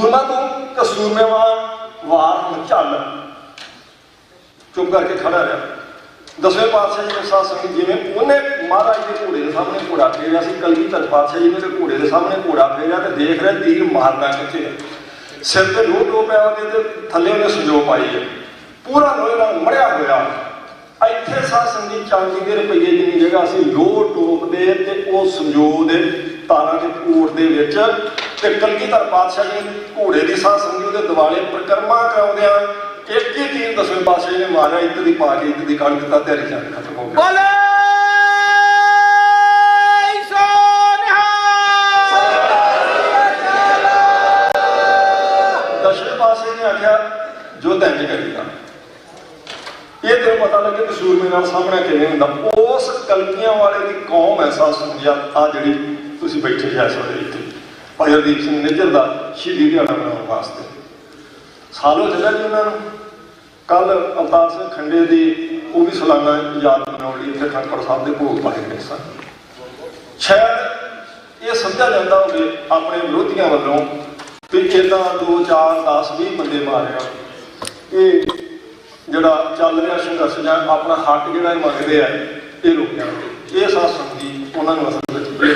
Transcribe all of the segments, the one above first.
सूरमा तू सूरमे वार हम झल चुप करके खड़ा रहा। 10वें पातशाह जी ने साध संगत जिवें उन्हें महाराज के घोड़े के सामने घोड़ा फेरिया सी, कलगीधर पातशाह जी ने घोड़े के सामने घोड़ा फेरिया तो देख रहे तीर मारना कितने है। सिर पर लो पाया तो थले उन्हें संजो पाई है, पूरा लोहे नाल मड़िया होया। इत्थे साध संगत चांदी के रुपये जिन्नी जगह सी लो टोप दे ते ओ संजो दे तारां दे कोट दे विच ते कलगीधर पातशाह जी घोड़े की साध संगत दे दिवाले परिक्रमा कराउंदियां एक ही तीर 10वें पातशाह जी ने मारा, इत दी पा के इत दी कढ़ दिता, तेरी जंग खत्म हो गई। 10वें पातशाह ने आख्या जो इंज करेगा ये तेरे पता लगे कि सूरमे नाल सामना किवें हुंदा। उस कलगियां वाले की कौम है साध संगत आ जिहड़ी तुसीं बैठे है इस वेले इत्थे भाई हरदीप सिंह निज्जर दा शहीदी दिहाड़ा मनाउण वास्ते सालों चलिया जी उन्होंने। कल अवतार सिंह खंडे की वो भी सालाना याद मनाने इतने खड़गपुर साहब के भोग पाए गए सन। शायद ये समझा जाता हो अपने विरोधियों वालों कि इदा 2 4 10 20 बंदे मारे ये जोड़ा चल रहा संघर्ष या अपना हक जोड़ा मंगते हैं ये रुक जाएंगे। ये साध संगत उन्होंने असल में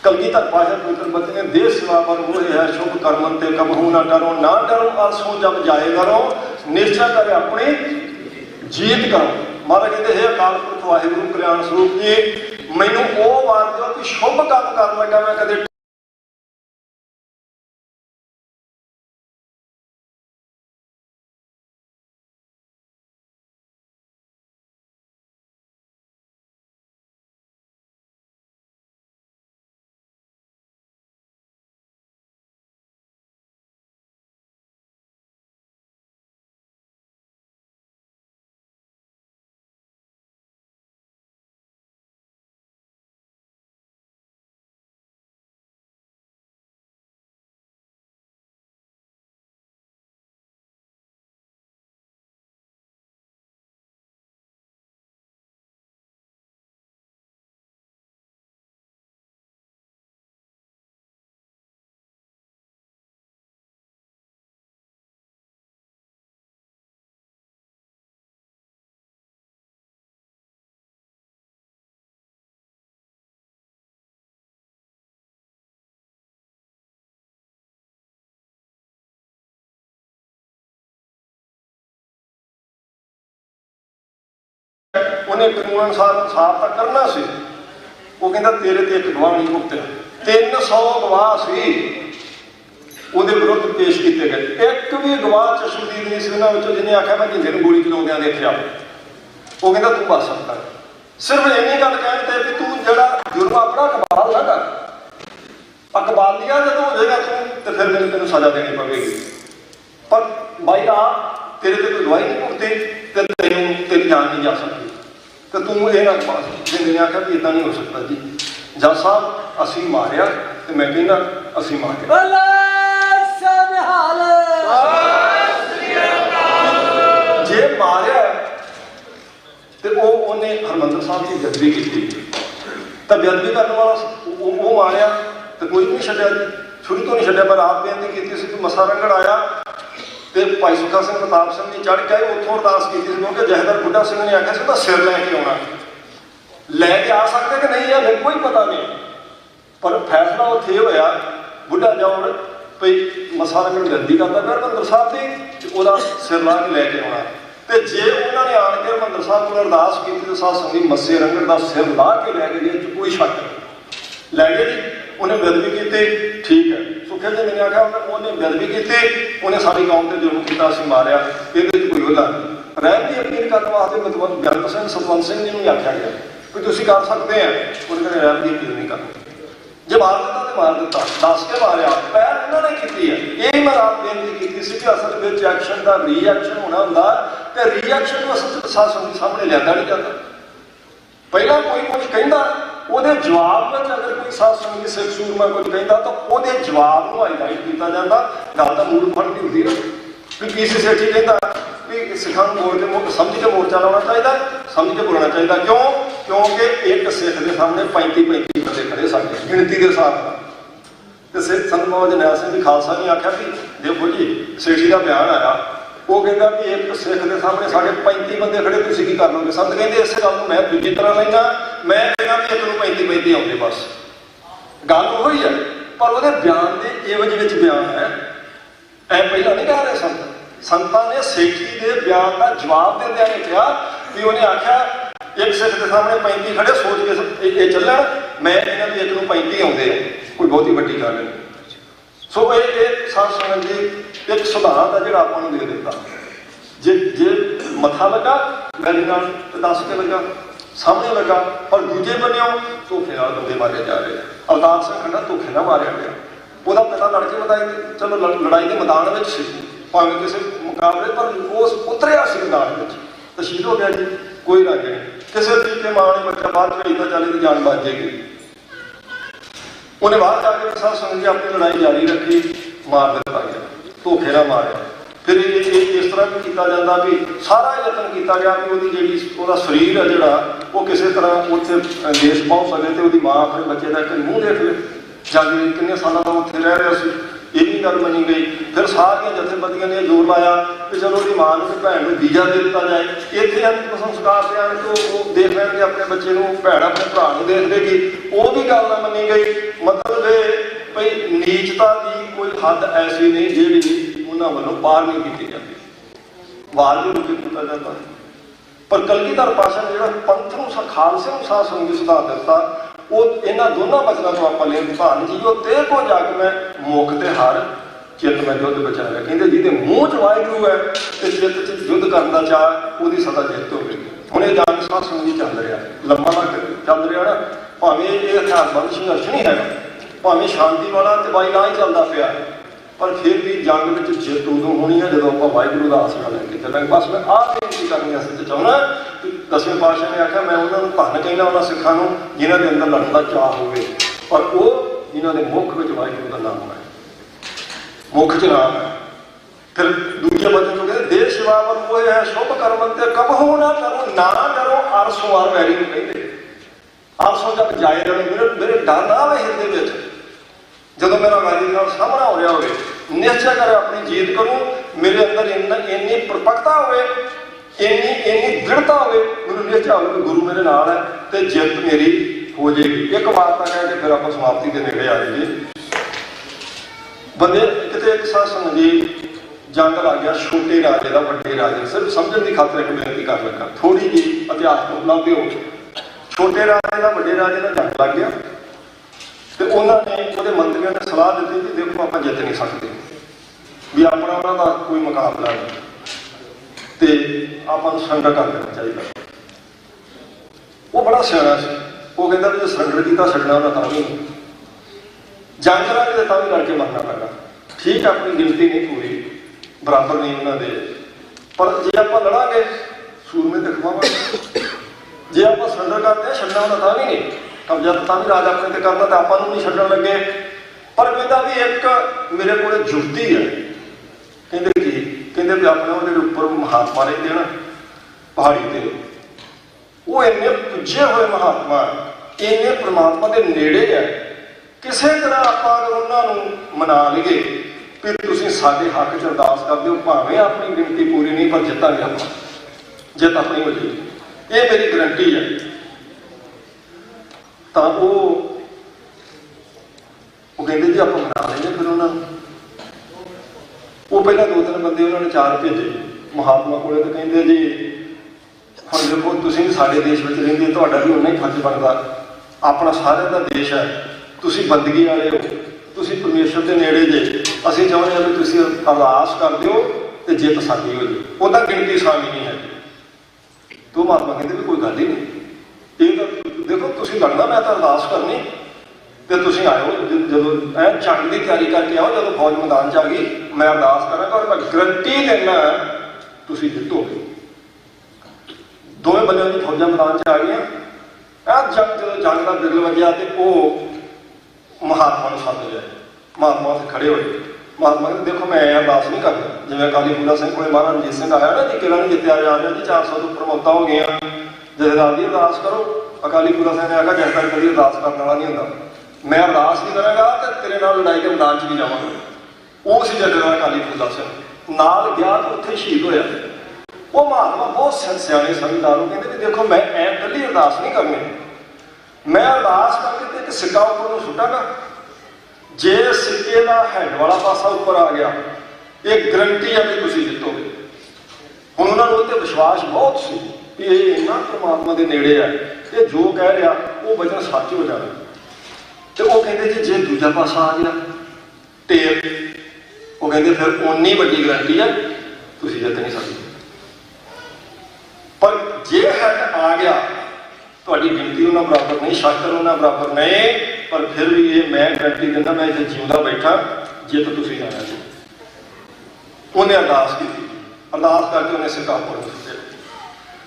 कलगीधर पातशाह पवित्र बचन ने देश सेवा पर वो है शुभ कर्म ते कबहू ना डरो, ना डरो आसों जब जाए करो, निश्चय करे अपनी जीत करो। महाराज कहते हे अकाल पुरख वाहिगुरू कल्याण स्वरूप जी मैनू वो वार दो कि शुभ काम कर लगा मैं कदे उन्हें कानून अनुसार तो करना सी। वो कहता तेरे ते एक गवाह नहीं भुगतिया, 300 गवाह सी उहदे विरुद्ध पेश किए गए, एक भी गवाह चश्मदीद नहीं सी उन्होंने जिन्हें आख्या मैं जिंदे नूं गोली चलाउंदियां देखिया। वो कहता तू बच सकता सिर्फ इन्नी गल कहते भी तू जरा जुर्म अपना कबाल ना कर, अकबालिया जो हो जाएगा तू तो फिर मैंने तेन सजा देनी पवेगी, पर भाई आ तेरे ते कोई गवाही नहीं भुगती तो तेरी जान नहीं जा सकती तो तू ये ना कमा सकती। जिंदे ने आख्या भी इदा नहीं हो सकता जी जज साहब असी मारिया तो मैं कहना असी मारिया। जे मारिया तो उन्हें हरमंदर साहब की बेदबी की तो बेदबी करने वाला वो मारिया तो कोई नहीं छड्या जी, शुरू तो नहीं छड्या। पर आप बेनती की कि मसा रंगड़ आया तो भाई सुखा सिंह प्रताप सिंह जी चढ़ के आए उतों अरदास की क्योंकि जहदार बुढ़ा सिंह ने आख्या उसका सिर लैके आना, लैके आ सकते कि नहीं है फिर कोई पता नहीं, पर फैसला उत्थे होया बुढ़ा जाओ भाई मसा रंगड़ बेदबी करता फिर हरमंदर साहब की वह सिर ला के लैके आना। तो जे उन्होंने आन के हरमंदर साहब को अरदास की तो साध संगत मस्से रंगड़ का सिर ला के लैके गए, कोई शक नहीं लै गए जी। उन्हें बेदबी की ठीक है, सुखे जी मैंने आख्या उन्हें बेदबी की उन्हें सारी कौम से जुर्म किया असीं मारिया, ये कोई वजह नहीं। रहन की अपील करने वास्ते विद्वान गर्म सिंह सतवंत सिंह जी को आख्या गया कि तुसीं कर सकते हैं, उन्होंने रहन की अपील नहीं करनी। जे मार दिता तो मार दिता, दस के मारिया पैर उन्होंने की है। यही मैं रात बेनती की कि असल में एक्शन का रीएक्शन होना होंदा तो रीएक्शन को असल साध संगत सामने लिया नहीं जाता। पहला कोई कुछ कहता ਉਹਦੇ जवाब में अगर कोई साध संगत सिख सूरमा कुछ कहता तो ਉਹਦੇ जवाब को हाईलाइट किया जाता। गल का मूड फट नहीं होती ना भी पीसी सेठी कहता भी सिखा बोल के समझ के मोर्चा लाना चाहिए, समझ के बोलना चाहिए। क्यों? क्योंकि एक सिख के सामने 35 बंदे खड़े सकते गिणती के हिसाब तो संत बाबा जरनैल सिंह जी खालसा ने आख्या कि देखो जी सेठी का बयान आया, वो कहता कि एक सिख के सामने साढ़े 35 बंदे खड़े, तुम की कर लोगे। संत कहते इस गल मैं दूजी तरह लेना, मैं कहना भी एक 35 आते बस, गल वही है। पर वो बयान के एवज में बयान है, ऐ पहला नहीं कह रहे संत। संतां ने सेठी के बयान का जवाब देंदे ने कहा कि उन्हें आख्या एक सिख के सामने 35 खड़े, सोच के ये चलन, मैं कहना भी एक 35 आते हैं, कोई बहुत ही वड्डी गल नहीं। सो ये साध संगत जी एक सुधार का जो आपको दे दिता, जे मथा लगा गली नाल दस के लगा, सामने लगा, और दूजे बने धोखे नाल बंदे मारे जा रहे हैं। अवतार सिंह खन्ना धोखे ना मारिया गया, वह पिता लड़के बताई, चलो लड़ाई के मैदान में सी, भावें किसी मुकाबले, पर उस उतरिया सी मैदान में, तो शहीद हो गया जी, कोई रंज नहीं। किसी तरीके मां ने बच्चा बाहर भेजता, चले तो जान बच जाएगी। उन्हें बाहर जाके साध संगत जी अपनी लड़ाई जारी रखी, मार दिता गया, धोखे ना मारे। फिर इस तरह भी किया जाता भी सारा यतन किया गया कि वो जी शरीर है जोड़ा वो किसी तरह उत्थे देश पहुँच सके, तो वो माँ अपने बच्चे का एक मूँह देख ले, जाके किन्ने सालों का उत्थे रह रहा सी, ये भी गल मनी गई। फिर सारिया जथेबंदियों ने जोर लाया कि चलो वो माँ को भैन को वीजा दे दिता जाए, इतने अंतिम संस्कार पे आने तो वो देख लेंगे अपने बच्चे को, भैन अपने भरा को देख लेगी, वो भी गल ना मनी गई। मतलब भाई नीचता की कोई हद ऐसी नहीं जी उन्होंने वालों पार नहीं की जाती, वार भी रुके किया जाता। पर कलगीधर पातशाह ने जो पंथ को खालसे को साध संगत सुधार दिता, वो इन्होंने दोनों बचनों को आप लें, धन जीओ तेरे को जग मैं मुख ते हार चित्त में युद्ध बचा लिया। कहते जिहदे मूँह च वाहिगुरू है तो चित्त च युद्ध करने का चाह, वो सदा जित होगी। हुण ये जंग साध संगत जी चल रहा, लंबा चल रहा ना, भावें ये हथियारबंद संघर्ष नहीं है, भावें शांति वाला तबाही ना ही चलता पाया, पर फिर भी जंग में जित उदों होनी है जो आप वाहिगुरू का आसरा लैके चलेंगे। बस मैं आह बेनती करनी असल चाहना कि दसवें पातशाह ने आख्या मैं उन्होंने धन कहना उन्होंने सिखा जिन्हों के अंदर लड़न का चाह हो, पर वो जिन्होंने मुख में वाहिगुरू का नाम है, मुख च नाम है। फिर दूजे बचन जो कहते देश सेवावन वो है शुभ कर्म ते कबहू ना करो, ना डरो आरसों आर वैरी नहीं कहते, आरसों जब जाए रहो मेरे डर ना आए हिरदे में, जो मेरा वैरी का सामना हो रहा हो, निश्चय कर अपनी जीत करूँ, मेरे अंदर इन्नी परिपक्वता हो, इन्नी दृढ़ता हो, मैं निश्चय हो कि गुरु मेरे नाल है तो जित मेरी हो जाएगी। एक वार्ता कह के फिर आप समाप्ति के नेड़े आ जाइए। बंदे कितने एक साध संगत जी जंग लग गया छोटे राजे का वड्डे राजे, सिर्फ समझने की खातर एक बेनती कर लगा, थोड़ी जी इतिहास को बुलाते हो। छोटे राजे का वड्डे राजे का जंग लग गया, तो उन्होंने वो मंत्रियों ने सलाह दी कि देखो आप जित नहीं सकते, भी अपना उन्होंने कोई मुकाबला नहीं, तो आप सरेंडर कर देना चाहिए। वो बड़ा सियाना से, वो कहता भी जो सरेंडर किया छड़ना उन्हें भी नहीं, जंग करांगे तो भी लड़के मरना पैना। ठीक है अपनी गिनती नहीं पूरी बराबर नहीं उन्होंने, पर जे आप लड़ांगे सूरमे तो खवावांगे, जे आप सरेंडर करते हैं छड़ना उन्हें भी नहीं, कब्जा तो भी राज अपने ते करना तो आपको नहीं छड्डण लगे। पर कहता भी एक मेरे को जुगती है, कहते कि कहते भी अपने वो जो उपर महात्मा रहते ना पहाड़ी पर, वो इन्ने पुजे हुए महात्मा, इन्ने परमात्मा के नेड़े है, किसी तरह आप अगर उन्होंने मना लीए कि तुम साडे हक च अरदास कर दो, भावें अपनी गिनती पूरी नहीं पर जितांगे, आप जित अपनी हो जाएगी, ये मेरी गारंटी है। तो वो कहते जी आप मना लेंगे। फिर उन्होंने वो पहला 2-3 बंदे उन्होंने 4 भेजे महात्मा को, तो कहते जी हम देखो तुम साडे देश में रहिंदे, तुहाडा भी उन्ना ही फर्ज बनता, अपना सारे का देश है, तुम बंदगी वाले हो, तुम परमेश्वर के नेड़े जे, असीं चाहुंदे हां भी तुम अरदास कर दो तो जित साडी हो जाए, उहदा गिनती सामी नहीं है। तो महात्मा कहते भी कोई गल ही नहीं, ये देखो तुम लड़ना, मैं तो अरदास करनी, तो तुम आयो जो जंग की तैयारी करके आओ, जो फौज मैदान च आ गई मैं अरदास करांगा और मैं गारंटी देना तुम जितोगे। दोवें बंदे की फौजा मैदान च आ गई, जो जंग का बिगल वजया तो वो महात्मा सद लिया, महात्मा उत्थे खड़े होए, महात्मा कहते देखो मैं अरदास नहीं करता, जिवें अकाली फूला सिंह को महाराज रणजीत सिंह आया ना जी किला नहीं जितया जा रहा जी, 400 तो उपर मौतां हो गई, जथेदार की अरदास करो। अकाली फूला सिंह ने आखिया जथेदार कभी अरदास करने वाला नहीं होंदा, मैं अरदास भी करांगा तो तेरे नाल लड़ाई के मैदान च भी जावांगा। वो सी जगह अकाली फूला सिंह नाल गया तो उत्थे शहीद होया। वो महात्मा बहुत सियाने समझदार कहते भी देखो मैं ऐ कली अरदास नहीं करनी, मैं अरदास करके एक सिक्का उपर सुटांगा, जे सिक्के का हैड वाला पासा उपर आ गया ये गारंटी है कि तुसीं जितोगे। हुण उन्हां नूं उत्ते विश्वास बहुत सी कि ये इन्ना परमात्मा के नेड़े है, ये जो कह रहा वो वचन सच हो जाए। तो वो कहते जी जे दूजा पासा आ गया टेर, वो कहते फिर उन्नी वड्डी गारंटी है तुसीं जित नहीं सकते। पर जे हैड आ गया तुहाडी गिनती उन्हां बराबर नहीं, शास्त्र उन्हां बराबर नहीं, पर फिर भी ये मैं गारंटी दिंदा मैं इत्थे जिउंदा बैठा जित तुसीं जाना जी। उन्हें अरदास की, अरदास करके उन्हें सिक्का उपर सुट्टिया।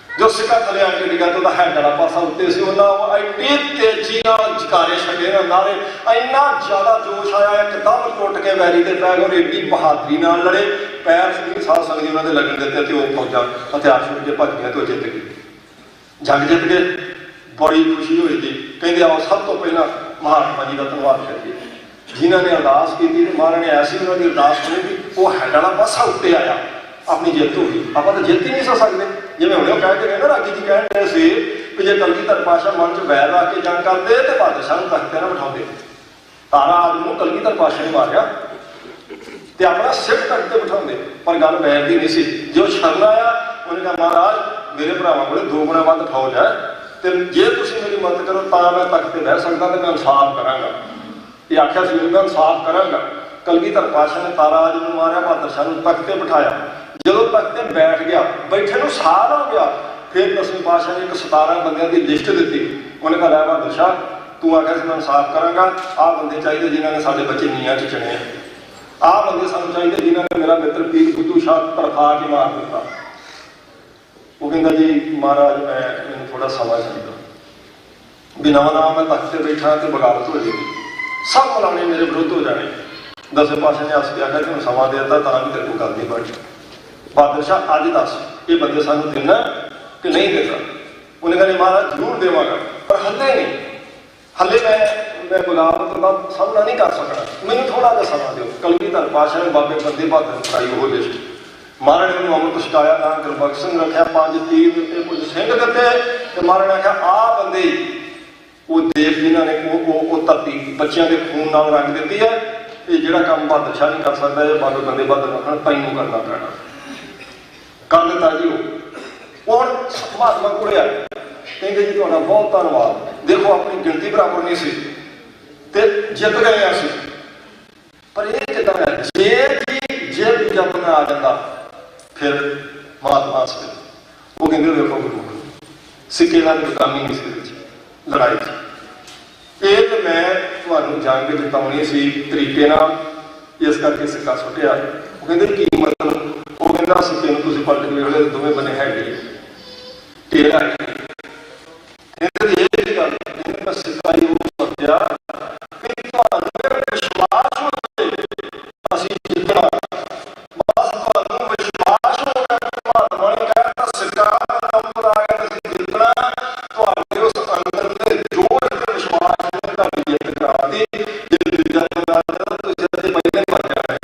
जो सिक्का थले आके डिगा तो हैड वाला पासा उत्ते सी, उन्हें एड्डी तेजी नाल जकारे छड्डे ना नारे, इन्ना ज्यादा जोश आया एकदम टुट के वैरी दे पै गए और एड्डी बहादरी नाल लड़े, पैर नहीं साह सकदी उन्होंने लगन दिते ते वो फौजां हथियार छुट के भज गए तो जित गए, जंग जित गए। बड़ी खुशी हुई थी, कहते आओ सब तो पहला महात्मा जी का धन्यवाद करिए जिन्होंने अरदास की थी। महाराज ने ऐसी उन्होंने अरदास सुनी कि वो हैड वाला पासा उत्ते आया, अपनी जित हो गई। आप तो जित ही नहीं सकते, जिवें हुणे कह के गए ना रागी जी कह रहे थे कि जे कलगीधर पातशाह मन च वैर रख के जंग करते तो बादशाह नूं तख्ते ना बिठाते। तारा आदम नूं कलगीधर पातशाह ने मारिया तो अपना सिर तख्ते बिठाते, पर गल वैर की नहीं सी। जो शरण आया उन्हें कहा महाराज मेरे भरावां कोल 2 गुणा वध फौज है, तो जे तुसीं मेरी मदद करो तो मैं तख्ते बह सकदा, तो मैं इंसाफ करांगा। ये आख्या सी मैं इंसाफ करांगा। कलगीधर पातशाह ने तारा आदम नूं मारिया, बादशाह नूं तख्ते बिठाया। जो तख्ते बैठ गया, बैठे नूं साल हो गया, फिर 10वें पातशाह ने एक 17 बंदियां की लिस्ट दी। उन्हें कहा लै बहादुर शाह तू आख्या मैं इंसाफ करांगा, आ बंदे चाहिए जिन्होंने साडे बच्चे नीआं च चढ़े, आ बंदे सानूं चाहिए जिन्होंने मेरा मित्र पीर बुद्धू शाह तरफा के मार दिता। वो कहता जी महाराज मैं थोड़ा समा चाहिए, भी नवा मैं तख्त से बैठा तो बगावत हो जाएगी, सब मलाने मेरे विरुद्ध हो जाने। 10वें पातशाह ने हस के आखिया तुम समा देता तां भी तेरे को गल नहीं बढ़ी। बहादुर शाह अज दस ये बंदे सानू देना कि नहीं देता? उन्हें कहा महाराज जरूर देवांगा, पर हले नहीं, हले मैं बगावत का सामना नहीं कर सकता, मैंने थोड़ा जहा समा दो। कलगीधर पातशाह ने बाबे बंदे बहादुर कराई वो लिस्ट। महाराज ने उन्होंने अमृत छकाया, ना गुरबख्श सिंह रखा, 5 तीर दिते, कुछ सिंह दिते। महाराज ने आख्या आ बंदे वो देश जिन्होंने वो धरती बच्चों के खून नाल रंग दी है, ये जोड़ा काम बहादुर शाह नहीं कर सकता, ये बाबे बंदे बहादुर रखना तैनूं करना पैना। कर दिता जी वो हुण महात्मा कोल आए, कहते जी तुहाडा बहुत धन्नवाद, देखो अपनी गिनती बराबर नहीं सी ते जित गए असीं, पर ये जितना है जे दूजा बंदा आ जाता फिर महात्मा से वो कहते देखो गुरमुख सिक्के का गुलामी नहीं सी लड़ाई थी, ये तो मैं तुहानूं जंग जिताउणी सी तरीके नाल, इस करके सिक्का सुटिया। वो कहते की मतलब? वो कहता सिक्के नूं तुसीं पलट के वेख लिओ दोवें बने हैगे टेढ़ा मैं सिक्का ही वो सुटिया कि तुहानूं विश्वास हो असीं जितना, बस तुहानूं विश्वास हो गया महात्मा ने कहता सिक्का नंबर आ गया असीं जितना, तुहाडे उस अंदर दे जोश ते विश्वास ने तुहाडी जित करा दी। जे दूजा बंदा तुसीं अजे पहले मर जाणे।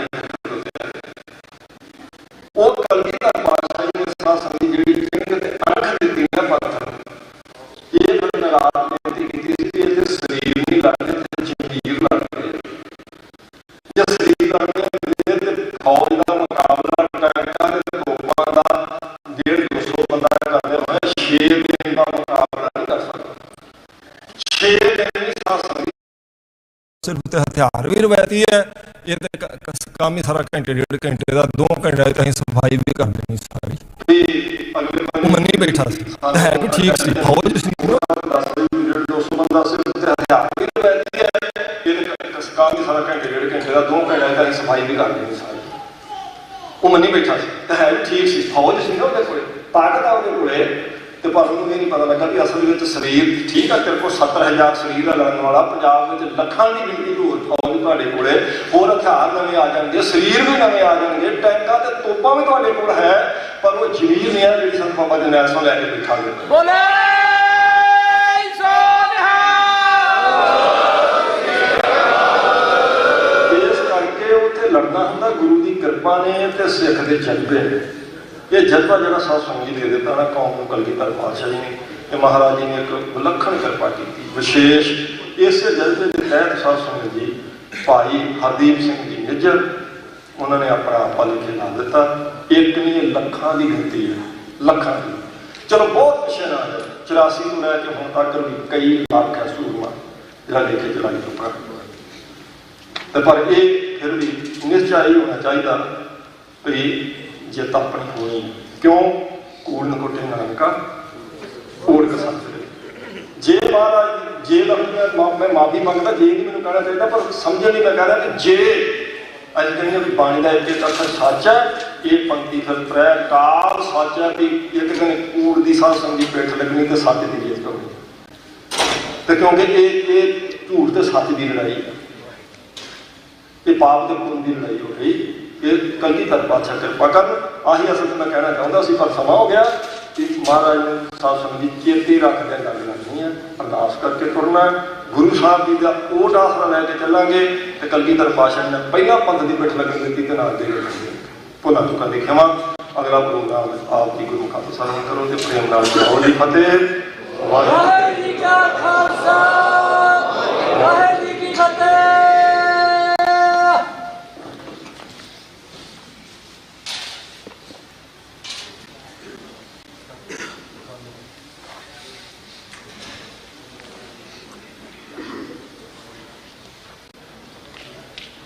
वो कलगीधर पातशाह ने साथ संगी जिहड़ी किंग ते अख दित्ती ना पत्थर, ये फिर नगार बेनती कीती सी कि इहदे शरीर नहीं लगदे ते जमीर लगदे, जे शरीर लगदे ते फौज का मुकाबला टैंकां ते तोपां दा 150-200 बंदा करदे होए 6 दिन का मुकाबला नहीं कर सकदा। 6 दिन नहीं साथ संगी सिर्फ हथियार भी रवायती है, ये काम ही सारा घंटे 1.5 घंटे का, 2 घंटे तक सफाई भी कर देनी सारी। मनी बैठा है भी ठीक सी फौज सी 200 बंदा हथियार भी रवायती है, ये काम ही सारा घंटे 1.5 घंटे का, 2 घंटे तक सफाई भी कर देनी सारी। वो मनी बैठा है भी ठीक सी फौज सी ना उहदे कोले, ताकत आ उहदे कोले, तो पर उन्होंने नहीं पता लगा कि असल में शरीर ठीक है तेरे को 70,000 शरीर लड़न वाला, पंजाब में लखों की गिनती होर फौज तुहाडे कोले, होर हथियार नवे आ जाएंगे, शरीर भी नवे आ जाएंगे, टैंकां ते तोपां भी तुहाडे कोल है, पर वो जमीर नहीं है जिहड़ी संत बाबा जरनैल सिंह लैके बैठांगे। बोले ਹੁੰਦਾ ਗੁਰੂ ਦੀ ਕਿਰਪਾ ਨੇ ਤੇ ਸਿੱਖ ਦੇ ਜਜ਼ਬੇ ਨੇ। ਇਹ ਜਜ਼ਬਾ ਜਿਹੜਾ ਸਾਧ ਸੰਗਤ ਜੀ ਦੇ ਦਿੱਤਾ ਨਾ ਕੌਮ ਨੂੰ ਕਲਗੀਧਰ ਪਾਤਸ਼ਾਹ ਜੀ ਨੇ, ਤੇ ਮਹਾਰਾਜ ਜੀ ਨੇ ਇੱਕ ਵਿਲੱਖਣ ਕਿਰਪਾ ਕੀਤੀ ਵਿਸ਼ੇਸ਼। ਇਸੇ ਜਜ਼ਬੇ ਦੇ ਤਹਿਤ ਸਾਧ ਸੰਗਤ ਜੀ ਭਾਈ ਹਰਦੀਪ ਸਿੰਘ ਜੀ ਨਿੱਜਰ ਉਹਨਾਂ ਨੇ ਆਪਣਾ ਆਪਾ ਲਿਖੇ ਲਾ ਦਿੱਤਾ। ਇੱਕ ਨਹੀਂ ਲੱਖਾਂ ਦੀ ਗਿਣਤੀ ਹੈ, ਲੱਖਾਂ ਦੀ। ਚਲੋ ਬਹੁਤ ਪਿੱਛੇ ਨਾ ਆਇਆ, 84 ਤੋਂ ਲੈ ਕੇ ਹੁਣ ਤੱਕ ਵੀ ਕਈ ਲੱਖ ਹੈ ਸੂਰਮਾ ਜਿਹੜਾ ਲਿਖੇ ਚਲਾਈ ਤੋਂ ਪਰ ਤੇ ਪਰ ਇਹ ਫਿਰ ਵੀ ਨਿਸ਼ਚਾ ਹੀ ਹੋਣਾ ਚਾਹੀਦਾ ਵੀ ਜਿੱਤ ਆਪਣੀ ਹੋਣੀ ਹੈ। ਕਿਉਂ? ਕੂੜ ਨਕੋਟੇ ਨਾਨਕਾ ਓੜ ਕਸਾਤੇ। ਜੇ ਮਹਾਰਾਜ ਜੇ ਮੈਂ ਮਾਫੀ ਮੰਗਦਾ, ਜੇ ਨਹੀਂ ਮੈਨੂੰ ਕਹਿਣਾ ਚਾਹੀਦਾ, ਪਰ ਸਮਝਣ ਲਈ ਮੈਂ ਕਹਿ ਰਿਹਾ ਕਿ ਜੇ ਅੱਜ ਕਹਿੰਦੇ ਵੀ ਬਾਣੀ ਦਾ ਇੱਕ ਅੱਖਰ ਸੱਚ ਹੈ, ਇਹ ਪੰਕਤੀ ਫਿਰ ਤ੍ਰੈ ਕਾਲ ਸੱਚ ਹੈ ਵੀ ਇੱਕ ਕਹਿੰਦੇ ਕੂੜ ਦੀ ਸਾਧ ਸੰਗਤ ਦੀ ਪਿੱਠ ਲੱਗਣੀ ਤੇ ਸੱਚ ਦੀ ਜਿੱਤ ਹੋਣੀ। ਤੇ ਕਿਉਂਕਿ ਇਹ ਝੂਠ ਤੇ ਸੱਚ ਦੀ ਲੜਾਈ, ਇਹ ਪਾਪ ਤੇ ਪੁੰਨ ਦੀ ਲੜਾਈ ਹੋ ਰਹੀ। ਇਹ ਕਲਗੀਧਰ ਪਾਤਸ਼ਾਹ ਕਿਰਪਾ ਕਰਨ। ਆਹੀ ਅਸਲ ਮੈਂ ਕਹਿਣਾ ਚਾਹੁੰਦਾ ਸੀ, ਪਰ ਸਮਾਂ ਹੋ ਗਿਆ ਕਿ ਮਹਾਰਾਜ ਨੇ ਸਾਧ ਸੰਗਤ ਦੀ ਚੇਤੇ ਰੱਖਦਿਆਂ ਗੱਲ ਕਰਨੀ ਹੈ, ਅਰਦਾਸ ਕਰਕੇ ਤੁਰਨਾ। ਗੁਰੂ ਸਾਹਿਬ ਜੀ ਦਾ ਓਟ ਆਸਰਾ ਲੈ ਕੇ ਚੱਲਾਂਗੇ ਤੇ ਕਲਗੀਧਰ ਪਾਤਸ਼ਾਹ ਨੇ ਪਹਿਲਾਂ ਪੰਥ ਦੀ ਪਿੱਠ ਲੱਗਣ ਦਿੱਤੀ ਤੇ ਨਾਲ ਦੇ ਭੁੱਲਾਂ ਚੁੱਕਾਂ ਦੀ ਖਿਮਾ। ਅਗਲਾ ਪ੍ਰੋਗਰਾਮ ਆਪ ਜੀ ਗੁਰੂ ਮੁਖਾਤਿਬ ਸਰਵਣ ਕਰੋ ਤੇ ਪ੍ਰੇਮ ਨਾਲ ਜਾਓ ਜੀ। ਫਤਿਹ। ਵਾਹਿਗੁਰੂ ਜੀ ਕਾ ਖਾਲਸਾ, ਵਾਹਿਗੁਰੂ ਜੀ ਕੀ ਫਤਿਹ।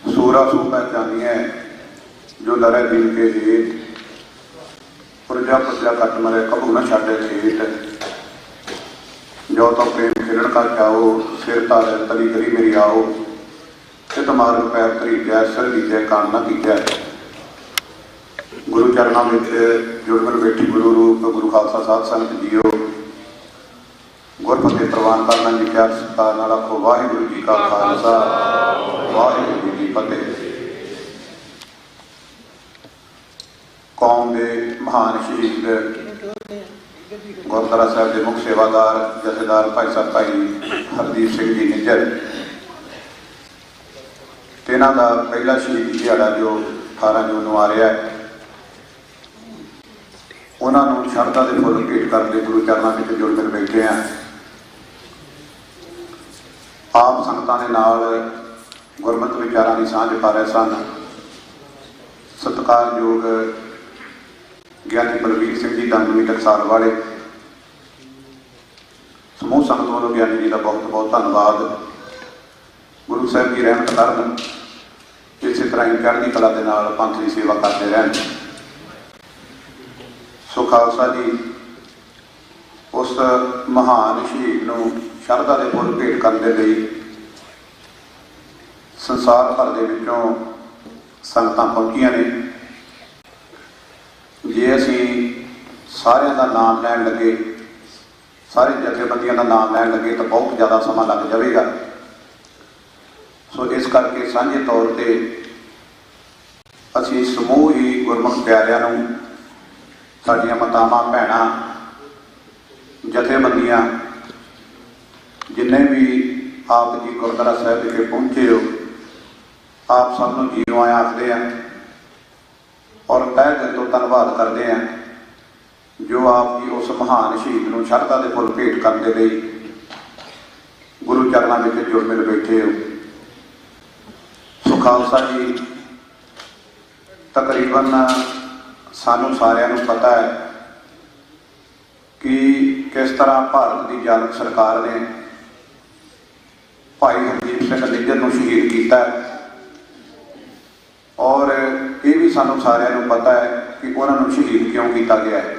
सूरा सूता चांदियाँ जो लड़े दिल के हेत, पुरजा पुरजा कट मरे कबू न छाटे खेत। जो तो प्रेम खिलण का चाहो, सिर तारे तली करी मेरी आओ। चित मार्ग पैर तरी जै, सिर लीजै कान न कीजै। गुरु चरणों में जुड़मन बैठी गुरु रूप गुरु खालसा साध संगत जीओ। गुरफतेह प्रवान करना जी प्यार सत्कार ना रखो। वाहिगुरु जी का खालसा, वाहिगुरु जी की फतेह। कौम के महान शहीद गुरुद्वारा साहब के मुख्य सेवादार जथेदार भाई साहब भाई हरदीप सिंह जी निज्जर, इन्हों का पहला शहीदी दिहाड़ा जो 18 जून को आ रहा है, उन्होंने शरधा के फुल भेंट करके गुरु चरणों में जुड़ कर बैठे हैं। आप संगतां दे नाल गुरमत विचारां की सांझ पा रहे सन। सत्कारयोग ਗਿਆਨੀ ਬਲਵੀਰ ਸਿੰਘ ਜੀ ਦੰਦਮੀ ਟਕਸਾਲ वाले समूह संगत वालों ਗਿਆਨੀ जी का बहुत बहुत धन्यवाद। गुरु साहब की रहमत करन, इस तरह ही चढ़दी कला के नाल पंथ की सेवा करते रहन। सो खालसा जी उस महान शहीद नूं शरधा के फुल भेंट करने लई संसार भर दे विचों संगतां पहुंचियां ने। जे असी सारिਆਂ ਦਾ नाम लैन लगे, सारी जथेबंदियों का नाम लैन लगे तो बहुत ज़्यादा समा लग जाएगा। सो इस करके सांझे तौर पर असी समूह ही गुरमुख प्यारिਆਂ ਨੂੰ, साडियां मातावां भैणां जथेबंदियां जिन्ने भी आप जी गुरुद्वारा साहब विखे पहुंचे हो, आप सबनों जीरो आए आखते हैं और तय दिल तो धन्यवाद करते हैं जो आप जी उस महान शहीद नूं शरधा के फुल भेंट करने लई गुरु चरणों में जुड़ मिल बैठे हो। सो खालसा जी तकरीबन सानू सारिਆਂ ਨੂੰ पता है कि किस तरह भारत की जालम सरकार ने भाई हरदीप सिंह निज्जर को शहीद किया और ये भी सानू सारिਆਂ ਨੂੰ पता है कि उन्होंने शहीद क्यों किया गया है।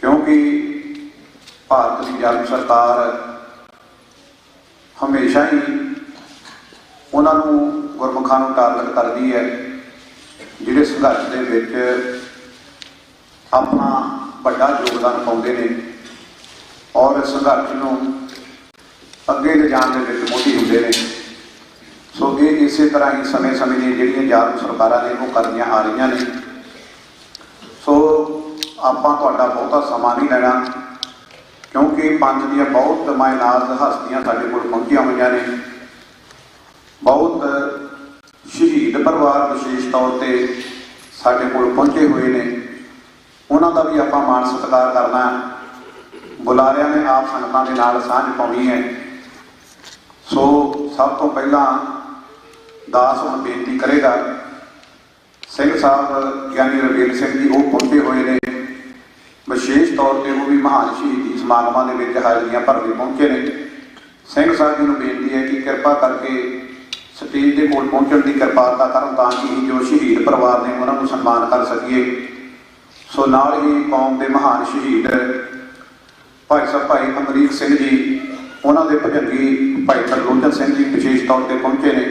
क्योंकि भारत की जालम सरकार हमेशा ही उन्होंने गुरमुखां नूं टारगेट करती है जिहड़े संघर्ष दे विच अपना बड़ा योगदान पाउंदे ने और संघर्ष नूं अगे ले जाण दे विच मोटी हुंदे ने। सो ये इस तरह ही समय समय दी जिहड़ियां जालम सरकारां ने वो करदियां आ रही ने। सो आपां तुहाडा बहुता समा नहीं लेना क्योंकि पंथ दीयां बहुत मायनात हस्तियां साडे कोल पहुंचियां होईयां ने, बहुत ਸ਼ਹੀਦ ਪਰਿਵਾਰ ਵਿਸ਼ੇਸ਼ ਤੌਰ ਤੇ ਸਾਡੇ ਕੋਲ ਪਹੁੰਚੇ ਹੋਏ ਨੇ, ਉਹਨਾਂ ਦਾ ਵੀ ਆਪਾਂ ਮਾਣ ਸਤਿਕਾਰ ਕਰਨਾ। ਬੁਲਾਰਿਆਂ ਨੇ ਆਪ ਸੰਗਤਾਂ ਦੇ ਨਾਲ ਸਾਂਝ ਪਾਉਣੀ ਹੈ। ਸੋ ਸਭ ਤੋਂ ਪਹਿਲਾਂ ਦਾਸ ਹੁਣ ਬੇਨਤੀ ਕਰੇਗਾ। ਸਿੰਘ ਸਾਹਿਬ ਗਿਆਨੀ ਰਵੇਲ ਸਿੰਘ ਜੀ ਉਹ ਪਹੁੰਚੇ ਹੋਏ ਨੇ, ਵਿਸ਼ੇਸ਼ ਤੌਰ ਤੇ ਉਹ ਵੀ ਮਹਾਨ ਸ਼ਹੀਦੀ ਸਮਾਗਮਾਂ ਦੇ ਵਿੱਚ ਹਾਜ਼ਰੀਆਂ ਭਰਦੇ ਪਹੁੰਚੇ ਨੇ। ਸਿੰਘ ਸਾਹਿਬ ਜੀ ਨੂੰ ਬੇਨਤੀ ਹੈ ਕਿ ਕਿਰਪਾ ਕਰਕੇ ਸਟੇਜ ਦੇ ਕੋਲ ਪਹੁੰਚਣ ਦੀ ਕਿਰਪਾਲਤਾ ਕਰਨ ਤਾਂ ਕਿ ਜੋ ਸ਼ਹੀਦ ਪਰਿਵਾਰ ਨੇ ਉਹਨਾਂ ਨੂੰ ਸਨਮਾਨ ਕਰ ਸਕੀਏ। ਸੋ ਨਾਲ ਹੀ ਕੌਮ ਦੇ ਮਹਾਨ ਸ਼ਹੀਦ ਭਾਈ ਸਾਹਿਬ ਭਾਈ ਅਮਰੀਕ ਸਿੰਘ ਜੀ, ਉਹਨਾਂ ਦੇ ਭਜੰਗੀ ਭਾਈ ਤਰਲੋਚਨ ਸਿੰਘ ਜੀ ਵਿਸ਼ੇਸ਼ ਤੌਰ ਤੇ ਪਹੁੰਚੇ ਨੇ।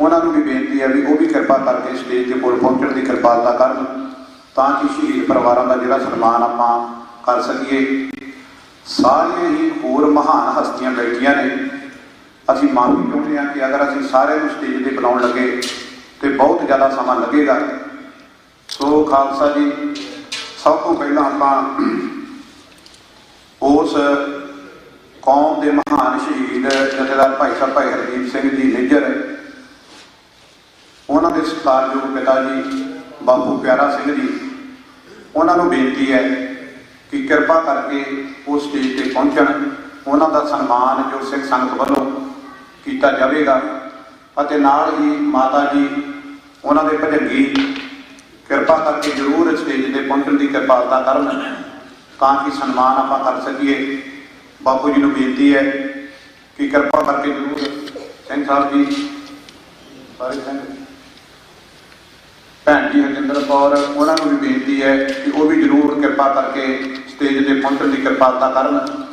ਉਹਨਾਂ ਨੂੰ ਵੀ ਬੇਨਤੀ ਹੈ ਵੀ ਉਹ ਵੀ ਕਿਰਪਾ ਕਰਕੇ ਸਟੇਜ ਦੇ ਕੋਲ ਪਹੁੰਚਣ ਦੀ ਕਿਰਪਾਲਤਾ ਕਰਨ ਤਾਂ ਕਿ ਸ਼ਹੀਦ ਪਰਿਵਾਰਾਂ ਦਾ ਜਿਹੜਾ ਸਨਮਾਨ ਆਪਾਂ ਕਰ ਸਕੀਏ। ਸਾਰੀਆਂ ਹੀ ਹੋਰ ਮਹਾਨ ਹਸਤੀਆਂ ਬੈਠੀਆਂ ਨੇ। ਅਸੀਂ ਮਾਫੀ ਚਾਹੁੰਦੇ ਹਾਂ ਕਿ ਅਗਰ ਅਸੀਂ ਸਾਰਿਆਂ ਨੂੰ ਸਟੇਜ ਤੇ ਬੁਲਾਉਣ ਲੱਗੇ ਤੇ ਬਹੁਤ ਜ਼ਿਆਦਾ ਸਮਾਂ ਲੱਗੇਗਾ। ਸੋ ਖਾਲਸਾ ਜੀ, ਸਭ ਤੋਂ ਪਹਿਲਾਂ ਆਪਾਂ ਉਸ ਕੌਮ ਦੇ ਮਹਾਨ ਸ਼ਹੀਦ ਜਥੇਦਾਰ ਭਾਈ ਸਾਹਿਬ ਭਾਈ ਹਰਦੀਪ ਸਿੰਘ ਜੀ ਨਿੱਜਰ, ਉਹਨਾਂ ਦੇ ਸਤਿਕਾਰਯੋਗ ਪਿਤਾ ਜੀ ਬਾਪੂ ਪਿਆਰਾ ਸਿੰਘ ਜੀ, ਉਹਨਾਂ ਨੂੰ ਬੇਨਤੀ ਹੈ ਕਿ ਕਿਰਪਾ ਕਰਕੇ ਉਹ ਸਟੇਜ ਤੇ ਪਹੁੰਚਣ। ਉਹਨਾਂ ਦਾ ਸਨਮਾਨ ਜੋ ਸਿੱਖ ਸੰਗਤ ਵੱਲੋਂ ਕੀਤਾ ਜਾਵੇਗਾ ਅਤੇ ਨਾਲ ਹੀ ਮਾਤਾ ਜੀ ਉਹਨਾਂ ਦੇ ਭਜੰਗੀ ਕਿਰਪਾ ਕਰਕੇ ਜ਼ਰੂਰ ਸਟੇਜ ਤੇ ਪਹੁੰਚਣ ਦੀ ਕਿਰਪਾਲਤਾ ਕਰਨ ਤਾਂ ਕਿ ਸਨਮਾਨ ਆਪਾਂ ਕਰ ਸਕੀਏ। ਬਾਪੂ ਜੀ ਨੂੰ ਬੇਨਤੀ ਹੈ ਕਿ ਕਿਰਪਾ ਕਰਕੇ ਜ਼ਰੂਰ ਸਿੰਘ ਸਾਹਿਬ ਜੀ, ਸਾਰੇ ਸਿੰਘ, ਭੈਣ ਜੀ ਹਰਜਿੰਦਰ ਕੌਰ, ਉਹਨਾਂ ਨੂੰ ਵੀ ਬੇਨਤੀ ਹੈ ਕਿ ਉਹ ਵੀ ਜ਼ਰੂਰ ਕਿਰਪਾ ਕਰਕੇ ਸਟੇਜ ਤੇ ਪਹੁੰਚਣ ਦੀ ਕਿਰਪਾਲਤਾ ਕਰਨ।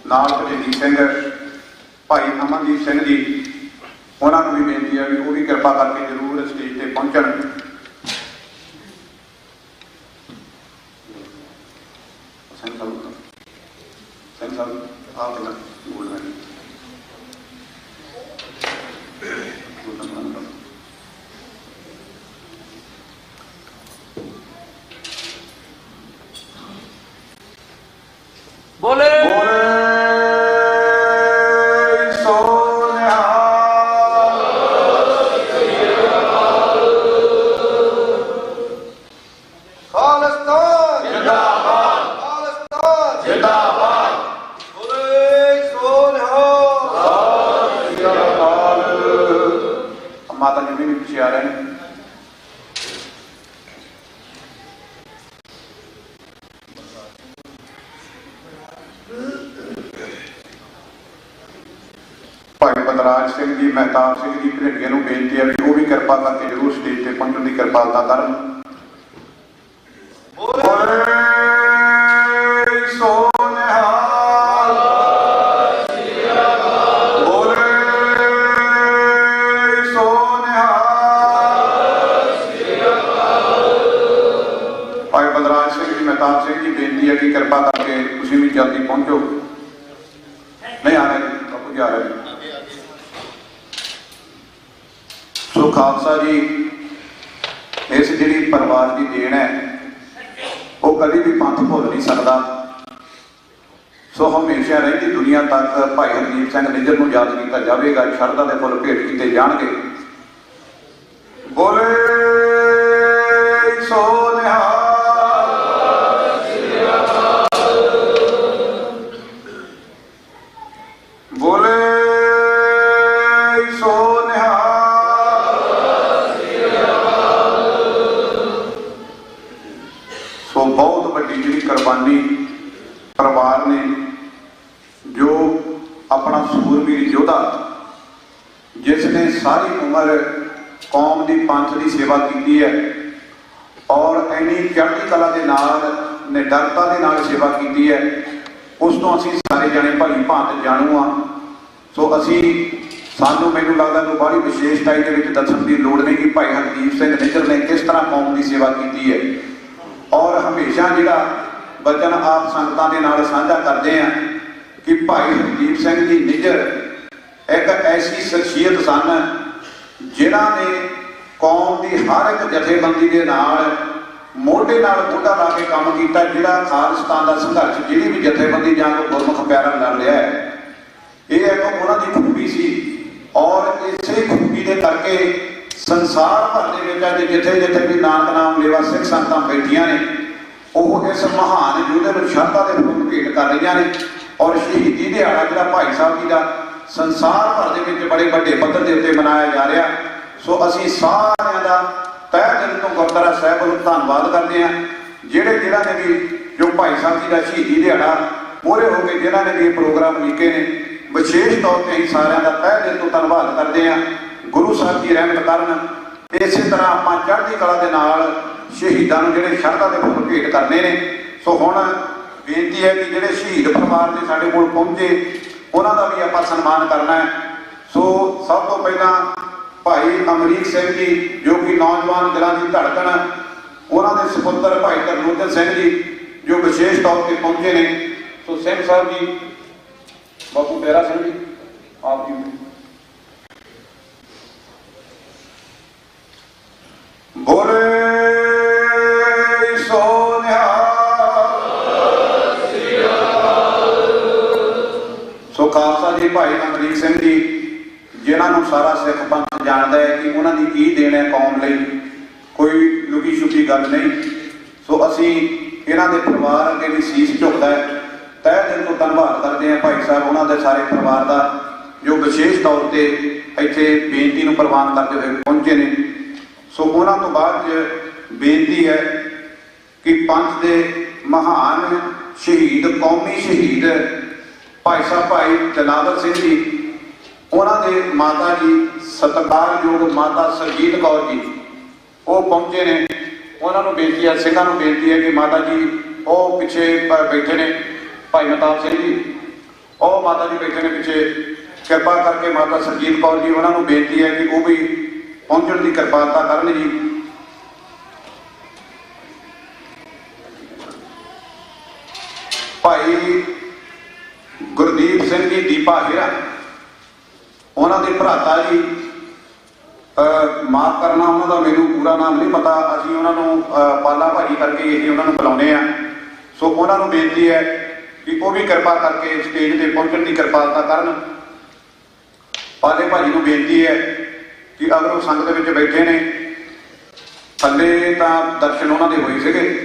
ਨਾਲ ਭਜੰਗੀ ਸਿੰਘ ਭਾਈ ਅਮਨਦੀਪ ਸਿੰਘ ਜੀ, ਉਹਨਾਂ ਨੂੰ ਵੀ ਬੇਨਤੀ ਹੈ ਵੀ ਉਹ ਵੀ ਕਿਰਪਾ ਕਰਕੇ ਜ਼ਰੂਰ ਸਟੇਜ ਤੇ ਪਹੁੰਚਣ। ਸਿੰਘ ਸਾਹਿਬ ਆਪ ਨਾ ਬੋਲਣਾ ਜੀ। बोले ਮਾਤਾ ਜੀ ਵੀ ਪਿੱਛੇ ਆ ਰਹੇ ਨੇ। ਭਾਈ ਬਲਰਾਜ ਸਿੰਘ ਜੀ, ਮਹਿਤਾਬ ਸਿੰਘ ਜੀ ਭਿੰਡੀਆਂ ਨੂੰ ਬੇਨਤੀ ਹੈ ਵੀ ਉਹ ਵੀ ਕਿਰਪਾ ਕਰਕੇ ਜ਼ਰੂਰ ਸਟੇਜ ਤੇ ਪਹੁੰਚਣ ਦੀ ਕਿਰਪਾਲਤਾ ਕਰਨ। ਭਾਈ ਬਲਰਾਜ ਸਿੰਘ ਜੀ, ਮਹਿਤਾਬ ਸਿੰਘ ਜੀ ਬੇਨਤੀ ਹੈ ਕਿ ਕਿਰਪਾ ਕਰਕੇ ਤੁਸੀਂ ਵੀ ਜਲਦੀ ਪਹੁੰਚੋ। ਨਹੀਂ ਆ ਰਹੇ ਬਾਪੂ ਜੀ, ਆ ਰਹੇ। ਸੋ ਖਾਲਸਾ ਜੀ, ਇਸ ਜਿਹੜੀ ਪਰਿਵਾਰ ਦੀ ਦੇਣ ਹੈ ਉਹ ਕਦੀ ਵੀ ਪੰਥ ਭੁੱਲ ਨਹੀਂ ਸਕਦਾ। ਸੋ ਹਮੇਸ਼ਾ ਰਹਿੰਦੀ ਦੁਨੀਆ ਤੱਕ ਭਾਈ ਹਰਦੀਪ ਸਿੰਘ ਨਿੱਜਰ ਨੂੰ ਯਾਦ ਕੀਤਾ ਜਾਵੇਗਾ। ਸ਼ਰਧਾ ਦੇ ਫੁੱਲ ਭੇਟ ਕੀਤੇ ਜਾਣਗੇ। ਬੋਲੇ ਸੋ ਨਿਹਾਲ। ਬੋਲੇ ਸੋ ਨਿਹਾਲ। ਸੋ ਬਹੁਤ ਵੱਡੀ ਜਿਹੜੀ ਕੁਰਬਾਨੀ ਪਰਿਵਾਰ ਨੇ, ਜੋ ਆਪਣਾ ਸੂਰਬੀਰ ਯੋਧਾ ਜਿਸ ਨੇ ਸਾਰੀ ਉਮਰ ਕੌਮ ਦੀ ਪੰਥ ਦੀ ਸੇਵਾ ਕੀਤੀ ਹੈ ਔਰ ਇੰਨੀ ਚੜ੍ਹਦੀ ਕਲਾ ਦੇ ਨਾਲ ਨਿਡਰਤਾ ਦੇ ਨਾਲ ਸੇਵਾ ਕੀਤੀ ਹੈ, ਉਸ ਤੋਂ ਅਸੀਂ ਸਾਰੇ ਜਣੇ ਭਲੀ ਭਾਂਤ ਜਾਣੂ ਹਾਂ। ਸੋ ਸਾਨੂੰ ਮੈਨੂੰ ਲੱਗਦਾ ਕੋਈ ਬੜੀ ਵਿਸ਼ੇਸ਼ਤਾਈ ਦੇ ਵਿੱਚ ਦੱਸਣ ਦੀ ਲੋੜ ਨਹੀਂ ਕਿ ਭਾਈ ਹਰਦੀਪ ਸਿੰਘ ਨਿੱਜਰ ਨੇ ਕਿਸ ਤਰ੍ਹਾਂ ਕੌਮ ਦੀ ਸੇਵਾ ਕੀਤੀ ਹੈ। ਔਰ ਹਮੇਸ਼ਾ ਜਿਹੜਾ ਬਚਨ ਆਪ ਸੰਗਤਾਂ ਦੇ ਨਾਲ ਸਾਂਝਾ ਕਰਦੇ ਆ ਕਿ ਭਾਈ ਹਰਦੀਪ ਸਿੰਘ ਜੀ ਨਿੱਜਰ ਇੱਕ ਐਸੀ ਸ਼ਖਸੀਅਤ ਸਨ ਜਿਨ੍ਹਾਂ ਨੇ ਕੌਮ ਦੀ ਹਰ ਇੱਕ ਜਥੇਬੰਦੀ ਦੇ ਨਾਲ ਮੋਢੇ ਨਾਲ ਮੋਢਾ ਲਾ ਕੇ ਕੰਮ ਕੀਤਾ। ਜਿਹੜਾ ਖਾਲਿਸਤਾਨ ਦਾ ਸੰਘਰਸ਼ ਜਿਹੜੀ ਵੀ ਜਥੇਬੰਦੀ ਜਾਂ ਕੋਈ ਗੁਰਮੁਖ ਪਿਆਰਾ ਲੜ ਰਿਹਾ ਹੈ, ਇਹ ਇੱਕ ਉਹਨਾਂ ਦੀ ਖੂਬੀ ਸੀ। ਔਰ ਇਸੇ ਖੂਬੀ ਦੇ ਕਰਕੇ ਸੰਸਾਰ ਭਰ ਦੇ ਵਿੱਚ ਅੱਜ ਜਿੱਥੇ ਜਿੱਥੇ ਵੀ ਨਾਨਕ ਨਾਮ ਲੇਵਾ ਸਿੱਖ ਸੰਗਤਾਂ ਬੈਠੀਆਂ ਨੇ ਉਹ ਇਸ ਮਹਾਨ ਯੋਧੇ ਨੂੰ ਸ਼ਰਧਾ ਦੇ ਫੁੱਲ ਭੇਟ ਕਰ ਰਹੀਆਂ ਨੇ। ਔਰ ਸ਼ਹੀਦੀ ਦਿਹਾੜਾ ਜਿਹੜਾ ਭਾਈ ਸਾਹਿਬ ਜੀ ਦਾ ਸੰਸਾਰ ਭਰ ਦੇ ਵਿੱਚ ਬੜੇ ਵੱਡੇ ਪੱਧਰ ਦੇ ਉੱਤੇ ਮਨਾਇਆ ਜਾ ਰਿਹਾ। ਸੋ ਅਸੀਂ ਸਾਰਿਆਂ ਦਾ ਤਹਿ ਦਿਲ ਤੋਂ ਗੁਰਦੁਆਰਾ ਸਾਹਿਬ ਨੂੰ ਧੰਨਵਾਦ ਕਰਦੇ ਹਾਂ ਜਿਨ੍ਹਾਂ ਨੇ ਵੀ ਜੋ ਭਾਈ ਸਾਹਿਬ ਜੀ ਦਾ ਸ਼ਹੀਦੀ ਦਿਹਾੜਾ ਮੋਹਰੇ ਹੋ ਕੇ ਜਿਨ੍ਹਾਂ ਨੇ ਵੀ ਇਹ ਪ੍ਰੋਗਰਾਮ ਲਿਖੇ ਨੇ। ਵਿਸ਼ੇਸ਼ ਤੌਰ ਤੇ ਅਸੀਂ ਸਾਰਿਆਂ ਦਾ ਤਹਿ ਦਿਲ ਤੋਂ ਧੰਨਵਾਦ ਕਰਦੇ ਹਾਂ। ਗੁਰੂ ਸਾਹਿਬ ਜੀ ਰਹਿਮਤ ਕਰਨ। ਇਸੇ ਤਰ੍ਹਾਂ ਆਪਾਂ ਚੜ੍ਹਦੀ ਕਲਾ ਦੇ ਨਾਲ ਸ਼ਹੀਦਾਂ ਨੂੰ ਜਿਹੜੇ ਸ਼ਰਧਾ ਦੇ ਫੁੱਲ ਭੇਟ ਕਰਨੇ ਨੇ। ਸੋ ਹੁਣ ਬੇਨਤੀ ਹੈ ਕਿ ਜਿਹੜੇ ਸ਼ਹੀਦ ਪਰਿਵਾਰ ਦੇ ਸਾਡੇ ਕੋਲ ਪਹੁੰਚੇ ਉਹਨਾਂ ਦਾ ਵੀ ਆਪਾਂ ਸਨਮਾਨ ਕਰਨਾ ਹੈ। ਸੋ ਸਭ ਤੋਂ ਪਹਿਲਾਂ ਭਾਈ ਅਮਰੀਕ ਸਿੰਘ ਜੀ ਜੋ ਕਿ ਨੌਜਵਾਨ ਦਿਲਾਂ ਦੀ ਧੜਕਣ, ਉਹਨਾਂ ਦੇ ਸੁਪੁੱਤਰ ਭਾਈ ਤਰਨੋਜਨ ਸਿੰਘ ਜੀ ਜੋ ਵਿਸ਼ੇਸ਼ ਤੌਰ ਤੇ ਪਹੁੰਚੇ ਨੇ। ਸੋ ਸਿੰਘ ਸਾਹਿਬ ਜੀ, ਬਾਪੂ ਪਿਆਰਾ ਸਿੰਘ ਜੀ, ਆਪ ਜੀ ਬੋਲੇ ਸੋ ਨਿਹਾਲ। ਸੋ ਖਾਲਸਾ ਜੀ ਭਾਈ ਅਮਰੀਕ ਸਿੰਘ ਜੀ ਜਿਨ੍ਹਾਂ ਨੂੰ ਸਾਰਾ ਸਿੱਖ ਪੰਥ ਜਾਣਦਾ ਹੈ ਕਿ ਉਹਨਾਂ ਦੀ ਕੀ ਦੇਣ ਹੈ ਕੌਮ ਲਈ, ਕੋਈ ਲੁਕੀ ਛੁਪੀ ਗੱਲ ਨਹੀਂ। ਸੋ ਅਸੀਂ ਇਹਨਾਂ ਦੇ ਪਰਿਵਾਰ ਅੱਗੇ ਵੀ ਸੀਸ ਝੁਕਦਾ ਹੈ। ਤਹਿ ਦਿਲ ਤੋਂ ਧੰਨਵਾਦ ਕਰਦੇ ਹਾਂ ਭਾਈ ਸਾਹਿਬ ਉਹਨਾਂ ਦੇ ਸਾਰੇ ਪਰਿਵਾਰ ਦਾ ਜੋ ਵਿਸ਼ੇਸ਼ ਤੌਰ ਤੇ ਇੱਥੇ ਬੇਨਤੀ ਨੂੰ ਪ੍ਰਵਾਨ ਕਰਦੇ ਹੋਏ ਪਹੁੰਚੇ ਨੇ। ਸੋ ਉਹਨਾਂ ਤੋਂ ਬਾਅਦ ਬੇਨਤੀ ਹੈ ਕਿ ਪੰਥ ਦੇ ਮਹਾਨ ਸ਼ਹੀਦ, ਕੌਮੀ ਸ਼ਹੀਦ ਭਾਈ ਸਾਹਿਬ ਭਾਈ ਜਲਾਵਰ ਸਿੰਘ ਜੀ, ਉਹਨਾਂ ਦੇ ਮਾਤਾ ਜੀ ਸਤਿਕਾਰਯੋਗ ਮਾਤਾ ਸਰਜੀਤ ਕੌਰ ਜੀ ਉਹ ਪਹੁੰਚੇ ਨੇ। ਉਹਨਾਂ ਨੂੰ ਬੇਨਤੀ ਹੈ, ਸਿੰਘਾਂ ਨੂੰ ਬੇਨਤੀ ਹੈ ਕਿ ਮਾਤਾ ਜੀ ਉਹ ਪਿੱਛੇ ਬੈਠੇ ਨੇ, ਭਾਈ ਮਹਿਤਾਬ ਸਿੰਘ ਜੀ ਉਹ ਮਾਤਾ ਜੀ ਬੈਠੇ ਨੇ ਪਿੱਛੇ। ਕਿਰਪਾ ਕਰਕੇ ਮਾਤਾ ਸਰਜੀਤ ਕੌਰ ਜੀ ਉਹਨਾਂ ਨੂੰ ਬੇਨਤੀ ਹੈ ਕਿ ਉਹ ਵੀ ਪਹੁੰਚਣ ਦੀ ਕਿਰਪਾਲਤਾ ਕਰਨ ਜੀ। ਭਾਈ ਗੁਰਦੀਪ ਸਿੰਘ ਜੀ ਦੀਪਾ ਹੀਰਾ ਉਹਨਾਂ ਦੇ ਭਰਾਤਾ ਜੀ, ਮਾਫ ਕਰਨਾ ਉਹਨਾਂ ਦਾ ਮੈਨੂੰ ਪੂਰਾ ਨਾਮ ਨਹੀਂ ਪਤਾ, ਅਸੀਂ ਉਹਨਾਂ ਨੂੰ ਪਾਲਾ ਭਾਜੀ ਕਰਕੇ ਇਹ ਉਹਨਾਂ ਨੂੰ ਬੁਲਾਉਂਦੇ ਆ। ਸੋ ਉਹਨਾਂ ਨੂੰ ਬੇਨਤੀ ਹੈ ਕਿ ਉਹ ਵੀ ਕਿਰਪਾ ਕਰਕੇ ਸਟੇਜ ਤੇ ਪਹੁੰਚਣ ਦੀ ਕਿਰਪਾਲਤਾ ਕਰਨ। ਪਾਲੇ ਭਾਜੀ ਨੂੰ ਬੇਨਤੀ ਹੈ ਕਿ ਅਗਰ ਉਹ ਸੰਗਤ ਵਿੱਚ ਬੈਠੇ ਨੇ, ਥੱਲੇ ਤਾਂ ਦਰਸ਼ਨ ਉਹਨਾਂ ਦੇ ਹੋਏ ਸੀਗੇ,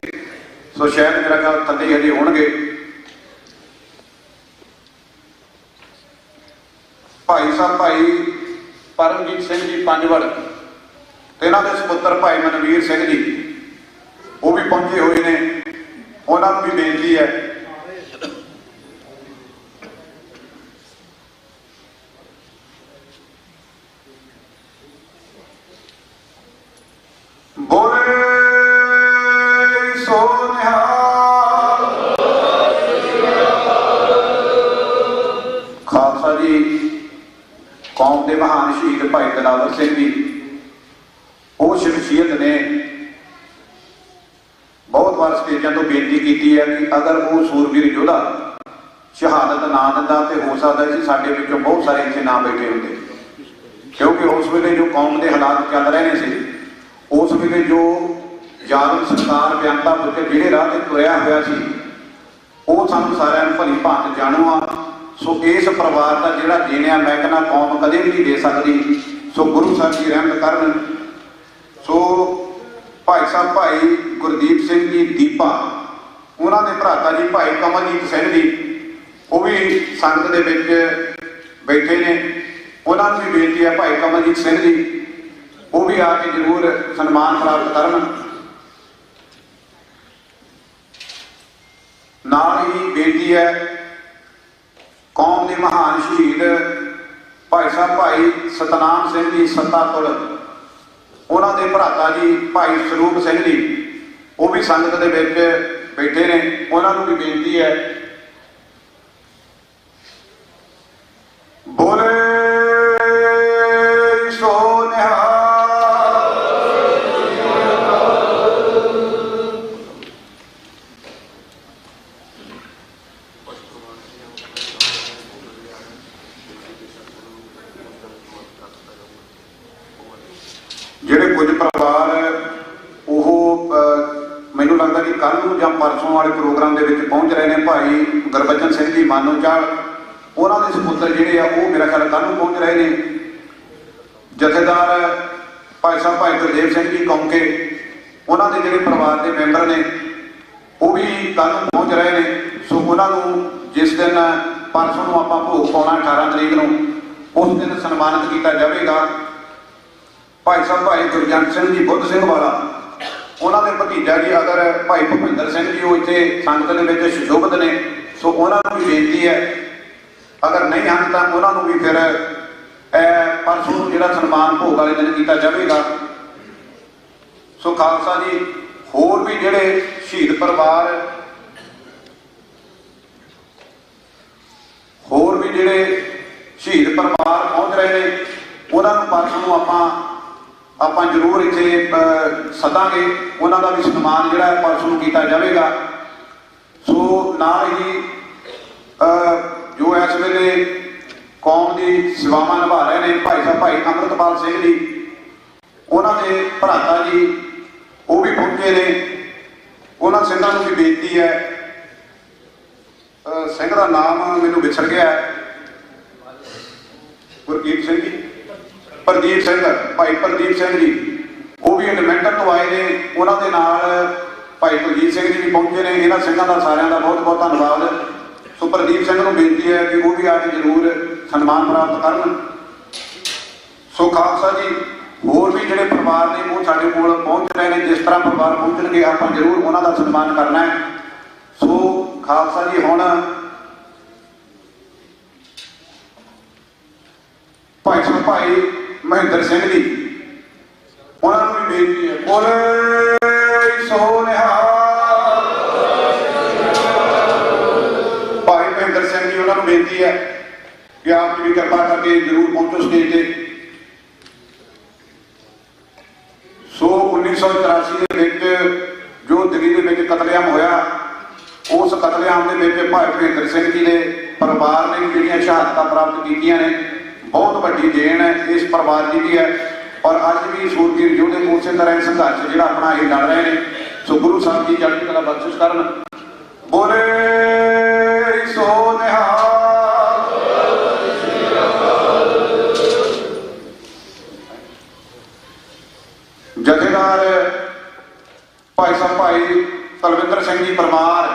ਸੋ ਸ਼ਾਇਦ ਮੇਰਾ ਖਿਆਲ ਥੱਲੇ ਹਜੇ ਹੋਣਗੇ। ਭਾਈ ਸਾਹਿਬ ਭਾਈ ਪਰਮਜੀਤ ਸਿੰਘ ਜੀ ਪੰਜਵੜ ਤੇ ਇਹਨਾਂ ਦੇ ਸੁਪੁੱਤਰ ਭਾਈ ਮਨਵੀਰ ਸਿੰਘ ਜੀ ਉਹ ਵੀ ਪਹੁੰਚੇ ਹੋਏ ਨੇ। ਉਹਨਾਂ ਨੂੰ ਵੀ ਬੇਨਤੀ ਹੈ ਬੋਲੇ ਸੋ ਨਿਹਾਲ। ਖਾਲਸਾ ਜੀ ਕੌਮ ਦੇ ਮਹਾਨ ਸ਼ਹੀਦ ਭਾਈ ਦਿਲਾਵਰ ਸਿੰਘ ਜੀ ਉਹ ਸ਼ਖਸੀਅਤ ਨੇ ਬਹੁਤ ਵਾਰ ਸਟੇਜਾਂ ਤੋਂ ਬੇਨਤੀ ਕੀਤੀ ਹੈ ਕਿ ਅਗਰ ਉਹ ਸੂਰਬੀਰ ਯੋਧਾ ਸ਼ਹਾਦਤ ਨਾ ਦਿੰਦਾ ਤੇ ਹੋ ਸਕਦਾ ਸੀ ਸਾਡੇ ਵਿੱਚੋਂ ਬਹੁਤ ਸਾਰੇ ਇੱਥੇ ਨਾ ਬੈਠੇ ਹੁੰਦੇ, ਕਿਉਂਕਿ ਉਸ ਵੇਲੇ ਜੋ ਕੌਮ ਦੇ ਹਾਲਾਤ ਚੱਲ ਰਹੇ ਨੇ ਸੀ, ਉਸ ਵੇਲੇ ਜੋ ਜ਼ਾਲਮ ਸਰਕਾਰ ਜਨਤਾ ਵਿੱਚ ਜਿਹੜੇ ਰਾਹ ਤੇ ਤੁਰਿਆ ਹੋਇਆ ਸੀ ਉਹ ਸਾਨੂੰ ਸਾਰਿਆਂ ਨੂੰ ਭਲੀ ਭਾਂਤ ਜਾਣੂ ਆ। ਸੋ ਇਸ ਪਰਿਵਾਰ ਦਾ ਜਿਹੜਾ ਦੇਣਿਆ ਮੈਂ ਕਹਿੰਦਾ ਕੌਮ ਕਦੇ ਵੀ ਨਹੀਂ ਦੇ ਸਕਦੀ। ਸੋ ਗੁਰੂ ਸਾਹਿਬ ਜੀ ਰਹਿਮਤ ਕਰਨ। ਸੋ ਭਾਈ ਸਾਹਿਬ ਭਾਈ ਗੁਰਦੀਪ ਸਿੰਘ ਜੀ ਦੀਪਾ ਉਹਨਾਂ ਦੇ ਭਰਾਤਾ ਜੀ ਭਾਈ ਕਮਲਜੀਤ ਸਿੰਘ ਜੀ ਉਹ ਵੀ ਸੰਗਤ ਦੇ ਵਿੱਚ ਬੈਠੇ ਨੇ। ਉਹਨਾਂ ਨੂੰ ਵੀ ਬੇਨਤੀ ਹੈ ਭਾਈ ਕਮਲਜੀਤ ਸਿੰਘ ਜੀ ਉਹ ਵੀ ਆ ਕੇ ਜ਼ਰੂਰ ਸਨਮਾਨ ਪ੍ਰਾਪਤ ਕਰਨ। ਨਾਲ ਹੀ ਬੇਨਤੀ ਹੈ ਕੌਮ ਦੇ ਮਹਾਨ ਸ਼ਹੀਦ ਭਾਈ ਸਾਹਿਬ ਭਾਈ ਸਤਨਾਮ ਸਿੰਘ ਜੀ ਸੱਤਾਪੁਰ ਉਹਨਾਂ ਦੇ ਭਰਾਤਾ ਜੀ ਭਾਈ ਸਰੂਪ ਸਿੰਘ ਜੀ ਉਹ ਵੀ ਸੰਗਤ ਦੇ ਵਿੱਚ ਬੈਠੇ ਨੇ। ਉਹਨਾਂ ਨੂੰ ਵੀ ਬੇਨਤੀ ਹੈ ਬੋਲੇ ਸੋ ਨਿਹਾਲ। ਜਿਹੜੇ ਕੁਝ ਪਰਿਵਾਰ ਉਹ ਮੈਨੂੰ ਲੱਗਦਾ ਕਿ ਕੱਲ ਨੂੰ ਜਾਂ ਪਰਸੋਂ ਵਾਲੇ ਪ੍ਰੋਗਰਾਮ ਦੇ ਵਿੱਚ ਪਹੁੰਚ ਰਹੇ ਨੇ, ਭਾਈ ਗੁਰਬਚਨ ਸਿੰਘ ਜੀ ਮਾਨੋਚਾਲ ਉਹਨਾਂ ਦੇ ਸੁਪੁੱਤਰ ਜਿਹੜੇ ਆ ਉਹ ਮੇਰਾ ਖਿਆਲ ਕੱਲ ਨੂੰ ਪਹੁੰਚ ਰਹੇ ਨੇ। ਜਥੇਦਾਰ ਭਾਈ ਸਾਹਿਬ ਭਾਈ ਗੁਰਦੇਵ ਸਿੰਘ ਜੀ ਕੌਂਕੇ, ਉਹਨਾਂ ਦੇ ਜਿਹੜੇ ਪਰਿਵਾਰ ਦੇ ਮੈਂਬਰ ਨੇ ਉਹ ਵੀ ਕੱਲ੍ਹ ਨੂੰ ਪਹੁੰਚ ਰਹੇ ਨੇ। ਸੋ ਉਹਨਾਂ ਨੂੰ ਜਿਸ ਦਿਨ ਪਰਸੋਂ ਨੂੰ ਆਪਾਂ ਭੋਗ ਪਾਉਣਾ 18 ਤਰੀਕ ਨੂੰ, ਉਸ ਦਿਨ ਸਨਮਾਨਿਤ ਕੀਤਾ ਜਾਵੇਗਾ। ਭਾਈ ਸਾਹਿਬ ਭਾਈ ਗੁਰਜੰਟ ਸਿੰਘ ਜੀ ਬੁੱਧ ਸਿੰਘ ਵਾਲਾ, ਉਹਨਾਂ ਦੇ ਭਤੀਜਾ ਜੀ ਅਗਰ ਭਾਈ ਭੁਪਿੰਦਰ ਸਿੰਘ ਜੀ ਉਹ ਇੱਥੇ ਸੰਗਤ ਦੇ ਵਿੱਚ ਸੁਸ਼ੋਭਿਤ ਨੇ, ਸੋ ਉਹਨਾਂ ਨੂੰ ਵੀ ਬੇਨਤੀ ਹੈ, ਅਗਰ ਨਹੀਂ ਹਨ ਤਾਂ ਉਹਨਾਂ ਨੂੰ ਵੀ ਫਿਰ ਪਰਸੋਂ ਨੂੰ ਜਿਹੜਾ ਸਨਮਾਨ ਭੋਗ ਵਾਲੇ ਦਿਨ ਕੀਤਾ ਜਾਵੇਗਾ। ਸੋ ਖਾਲਸਾ ਜੀ, ਹੋਰ ਵੀ ਜਿਹੜੇ ਸ਼ਹੀਦ ਪਰਿਵਾਰ ਪਹੁੰਚ ਰਹੇ ਨੇ, ਉਹਨਾਂ ਨੂੰ ਪਰਸੋਂ ਨੂੰ ਆਪਾਂ ਜ਼ਰੂਰ ਇੱਥੇ ਸੱਦਾਂਗੇ। ਉਹਨਾਂ ਦਾ ਵੀ ਸਨਮਾਨ ਜਿਹੜਾ ਹੈ ਪਰਸੋਂ ਨੂੰ ਕੀਤਾ ਜਾਵੇਗਾ। ਸੋ ਨਾਲ ਹੀ ਜੋ ਇਸ ਵੇਲੇ ਕੌਮ ਦੀ ਸੇਵਾਵਾਂ ਨਿਭਾ ਰਹੇ ਨੇ ਭਾਈ ਸਾਹਿਬ ਭਾਈ ਅੰਮ੍ਰਿਤਪਾਲ ਸਿੰਘ ਜੀ, ਉਹਨਾਂ ਦੇ ਭਰਾਤਾ ਜੀ ਉਹ ਵੀ ਪਹੁੰਚੇ ਨੇ। ਉਹਨਾਂ ਸਿੰਘਾਂ ਨੂੰ ਵੀ ਬੇਨਤੀ ਹੈ, ਸਿੰਘ ਦਾ ਨਾਮ ਮੈਨੂੰ ਵਿਛੜ ਗਿਆ, ਗੁਰਦੀਪ ਸਿੰਘ ਜੀ, ਪ੍ਰਦੀਪ ਸਿੰਘ, ਭਾਈ ਪ੍ਰਦੀਪ ਸਿੰਘ ਜੀ, ਉਹ ਵੀ ਐਡਮਿੰਟਨ ਤੋਂ ਆਏ ਨੇ। ਉਹਨਾਂ ਦੇ ਨਾਲ ਭਾਈ ਕੁਲਜੀਤ ਸਿੰਘ ਜੀ ਵੀ ਪਹੁੰਚੇ ਨੇ। ਇਹਨਾਂ ਸਿੰਘਾਂ ਦਾ ਸਾਰਿਆਂ ਦਾ ਬਹੁਤ ਬਹੁਤ ਧੰਨਵਾਦ। ਸੋ ਪ੍ਰਦੀਪ ਸਿੰਘ ਨੂੰ ਬੇਨਤੀ ਹੈ ਕਿ ਉਹ ਵੀ ਆ ਕੇ ਜ਼ਰੂਰ ਸਨਮਾਨ ਪ੍ਰਾਪਤ ਕਰਨ। ਸੋ ਖਾਲਸਾ ਜੀ, ਹੋਰ ਵੀ ਜਿਹੜੇ ਪਰਿਵਾਰ ਨੇ ਉਹ ਸਾਡੇ ਕੋਲ ਪਹੁੰਚ ਰਹੇ ਨੇ। ਜਿਸ ਤਰ੍ਹਾਂ ਪਰਿਵਾਰ ਪਹੁੰਚਣਗੇ ਆਪਾਂ ਜ਼ਰੂਰ ਉਹਨਾਂ ਦਾ ਸਨਮਾਨ ਕਰਨਾ ਹੈ। ਸੋ ਖਾਲਸਾ ਜੀ, ਹੁਣ ਭਾਈ ਸਾਹਿਬ ਭਾਈ ਮਹਿੰਦਰ ਸਿੰਘ ਜੀ, ਉਹਨਾਂ ਨੂੰ ਵੀ ਬੇਨਤੀ ਹੈ, ਬੋਲੇ ਸੋ ਨਿਹਾਲ। ਭਾਈ ਮਹਿੰਦਰ ਸਿੰਘ ਜੀ, ਉਹਨਾਂ ਨੂੰ ਬੇਨਤੀ ਹੈ ਕਿ ਆਪ ਜੀ ਵੀ ਕਿਰਪਾ ਕਰਕੇ ਜ਼ਰੂਰ ਪਹੁੰਚੋ ਸਟੇਜ ਤੇ। ਸੋ 1984 ਦੇ ਵਿੱਚ ਜੋ ਦਿੱਲੀ ਦੇ ਵਿੱਚ ਕਤਲੇਆਮ ਹੋਇਆ, ਉਸ ਕਤਲੇਆਮ ਦੇ ਵਿੱਚ ਭਾਈ ਮਹਿੰਦਰ ਸਿੰਘ ਜੀ ਦੇ ਪਰਿਵਾਰ ਨੇ ਜਿਹੜੀਆਂ ਸ਼ਹਾਦਤਾਂ ਪ੍ਰਾਪਤ ਕੀਤੀਆਂ ਨੇ, ਬਹੁਤ ਵੱਡੀ ਦੇਣ ਹੈ ਇਸ ਪਰਿਵਾਰ ਦੀ ਵੀ ਹੈ। ਔਰ ਅੱਜ ਵੀ ਸੂਰਬੀਰ ਯੋਧੇ ਉਸੇ ਤਰ੍ਹਾਂ ਸੰਘਰਸ਼ ਜਿਹੜਾ ਆਪਣਾ ਇਹ ਲੜ ਰਹੇ ਨੇ। ਸੋ ਗੁਰੂ ਸਾਹਿਬ ਜੀ ਚੜ੍ਹਦੀ ਕਲਾ ਬਖਸ਼ਿਸ਼ ਕਰਨ। ਬੋਲੇ ਸੋ ਨਿਹਾਲ। ਜਥੇਦਾਰ ਭਾਈ ਸਾਹਿਬ ਭਾਈ ਤਲਵਿੰਦਰ ਸਿੰਘ ਜੀ ਪਰਮਾਰ,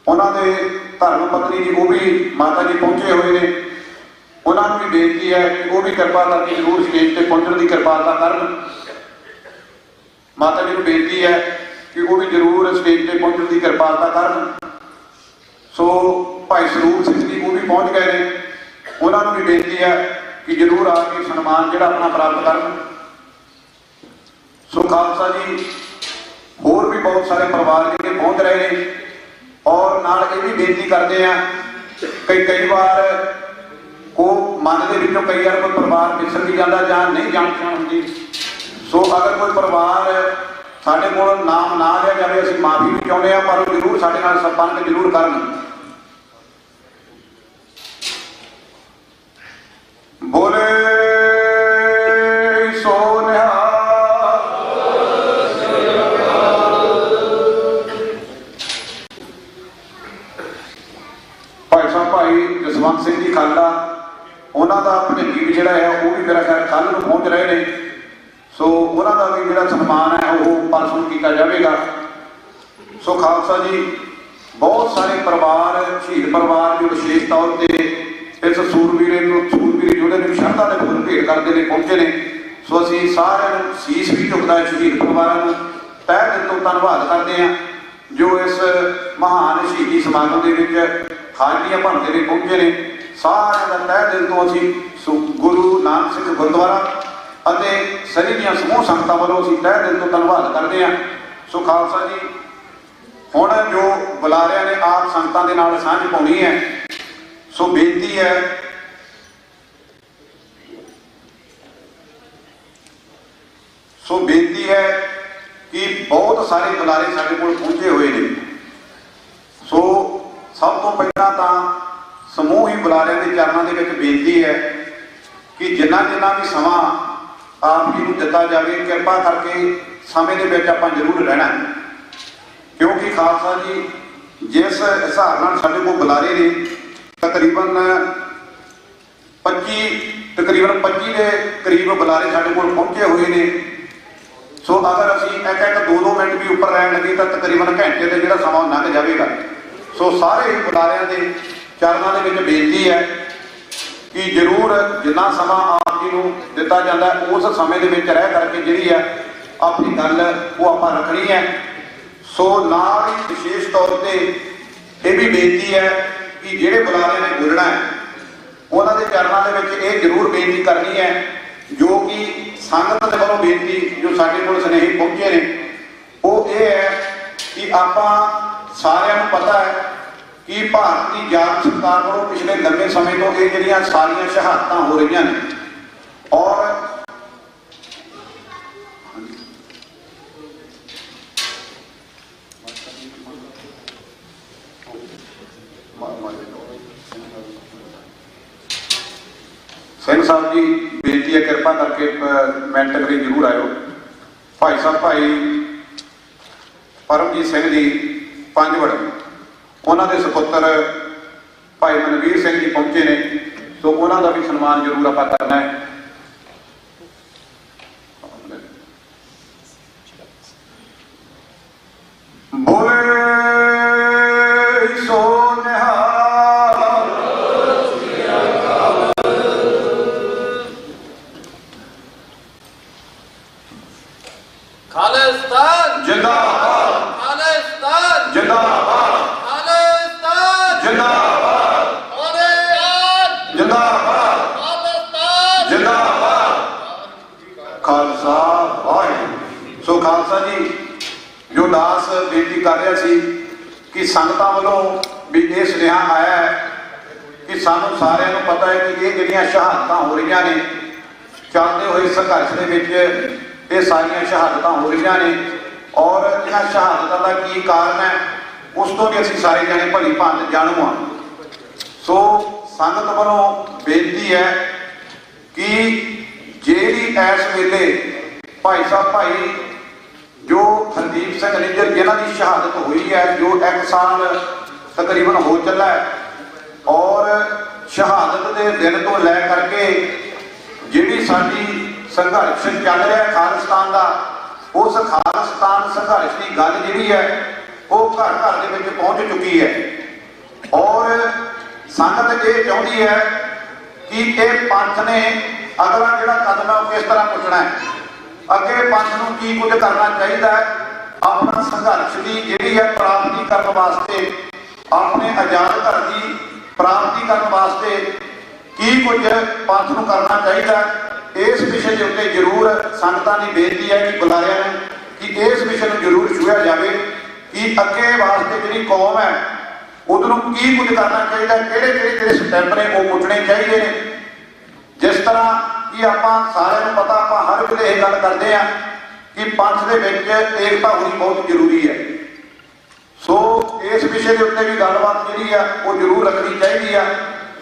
ਉਹਨਾਂ ਦੇ ਧਰਮ ਪਤਨੀ ਜੀ ਉਹ ਵੀ ਮਾਤਾ ਜੀ ਪਹੁੰਚੇ ਹੋਏ ਨੇ। ਉਹਨਾਂ ਨੂੰ ਵੀ ਬੇਨਤੀ ਹੈ ਕਿ ਉਹ ਵੀ ਕਿਰਪਾ ਕਰਕੇ ਜ਼ਰੂਰ ਸਟੇਜ ਤੇ ਪਹੁੰਚਣ ਦੀ ਕਿਰਪਾਲਤਾ ਕਰਨ। ਮਾਤਾ ਜੀ ਨੂੰ ਬੇਨਤੀ ਹੈ ਕਿ ਉਹ ਵੀ ਜ਼ਰੂਰ ਸਟੇਜ ਤੇ ਪਹੁੰਚਣ ਦੀ ਕਿਰਪਾਲਤਾ ਕਰਨ। ਸੋ ਭਾਈ ਸਰੂਪ ਸਿੰਘ ਜੀ ਉਹ ਵੀ ਪਹੁੰਚ ਗਏ ਨੇ। ਉਹਨਾਂ ਨੂੰ ਵੀ ਬੇਨਤੀ ਹੈ ਕਿ ਜ਼ਰੂਰ ਆ ਕੇ ਸਨਮਾਨ ਜਿਹੜਾ ਆਪਣਾ ਪ੍ਰਾਪਤ ਕਰਨ। ਸੋ ਖਾਲਸਾ ਜੀ, ਹੋਰ ਵੀ ਬਹੁਤ ਸਾਰੇ ਪਰਿਵਾਰ ਜਿਹੜੇ ਪਹੁੰਚ ਰਹੇ ਨੇ। ਔਰ ਨਾਲ ਇਹ ਵੀ ਬੇਨਤੀ ਕਰਦੇ ਆ, ਕਈ ਵਾਰ ਉਹ ਮਨ ਦੇ ਵਿੱਚੋਂ ਕਈ ਵਾਰ ਕੋਈ ਪਰਿਵਾਰ ਵਿਸਰ ਵੀ ਜਾਂਦਾ ਜਾਂ ਨਹੀਂ ਜਾਣ ਪਛਾਣ ਹੁੰਦੀ। ਸੋ ਅਗਰ ਕੋਈ ਪਰਿਵਾਰ ਸਾਡੇ ਕੋਲ ਨਾਮ ਨਾ ਲਿਆ ਜਾਵੇ, ਅਸੀਂ ਮਾਫੀ ਵੀ ਚਾਹੁੰਦੇ ਹਾਂ, ਪਰ ਉਹ ਜ਼ਰੂਰ ਸਾਡੇ ਨਾਲ ਸੰਪਰਕ ਜ਼ਰੂਰ ਕਰਨ। ਬੋਲੇ ਸੋ ਨਿਹਾਲ। ਭਾਈ ਸਾਹਿਬ ਭਾਈ ਜਸਵੰਤ ਸਿੰਘ ਜੀ ਖਾਲੜਾ, ਉਹਨਾਂ ਦਾ ਭਣੇਜੀ ਵੀ ਜਿਹੜਾ ਹੈ ਉਹ ਵੀ ਮੇਰਾ ਖਿਆਲ ਕੱਲ੍ਹ ਨੂੰ ਪਹੁੰਚ ਰਹੇ ਨੇ। ਸੋ ਉਹਨਾਂ ਦਾ ਵੀ ਜਿਹੜਾ ਸਨਮਾਨ ਹੈ ਉਹ ਪਰਸੋਂ ਕੀਤਾ ਜਾਵੇਗਾ। ਸੋ ਖਾਲਸਾ ਜੀ, ਬਹੁਤ ਸਾਰੇ ਪਰਿਵਾਰ, ਸ਼ਹੀਦ ਪਰਿਵਾਰ ਜੋ ਵਿਸ਼ੇਸ਼ ਤੌਰ ਤੇ ਇਸ ਸੂਰਬੀਰ ਯੋਧੇ ਨੂੰ ਸ਼ਰਧਾ ਦੇ ਫੁੱਲ ਭੇਟ ਕਰਦੇ ਨੇ, ਪਹੁੰਚੇ ਨੇ। ਸੋ ਅਸੀਂ ਸਾਰਿਆਂ ਨੂੰ ਸੀਸ ਵੀ ਝੁਕਦਾ ਸ਼ਹੀਦ ਪਰਿਵਾਰਾਂ ਨੂੰ ਤਹਿ ਦਿਲ ਤੋਂ ਧੰਨਵਾਦ ਕਰਦੇ ਹਾਂ ਜੋ ਇਸ ਮਹਾਨ ਸ਼ਹੀਦੀ ਸਮਾਗਮ ਦੇ ਵਿੱਚ ਹਾਜ਼ਰੀਆਂ ਭਰਦੇ ਨੇ, ਪਹੁੰਚੇ ਨੇ। ਸਾਰਿਆਂ ਦਾ ਤਹਿ ਦਿਲ ਤੋਂ ਅਸੀਂ ਗੁਰੂ ਨਾਨਕ ਸਿੰਘ ਗੁਰਦੁਆਰਾ ਅਤੇ ਸਰੀ ਦੀਆਂ ਸਮੂਹ ਸੰਗਤਾਂ ਵੱਲੋਂ ਅਸੀਂ ਤਹਿ ਦਿਲ ਤੋਂ ਧੰਨਵਾਦ ਕਰਦੇ ਹਾਂ। ਸੋ ਖਾਲਸਾ ਜੀ, ਹੁਣ ਜੋ ਬੁਲਾਰਿਆਂ ਨੇ ਆਪ ਸੰਗਤਾਂ ਦੇ ਨਾਲ ਸਾਂਝ ਪਾਉਣੀ ਹੈ। ਸੋ ਬੇਨਤੀ ਹੈ ਕਿ ਬਹੁਤ ਸਾਰੇ ਬੁਲਾਰੇ ਸਾਡੇ ਕੋਲ ਪਹੁੰਚੇ ਹੋਏ ਨੇ। ਸੋ ਸਭ ਤੋਂ ਪਹਿਲਾਂ ਤਾਂ ਸਮੂਹ ਹੀ ਬੁਲਾਰਿਆਂ ਦੇ ਚਰਨਾਂ ਦੇ ਵਿੱਚ ਬੇਨਤੀ ਹੈ ਕਿ ਜਿੰਨਾ ਵੀ ਸਮਾਂ ਆਪ ਜੀ ਨੂੰ ਦਿੱਤਾ ਜਾਵੇ, ਕਿਰਪਾ ਕਰਕੇ ਸਮੇਂ ਦੇ ਵਿੱਚ ਆਪਾਂ ਜ਼ਰੂਰ ਰਹਿਣਾ, ਕਿਉਂਕਿ ਖਾਲਸਾ ਜੀ ਜਿਸ ਹਿਸਾਬ ਨਾਲ ਸਾਡੇ ਕੋਲ ਬੁਲਾਰੇ ਨੇ, ਤਕਰੀਬਨ 25 तकरीबन 25 के करीब बुलारे साढ़े को पहुंचे हुए ने। सो अगर असी एक एक 2-2 मिनट भी उपर रहन लगे तो तकरीबन घंटे का जो समा लंघ जाएगा। सो सारे ही बुलारियां के चरणों के विच बेनती है कि जरूर जिन्ना समा आप जी को दिता जाता है उस समय के विच रह करके जिहड़ी है अपनी गल वो आपां रखनी है। सो नाल ही विशेष तौर पर यह भी बेनती है कि जिहड़े बुलारे ने बोलना है उन्होंने चरणों के विच ये जरूर बेनती करनी है जो कि संगत के वालों बेनती जो साडे कोल स्नेही पहुंचे ने वो ये है कि आपां सारिआं नूं पता है कि भारत की जात सरकार को पिछले लंबे समय तो ये जिहड़ियां सारियां शहादतां हो रही हैं और सिंह साहब जी बेनती है कृपा करके मिनट करी जरूर आयो। भाई साहब भाई परमजीत सिंह जी पंजवड़ उन्होंने सपुत्र भाई मनवीर सिंह जी पहुंचे ने। तो उन्होंने भी सन्मान जरूर आप करना है। बोले सो खालिस्तान जिंदाबाद, खालिस्तान जिंदाबाद, खालिस्तान जिंदाबाद, जिंदाबाद, खालिस्तान जिंदाबाद। खालसा वाहिगुरू। सो खालसा जी जो दास बेनती कर रहा सी कि संगतां वालों भी ये सुनेहा आया है कि सानू सारिआं नूं पता है कि ये जिहड़ियां शहादतां हो रही ने चलते हुए संघर्ष दे विच ये सारियां शहादतां हो रही ने और इन्हां शहादतां का की कारण है उस तो भी असीं सारे जने भली भांत जाणू हाँ। सो संगत वालों बेनती है कि जेड़ी इस वेले भाई साहब भाई जो हरदीप सिंह निज्जर जिन्हां की शहादत हुई है जो 1 साल तकरीबन हो चला है और शहादत के दिन तो लै करके जिहड़ी साडी संघर्ष चल रहा है खालिस्तान का उस खालिस्तान संघर्ष की गल जिहड़ी है वो घर घर दे विच पहुंच चुकी है और संगत ये चाहती है कि ये पंथ ने अगला जिहड़ा कदम है किस तरह पुछना है अगे पंथ नूं की कुछ करना चाहिए अपना संघर्ष की जिहड़ी है प्राप्ति करने वास्ते अपने आजाद घर की प्राप्ति करने वास्ते की कुछ पंथ नूं करना चाहिए। इस विषय के उत्ते जरूर संगतां की बेनती है कि बुलारियां ने कि इस विषय को जरूर छुआ जाए कि अगे वास्ते जिहड़ी कौम है उधरों की कुछ करना चाहिए किहड़े स्टैप ने वो पुटने चाहिए ने। जिस तरह कि आपां सारिआं नूं पता आपां हर वेले ये गल करदे आ कि पंथ दे विच एकता होनी बहुत जरूरी है। सो इस विषय के उत्ते भी गलबात जिहड़ी आ वो जरूर रखनी चाहिए।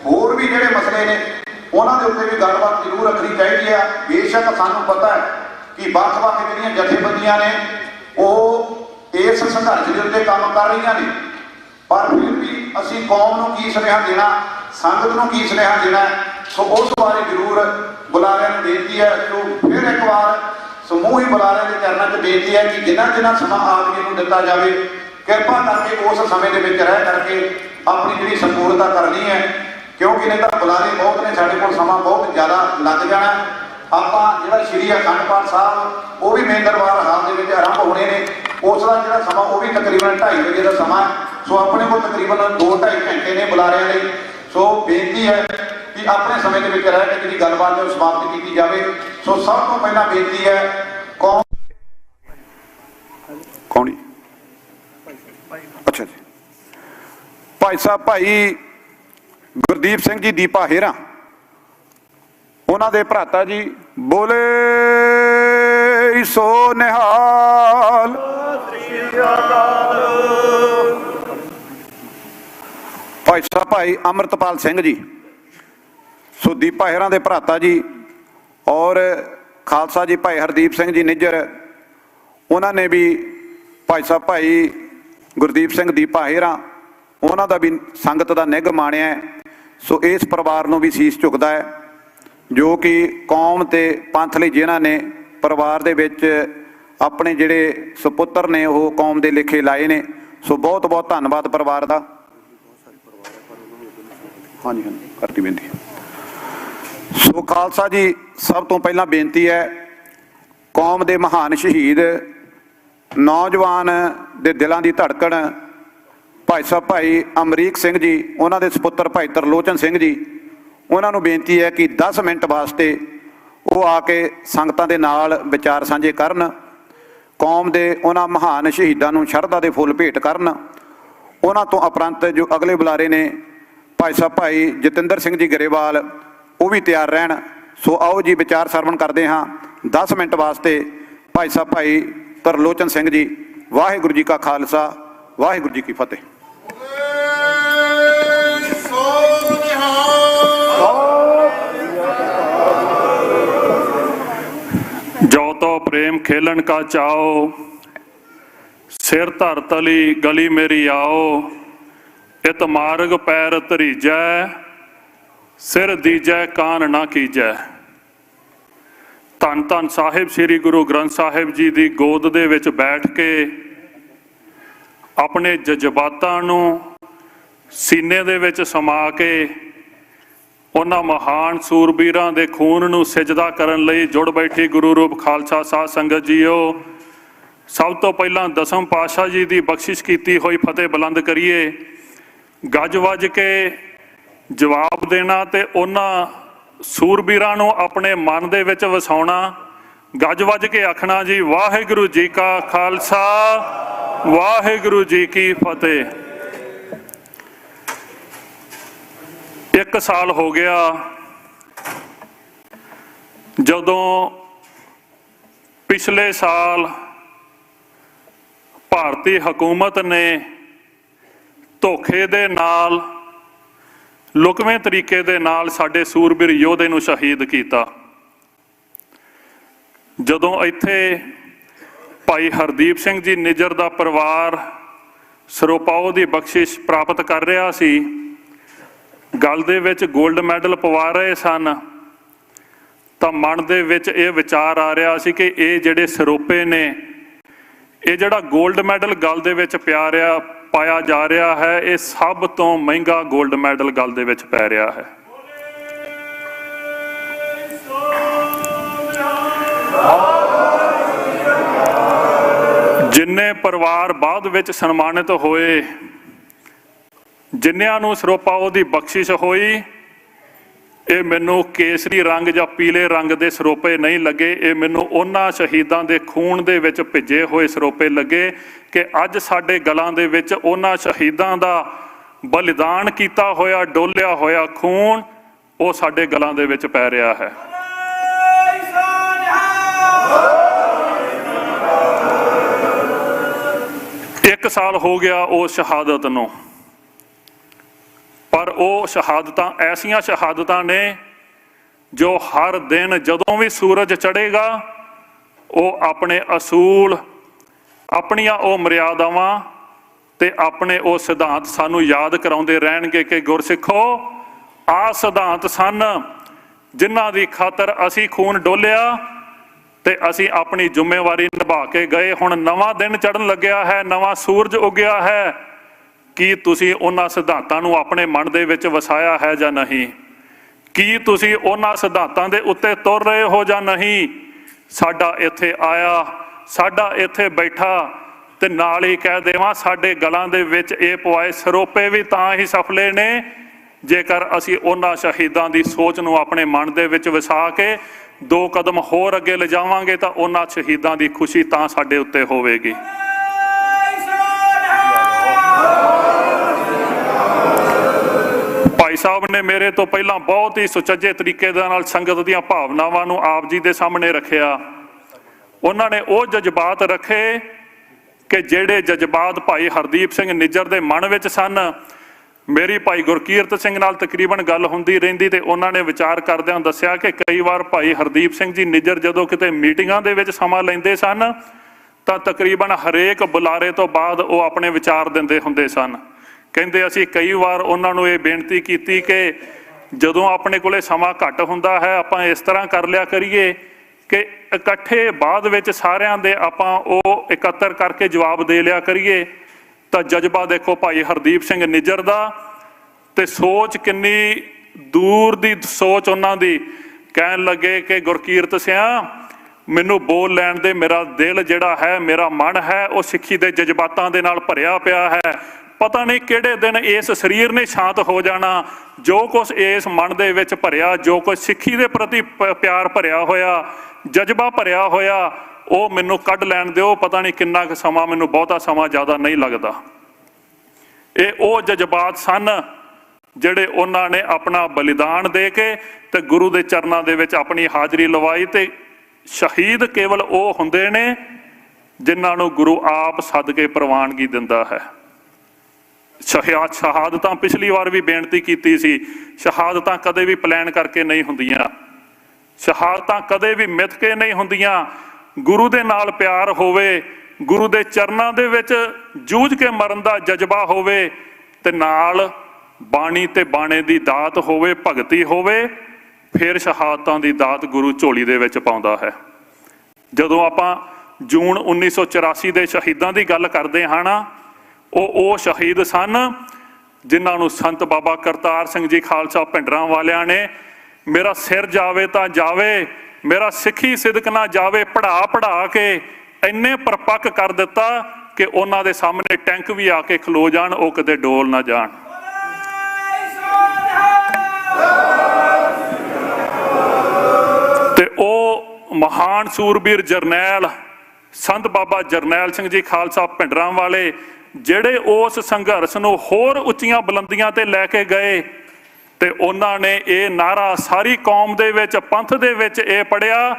होर भी जिहड़े मसले ने उन्होंने उत्ते भी गलबात जरूर रखनी चाहिए है। बेशक सानू पता है कि ਵੱਖ-ਵੱਖ जिहड़ियां जथेबंदियां ने वो इस संघर्ष के उत्ते काम कर रही ने पर फिर भी असी कौम नूं की सुनेहा देना संगत नूं की सुनेहा देना सो उस बारे जरूर बुलारियां नूं बेनती है। तो फिर एक बार समूह ही बुलारियां के चरणों च बेनती है कि जिन्ना जिन्ना समा आप जी नूं दिता जाए कृपा करके उस समय के विच रह करके अपनी जिहड़ी संपूर्णता करनी है क्योंकि नहीं तो बुलारे बहुत ने साडे कोल समा बहुत ज़्यादा लग जाना। आपां जिहड़ा श्री अखंड पाठ साहब वो भी मेन दरबार हाल दे विच आरंभ होने ने उसका जिहड़ा समा वो भी तकरीबन 2:30 बजे का समा सो अपने को तकरीबन 2-2.5 घंटे ने बुलारियां लई। सो बेनती है कि अपने समय के विच रह के जिहड़ी गलबात है समाप्त की जाए। सो सब तो पहला बेनती है कौन अच्छा जी भाई साहब भाई गुरदीप सिंह जी दीपा हेरा उन्होंने भराता जी बोले सो निहाल। भाई साहब भाई अमृतपाल सिंह जी सो दीपा हेरा के भराता जी और खालसा जी भाई हरदीप सिंह जी निज्जर उन्होंने भी भाई साहब भाई गुरदीप सिंह दीपा हेरा उन्हों का भी संगत का निघ माणिया। सो इस परिवार को भी सीस झुकता है जो कि कौम ते पंथ लई जिन्हां ने परिवार दे विच अपने जिहड़े सुपुत्र ने वो कौम दे लेखे लाए ने। सो बहुत बहुत धन्नवाद परिवार दा। हाँ जी हाँ करती बेनती। सो खालसा जी, सब तो पहला बेनती है, कौम दे महान शहीद नौजवान दे दिलों की धड़कन भाई साहब भाई अमरीक सिंह जी, उन्हों के सपुत्र भाई तरलोचन सिंह जी, उन्होंने बेनती है कि 10 मिनट वास्ते वो आके संगतां दे नाल विचार साझे करन, कौम दे उन्हां महान शहीदां नूं शरधा दे फुੱਲ भेंट करन। उन्हां तो उपरंत जो अगले बुलारे ने भाई साहब भाई जतिंदर सिंह जी गरेवाल, वो भी तैयार रहन। सो आओ जी विचार सरवण करते हाँ। 10 मिनट वास्ते भाई साहब भाई तरलोचन सिंह जी। वाहिगुरू जी का खालसा, वाहिगुरू जी की फतेह। जो तो प्रेम खेलन का चाओ, सिर धर तली गली मेरी आओ, इत मार्ग पैर धरीजै, सिर दीजै कान ना कीजै। धन धन साहिब श्री गुरु ग्रंथ साहिब जी की गोद दे विच बैठ के अपने जज्बातां नूं सीने दे विच समा के उन्हां महान सूरबीरां दे खून नूं सिजदा करन लई जुड़ बैठी गुरु रूप खालसा साध संगत जीओ। सब तो पहलां दसम पातशाह जी की बख्शिश कीती हुई फतेह बुलंद करिए। गज वज के जवाब देना ते उन्हां सूरबीरां नूं अपने मन दे विच वसाउणा, गज वज के आखना जी वाहिगुरू जी का खालसा, वाहिगुरू जी की फतेह। 1 साल हो गया जदों पिछले साल भारतीय हुकूमत ने धोखे दे नाल लुकवें तरीके दे नाल साडे सूरबीर योधे नूं शहीद किया। जदों इत्थे भाई हरदीप सिंह जी निजर दा परिवार सरोपाओ की बख्शिश प्राप्त कर रहा सी, गल दे विच गोल्ड मैडल पवा रहे सन, तो मन दे विच ये विचार आ रहा सी कि ये जिहड़े सरोपे ने, ये जिहड़ा गोल्ड मैडल गल दे विच पाया जा रहा है, ये सब तो महंगा गोल्ड मैडल गल दे विच पै रहा है। जिन्ने परिवार बाद विच सन्मानित होए, जिन्नियां नूं सरोपाओ दी बख्शिश होई, ये मैनू केसरी रंग या पीले रंग के सरोपे नहीं लगे, ये मैनू उन्हां शहीदां दे खून दे विच भिजे हुए सरोपे लगे कि अज साडे गलां दे विच उन्हां शहीदां दा बलिदान कीता होया डोलिया होया खून वो साडे गलां दे विच पै रहा है। एक साल हो गया वो शहादत नूं, पर वो शहादतां ऐसियां शहादतां ने जो हर दिन जदों भी सूरज चढ़ेगा वो अपने असूल, अपनियां वो मर्यादावां ते अपने वो सिद्धांत सानू याद कराउंदे रहणगे कि गुरसिखो आ सिद्धांत सन जिन्हां दी खातर असी खून डोलिया ते असी अपनी जिम्मेवारी निभा के गए। हुण नवां दिन चढ़न लग्या है, नवां सूरज उगया है, की तुसी उन्हां सिद्धांतां नूं अपने मन दे विच वसाया है जां नहीं? की तुसी उन्हां सिद्धांतां दे उत्ते तुर रहे हो जां नहीं? साडा इत्थे आया, साडा इत्थे बैठा ते नाल ही कह देवां साडे गलां दे विच ये पवाए सरोपे भी तां ही सफले ने जेकर असी उन्हां शहीदां दी सोच नूं अपने मन दे विच वसा के 2 कदम होर अगे ले जावांगे तां उन्हां शहीदां दी खुशी तां साडे उत्ते होवेगी। भाई साहब ने मेरे तो पहला बहुत ही सुचज्जे तरीके दे नाल संगत दीआं भावनावां नूं आप जी दे सामने रखिया। उन्होंने वो जज्बात रखे कि जिहड़े जज्बात भाई हरदीप सिंह निज्जर दे मन विच सन। मेरी भाई गुरकीरत सिंह नाल तकरीबन गल हुंदी रहिंदी ते उन्होंने विचार करदिआं दस्सिया कि कई बार भाई हरदीप सिंह जी निज्जर जदों किते मीटिंगां दे विच समां लैंदे सन तां तकरीबन हरेक बुलारे तो बाद वो अपने विचार दिंदे हुंदे सन। कहंदे असीं कई बार उन्हां नूं ये बेनती कीती कि ਜਦੋਂ ਆਪਣੇ ਕੋਲੇ ਸਮਾਂ ਘੱਟ ਹੁੰਦਾ ਹੈ ਆਪਾਂ ਇਸ ਤਰ੍ਹਾਂ ਕਰ ਲਿਆ ਕਰੀਏ ਕਿ ਇਕੱਠੇ ਬਾਅਦ ਵਿੱਚ ਸਾਰਿਆਂ ਦੇ ਆਪਾਂ ਉਹ ਇਕੱਤਰ ਕਰਕੇ ਜਵਾਬ ਦੇ ਲਿਆ ਕਰੀਏ। ਤਾਂ ਜਜ਼ਬਾ ਦੇਖੋ ਭਾਈ ਹਰਦੀਪ ਸਿੰਘ ਨਿੱਜਰ ਦਾ, ਤੇ ਸੋਚ ਕਿੰਨੀ ਦੂਰ ਦੀ ਸੋਚ ਉਹਨਾਂ ਦੀ। ਕਹਿਣ ਲੱਗੇ ਕਿ ਗੁਰਕੀਰਤ ਸਿਆਂ ਮੈਨੂੰ ਬੋਲ ਲੈਣ ਦੇ, ਮੇਰਾ ਦਿਲ ਜਿਹੜਾ ਹੈ, ਮੇਰਾ ਮਨ ਹੈ ਉਹ ਸਿੱਖੀ ਦੇ ਜਜ਼ਬਾਤਾਂ ਦੇ ਨਾਲ ਭਰਿਆ ਪਿਆ ਹੈ। ਪਤਾ ਨਹੀਂ ਕਿਹੜੇ ਦਿਨ ਇਸ ਸਰੀਰ ਨੇ ਸ਼ਾਂਤ ਹੋ ਜਾਣਾ। ਜੋ ਕੁਛ ਇਸ ਮਨ ਦੇ ਵਿੱਚ ਭਰਿਆ, ਜੋ ਕੁਛ ਸਿੱਖੀ ਦੇ ਪ੍ਰਤੀ ਪਿਆਰ ਭਰਿਆ ਹੋਇਆ, ਜਜ਼ਬਾ ਭਰਿਆ ਹੋਇਆ, ਉਹ ਮੈਨੂੰ ਕੱਢ ਲੈਣ ਦਿਓ। ਪਤਾ ਨਹੀਂ ਕਿੰਨਾ ਕੁ ਸਮਾਂ, ਮੈਨੂੰ ਬਹੁਤਾ ਸਮਾਂ ਜ਼ਿਆਦਾ ਨਹੀਂ ਲੱਗਦਾ। ਇਹ ਉਹ ਜਜ਼ਬਾਤ ਸਨ ਜਿਹੜੇ ਉਹਨਾਂ ਨੇ ਆਪਣਾ ਬਲੀਦਾਨ ਦੇ ਕੇ ਤੇ ਗੁਰੂ ਦੇ ਚਰਨਾਂ ਦੇ ਵਿੱਚ ਆਪਣੀ ਹਾਜ਼ਰੀ ਲਵਾਈ। ਤੇ ਸ਼ਹੀਦ ਕੇਵਲ ਉਹ ਹੁੰਦੇ ਨੇ ਜਿਨ੍ਹਾਂ ਨੂੰ ਗੁਰੂ ਆਪ ਸੱਦ ਕੇ ਪ੍ਰਵਾਨਗੀ ਦਿੰਦਾ ਹੈ। ਸ਼ਹਾਦਤਾਂ ਪਿਛਲੀ ਵਾਰ ਵੀ ਬੇਨਤੀ ਕੀਤੀ ਸੀ, ਸ਼ਹਾਦਤਾਂ ਕਦੇ ਵੀ ਪਲਾਨ ਕਰਕੇ ਨਹੀਂ ਹੁੰਦੀਆਂ, ਸ਼ਹਾਦਤਾਂ ਕਦੇ ਵੀ ਮਿੱਥ ਕੇ ਨਹੀਂ ਹੁੰਦੀਆਂ। ਗੁਰੂ ਦੇ ਨਾਲ ਪਿਆਰ ਹੋਵੇ, ਗੁਰੂ ਦੇ ਚਰਨਾਂ ਦੇ ਵਿੱਚ ਜੂਝ ਕੇ ਮਰਨ ਦਾ ਜਜ਼ਬਾ ਹੋਵੇ, ਤੇ ਨਾਲ ਬਾਣੀ ਤੇ ਬਾਣੇ ਦੀ ਦਾਤ ਹੋਵੇ, ਭਗਤੀ ਹੋਵੇ, ਫਿਰ ਸ਼ਹਾਦਤਾਂ ਦੀ ਦਾਤ ਗੁਰੂ ਝੋਲੀ ਦੇ ਵਿੱਚ ਪਾਉਂਦਾ ਹੈ। ਜਦੋਂ ਆਪਾਂ ਜੂਨ 1984 ਦੇ ਸ਼ਹੀਦਾਂ ਦੀ ਗੱਲ ਕਰਦੇ ਹਾਂ ਨਾ, ਉਹ ਸ਼ਹੀਦ ਸਨ ਜਿਨ੍ਹਾਂ ਨੂੰ ਸੰਤ ਬਾਬਾ ਕਰਤਾਰ ਸਿੰਘ ਜੀ ਖਾਲਸਾ ਭਿੰਡਰਾਂ ਵਾਲਿਆਂ ਨੇ ਮੇਰਾ ਸਿਰ ਜਾਵੇ ਤਾਂ ਜਾਵੇ, ਮੇਰਾ ਸਿੱਖੀ ਸਿਦਕ ਨਾ ਜਾਵੇ ਪੜ੍ਹਾ ਕੇ ਇੰਨੇ ਪਰਪੱਕ ਕਰ ਦਿੱਤਾ ਕਿ ਉਹਨਾਂ ਦੇ ਸਾਹਮਣੇ ਟੈਂਕ ਵੀ ਆ ਕੇ ਖਲੋ ਜਾਣ, ਉਹ ਕਦੇ ਡੋਲ ਨਾ ਜਾਣ। ਤੇ ਉਹ ਮਹਾਨ ਸੂਰਬੀਰ ਜਰਨੈਲ ਸੰਤ ਬਾਬਾ ਜਰਨੈਲ ਸਿੰਘ ਜੀ ਖਾਲਸਾ ਭਿੰਡਰਾਂ ਵਾਲੇ, ਜਿਹੜੇ ਉਸ ਸੰਘਰਸ਼ ਨੂੰ ਹੋਰ ਉੱਚੀਆਂ ਬੁਲੰਦੀਆਂ ਤੇ ਲੈ ਕੇ ਗਏ। ਤੇ ਉਹਨਾਂ ਨੇ ਇਹ ਨਾਰਾ ਸਾਰੀ ਕੌਮ ਦੇ ਵਿੱਚ, ਪੰਥ ਦੇ ਵਿੱਚ ਇਹ ਪੜਿਆ,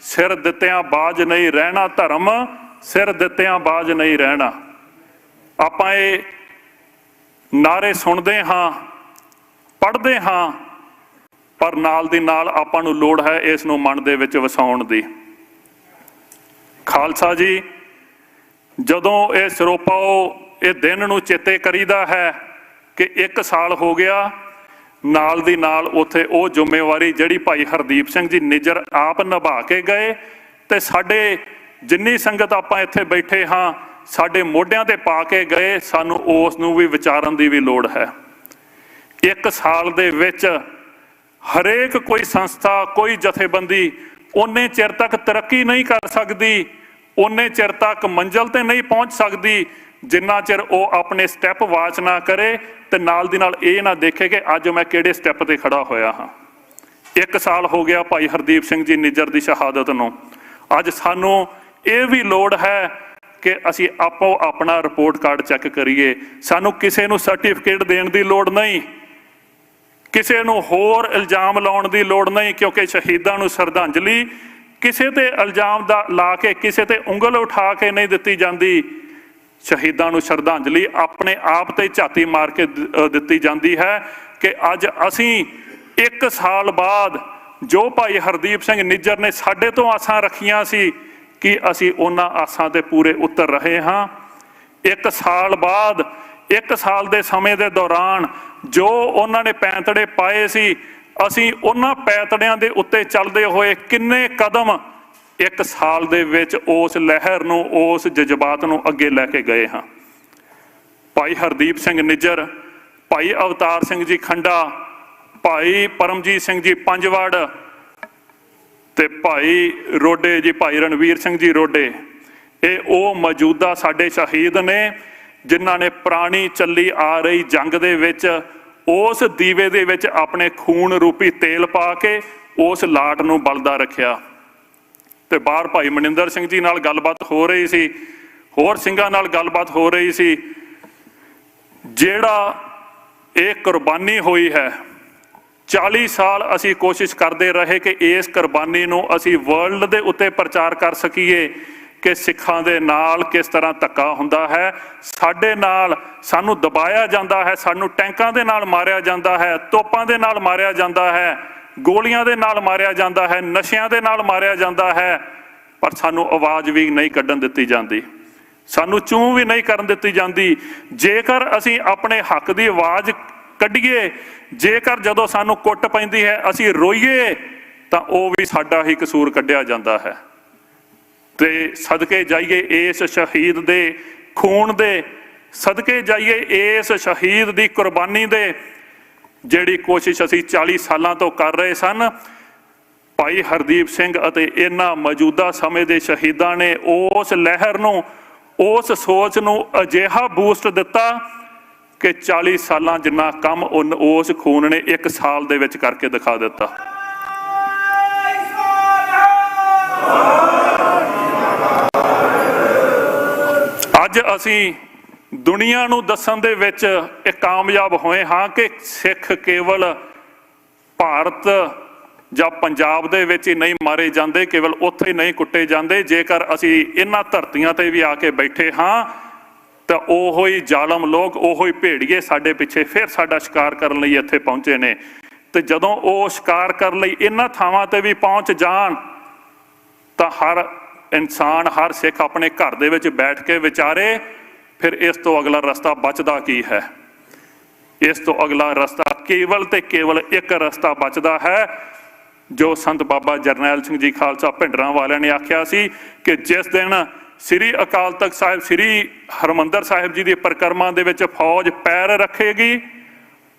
ਸਿਰ ਦਿੱਤਿਆਂ ਬਾਜ ਨਹੀਂ ਰਹਿਣਾ ਧਰਮ, ਸਿਰ ਦਿੱਤਿਆਂ ਬਾਜ ਨਹੀਂ ਰਹਿਣਾ। ਆਪਾਂ ਇਹ ਨਾਰੇ ਸੁਣਦੇ ਹਾਂ, ਪੜ੍ਹਦੇ ਹਾਂ, ਪਰ ਨਾਲ ਦੀ ਨਾਲ ਆਪਾਂ ਨੂੰ ਲੋੜ ਹੈ ਇਸ ਨੂੰ ਮਨ ਦੇ ਵਿੱਚ ਵਸਾਉਣ ਦੀ। ਖਾਲਸਾ ਜੀ, ਜਦੋਂ ਇਹ ਸਿਰੋਪਾਓ ਇਹ ਦਿਨ ਨੂੰ ਚੇਤੇ ਕਰੀਦਾ ਹੈ ਕਿ 1 ਸਾਲ ਹੋ ਗਿਆ, ਨਾਲ ਦੀ ਨਾਲ ਉੱਥੇ ਉਹ ਜ਼ਿੰਮੇਵਾਰੀ ਜਿਹੜੀ ਭਾਈ ਹਰਦੀਪ ਸਿੰਘ ਜੀ ਨਿੱਜਰ ਆਪ ਨਿਭਾ ਕੇ ਗਏ, ਤੇ ਸਾਡੇ ਜਿੰਨੀ ਸੰਗਤ ਆਪਾਂ ਇੱਥੇ ਬੈਠੇ ਹਾਂ ਸਾਡੇ ਮੋਢਿਆਂ ਤੇ ਪਾ ਕੇ ਗਏ, ਸਾਨੂੰ ਉਸ ਨੂੰ ਵੀ ਵਿਚਾਰਨ ਦੀ ਵੀ ਲੋੜ ਹੈ। 1 ਸਾਲ ਦੇ ਵਿੱਚ ਹਰੇਕ ਕੋਈ ਸੰਸਥਾ, ਕੋਈ ਜਥੇਬੰਦੀ ਓਨੇ ਚਿਰ ਤੱਕ ਤਰੱਕੀ ਨਹੀਂ ਕਰ ਸਕਦੀ, ਓਨੇ ਚਿਰ ਤੱਕ ਮੰਜ਼ਿਲ ਤੇ ਨਹੀਂ ਪਹੁੰਚ ਸਕਦੀ ਜਿੰਨਾ ਚਿਰ ਉਹ ਆਪਣੇ ਸਟੈਪ ਵਾਚ ਨਾ ਕਰੇ, ਤੇ ਨਾਲ ਦੀ ਨਾਲ ਇਹ ਨਾ ਦੇਖੇ ਕਿ ਅੱਜ ਮੈਂ ਕਿਹੜੇ ਸਟੈਪ ਤੇ ਖੜਾ ਹੋਇਆ ਹਾਂ। 1 ਸਾਲ ਹੋ ਗਿਆ ਭਾਈ ਹਰਦੀਪ ਸਿੰਘ ਜੀ ਨਿੱਜਰ ਦੀ ਸ਼ਹਾਦਤ ਨੂੰ। ਅੱਜ ਸਾਨੂੰ ਇਹ ਵੀ ਲੋੜ ਹੈ ਕਿ ਅਸੀਂ ਆਪੋ ਆਪਣਾ ਰਿਪੋਰਟ ਕਾਰਡ ਚੈੱਕ ਕਰੀਏ। ਸਾਨੂੰ ਕਿਸੇ ਨੂੰ ਸਰਟੀਫਿਕੇਟ ਦੇਣ ਦੀ ਲੋੜ ਨਹੀਂ, ਕਿਸੇ ਨੂੰ ਹੋਰ ਇਲਜ਼ਾਮ ਲਾਉਣ ਦੀ ਲੋੜ ਨਹੀਂ, ਕਿਉਂਕਿ ਸ਼ਹੀਦਾਂ ਨੂੰ ਸ਼ਰਧਾਂਜਲੀ ਕਿਸੇ ਤੇ ਇਲਜ਼ਾਮ ਦਾ ਲਾ ਕੇ, ਕਿਸੇ ਤੇ ਉਂਗਲ ਉਠਾ ਕੇ ਨਹੀਂ ਦਿੱਤੀ ਜਾਂਦੀ। ਸ਼ਹੀਦਾਂ ਨੂੰ ਸ਼ਰਧਾਂਜਲੀ ਆਪਣੇ ਆਪ ਤੇ ਝਾਤੀ ਮਾਰ ਕੇ ਦਿੱਤੀ ਜਾਂਦੀ ਹੈ ਕਿ ਅੱਜ ਅਸੀਂ 1 ਸਾਲ ਬਾਅਦ ਜੋ ਭਾਈ ਹਰਦੀਪ ਸਿੰਘ ਨਿੱਜਰ ਨੇ ਸਾਡੇ ਤੋਂ ਆਸਾਂ ਰੱਖੀਆਂ ਸੀ, ਕਿ ਅਸੀਂ ਉਹਨਾਂ ਆਸਾਂ ਤੇ ਪੂਰੇ ਉਤਰ ਰਹੇ ਹਾਂ। 1 ਸਾਲ ਬਾਅਦ, 1 ਸਾਲ ਦੇ ਸਮੇਂ ਦੇ ਦੌਰਾਨ ਜੋ ਉਹਨਾਂ ਨੇ ਪੈਂਤੜੇ ਪਾਏ ਸੀ, ਅਸੀਂ ਉਹਨਾਂ ਪੈਂਤੜਿਆਂ ਦੇ ਉੱਤੇ ਚੱਲਦੇ ਹੋਏ ਕਿੰਨੇ ਕਦਮ 1 ਸਾਲ ਦੇ ਵਿੱਚ ਉਸ ਲਹਿਰ ਨੂੰ, ਉਸ ਜਜ਼ਬਾਤ ਨੂੰ ਅੱਗੇ ਲੈ ਕੇ ਗਏ ਹਾਂ। ਭਾਈ ਹਰਦੀਪ ਸਿੰਘ ਨਿੱਜਰ, ਭਾਈ ਅਵਤਾਰ ਸਿੰਘ ਜੀ ਖੰਡਾ, ਭਾਈ ਪਰਮਜੀਤ ਸਿੰਘ ਜੀ ਪੰਜਵੜ, ਤੇ ਭਾਈ ਰੋਡੇ ਜੀ, ਭਾਈ ਰਣਵੀਰ ਸਿੰਘ ਜੀ ਰੋਡੇ, ਇਹ ਉਹ ਮੌਜੂਦਾ ਸਾਡੇ ਸ਼ਹੀਦ ਨੇ ਜਿਨ੍ਹਾਂ ਨੇ ਪੁਰਾਣੀ ਚੱਲੀ ਆ ਰਹੀ ਜੰਗ ਦੇ ਵਿੱਚ ਉਸ ਦੀਵੇ ਦੇ ਵਿੱਚ ਆਪਣੇ ਖੂਨ ਰੂਪੀ ਤੇਲ ਪਾ ਕੇ ਉਸ ਲਾਟ ਨੂੰ ਬਲਦਾ ਰੱਖਿਆ। ਤੇ ਬਾਹਰ ਭਾਈ ਮਨਿੰਦਰ ਸਿੰਘ ਜੀ ਨਾਲ ਗੱਲਬਾਤ ਹੋ ਰਹੀ ਸੀ, ਹੋਰ ਸਿੰਘਾਂ ਨਾਲ ਗੱਲਬਾਤ ਹੋ ਰਹੀ ਸੀ। ਜਿਹੜਾ ਇਹ ਕੁਰਬਾਨੀ ਹੋਈ ਹੈ, 40 ਸਾਲ ਅਸੀਂ ਕੋਸ਼ਿਸ਼ ਕਰਦੇ ਰਹੇ ਕਿ ਇਸ ਕੁਰਬਾਨੀ ਨੂੰ ਅਸੀਂ ਵਰਲਡ ਦੇ ਉੱਤੇ ਪ੍ਰਚਾਰ ਕਰ ਸਕੀਏ ਕਿ ਸਿੱਖਾਂ ਦੇ ਨਾਲ ਕਿਸ ਤਰ੍ਹਾਂ ਧੱਕਾ ਹੁੰਦਾ ਹੈ, ਸਾਡੇ ਨਾਲ ਸਾਨੂੰ ਦਬਾਇਆ ਜਾਂਦਾ ਹੈ, ਸਾਨੂੰ ਟੈਂਕਾਂ ਦੇ ਨਾਲ ਮਾਰਿਆ ਜਾਂਦਾ ਹੈ, ਤੋਪਾਂ ਦੇ ਨਾਲ ਮਾਰਿਆ ਜਾਂਦਾ ਹੈ, ਗੋਲੀਆਂ ਦੇ ਨਾਲ ਮਾਰਿਆ ਜਾਂਦਾ ਹੈ, ਨਸ਼ਿਆਂ ਦੇ ਨਾਲ ਮਾਰਿਆ ਜਾਂਦਾ ਹੈ, ਪਰ ਸਾਨੂੰ ਆਵਾਜ਼ ਵੀ ਨਹੀਂ ਕੱਢਣ ਦਿੱਤੀ ਜਾਂਦੀ, ਸਾਨੂੰ ਚੂੰ ਵੀ ਨਹੀਂ ਕਰਨ ਦਿੱਤੀ ਜਾਂਦੀ। ਜੇਕਰ ਅਸੀਂ ਆਪਣੇ ਹੱਕ ਦੀ ਆਵਾਜ਼ ਕੱਢੀਏ। ਜੇਕਰ ਜਦੋਂ ਸਾਨੂੰ ਕੁੱਟ ਪੈਂਦੀ ਹੈ ਅਸੀਂ ਰੋਈਏ ਤਾਂ ਉਹ ਵੀ ਸਾਡਾ ਹੀ ਕਸੂਰ ਕੱਢਿਆ ਜਾਂਦਾ ਹੈ। ਤੇ ਸਦਕੇ ਜਾਈਏ ਇਸ ਸ਼ਹੀਦ ਦੇ ਖੂਨ ਦੇ, ਸਦਕੇ ਜਾਈਏ ਇਸ ਸ਼ਹੀਦ ਦੀ ਕੁਰਬਾਨੀ ਦੇ। ਜਿਹੜੀ ਕੋਸ਼ਿਸ਼ ਅਸੀਂ 40 ਸਾਲਾਂ ਤੋਂ ਕਰ ਰਹੇ ਸਨ, ਭਾਈ ਹਰਦੀਪ ਸਿੰਘ ਅਤੇ ਇਹਨਾਂ ਮੌਜੂਦਾ ਸਮੇਂ ਦੇ ਸ਼ਹੀਦਾਂ ਨੇ ਉਸ ਲਹਿਰ ਨੂੰ, ਉਸ ਸੋਚ ਨੂੰ ਅਜਿਹਾ ਬੂਸਟ ਦਿੱਤਾ ਕਿ 40 ਸਾਲਾਂ ਜਿੰਨਾ ਕੰਮ ਉਸ ਖੂਨ ਨੇ 1 ਸਾਲ ਦੇ ਵਿੱਚ ਕਰਕੇ ਦਿਖਾ ਦਿੱਤਾ। ਅੱਜ ਅਸੀਂ ਦੁਨੀਆ ਨੂੰ ਦੱਸਣ ਦੇ ਵਿੱਚ ਇਹ ਕਾਮਯਾਬ ਹੋਏ ਹਾਂ ਕਿ ਸਿੱਖ ਕੇਵਲ ਭਾਰਤ ਜਾਂ ਪੰਜਾਬ ਦੇ ਵਿੱਚ ਹੀ ਨਹੀਂ ਮਾਰੇ ਜਾਂਦੇ, ਕੇਵਲ ਉੱਥੇ ਹੀ ਨਹੀਂ ਕੁੱਟੇ ਜਾਂਦੇ। ਜੇਕਰ ਅਸੀਂ ਇਹਨਾਂ ਧਰਤੀਆਂ ਤੇ ਵੀ ਆ ਕੇ ਬੈਠੇ ਹਾਂ ਤਾਂ ਉਹੋ ਹੀ ਜ਼ਾਲਮ ਲੋਕ, ਉਹੋ ਹੀ ਭੇੜੀਏ ਸਾਡੇ ਪਿੱਛੇ ਫਿਰ ਸਾਡਾ ਸ਼ਿਕਾਰ ਕਰਨ ਲਈ ਇੱਥੇ ਪਹੁੰਚੇ ਨੇ। ਤੇ ਜਦੋਂ ਉਹ ਸ਼ਿਕਾਰ ਕਰਨ ਲਈ ਇਹਨਾਂ ਥਾਵਾਂ ਤੇ ਵੀ ਪਹੁੰਚ ਜਾਣ ਤਾਂ ਹਰ ਇਨਸਾਨ, ਹਰ ਸਿੱਖ ਆਪਣੇ ਘਰ ਦੇ ਵਿੱਚ ਬੈਠ ਕੇ ਵਿਚਾਰੇ ਫਿਰ ਇਸ ਤੋਂ ਅਗਲਾ ਰਸਤਾ ਬਚਦਾ ਕੀ ਹੈ। ਇਸ ਤੋਂ ਅਗਲਾ ਰਸਤਾ ਕੇਵਲ ਤੇ ਕੇਵਲ ਇੱਕ ਰਸਤਾ ਬਚਦਾ ਹੈ ਜੋ ਸੰਤ ਬਾਬਾ ਜਰਨੈਲ ਸਿੰਘ ਜੀ ਖਾਲਸਾ ਭਿੰਡਰਾਂ ਵਾਲਿਆਂ ਨੇ ਆਖਿਆ ਸੀ ਕਿ ਜਿਸ ਦਿਨ ਸ੍ਰੀ ਅਕਾਲ ਤਖਤ ਸਾਹਿਬ, ਸ੍ਰੀ ਹਰਿਮੰਦਰ ਸਾਹਿਬ ਜੀ ਦੀ ਪਰਿਕਰਮਾ ਦੇ ਵਿੱਚ ਫੌਜ ਪੈਰ ਰੱਖੇਗੀ,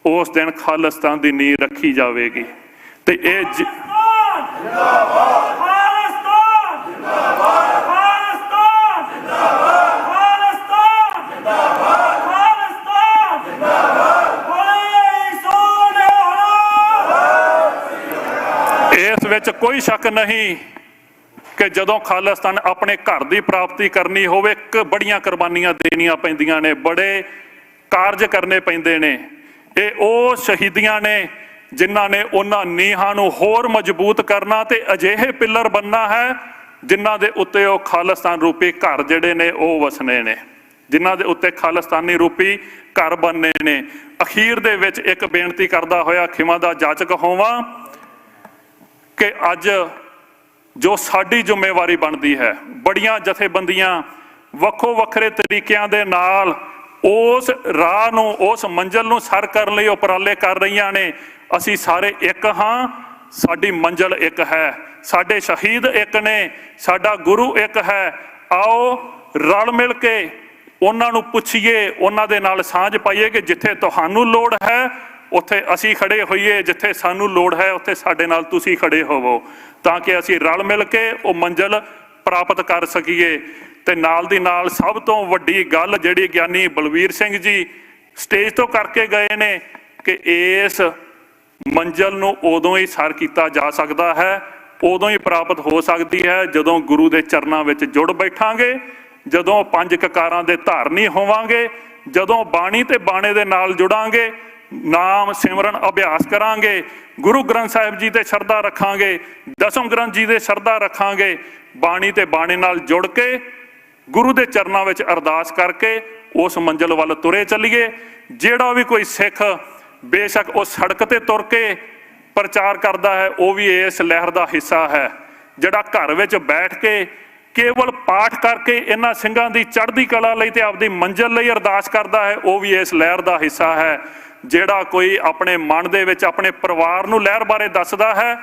ਉਸ ਦਿਨ ਖਾਲਿਸਤਾਨ ਦੀ ਨੀਂਹ ਰੱਖੀ ਜਾਵੇਗੀ। ਤੇ ਇਹ ਇਸ ਵਿੱਚ ਕੋਈ ਸ਼ੱਕ ਨਹੀਂ ਕਿ ਜਦੋਂ ਖਾਲਿਸਤਾਨ ਆਪਣੇ ਘਰ ਦੀ ਪ੍ਰਾਪਤੀ ਕਰਨੀ ਹੋਵੇ, ਬੜੀਆਂ ਕੁਰਬਾਨੀਆਂ ਦੇਣੀਆਂ ਪੈਂਦੀਆਂ ਨੇ, ਬੜੇ ਕਾਰਜ ਕਰਨੇ ਪੈਂਦੇ ਨੇ। ਇਹ ਉਹ ਸ਼ਹੀਦੀਆਂ ਨੇ ਜਿਨ੍ਹਾਂ ਨੇ ਉਹਨਾਂ ਨੀਹਾਂ ਨੂੰ ਹੋਰ ਮਜ਼ਬੂਤ ਕਰਨਾ ਤੇ ਅਜਿਹੇ ਪਿੱਲਰ ਬਣਨਾ ਹੈ ਜਿਨ੍ਹਾਂ ਦੇ ਉੱਤੇ ਉਹ ਖਾਲਿਸਤਾਨ ਰੂਪੀ ਘਰ ਜਿਹੜੇ ਨੇ ਉਹ ਵਸਣੇ ਨੇ, ਜਿਨ੍ਹਾਂ ਦੇ ਉੱਤੇ ਖਾਲਿਸਤਾਨੀ ਰੂਪੀ ਘਰ ਬਣਨੇ ਨੇ। ਅਖੀਰ ਦੇ ਵਿੱਚ ਇੱਕ ਬੇਨਤੀ ਕਰਦਾ ਹੋਇਆ ਖਿਮਾ ਦਾ ਜਾਚਕ ਹੋਵਾਂ ਕਿ ਅੱਜ ਜੋ ਸਾਡੀ ਜ਼ਿੰਮੇਵਾਰੀ ਬਣਦੀ ਹੈ, ਬੜੀਆਂ ਜਥੇਬੰਦੀਆਂ ਵੱਖੋ ਵੱਖਰੇ ਤਰੀਕਿਆਂ ਦੇ ਨਾਲ ਉਸ ਰਾਹ ਨੂੰ, ਉਸ ਮੰਜ਼ਿਲ ਨੂੰ ਸਰ ਕਰਨ ਲਈ ਉਪਰਾਲੇ ਕਰ ਰਹੀਆਂ ਨੇ। ਅਸੀਂ ਸਾਰੇ ਇੱਕ ਹਾਂ, ਸਾਡੀ ਮੰਜ਼ਿਲ ਇੱਕ ਹੈ, ਸਾਡੇ ਸ਼ਹੀਦ ਇੱਕ ਨੇ, ਸਾਡਾ ਗੁਰੂ ਇੱਕ ਹੈ। ਆਓ ਰਲ ਮਿਲ ਕੇ ਉਹਨਾਂ ਨੂੰ ਪੁੱਛੀਏ, ਉਹਨਾਂ ਦੇ ਨਾਲ ਸਾਂਝ ਪਾਈਏ ਕਿ ਜਿੱਥੇ ਤੁਹਾਨੂੰ ਲੋੜ ਹੈ ਉੱਥੇ ਅਸੀਂ ਖੜੇ ਹੋਈਏ, ਜਿੱਥੇ ਸਾਨੂੰ ਲੋੜ ਹੈ ਉੱਥੇ ਸਾਡੇ ਨਾਲ ਤੁਸੀਂ ਖੜੇ ਹੋਵੋ, ਤਾਂ ਕਿ ਅਸੀਂ ਰਲ ਮਿਲ ਕੇ ਉਹ ਮੰਜ਼ਿਲ ਪ੍ਰਾਪਤ ਕਰ ਸਕੀਏ। ਤੇ ਨਾਲ ਦੀ ਨਾਲ ਸਭ ਤੋਂ ਵੱਡੀ ਗੱਲ ਜਿਹੜੀ ਗਿਆਨੀ ਬਲਵੀਰ ਸਿੰਘ ਜੀ ਸਟੇਜ ਤੋਂ ਕਰਕੇ ਗਏ ਨੇ ਕਿ ਇਸ ਮੰਜ਼ਿਲ ਨੂੰ ਉਦੋਂ ਹੀ ਸਰ ਕੀਤਾ ਜਾ ਸਕਦਾ ਹੈ, ਉਦੋਂ ਹੀ ਪ੍ਰਾਪਤ ਹੋ ਸਕਦੀ ਹੈ ਜਦੋਂ ਗੁਰੂ ਦੇ ਚਰਨਾਂ ਵਿੱਚ ਜੁੜ ਬੈਠਾਂਗੇ, ਜਦੋਂ 5 ਕਕਾਰਾਂ ਦੇ ਧਾਰਨੀ ਹੋਵਾਂਗੇ, ਜਦੋਂ ਬਾਣੀ ਤੇ ਬਾਣੇ ਦੇ ਨਾਲ ਜੁੜਾਂਗੇ, ਨਾਮ ਸਿਮਰਨ ਅਭਿਆਸ ਕਰਾਂਗੇ, ਗੁਰੂ ਗ੍ਰੰਥ ਸਾਹਿਬ ਜੀ ਤੇ ਸ਼ਰਧਾ ਰੱਖਾਂਗੇ, ਦਸਮ ਗ੍ਰੰਥ ਜੀ ਦੇ ਸ਼ਰਧਾ ਰੱਖਾਂਗੇ, ਬਾਣੀ ਤੇ ਬਾਣੇ ਨਾਲ ਜੁੜ ਕੇ ਗੁਰੂ ਦੇ ਚਰਨਾਂ ਵਿੱਚ ਅਰਦਾਸ ਕਰਕੇ ਉਸ ਮੰਜ਼ਿਲ ਵੱਲ ਤੁਰੇ ਚੱਲੀਏ। ਜਿਹੜਾ ਵੀ ਕੋਈ ਸਿੱਖ ਬੇਸ਼ੱਕ ਉਹ ਸੜਕ ਤੇ ਤੁਰ ਕੇ ਪ੍ਰਚਾਰ ਕਰਦਾ ਹੈ, ਉਹ ਵੀ ਇਸ ਲਹਿਰ ਦਾ ਹਿੱਸਾ ਹੈ। ਜਿਹੜਾ ਘਰ ਵਿੱਚ ਬੈਠ ਕੇ ਕੇਵਲ ਪਾਠ ਕਰਕੇ ਇਹਨਾਂ ਸਿੰਘਾਂ ਦੀ ਚੜ੍ਹਦੀ ਕਲਾ ਲਈ ਤੇ ਆਪਦੀ ਮੰਜ਼ਿਲ ਲਈ ਅਰਦਾਸ ਕਰਦਾ ਹੈ, ਉਹ ਵੀ ਇਸ ਲਹਿਰ ਦਾ ਹਿੱਸਾ ਹੈ। ਜਿਹੜਾ ਕੋਈ ਆਪਣੇ ਮਨ ਦੇ ਵਿੱਚ ਆਪਣੇ ਪਰਿਵਾਰ ਨੂੰ ਲਹਿਰ ਬਾਰੇ ਦੱਸਦਾ ਹੈ,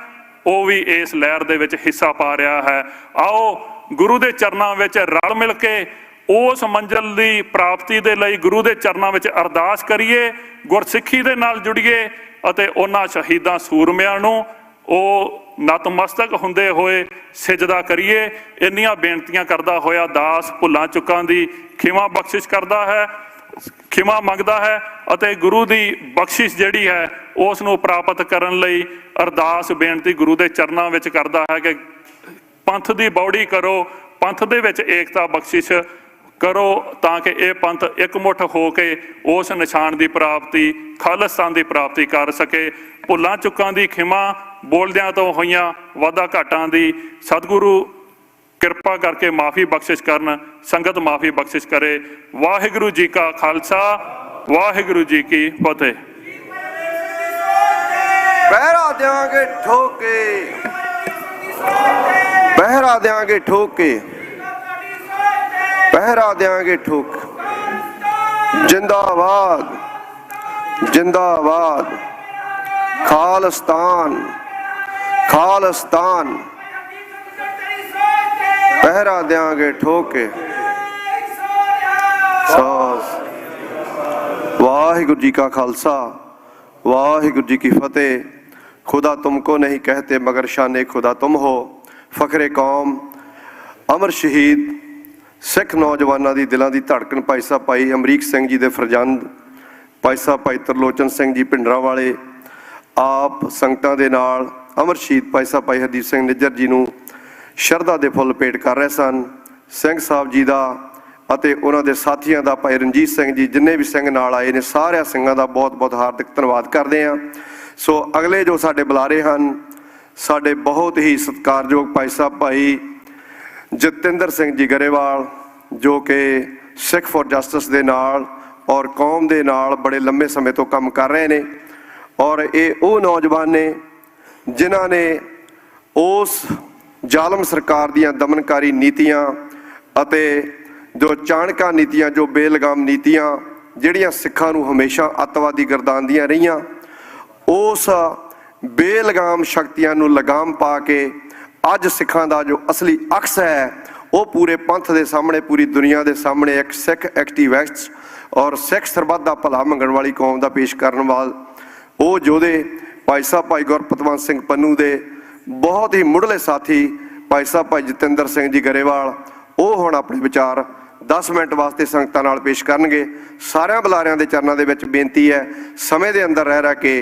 ਉਹ ਵੀ ਇਸ ਲਹਿਰ ਦੇ ਵਿੱਚ ਹਿੱਸਾ ਪਾ ਰਿਹਾ ਹੈ। ਆਓ ਗੁਰੂ ਦੇ ਚਰਨਾਂ ਵਿੱਚ ਰਲ ਮਿਲ ਕੇ ਉਸ ਮੰਜ਼ਿਲ ਦੀ ਪ੍ਰਾਪਤੀ ਦੇ ਲਈ ਗੁਰੂ ਦੇ ਚਰਨਾਂ ਵਿੱਚ ਅਰਦਾਸ ਕਰੀਏ, ਗੁਰਸਿੱਖੀ ਦੇ ਨਾਲ ਜੁੜੀਏ ਅਤੇ ਉਹਨਾਂ ਸ਼ਹੀਦਾਂ ਸੂਰਮਿਆਂ ਨੂੰ ਉਹ ਨਤਮਸਤਕ ਹੁੰਦੇ ਹੋਏ ਸਿਜਦਾ ਕਰੀਏ। ਇੰਨੀਆਂ ਬੇਨਤੀਆਂ ਕਰਦਾ ਹੋਇਆ ਦਾਸ ਭੁੱਲਾਂ ਚੁੱਕਾਂ ਦੀ ਖਿਮਾ ਬਖਸ਼ਿਸ਼ ਕਰਦਾ ਹੈ, ਖਿਮਾ ਮੰਗਦਾ ਹੈ ਅਤੇ ਗੁਰੂ ਦੀ ਬਖਸ਼ਿਸ਼ ਜਿਹੜੀ ਹੈ ਉਸ ਨੂੰ ਪ੍ਰਾਪਤ ਕਰਨ ਲਈ ਅਰਦਾਸ ਬੇਨਤੀ ਗੁਰੂ ਦੇ ਚਰਨਾਂ ਵਿੱਚ ਕਰਦਾ ਹੈ ਕਿ ਪੰਥ ਦੀ ਬੌੜੀ ਕਰੋ, ਪੰਥ ਦੇ ਵਿੱਚ ਏਕਤਾ ਬਖਸ਼ਿਸ਼ ਕਰੋ, ਤਾਂ ਕਿ ਇਹ ਪੰਥ ਇਕਮੁੱਠ ਹੋ ਕੇ ਉਸ ਨਿਸ਼ਾਨ ਦੀ ਪ੍ਰਾਪਤੀ, ਖਾਲਿਸਤਾਨ ਦੀ ਪ੍ਰਾਪਤੀ ਕਰ ਸਕੇ। ਭੁੱਲਾਂ ਚੁੱਕਾਂ ਦੀ ਖਿਮਾ, ਬੋਲਦਿਆਂ ਤੋਂ ਹੋਈਆਂ ਵਾਧਾ ਘਾਟਾਂ ਦੀ ਸਤਿਗੁਰੂ ਕਿਰਪਾ ਕਰਕੇ ਮਾਫੀ ਬਖਸ਼ਿਸ਼ ਕਰਨ, ਸੰਗਤ ਮਾਫੀ ਬਖਸ਼ਿਸ਼ ਕਰੇ। ਵਾਹਿਗੁਰੂ ਜੀ ਕਾ ਖਾਲਸਾ, ਵਾਹਿਗੁਰੂ ਜੀ ਕੀ ਫਤਿਹ। ਪਹਿਰਾ ਦਿਆਂਗੇ ਠੋਕੇ, ਪਹਿਰਾ ਦਿਆਂਗੇ ਠੋਕੇ, ਪਹਿਰਾ ਦਿਆਂਗੇ ਠੋਕ। ਜਿੰਦਾਬਾਦ जिंदाबाद। खालिस्तान खालिस्तान पहरा देंगे ठोक के। वाहिगुरु जी का खालसा वाहिगुरु जी की फतेह। खुदा तुमको नहीं कहते मगर शान खुदा तुम हो। फखरे कौम अमर शहीद सिख नौजवानों की दिलों की धड़कन भाई साहब भाई अमरीक सिंह जी के फरजंद भाई साहब भाई तरलोचन सिंह जी भिंडरां वाले आप संगतां दे नाल अमर शहीद भाई साहब भाई हरदीप सिंह निज्जर जी नूं शरधा दे फुੱਲ भेंट कर रहे सन। सिंह साहब जी का ਅਤੇ ਉਹਨਾਂ ਦੇ ਸਾਥੀਆਂ ਦਾ ਭਾਈ ਰਣਜੀਤ ਸਿੰਘ ਜੀ ਜਿੰਨੇ ਵੀ ਸਿੰਘ ਨਾਲ ਆਏ ਨੇ ਸਾਰਿਆਂ ਸਿੰਘਾਂ ਦਾ ਬਹੁਤ ਬਹੁਤ ਹਾਰਦਿਕ ਧੰਨਵਾਦ ਕਰਦੇ ਹਾਂ। ਸੋ ਅਗਲੇ ਜੋ ਸਾਡੇ ਬੁਲਾਰੇ ਹਨ ਸਾਡੇ ਬਹੁਤ ਹੀ ਸਤਿਕਾਰਯੋਗ ਭਾਈ ਸਾਹਿਬ ਭਾਈ ਜਤਿੰਦਰ ਸਿੰਘ ਜੀ ਗਰੇਵਾਲ ਜੋ ਕਿ ਸਿੱਖ ਫॉर ਜਸਟਿਸ ਦੇ ਨਾਲ ਔਰ ਕੌਮ ਦੇ ਨਾਲ ਬੜੇ ਲੰਮੇ ਸਮੇਂ ਤੋਂ ਕੰਮ ਕਰ ਰਹੇ ਨੇ ਔਰ ਇਹ ਉਹ ਨੌਜਵਾਨ ਨੇ ਜਿਨ੍ਹਾਂ ਨੇ ਉਸ ਜ਼ਾਲਮ ਸਰਕਾਰ ਦੀਆਂ ਦਮਨਕਾਰੀ ਨੀਤੀਆਂ ਅਤੇ जो चाणका नीतियां जो बेलगाम नीतियां जिहड़ियां सिखां नूं हमेशा अतवादी गर्दानदियां रहियां उस बेलगाम शक्तियां नूं लगाम पा के अज सिखां दा जो असली अक्स है वो पूरे पंथ दे सामने पूरी दुनिया दे सामने एक सिख एक्टिविस्ट और सिख सरबत दा भला मंगण वाली कौम दा पेश करन वाल वो जोधे भाई साहब भाई गुरपतवंत सिंह पन्नू दे बहुत ही मुढ़ले साथी भाई साहब भाई जतिंदर सिंह जी गरेवाल वो हुण अपने विचार 10 मिनट वास्ते संगतां नाल पेश करनगे। सारियां बुलारियां दे चरनां दे विच बेनती है समय दे अंदर रह के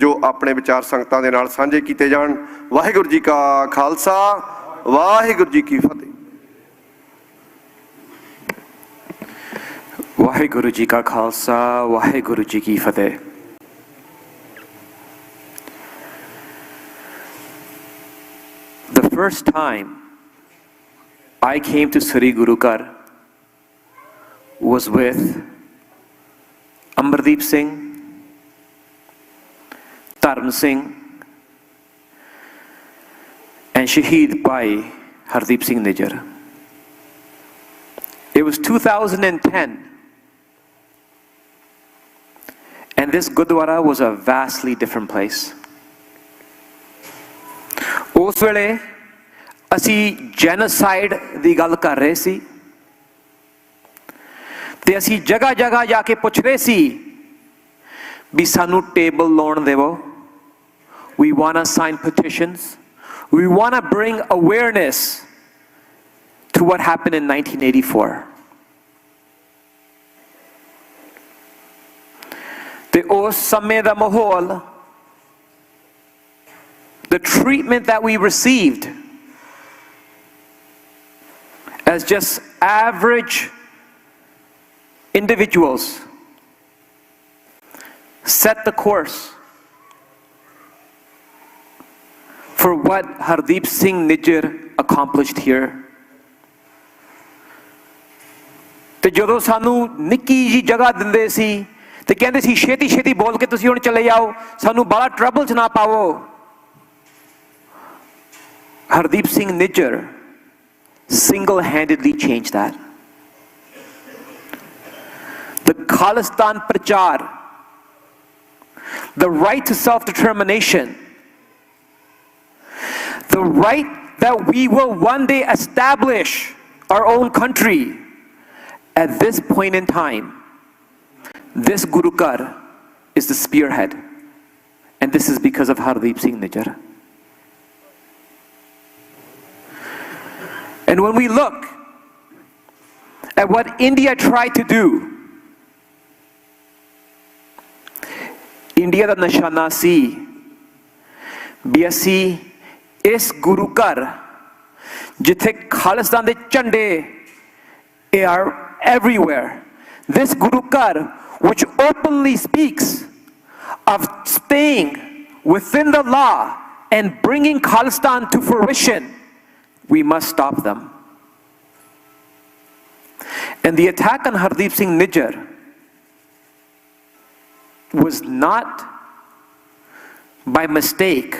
जो अपने विचार संगतां दे नाल साझे कीते जाण। वाहिगुरू जी का खालसा वाहिगुरू जी की फतेह। वाहिगुरू जी का खालसा वाहिगुरू जी की फतेह। The first time I came to Sri Guru Ghar was with Amardeep Singh, Dharam Singh and Shaheed Bhai Hardeep Singh Nijjar. It was 2010 and this Gurdwara was a vastly different place. Us wele ਅਸੀਂ genocide ਦੀ ਗੱਲ ਕਰ ਰਹੇ ਸੀ ਤੇ ਅਸੀਂ ਜਗ੍ਹਾ ਜਗ੍ਹਾ ਜਾ ਕੇ ਪੁੱਛ ਰਹੇ ਸੀ ਵੀ ਸਾਨੂੰ ਟੇਬਲ ਲਾਉਣ ਦੇਵੋ। We want to sign petitions. We want to bring awareness to what happened in 1984. ਤੇ ਉਸ ਸਮੇਂ ਦਾ ਮਾਹੌਲ, the treatment that we received as just average individuals set the course for what Hardeep Singh Nijjar accomplished here. ਤੇ ਜਦੋਂ ਸਾਨੂੰ ਨਿੱਕੀ ਜੀ ਜਗ੍ਹਾ ਦਿੰਦੇ ਸੀ ਤੇ ਕਹਿੰਦੇ ਸੀ ਛੇਤੀ ਛੇਤੀ ਬੋਲ ਕੇ ਤੁਸੀਂ ਹੁਣ ਚਲੇ ਜਾਓ, ਸਾਨੂੰ ਬੜਾ ਟਰਬਲ 'ਚ ਨਾ ਪਾਵੋ। Hardeep Singh Nijjar single-handedly changed that. The Khalistan Prachar, the right to self-determination, the right that we will one day establish our own country. At this point in time, this Guru Ghar is the spearhead, and this is because of Hardeep Singh Nijjar. And when we look at what India tried to do, India ਦਾ ਨਿਸ਼ਾਨਾ ਸੀ ਵੀ ਅਸੀਂ ਇਸ ਗੁਰੂ ਘਰ ਜਿੱਥੇ ਖਾਲਿਸਤਾਨ ਦੇ ਝੰਡੇ are everywhere, this Guru Ghar which openly speaks of staying within the law and bringing Khalistan to fruition, we must stop them. And the attack on Hardeep Singh Nijjar was not by mistake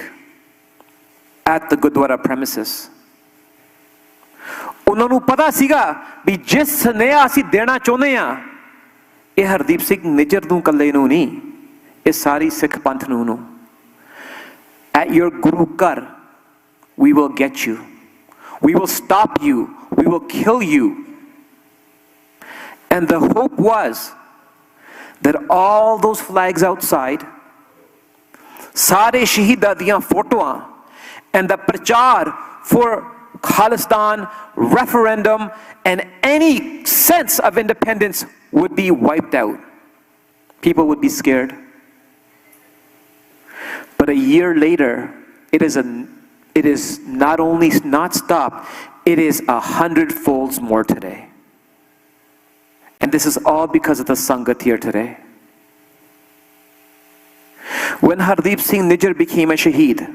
at the Gurdwara premises. ਉਹਨਾਂ ਨੂੰ ਪਤਾ ਸੀਗਾ ਵੀ ਜਿਸ ਸੁਨੇਹਾ ਅਸੀਂ ਦੇਣਾ ਚਾਹੁੰਦੇ ਆ ਇਹ ਹਰਦੀਪ ਸਿੰਘ ਨਿੱਜਰ ਨੂੰ ਇਕੱਲੇ ਨੂੰ ਨਹੀਂ, ਇਸ ਸਾਰੀ ਸਿੱਖ ਪੰਥ ਨੂੰ at your Guru Ghar, we will get you. We will stop you. We will kill you. And the hope was that all those flags outside, ਸਾਰੇ ਸ਼ਹੀਦਾਂ ਦੀਆਂ ਫੋਟੋਆਂ, and the ਪ੍ਰਚਾਰ for Khalistan, referendum, and any sense of independence would be wiped out. People would be scared. But a year later, it is not only not stopped, it is 100 folds more today. And this is all because of the Sangat here today. When Hardeep Singh Nijjar became a Shaheed,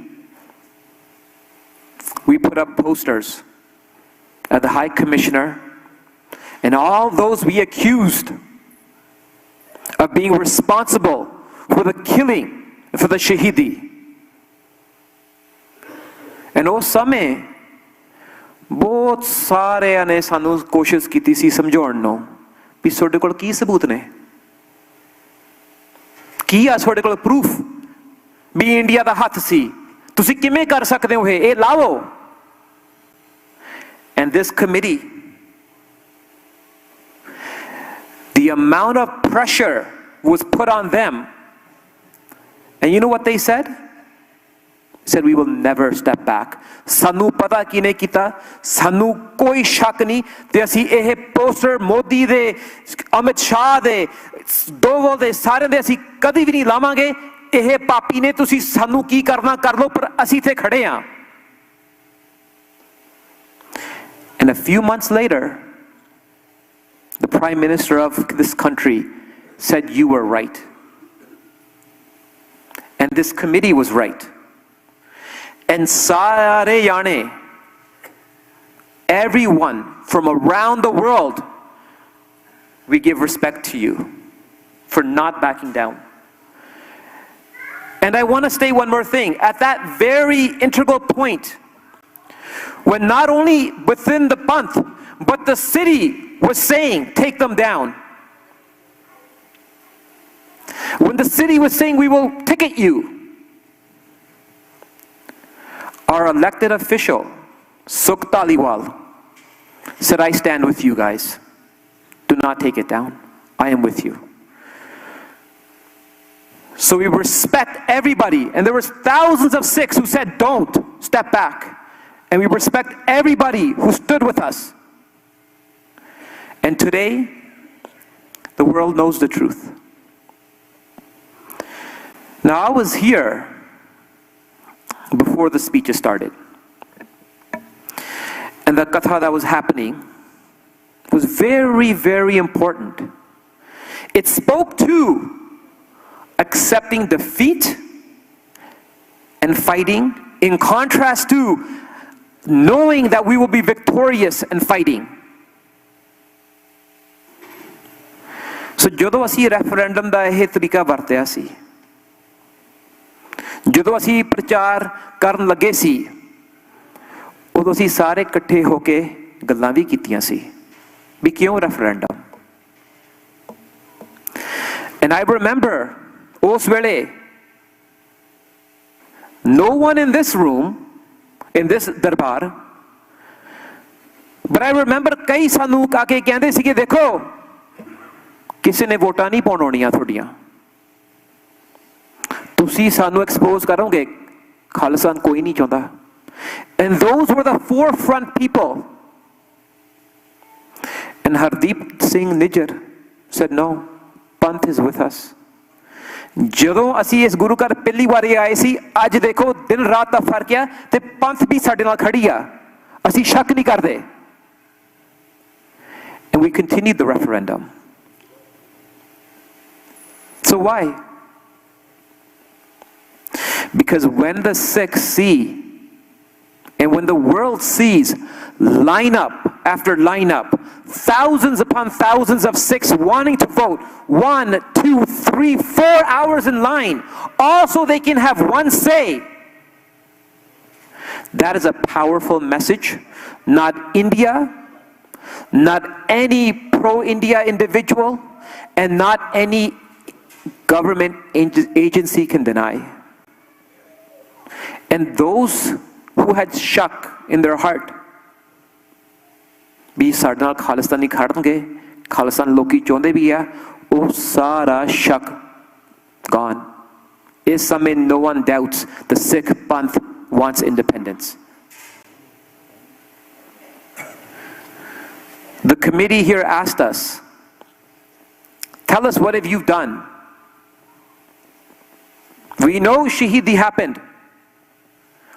we put up posters at the High Commissioner and all those we accused of being responsible for the killing, for the Shahidi. And ਉਸ ਸਮੇਂ ਬਹੁਤ ਸਾਰਿਆਂ ਨੇ ਸਾਨੂੰ ਕੋਸ਼ਿਸ਼ ਕੀਤੀ ਸੀ ਸਮਝਾਉਣ ਨੂੰ ਵੀ ਤੁਹਾਡੇ ਕੋਲ ਕੀ ਸਬੂਤ ਨੇ, ਕੀ ਆ ਤੁਹਾਡੇ ਕੋਲ ਪ੍ਰੂਫ ਵੀ ਇੰਡੀਆ ਦਾ ਹੱਥ ਸੀ, ਤੁਸੀਂ ਕਿਵੇਂ ਕਰ ਸਕਦੇ ਹੋ ਇਹ ਲਾਓ. And this committee, the amount of pressure was put on them, and you know what they said? Said we will never step back. ਸਾਨੂੰ ਪਤਾ ਕਿਨੇ ਕੀਤਾ, ਸਾਨੂੰ ਕੋਈ ਸ਼ੱਕ ਨਹੀਂ ਤੇ ਅਸੀਂ ਇਹ ਪੋਸਟਰ ਮੋਦੀ ਦੇ, ਅਮਿਤ ਸ਼ਾਹ ਦੇ, ਦੋਵਲ ਦੇ, ਸਾਰਿਆਂ ਦੇ ਅਸੀਂ ਕਦੀ ਵੀ ਨਹੀਂ ਲਾਵਾਂਗੇ. ਇਹ ਪਾਪੀ ਨੇ, ਤੁਸੀਂ ਸਾਨੂੰ ਕੀ ਕਰਨਾ ਕਰ ਲਓ, ਪਰ ਅਸੀਂ ਇੱਥੇ ਖੜੇ ਹਾਂ. And a few months later, the Prime Minister of this country said you were right. And this committee was right. And sare yane, everyone from around the world, we give respect to you for not backing down. And I want to say one more thing. At that very integral point, when not only within the Panth, but the city was saying, take them down. When the city was saying, we will ticket you, our elected official, Sukh Taliwal, said, I stand with you guys. Do not take it down. I am with you. So we respect everybody. And there was thousands of Sikhs who said, don't, step back. And we respect everybody who stood with us. And today, the world knows the truth. Now, I was here before the speeches started. And the katha that was happening was very, very important. It spoke to accepting defeat and fighting, in contrast to knowing that we will be victorious and fighting. So ਜਦੋਂ ਅਸੀਂ referendum ਦਾ ਇਹ ਤਰੀਕਾ ਵਰਤਿਆ ਸੀ, ਜਦੋਂ ਅਸੀਂ ਪ੍ਰਚਾਰ ਕਰਨ ਲੱਗੇ ਸੀ, ਉਦੋਂ ਅਸੀਂ ਸਾਰੇ ਇਕੱਠੇ ਹੋ ਕੇ ਗੱਲਾਂ ਵੀ ਕੀਤੀਆਂ ਸੀ ਵੀ ਕਿਉਂ ਰੈਫਰੈਂਡਮ. And I remember ਉਸ ਵੇਲੇ no one in this room, in this darbar, but I remember ਕਈ ਸਾਨੂੰ ਆ ਕੇ ਕਹਿੰਦੇ ਸੀਗੇ, ਦੇਖੋ ਕਿਸੇ ਨੇ ਵੋਟਾਂ ਨਹੀਂ ਪਾਉਣ ਆਉਣੀਆਂ ਤੁਹਾਡੀਆਂ, ਤੁਸੀਂ ਸਾਨੂੰ ਐਕਸਪੋਜ਼ ਕਰੋਗੇ, ਖਾਲਿਸਤਾਨ ਕੋਈ ਨਹੀਂ ਚਾਹੁੰਦਾ. And those were the forefront people. And Hardeep Singh Nijjar said, no, Panth is with us. ਜਦੋਂ ਅਸੀਂ ਇਸ ਗੁਰੂ ਘਰ ਪਹਿਲੀ ਵਾਰੀ ਆਏ ਸੀ, ਅੱਜ ਦੇਖੋ ਦਿਨ ਰਾਤ ਦਾ ਫਰਕ ਆ ਤੇ ਪੰਥ ਵੀ ਸਾਡੇ ਨਾਲ ਖੜੀ ਆ, ਅਸੀਂ ਸ਼ੱਕ ਨਹੀਂ ਕਰਦੇ. And we continued the referendum. So why? Because when the Sikhs see, and when the world sees lineup after lineup, thousands upon thousands of Sikhs wanting to vote, 1, 2, 3, 4 hours in line, also they can have one say. That is a powerful message. Not India, not any pro-India individual, and not any government agency can deny. And those who had shak in their heart, ਵੀ ਸਾਡੇ ਨਾਲ ਖਾਲਿਸਤਾਨੀ ਖੜਨਗੇ, ਖਾਲਿਸਤਾਨ ਲੋਕੀ ਚਾਹੁੰਦੇ ਵੀ ਆ, ਉਹ ਸਾਰਾ ਸ਼ੱਕ gone. ਇਸ ਸਮੇਂ no one doubts the Sikh Panth wants independence. The committee here asked us, tell us, what have you done? We know Shahidi happened.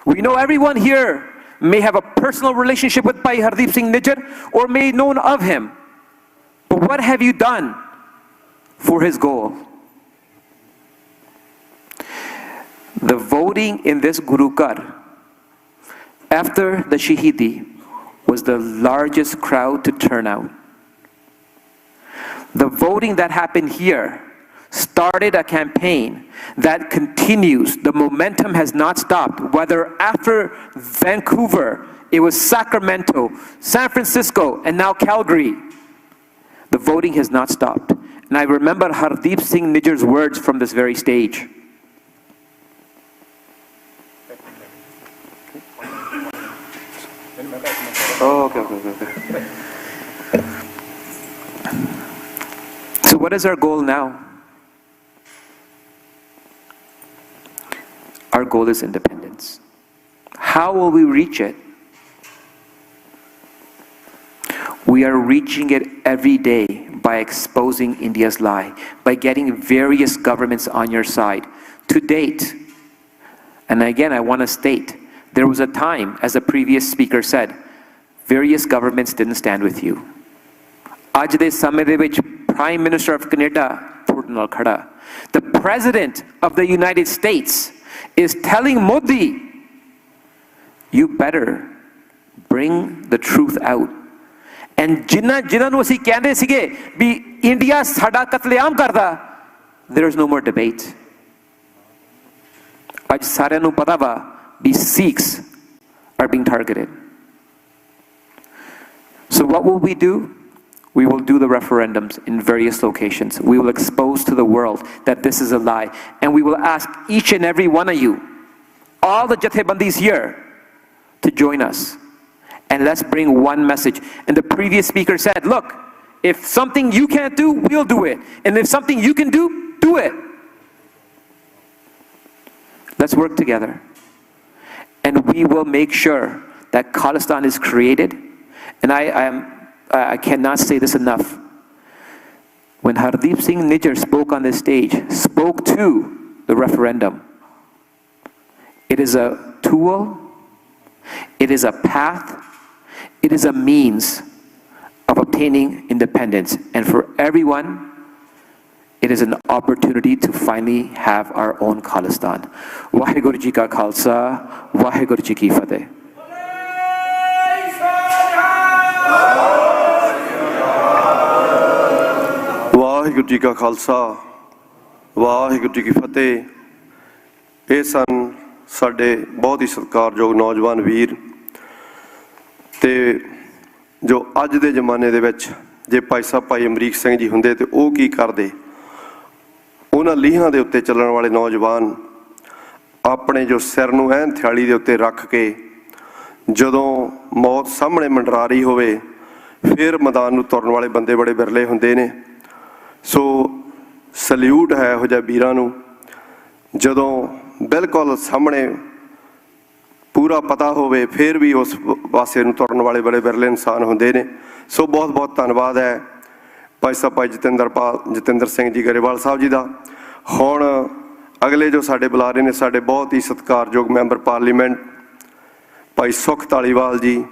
We know everyone here may have a personal relationship with Bhai Hardeep Singh Nijjar or may known of him. But what have you done for his goal? The voting in this Gurukar after the Shahidi was the largest crowd to turn out. The voting that happened here started a campaign that continues. The momentum has not stopped. Whether after Vancouver, it was Sacramento, San Francisco, and now Calgary, the voting has not stopped. And I remember Hardeep Singh Nijjar's words from this very stage. Okay. So what is our goal now? Our goal is independence. How will we reach it? We are reaching it every day by exposing India's lie, by getting various governments on your side. To date, and again I want to state, there was a time, as the previous speaker said, various governments didn't stand with you. ਅੱਜ ਦੇ ਸਮੇਂ ਦੇ ਵਿੱਚ Prime Minister of Canada ਤੁਹਾਡੇ ਨਾਲ ਖੜਾ. The President of the United States is telling Modi, you better bring the truth out. And ਜਿਨ੍ਹਾਂ ਨੂੰ ਅਸੀਂ ਕਹਿੰਦੇ ਸੀਗੇ ਵੀ ਇੰਡੀਆ ਸਾਡਾ ਕਤਲੇਆਮ ਕਰਦਾ, there is no more debate. ਅੱਜ ਸਾਰਿਆਂ ਨੂੰ ਪਤਾ ਵਾ ਵੀ Sikhs are being targeted. So what will we do? We will do the referendums in various locations. We will expose to the world that this is a lie. And we will ask each and every one of you, all the Jathebandis here, to join us. And let's bring one message. And the previous speaker said, look, if something you can't do, we'll do it. And if something you can do, do it. Let's work together. And we will make sure that Khalistan is created. And I cannot say this enough. When Hardeep Singh Nijjar spoke on this stage, spoke to the referendum, it is a tool, it is a path, it is a means of obtaining independence. And for everyone, it is an opportunity to finally have our own Khalistan. Vaheguru Ji Ka Khalsa, Vaheguru Ji Ki Fateh. Waheguru ji ਕਾ ਖਾਲਸਾ ਵਾਹਿਗੁਰੂ ਜੀ ਕੀ ਫਤਿਹ। ਇਹ ਸਨ ਸਾਡੇ ਬਹੁਤ ਹੀ ਸਤਿਕਾਰਯੋਗ ਨੌਜਵਾਨ ਵੀਰ ਤੇ ਜੋ ਅੱਜ ਦੇ ਜ਼ਮਾਨੇ ਦੇ ਵਿੱਚ ਜੇ ਭਾਈ ਸਾਹਿਬ ਭਾਈ ਅਮਰੀਕ ਸਿੰਘ ਜੀ ਹੁੰਦੇ ਤੇ ਉਹ ਕੀ ਕਰਦੇ। ਉਹਨਾਂ ਲੀਹਾਂ ਦੇ ਉੱਤੇ ਚੱਲਣ ਵਾਲੇ ਨੌਜਵਾਨ ਆਪਣੇ ਜੋ ਸਿਰ ਨੂੰ ਐਨ ਥਿਆਲੀ ਦੇ ਉੱਤੇ ਰੱਖ ਕੇ ਜਦੋਂ ਮੌਤ ਸਾਹਮਣੇ ਮੰਡਰਾ ਰਹੀ ਹੋਵੇ ਫਿਰ ਮੈਦਾਨ ਨੂੰ ਤੁਰਨ ਵਾਲੇ ਬੰਦੇ ਬੜੇ ਬਿਰਲੇ ਹੁੰਦੇ ਨੇ। ਸੋ ਸਲਿਊਟ ਹੈ ਇਹੋ ਜਿਹੇ ਵੀਰਾਂ ਨੂੰ ਜਦੋਂ ਬਿਲਕੁਲ ਸਾਹਮਣੇ ਪੂਰਾ ਪਤਾ ਹੋਵੇ ਫਿਰ ਵੀ ਉਸ ਪਾਸੇ ਨੂੰ ਤੁਰਨ ਵਾਲੇ ਬੜੇ ਬਿਰਲੇ ਇਨਸਾਨ ਹੁੰਦੇ ਨੇ। ਸੋ ਬਹੁਤ ਬਹੁਤ ਧੰਨਵਾਦ ਹੈ ਭਾਈ ਸਾਹਿਬ ਭਾਈ ਜਤਿੰਦਰ ਸਿੰਘ ਜੀ ਗਰੇਵਾਲ ਸਾਹਿਬ ਜੀ ਦਾ। ਹੁਣ ਅਗਲੇ ਜੋ ਸਾਡੇ ਬੁਲਾਰੇ ਨੇ ਸਾਡੇ ਬਹੁਤ ਹੀ ਸਤਿਕਾਰਯੋਗ ਮੈਂਬਰ ਪਾਰਲੀਮੈਂਟ ਭਾਈ ਸੁਖ ਧਾਲੀਵਾਲ ਜੀ,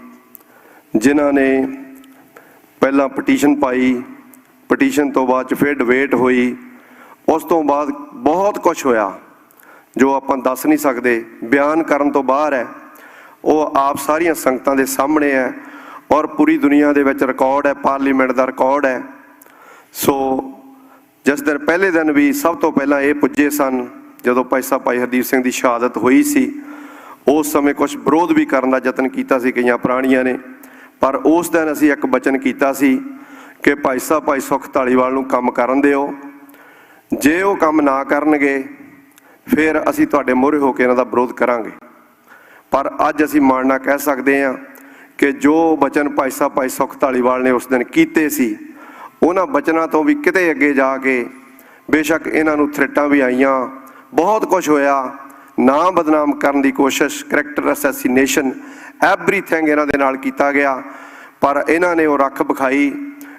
ਜਿਨ੍ਹਾਂ ਨੇ ਪਹਿਲਾਂ ਪਟੀਸ਼ਨ ਪਾਈ, ਪਟੀਸ਼ਨ ਤੋਂ ਬਾਅਦ 'ਚ ਫਿਰ ਡਿਬੇਟ ਹੋਈ, ਉਸ ਤੋਂ ਬਾਅਦ ਬਹੁਤ ਕੁਛ ਹੋਇਆ ਜੋ ਆਪਾਂ ਦੱਸ ਨਹੀਂ ਸਕਦੇ, ਬਿਆਨ ਕਰਨ ਤੋਂ ਬਾਹਰ ਹੈ। ਉਹ ਆਪ ਸਾਰੀਆਂ ਸੰਗਤਾਂ ਦੇ ਸਾਹਮਣੇ ਹੈ ਔਰ ਪੂਰੀ ਦੁਨੀਆ ਦੇ ਵਿੱਚ ਰਿਕਾਰਡ ਹੈ, ਪਾਰਲੀਮੈਂਟ ਦਾ ਰਿਕਾਰਡ ਹੈ। ਸੋ ਜਿਸ ਦਿਨ ਪਹਿਲੇ ਦਿਨ ਵੀ ਸਭ ਤੋਂ ਪਹਿਲਾਂ ਇਹ ਪੁੱਜੇ ਸਨ ਜਦੋਂ ਭਾਈ ਸਾਹਿਬ ਭਾਈ ਹਰਦੀਪ ਸਿੰਘ ਦੀ ਸ਼ਹਾਦਤ ਹੋਈ ਸੀ। ਉਸ ਸਮੇਂ ਕੁਛ ਵਿਰੋਧ ਵੀ ਕਰਨ ਦਾ ਯਤਨ ਕੀਤਾ ਸੀ ਕਈਆਂ ਪ੍ਰਾਣੀਆਂ ਨੇ, ਪਰ ਉਸ ਦਿਨ ਅਸੀਂ ਇੱਕ ਬਚਨ ਕੀਤਾ ਸੀ ਕਿ ਭਾਈ ਸਾਹਿਬ ਭਾਈ ਸੁਖ ਧਾਲੀਵਾਲ ਨੂੰ ਕੰਮ ਕਰਨ ਦਿਓ। ਜੇ ਉਹ ਕੰਮ ਨਾ ਕਰਨਗੇ ਫਿਰ ਅਸੀਂ ਤੁਹਾਡੇ ਮੂਹਰੇ ਹੋ ਕੇ ਇਹਨਾਂ ਦਾ ਵਿਰੋਧ ਕਰਾਂਗੇ। ਪਰ ਅੱਜ ਅਸੀਂ ਮਾਣ ਨਾਲ ਕਹਿ ਸਕਦੇ ਹਾਂ ਕਿ ਜੋ ਬਚਨ ਭਾਈ ਸੁੱਖ ਧਾਲੀਵਾਲ ਨੇ ਉਸ ਦਿਨ ਕੀਤੇ ਸੀ, ਉਹਨਾਂ ਬਚਨਾਂ ਤੋਂ ਵੀ ਕਿਤੇ ਅੱਗੇ ਜਾ ਕੇ ਬੇਸ਼ੱਕ ਇਹਨਾਂ ਨੂੰ ਥ੍ਰੈਟਾਂ ਵੀ ਆਈਆਂ, ਬਹੁਤ ਕੁਝ ਹੋਇਆ, ਨਾਮ ਬਦਨਾਮ ਕਰਨ ਦੀ ਕੋਸ਼ਿਸ਼, ਕਰੈਕਟਰ ਅਸੈਸੀਨੇਸ਼ਨ, ਐਵਰੀਥਿੰਗ ਇਹਨਾਂ ਦੇ ਨਾਲ ਕੀਤਾ ਗਿਆ, ਪਰ ਇਹਨਾਂ ਨੇ ਉਹ ਰੱਖ ਵਿਖਾਈ।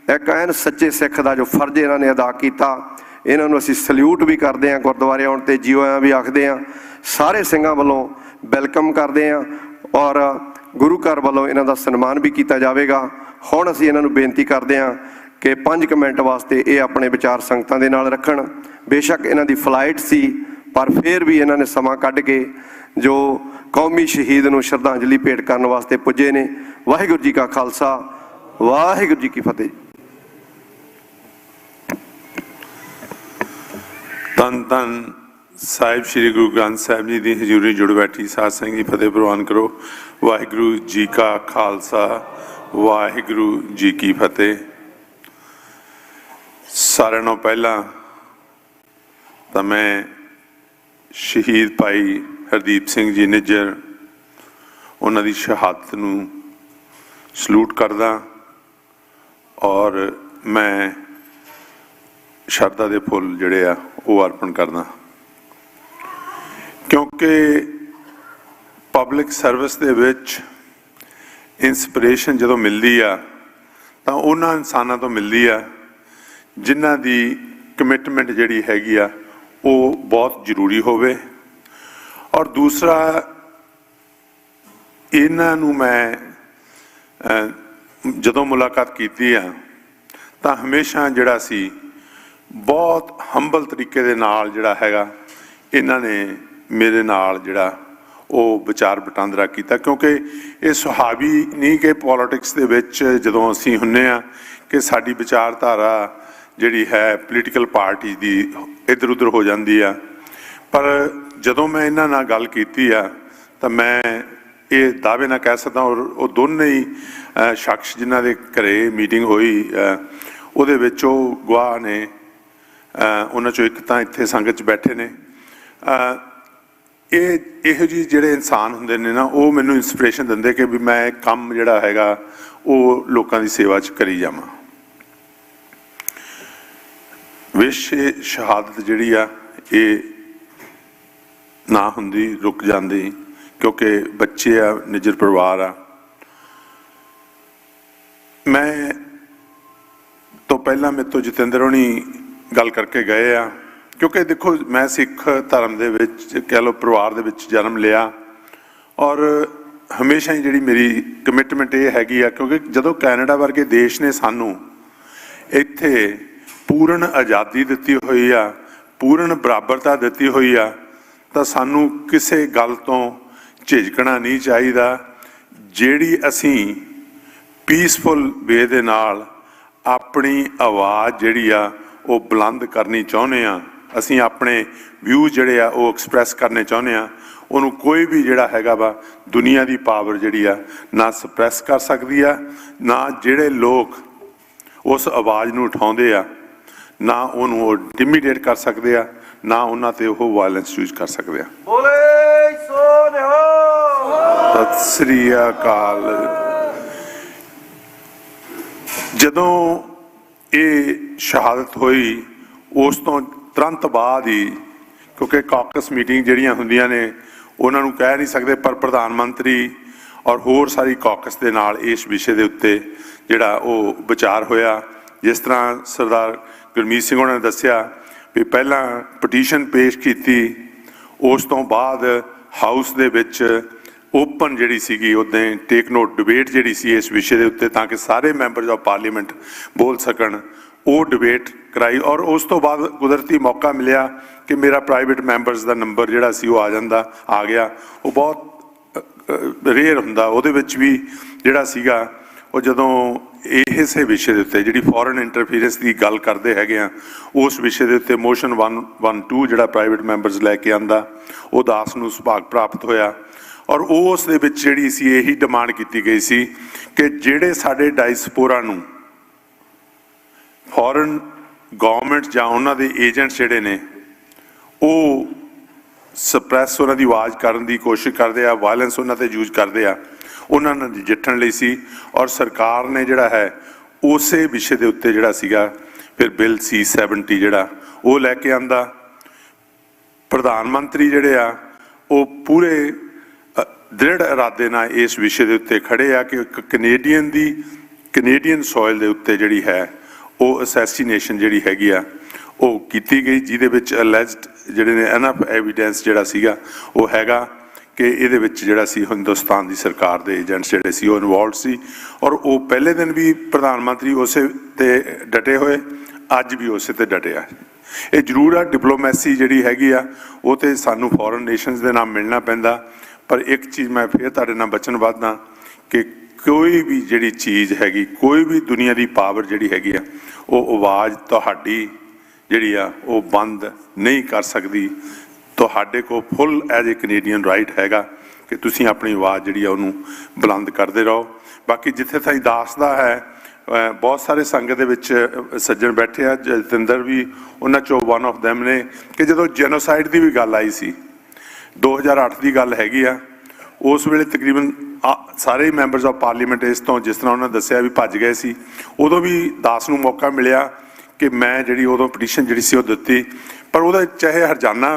ਇੱਕ ਐਨ ਸੱਚੇ ਸਿੱਖ ਦਾ ਜੋ ਫਰਜ਼ ਇਹਨਾਂ ਨੇ ਅਦਾ ਕੀਤਾ, ਇਹਨਾਂ ਨੂੰ ਅਸੀਂ ਸਲੂਟ ਵੀ ਕਰਦੇ ਹਾਂ, ਗੁਰਦੁਆਰੇ ਆਉਣ 'ਤੇ ਜੀਓ ਆਇਆਂ ਵੀ ਆਖਦੇ ਹਾਂ, ਸਾਰੇ ਸਿੰਘਾਂ ਵੱਲੋਂ ਵੈਲਕਮ ਕਰਦੇ ਹਾਂ ਔਰ ਗੁਰੂ ਘਰ ਵੱਲੋਂ ਇਹਨਾਂ ਦਾ ਸਨਮਾਨ ਵੀ ਕੀਤਾ ਜਾਵੇਗਾ। ਹੁਣ ਅਸੀਂ ਇਹਨਾਂ ਨੂੰ ਬੇਨਤੀ ਕਰਦੇ ਹਾਂ ਕਿ 5 ਮਿੰਟ ਵਾਸਤੇ ਇਹ ਆਪਣੇ ਵਿਚਾਰ ਸੰਗਤਾਂ ਦੇ ਨਾਲ ਰੱਖਣ। ਬੇਸ਼ੱਕ ਇਹਨਾਂ ਦੀ ਫਲਾਈਟ ਸੀ, ਪਰ ਫਿਰ ਵੀ ਇਹਨਾਂ ਨੇ ਸਮਾਂ ਕੱਢ ਕੇ ਜੋ ਕੌਮੀ ਸ਼ਹੀਦ ਨੂੰ ਸ਼ਰਧਾਂਜਲੀ ਭੇਟ ਕਰਨ ਵਾਸਤੇ ਪੁੱਜੇ ਨੇ। ਵਾਹਿਗੁਰੂ ਜੀ ਕਾ ਖਾਲਸਾ, ਵਾਹਿਗੁਰੂ ਜੀ ਕੀ ਫਤਿਹ। ਧੰਨ ਧੰਨ ਸਾਹਿਬ ਸ੍ਰੀ ਗੁਰੂ ਗ੍ਰੰਥ ਸਾਹਿਬ ਜੀ ਦੀ ਹਜ਼ੂਰੀ ਜੁੜ ਬੈਠੀ ਸਾਧ ਸੰਗਤ ਜੀ ਫਤਿਹ ਪ੍ਰਵਾਨ ਕਰੋ। ਵਾਹਿਗੁਰੂ ਜੀ ਕਾ ਖਾਲਸਾ, ਵਾਹਿਗੁਰੂ ਜੀ ਕੀ ਫਤਿਹ। ਸਾਰਿਆਂ ਨਾਲੋਂ ਪਹਿਲਾਂ ਤਾਂ ਮੈਂ ਸ਼ਹੀਦ ਭਾਈ ਹਰਦੀਪ ਸਿੰਘ ਜੀ ਨਿੱਜਰ, ਉਹਨਾਂ ਦੀ ਸ਼ਹਾਦਤ ਨੂੰ ਸਲੂਟ ਕਰਦਾ ਔਰ ਮੈਂ ਸ਼ਰਧਾ ਦੇ ਫੁੱਲ ਜਿਹੜੇ ਆ ਉਹ ਅਰਪਣ ਕਰਦਾ, ਕਿਉਂਕਿ ਪਬਲਿਕ ਸਰਵਿਸ ਦੇ ਵਿੱਚ ਇੰਸਪੀਰੇਸ਼ਨ ਜਦੋਂ ਮਿਲਦੀ ਆ ਤਾਂ ਉਹਨਾਂ ਇਨਸਾਨਾਂ ਤੋਂ ਮਿਲਦੀ ਆ ਜਿਨ੍ਹਾਂ ਦੀ ਕਮਿਟਮੈਂਟ ਜਿਹੜੀ ਹੈਗੀ ਆ ਉਹ ਬਹੁਤ ਜ਼ਰੂਰੀ ਹੋਵੇ। ਔਰ ਦੂਸਰਾ, ਇਹਨਾਂ ਨੂੰ ਮੈਂ ਜਦੋਂ ਮੁਲਾਕਾਤ ਕੀਤੀ ਆ ਤਾਂ ਹਮੇਸ਼ਾ ਜਿਹੜਾ ਸੀ ਬਹੁਤ ਹੰਬਲ ਤਰੀਕੇ ਦੇ ਨਾਲ ਜਿਹੜਾ ਹੈਗਾ ਇਹਨਾਂ ਨੇ ਮੇਰੇ ਨਾਲ ਜਿਹੜਾ ਉਹ ਵਿਚਾਰ ਵਟਾਂਦਰਾ ਕੀਤਾ, ਕਿਉਂਕਿ ਇਹ ਸੁਹਾਵੀ ਨਹੀਂ ਕਿ ਪੋਲੀਟਿਕਸ ਦੇ ਵਿੱਚ ਜਦੋਂ ਅਸੀਂ ਹੁੰਨੇ ਆ ਕਿ ਸਾਡੀ ਵਿਚਾਰਧਾਰਾ ਜਿਹੜੀ ਹੈ ਪੋਲੀਟੀਕਲ ਪਾਰਟੀ ਦੀ ਇੱਧਰ ਉੱਧਰ ਹੋ ਜਾਂਦੀ ਆ। ਪਰ ਜਦੋਂ ਮੈਂ ਇਹਨਾਂ ਨਾਲ ਗੱਲ ਕੀਤੀ ਆ ਤਾਂ ਮੈਂ ਇਹ ਦਾਅਵੇ ਨਾਲ ਕਹਿ ਸਕਦਾ, ਔਰ ਉਹ ਦੋਨੇ ਹੀ ਸ਼ਖਸ ਜਿਨ੍ਹਾਂ ਦੇ ਘਰੇ ਮੀਟਿੰਗ ਹੋਈ ਉਹਦੇ ਵਿੱਚ ਉਹ ਗਵਾਹ ਨੇ, ਉਹਨਾਂ 'ਚੋਂ ਇੱਕ ਤਾਂ ਇੱਥੇ ਸੰਗਤ 'ਚ ਬੈਠੇ ਨੇ। ਇਹੋ ਜਿਹੇ ਜਿਹੜੇ ਇਨਸਾਨ ਹੁੰਦੇ ਨੇ ਨਾ, ਉਹ ਮੈਨੂੰ ਇੰਸਪੀਰੇਸ਼ਨ ਦਿੰਦੇ ਕਿ ਵੀ ਮੈਂ ਕੰਮ ਜਿਹੜਾ ਹੈਗਾ ਉਹ ਲੋਕਾਂ ਦੀ ਸੇਵਾ 'ਚ ਕਰੀ ਜਾਵਾਂ। ਸ਼ਹਾਦਤ ਜਿਹੜੀ ਆ ਇਹ ਨਾ ਹੁੰਦੀ, ਰੁਕ ਜਾਂਦੀ, ਕਿਉਂਕਿ ਬੱਚੇ ਆ, ਨਿੱਜਰ ਪਰਿਵਾਰ ਆ। ਮੈਂ ਤੋਂ ਪਹਿਲਾਂ ਮੇਰੇ ਤੋਂ ਜਤਿੰਦਰ ਹੋਣੀ ਗੱਲ ਕਰਕੇ ਗਏ ਆ, ਕਿਉਂਕਿ ਦੇਖੋ ਮੈਂ ਸਿੱਖ ਧਰਮ ਦੇ ਵਿੱਚ ਕਹਿ ਲਓ ਪਰਿਵਾਰ ਦੇ ਵਿੱਚ ਜਨਮ ਲਿਆ ਔਰ ਹਮੇਸ਼ਾ ਹੀ ਜਿਹੜੀ ਮੇਰੀ ਕਮਿਟਮੈਂਟ ਇਹ ਹੈਗੀ ਆ, ਕਿਉਂਕਿ ਜਦੋਂ ਕੈਨੇਡਾ ਵਰਗੇ ਦੇਸ਼ ਨੇ ਸਾਨੂੰ ਇੱਥੇ ਪੂਰਨ ਆਜ਼ਾਦੀ ਦਿੱਤੀ ਹੋਈ ਆ, ਪੂਰਨ ਬਰਾਬਰਤਾ ਦਿੱਤੀ ਹੋਈ ਆ, ਤਾਂ ਸਾਨੂੰ ਕਿਸੇ ਗੱਲ ਤੋਂ ਝਿਜਕਣਾ ਨਹੀਂ ਚਾਹੀਦਾ। ਜਿਹੜੀ ਅਸੀਂ ਪੀਸਫੁਲ ਵੇ ਦੇ ਨਾਲ ਆਪਣੀ ਆਵਾਜ਼ ਜਿਹੜੀ ਆ ਉਹ ਬੁਲੰਦ ਕਰਨੀ ਚਾਹੁੰਦੇ ਆ, ਅਸੀਂ ਆਪਣੇ ਵਿਊ ਜਿਹੜੇ ਆ ਉਹ ਐਕਸਪ੍ਰੈਸ ਕਰਨੇ ਚਾਹੁੰਦੇ ਆ, ਉਹਨੂੰ ਕੋਈ ਵੀ ਜਿਹੜਾ ਹੈਗਾ ਵਾ ਦੁਨੀਆ ਦੀ ਪਾਵਰ ਜਿਹੜੀ ਆ ਨਾ ਸਪਰੈਸ ਕਰ ਸਕਦੀ ਆ, ਨਾ ਜਿਹੜੇ ਲੋਕ ਉਸ ਆਵਾਜ਼ ਨੂੰ ਉਠਾਉਂਦੇ ਆ ਨਾ ਉਹਨੂੰ ਉਹ ਇੰਟੀਮੀਡੇਟ ਕਰ ਸਕਦੇ ਆ, ਨਾ ਉਹਨਾਂ ਤੇ ਉਹ ਵਾਇਲੈਂਸ ਯੂਜ਼ ਕਰ ਸਕਦੇ ਆ। ਬੋਲੇ ਸੋ ਨਿਹਾਲ। ਸਤਿ ਸ੍ਰੀ ਅਕਾਲ। ਜਦੋਂ ਇਹ ਸ਼ਹਾਦਤ ਹੋਈ ਉਸ ਤੋਂ ਤੁਰੰਤ ਬਾਅਦ ਹੀ, ਕਿਉਂਕਿ ਕਾਕਸ ਮੀਟਿੰਗ ਜਿਹੜੀਆਂ ਹੁੰਦੀਆਂ ਨੇ ਉਹਨਾਂ ਨੂੰ ਕਹਿ ਨਹੀਂ ਸਕਦੇ, ਪਰ ਪ੍ਰਧਾਨ ਮੰਤਰੀ ਔਰ ਹੋਰ ਸਾਰੀ ਕਾਕਸ ਦੇ ਨਾਲ ਇਸ ਵਿਸ਼ੇ ਦੇ ਉੱਤੇ ਜਿਹੜਾ ਉਹ ਵਿਚਾਰ ਹੋਇਆ। ਜਿਸ ਤਰ੍ਹਾਂ ਸਰਦਾਰ ਗੁਰਮੀਤ ਸਿੰਘ ਹੋਣਾ ਨੇ ਦੱਸਿਆ ਵੀ ਪਹਿਲਾਂ ਪਟੀਸ਼ਨ ਪੇਸ਼ ਕੀਤੀ, ਉਸ ਤੋਂ ਬਾਅਦ ਹਾਊਸ ਦੇ ਵਿੱਚ ਓਪਨ ਜਿਹੜੀ ਸੀਗੀ ਉੱਦਾਂ ਟੇਕ ਨੋਟ ਡਿਬੇਟ ਜਿਹੜੀ ਸੀ ਇਸ ਵਿਸ਼ੇ ਦੇ ਉੱਤੇ, ਤਾਂ ਕਿ ਸਾਰੇ ਮੈਂਬਰਸ ਆਫ ਪਾਰਲੀਮੈਂਟ ਬੋਲ ਸਕਣ, ਉਹ ਡਿਬੇਟ ਕਰਾਈ। ਔਰ ਉਸ ਤੋਂ ਬਾਅਦ ਕੁਦਰਤੀ ਮੌਕਾ ਮਿਲਿਆ ਕਿ ਮੇਰਾ ਪ੍ਰਾਈਵੇਟ ਮੈਂਬਰਸ ਦਾ ਨੰਬਰ ਜਿਹੜਾ ਸੀ ਉਹ ਆ ਗਿਆ। ਉਹ ਬਹੁਤ ਰੇਅਰ ਹੁੰਦਾ, ਉਹਦੇ ਵਿੱਚ ਵੀ ਜਿਹੜਾ ਸੀਗਾ ਉਹ ਜਦੋਂ ਇਸੇ ਵਿਸ਼ੇ ਦੇ ਉੱਤੇ ਜਿਹੜੀ ਫੋਰਨ ਇੰਟਰਫੀਰੈਂਸ ਦੀ ਗੱਲ ਕਰਦੇ ਹੈਗੇ ਆ, ਉਸ ਵਿਸ਼ੇ ਦੇ ਉੱਤੇ ਮੋਸ਼ਨ 112 ਜਿਹੜਾ ਪ੍ਰਾਈਵੇਟ ਮੈਂਬਰਸ ਲੈ ਕੇ ਆਂਦਾ, ਉਹ ਦਾਸ ਨੂੰ ਸੁਭਾਗ ਪ੍ਰਾਪਤ ਹੋਇਆ। ਔਰ ਉਸ ਦੇ ਵਿੱਚ ਜਿਹੜੀ ਸੀ ਇਹੀ ਡਿਮਾਂਡ ਕੀਤੀ ਗਈ ਸੀ ਕਿ ਜਿਹੜੇ ਸਾਡੇ ਡਾਇਸਪੋਰਾ ਨੂੰ ਫੋਰਨ ਗਵਰਨਮੈਂਟ ਜਾਂ ਉਹਨਾਂ ਦੇ ਏਜੰਟਸ ਜਿਹੜੇ ਨੇ ਉਹ ਸਪਰੈਸ ਉਹਨਾਂ ਦੀ ਆਵਾਜ਼ ਕਰਨ ਦੀ ਕੋਸ਼ਿਸ਼ ਕਰਦੇ ਆ, ਵਾਇਲੈਂਸ ਉਹਨਾਂ ਤੇ ਯੂਜ਼ ਕਰਦੇ ਆ, ਉਹਨਾਂ ਨਾਲ ਨਜਿੱਠਣ ਲਈ ਸੀ। ਔਰ ਸਰਕਾਰ ਨੇ ਜਿਹੜਾ ਹੈ ਉਸੇ ਵਿਸ਼ੇ ਦੇ ਉੱਤੇ ਜਿਹੜਾ ਸੀਗਾ ਫਿਰ ਬਿੱਲ C-70 ਜਿਹੜਾ ਉਹ ਲੈ ਕੇ ਆਂਦਾ। ਪ੍ਰਧਾਨ ਮੰਤਰੀ ਜਿਹੜੇ ਆ ਉਹ ਪੂਰੇ ਦ੍ਰਿੜ ਇਰਾਦੇ ਨਾਲ ਇਸ ਵਿਸ਼ੇ ਦੇ ਉੱਤੇ ਖੜੇ ਆ ਕਿ ਇੱਕ ਕੈਨੇਡੀਅਨ ਸੋਇਲ ਦੇ ਉੱਤੇ ਜਿਹੜੀ ਹੈ ਉਹ ਅਸੈਸੀਨੇਸ਼ਨ ਜਿਹੜੀ ਹੈਗੀ ਆ ਉਹ ਕੀਤੀ ਗਈ, ਜਿਹਦੇ ਵਿੱਚ ਅਲੈਜਡ ਜਿਹੜੇ ਨੇ ਐਨਫ ਐਵੀਡੈਂਸ ਜਿਹੜਾ ਸੀਗਾ ਉਹ ਹੈਗਾ ਕਿ ਇਹਦੇ ਵਿੱਚ ਜਿਹੜਾ ਸੀ ਹਿੰਦੁਸਤਾਨ ਦੀ ਸਰਕਾਰ ਦੇ ਏਜੰਟਸ ਜਿਹੜੇ ਸੀ ਉਹ ਇਨਵੋਲਵਡ ਸੀ। ਔਰ ਉਹ ਪਹਿਲੇ ਦਿਨ ਵੀ ਪ੍ਰਧਾਨ ਮੰਤਰੀ ਉਸੇ ਤੇ ਡਟੇ ਹੋਏ, ਅੱਜ ਵੀ ਉਸੇ ਤੇ ਡਟੇ ਆ। ਇਹ ਜ਼ਰੂਰ ਆ ਡਿਪਲੋਮੈਸੀ ਜਿਹੜੀ ਹੈਗੀ ਆ ਉਹ ਤੇ ਸਾਨੂੰ ਫੋਰਨ ਨੇਸ਼ਨਸ ਦੇ ਨਾਲ ਮਿਲਣਾ ਪੈਂਦਾ, ਪਰ ਇੱਕ ਚੀਜ਼ ਮੈਂ ਫਿਰ ਤੁਹਾਡੇ ਨਾਲ ਵਚਨਬੱਧ ਕਿ ਕੋਈ ਵੀ ਜਿਹੜੀ ਚੀਜ਼ ਹੈਗੀ, ਕੋਈ ਵੀ ਦੁਨੀਆ ਦੀ ਪਾਵਰ ਜਿਹੜੀ ਹੈਗੀ ਆ ਉਹ ਆਵਾਜ਼ ਤੁਹਾਡੀ ਜਿਹੜੀ ਆ ਉਹ ਬੰਦ ਨਹੀਂ ਕਰ ਸਕਦੀ। ਤੁਹਾਡੇ ਕੋਲ ਫੁੱਲ ਐਜ਼ ਏ ਕੈਨੇਡੀਅਨ ਰਾਈਟ ਹੈਗਾ ਕਿ ਤੁਸੀਂ ਆਪਣੀ ਆਵਾਜ਼ ਜਿਹੜੀ ਆ ਉਹਨੂੰ ਬੁਲੰਦ ਕਰਦੇ ਰਹੋ। ਬਾਕੀ ਜਿੱਥੇ ਤਾਈਂ ਦਾਸ ਦਾ ਹੈ, ਬਹੁਤ ਸਾਰੇ ਸੰਗਤ ਦੇ ਵਿੱਚ ਸੱਜਣ ਬੈਠੇ ਆ, ਜਤਿੰਦਰ ਵੀ ਉਹਨਾਂ 'ਚੋਂ ਵਨ ਆਫ ਦੈਮ ਨੇ, ਕਿ ਜਦੋਂ ਜੈਨੋਸਾਈਡ ਦੀ ਵੀ ਗੱਲ ਆਈ ਸੀ 2008 ਦੀ ਗੱਲ ਹੈਗੀ ਆ, ਉਸ ਵੇਲੇ ਤਕਰੀਬਨ ਸਾਰੇ ਮੈਂਬਰਸ ਆਫ ਪਾਰਲੀਮੈਂਟ ਇਸ ਤੋਂ, ਜਿਸ ਤਰ੍ਹਾਂ ਉਹਨਾਂ ਦੱਸਿਆ ਵੀ ਭੱਜ ਗਏ ਸੀ, ਉਦੋਂ ਵੀ ਦਾਸ ਨੂੰ ਮੌਕਾ ਮਿਲਿਆ ਕਿ ਮੈਂ ਜਿਹੜੀ ਉਦੋਂ ਪਟੀਸ਼ਨ ਜਿਹੜੀ ਸੀ ਉਹ ਦਿੱਤੀ, ਪਰ ਉਹਦਾ ਚਾਹੇ ਹਰਜਾਨਾ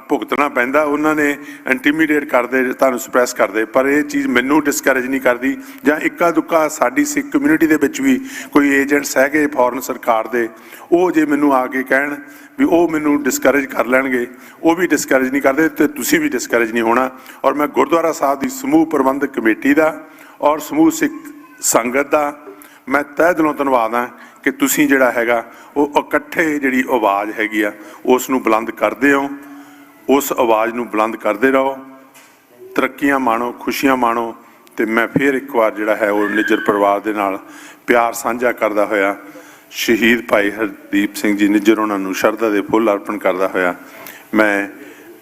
ਭੁਗਤਣਾ ਪੈਂਦਾ, ਉਹਨਾਂ ਨੇ ਇੰਟੀਮੀਡੇਟ ਕਰਦੇ, ਤੁਹਾਨੂੰ ਸਪਰੈਸ ਕਰਦੇ, ਪਰ ਇਹ ਚੀਜ਼ ਮੈਨੂੰ ਡਿਸਕਰੇਜ ਨਹੀਂ ਕਰਦੀ। ਜਾਂ ਇੱਕਾ ਦੁੱਕਾ ਸਾਡੀ ਸਿੱਖ ਕਮਿਊਨਿਟੀ ਦੇ ਵਿੱਚ ਵੀ ਕੋਈ ਏਜੰਟਸ ਹੈਗੇ ਫੋਰਨ ਸਰਕਾਰ ਦੇ, ਉਹ ਜੇ ਮੈਨੂੰ ਆ ਕੇ ਕਹਿਣ ਵੀ ਉਹ ਮੈਨੂੰ ਡਿਸਕਰੇਜ ਕਰ ਲੈਣਗੇ, ਉਹ ਵੀ ਡਿਸਕਰੇਜ ਨਹੀਂ ਕਰਦੇ ਤੇ ਤੁਸੀਂ ਵੀ ਡਿਸਕਰੇਜ ਨਹੀਂ ਹੋਣਾ। ਔਰ ਮੈਂ ਗੁਰਦੁਆਰਾ ਸਾਹਿਬ ਦੀ ਸਮੂਹ ਪ੍ਰਬੰਧਕ ਕਮੇਟੀ ਦਾ ਔਰ ਸਮੂਹ ਸਿੱਖ ਸੰਗਤ ਦਾ ਮੈਂ ਤਹਿ ਦਿਲੋਂ ਧੰਨਵਾਦ ਹਾਂ ਕਿ ਤੁਸੀਂ ਜਿਹੜਾ ਹੈਗਾ ਉਹ ਇਕੱਠੇ ਜਿਹੜੀ ਆਵਾਜ਼ ਹੈਗੀ ਆ ਉਸ ਨੂੰ ਬੁਲੰਦ ਕਰਦੇ ਹੋ, ਉਸ ਆਵਾਜ਼ ਨੂੰ ਬੁਲੰਦ ਕਰਦੇ ਰਹੋ, ਤਰੱਕੀਆਂ ਮਾਣੋ, ਖੁਸ਼ੀਆਂ ਮਾਣੋ। ਤੇ ਮੈਂ ਫਿਰ ਇੱਕ ਵਾਰ ਜਿਹੜਾ ਹੈ ਉਹ ਨਿੱਜਰ ਪਰਿਵਾਰ ਦੇ ਨਾਲ ਪਿਆਰ ਸਾਂਝਾ ਕਰਦਾ ਹੋਇਆ ਸ਼ਹੀਦ ਭਾਈ ਹਰਦੀਪ ਸਿੰਘ ਜੀ ਨਿੱਜਰ ਉਹਨਾਂ ਨੂੰ ਸ਼ਰਧਾ ਦੇ ਫੁੱਲ ਅਰਪਣ ਕਰਦਾ ਹੋਇਆ ਮੈਂ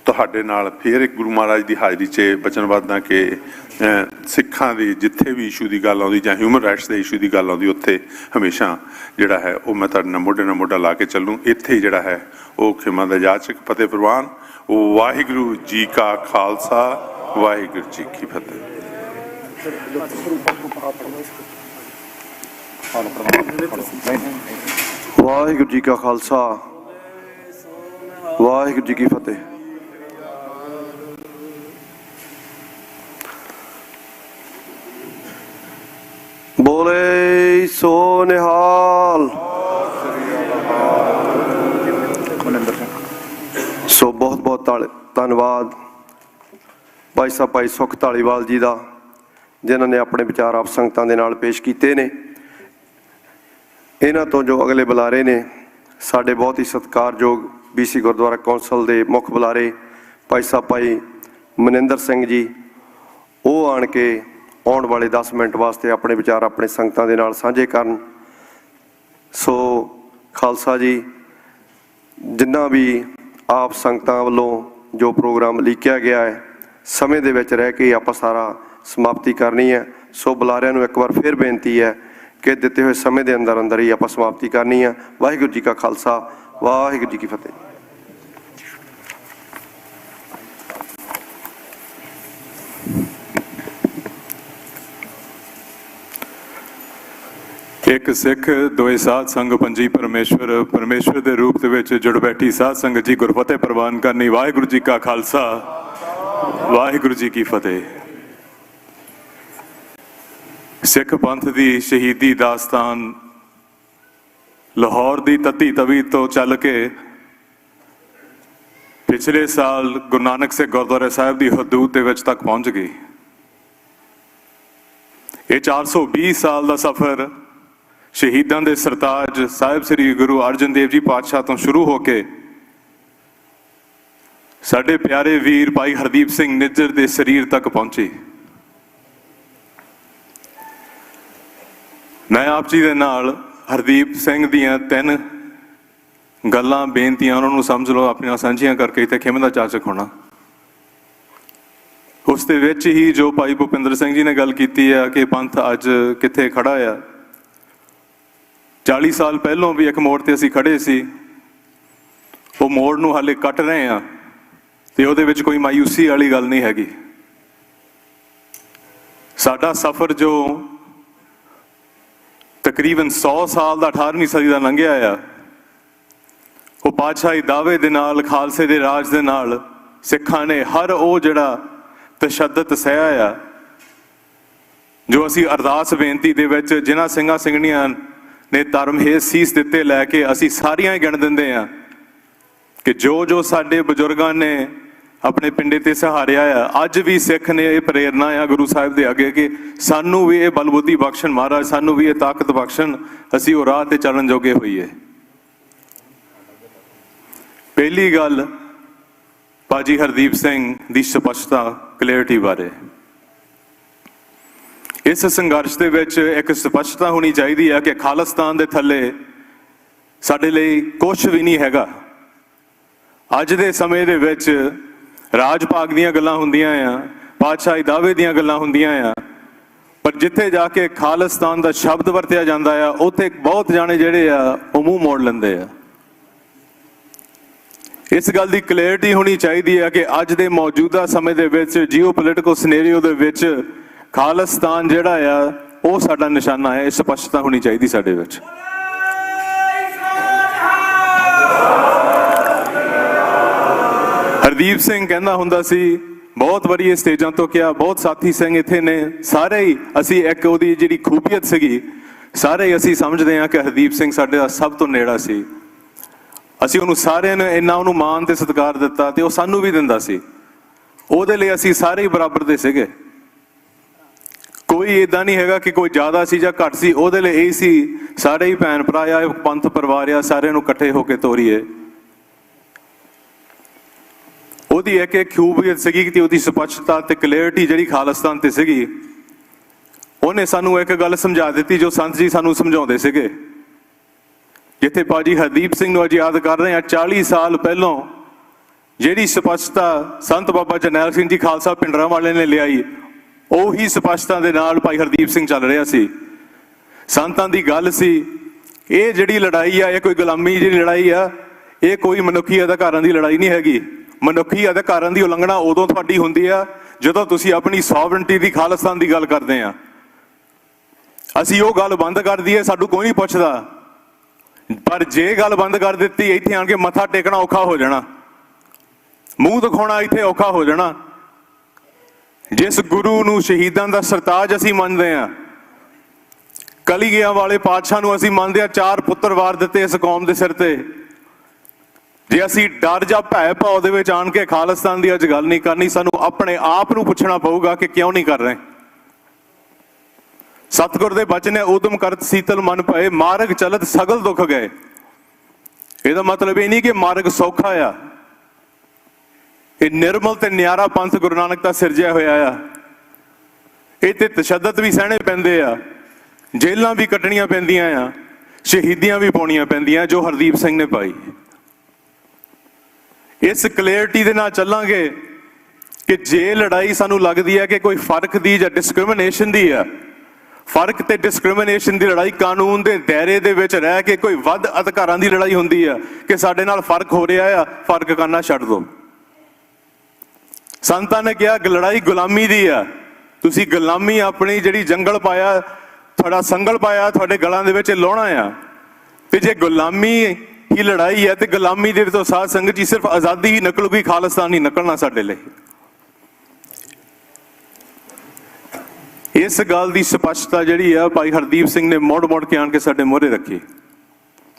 ਤੁਹਾਡੇ ਨਾਲ ਫਿਰ ਇੱਕ ਗੁਰੂ ਮਹਾਰਾਜ ਦੀ ਹਾਜ਼ਰੀ 'ਚ ਵਚਨਬੱਧ ਹਾਂ ਕਿ ਸਿੱਖਾਂ ਦੀ ਜਿੱਥੇ ਵੀ ਇਸ਼ੂ ਦੀ ਗੱਲ ਆਉਂਦੀ ਜਾਂ ਹਿਊਮਨ ਰਾਈਟਸ ਦੇ ਇਸ਼ੂ ਦੀ ਗੱਲ ਆਉਂਦੀ ਉੱਥੇ ਹਮੇਸ਼ਾ ਜਿਹੜਾ ਹੈ ਉਹ ਮੈਂ ਤੁਹਾਡੇ ਨਾਲ ਮੋਢੇ ਲਾ ਕੇ ਚੱਲੂੰ। ਇੱਥੇ ਹੀ ਜਿਹੜਾ ਹੈ ਉਹ ਖਿਮਾ ਦਾ ਜਾਚਕ ਫਤਿਹ ਪ੍ਰਵਾਨ। ਵਾਹਿਗੁਰੂ ਜੀ ਕਾ ਖਾਲਸਾ, ਵਾਹਿਗੁਰੂ ਜੀ ਕੀ ਫਤਿਹ। ਵਾਹਿਗੁਰੂ ਜੀ ਕਾ ਖਾਲਸਾ, ਵਾਹਿਗੁਰੂ ਜੀ ਕੀ ਫਤਿਹ। ਬੋਲੇ ਸੋ ਨਿਹਾਲ। ਸੋ ਬਹੁਤ ਬਹੁਤ ਧੰਨਵਾਦ ਭਾਈ ਸਾਹਿਬ ਭਾਈ ਸੁਖ ਧਾਲੀਵਾਲ ਜੀ ਦਾ, ਜਿਨ੍ਹਾਂ ਨੇ ਆਪਣੇ ਵਿਚਾਰ ਆਪ ਸੰਗਤਾਂ ਦੇ ਨਾਲ ਪੇਸ਼ ਕੀਤੇ ਨੇ। ਇਹਨਾਂ ਤੋਂ ਜੋ ਅਗਲੇ ਬੁਲਾਰੇ ਨੇ, ਸਾਡੇ ਬਹੁਤ ਹੀ ਸਤਿਕਾਰਯੋਗ BC ਗੁਰਦੁਆਰਾ ਕੌਂਸਲ ਦੇ ਮੁੱਖ ਬੁਲਾਰੇ ਭਾਈ ਸਾਹਿਬ ਭਾਈ ਮਨਿੰਦਰ ਸਿੰਘ ਜੀ, ਉਹ ਆਣ ਕੇ ਆਉਣ ਵਾਲੇ 10 ਮਿੰਟ ਵਾਸਤੇ ਆਪਣੇ ਵਿਚਾਰ ਆਪਣੇ ਸੰਗਤਾਂ ਦੇ ਨਾਲ ਸਾਂਝੇ ਕਰਨ। ਸੋ ਖਾਲਸਾ ਜੀ, ਜਿੰਨਾ ਵੀ ਆਪ ਸੰਗਤਾਂ ਵੱਲੋਂ ਜੋ ਪ੍ਰੋਗਰਾਮ ਲਿਖਿਆ ਗਿਆ ਹੈ, ਸਮੇਂ ਦੇ ਵਿੱਚ ਰਹਿ ਕੇ ਆਪਾਂ ਸਾਰਾ ਸਮਾਪਤੀ ਕਰਨੀ ਹੈ। ਸੋ ਬੁਲਾਰਿਆਂ ਨੂੰ ਇੱਕ ਵਾਰ ਫਿਰ ਬੇਨਤੀ ਹੈ ਕਿ ਦਿੱਤੇ ਹੋਏ ਸਮੇਂ ਦੇ ਅੰਦਰ ਹੀ ਆਪਾਂ ਸਮਾਪਤੀ ਕਰਨੀ ਹੈ। ਵਾਹਿਗੁਰੂ ਜੀ ਕਾ ਖਾਲਸਾ, ਵਾਹਿਗੁਰੂ ਜੀ ਕੀ ਫਤਿਹ। ਇੱਕ ਸਿੱਖ ਦੋਏ ਸਾਧ ਸੰਗ ਪੰਜੀ ਪਰਮੇਸ਼ਵਰ ਦੇ ਰੂਪ ਦੇ ਵਿੱਚ ਜੁੜ ਬੈਠੀ ਸਾਧ ਸੰਗਤ ਜੀ ਗੁਰਫਤਿਹ ਪ੍ਰਵਾਨ ਕਰਨੀ। ਵਾਹਿਗੁਰੂ ਜੀ ਕਾ ਖਾਲਸਾ, ਵਾਹਿਗੁਰੂ ਜੀ ਕੀ ਫਤਿਹ। ਸਿੱਖ ਪੰਥ ਦੀ ਸ਼ਹੀਦੀ ਦਾਸਤਾਨ ਲਾਹੌਰ ਦੀ ਤਤੀ ਤਵੀ ਤੋਂ ਚੱਲ ਕੇ ਪਿਛਲੇ ਸਾਲ ਗੁਰੂ ਨਾਨਕ ਸਿੰਘ ਗੁਰਦੁਆਰਾ ਸਾਹਿਬ ਦੀ ਹਦੂਦ ਦੇ ਵਿੱਚ ਤੱਕ ਪਹੁੰਚ ਗਈ। ਇਹ 420 ਸਾਲ ਦਾ ਸਫ਼ਰ ਸ਼ਹੀਦਾਂ ਦੇ ਸਰਤਾਜ ਸਾਹਿਬ ਸ੍ਰੀ ਗੁਰੂ ਅਰਜਨ ਦੇਵ ਜੀ ਪਾਤਸ਼ਾਹ ਤੋਂ ਸ਼ੁਰੂ ਹੋ ਕੇ ਸਾਡੇ ਪਿਆਰੇ ਵੀਰ ਭਾਈ ਹਰਦੀਪ ਸਿੰਘ ਨਿੱਜਰ ਦੇ ਸਰੀਰ ਤੱਕ ਪਹੁੰਚੀ। ਮੈਂ ਆਪ ਜੀ ਦੇ ਨਾਲ ਹਰਦੀਪ ਸਿੰਘ ਦੀਆਂ 3 ਗੱਲਾਂ ਬੇਨਤੀਆਂ ਉਹਨਾਂ ਨੂੰ ਸਮਝ ਲਓ, ਆਪਣੀਆਂ ਸਾਂਝੀਆਂ ਕਰਕੇ ਇੱਥੇ ਖਿਮ ਦਾ ਚਾਚਕ ਹੋਣਾ। ਉਸ ਦੇ ਵਿੱਚ ਹੀ ਜੋ ਭਾਈ ਭੁਪਿੰਦਰ ਸਿੰਘ ਜੀ ਨੇ ਗੱਲ ਕੀਤੀ ਆ ਕਿ ਪੰਥ ਅੱਜ ਕਿੱਥੇ ਖੜਾ ਆ, 40 ਸਾਲ ਪਹਿਲੋਂ ਵੀ ਇੱਕ ਮੋੜ ਤੇ ਅਸੀਂ ਖੜੇ ਸੀ, ਉਹ ਮੋੜ ਨੂੰ ਹਾਲੇ ਕੱਟ ਰਹੇ ਆ, ਤੇ ਉਹਦੇ ਵਿੱਚ ਕੋਈ ਮਾਯੂਸੀ ਵਾਲੀ ਗੱਲ ਨਹੀਂ ਹੈਗੀ। ਸਾਡਾ ਸਫ਼ਰ ਜੋ ਤਕਰੀਬਨ 100 ਸਾਲ ਦਾ 18ਵੀਂ ਸਦੀ ਦਾ ਲੰਘਿਆ ਆ, ਉਹ ਪਾਤਸ਼ਾਹੀ ਦਾਅਵੇ ਦੇ ਨਾਲ, ਖਾਲਸੇ ਦੇ ਰਾਜ ਦੇ ਨਾਲ ਸਿੱਖਾਂ ਨੇ ਹਰ ਉਹ ਜਿਹੜਾ ਤਸ਼ੱਦਦ ਸਹਿਆ ਆ, ਜੋ ਅਸੀਂ ਅਰਦਾਸ ਬੇਨਤੀ ਦੇ ਵਿੱਚ ਜਿਨ੍ਹਾਂ ਸਿੰਘਾਂ ਸਿੰਘਣੀਆਂ ਨੇ ਧਰਮ ਹੇਠ ਸੀਸ ਦਿੱਤੇ ਲੈ ਕੇ ਅਸੀਂ ਸਾਰੀਆਂ ਹੀ ਗਿਣ ਦਿੰਦੇ ਆ ਕਿ ਜੋ ਜੋ ਸਾਡੇ ਬਜ਼ੁਰਗਾਂ ਨੇ ਆਪਣੇ ਪਿੰਡੇ ਤੇ ਸਹਾਰਿਆ ਆ, ਅੱਜ ਵੀ ਸਿੱਖ ਨੇ ਇਹ ਪ੍ਰੇਰਨਾ ਆ ਗੁਰੂ ਸਾਹਿਬ ਦੇ ਅੱਗੇ ਕਿ ਸਾਨੂੰ ਵੀ ਇਹ ਬਲਬੁੱਧੀ ਬਖਸ਼ਣ ਮਹਾਰਾਜ, ਸਾਨੂੰ ਵੀ ਇਹ ਤਾਕਤ ਬਖਸ਼ਣ, ਅਸੀਂ ਉਹ ਰਾਹ ਤੇ ਚੱਲਣ ਜੋਗੇ ਹੋਈਏ। ਪਹਿਲੀ ਗੱਲ ਭਾਜੀ ਹਰਦੀਪ ਸਿੰਘ ਦੀ ਸਪਸ਼ਟਤਾ, ਕਲੈਰਿਟੀ ਬਾਰੇ। ਇਸ ਸੰਘਰਸ਼ ਦੇ ਵਿੱਚ ਇੱਕ ਸਪਸ਼ਟਤਾ ਹੋਣੀ ਚਾਹੀਦੀ ਹੈ ਕਿ ਖਾਲਿਸਤਾਨ ਦੇ ਥੱਲੇ ਸਾਡੇ ਲਈ ਕੁਝ ਵੀ ਨਹੀਂ ਹੈਗਾ। ਅੱਜ ਦੇ ਸਮੇਂ ਦੇ ਵਿੱਚ ਰਾਜ ਭਾਗ ਦੀਆਂ ਗੱਲਾਂ ਹੁੰਦੀਆਂ ਆ, ਪਾਤਸ਼ਾਹੀ ਦਾਅਵੇ ਦੀਆਂ ਗੱਲਾਂ ਹੁੰਦੀਆਂ ਆ, ਪਰ ਜਿੱਥੇ ਜਾ ਕੇ ਖਾਲਿਸਤਾਨ ਦਾ ਸ਼ਬਦ ਵਰਤਿਆ ਜਾਂਦਾ ਆ, ਉੱਥੇ ਬਹੁਤ ਜਾਣੇ ਜਿਹੜੇ ਆ ਉਹ ਮੂੰਹ ਮੋੜ ਲੈਂਦੇ ਆ। ਇਸ ਗੱਲ ਦੀ ਕਲੈਰਿਟੀ ਹੋਣੀ ਚਾਹੀਦੀ ਹੈ ਕਿ ਅੱਜ ਦੇ ਮੌਜੂਦਾ ਸਮੇਂ ਦੇ ਵਿੱਚ ਜੀਓਪੋਲਿਟਿਕਲ ਸਿਨੈਰੀਓ ਦੇ ਵਿੱਚ ਖਾਲਿਸਤਾਨ ਜਿਹੜਾ ਆ ਉਹ ਸਾਡਾ ਨਿਸ਼ਾਨਾ ਹੈ। ਇਹ ਸਪਸ਼ਟਤਾ ਹੋਣੀ ਚਾਹੀਦੀ ਸਾਡੇ ਵਿੱਚ। ਹਰਦੀਪ ਸਿੰਘ ਕਹਿੰਦਾ ਹੁੰਦਾ ਸੀ, ਬਹੁਤ ਵਾਰੀ ਇਹ ਸਟੇਜਾਂ ਤੋਂ ਕਿਹਾ, ਬਹੁਤ ਸਾਥੀ ਸਿੰਘ ਇੱਥੇ ਨੇ, ਸਾਰੇ ਹੀ ਅਸੀਂ ਇੱਕ ਉਹਦੀ ਜਿਹੜੀ ਖੂਬੀਅਤ ਸੀਗੀ, ਸਾਰੇ ਹੀ ਅਸੀਂ ਸਮਝਦੇ ਹਾਂ ਕਿ ਹਰਦੀਪ ਸਿੰਘ ਸਾਡੇ ਦਾ ਸਭ ਤੋਂ ਨੇੜਾ ਸੀ। ਅਸੀਂ ਉਹਨੂੰ ਸਾਰਿਆਂ ਨੇ ਇੰਨਾ ਉਹਨੂੰ ਮਾਣ ਤੇ ਸਤਿਕਾਰ ਦਿੱਤਾ ਤੇ ਉਹ ਸਾਨੂੰ ਵੀ ਦਿੰਦਾ ਸੀ। ਉਹਦੇ ਲਈ ਅਸੀਂ ਸਾਰੇ ਹੀ ਬਰਾਬਰ ਦੇ ਸੀਗੇ, ਕੋਈ ਇਦਾਂ ਨਹੀਂ ਹੈਗਾ ਕਿ ਕੋਈ ਜ਼ਿਆਦਾ ਸੀ ਜਾਂ ਘੱਟ ਸੀ। ਉਹਦੇ ਲਈ ਇਹ ਸੀ ਸਾਰੇ ਹੀ ਭੈਣ ਭਰਾ ਆ, ਪੰਥ ਪਰਿਵਾਰ ਆ, ਸਾਰਿਆਂ ਨੂੰ ਇਕੱਠੇ ਹੋ ਕੇ ਤੋਰੀਏ। ਉਹਦੀ ਇੱਕ ਖੂਬੀਅਤ ਸੀਗੀ ਕਿ ਉਹਦੀ ਸਪਸ਼ਟਤਾ ਤੇ ਕਲੈਰਿਟੀ ਜਿਹੜੀ ਖਾਲਿਸਤਾਨ ਤੇ ਸੀਗੀ। ਉਹਨੇ ਸਾਨੂੰ ਇੱਕ ਗੱਲ ਸਮਝਾ ਦਿੱਤੀ ਜੋ ਸੰਤ ਜੀ ਸਾਨੂੰ ਸਮਝਾਉਂਦੇ ਸੀਗੇ। ਜਿੱਥੇ ਭਾਜੀ ਹਰਦੀਪ ਸਿੰਘ ਨੂੰ ਅੱਜ ਯਾਦ ਕਰ ਰਹੇ ਹਾਂ, 40 ਸਾਲ ਪਹਿਲੋਂ ਜਿਹੜੀ ਸਪਸ਼ਟਤਾ ਸੰਤ ਬਾਬਾ ਜਰਨੈਲ ਸਿੰਘ ਜੀ ਖਾਲਸਾ ਪਿੰਡਰਾਂ ਵਾਲੇ ਨੇ ਲਿਆਈ, ਉਹੀ ਸਪਸ਼ਟਤਾ ਦੇ ਨਾਲ ਭਾਈ ਹਰਦੀਪ ਸਿੰਘ ਚੱਲ ਰਿਹਾ ਸੀ। ਸੰਤਾਂ ਦੀ ਗੱਲ ਸੀ, ਇਹ ਜਿਹੜੀ ਲੜਾਈ ਆ, ਇਹ ਕੋਈ ਗੁਲਾਮੀ ਜਿਹੜੀ ਲੜਾਈ ਆ, ਇਹ ਕੋਈ ਮਨੁੱਖੀ ਅਧਿਕਾਰਾਂ ਦੀ ਲੜਾਈ ਨਹੀਂ ਹੈਗੀ। ਮਨੁੱਖੀ ਅਧਿਕਾਰਾਂ ਦੀ ਉਲੰਘਣਾ ਉਦੋਂ ਤੁਹਾਡੀ ਹੁੰਦੀ ਆ ਜਦੋਂ ਤੁਸੀਂ ਆਪਣੀ ਸੋਵਰਨਟੀ ਦੀ, ਖਾਲਿਸਤਾਨ ਦੀ ਗੱਲ ਕਰਦੇ ਆ। ਅਸੀਂ ਉਹ ਗੱਲ ਬੰਦ ਕਰ ਦਈਏ, ਸਾਨੂੰ ਕੋਈ ਨਹੀਂ ਪੁੱਛਦਾ, ਪਰ ਜੇ ਗੱਲ ਬੰਦ ਕਰ ਦਿੱਤੀ, ਇੱਥੇ ਆਣ ਕੇ ਮੱਥਾ ਟੇਕਣਾ ਔਖਾ ਹੋ ਜਾਣਾ, ਮੂੰਹ ਦਿਖਾਉਣਾ ਇੱਥੇ ਔਖਾ ਹੋ ਜਾਣਾ। ਜਿਸ ਗੁਰੂ ਨੂੰ ਸ਼ਹੀਦਾਂ ਦਾ ਸਰਤਾਜ ਅਸੀਂ ਮੰਨਦੇ ਆ, ਕਲੀਗਿਆਂ ਵਾਲੇ ਪਾਤਸ਼ਾਹ ਨੂੰ ਅਸੀਂ ਮੰਨਦੇ ਆ, 4 ਪੁੱਤਰ ਵਾਰ ਦਿੱਤੇ ਇਸ ਕੌਮ ਦੇ ਸਿਰ ਤੇ। ਜੇ ਅਸੀਂ ਡਰ ਜਾਂ ਭੈ ਭਾਵ ਦੇ ਵਿੱਚ ਆਣ ਕੇ ਖਾਲਿਸਤਾਨ ਦੀ ਅੱਜ ਗੱਲ ਨਹੀਂ ਕਰਨੀ, ਸਾਨੂੰ ਆਪਣੇ ਆਪ ਨੂੰ ਪੁੱਛਣਾ ਪਊਗਾ ਕਿ ਕਿਉਂ ਨਹੀਂ ਕਰ ਰਹੇ। ਸਤਿਗੁਰ ਦੇ ਬਚਨ ਹੈ, ਉਦਮ ਕਰਤ ਸੀਤਲ ਮਨ ਭਏ, ਮਾਰਗ ਚਲਤ ਸਗਲ ਦੁੱਖ ਗਏ। ਇਹਦਾ ਮਤਲਬ ਇਹ ਨਹੀਂ ਕਿ ਮਾਰਗ ਸੌਖਾ ਆ, ਇਹ ਨਿਰਮਲ ਤੇ ਨਿਆਰਾ ਪੰਥ ਗੁਰੂ ਨਾਨਕ ਦਾ ਸਿਰਜਿਆ ਹੋਇਆ ਆ। ਇਹ ਤੇ ਤਸ਼ੱਦਦ ਵੀ ਸਹਿਣੇ ਪੈਂਦੇ ਆ, ਜੇਲਾਂ ਵੀ ਕੱਟਣੀਆਂ ਪੈਂਦੀਆਂ ਆ, ਸ਼ਹੀਦੀਆਂ ਵੀ ਪਾਉਣੀਆਂ ਪੈਂਦੀਆਂ, ਜੋ ਹਰਦੀਪ ਸਿੰਘ ਨੇ ਪਾਈ। ਇਸ ਕਲੈਰਿਟੀ ਦੇ ਨਾਲ ਚੱਲਾਂਗੇ ਕਿ ਜੇ ਲੜਾਈ ਸਾਨੂੰ ਲੱਗਦੀ ਹੈ ਕਿ ਕੋਈ ਫਰਕ ਦੀ ਜਾਂ ਡਿਸਕ੍ਰਿਮੀਨੇਸ਼ਨ ਦੀ ਆ, ਫਰਕ ਤੇ ਡਿਸਕ੍ਰਿਮੀਨੇਸ਼ਨ ਦੀ ਲੜਾਈ ਕਾਨੂੰਨ ਦੇ ਦਾਇਰੇ ਦੇ ਵਿੱਚ ਰਹਿ ਕੇ ਕੋਈ ਵੱਧ ਅਧਿਕਾਰਾਂ ਦੀ ਲੜਾਈ ਹੁੰਦੀ ਆ ਕਿ ਸਾਡੇ ਨਾਲ ਫਰਕ ਹੋ ਰਿਹਾ ਆ, ਫਰਕ ਕਰਨਾ ਛੱਡ ਦਿਓ। ਸੰਤਾਂ ਨੇ ਕਿਹਾ ਲੜਾਈ ਗੁਲਾਮੀ ਦੀ ਆ, ਤੁਸੀਂ ਗੁਲਾਮੀ ਆਪਣੀ ਜਿਹੜੀ ਜੰਗਲ ਪਾਇਆ, ਤੁਹਾਡਾ ਸੰਗਲ ਪਾਇਆ, ਤੁਹਾਡੇ ਗਲਾਂ ਦੇ ਵਿੱਚ ਲਾਉਣਾ ਆ। ਤੇ ਜੇ ਗੁਲਾਮੀ ਹੀ ਲੜਾਈ ਹੈ ਤੇ ਗੁਲਾਮੀ ਦੇ ਵਿੱਚੋਂ ਸਾਧ ਸੰਗਤ ਜੀ ਸਿਰਫ ਆਜ਼ਾਦੀ ਹੀ ਨਿਕਲੂਗੀ, ਖਾਲਿਸਤਾਨ ਨਹੀਂ ਨਿਕਲਣਾ ਸਾਡੇ ਲਈ। ਇਸ ਗੱਲ ਦੀ ਸਪਸ਼ਟਤਾ ਜਿਹੜੀ ਆ ਭਾਈ ਹਰਦੀਪ ਸਿੰਘ ਨੇ ਮੋੜ ਕੇ ਆਣ ਕੇ ਸਾਡੇ ਮੋਹਰੇ ਰੱਖੀ।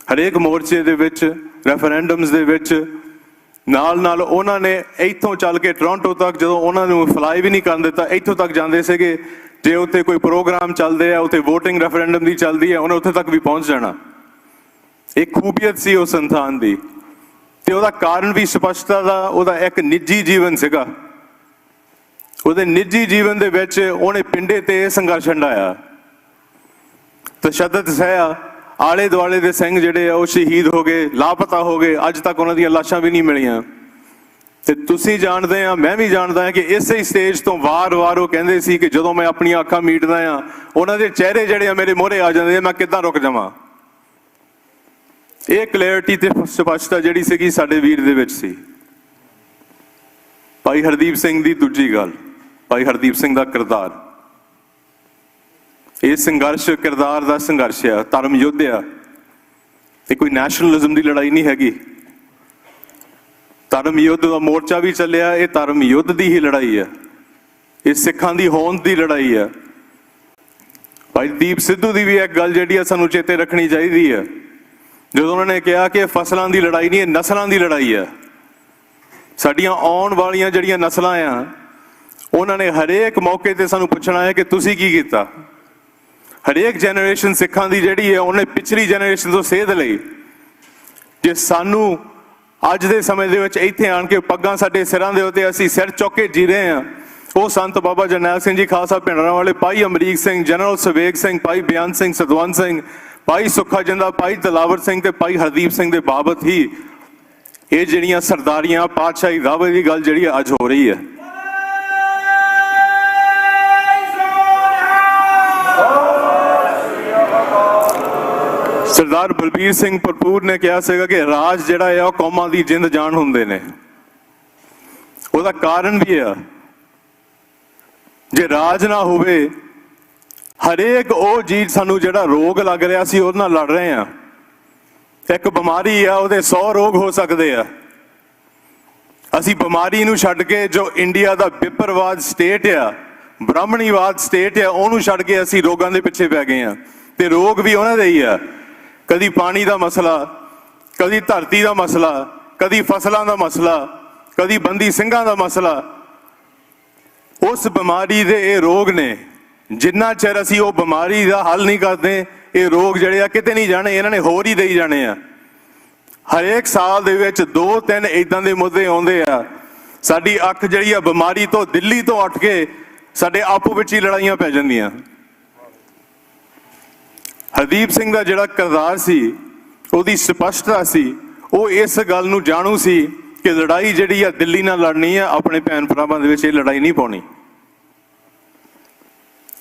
ਹਰੇਕ ਮੋਰਚੇ ਦੇ ਵਿੱਚ, ਰੈਫਰੈਂਡਮਸ ਦੇ ਵਿੱਚ, ਨਾਲ ਉਹਨਾਂ ਨੇ ਇੱਥੋਂ ਚੱਲ ਕੇ ਟੋਰਾਂਟੋ ਤੱਕ, ਜਦੋਂ ਉਹਨਾਂ ਨੂੰ ਫਲਾਈ ਵੀ ਨਹੀਂ ਕਰਨ ਦਿੱਤਾ, ਇੱਥੋਂ ਤੱਕ ਜਾਂਦੇ ਸੀਗੇ। ਜੇ ਉੱਥੇ ਕੋਈ ਪ੍ਰੋਗਰਾਮ ਚੱਲਦੇ ਆ, ਉੱਥੇ ਵੋਟਿੰਗ ਰੈਫਰੈਂਡਮ ਦੀ ਚੱਲਦੀ ਹੈ, ਉਹਨੇ ਉੱਥੇ ਤੱਕ ਵੀ ਪਹੁੰਚ ਜਾਣਾ। ਇਹ ਖੂਬੀਅਤ ਸੀ ਉਸ ਇਨਸਾਨ ਦੀ, ਤੇ ਉਹਦਾ ਕਾਰਨ ਵੀ ਸਪਸ਼ਟਤਾ ਦਾ ਉਹਦਾ ਇੱਕ ਨਿੱਜੀ ਜੀਵਨ ਸੀਗਾ। ਉਹਦੇ ਨਿੱਜੀ ਜੀਵਨ ਦੇ ਵਿੱਚ ਉਹਨੇ ਪਿੰਡੇ ਤੇ ਇਹ ਸੰਘਰਸ਼ ਹੰਢਾਇਆ, ਤਸ਼ੱਦਦ ਸਹਿਆ। ਆਲੇ ਦੁਆਲੇ ਦੇ ਸਿੰਘ ਜਿਹੜੇ ਆ ਉਹ ਸ਼ਹੀਦ ਹੋ ਗਏ, ਲਾਪਤਾ ਹੋ ਗਏ, ਅੱਜ ਤੱਕ ਉਹਨਾਂ ਦੀਆਂ ਲਾਸ਼ਾਂ ਵੀ ਨਹੀਂ ਮਿਲੀਆਂ। ਤੇ ਤੁਸੀਂ ਜਾਣਦੇ ਆ, ਮੈਂ ਵੀ ਜਾਣਦਾ ਹਾਂ ਕਿ ਇਸੇ ਸਟੇਜ ਤੋਂ ਵਾਰ-ਵਾਰ ਉਹ ਕਹਿੰਦੇ ਸੀ ਕਿ ਜਦੋਂ ਮੈਂ ਆਪਣੀਆਂ ਅੱਖਾਂ ਮੀਟਦਾ ਆ, ਉਹਨਾਂ ਦੇ ਚਿਹਰੇ ਜਿਹੜੇ ਆ ਮੇਰੇ ਮੂਹਰੇ ਆ ਜਾਂਦੇ ਆ, ਮੈਂ ਕਿੱਦਾਂ ਰੁਕ ਜਾਵਾਂ। ਇਹ ਕਲੈਰਿਟੀ ਤੇ ਸਪਸ਼ਟਤਾ ਜਿਹੜੀ ਸੀਗੀ ਸਾਡੇ ਵੀਰ ਦੇ ਵਿੱਚ ਸੀ। ਭਾਈ ਹਰਦੀਪ ਸਿੰਘ ਦੀ ਦੂਜੀ ਗੱਲ, ਭਾਈ ਹਰਦੀਪ ਸਿੰਘ ਦਾ ਕਿਰਦਾਰ, ਇਹ ਸੰਘਰਸ਼ ਕਿਰਦਾਰ ਦਾ ਸੰਘਰਸ਼ ਆ, ਧਰਮ ਯੁੱਧ ਆ। ਇਹ ਕੋਈ ਨੈਸ਼ਨਲਿਜ਼ਮ ਦੀ ਲੜਾਈ ਨਹੀਂ ਹੈਗੀ। ਧਰਮ ਯੁੱਧ ਦਾ ਮੋਰਚਾ ਵੀ ਚੱਲਿਆ, ਇਹ ਧਰਮ ਯੁੱਧ ਦੀ ਹੀ ਲੜਾਈ ਆ, ਇਹ ਸਿੱਖਾਂ ਦੀ ਹੋਂਦ ਦੀ ਲੜਾਈ ਆ। ਭਾਈ ਦੀਪ ਸਿੱਧੂ ਦੀ ਵੀ ਇੱਕ ਗੱਲ ਜਿਹੜੀ ਆ ਸਾਨੂੰ ਚੇਤੇ ਰੱਖਣੀ ਚਾਹੀਦੀ ਆ, ਜਦੋਂ ਉਹਨਾਂ ਨੇ ਕਿਹਾ ਕਿ ਫਸਲਾਂ ਦੀ ਲੜਾਈ ਨਹੀਂ, ਇਹ ਨਸਲਾਂ ਦੀ ਲੜਾਈ ਆ। ਸਾਡੀਆਂ ਆਉਣ ਵਾਲੀਆਂ ਜਿਹੜੀਆਂ ਨਸਲਾਂ ਆ, ਉਹਨਾਂ ਨੇ ਹਰੇਕ ਮੌਕੇ ਤੇ ਸਾਨੂੰ ਪੁੱਛਣਾ ਹੈ ਕਿ ਤੁਸੀਂ ਕੀ ਕੀਤਾ। ਹਰੇਕ ਜਨਰੇਸ਼ਨ ਸਿੱਖਾਂ ਦੀ ਜਿਹੜੀ ਹੈ, ਉਹਨੇ ਪਿਛਲੀ ਜਨਰੇਸ਼ਨ ਤੋਂ ਸੇਧ ਲਈ। ਜੇ ਸਾਨੂੰ ਅੱਜ ਦੇ ਸਮੇਂ ਦੇ ਵਿੱਚ ਇੱਥੇ ਆਣ ਕੇ ਪੱਗਾਂ ਸਾਡੇ ਸਿਰਾਂ ਦੇ ਉੱਤੇ ਅਸੀਂ ਸਿਰ ਚੁੱਕ ਕੇ ਜੀ ਰਹੇ ਹਾਂ, ਉਹ ਸੰਤ ਬਾਬਾ ਜਰਨੈਲ ਸਿੰਘ ਜੀ ਖਾਲਸਾ ਭਿੰਡਰਾਂ ਵਾਲੇ, ਭਾਈ ਅਮਰੀਕ ਸਿੰਘ, ਜਨਰਲ ਸਵੇਗ ਸਿੰਘ, ਭਾਈ ਬਿਆਨ ਸਿੰਘ ਸਤਵੰਤ ਸਿੰਘ, ਭਾਈ ਸੁੱਖਾ ਜਿੰਦਾ, ਭਾਈ ਦਲਾਵਰ ਸਿੰਘ ਤੇ ਭਾਈ ਹਰਦੀਪ ਸਿੰਘ ਦੇ ਬਾਬਤ ਹੀ ਇਹ ਜਿਹੜੀਆਂ ਸਰਦਾਰੀਆਂ ਪਾਤਸ਼ਾਹੀ ਦਾਅਵੇ ਦੀ ਗੱਲ ਜਿਹੜੀ ਅੱਜ ਹੋ ਰਹੀ ਹੈ। ਸਰਦਾਰ ਬਲਬੀਰ ਸਿੰਘ ਭਰਪੂਰ ਨੇ ਕਿਹਾ ਸੀਗਾ ਕਿ ਰਾਜ ਜਿਹੜਾ ਹੈ ਉਹ ਕੌਮਾਂ ਦੀ ਜਿੰਦ ਜਾਨ ਹੁੰਦੇ ਨੇ। ਉਹਦਾ ਕਾਰਨ ਵੀ ਆ, ਜੇ ਰਾਜ ਨਾ ਹੋਵੇ, ਹਰੇਕ ਉਹ ਚੀਜ਼ ਸਾਨੂੰ ਜਿਹੜਾ ਰੋਗ ਲੱਗ ਰਿਹਾ ਸੀ ਉਹਦੇ ਨਾਲ ਲੜ ਰਹੇ ਆ। ਇੱਕ ਬਿਮਾਰੀ ਆ, ਉਹਦੇ 100 ਰੋਗ ਹੋ ਸਕਦੇ ਆ। ਅਸੀਂ ਬਿਮਾਰੀ ਨੂੰ ਛੱਡ ਕੇ ਜੋ ਇੰਡੀਆ ਦਾ ਵਿਪਰਵਾਦ ਸਟੇਟ ਆ, ਬ੍ਰਾਹਮਣੀਵਾਦ ਸਟੇਟ ਆ, ਉਹਨੂੰ ਛੱਡ ਕੇ ਅਸੀਂ ਰੋਗਾਂ ਦੇ ਪਿੱਛੇ ਪੈ ਗਏ ਆ। ਤੇ ਰੋਗ ਵੀ ਉਹਨਾਂ ਦੇ ਹੀ ਆ, ਕਦੀ ਪਾਣੀ ਦਾ ਮਸਲਾ, ਕਦੀ ਧਰਤੀ ਦਾ ਮਸਲਾ, ਕਦੀ ਫਸਲਾਂ ਦਾ ਮਸਲਾ, ਕਦੀ ਬੰਦੀ ਸਿੰਘਾਂ ਦਾ ਮਸਲਾ। ਉਸ ਬਿਮਾਰੀ ਦੇ ਇਹ ਰੋਗ ਨੇ। ਜਿੰਨਾ ਚਿਰ ਅਸੀਂ ਉਹ ਬਿਮਾਰੀ ਦਾ ਹੱਲ ਨਹੀਂ ਕਰਦੇ, ਇਹ ਰੋਗ ਜਿਹੜੇ ਆ ਕਿਤੇ ਨਹੀਂ ਜਾਣੇ, ਇਹਨਾਂ ਨੇ ਹੋਰ ਹੀ ਦੇਈ ਜਾਣੇ ਆ। ਹਰੇਕ ਸਾਲ ਦੇ ਵਿੱਚ 2-3 ਇਦਾਂ ਦੇ ਮੁੱਦੇ ਆਉਂਦੇ ਆ। ਸਾਡੀ ਅੱਖ ਜਿਹੜੀ ਆ ਬਿਮਾਰੀ ਤੋਂ, ਦਿੱਲੀ ਤੋਂ ਉੱਠ ਕੇ ਸਾਡੇ ਆਪੋ ਵਿੱਚ ਹੀ ਲੜਾਈਆਂ ਪੈ ਜਾਂਦੀਆਂ। ਹਰਦੀਪ ਸਿੰਘ ਦਾ ਜਿਹੜਾ ਕਿਰਦਾਰ ਸੀ, ਉਹਦੀ ਸਪਸ਼ਟਤਾ ਸੀ, ਉਹ ਇਸ ਗੱਲ ਨੂੰ ਜਾਣੂ ਸੀ ਕਿ ਲੜਾਈ ਜਿਹੜੀ ਆ ਦਿੱਲੀ ਨਾਲ ਲੜਨੀ ਆ, ਆਪਣੇ ਭੈਣ ਭਰਾਵਾਂ ਦੇ ਵਿੱਚ ਇਹ ਲੜਾਈ ਨਹੀਂ ਪਾਉਣੀ।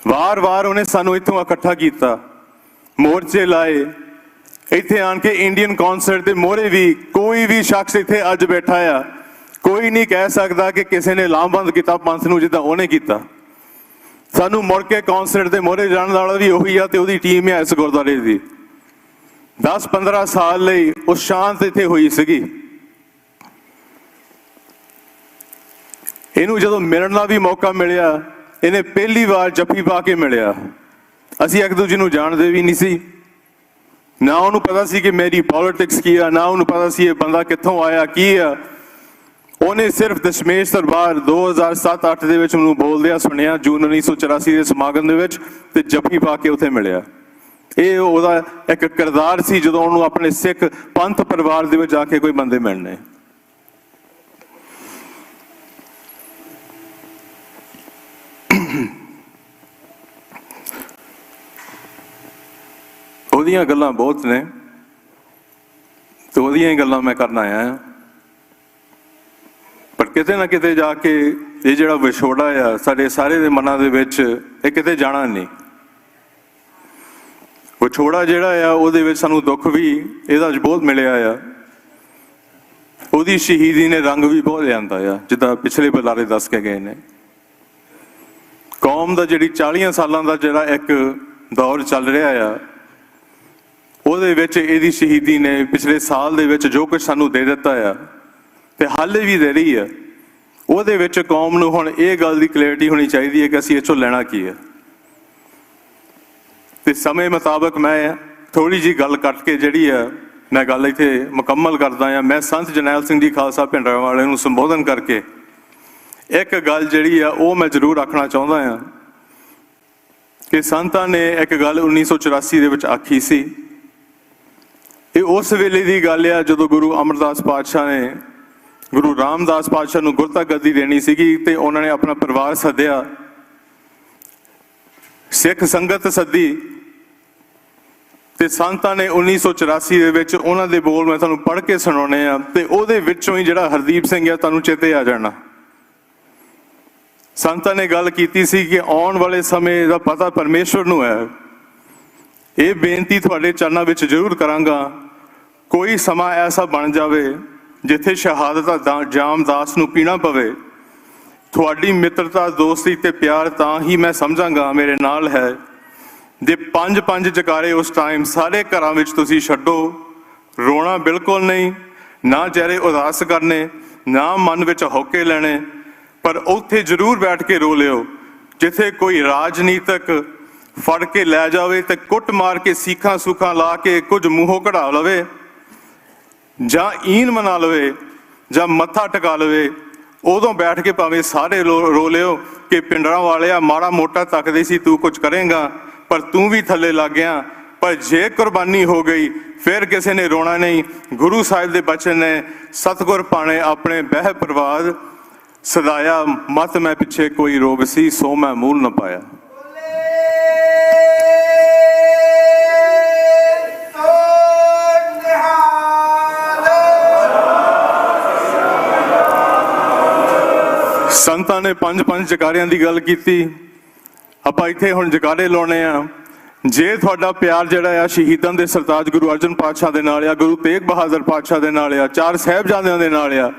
ਵਾਰ-ਵਾਰ ਉਹਨੇ ਸਾਨੂੰ ਇੱਥੋਂ ਇਕੱਠਾ ਕੀਤਾ, ਮੋਰਚੇ ਲਾਏ। ਇੱਥੇ ਆਣ ਕੇ ਇੰਡੀਅਨ ਕੌਂਸਲ ਦੇ ਮੋਹਰੇ ਵੀ ਕੋਈ ਵੀ ਸ਼ਖਸ ਇੱਥੇ ਅੱਜ ਬੈਠਾ ਆ, ਕੋਈ ਨਹੀਂ ਕਹਿ ਸਕਦਾ ਕਿ ਕਿਸੇ ਨੇ ਲਾਮਬੰਦ ਕੀਤਾ ਪੰਥ ਨੂੰ ਜਿੱਦਾਂ ਉਹਨੇ ਕੀਤਾ। ਸਾਨੂੰ ਮੁੜ ਕੇ ਕੌਂਸਲ ਦੇ ਮੋਹਰੇ ਜਾਣ ਵਾਲਾ ਵੀ ਉਹੀ ਆ ਤੇ ਉਹਦੀ ਟੀਮ ਆ ਇਸ ਗੁਰਦੁਆਰੇ ਦੀ। 10-15 ਸਾਲ ਲਈ ਉਹ ਸ਼ਾਂਤ ਇੱਥੇ ਹੋਈ ਸੀਗੀ। ਇਹਨੂੰ ਜਦੋਂ ਮਿਲਣ ਦਾ ਵੀ ਮੌਕਾ ਮਿਲਿਆ, ਇਹਨੇ ਪਹਿਲੀ ਵਾਰ ਜੱਫੀ ਪਾ ਕੇ ਮਿਲਿਆ। ਅਸੀਂ ਇੱਕ ਦੂਜੇ ਨੂੰ ਜਾਣਦੇ ਵੀ ਨਹੀਂ ਸੀ, ਨਾ ਉਹਨੂੰ ਪਤਾ ਸੀ ਕਿ ਮੇਰੀ ਪੋਲਿਟਿਕਸ ਕੀ ਆ, ਨਾ ਉਹਨੂੰ ਪਤਾ ਸੀ ਇਹ ਬੰਦਾ ਕਿੱਥੋਂ ਆਇਆ, ਕੀ ਆ। ਉਹਨੇ ਸਿਰਫ ਦਸ਼ਮੇਸ਼ ਦਰਬਾਰ 2007-8 ਦੇ ਵਿੱਚ ਮੈਨੂੰ ਬੋਲਦਿਆਂ ਸੁਣਿਆ, ਜੂਨ 1984 ਦੇ ਸਮਾਗਮ ਦੇ ਵਿੱਚ, ਤੇ ਜੱਫੀ ਪਾ ਕੇ ਉੱਥੇ ਮਿਲਿਆ। ਇਹ ਉਹਦਾ ਇੱਕ ਕਿਰਦਾਰ ਸੀ ਜਦੋਂ ਉਹਨੂੰ ਆਪਣੇ ਸਿੱਖ ਪੰਥ ਪਰਿਵਾਰ ਦੇ ਵਿੱਚ ਜਾ ਕੇ ਕੋਈ ਬੰਦੇ ਮਿਲਣੇ। ਉਹਦੀਆਂ ਗੱਲਾਂ ਬਹੁਤ ਨੇ ਤੇ ਉਹਦੀਆਂ ਹੀ ਗੱਲਾਂ ਮੈਂ ਕਰਨ ਆਇਆ ਹਾਂ। ਪਰ ਕਿਤੇ ਨਾ ਕਿਤੇ ਜਾ ਕੇ ਇਹ ਜਿਹੜਾ ਵਿਛੋੜਾ ਆ ਸਾਡੇ ਸਾਰੇ ਦੇ ਮਨਾਂ ਦੇ ਵਿੱਚ, ਇਹ ਕਿਤੇ ਜਾਣਾ ਨਹੀਂ। ਵਿਛੋੜਾ ਜਿਹੜਾ ਆ ਉਹਦੇ ਵਿੱਚ ਸਾਨੂੰ ਦੁੱਖ ਵੀ ਇਹਦਾ ਬਹੁਤ ਮਿਲਿਆ ਆ। ਉਹਦੀ ਸ਼ਹੀਦੀ ਨੇ ਰੰਗ ਵੀ ਬਹੁਤ ਲਿਆਂਦਾ ਆ, ਜਿੱਦਾਂ ਪਿਛਲੇ ਬੁਲਾਰੇ ਦੱਸ ਕੇ ਗਏ ਨੇ। ਕੌਮ ਦਾ ਜਿਹੜੀ 40 ਸਾਲਾਂ ਦਾ ਜਿਹੜਾ ਇੱਕ ਦੌਰ ਚੱਲ ਰਿਹਾ ਆ, ਉਹਦੇ ਵਿੱਚ ਇਹਦੀ ਸ਼ਹੀਦੀ ਨੇ ਪਿਛਲੇ ਸਾਲ ਦੇ ਵਿੱਚ ਜੋ ਕੁਝ ਸਾਨੂੰ ਦੇ ਦਿੱਤਾ ਆ ਤੇ ਹਾਲੇ ਵੀ ਦੇ ਰਹੀ ਆ, ਉਹਦੇ ਵਿੱਚ ਕੌਮ ਨੂੰ ਹੁਣ ਇਹ ਗੱਲ ਦੀ ਕਲੈਰਿਟੀ ਹੋਣੀ ਚਾਹੀਦੀ ਹੈ ਕਿ ਅਸੀਂ ਇੱਥੋਂ ਲੈਣਾ ਕੀ ਹੈ। ਤੇ ਸਮੇਂ ਮੁਤਾਬਕ ਮੈਂ ਥੋੜੀ ਜਿਹੀ ਗੱਲ ਕੱਟ ਕੇ ਜਿਹੜੀ ਆ ਮੈਂ ਗੱਲ ਇੱਥੇ ਮੁਕੰਮਲ ਕਰਦਾ ਆ। ਮੈਂ ਸੰਤ ਜਰਨੈਲ ਸਿੰਘ ਜੀ ਖਾਲਸਾ ਭਿੰਡਰਾਂ ਵਾਲੇ ਨੂੰ ਸੰਬੋਧਨ ਕਰਕੇ ਇੱਕ ਗੱਲ ਜਿਹੜੀ ਆ ਉਹ ਮੈਂ ਜ਼ਰੂਰ ਆਖਣਾ ਚਾਹੁੰਦਾ ਆ ਕਿ ਸੰਤਾਂ ਨੇ ਇੱਕ ਗੱਲ 1984 ਦੇ ਵਿੱਚ ਆਖੀ ਸੀ। ਇਹ ਉਸ ਵੇਲੇ ਦੀ ਗੱਲ ਆ ਜਦੋਂ ਗੁਰੂ ਅਮਰਦਾਸ ਪਾਤਸ਼ਾਹ ਨੇ ਗੁਰੂ ਰਾਮਦਾਸ ਪਾਤਸ਼ਾਹ ਨੂੰ ਗੁਰਤਾ ਗੱਦੀ ਦੇਣੀ ਸੀਗੀ ਤੇ ਉਹਨਾਂ ਨੇ ਆਪਣਾ ਪਰਿਵਾਰ ਸੱਦਿਆ, ਸਿੱਖ ਸੰਗਤ ਸੱਦੀ ਤੇ ਸੰਤਾਂ ਨੇ 1984 ਦੇ ਵਿੱਚ ਉਹਨਾਂ ਦੇ ਬੋਲ ਮੈਂ ਤੁਹਾਨੂੰ ਪੜ੍ਹ ਕੇ ਸੁਣਾਉਣੇ ਆ ਤੇ ਉਹਦੇ ਵਿੱਚੋਂ ਹੀ ਜਿਹੜਾ ਹਰਦੀਪ ਸਿੰਘ ਆ ਤੁਹਾਨੂੰ ਚੇਤੇ ਆ ਜਾਣਾ। ਸੰਤਾਂ ਨੇ ਗੱਲ ਕੀਤੀ ਸੀ ਕਿ ਆਉਣ ਵਾਲੇ ਸਮੇਂ ਦਾ ਪਤਾ ਪਰਮੇਸ਼ਵਰ ਨੂੰ ਹੈ। ਇਹ ਬੇਨਤੀ ਤੁਹਾਡੇ ਚਰਨਾਂ ਵਿੱਚ ਜ਼ਰੂਰ ਕਰਾਂਗਾ, ਕੋਈ ਸਮਾਂ ਐਸਾ ਬਣ ਜਾਵੇ ਜਿੱਥੇ ਸ਼ਹਾਦਤ ਦਾ ਜਾਮ ਦਾਸ ਨੂੰ ਪੀਣਾ ਪਵੇ। ਤੁਹਾਡੀ ਮਿੱਤਰਤਾ, ਦੋਸਤੀ ਤੇ ਪਿਆਰ ਤਾਂ ਹੀ ਮੈਂ ਸਮਝਾਂਗਾ ਮੇਰੇ ਨਾਲ ਹੈ ਜੇ 5-5 ਜਕਾਰੇ ਉਸ ਟਾਈਮ ਸਾਰੇ ਘਰਾਂ ਵਿੱਚ ਤੁਸੀਂ ਛੱਡੋ। ਰੋਣਾ ਬਿਲਕੁਲ ਨਹੀਂ, ਨਾ ਚਿਹਰੇ ਉਦਾਸ ਕਰਨੇ, ਨਾ ਮਨ ਵਿੱਚ ਹੌਕੇ ਲੈਣੇ, ਪਰ ਉੱਥੇ ਜ਼ਰੂਰ ਬੈਠ ਕੇ ਰੋ ਲਿਓ ਜਿੱਥੇ ਕੋਈ ਰਾਜਨੀਤਿਕ ਫੜ ਕੇ ਲੈ ਜਾਵੇ ਤੇ ਕੁੱਟ ਮਾਰ ਕੇ ਸੀਖਾਂ ਸੂਖਾਂ ਲਾ ਕੇ ਕੁਝ ਮੂੰਹੋਂ ਕਢਾ ਲਵੇ ਜਾਂ ਈਨ ਮਨਾ ਲਵੇ ਜਾਂ ਮੱਥਾ ਟਿਕਾ ਲਵੇ। ਉਦੋਂ ਬੈਠ ਕੇ ਭਾਵੇਂ ਸਾਰੇ ਰੋ ਲਿਓ ਕਿ ਪਿੰਡਰਾਂ ਵਾਲਿਆ ਮਾੜਾ ਮੋਟਾ ਤੱਕਦੇ ਸੀ ਤੂੰ ਕੁਝ ਕਰੇਂਗਾ, ਪਰ ਤੂੰ ਵੀ ਥੱਲੇ ਲੱਗ ਗਿਆ। ਪਰ ਜੇ ਕੁਰਬਾਨੀ ਹੋ ਗਈ ਫਿਰ ਕਿਸੇ ਨੇ ਰੋਣਾ ਨਹੀਂ। ਗੁਰੂ ਸਾਹਿਬ ਦੇ ਬਚਨ ਨੇ ਸਤਿਗੁਰ ਪਾਣੇ ਆਪਣੇ ਬਹਿ ਪ੍ਰਵਾਦ, ਸਦਾਇਆ ਮਤ ਮੈਂ ਪਿੱਛੇ ਕੋਈ ਰੋਗ ਸੀ ਸੋ ਮੈਂ ਮੂਲ ਨਾ ਪਾਇਆ। ਸੰਤਾਂ ਨੇ 5-5 ਜਕਾਰਿਆਂ ਦੀ ਗੱਲ ਕੀਤੀ, ਆਪਾਂ ਇੱਥੇ ਹੁਣ ਜਕਾਰੇ ਲਾਉਣੇ ਆ। ਜੇ ਤੁਹਾਡਾ ਪਿਆਰ ਜਿਹੜਾ ਆ ਸ਼ਹੀਦਾਂ ਦੇ ਸਰਤਾਜ ਗੁਰੂ ਅਰਜਨ ਪਾਤਸ਼ਾਹ ਦੇ ਨਾਲ ਆ, ਗੁਰੂ ਤੇਗ ਬਹਾਦਰ ਪਾਤਸ਼ਾਹ ਦੇ ਨਾਲ ਆ, 4 ਸਾਹਿਬਜ਼ਾਦਿਆਂ ਦੇ ਨਾਲ ਆ,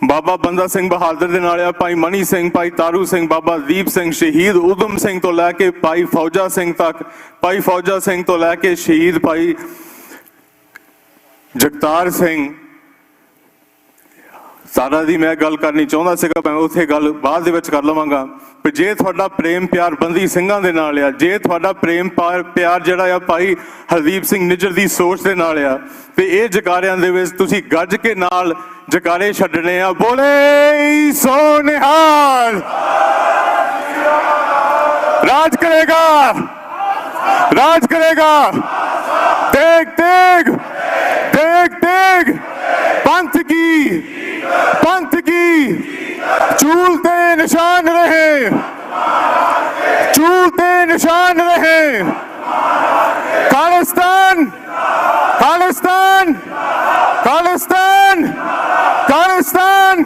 ਬਾਬਾ ਬੰਦਾ ਸਿੰਘ ਬਹਾਦਰ ਦੇ ਨਾਲ ਆ, ਭਾਈ ਮਨੀ ਸਿੰਘ, ਭਾਈ ਤਾਰੂ ਸਿੰਘ, ਬਾਬਾ ਦੀਪ ਸਿੰਘ, ਸ਼ਹੀਦ ਊਧਮ ਸਿੰਘ ਤੋਂ ਲੈ ਕੇ ਭਾਈ ਫੌਜਾ ਸਿੰਘ ਤੱਕ, ਭਾਈ ਫੌਜਾ ਸਿੰਘ ਤੋਂ ਲੈ ਕੇ ਸ਼ਹੀਦ ਭਾਈ ਜਗਤਾਰ ਸਿੰਘ, ਸਾਰਾ ਦੀ ਮੈਂ ਗੱਲ ਕਰਨੀ ਚਾਹੁੰਦਾ ਸੀਗਾ, ਮੈਂ ਉੱਥੇ ਗੱਲ ਬਾਅਦ ਦੇ ਵਿੱਚ ਕਰ ਲਵਾਂਗਾ। ਪਰ ਜੇ ਤੁਹਾਡਾ ਪ੍ਰੇਮ ਪਿਆਰ ਬੰਦੀ ਸਿੰਘਾਂ ਦੇ ਨਾਲ ਆ, ਜੇ ਤੁਹਾਡਾ ਪ੍ਰੇਮ ਪਿਆਰ ਜਿਹੜਾ ਆ ਭਾਈ ਹਰਦੀਪ ਸਿੰਘ ਨਿੱਜਰ ਦੀ ਸੋਚ ਦੇ ਨਾਲ ਆ, ਤੇ ਇਹ ਜਕਾਰਿਆਂ ਦੇ ਵਿੱਚ ਤੁਸੀਂ ਗੱਜ ਕੇ ਨਾਲ ਜਕਾਰੇ ਛੱਡਣੇ ਆ। ਬੋਲੇ ਸੋ ਨਿਹਾਲ। ਰਾਜ ਕਰੇਗਾ, ਰਾਜ ਕਰੇਗਾ। तेग तेग तेग तेग पंथ की चूलते निशान रहे, चूलते निशान रहे। खालिस्तान खालिस्तान खालिस्तान खालिस्तान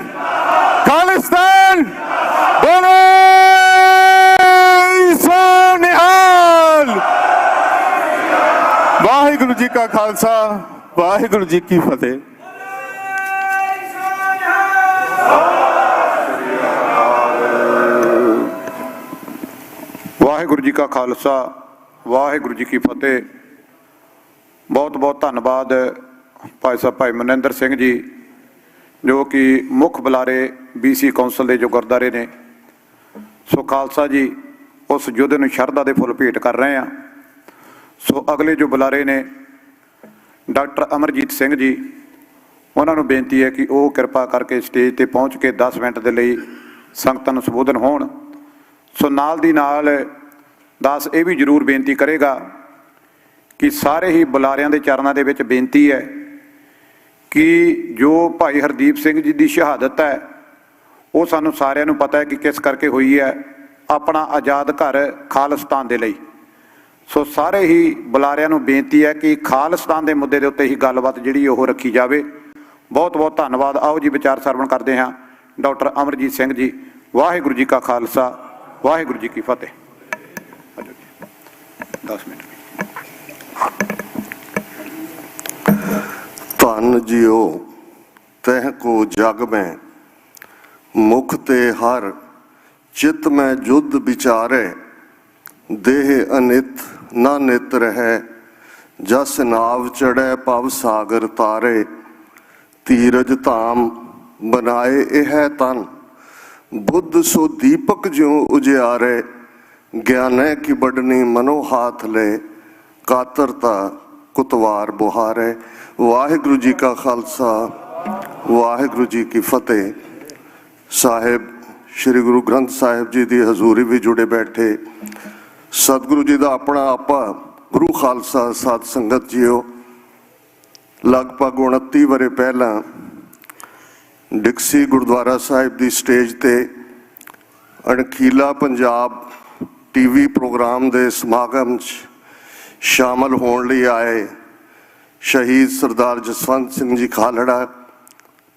खालिस्तान। बोले सो निहाल। वाहिगुरु जी का खालसा, वाहिगुरु जी की फतेह। ਵਾਹਿਗੁਰੂ ਜੀ ਕਾ ਖਾਲਸਾ, ਵਾਹਿਗੁਰੂ ਜੀ ਕੀ ਫਤਿਹ। ਬਹੁਤ ਬਹੁਤ ਧੰਨਵਾਦ ਭਾਈ ਸਾਹਿਬ ਭਾਈ ਮਨਿੰਦਰ ਸਿੰਘ ਜੀ, ਜੋ ਕਿ ਮੁੱਖ ਬੁਲਾਰੇ BC ਕੌਂਸਲ ਦੇ ਜੋ ਗੁਰਦੁਆਰੇ ਨੇ। ਸੋ ਖਾਲਸਾ ਜੀ ਉਸ ਯੁੱਧ ਨੂੰ ਸ਼ਰਧਾ ਦੇ ਫੁੱਲ ਭੇਟ ਕਰ ਰਹੇ ਹਾਂ। ਸੋ ਅਗਲੇ ਜੋ ਬੁਲਾਰੇ ਨੇ ਡਾਕਟਰ ਅਮਰਜੀਤ ਸਿੰਘ ਜੀ, ਉਹਨਾਂ ਨੂੰ ਬੇਨਤੀ ਹੈ ਕਿ ਉਹ ਕਿਰਪਾ ਕਰਕੇ ਸਟੇਜ 'ਤੇ ਪਹੁੰਚ ਕੇ 10 ਮਿੰਟ ਦੇ ਲਈ ਸੰਗਤਾਂ ਨੂੰ ਸੰਬੋਧਨ ਹੋਣ। ਸੋ ਨਾਲ ਦੀ ਨਾਲ ਦਾਸ ਇਹ ਵੀ ਜ਼ਰੂਰ ਬੇਨਤੀ ਕਰੇਗਾ ਕਿ ਸਾਰੇ ਹੀ ਬੁਲਾਰਿਆਂ ਦੇ ਚਰਨਾਂ ਦੇ ਵਿੱਚ ਬੇਨਤੀ ਹੈ ਕਿ ਜੋ ਭਾਈ ਹਰਦੀਪ ਸਿੰਘ ਜੀ ਦੀ ਸ਼ਹਾਦਤ ਹੈ ਉਹ ਸਾਨੂੰ ਸਾਰਿਆਂ ਨੂੰ ਪਤਾ ਹੈ ਕਿ ਕਿਸ ਕਰਕੇ ਹੋਈ ਹੈ, ਆਪਣਾ ਆਜ਼ਾਦ ਘਰ ਖਾਲਿਸਤਾਨ ਦੇ ਲਈ। ਸੋ ਸਾਰੇ ਹੀ ਬੁਲਾਰਿਆਂ ਨੂੰ ਬੇਨਤੀ ਹੈ ਕਿ ਖਾਲਿਸਤਾਨ ਦੇ ਮੁੱਦੇ ਦੇ ਉੱਤੇ ਹੀ ਗੱਲਬਾਤ ਜਿਹੜੀ ਉਹ ਰੱਖੀ ਜਾਵੇ। ਬਹੁਤ ਬਹੁਤ ਧੰਨਵਾਦ। ਆਓ ਜੀ ਵਿਚਾਰ ਸਰਵਣ ਕਰਦੇ ਹਾਂ। ਡਾਕਟਰ ਅਮਰਜੀਤ ਸਿੰਘ ਜੀ। ਵਾਹਿਗੁਰੂ ਜੀ ਕਾ ਖਾਲਸਾ, ਵਾਹਿਗੁਰੂ ਜੀ ਕੀ ਫਤਿਹ। 10 ਮਿੰਟ। ਧੰਨ ਜਿਉ ਤਹਿ ਕੋ ਜਗ ਮੈਂ, ਮੁਖ ਤੇ ਹਰ ਚਿਤ ਮੈਂ ਜੁਦ ਵਿਚਾਰੇ। ਦੇਹ ਅਨਿਤ ਨਾ ਨਿਤ ਰਹਿ, ਜਸ ਨਾਵ ਚੜ੍ਹੈ ਭਵ ਸਾਗਰ ਤਾਰੇ। ਧੀਰਜ ਧਾਮ ਬਨਾਏ ਇਹ ਤਨ, ਬੁੱਧ ਸੋ ਦੀਪਕ ਜਿਉ ਉਜਿਆਰੇ। ਗਿਆਨੈ ਕੀ ਬੜਨੀ ਮਨੋ ਹਾਥ ਲੈ, ਕਾਤਰਤਾ ਕੁਤਵਾਰ ਬੁਹਾਰੇ। ਵਾਹਿਗੁਰੂ ਜੀ ਕਾ ਖਾਲਸਾ, ਵਾਹਿਗੁਰੂ ਜੀ ਕੀ ਫਤਿਹ। ਸਾਹਿਬ ਸ਼੍ਰੀ ਗੁਰੂ ਗ੍ਰੰਥ ਸਾਹਿਬ ਜੀ ਦੀ ਹਜ਼ੂਰੀ ਵਿੱਚ ਜੁੜੇ ਬੈਠੇ ਸਤਿਗੁਰੂ ਜੀ ਦਾ ਆਪਣਾ ਆਪਾ ਗੁਰੂ ਖਾਲਸਾ ਸਾਧ ਸੰਗਤ ਜੀਓ। ਲਗਭਗ 29 ਵਰ੍ਹੇ ਪਹਿਲਾਂ ਡਿਕਸੀ ਗੁਰਦੁਆਰਾ ਸਾਹਿਬ ਦੀ ਸਟੇਜ ਤੇ ਅਣਖੀਲਾ ਪੰਜਾਬ TV ਪ੍ਰੋਗਰਾਮ ਦੇ ਸਮਾਗਮ 'ਚ ਸ਼ਾਮਲ ਹੋਣ ਲਈ ਆਏ ਸ਼ਹੀਦ ਸਰਦਾਰ ਜਸਵੰਤ ਸਿੰਘ ਜੀ ਖਾਲੜਾ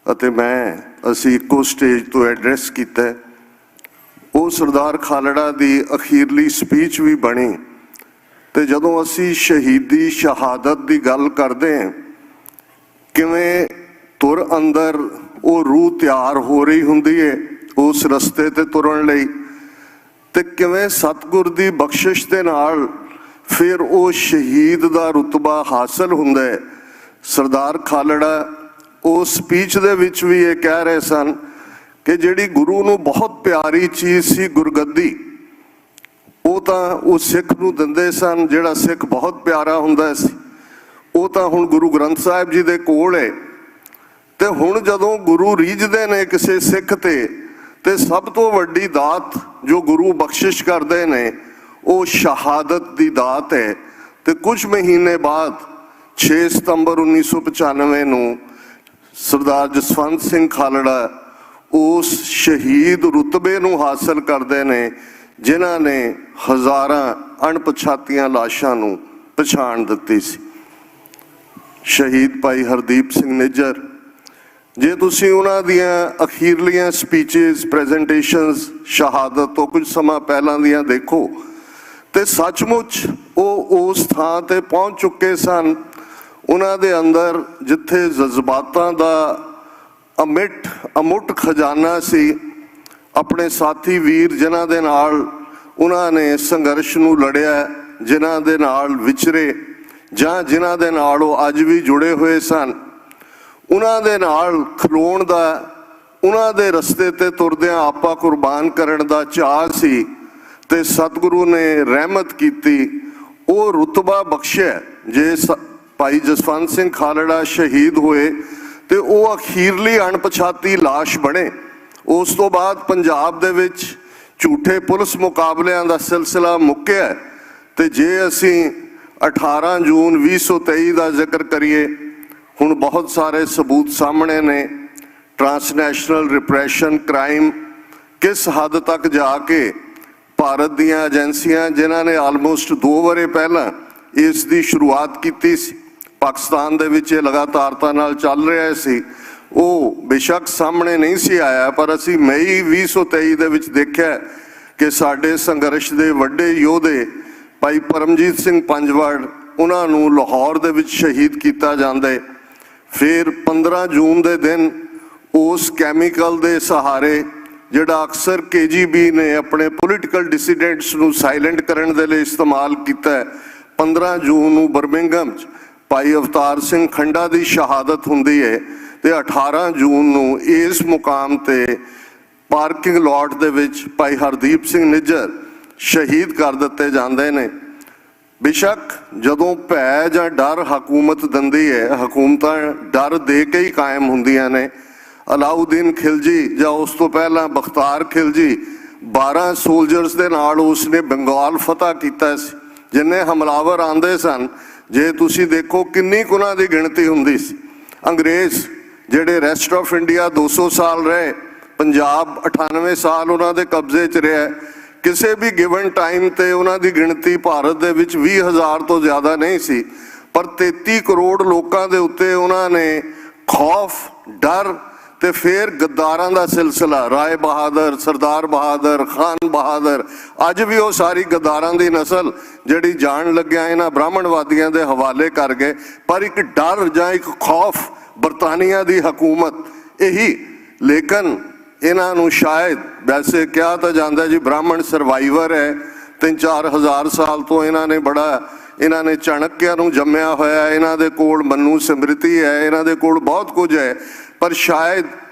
ਅਤੇ ਅਸੀਂ ਇੱਕੋ ਸਟੇਜ ਤੋਂ ਐਡਰੈਸ ਕੀਤਾ। ਉਹ ਸਰਦਾਰ ਖਾਲੜਾ ਦੀ ਅਖੀਰਲੀ ਸਪੀਚ ਵੀ ਬਣੀ। ਤੇ ਜਦੋਂ ਅਸੀਂ ਸ਼ਹੀਦੀ ਸ਼ਹਾਦਤ ਦੀ ਗੱਲ ਕਰਦੇ ਹਾਂ ਕਿਵੇਂ ਤੁਰ ਅੰਦਰ ਉਹ ਰੂਹ ਤਿਆਰ ਹੋ ਰਹੀ ਹੁੰਦੀ ਹੈ ਉਸ ਰਸਤੇ ਤੇ ਤੁਰਨ ਲਈ, ਤੇ ਕਿਵੇਂ ਸਤਿਗੁਰ ਦੀ ਬਖਸ਼ਿਸ਼ ਦੇ ਨਾਲ ਫਿਰ ਉਹ ਸ਼ਹੀਦ ਦਾ ਰੁਤਬਾ ਹਾਸਲ ਹੁੰਦਾ ਹੈ। ਸਰਦਾਰ ਖਾਲੜਾ ਉਸ ਸਪੀਚ ਦੇ ਵਿੱਚ ਵੀ ਇਹ ਕਹਿ ਰਹੇ ਸਨ ਕਿ ਜਿਹੜੀ ਗੁਰੂ ਨੂੰ ਬਹੁਤ ਪਿਆਰੀ ਚੀਜ਼ ਸੀ ਗੁਰਗੱਦੀ, ਉਹ ਤਾਂ ਉਹ ਸਿੱਖ ਨੂੰ ਦਿੰਦੇ ਸਨ। ਜਿਹੜਾ ਸਿੱਖ ਬਹੁਤ ਪਿਆਰਾ ਹੁੰਦਾ ਸੀ ਉਹ ਤਾਂ ਹੁਣ ਗੁਰੂ ਗ੍ਰੰਥ ਸਾਹਿਬ ਜੀ ਦੇ ਕੋਲ ਹੈ। ਤੇ ਹੁਣ ਜਦੋਂ ਗੁਰੂ ਰੀਝਦੇ ਨੇ ਕਿਸੇ ਸਿੱਖ ਤੇ ਸਭ ਤੋਂ ਵੱਡੀ ਦਾਤ ਜੋ ਗੁਰੂ ਬਖਸ਼ਿਸ਼ ਕਰਦੇ ਨੇ ਉਹ ਸ਼ਹਾਦਤ ਦੀ ਦਾਤ ਹੈ। ਤੇ ਕੁਝ ਮਹੀਨੇ ਬਾਅਦ 6 ਸਤੰਬਰ 1995 ਨੂੰ ਸਰਦਾਰ ਜਸਵੰਤ ਸਿੰਘ ਖਾਲੜਾ ਉਸ ਸ਼ਹੀਦ ਰੁਤਬੇ ਨੂੰ ਹਾਸਲ ਕਰਦੇ ਨੇ ਜਿਨ੍ਹਾਂ ਨੇ ਹਜ਼ਾਰਾਂ ਅਣਪਛਾਤੀਆਂ ਲਾਸ਼ਾਂ ਨੂੰ ਪਛਾਣ ਦਿੱਤੀ ਸੀ। ਸ਼ਹੀਦ ਭਾਈ ਹਰਦੀਪ ਸਿੰਘ ਨਿੱਜਰ, ਜੇ ਤੁਸੀਂ ਉਹਨਾਂ ਦੀਆਂ ਅਖੀਰਲੀਆਂ ਸਪੀਚਸ ਪ੍ਰੈਜੈਂਟੇਸ਼ਨਸ ਸ਼ਹਾਦਤ ਤੋਂ ਕੁਝ ਸਮਾਂ ਪਹਿਲਾਂ ਦੀਆਂ ਦੇਖੋ ਤੇ ਸੱਚਮੁੱਚ ਉਹ ਉਸ ਥਾਂ ਤੇ ਪਹੁੰਚ ਚੁੱਕੇ ਸਨ। ਉਹਨਾਂ ਦੇ ਅੰਦਰ ਜਿੱਥੇ ਜਜ਼ਬਾਤਾਂ ਦਾ ਅਮੁੱਟ ਖਜ਼ਾਨਾ ਸੀ, ਆਪਣੇ ਸਾਥੀ ਵੀਰ ਜਿਨ੍ਹਾਂ ਦੇ ਨਾਲ ਉਹਨਾਂ ਨੇ ਸੰਘਰਸ਼ ਨੂੰ ਲੜਿਆ, ਜਿਨ੍ਹਾਂ ਦੇ ਨਾਲ ਵਿਚਰੇ ਜਾਂ ਜਿਨ੍ਹਾਂ ਦੇ ਨਾਲ ਉਹ ਅੱਜ ਵੀ ਜੁੜੇ ਹੋਏ ਸਨ, ਉਹਨਾਂ ਦੇ ਨਾਲ ਖਲੋਣ ਦਾ, ਉਹਨਾਂ ਦੇ ਰਸਤੇ ਤੇ ਤੁਰਦਿਆਂ ਆਪਾ ਕੁਰਬਾਨ ਕਰਨ ਦਾ ਚਾਅ ਸੀ। ਤੇ ਸਤਿਗੁਰੂ ਨੇ ਰਹਿਮਤ ਕੀਤੀ, ਉਹ ਰੁਤਬਾ ਬਖਸ਼ਿਆ। ਜੇ ਭਾਈ ਜਸਵੰਤ ਸਿੰਘ ਖਾਲੜਾ ਸ਼ਹੀਦ ਹੋਏ ਤੇ ਉਹ ਅਖੀਰਲੀ ਅਣਪਛਾਤੀ ਲਾਸ਼ ਬਣੇ। ਉਸ ਤੋਂ ਬਾਅਦ ਪੰਜਾਬ ਦੇ ਵਿੱਚ ਝੂਠੇ ਪੁਲਿਸ ਮੁਕਾਬਲਿਆਂ ਦਾ ਸਿਲਸਿਲਾ ਮੁੱਕਿਆ। ਤੇ ਜੇ ਅਸੀਂ 18 ਜੂਨ 2023 ਦਾ ਜ਼ਿਕਰ ਕਰੀਏ, ਹੁਣ ਬਹੁਤ ਸਾਰੇ ਸਬੂਤ ਸਾਹਮਣੇ ਨੇ। ਟਰਾਂਸਨੈਸ਼ਨਲ ਰਿਪਰੈਸ਼ਨ ਕ੍ਰਾਈਮ ਕਿਸ ਹੱਦ ਤੱਕ ਜਾ ਕੇ ਭਾਰਤ ਦੀਆਂ ਏਜੰਸੀਆਂ ਜਿਨ੍ਹਾਂ ਨੇ ਆਲਮੋਸਟ 2 ਵਰ੍ਹੇ ਪਹਿਲਾਂ ਇਸ ਦੀ ਸ਼ੁਰੂਆਤ ਕੀਤੀ ਸੀ, ਪਾਕਿਸਤਾਨ ਦੇ ਵਿੱਚ ਇਹ ਲਗਾਤਾਰਤਾ ਨਾਲ ਚੱਲ ਰਿਹਾ ਸੀ, ਉਹ ਬੇਸ਼ੱਕ ਸਾਹਮਣੇ ਨਹੀਂ ਸੀ ਆਇਆ। ਪਰ ਅਸੀਂ ਮਈ 2023 ਦੇ ਵਿੱਚ ਦੇਖਿਆ ਕਿ ਸਾਡੇ ਸੰਘਰਸ਼ ਦੇ ਵੱਡੇ ਯੋਧੇ ਭਾਈ ਪਰਮਜੀਤ ਸਿੰਘ ਪੰਜਵੜ, ਉਹਨਾਂ ਨੂੰ ਲਾਹੌਰ ਦੇ ਵਿੱਚ ਸ਼ਹੀਦ ਕੀਤਾ ਜਾਂਦਾ ਹੈ। ਫਿਰ 15 ਜੂਨ ਦੇ ਦਿਨ ਉਸ ਕੈਮੀਕਲ ਦੇ ਸਹਾਰੇ ਜਿਹੜਾ ਅਕਸਰ KGB ਨੇ ਆਪਣੇ ਪੋਲੀਟੀਕਲ ਡਿਸੀਡੈਂਟਸ ਨੂੰ ਸਾਇਲੈਂਟ ਕਰਨ ਦੇ ਲਈ ਇਸਤੇਮਾਲ ਕੀਤਾ ਹੈ, 15 ਜੂਨ ਨੂੰ ਬਰਮਿੰਘਮ 'ਚ ਭਾਈ ਅਵਤਾਰ ਸਿੰਘ ਖੰਡਾ ਦੀ ਸ਼ਹਾਦਤ ਹੁੰਦੀ ਹੈ। ਤੇ 18 ਜੂਨ ਨੂੰ ਇਸ ਮੁਕਾਮ ਤੇ ਪਾਰਕਿੰਗ ਲਾਟ ਦੇ ਵਿੱਚ ਭਾਈ ਹਰਦੀਪ ਸਿੰਘ ਨਿੱਜਰ ਸ਼ਹੀਦ ਕਰ ਦਿੱਤੇ ਜਾਂਦੇ ਨੇ। ਬੇਸ਼ੱਕ ਜਦੋਂ ਭੈ ਜਾਂ ਡਰ ਹਕੂਮਤ ਦਿੰਦੀ ਹੈ, ਹਕੂਮਤਾਂ ਡਰ ਦੇ ਕੇ ਹੀ ਕਾਇਮ ਹੁੰਦੀਆਂ ਨੇ। ਅਲਾਉਦੀਨ ਖਿਲਜੀ ਜਾਂ ਉਸ ਤੋਂ ਪਹਿਲਾਂ ਬਖਤਾਰ ਖਿਲਜੀ 12 ਸੋਲਜਰਸ ਦੇ ਨਾਲ ਉਸਨੇ ਬੰਗਾਲ ਫਤਹ ਕੀਤਾ ਸੀ। ਜਿੰਨੇ ਹਮਲਾਵਰ ਆਉਂਦੇ ਸਨ, ਜੇ ਤੁਸੀਂ ਦੇਖੋ ਕਿੰਨੀ ਕੁ ਦੀ ਗਿਣਤੀ ਹੁੰਦੀ ਸੀ। ਅੰਗਰੇਜ਼ ਜਿਹੜੇ ਰੈਸਟ ਆਫ ਇੰਡੀਆ 200 ਸਾਲ ਰਹੇ, ਪੰਜਾਬ 98 ਸਾਲ ਉਹਨਾਂ ਦੇ ਕਬਜ਼ੇ 'ਚ ਰਿਹਾ। ਕਿਸੇ ਵੀ ਗਿਵਨ ਟਾਈਮ ਤੇ ਉਹਨਾਂ ਦੀ ਗਿਣਤੀ ਭਾਰਤ ਦੇ ਵਿੱਚ 20,000 ਤੋਂ ਜ਼ਿਆਦਾ ਨਹੀਂ ਸੀ, ਪਰ 33 ਕਰੋੜ ਲੋਕਾਂ ਦੇ ਉੱਤੇ ਉਹਨਾਂ ਨੇ ਖੌਫ, ਡਰ ਤੇ ਫਿਰ ਗੱਦਾਰਾਂ ਦਾ ਸਿਲਸਿਲਾ, ਰਾਏ ਬਹਾਦਰ, ਸਰਦਾਰ ਬਹਾਦਰ, ਖਾਨ ਬਹਾਦਰ, ਅੱਜ ਵੀ ਉਹ ਸਾਰੀ ਗੱਦਾਰਾਂ ਦੀ ਨਸਲ ਜਿਹੜੀ ਜਾਣ ਲੱਗਿਆ ਇਹਨਾਂ ਬ੍ਰਾਹਮਣਵਾਦੀਆਂ ਦੇ ਹਵਾਲੇ ਕਰ ਗਏ। ਪਰ ਇੱਕ ਡਰ ਜਾਂ ਇੱਕ ਖੌਫ ਬਰਤਾਨੀਆ ਦੀ ਹਕੂਮਤ, ਇਹੀ। ਲੇਕਿਨ ਇਹਨਾਂ ਨੂੰ ਸ਼ਾਇਦ, ਵੈਸੇ ਕਿਹਾ ਤਾਂ ਜਾਂਦਾ ਜੀ ਬ੍ਰਾਹਮਣ ਸਰਵਾਈਵਰ ਹੈ, 3-4 ਹਜ਼ਾਰ ਸਾਲ ਤੋਂ ਇਹਨਾਂ ਨੇ ਚਾਣਕਿਆ ਨੂੰ ਜੰਮਿਆ ਹੋਇਆ, ਇਹਨਾਂ ਦੇ ਕੋਲ ਮਨੂ ਸਮ੍ਰਿਤੀ ਹੈ, ਇਹਨਾਂ ਦੇ ਕੋਲ ਬਹੁਤ ਕੁਝ ਹੈ। ਪਰ ਸ਼ਾਇਦ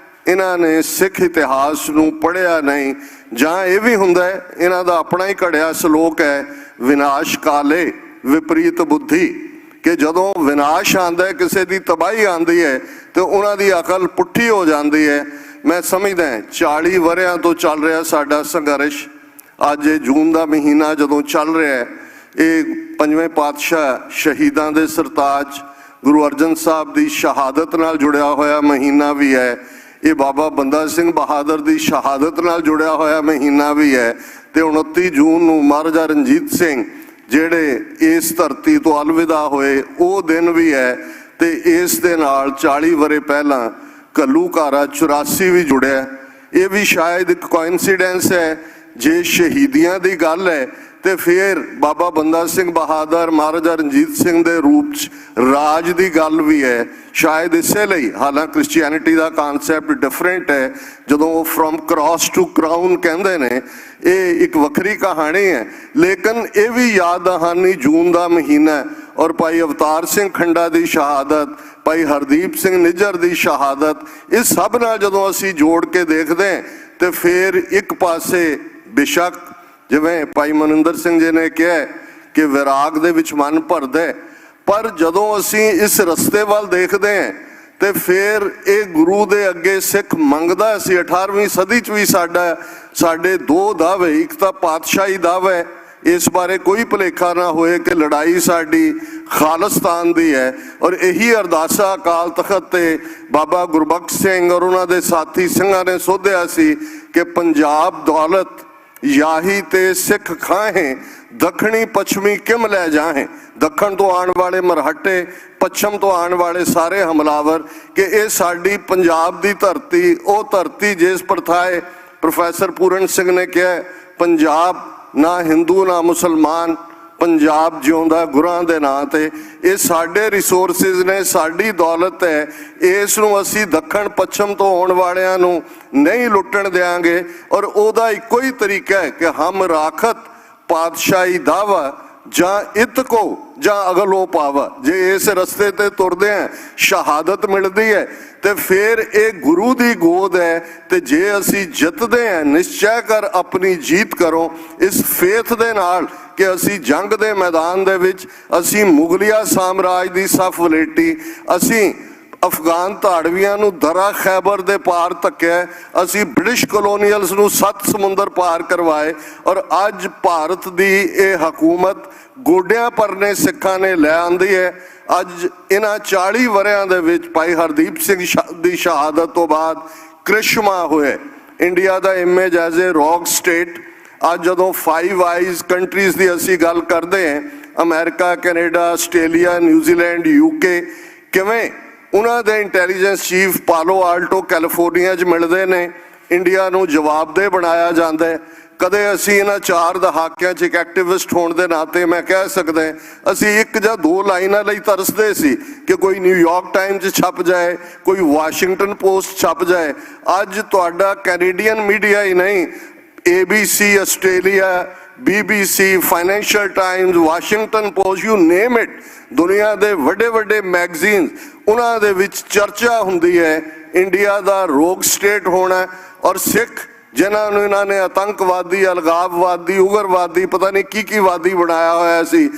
ਇਹਨਾਂ ਨੇ ਸਿੱਖ ਇਤਿਹਾਸ ਨੂੰ ਪੜ੍ਹਿਆ ਨਹੀਂ, ਜਾਂ ਇਹ ਵੀ ਹੁੰਦਾ ਹੈ ਇਹਨਾਂ ਦਾ ਆਪਣਾ ਹੀ ਘੜਿਆ ਸਲੋਕ ਹੈ, ਵਿਨਾਸ਼ ਕਾਲੇ ਵਿਪਰੀਤ ਬੁੱਧੀ, ਕਿ ਜਦੋਂ ਵਿਨਾਸ਼ ਆਉਂਦਾ, ਕਿਸੇ ਦੀ ਤਬਾਹੀ ਆਉਂਦੀ ਹੈ ਤੇ ਉਹਨਾਂ ਦੀ ਅਕਲ ਪੁੱਠੀ ਹੋ ਜਾਂਦੀ ਹੈ। ਮੈਂ ਸਮਝਦਾ 40 ਵਰ੍ਹਿਆਂ ਤੋਂ ਚੱਲ ਰਿਹਾ ਸਾਡਾ ਸੰਘਰਸ਼। ਅੱਜ ਇਹ ਜੂਨ ਦਾ ਮਹੀਨਾ ਜਦੋਂ ਚੱਲ ਰਿਹਾ, ਇਹ 5ਵੇਂ ਪਾਤਸ਼ਾਹ ਸ਼ਹੀਦਾਂ ਦੇ ਸਰਤਾਜ ਗੁਰੂ ਅਰਜਨ ਸਾਹਿਬ ਦੀ ਸ਼ਹਾਦਤ ਨਾਲ ਜੁੜਿਆ ਹੋਇਆ ਮਹੀਨਾ ਵੀ ਹੈ। ਇਹ ਬਾਬਾ ਬੰਦਾ ਸਿੰਘ ਬਹਾਦਰ ਦੀ ਸ਼ਹਾਦਤ ਨਾਲ ਜੁੜਿਆ ਹੋਇਆ ਮਹੀਨਾ ਵੀ ਹੈ। ਤੇ 29 ਜੂਨ ਨੂੰ ਮਹਾਰਾਜਾ ਰਣਜੀਤ ਸਿੰਘ ਜਿਹੜੇ ਇਸ ਧਰਤੀ ਤੋਂ ਅਲਵਿਦਾ ਹੋਏ, ਉਹ ਦਿਨ ਵੀ ਹੈ। ਤੇ ਇਸ ਦੇ ਨਾਲ 40 ਵਰ੍ਹੇ ਪਹਿਲਾਂ ਘੱਲੂਘਾਰਾ 84 ਵੀ ਜੁੜਿਆ। ਇਹ ਵੀ ਸ਼ਾਇਦ ਇੱਕ ਕੋਇਨਸੀਡੈਂਸ ਹੈ। ਜੇ ਸ਼ਹੀਦੀਆਂ ਦੀ ਗੱਲ ਹੈ ਤੇ ਫਿਰ ਬਾਬਾ ਬੰਦਾ ਸਿੰਘ ਬਹਾਦਰ, ਮਹਾਰਾਜਾ ਰਣਜੀਤ ਸਿੰਘ ਦੇ ਰੂਪ 'ਚ ਰਾਜ ਦੀ ਗੱਲ ਵੀ ਹੈ। ਸ਼ਾਇਦ ਇਸੇ ਲਈ, ਹਾਲਾਂਕਿ ਕ੍ਰਿਸਚੀਅਨਿਟੀ ਦਾ ਕਾਨਸੈਪਟ ਡਿਫਰੈਂਟ ਹੈ, ਜਦੋਂ ਉਹ ਫਰੋਮ ਕ੍ਰਾਸ ਟੂ ਕਰਾਊਨ ਕਹਿੰਦੇ ਨੇ, ਇਹ ਇੱਕ ਵੱਖਰੀ ਕਹਾਣੀ ਹੈ। ਲੇਕਿਨ ਇਹ ਵੀ ਯਾਦ ਦਹਾਨੀ, ਜੂਨ ਦਾ ਮਹੀਨਾ ਔਰ ਭਾਈ ਅਵਤਾਰ ਸਿੰਘ ਖੰਡਾ ਦੀ ਸ਼ਹਾਦਤ, ਭਾਈ ਹਰਦੀਪ ਸਿੰਘ ਨਿੱਜਰ ਦੀ ਸ਼ਹਾਦਤ, ਇਹ ਸਭ ਨਾਲ ਜਦੋਂ ਅਸੀਂ ਜੋੜ ਕੇ ਦੇਖਦੇ ਹਾਂ ਤੇ ਫਿਰ ਇੱਕ ਪਾਸੇ ਬੇਸ਼ੱਕ ਜਿਵੇਂ ਭਾਈ ਮਨਿੰਦਰ ਸਿੰਘ ਜੀ ਨੇ ਕਿਹਾ ਕਿ ਵਿਰਾਗ ਦੇ ਵਿੱਚ ਮਨ ਭਰਦਾ, ਪਰ ਜਦੋਂ ਅਸੀਂ ਇਸ ਰਸਤੇ ਵੱਲ ਦੇਖਦੇ ਹਾਂ ਤੇ ਫਿਰ ਇਹ ਗੁਰੂ ਦੇ ਅੱਗੇ ਸਿੱਖ ਮੰਗਦਾ ਸੀ। 18ਵੀਂ ਸਦੀ 'ਚ ਵੀ ਸਾਡੇ ਦੋ ਦਾਅਵੇ, ਇੱਕ ਤਾਂ ਪਾਤਸ਼ਾਹੀ ਦਾਅਵਾ ਹੈ, ਇਸ ਬਾਰੇ ਕੋਈ ਭੁਲੇਖਾ ਨਾ ਹੋਏ ਕਿ ਲੜਾਈ ਸਾਡੀ ਖਾਲਿਸਤਾਨ ਦੀ ਹੈ, ਔਰ ਇਹੀ ਅਰਦਾਸਾ ਅਕਾਲ ਤਖਤ ਤੇ ਬਾਬਾ ਗੁਰਬਖਸ਼ ਸਿੰਘ ਔਰ ਉਹਨਾਂ ਦੇ ਸਾਥੀ ਸਿੰਘਾਂ ਨੇ ਸੋਧਿਆ ਸੀ ਕਿ ਪੰਜਾਬ ਦੌਲਤ ਯਾਹੀ ਤੇ ਸਿੱਖ ਖਾਹੇ, ਦੱਖਣੀ ਪੱਛਮੀ ਕਿਮ ਲੈ ਜਾਹੇ। ਦੱਖਣ ਤੋਂ ਆਉਣ ਵਾਲੇ ਮਰਹੱਟੇ, ਪੱਛਮ ਤੋਂ ਆਉਣ ਵਾਲੇ ਸਾਰੇ ਹਮਲਾਵਰ, ਕਿ ਇਹ ਸਾਡੀ ਪੰਜਾਬ ਦੀ ਧਰਤੀ, ਉਹ ਧਰਤੀ ਜਿਸ ਪ੍ਰਥਾਏ ਪ੍ਰੋਫੈਸਰ ਪੂਰਨ ਸਿੰਘ ਨੇ ਕਿਹਾ, ਪੰਜਾਬ ਨਾ ਹਿੰਦੂ ਨਾ ਮੁਸਲਮਾਨ, ਪੰਜਾਬ ਜਿਉਂਦਾ ਗੁਰਾਂ ਦੇ ਨਾਂ ਤੇ। ਇਹ ਸਾਡੇ ਰਿਸੋਰਸਿਸ ਨੇ, ਸਾਡੀ ਦੌਲਤ ਹੈ, ਇਸ ਨੂੰ ਅਸੀਂ ਦੱਖਣ ਪੱਛਮ ਤੋਂ ਆਉਣ ਵਾਲਿਆਂ ਨੂੰ ਨਹੀਂ ਲੁੱਟਣ ਦਿਆਂਗੇ। ਔਰ ਉਹਦਾ ਇੱਕੋ ਹੀ ਤਰੀਕਾ ਹੈ ਕਿ ਹਮ ਰਾਖਤ ਪਾਤਸ਼ਾਹੀ ਦਾਵਾ ਜਾਂ ਇਤਕੋ ਜਾਂ ਅਗਲੋ ਪਾਵਾ। ਜੇ ਇਸ ਰਸਤੇ ਤੇ ਤੁਰਦੇ ਆ, ਸ਼ਹਾਦਤ ਮਿਲਦੀ ਹੈ ਤੇ ਫਿਰ ਇਹ ਗੁਰੂ ਦੀ ਗੋਦ ਹੈ। ਤੇ ਜੇ ਅਸੀਂ ਜਿੱਤਦੇ ਹਾਂ, ਨਿਸ਼ਚੈ ਕਰ ਆਪਣੀ ਜੀਤ ਕਰੋ, ਇਸ ਫੇਥ ਦੇ ਨਾਲ ਕਿ ਅਸੀਂ ਜੰਗ ਦੇ ਮੈਦਾਨ ਦੇ ਵਿੱਚ ਅਸੀਂ ਮੁਗਲਿਆ ਸਾਮਰਾਜ ਦੀ ਸਫ ਵਲੇਟੀ, ਅਸੀਂ ਅਫਗਾਨ ਧਾੜਵੀਆਂ ਨੂੰ ਦਰਾ ਖੈਬਰ ਦੇ ਪਾਰ ਧੱਕਿਆ, ਅਸੀਂ ਬ੍ਰਿਟਿਸ਼ ਕਲੋਨੀਅਲਸ ਨੂੰ 7 ਸਮੁੰਦਰ ਪਾਰ ਕਰਵਾਏ, ਔਰ ਅੱਜ ਭਾਰਤ ਦੀ ਇਹ ਹਕੂਮਤ ਗੋਡਿਆਂ ਪਰਨੇ ਸਿੱਖਾਂ ਨੇ ਲੈ ਆਂਦੀ ਹੈ। ਅੱਜ ਇਹਨਾਂ 40 ਵਰਿਆਂ ਦੇ ਵਿੱਚ ਭਾਈ ਹਰਦੀਪ ਸਿੰਘ ਦੀ ਸ਼ਹਾਦਤ ਤੋਂ ਬਾਅਦ ਕ੍ਰਿਸ਼ਮਾ ਹੋਇਆ India the image as a rock state. ਅੱਜ ਜਦੋਂ 5 ਆਈਜ਼ ਕੰਟਰੀਜ਼ ਦੀ ਅਸੀਂ ਗੱਲ ਕਰਦੇ ਹਾਂ, America, Canada, Australia, New Zealand, UK, ਕਿਵੇਂ ਉਹਨਾਂ ਦੇ ਇੰਟੈਲੀਜੈਂਸ ਚੀਫ ਪਾਲੋ ਆਲਟੋ ਕੈਲੀਫੋਰਨੀਆ 'ਚ ਮਿਲਦੇ ਨੇ, ਇੰਡੀਆ ਨੂੰ ਜਵਾਬਦੇਹ ਬਣਾਇਆ ਜਾਂਦਾ ਹੈ। ਕਦੇ ਅਸੀਂ ਇਹਨਾਂ 4 ਦਹਾਕਿਆਂ 'ਚ ਇੱਕ ਐਕਟਿਵਿਸਟ ਹੋਣ ਦੇ ਨਾਤੇ ਮੈਂ ਕਹਿ ਸਕਦਾ ਅਸੀਂ 1 ਜਾਂ 2 ਲਾਈਨਾਂ ਲਈ ਤਰਸਦੇ ਸੀ ਕਿ ਕੋਈ ਨਿਊਯਾਰਕ ਟਾਈਮ 'ਚ ਛਪ ਜਾਏ, ਕੋਈ ਵਾਸ਼ਿੰਗਟਨ ਪੋਸਟ ਛਪ ਜਾਏ। ਅੱਜ ਤੁਹਾਡਾ ਕੈਨੇਡੀਅਨ ਮੀਡੀਆ ਹੀ ਨਹੀਂ, ABC Australia, BBC, financial Times, Washington post, you name it, ਦੁਨੀਆ ਦੇ ਵੱਡੇ ਵੱਡੇ ਮੈਗਜ਼ੀਨ, ਉਹਨਾਂ ਦੇ ਵਿੱਚ ਚਰਚਾ ਹੁੰਦੀ ਹੈ ਇੰਡੀਆ ਦਾ ਰੋਗ ਸਟੇਟ ਹੋਣਾ। ਔਰ ਸਿੱਖ ਜਿਨ੍ਹਾਂ ਨੂੰ ਇਹਨਾਂ ਨੇ ਆਤੰਕਵਾਦੀ, ਅਲਗਾਵਵਾਦੀ, ਉਗਰਵਾਦੀ, ਪਤਾ ਨਹੀਂ ਕੀ ਵਾਦੀ ਬਣਾਇਆ ਹੋਇਆ ਸੀ,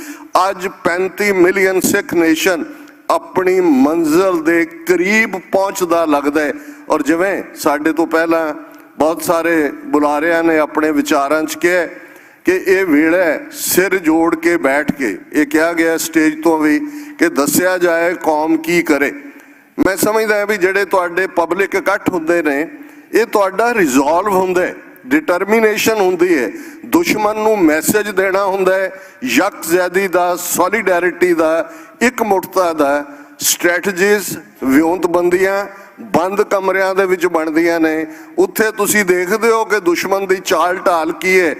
ਅੱਜ 35 ਮਿਲੀਅਨ ਸਿੱਖ ਨੇਸ਼ਨ ਆਪਣੀ ਮੰਜ਼ਿਲ ਦੇ ਕਰੀਬ ਪਹੁੰਚਦਾ ਲੱਗਦਾ ਹੈ। ਔਰ ਜਿਵੇਂ ਸਾਡੇ ਤੋਂ ਪਹਿਲਾਂ ਬਹੁਤ ਸਾਰੇ ਬੁਲਾਰਿਆਂ ਨੇ ਆਪਣੇ ਵਿਚਾਰਾਂ 'ਚ ਕਿਹਾ ਕਿ ਇਹ ਵੇਲੇ ਸਿਰ ਜੋੜ ਕੇ ਬੈਠ ਕੇ, ਇਹ ਕਿਹਾ ਗਿਆ ਸਟੇਜ ਤੋਂ ਵੀ ਕਿ ਦੱਸਿਆ ਜਾਏ ਕੌਮ ਕੀ ਕਰੇ। ਮੈਂ ਸਮਝਦਾ ਵੀ ਜਿਹੜੇ ਤੁਹਾਡੇ ਪਬਲਿਕ ਇਕੱਠ ਹੁੰਦੇ ਨੇ, ਇਹ ਤੁਹਾਡਾ ਰਿਜ਼ੋਲਵ ਹੁੰਦਾ ਹੈ, ਡਿਟਰਮੀਨੇਸ਼ਨ ਹੁੰਦੀ ਹੈ, ਦੁਸ਼ਮਣ ਨੂੰ ਮੈਸੇਜ ਦੇਣਾ ਹੁੰਦਾ ਹੈ, ਯਕਜ਼ੈਦੀ ਦਾ, ਸੋਲੀਡੈਰਿਟੀ ਦਾ, ਇਕਮੁੱਠਤਾ ਦਾ। ਸਟ੍ਰੈਟਜੀਜ਼ ਵਿਉਂਤਬੰਦੀਆਂ ਬੰਦ ਕਮਰਿਆਂ ਦੇ ਵਿੱਚ ਬਣਦੀਆਂ ਨੇ, ਉੱਥੇ ਤੁਸੀਂ ਦੇਖਦੇ ਹੋ ਕਿ ਦੁਸ਼ਮਣ ਦੀ ਚਾਲ ਢਾਲ ਕੀ ਹੈ,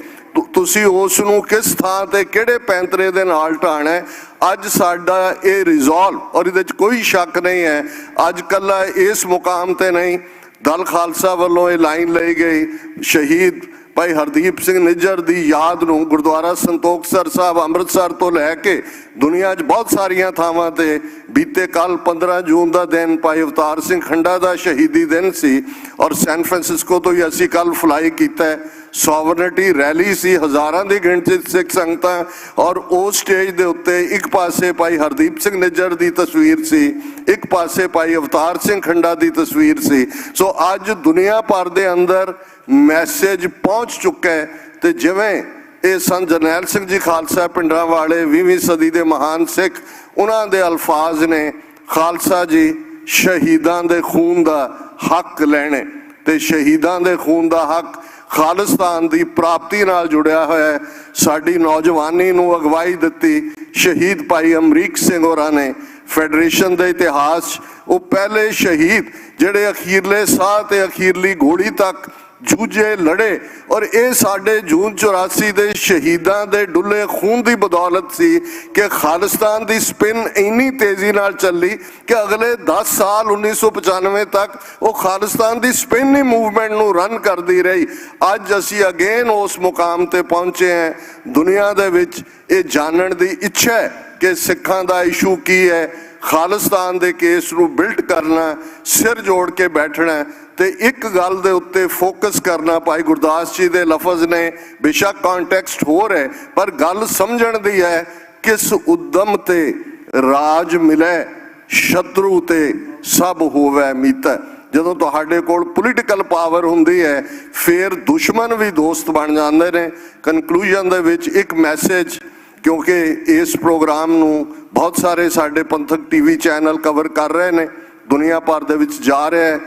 ਤੁਸੀਂ ਉਸ ਨੂੰ ਕਿਸ ਥਾਂ ਤੇ ਕਿਹੜੇ ਪੈਂਤਰੇ ਦੇ ਨਾਲ ਢਾਣਾ ਹੈ। ਅੱਜ ਸਾਡਾ ਇਹ ਰਿਜ਼ੋਲਵ, ਔਰ ਇਹਦੇ 'ਚ ਕੋਈ ਸ਼ੱਕ ਨਹੀਂ ਹੈ, ਅੱਜ ਕੱਲਾ ਇਸ ਮੁਕਾਮ ਤੇ ਨਹੀਂ, ਦਲ ਖਾਲਸਾ ਵੱਲੋਂ ਇਹ ਲਾਈਨ ਲਈ ਗਈ ਸ਼ਹੀਦ ਭਾਈ ਹਰਦੀਪ ਸਿੰਘ ਨਿੱਜਰ ਦੀ ਯਾਦ ਨੂੰ ਗੁਰਦੁਆਰਾ ਸੰਤੋਖਸਰ ਸਾਹਿਬ ਅੰਮ੍ਰਿਤਸਰ ਤੋਂ ਲੈ ਕੇ ਦੁਨੀਆ 'ਚ ਬਹੁਤ ਸਾਰੀਆਂ ਥਾਵਾਂ ਤੇ ਬੀਤੇ ਕੱਲ 15 ਜੂਨ ਦਾ ਦਿਨ ਭਾਈ ਅਵਤਾਰ ਸਿੰਘ ਖੰਡਾ ਦਾ ਸ਼ਹੀਦੀ ਦਿਨ ਸੀ, ਔਰ ਸੈਨ ਫਰਾਂਸਿਸਕੋ ਤੋਂ ਹੀ ਅਸੀਂ ਕੱਲ ਫਲਾਈ ਕੀਤਾ। ਸੋਵਰਨਿਟੀ ਰੈਲੀ ਸੀ, ਹਜ਼ਾਰਾਂ ਦੀ ਗਿਣਤੀ ਸਿੱਖ ਸੰਗਤਾਂ, ਔਰ ਉਸ ਸਟੇਜ ਦੇ ਉੱਤੇ ਇੱਕ ਪਾਸੇ ਭਾਈ ਹਰਦੀਪ ਸਿੰਘ ਨਿੱਜਰ ਦੀ ਤਸਵੀਰ ਸੀ, ਇੱਕ ਪਾਸੇ ਭਾਈ ਅਵਤਾਰ ਸਿੰਘ ਖੰਡਾ ਦੀ ਤਸਵੀਰ ਸੀ। ਸੋ ਅੱਜ ਦੁਨੀਆ ਭਰ ਦੇ ਅੰਦਰ ਮੈਸੇਜ ਪਹੁੰਚ ਚੁੱਕਾ ਹੈ। ਤੇ ਜਿਵੇਂ ਇਹ ਸੰਤ ਜਰਨੈਲ ਸਿੰਘ ਜੀ ਖਾਲਸਾ ਪਿੰਡਾਂ ਵਾਲੇ 20ਵੀਂ ਸਦੀ ਦੇ ਮਹਾਨ ਸਿੱਖ, ਉਹਨਾਂ ਦੇ ਅਲਫਾਜ਼ ਨੇ, ਖਾਲਸਾ ਜੀ ਸ਼ਹੀਦਾਂ ਦੇ ਖੂਨ ਦਾ ਹੱਕ ਲੈਣੇ, ਤੇ ਸ਼ਹੀਦਾਂ ਦੇ ਖੂਨ ਦਾ ਹੱਕ ਖਾਲਿਸਤਾਨ ਦੀ ਪ੍ਰਾਪਤੀ ਨਾਲ ਜੁੜਿਆ ਹੋਇਆ ਹੈ। ਸਾਡੀ ਨੌਜਵਾਨੀ ਨੂੰ ਅਗਵਾਈ ਦਿੱਤੀ ਸ਼ਹੀਦ ਭਾਈ ਅਮਰੀਕ ਸਿੰਘ ਹੋਰਾਂ ਨੇ। ਫੈਡਰੇਸ਼ਨ ਦੇ ਇਤਿਹਾਸ 'ਚ ਉਹ ਪਹਿਲੇ ਸ਼ਹੀਦ ਜਿਹੜੇ ਅਖੀਰਲੇ ਸਾਹ ਤੇ ਅਖੀਰਲੀ ਗੋਲੀ ਤੱਕ ਜੂਝੇ ਲੜੇ ਔਰ ਇਹ ਸਾਡੇ ਜੂਨ 84 ਦੇ ਸ਼ਹੀਦਾਂ ਦੇ ਡੁੱਲੇ ਖੂਨ ਦੀ ਬਦੌਲਤ ਸੀ ਕਿ ਖਾਲਿਸਤਾਨ ਦੀ ਸਪਿਨ ਇੰਨੀ ਤੇਜ਼ੀ ਨਾਲ ਚੱਲੀ ਕਿ ਅਗਲੇ 10 ਸਾਲ 1995 ਤੱਕ ਉਹ ਖਾਲਿਸਤਾਨ ਦੀ ਸਪਿਨ ਹੀ ਮੂਵਮੈਂਟ ਨੂੰ ਰਨ ਕਰਦੀ ਰਹੀ। ਅੱਜ ਅਸੀਂ ਅਗੇਨ ਉਸ ਮੁਕਾਮ ਤੇ ਪਹੁੰਚੇ ਹਾਂ। ਦੁਨੀਆ ਦੇ ਵਿੱਚ ਇਹ ਜਾਣਨ ਦੀ ਇੱਛਾ ਹੈ ਕਿ ਸਿੱਖਾਂ ਦਾ ਇਸ਼ੂ ਕੀ ਹੈ, ਖਾਲਿਸਤਾਨ ਦੇ ਕੇਸ ਨੂੰ ਬਿਲਡ ਕਰਨਾ, ਸਿਰ ਜੋੜ ਕੇ ਬੈਠਣਾ ਤੇ ਇੱਕ ਗੱਲ ਦੇ ਉੱਤੇ ਫੋਕਸ ਕਰਨਾ। ਭਾਈ ਗੁਰਦਾਸ ਜੀ ਦੇ ਲਫ਼ਜ਼ ਨੇ, ਬੇਸ਼ੱਕ ਕੰਟੈਕਸਟ ਹੋਰ ਹੈ ਪਰ ਗੱਲ ਸਮਝਣ ਦੀ ਹੈ, ਕਿਸ ਉਦਮ ਤੇ ਰਾਜ ਮਿਲੇ ਸ਼ਤਰੂ ਤੇ ਸਭ ਹੋਵੇ ਮੀਤ। ਜਦੋਂ ਤੁਹਾਡੇ ਕੋਲ ਪੋਲੀਟੀਕਲ ਪਾਵਰ ਹੁੰਦੀ ਹੈ ਫਿਰ ਦੁਸ਼ਮਣ ਵੀ ਦੋਸਤ ਬਣ ਜਾਂਦੇ ਨੇ। ਕਨਕਲੂਜਨ ਦੇ ਵਿੱਚ ਇੱਕ ਮੈਸੇਜ, ਕਿਉਂਕਿ ਇਸ ਪ੍ਰੋਗਰਾਮ ਨੂੰ ਬਹੁਤ ਸਾਰੇ ਸਾਡੇ ਪੰਥਕ ਟੀਵੀ ਚੈਨਲ ਕਵਰ ਕਰ ਰਹੇ ਨੇ, ਦੁਨੀਆ ਭਰ ਦੇ ਵਿੱਚ ਜਾ ਰਿਹਾ ਹੈ,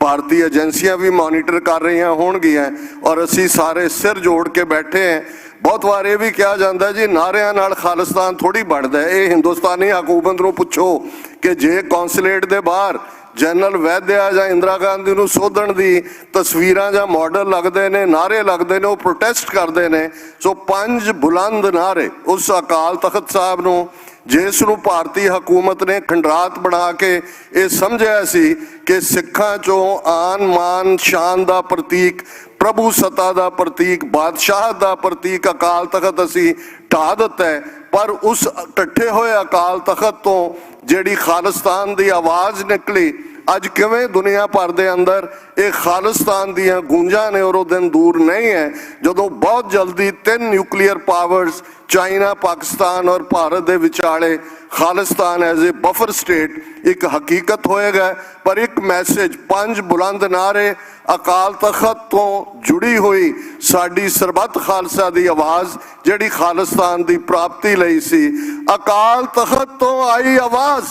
ਭਾਰਤੀ ਏਜੰਸੀਆਂ ਵੀ ਮੋਨੀਟਰ ਕਰ ਰਹੀਆਂ ਹੋਣਗੀਆਂ ਔਰ ਅਸੀਂ ਸਾਰੇ ਸਿਰ ਜੋੜ ਕੇ ਬੈਠੇ ਹਾਂ। ਬਹੁਤ ਵਾਰ ਇਹ ਵੀ ਕਿਹਾ ਜਾਂਦਾ ਜੀ ਨਾਰਿਆਂ ਨਾਲ ਖਾਲਿਸਤਾਨ ਥੋੜੀ ਬਣਦਾ। ਇਹ ਹਿੰਦੁਸਤਾਨੀ ਹਕੂਮਤ ਨੂੰ ਪੁੱਛੋ ਕਿ ਜੇ ਕੌਂਸੂਲੇਟ ਦੇ ਬਾਹਰ ਜਨਰਲ ਵੈਦਿਆ ਜਾਂ ਇੰਦਰਾ ਗਾਂਧੀ ਨੂੰ ਸੋਧਣ ਦੀ ਤਸਵੀਰਾਂ ਜਾਂ ਮਾਡਲ ਲੱਗਦੇ ਨੇ, ਨਾਰੇ ਲੱਗਦੇ ਨੇ, ਉਹ ਪ੍ਰੋਟੈਸਟ ਕਰਦੇ ਨੇ। ਸੋ 5 ਬੁਲੰਦ ਨਾਰੇ ਉਸ ਅਕਾਲ ਤਖਤ ਸਾਹਿਬ ਨੂੰ, ਜਿਸ ਨੂੰ ਭਾਰਤੀ ਹਕੂਮਤ ਨੇ ਖੰਡਰਾਤ ਬਣਾ ਕੇ ਇਹ ਸਮਝਿਆ ਸੀ ਕਿ ਸਿੱਖਾਂ ਚੋਂ ਆਨ ਮਾਨ ਸ਼ਾਨ ਦਾ ਪ੍ਰਤੀਕ, ਪ੍ਰਭੂ ਸੱਤਾ ਦਾ ਪ੍ਰਤੀਕ, ਬਾਦਸ਼ਾਹ ਦਾ ਪ੍ਰਤੀਕ ਅਕਾਲ ਤਖਤ ਅਸੀਂ ਢਾਹ ਦਿੱਤਾ ਹੈ। ਪਰ ਉਸ ਟੱਠੇ ਹੋਏ ਅਕਾਲ ਤਖਤ ਤੋਂ ਜਿਹੜੀ ਖਾਲਿਸਤਾਨ ਦੀ ਆਵਾਜ਼ ਨਿਕਲੀ, ਅੱਜ ਕਿਵੇਂ ਦੁਨੀਆ ਭਰ ਦੇ ਅੰਦਰ ਇਹ ਖਾਲਿਸਤਾਨ ਦੀਆਂ ਗੂੰਜਾਂ ਨੇ ਔਰ ਉਹ ਦਿਨ ਦੂਰ ਨਹੀਂ ਹੈ ਜਦੋਂ ਬਹੁਤ ਜਲਦੀ 3 ਨਿਊਕਲੀਅਰ ਪਾਵਰਸ ਚਾਈਨਾ, ਪਾਕਿਸਤਾਨ ਔਰ ਭਾਰਤ ਦੇ ਵਿਚਾਲੇ Khalistan as a buffer state ਇੱਕ ਹਕੀਕਤ ਹੋਏਗਾ। ਪਰ ਇੱਕ ਮੈਸੇਜ, 5 ਬੁਲੰਦ ਨਾਰੇ, ਅਕਾਲ ਤਖਤ ਤੋਂ ਜੁੜੀ ਹੋਈ ਸਾਡੀ ਸਰਬੱਤ ਖਾਲਸਾ ਦੀ ਆਵਾਜ਼ ਜਿਹੜੀ ਖਾਲਿਸਤਾਨ ਦੀ ਪ੍ਰਾਪਤੀ ਲਈ ਸੀ। ਅਕਾਲ ਤਖਤ ਤੋਂ ਆਈ ਆਵਾਜ਼,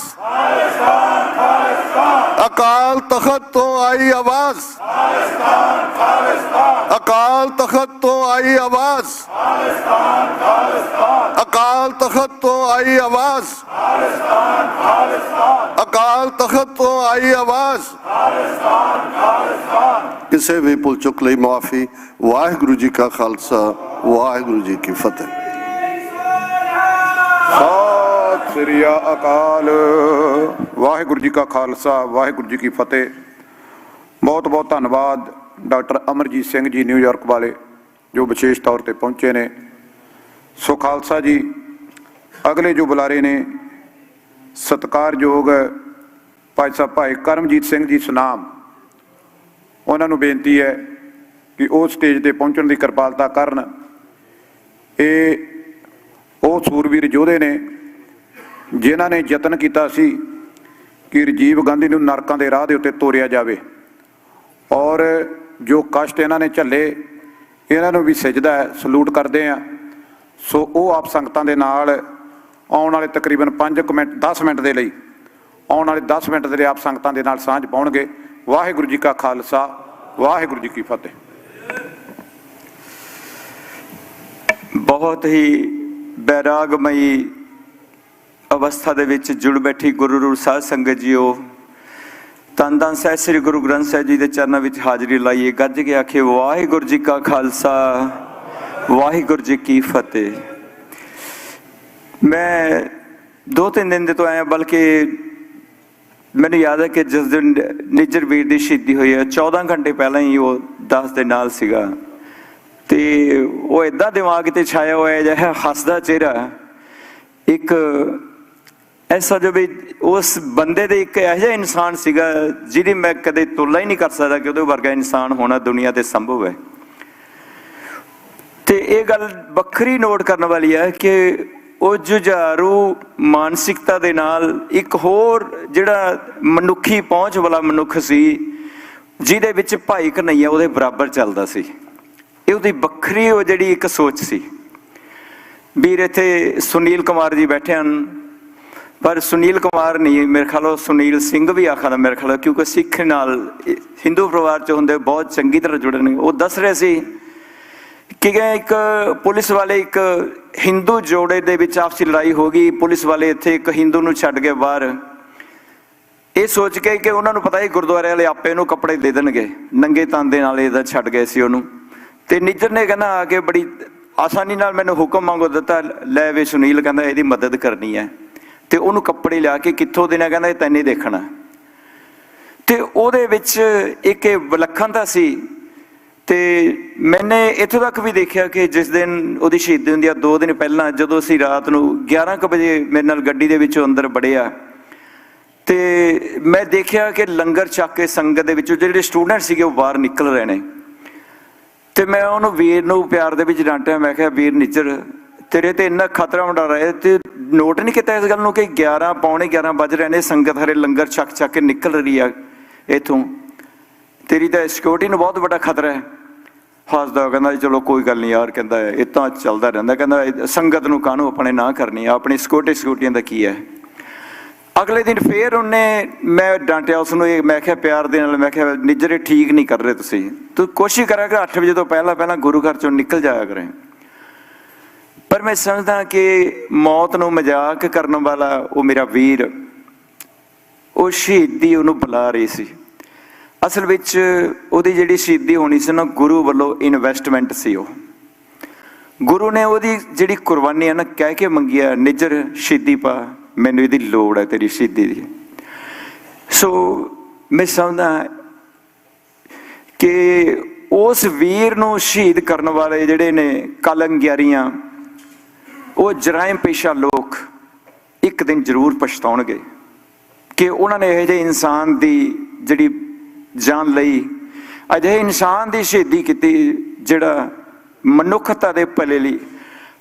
ਅਕਾਲ ਤਖਤ ਤੋਂ ਆਈ ਆਵਾਜ਼, ਅਕਾਲ ਤਖਤ ਤੋਂ ਆਈ ਆਵਾਜ਼, ਅਕਾਲ ਤਖਤ ਤੋਂ ਆਈ ਆਵਾਜ਼, ਅਕਾਲ ਤਖਤ ਤੋਂ ਆਈ ਆਵਾਜ਼। ਕਿਸੇ ਵੀ ਭੁੱਲ ਚੁੱਕ ਲਈ ਮੁਆਫੀ। ਵਾਹਿਗੁਰੂ ਜੀ ਕਾ ਖਾਲਸਾ, ਵਾਹਿਗੁਰੂ ਜੀ ਕੀ ਫਤਿਹ। ਸਤਿ ਸ੍ਰੀ ਅਕਾਲ। ਵਾਹਿਗੁਰੂ ਜੀ ਕਾ ਖਾਲਸਾ, ਵਾਹਿਗੁਰੂ ਜੀ ਕੀ ਫਤਿਹ। ਬਹੁਤ ਬਹੁਤ ਧੰਨਵਾਦ ਡਾਕਟਰ ਅਮਰਜੀਤ ਸਿੰਘ ਜੀ ਨਿਊਯਾਰਕ ਵਾਲੇ ਜੋ ਵਿਸ਼ੇਸ਼ ਤੌਰ ਤੇ ਪਹੁੰਚੇ ਨੇ। ਸੋ ਖਾਲਸਾ ਜੀ, ਅਗਲੇ ਜੋ ਬੁਲਾਰੇ ਨੇ ਸਤਿਕਾਰਯੋਗ ਭਾਈ ਸਾਹਿਬ ਭਾਈ ਕਰਮਜੀਤ ਸਿੰਘ ਜੀ ਸੁਨਾਮ, ਉਹਨਾਂ ਨੂੰ ਬੇਨਤੀ ਹੈ ਕਿ ਉਹ ਸਟੇਜ ਤੇ ਪਹੁੰਚਣ ਦੀ ਕਿਰਪਾਲਤਾ ਕਰਨ। ਇਹ ਉਹ ਸੂਰਵੀਰ ਯੋਧੇ ਨੇ ਜਿਨ੍ਹਾਂ ਨੇ ਯਤਨ ਕੀਤਾ ਸੀ ਕਿ ਰਾਜੀਵ ਗਾਂਧੀ ਨੂੰ ਨਰਕਾਂ ਦੇ ਰਾਹ ਦੇ ਉੱਤੇ ਤੋਰਿਆ ਜਾਵੇ ਔਰ ਜੋ ਕਸ਼ਟ ਇਹਨਾਂ ਨੇ ਝੱਲੇ ਇਹਨਾਂ ਨੂੰ ਵੀ ਸਜਦਾ ਹੈ, ਸਲੂਟ ਕਰਦੇ ਹਾਂ। ਸੋ ਉਹ ਆਪ ਸੰਗਤਾਂ ਦੇ ਨਾਲ ਆਉਣ ਵਾਲੇ ਤਕਰੀਬਨ 10 ਮਿੰਟ ਦੇ ਲਈ, ਆਉਣ ਵਾਲੇ 10 ਮਿੰਟ ਦੇ ਲਈ ਆਪ ਸੰਗਤਾਂ ਦੇ ਨਾਲ ਸਾਂਝ ਪਾਉਣਗੇ। ਵਾਹਿਗੁਰੂ ਜੀ ਕਾ ਖਾਲਸਾ, ਵਾਹਿਗੁਰੂ ਜੀ ਕੀ ਫਤਿਹ। ਬਹੁਤ ਹੀ ਬੈਰਾਗਮਈ ਅਵਸਥਾ ਦੇ ਵਿੱਚ ਜੁੜ ਬੈਠੀ ਗੁਰੂ ਰੂਪ ਸਾਧ ਸੰਗਤ ਜੀਓ, ਧੰਨ ਧੰਨ ਸਾਹਿਬ ਸ੍ਰੀ ਗੁਰੂ ਗ੍ਰੰਥ ਸਾਹਿਬ ਜੀ ਦੇ ਚਰਨਾਂ ਵਿੱਚ ਹਾਜ਼ਰੀ ਲਾਈਏ। ਗੱਜ ਕੇ ਆਖੇ ਵਾਹਿਗੁਰੂ ਜੀ ਕਾ ਖਾਲਸਾ, ਵਾਹਿਗੁਰੂ ਜੀ ਕੀ ਫਤਿਹ। ਮੈਂ 2-3 ਦਿਨ ਦੇ ਤੋਂ ਆਇਆ, ਬਲਕਿ ਮੈਨੂੰ ਯਾਦ ਹੈ ਕਿ ਜਿਸ ਦਿਨ ਨਿੱਜਰ ਵੀਰ ਦੀ ਸ਼ਹੀਦੀ ਹੋਈ ਹੈ 14 ਘੰਟੇ ਪਹਿਲਾਂ ਹੀ ਉਹ ਦਾਸ ਦੇ ਨਾਲ ਸੀਗਾ ਤੇ ਉਹ ਏਦਾਂ ਦਿਮਾਗ ਤੇ ਛਾਇਆ ਹੋਇਆ ਜਿਹਾ ਹੱਸਦਾ ਚਿਹਰਾ, ਇੱਕ ਐਸਾ ਜੋ ਵੀ ਉਸ ਬੰਦੇ ਦੇ ਇੱਕ ਇਹੋ ਜਿਹਾ ਇਨਸਾਨ ਸੀਗਾ ਜਿਹਦੀ ਮੈਂ ਕਦੇ ਤੁਲਨਾ ਹੀ ਨਹੀਂ ਕਰ ਸਕਦਾ ਕਿ ਉਹਦੇ ਵਰਗਾ ਇਨਸਾਨ ਹੋਣਾ ਦੁਨੀਆ ਤੇ ਸੰਭਵ ਹੈ। ਤੇ ਇਹ ਗੱਲ ਵੱਖਰੀ ਨੋਟ ਕਰਨ ਵਾਲੀ ਹੈ ਕਿ ਉਹ ਜੁਝਾਰੂ ਮਾਨਸਿਕਤਾ ਦੇ ਨਾਲ ਇੱਕ ਹੋਰ ਜਿਹੜਾ ਮਨੁੱਖੀ ਪਹੁੰਚ ਵਾਲਾ ਮਨੁੱਖ ਸੀ ਜਿਹਦੇ ਵਿੱਚ ਭਾਈ ਕਨ੍ਹਈਆ ਉਹਦੇ ਬਰਾਬਰ ਚੱਲਦਾ ਸੀ। ਇਹ ਉਹਦੀ ਵੱਖਰੀ ਉਹ ਜਿਹੜੀ ਇੱਕ ਸੋਚ ਸੀ। ਵੀਰ ਇੱਥੇ ਸੁਨੀਲ ਕੁਮਾਰ ਜੀ ਬੈਠੇ ਹਨ, ਪਰ ਸੁਨੀਲ ਕੁਮਾਰ ਨਹੀਂ, ਮੇਰੇ ਖਿਆਲ ਸੁਨੀਲ ਸਿੰਘ ਵੀ ਆਖਦਾ ਮੇਰੇ ਖਿਆਲ, ਕਿਉਂਕਿ ਸਿੱਖ ਨਾਲ ਹਿੰਦੂ ਪਰਿਵਾਰ 'ਚ ਹੁੰਦੇ ਬਹੁਤ ਚੰਗੀ ਤਰ੍ਹਾਂ ਜੁੜੇ ਨੇ। ਉਹ ਦੱਸ ਰਹੇ ਸੀ ਕਿ ਇੱਕ ਪੁਲਿਸ ਵਾਲੇ, ਇੱਕ ਹਿੰਦੂ ਜੋੜੇ ਦੇ ਵਿੱਚ ਆਪਸੀ ਲੜਾਈ ਹੋ ਗਈ। ਪੁਲਿਸ ਵਾਲੇ ਇੱਥੇ ਇੱਕ ਹਿੰਦੂ ਨੂੰ ਛੱਡ ਕੇ ਬਾਹਰ ਇਹ ਸੋਚ ਕੇ ਕਿ ਉਹਨਾਂ ਨੂੰ ਪਤਾ ਹੀ ਗੁਰਦੁਆਰੇ ਵਾਲੇ ਆਪੇ ਨੂੰ ਕੱਪੜੇ ਦੇ ਦੇਣਗੇ, ਨੰਗੇ ਤਨ ਦੇ ਨਾਲ ਇਹਦਾ ਛੱਡ ਗਏ ਸੀ ਉਹਨੂੰ। ਤੇ ਨਿੱਜਰ ਨੇ ਕਹਿੰਦਾ ਆ ਕੇ ਬੜੀ ਆਸਾਨੀ ਨਾਲ ਮੈਨੂੰ ਹੁਕਮ ਮੰਗੋ ਦਿੱਤਾ, ਲੈ ਵੇ ਸੁਨੀਲ, ਕਹਿੰਦਾ ਇਹਦੀ ਮਦਦ ਕਰਨੀ ਹੈ। ਤੇ ਉਹਨੂੰ ਕੱਪੜੇ ਲਿਆ ਕੇ ਕਿੱਥੋਂ ਦੇਣਾ, ਕਹਿੰਦਾ ਇਹ ਤੈਨੂੰ ਦੇਖਣਾ। ਤੇ ਉਹਦੇ ਵਿੱਚ ਇੱਕ ਇਹ ਵਿਲੱਖਣਤਾ ਸੀ। ਤੇ ਮੈਨੇ ਇੱਥੋਂ ਤੱਕ ਵੀ ਦੇਖਿਆ ਕਿ ਜਿਸ ਦਿਨ ਉਹਦੀ ਸ਼ਹੀਦੀ ਹੁੰਦੀ ਆ 2 ਦਿਨ ਪਹਿਲਾਂ, ਜਦੋਂ ਅਸੀਂ ਰਾਤ ਨੂੰ 11 ਕੁ ਵਜੇ ਮੇਰੇ ਨਾਲ ਗੱਡੀ ਦੇ ਵਿੱਚੋਂ ਅੰਦਰ ਵੜਿਆ, ਤੇ ਮੈਂ ਦੇਖਿਆ ਕਿ ਲੰਗਰ ਛਕ ਕੇ ਸੰਗਤ ਦੇ ਵਿੱਚੋਂ ਜਿਹੜੇ ਸਟੂਡੈਂਟ ਸੀਗੇ ਉਹ ਬਾਹਰ ਨਿਕਲ ਰਹੇ ਨੇ। ਤੇ ਮੈਂ ਉਹਨੂੰ ਵੀਰ ਨੂੰ ਪਿਆਰ ਦੇ ਵਿੱਚ ਡਾਂਟਿਆ, ਮੈਂ ਕਿਹਾ ਵੀਰ ਨਿੱਜਰ, ਤੇਰੇ ਤੇ ਇੰਨਾ ਖਤਰਾ ਮੰਡਾ ਰਿਹਾ, ਤੇ ਨੋਟ ਨਹੀਂ ਕੀਤਾ ਇਸ ਗੱਲ ਨੂੰ ਕਿ 11 ਪੌਣੇ 11 ਵੱਜ ਰਹੇ ਨੇ, ਸੰਗਤ ਹਰੇ ਲੰਗਰ ਛਕ ਕੇ ਨਿਕਲ ਰਹੀ ਆ ਇੱਥੋਂ, ਤੇਰੀ ਤਾਂ ਸਿਕਿਉਰਿਟੀ ਨੂੰ ਬਹੁਤ ਵੱਡਾ ਖਤਰਾ ਹੈ। ਹੱਸਦਾ ਕਹਿੰਦਾ ਚਲੋ ਕੋਈ ਗੱਲ ਨਹੀਂ ਯਾਰ, ਕਹਿੰਦਾ ਇਹ ਤਾਂ ਚੱਲਦਾ ਰਹਿੰਦਾ, ਕਹਿੰਦਾ ਸੰਗਤ ਨੂੰ ਕਾਹਨੂੰ ਆਪਣੇ ਨਾ ਕਰਨੀ, ਆਪਣੀ ਸਿਕਿਉਰਿਟੀਆਂ ਦਾ ਕੀ ਹੈ। ਅਗਲੇ ਦਿਨ ਫੇਰ ਉਹਨੇ, ਮੈਂ ਡਾਂਟਿਆ ਉਸਨੂੰ, ਇਹ ਮੈਂ ਕਿਹਾ ਪਿਆਰ ਦੇ ਨਾਲ, ਮੈਂ ਕਿਹਾ ਨਿੱਜਰੇ ਠੀਕ ਨਹੀਂ ਕਰ ਰਹੇ ਤੁਸੀਂ, ਤੂੰ ਕੋਸ਼ਿਸ਼ ਕਰਿਆ ਕਿ 8 ਵਜੇ ਤੋਂ ਪਹਿਲਾਂ ਗੁਰੂ ਘਰ ਚੋਂ ਨਿਕਲ ਜਾਇਆ ਕਰੇ। ਪਰ ਮੈਂ ਸਮਝਦਾ ਕਿ ਮੌਤ ਨੂੰ ਮਜ਼ਾਕ ਕਰਨ ਵਾਲਾ ਉਹ ਮੇਰਾ ਵੀਰ, ਉਹ ਸ਼ਹੀਦੀ ਉਹਨੂੰ ਬੁਲਾ ਰਹੀ ਸੀ। ਅਸਲ ਵਿੱਚ ਉਹਦੀ ਜਿਹੜੀ ਸ਼ਹੀਦੀ ਹੋਣੀ ਸੀ ਨਾ, ਗੁਰੂ ਵੱਲੋਂ ਇਨਵੈਸਟਮੈਂਟ ਸੀ। ਉਹ ਗੁਰੂ ਨੇ ਉਹਦੀ ਜਿਹੜੀ ਕੁਰਬਾਨੀ ਹੈ ਨਾ ਕਹਿ ਕੇ ਮੰਗੀ ਹੈ, ਨਿੱਜਰ ਸ਼ਹੀਦੀ ਪਾ, ਮੈਨੂੰ ਇਹਦੀ ਲੋੜ ਹੈ ਤੇਰੀ ਸ਼ਹੀਦੀ ਦੀ। ਸੋ ਮੈਂ ਸਮਝਦਾ ਕਿ ਉਸ ਵੀਰ ਨੂੰ ਸ਼ਹੀਦ ਕਰਨ ਵਾਲੇ ਜਿਹੜੇ ਨੇ ਕਲੰਗਿਆਰੀਆਂ, ਉਹ ਜਰਾਇਮ ਪੇਸ਼ਾ ਲੋਕ ਇੱਕ ਦਿਨ ਜ਼ਰੂਰ ਪਛਤਾਉਣਗੇ ਕਿ ਉਹਨਾਂ ਨੇ ਇਹੋ ਜਿਹੇ ਇਨਸਾਨ ਦੀ ਜਿਹੜੀ ਜਾਨ ਲਈ, ਅਜਿਹੇ ਇਨਸਾਨ ਦੀ ਸ਼ਹੀਦੀ ਕੀਤੀ ਜਿਹੜਾ ਮਨੁੱਖਤਾ ਦੇ ਭਲੇ ਲਈ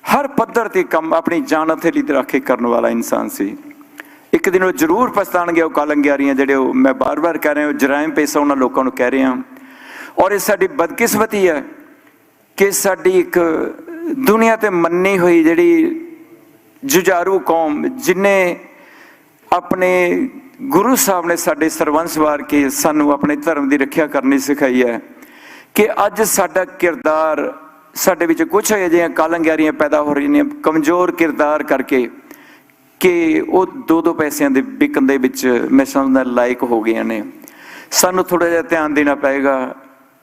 ਹਰ ਪੱਧਰ ਤੇ ਕੰਮ ਆਪਣੀ ਜਾਨ ਹਥੇਲੀ ਤੇ ਰੱਖ ਕੇ ਕਰਨ ਵਾਲਾ ਇਨਸਾਨ ਸੀ। ਇੱਕ ਦਿਨ ਉਹ ਜ਼ਰੂਰ ਪਛਤਾਣਗੇ, ਉਹ ਕਲੰਗਿਆਰੀਆਂ ਜਿਹੜੇ, ਉਹ ਮੈਂ ਬਾਰ-ਬਾਰ ਕਹਿ ਰਿਹਾ, ਉਹ ਜਰਾਇਮ ਪੇਸ਼ਾ ਉਹਨਾਂ ਲੋਕਾਂ ਨੂੰ ਕਹਿ ਰਿਹਾ। ਔਰ ਇਹ ਸਾਡੀ ਬਦਕਿਸਮਤੀ ਹੈ ਕਿ ਸਾਡੀ ਇੱਕ ਦੁਨੀਆ ਤੇ ਮੰਨੀ ਹੋਈ ਜਿਹੜੀ ਜੁਝਾਰੂ ਕੌਮ, ਜਿਹਨੇ ਆਪਣੇ ਗੁਰੂ ਸਾਹਿਬ ਨੇ ਸਾਡੇ ਸਰਬੰਸ ਵਾਰ ਕੇ ਸਾਨੂੰ ਆਪਣੇ ਧਰਮ ਦੀ ਰੱਖਿਆ ਕਰਨੀ ਸਿਖਾਈ ਹੈ, ਕਿ ਅੱਜ ਸਾਡਾ ਕਿਰਦਾਰ, ਸਾਡੇ ਵਿੱਚ ਕੁਛ ਅਜਿਹੀਆਂ ਕਲੰਗਿਆਰੀਆਂ ਪੈਦਾ ਹੋ ਰਹੀਆਂ ਨੇ ਕਮਜ਼ੋਰ ਕਿਰਦਾਰ ਕਰਕੇ, ਕਿ ਉਹ 2-2 ਪੈਸਿਆਂ ਦੇ ਵਿਕਣ ਦੇ ਵਿੱਚ ਮੈਂ ਸਮਝਦਾ ਲਾਇਕ ਹੋ ਗਈਆਂ ਨੇ। ਸਾਨੂੰ ਥੋੜ੍ਹਾ ਜਿਹਾ ਧਿਆਨ ਦੇਣਾ ਪਏਗਾ,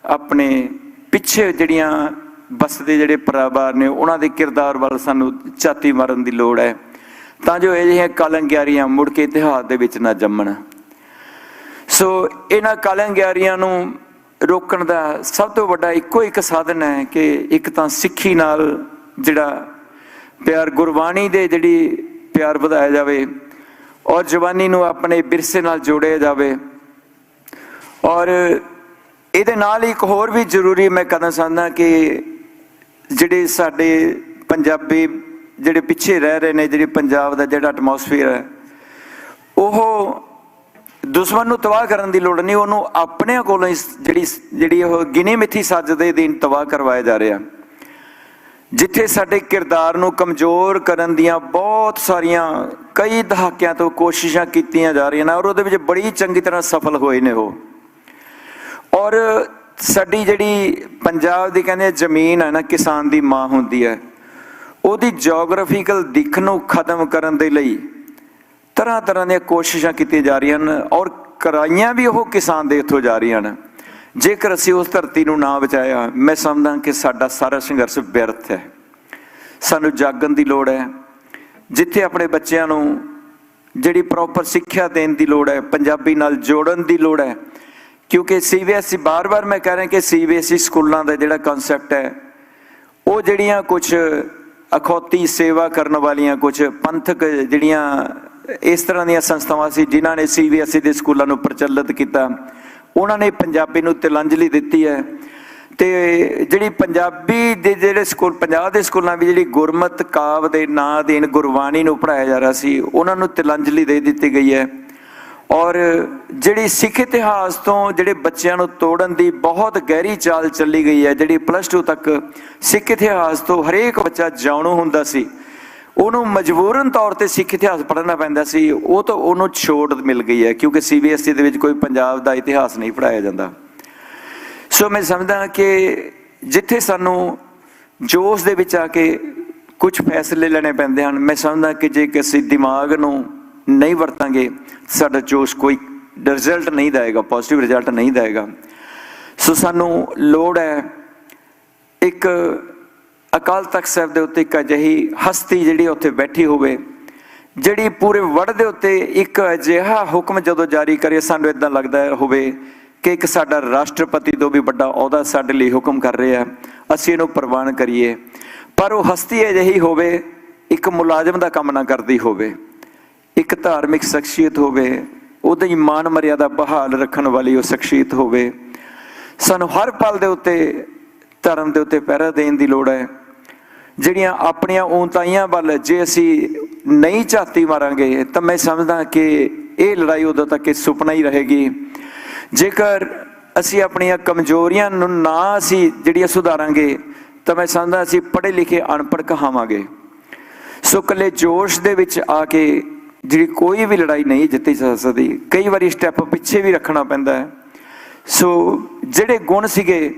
ਆਪਣੇ ਪਿੱਛੇ ਜਿਹੜੀਆਂ ਬਸਦੇ ਜਿਹੜੇ ਪਰਿਵਾਰ ਨੇ ਉਹਨਾਂ ਦੇ ਕਿਰਦਾਰ ਵੱਲ ਸਾਨੂੰ ਝਾਤੀ ਮਾਰਨ ਦੀ ਲੋੜ ਹੈ, ਤਾਂ ਜੋ ਇਹ ਜਿਹੀਆਂ ਕਲੰਗਿਆਰੀਆਂ ਮੁੜ ਕੇ ਇਤਿਹਾਸ ਦੇ ਵਿੱਚ ਨਾ ਜੰਮਣ। ਸੋ ਇਹਨਾਂ ਕਲੰਗਿਆਰੀਆਂ ਨੂੰ ਰੋਕਣ ਦਾ ਸਭ ਤੋਂ ਵੱਡਾ ਇੱਕੋ ਇੱਕ ਸਾਧਨ ਹੈ ਕਿ ਇੱਕ ਤਾਂ ਸਿੱਖੀ ਨਾਲ ਜਿਹੜਾ ਪਿਆਰ, ਗੁਰਬਾਣੀ ਦੇ ਜਿਹੜੀ ਪਿਆਰ ਵਧਾਇਆ ਜਾਵੇ, ਔਰ ਜਵਾਨੀ ਨੂੰ ਆਪਣੇ ਵਿਰਸੇ ਨਾਲ ਜੋੜਿਆ ਜਾਵੇ। ਔਰ ਇਹਦੇ ਨਾਲ ਇੱਕ ਹੋਰ ਵੀ ਜ਼ਰੂਰੀ ਮੈਂ ਕਦਮ ਸਮਝਦਾ ਕਿ ਜਿਹੜੇ ਸਾਡੇ ਪੰਜਾਬੀ ਜਿਹੜੇ ਪਿੱਛੇ ਰਹਿ ਰਹੇ ਨੇ, ਜਿਹੜੀ ਪੰਜਾਬ ਦਾ ਜਿਹੜਾ ਐਟਮੋਸਫੀਅਰ ਹੈ, ਉਹ ਦੁਸ਼ਮਣ ਨੂੰ ਤਬਾਹ ਕਰਨ ਦੀ ਲੋੜ ਨਹੀਂ, ਉਹਨੂੰ ਆਪਣਿਆਂ ਕੋਲੋਂ ਜਿਹੜੀ ਉਹ ਗਿਣੀ ਮਿੱਥੀ ਸੱਜ ਦੇ ਦਿਨ ਤਬਾਹ ਕਰਵਾਇਆ ਜਾ ਰਿਹਾ। ਜਿੱਥੇ ਸਾਡੇ ਕਿਰਦਾਰ ਨੂੰ ਕਮਜ਼ੋਰ ਕਰਨ ਦੀਆਂ ਬਹੁਤ ਸਾਰੀਆਂ ਕਈ ਦਹਾਕਿਆਂ ਤੋਂ ਕੋਸ਼ਿਸ਼ਾਂ ਕੀਤੀਆਂ ਜਾ ਰਹੀਆਂ ਨੇ, ਔਰ ਉਹਦੇ ਵਿੱਚ ਬੜੀ ਚੰਗੀ ਤਰ੍ਹਾਂ ਸਫਲ ਹੋਏ ਨੇ ਉਹ। ਔਰ ਸਾਡੀ ਜਿਹੜੀ ਪੰਜਾਬ ਦੀ ਕਹਿੰਦੇ ਜ਼ਮੀਨ ਹੈ ਨਾ, ਕਿਸਾਨ ਦੀ ਮਾਂ ਹੁੰਦੀ ਹੈ, ਉਹਦੀ ਜੀਓਗ੍ਰਾਫੀਕਲ ਦਿੱਖ ਨੂੰ ਖਤਮ ਕਰਨ ਦੇ ਲਈ ਤਰ੍ਹਾਂ ਤਰ੍ਹਾਂ ਦੀਆਂ ਕੋਸ਼ਿਸ਼ਾਂ ਕੀਤੀਆਂ ਜਾ ਰਹੀਆਂ ਹਨ, ਔਰ ਕਰਾਈਆਂ ਵੀ ਉਹ ਕਿਸਾਨ ਦੇ ਇੱਥੋਂ ਜਾ ਰਹੀਆਂ ਹਨ। ਜੇਕਰ ਅਸੀਂ ਉਸ ਧਰਤੀ ਨੂੰ ਨਾ ਬਚਾਇਆ, ਮੈਂ ਸਮਝਦਾ ਕਿ ਸਾਡਾ ਸਾਰਾ ਸੰਘਰਸ਼ ਵਿਅਰਥ ਹੈ। ਸਾਨੂੰ ਜਾਗਣ ਦੀ ਲੋੜ ਹੈ, ਜਿੱਥੇ ਆਪਣੇ ਬੱਚਿਆਂ ਨੂੰ ਜਿਹੜੀ ਪ੍ਰੋਪਰ ਸਿੱਖਿਆ ਦੇਣ ਦੀ ਲੋੜ ਹੈ, ਪੰਜਾਬੀ ਨਾਲ ਜੋੜਨ ਦੀ ਲੋੜ ਹੈ। ਕਿਉਂਕਿ CBSE, ਬਾਰ-ਬਾਰ ਮੈਂ ਕਹਿ ਰਿਹਾ ਕਿ CBSE ਸਕੂਲਾਂ ਦਾ ਜਿਹੜਾ ਕਨਸੈਪਟ ਹੈ, ਉਹ ਜਿਹੜੀਆਂ ਕੁਛ ਅਖੌਤੀ ਸੇਵਾ ਕਰਨ ਵਾਲੀਆਂ, ਕੁਛ ਪੰਥਕ ਜਿਹੜੀਆਂ ਇਸ ਤਰ੍ਹਾਂ ਦੀਆਂ ਸੰਸਥਾਵਾਂ ਸੀ ਜਿਨ੍ਹਾਂ ਨੇ CBSE ਦੇ ਸਕੂਲਾਂ ਨੂੰ ਪ੍ਰਚਲਿਤ ਕੀਤਾ, ਉਹਨਾਂ ਨੇ ਪੰਜਾਬੀ ਨੂੰ ਤਿਲਾਂਜਲੀ ਦਿੱਤੀ ਹੈ। ਤੇ ਜਿਹੜੀ ਪੰਜਾਬੀ ਦੇ ਜਿਹੜੇ ਸਕੂਲ, ਪੰਜਾਬ ਦੇ ਸਕੂਲਾਂ ਵਿੱਚ ਜਿਹੜੀ ਗੁਰਮਤ ਕਾਵਿ ਦੇ ਨਾਂ ਅਧੀਨ ਗੁਰਬਾਣੀ ਨੂੰ ਪੜ੍ਹਾਇਆ ਜਾ ਰਿਹਾ ਸੀ, ਉਹਨਾਂ ਨੂੰ ਤਿਲਾਂਜਲੀ ਦੇ ਦਿੱਤੀ ਗਈ ਹੈ। ਔਰ ਜਿਹੜੀ ਸਿੱਖ ਇਤਿਹਾਸ ਤੋਂ ਜਿਹੜੇ ਬੱਚਿਆਂ ਨੂੰ ਤੋੜਨ ਦੀ ਬਹੁਤ ਗਹਿਰੀ ਚਾਲ ਚੱਲੀ ਗਈ ਹੈ, ਜਿਹੜੀ +2 ਤੱਕ ਸਿੱਖ ਇਤਿਹਾਸ ਤੋਂ ਹਰੇਕ ਬੱਚਾ ਜਾਣੂ ਹੁੰਦਾ ਸੀ, ਉਹਨੂੰ ਮਜਬੂਰਨ ਤੌਰ ਤੇ ਸਿੱਖ ਇਤਿਹਾਸ ਪੜ੍ਹਨਾ ਪੈਂਦਾ ਸੀ, ਉਹ ਤਾਂ ਉਹਨੂੰ ਛੋਟ ਮਿਲ ਗਈ ਹੈ, ਕਿਉਂਕਿ CBSE ਦੇ ਵਿੱਚ ਕੋਈ ਪੰਜਾਬ ਦਾ ਇਤਿਹਾਸ ਨਹੀਂ ਪੜ੍ਹਾਇਆ ਜਾਂਦਾ। ਸੋ ਮੈਂ ਸਮਝਦਾ ਕਿ ਜਿੱਥੇ ਸਾਨੂੰ ਜੋਸ਼ ਦੇ ਵਿੱਚ ਆ ਕੇ ਕੁਝ ਫੈਸਲੇ ਲੈਣੇ ਪੈਂਦੇ ਹਨ, ਮੈਂ ਸਮਝਦਾ ਕਿ ਜੇ ਕਿਸੇ ਦਿਮਾਗ ਨੂੰ ਨਹੀਂ ਵਰਤਾਂਗੇ, ਸਾਡਾ ਜੋਸ਼ ਕੋਈ ਰਿਜ਼ਲਟ ਨਹੀਂ ਦੇਗਾ, ਪੋਜ਼ਿਟਿਵ ਰਿਜ਼ਲਟ ਨਹੀਂ ਦੇਗਾ। ਸੋ ਸਾਨੂੰ ਲੋੜ ਹੈ ਇੱਕ ਅਕਾਲ ਤਖਤ ਸਾਹਿਬ ਦੇ ਉੱਤੇ ਇੱਕ ਅਜਿਹੀ ਹਸਤੀ ਜਿਹੜੀ ਉੱਥੇ ਬੈਠੀ ਹੋਵੇ, ਜਿਹੜੀ ਪੂਰੇ ਵਰਲਡ ਦੇ ਉੱਤੇ ਇੱਕ ਅਜਿਹਾ ਹੁਕਮ ਜਦੋਂ ਜਾਰੀ ਕਰੇ, ਸਾਨੂੰ ਇਦਾਂ ਲੱਗਦਾ ਹੋਵੇ ਕਿ ਇੱਕ ਸਾਡਾ ਰਾਸ਼ਟਰਪਤੀ ਤੋਂ ਵੀ ਵੱਡਾ ਅਹੁਦਾ ਸਾਡੇ ਲਈ ਹੁਕਮ ਕਰ ਰਿਹਾ, ਅਸੀਂ ਇਹਨੂੰ ਪ੍ਰਵਾਨ ਕਰੀਏ। ਪਰ ਉਹ ਹਸਤੀ ਅਜਿਹੀ ਹੋਵੇ, ਇੱਕ ਮੁਲਾਜ਼ਮ ਦਾ ਕੰਮ ਨਾ ਕਰਦੀ ਹੋਵੇ, ਇੱਕ ਧਾਰਮਿਕ ਸ਼ਖਸੀਅਤ ਹੋਵੇ, ਉਹਦੀ ਮਾਨ ਮਰਿਆਦਾ ਬਹਾਲ ਰੱਖਣ ਵਾਲੀ ਉਹ ਸ਼ਖਸੀਅਤ ਹੋਵੇ। ਸਾਨੂੰ ਹਰ ਪਲ ਦੇ ਉੱਤੇ ਧਰਮ ਦੇ ਉੱਤੇ ਪਹਿਰਾ ਦੇਣ ਦੀ ਲੋੜ ਹੈ। ਜਿਹੜੀਆਂ ਆਪਣੀਆਂ ਊਂਤਾਈਆਂ ਵੱਲ ਜੇ ਅਸੀਂ ਨਹੀਂ ਝਾਤੀ ਮਾਰਾਂਗੇ ਤਾਂ ਮੈਂ ਸਮਝਦਾ ਕਿ ਇਹ ਲੜਾਈ ਉਦੋਂ ਤੱਕ ਇਹ ਸੁਪਨਾ ਹੀ ਰਹੇਗੀ। ਜੇਕਰ ਅਸੀਂ ਆਪਣੀਆਂ ਕਮਜ਼ੋਰੀਆਂ ਨੂੰ ਨਾ ਅਸੀਂ ਜਿਹੜੀਆਂ ਸੁਧਾਰਾਂਗੇ ਤਾਂ ਮੈਂ ਸਮਝਦਾ ਅਸੀਂ ਪੜ੍ਹੇ ਲਿਖੇ ਅਨਪੜ੍ਹ ਕਹਾਵਾਂਗੇ। ਸੋ ਇਕੱਲੇ ਜੋਸ਼ ਦੇ ਵਿੱਚ ਆ ਕੇ ਜਿਹੜੀ ਕੋਈ ਵੀ ਲੜਾਈ ਨਹੀਂ ਜਿੱਤੀ ਜਾ ਸਕਦੀ, ਕਈ ਵਾਰੀ ਸਟੈਪ ਪਿੱਛੇ ਵੀ ਰੱਖਣਾ ਪੈਂਦਾ ਹੈ। ਸੋ ਜਿਹੜੇ ਗੁਣ ਸੀਗੇ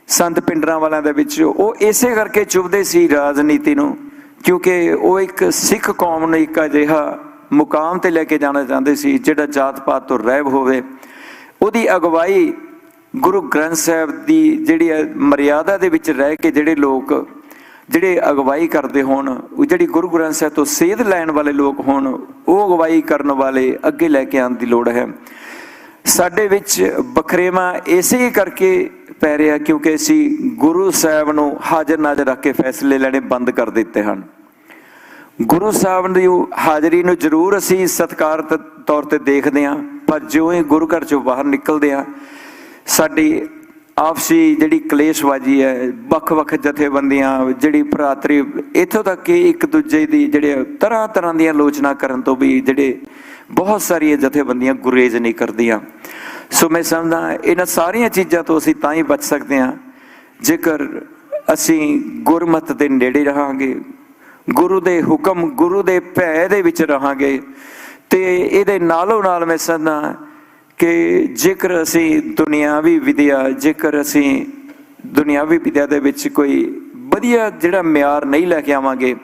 ਸੰਤ ਪਿੰਡਰਾਂ ਵਾਲਿਆਂ ਦੇ ਵਿੱਚ, ਉਹ ਇਸੇ ਕਰਕੇ ਚੁੱਭਦੇ ਸੀ ਰਾਜਨੀਤੀ ਨੂੰ, ਕਿਉਂਕਿ ਉਹ ਇੱਕ ਸਿੱਖ ਕੌਮ ਨੂੰ ਇੱਕ ਅਜਿਹਾ ਮੁਕਾਮ ਤੇ ਲੈ ਕੇ ਜਾਣਾ ਚਾਹੁੰਦੇ ਸੀ ਜਿਹੜਾ ਜਾਤ ਪਾਤ ਤੋਂ ਰਹਿਤ ਹੋਵੇ। ਉਹਦੀ ਅਗਵਾਈ ਗੁਰੂ ਗ੍ਰੰਥ ਸਾਹਿਬ ਦੀ ਜਿਹੜੀ ਮਰਿਆਦਾ ਦੇ ਵਿੱਚ ਰਹਿ ਕੇ ਜਿਹੜੇ ਲੋਕ ਜਿਹੜੇ ਅਗਵਾਈ ਕਰਦੇ ਹੋਣ, ਉਹ ਜਿਹੜੀ ਗੁਰੂ ਗ੍ਰੰਥ ਸਾਹਿਬ ਤੋਂ ਸੇਧ ਲੈਣ ਵਾਲੇ ਲੋਕ ਹੋਣ, ਉਹ ਅਗਵਾਈ ਕਰਨ ਵਾਲੇ ਅੱਗੇ ਲੈ ਕੇ ਆਉਣ ਦੀ ਲੋੜ ਹੈ। ਸਾਡੇ ਵਿੱਚ ਬਖਰੇਵਾਂ ਇਸੇ ਕਰਕੇ ਪੈ ਰਿਹਾ ਕਿਉਂਕਿ ਅਸੀਂ ਗੁਰੂ ਸਾਹਿਬ ਨੂੰ ਹਾਜ਼ਰ ਨਾਜ਼ਰ ਰੱਖ ਕੇ ਫੈਸਲੇ ਲੈਣੇ ਬੰਦ ਕਰ ਦਿੱਤੇ ਹਨ। ਗੁਰੂ ਸਾਹਿਬ ਦੀ ਹਾਜ਼ਰੀ ਨੂੰ ਜ਼ਰੂਰ ਅਸੀਂ ਸਤਿਕਾਰ ਤੌਰ ਤੇ ਦੇਖਦੇ ਹਾਂ, ਪਰ ਜਿਉਂ ਹੀ ਗੁਰੂ ਘਰ ਚੋਂ ਬਾਹਰ ਨਿਕਲਦੇ ਹਾਂ, ਸਾਡੀ ਆਪਸੀ ਜਿਹੜੀ ਕਲੇਸ਼ਬਾਜੀ ਹੈ, ਵੱਖ-ਵੱਖ ਜਥੇਬੰਦੀਆਂ ਜਿਹੜੀ ਭਰਾਤਰੀ, ਇੱਥੋਂ ਤੱਕ ਕਿ ਇੱਕ ਦੂਜੇ ਦੀ ਜਿਹੜੇ ਤਰ੍ਹਾਂ ਤਰ੍ਹਾਂ ਦੀਆਂ ਆਲੋਚਨਾ ਕਰਨ ਤੋਂ ਵੀ ਜਿਹੜੇ ਬਹੁਤ ਸਾਰੀਆਂ ਜਥੇਬੰਦੀਆਂ ਗੁਰੇਜ਼ ਨਹੀਂ ਕਰਦੀਆਂ। ਸੋ ਮੈਂ ਸਮਝਦਾ ਇਹਨਾਂ ਸਾਰੀਆਂ ਚੀਜ਼ਾਂ ਤੋਂ ਅਸੀਂ ਤਾਂ ਹੀ ਬਚ ਸਕਦੇ ਹਾਂ ਜੇਕਰ ਅਸੀਂ ਗੁਰਮਤਿ ਦੇ ਨੇੜੇ ਰਹਾਂਗੇ, ਗੁਰੂ ਦੇ ਹੁਕਮ, ਗੁਰੂ ਦੇ ਭੈ ਦੇ ਵਿੱਚ ਰਹਾਂਗੇ। ਤੇ ਇਹਦੇ ਨਾਲੋਂ ਨਾਲ ਮੈਂ ਸਮਝਦਾ ਕਿ ਜੇਕਰ ਅਸੀਂ ਦੁਨਿਆਵੀ ਵਿਦਿਆ, ਜੇਕਰ ਅਸੀਂ ਦੁਨਿਆਵੀ ਵਿਦਿਆ ਦੇ ਵਿੱਚ ਕੋਈ ਵਧੀਆ ਜਿਹੜਾ ਮਿਆਰ ਨਹੀਂ ਲੈ ਕੇ ਆਵਾਂਗੇ,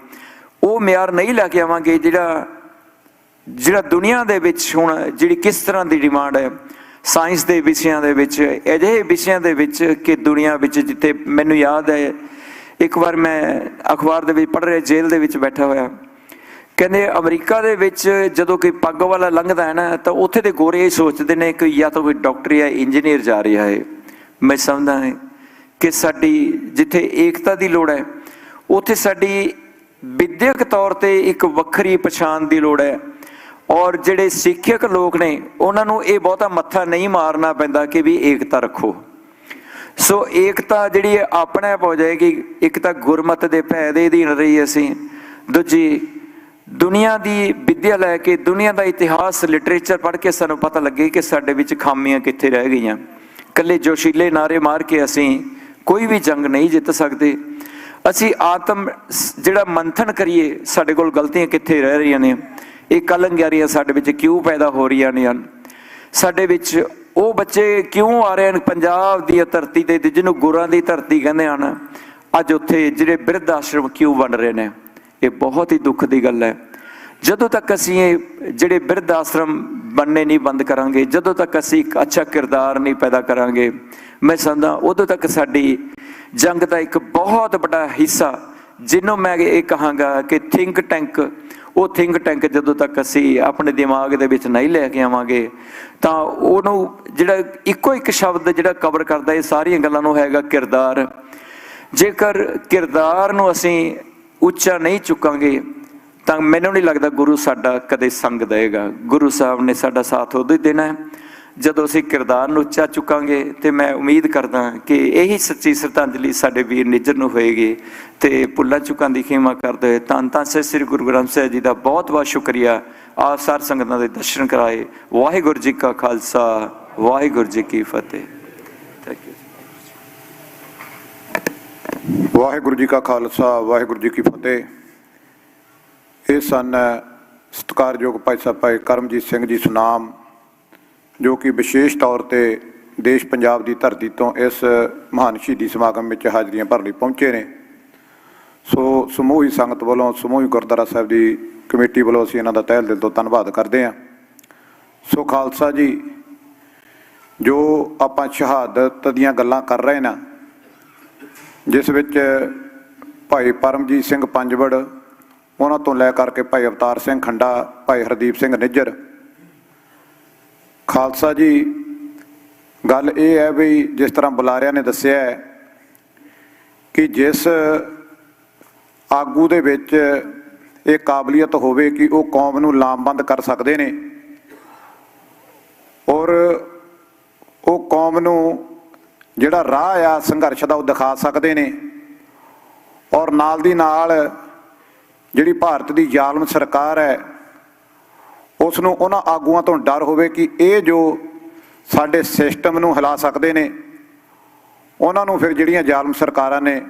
ਉਹ ਮਿਆਰ ਨਹੀਂ ਲੈ ਕੇ ਆਵਾਂਗੇ ਜਿਹੜਾ ਦੁਨੀਆ ਦੇ ਵਿੱਚ ਹੁਣ ਜਿਹੜੀ ਕਿਸ ਤਰ੍ਹਾਂ ਦੀ ਡਿਮਾਂਡ ਹੈ ਸਾਇੰਸ ਦੇ ਵਿਸ਼ਿਆਂ ਦੇ ਵਿੱਚ, ਅਜਿਹੇ ਵਿਸ਼ਿਆਂ ਦੇ ਵਿੱਚ ਕਿ ਦੁਨੀਆ ਵਿੱਚ, ਜਿੱਥੇ ਮੈਨੂੰ ਯਾਦ ਹੈ ਇੱਕ ਵਾਰ ਮੈਂ ਅਖਬਾਰ ਦੇ ਵਿੱਚ ਪੜ੍ਹ ਰਿਹਾ, ਜੇਲ੍ਹ ਦੇ ਵਿੱਚ ਬੈਠਾ ਹੋਇਆ, ਕਹਿੰਦੇ ਅਮਰੀਕਾ ਦੇ ਵਿੱਚ ਜਦੋਂ ਕੋਈ ਪੱਗ ਵਾਲਾ ਲੰਘਦਾ ਹੈ ਨਾ ਤਾਂ ਉੱਥੇ ਦੇ ਗੋਰੇ ਇਹ ਸੋਚਦੇ ਨੇ ਕਿ ਜਾਂ ਤਾਂ ਕੋਈ ਡਾਕਟਰ ਜਾਂ ਇੰਜੀਨੀਅਰ ਜਾ ਰਿਹਾ ਹੈ। ਮੈਂ ਸਮਝਦਾ ਹਾਂ ਕਿ ਸਾਡੀ ਜਿੱਥੇ ਏਕਤਾ ਦੀ ਲੋੜ ਹੈ, ਉੱਥੇ ਸਾਡੀ ਵਿਦਿਅਕ ਤੌਰ ਤੇ ਇੱਕ ਵੱਖਰੀ ਪਛਾਣ ਦੀ ਲੋੜ ਹੈ। ਔਰ ਜਿਹੜੇ ਸਿੱਖਿਅਕ ਲੋਕ ਨੇ ਉਹਨਾਂ ਨੂੰ ਇਹ ਬਹੁਤਾ ਮੱਥਾ ਨਹੀਂ ਮਾਰਨਾ ਪੈਂਦਾ ਕਿ ਵੀ ਏਕਤਾ ਰੱਖੋ। ਸੋ ਏਕਤਾ ਜਿਹੜੀ ਹੈ ਆਪਣੇ ਆਪ ਹੋ ਜਾਏਗੀ। ਇੱਕ ਤਾਂ ਗੁਰਮਤਿ ਦੇ ਭੈ ਦੇ ਅਧੀਨ ਰਹੀ ਅਸੀਂ, ਦੂਜੀ ਦੁਨੀਆ ਦੀ ਵਿਦਿਆ ਲੈ ਕੇ, ਦੁਨੀਆ ਦਾ ਇਤਿਹਾਸ ਲਿਟਰੇਚਰ ਪੜ੍ਹ ਕੇ ਸਾਨੂੰ ਪਤਾ ਲੱਗੇ ਕਿ ਸਾਡੇ ਵਿੱਚ ਖਾਮੀਆਂ ਕਿੱਥੇ ਰਹਿ ਗਈਆਂ। ਇਕੱਲੇ ਜੋਸ਼ੀਲੇ ਨਾਰੇ ਮਾਰ ਕੇ ਅਸੀਂ ਕੋਈ ਵੀ ਜੰਗ ਨਹੀਂ ਜਿੱਤ ਸਕਦੇ। ਅਸੀਂ ਆਤਮ ਜਿਹੜਾ ਮੰਥਨ ਕਰੀਏ, ਸਾਡੇ ਕੋਲ ਗਲਤੀਆਂ ਕਿੱਥੇ ਰਹਿ ਰਹੀਆਂ ਨੇ, ਇਹ ਕਲੰਗਿਆਰੀਆਂ ਸਾਡੇ ਵਿੱਚ ਕਿਉਂ ਪੈਦਾ ਹੋ ਰਹੀਆਂ ਨੇ ਹਨ, ਸਾਡੇ ਵਿੱਚ ਉਹ ਬੱਚੇ ਕਿਉਂ ਆ ਰਹੇ ਹਨ ਪੰਜਾਬ ਦੀ ਧਰਤੀ ਤੇ ਜਿਹਨੂੰ ਗੁਰਾਂ ਦੀ ਧਰਤੀ ਕਹਿੰਦੇ ਹਨ, ਅੱਜ ਉੱਥੇ ਜਿਹੜੇ ਬਿਰਧ ਆਸ਼ਰਮ ਕਿਉਂ ਬਣ ਰਹੇ ਨੇ। ਇਹ ਬਹੁਤ ਹੀ ਦੁੱਖ ਦੀ ਗੱਲ ਹੈ। ਜਦੋਂ ਤੱਕ ਅਸੀਂ ਇਹ ਜਿਹੜੇ ਬਿਰਧ ਆਸ਼ਰਮ ਬਣਨੇ ਨਹੀਂ ਬੰਦ ਕਰਾਂਗੇ, ਜਦੋਂ ਤੱਕ ਅਸੀਂ ਇੱਕ ਅੱਛਾ ਕਿਰਦਾਰ ਨਹੀਂ ਪੈਦਾ ਕਰਾਂਗੇ, ਮੈਂ ਸਮਝਦਾ ਉਦੋਂ ਤੱਕ ਸਾਡੀ ਜੰਗ ਦਾ ਇੱਕ ਬਹੁਤ ਵੱਡਾ ਹਿੱਸਾ, ਜਿਹਨੂੰ ਮੈਂ ਇਹ ਕਹਾਂਗਾ ਕਿ ਥਿੰਕ ਟੈਂਕ, ਉਹ ਥਿੰਕ ਟੈਂਕ ਜਦੋਂ ਤੱਕ ਅਸੀਂ ਆਪਣੇ ਦਿਮਾਗ ਦੇ ਵਿੱਚ ਨਹੀਂ ਲੈ ਕੇ ਆਵਾਂਗੇ ਤਾਂ ਉਹਨੂੰ ਜਿਹੜਾ ਇੱਕੋ ਇੱਕ ਸ਼ਬਦ ਜਿਹੜਾ ਕਵਰ ਕਰਦਾ ਇਹ ਸਾਰੀਆਂ ਗੱਲਾਂ ਨੂੰ ਹੈਗਾ ਕਿਰਦਾਰ। ਜੇਕਰ ਕਿਰਦਾਰ ਨੂੰ ਅਸੀਂ ਉੱਚਾ ਨਹੀਂ ਚੁੱਕਾਂਗੇ ਤਾਂ ਮੈਨੂੰ ਨਹੀਂ ਲੱਗਦਾ ਗੁਰੂ ਸਾਡਾ ਕਦੇ ਸੰਗ ਦੇਗਾ। ਗੁਰੂ ਸਾਹਿਬ ਨੇ ਸਾਡਾ ਸਾਥ ਉਦੋਂ ਹੀ ਦੇਣਾ ਹੈ ਜਦੋਂ ਅਸੀਂ ਕਿਰਦਾਰ ਨੂੰ ਉੱਚਾ ਚੁੱਕਾਂਗੇ। ਤੇ ਮੈਂ ਉਮੀਦ ਕਰਦਾ ਕਿ ਇਹੀ ਸੱਚੀ ਸ਼ਰਧਾਂਜਲੀ ਸਾਡੇ ਵੀਰ ਨਿੱਜਰ ਨੂੰ ਹੋਏਗੀ। ਤੇ ਭੁੱਲਾਂ ਚੁੱਕਾਂ ਦੀ ਖਿਮਾ ਕਰਦੇ ਹੋਏ ਧੰਨ ਧੰਨ ਸ੍ਰੀ ਗੁਰੂ ਗ੍ਰੰਥ ਸਾਹਿਬ ਜੀ ਦਾ ਬਹੁਤ ਬਹੁਤ ਸ਼ੁਕਰੀਆ। ਆਪ ਸਾਰ ਸੰਗਤਾਂ ਦੇ ਦਰਸ਼ਨ ਕਰਾਏ। ਵਾਹਿਗੁਰੂ ਜੀ ਕਾ ਖਾਲਸਾ, ਵਾਹਿਗੁਰੂ ਜੀ ਕੀ ਫਤਿਹ। Thank you. ਵਾਹਿਗੁਰੂ ਜੀ ਕਾ ਖਾਲਸਾ, ਵਾਹਿਗੁਰੂ ਜੀ ਕੀ ਫਤਿਹ। ਇਹ ਸਨ ਸਤਿਕਾਰਯੋਗ ਭਾਈ ਸਾਹਿਬ ਭਾਈ ਕਰਮਜੀਤ ਸਿੰਘ ਜੀ ਸੁਨਾਮ, ਜੋ ਕਿ ਵਿਸ਼ੇਸ਼ ਤੌਰ ਤੇ ਦੇਸ਼ ਪੰਜਾਬ ਦੀ ਧਰਤੀ ਤੋਂ ਇਸ ਮਹਾਨ ਸ਼ਹੀਦੀ ਸਮਾਗਮ ਵਿੱਚ ਹਾਜ਼ਰੀਆਂ ਭਰਨ ਲਈ ਪਹੁੰਚੇ ਨੇ। ਸੋ ਸਮੂਹੀ ਸੰਗਤ ਵੱਲੋਂ, ਸਮੂਹੀ ਗੁਰਦੁਆਰਾ ਸਾਹਿਬ ਦੀ ਕਮੇਟੀ ਵੱਲੋਂ ਅਸੀਂ ਇਹਨਾਂ ਦਾ ਤਹਿ ਦਿਲ ਤੋਂ ਧੰਨਵਾਦ ਕਰਦੇ ਹਾਂ। ਸੋ ਖਾਲਸਾ ਜੀ, ਜੋ ਆਪਾਂ ਸ਼ਹਾਦਤ ਦੀਆਂ ਗੱਲਾਂ ਕਰ ਰਹੇ ਨਾ, ਜਿਸ ਵਿੱਚ ਭਾਈ ਪਰਮਜੀਤ ਸਿੰਘ ਪੰਜਵੜ, ਉਹਨਾਂ ਤੋਂ ਲੈ ਕਰਕੇ ਭਾਈ ਅਵਤਾਰ ਸਿੰਘ ਖੰਡਾ, ਭਾਈ ਹਰਦੀਪ ਸਿੰਘ ਨਿੱਜਰ, ਖਾਲਸਾ ਜੀ ਗੱਲ ਇਹ ਹੈ ਵੀ ਜਿਸ ਤਰ੍ਹਾਂ ਬੁਲਾਰਿਆਂ ਨੇ ਦੱਸਿਆ ਹੈ ਕਿ ਜਿਸ ਆਗੂ ਦੇ ਵਿੱਚ ਇਹ ਕਾਬਲੀਅਤ ਹੋਵੇ ਕਿ ਉਹ ਕੌਮ ਨੂੰ ਲਾਮਬੰਦ ਕਰ ਸਕਦੇ ਨੇ ਔਰ ਉਹ ਕੌਮ ਨੂੰ ਜਿਹੜਾ ਰਾਹ ਆ ਸੰਘਰਸ਼ ਦਾ ਉਹ ਦਿਖਾ ਸਕਦੇ ਨੇ, ਔਰ ਨਾਲ ਦੀ ਨਾਲ ਜਿਹੜੀ ਭਾਰਤ ਦੀ ਜ਼ਾਲਮ ਸਰਕਾਰ ਹੈ ਉਸ ਨੂੰ ਉਹਨਾਂ ਆਗੂਆਂ ਤੋਂ ਡਰ ਹੋਵੇ ਕਿ ਇਹ ਜੋ ਸਾਡੇ ਸਿਸਟਮ ਨੂੰ ਹਿਲਾ ਸਕਦੇ ਨੇ, ਉਹਨਾਂ ਨੂੰ ਫਿਰ ਜਿਹੜੀਆਂ ਜ਼ਾਲਮ ਸਰਕਾਰਾਂ ਨੇ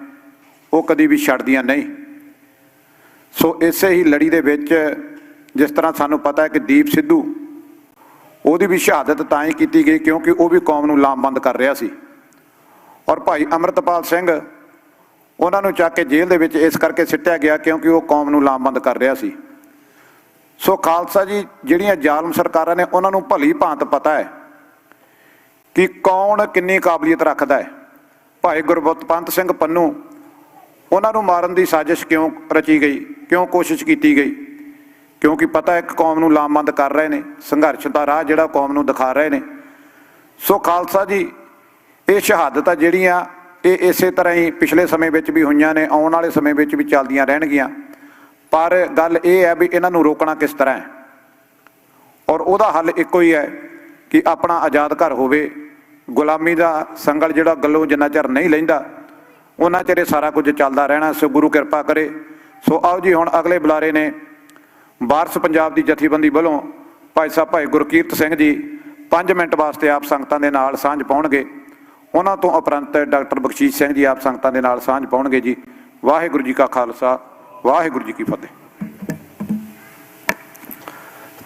ਉਹ ਕਦੀ ਵੀ ਛੱਡਦੀਆਂ ਨਹੀਂ। ਸੋ ਇਸੇ ਹੀ ਲੜੀ ਦੇ ਵਿੱਚ ਜਿਸ ਤਰ੍ਹਾਂ ਸਾਨੂੰ ਪਤਾ ਹੈ ਕਿ ਦੀਪ ਸਿੱਧੂ, ਉਹਦੀ ਵੀ ਸ਼ਹਾਦਤ ਤਾਂ ਹੀ ਕੀਤੀ ਗਈ ਕਿਉਂਕਿ ਉਹ ਵੀ ਕੌਮ ਨੂੰ ਲਾਮਬੰਦ ਕਰ ਰਿਹਾ ਸੀ, ਔਰ ਭਾਈ ਅੰਮ੍ਰਿਤਪਾਲ ਸਿੰਘ, ਉਹਨਾਂ ਨੂੰ ਚੱਕ ਕੇ ਜੇਲ੍ਹ ਦੇ ਵਿੱਚ ਇਸ ਕਰਕੇ ਸਿੱਟਿਆ ਗਿਆ ਕਿਉਂਕਿ ਉਹ ਕੌਮ ਨੂੰ ਲਾਮਬੰਦ ਕਰ ਰਿਹਾ ਸੀ। ਸੋ ਖਾਲਸਾ ਜੀ, ਜਿਹੜੀਆਂ ਜ਼ਾਲਮ ਸਰਕਾਰਾਂ ਨੇ ਉਹਨਾਂ ਨੂੰ ਭਲੀ ਭਾਂਤ ਪਤਾ ਹੈ ਕਿ ਕੌਣ ਕਿੰਨੀ ਕਾਬਲੀਅਤ ਰੱਖਦਾ ਹੈ। ਭਾਈ ਗੁਰਬਖਸ਼ ਸਿੰਘ ਪੰਨੂ, ਉਹਨਾਂ ਨੂੰ ਮਾਰਨ ਦੀ ਸਾਜ਼ਿਸ਼ ਕਿਉਂ ਰਚੀ ਗਈ, ਕਿਉਂ ਕੋਸ਼ਿਸ਼ ਕੀਤੀ ਗਈ? ਕਿਉਂਕਿ ਪਤਾ ਹੈ ਕਿ ਕੌਮ ਨੂੰ ਲਾਮਬੰਦ ਕਰ ਰਹੇ ਨੇ, ਸੰਘਰਸ਼ ਦਾ ਰਾਹ ਜਿਹੜਾ ਕੌਮ ਨੂੰ ਦਿਖਾ ਰਹੇ ਨੇ। ਸੋ ਖਾਲਸਾ ਜੀ, ਇਹ ਸ਼ਹਾਦਤਾਂ ਜਿਹੜੀਆਂ ਇਹ ਇਸੇ ਤਰ੍ਹਾਂ ਹੀ ਪਿਛਲੇ ਸਮੇਂ ਵਿੱਚ ਵੀ ਹੋਈਆਂ ਨੇ, ਆਉਣ ਵਾਲੇ ਸਮੇਂ ਵਿੱਚ ਵੀ ਚੱਲਦੀਆਂ ਰਹਿਣਗੀਆਂ, ਪਰ ਗੱਲ ਇਹ ਹੈ ਵੀ ਇਹਨਾਂ ਨੂੰ ਰੋਕਣਾ ਕਿਸ ਤਰ੍ਹਾਂ ਹੈ, ਔਰ ਉਹਦਾ ਹੱਲ ਇੱਕੋ ਹੀ ਹੈ ਕਿ ਆਪਣਾ ਆਜ਼ਾਦ ਘਰ ਹੋਵੇ। ਗੁਲਾਮੀ ਦਾ ਸੰਗਲ ਜਿਹੜਾ ਗੱਲੋਂ ਜਿੰਨਾ ਚਿਰ ਨਹੀਂ ਲੈਂਦਾ ਉਹਨਾਂ ਚਿਰ ਇਹ ਸਾਰਾ ਕੁਝ ਚੱਲਦਾ ਰਹਿਣਾ। ਸੋ ਗੁਰੂ ਕਿਰਪਾ ਕਰੇ। ਸੋ ਆਓ ਜੀ, ਹੁਣ ਅਗਲੇ ਬੁਲਾਰੇ ਨੇ ਵਾਰਸ ਪੰਜਾਬ ਦੀ ਜਥੇਬੰਦੀ ਵੱਲੋਂ ਭਾਈ ਸਾਹਿਬ ਭਾਈ ਗੁਰਕੀਰਤ ਸਿੰਘ ਜੀ 5 ਮਿੰਟ ਵਾਸਤੇ ਆਪ ਸੰਗਤਾਂ ਦੇ ਨਾਲ ਸਾਂਝ ਪਾਉਣਗੇ। ਉਹਨਾਂ ਤੋਂ ਉਪਰੰਤ ਡਾਕਟਰ ਬਖਸ਼ੀਸ਼ ਸਿੰਘ ਜੀ ਆਪ ਸੰਗਤਾਂ ਦੇ ਨਾਲ ਸਾਂਝ ਪਾਉਣਗੇ ਜੀ। ਵਾਹਿਗੁਰੂ ਜੀ ਕਾ ਖਾਲਸਾ, ਵਾਹਿਗੁਰੂ ਜੀ ਕੀ ਫਤਿਹ।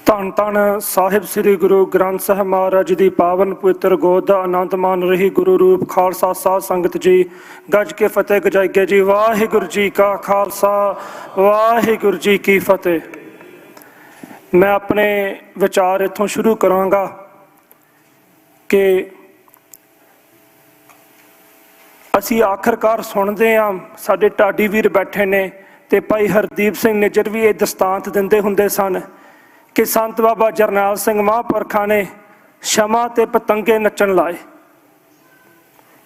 ਧੰਨ ਧੰਨ ਸਾਹਿਬ ਸ੍ਰੀ ਗੁਰੂ ਗ੍ਰੰਥ ਸਾਹਿਬ ਮਹਾਰਾਜ ਦੀ ਪਾਵਨ ਪਵਿੱਤਰ ਗੋਦ ਦਾ ਆਨੰਦ ਮਾਣ ਰਹੀ ਗੁਰੂ ਰੂਪ ਖਾਲਸਾ ਸਾਧ ਸੰਗਤ ਜੀ, ਗੱਜ ਕੇ ਫਤਿਹ ਗਜਾਈਏ ਜੀ। ਵਾਹਿਗੁਰੂ ਜੀ ਕਾ ਖਾਲਸਾ, ਵਾਹਿਗੁਰੂ ਜੀ ਕੀ ਫਤਿਹ। ਮੈਂ ਆਪਣੇ ਵਿਚਾਰ ਇੱਥੋਂ ਸ਼ੁਰੂ ਕਰਾਂਗਾ ਕਿ ਅਸੀਂ ਆਖਰਕਾਰ ਸੁਣਦੇ ਹਾਂ, ਸਾਡੇ ਢਾਡੀ ਵੀਰ ਬੈਠੇ ਨੇ ਤੇ ਭਾਈ ਹਰਦੀਪ ਸਿੰਘ ਨਿੱਜਰ ਵੀ ਇਹ ਦਸਤਾਂਤ ਦਿੰਦੇ ਹੁੰਦੇ ਸਨ ਕਿ ਸੰਤ ਬਾਬਾ ਜਰਨੈਲ ਸਿੰਘ ਮਹਾਂਪੁਰਖਾਂ ਨੇ ਸ਼ਮਾ ਤੇ ਪਤੰਗੇ ਨੱਚਣ ਲਾਏ।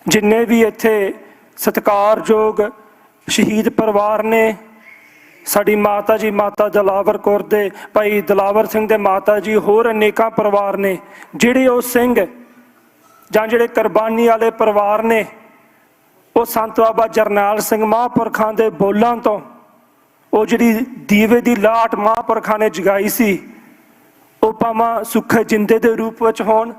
ਜਿੰਨੇ ਵੀ ਇੱਥੇ ਸਤਿਕਾਰਯੋਗ ਸ਼ਹੀਦ ਪਰਿਵਾਰ ਨੇ, ਸਾਡੀ ਮਾਤਾ ਜੀ ਮਾਤਾ ਦਿਲਾਵਰ ਕੌਰ ਦੇ ਭਾਈ ਦਿਲਾਵਰ ਸਿੰਘ ਦੇ ਮਾਤਾ ਜੀ, ਹੋਰ ਅਨੇਕਾਂ ਪਰਿਵਾਰ ਨੇ ਜਿਹੜੇ ਉਹ ਸਿੰਘ ਜਾਂ ਜਿਹੜੇ ਕੁਰਬਾਨੀ ਵਾਲੇ ਪਰਿਵਾਰ ਨੇ, ਉਹ ਸੰਤ ਬਾਬਾ ਜਰਨੈਲ ਸਿੰਘ ਮਹਾਂਪੁਰਖਾਂ ਦੇ ਬੋਲਾਂ ਤੋਂ ਉਹ ਜਿਹੜੀ ਦੀਵੇ ਦੀ ਲਾਟ ਮਹਾਂਪੁਰਖਾਂ ਨੇ ਜਗਾਈ ਸੀ, ਉਹ ਭਾਵੇਂ ਸੁੱਖੇ ਜਿੰਦੇ ਦੇ ਰੂਪ ਵਿੱਚ ਹੋਣ,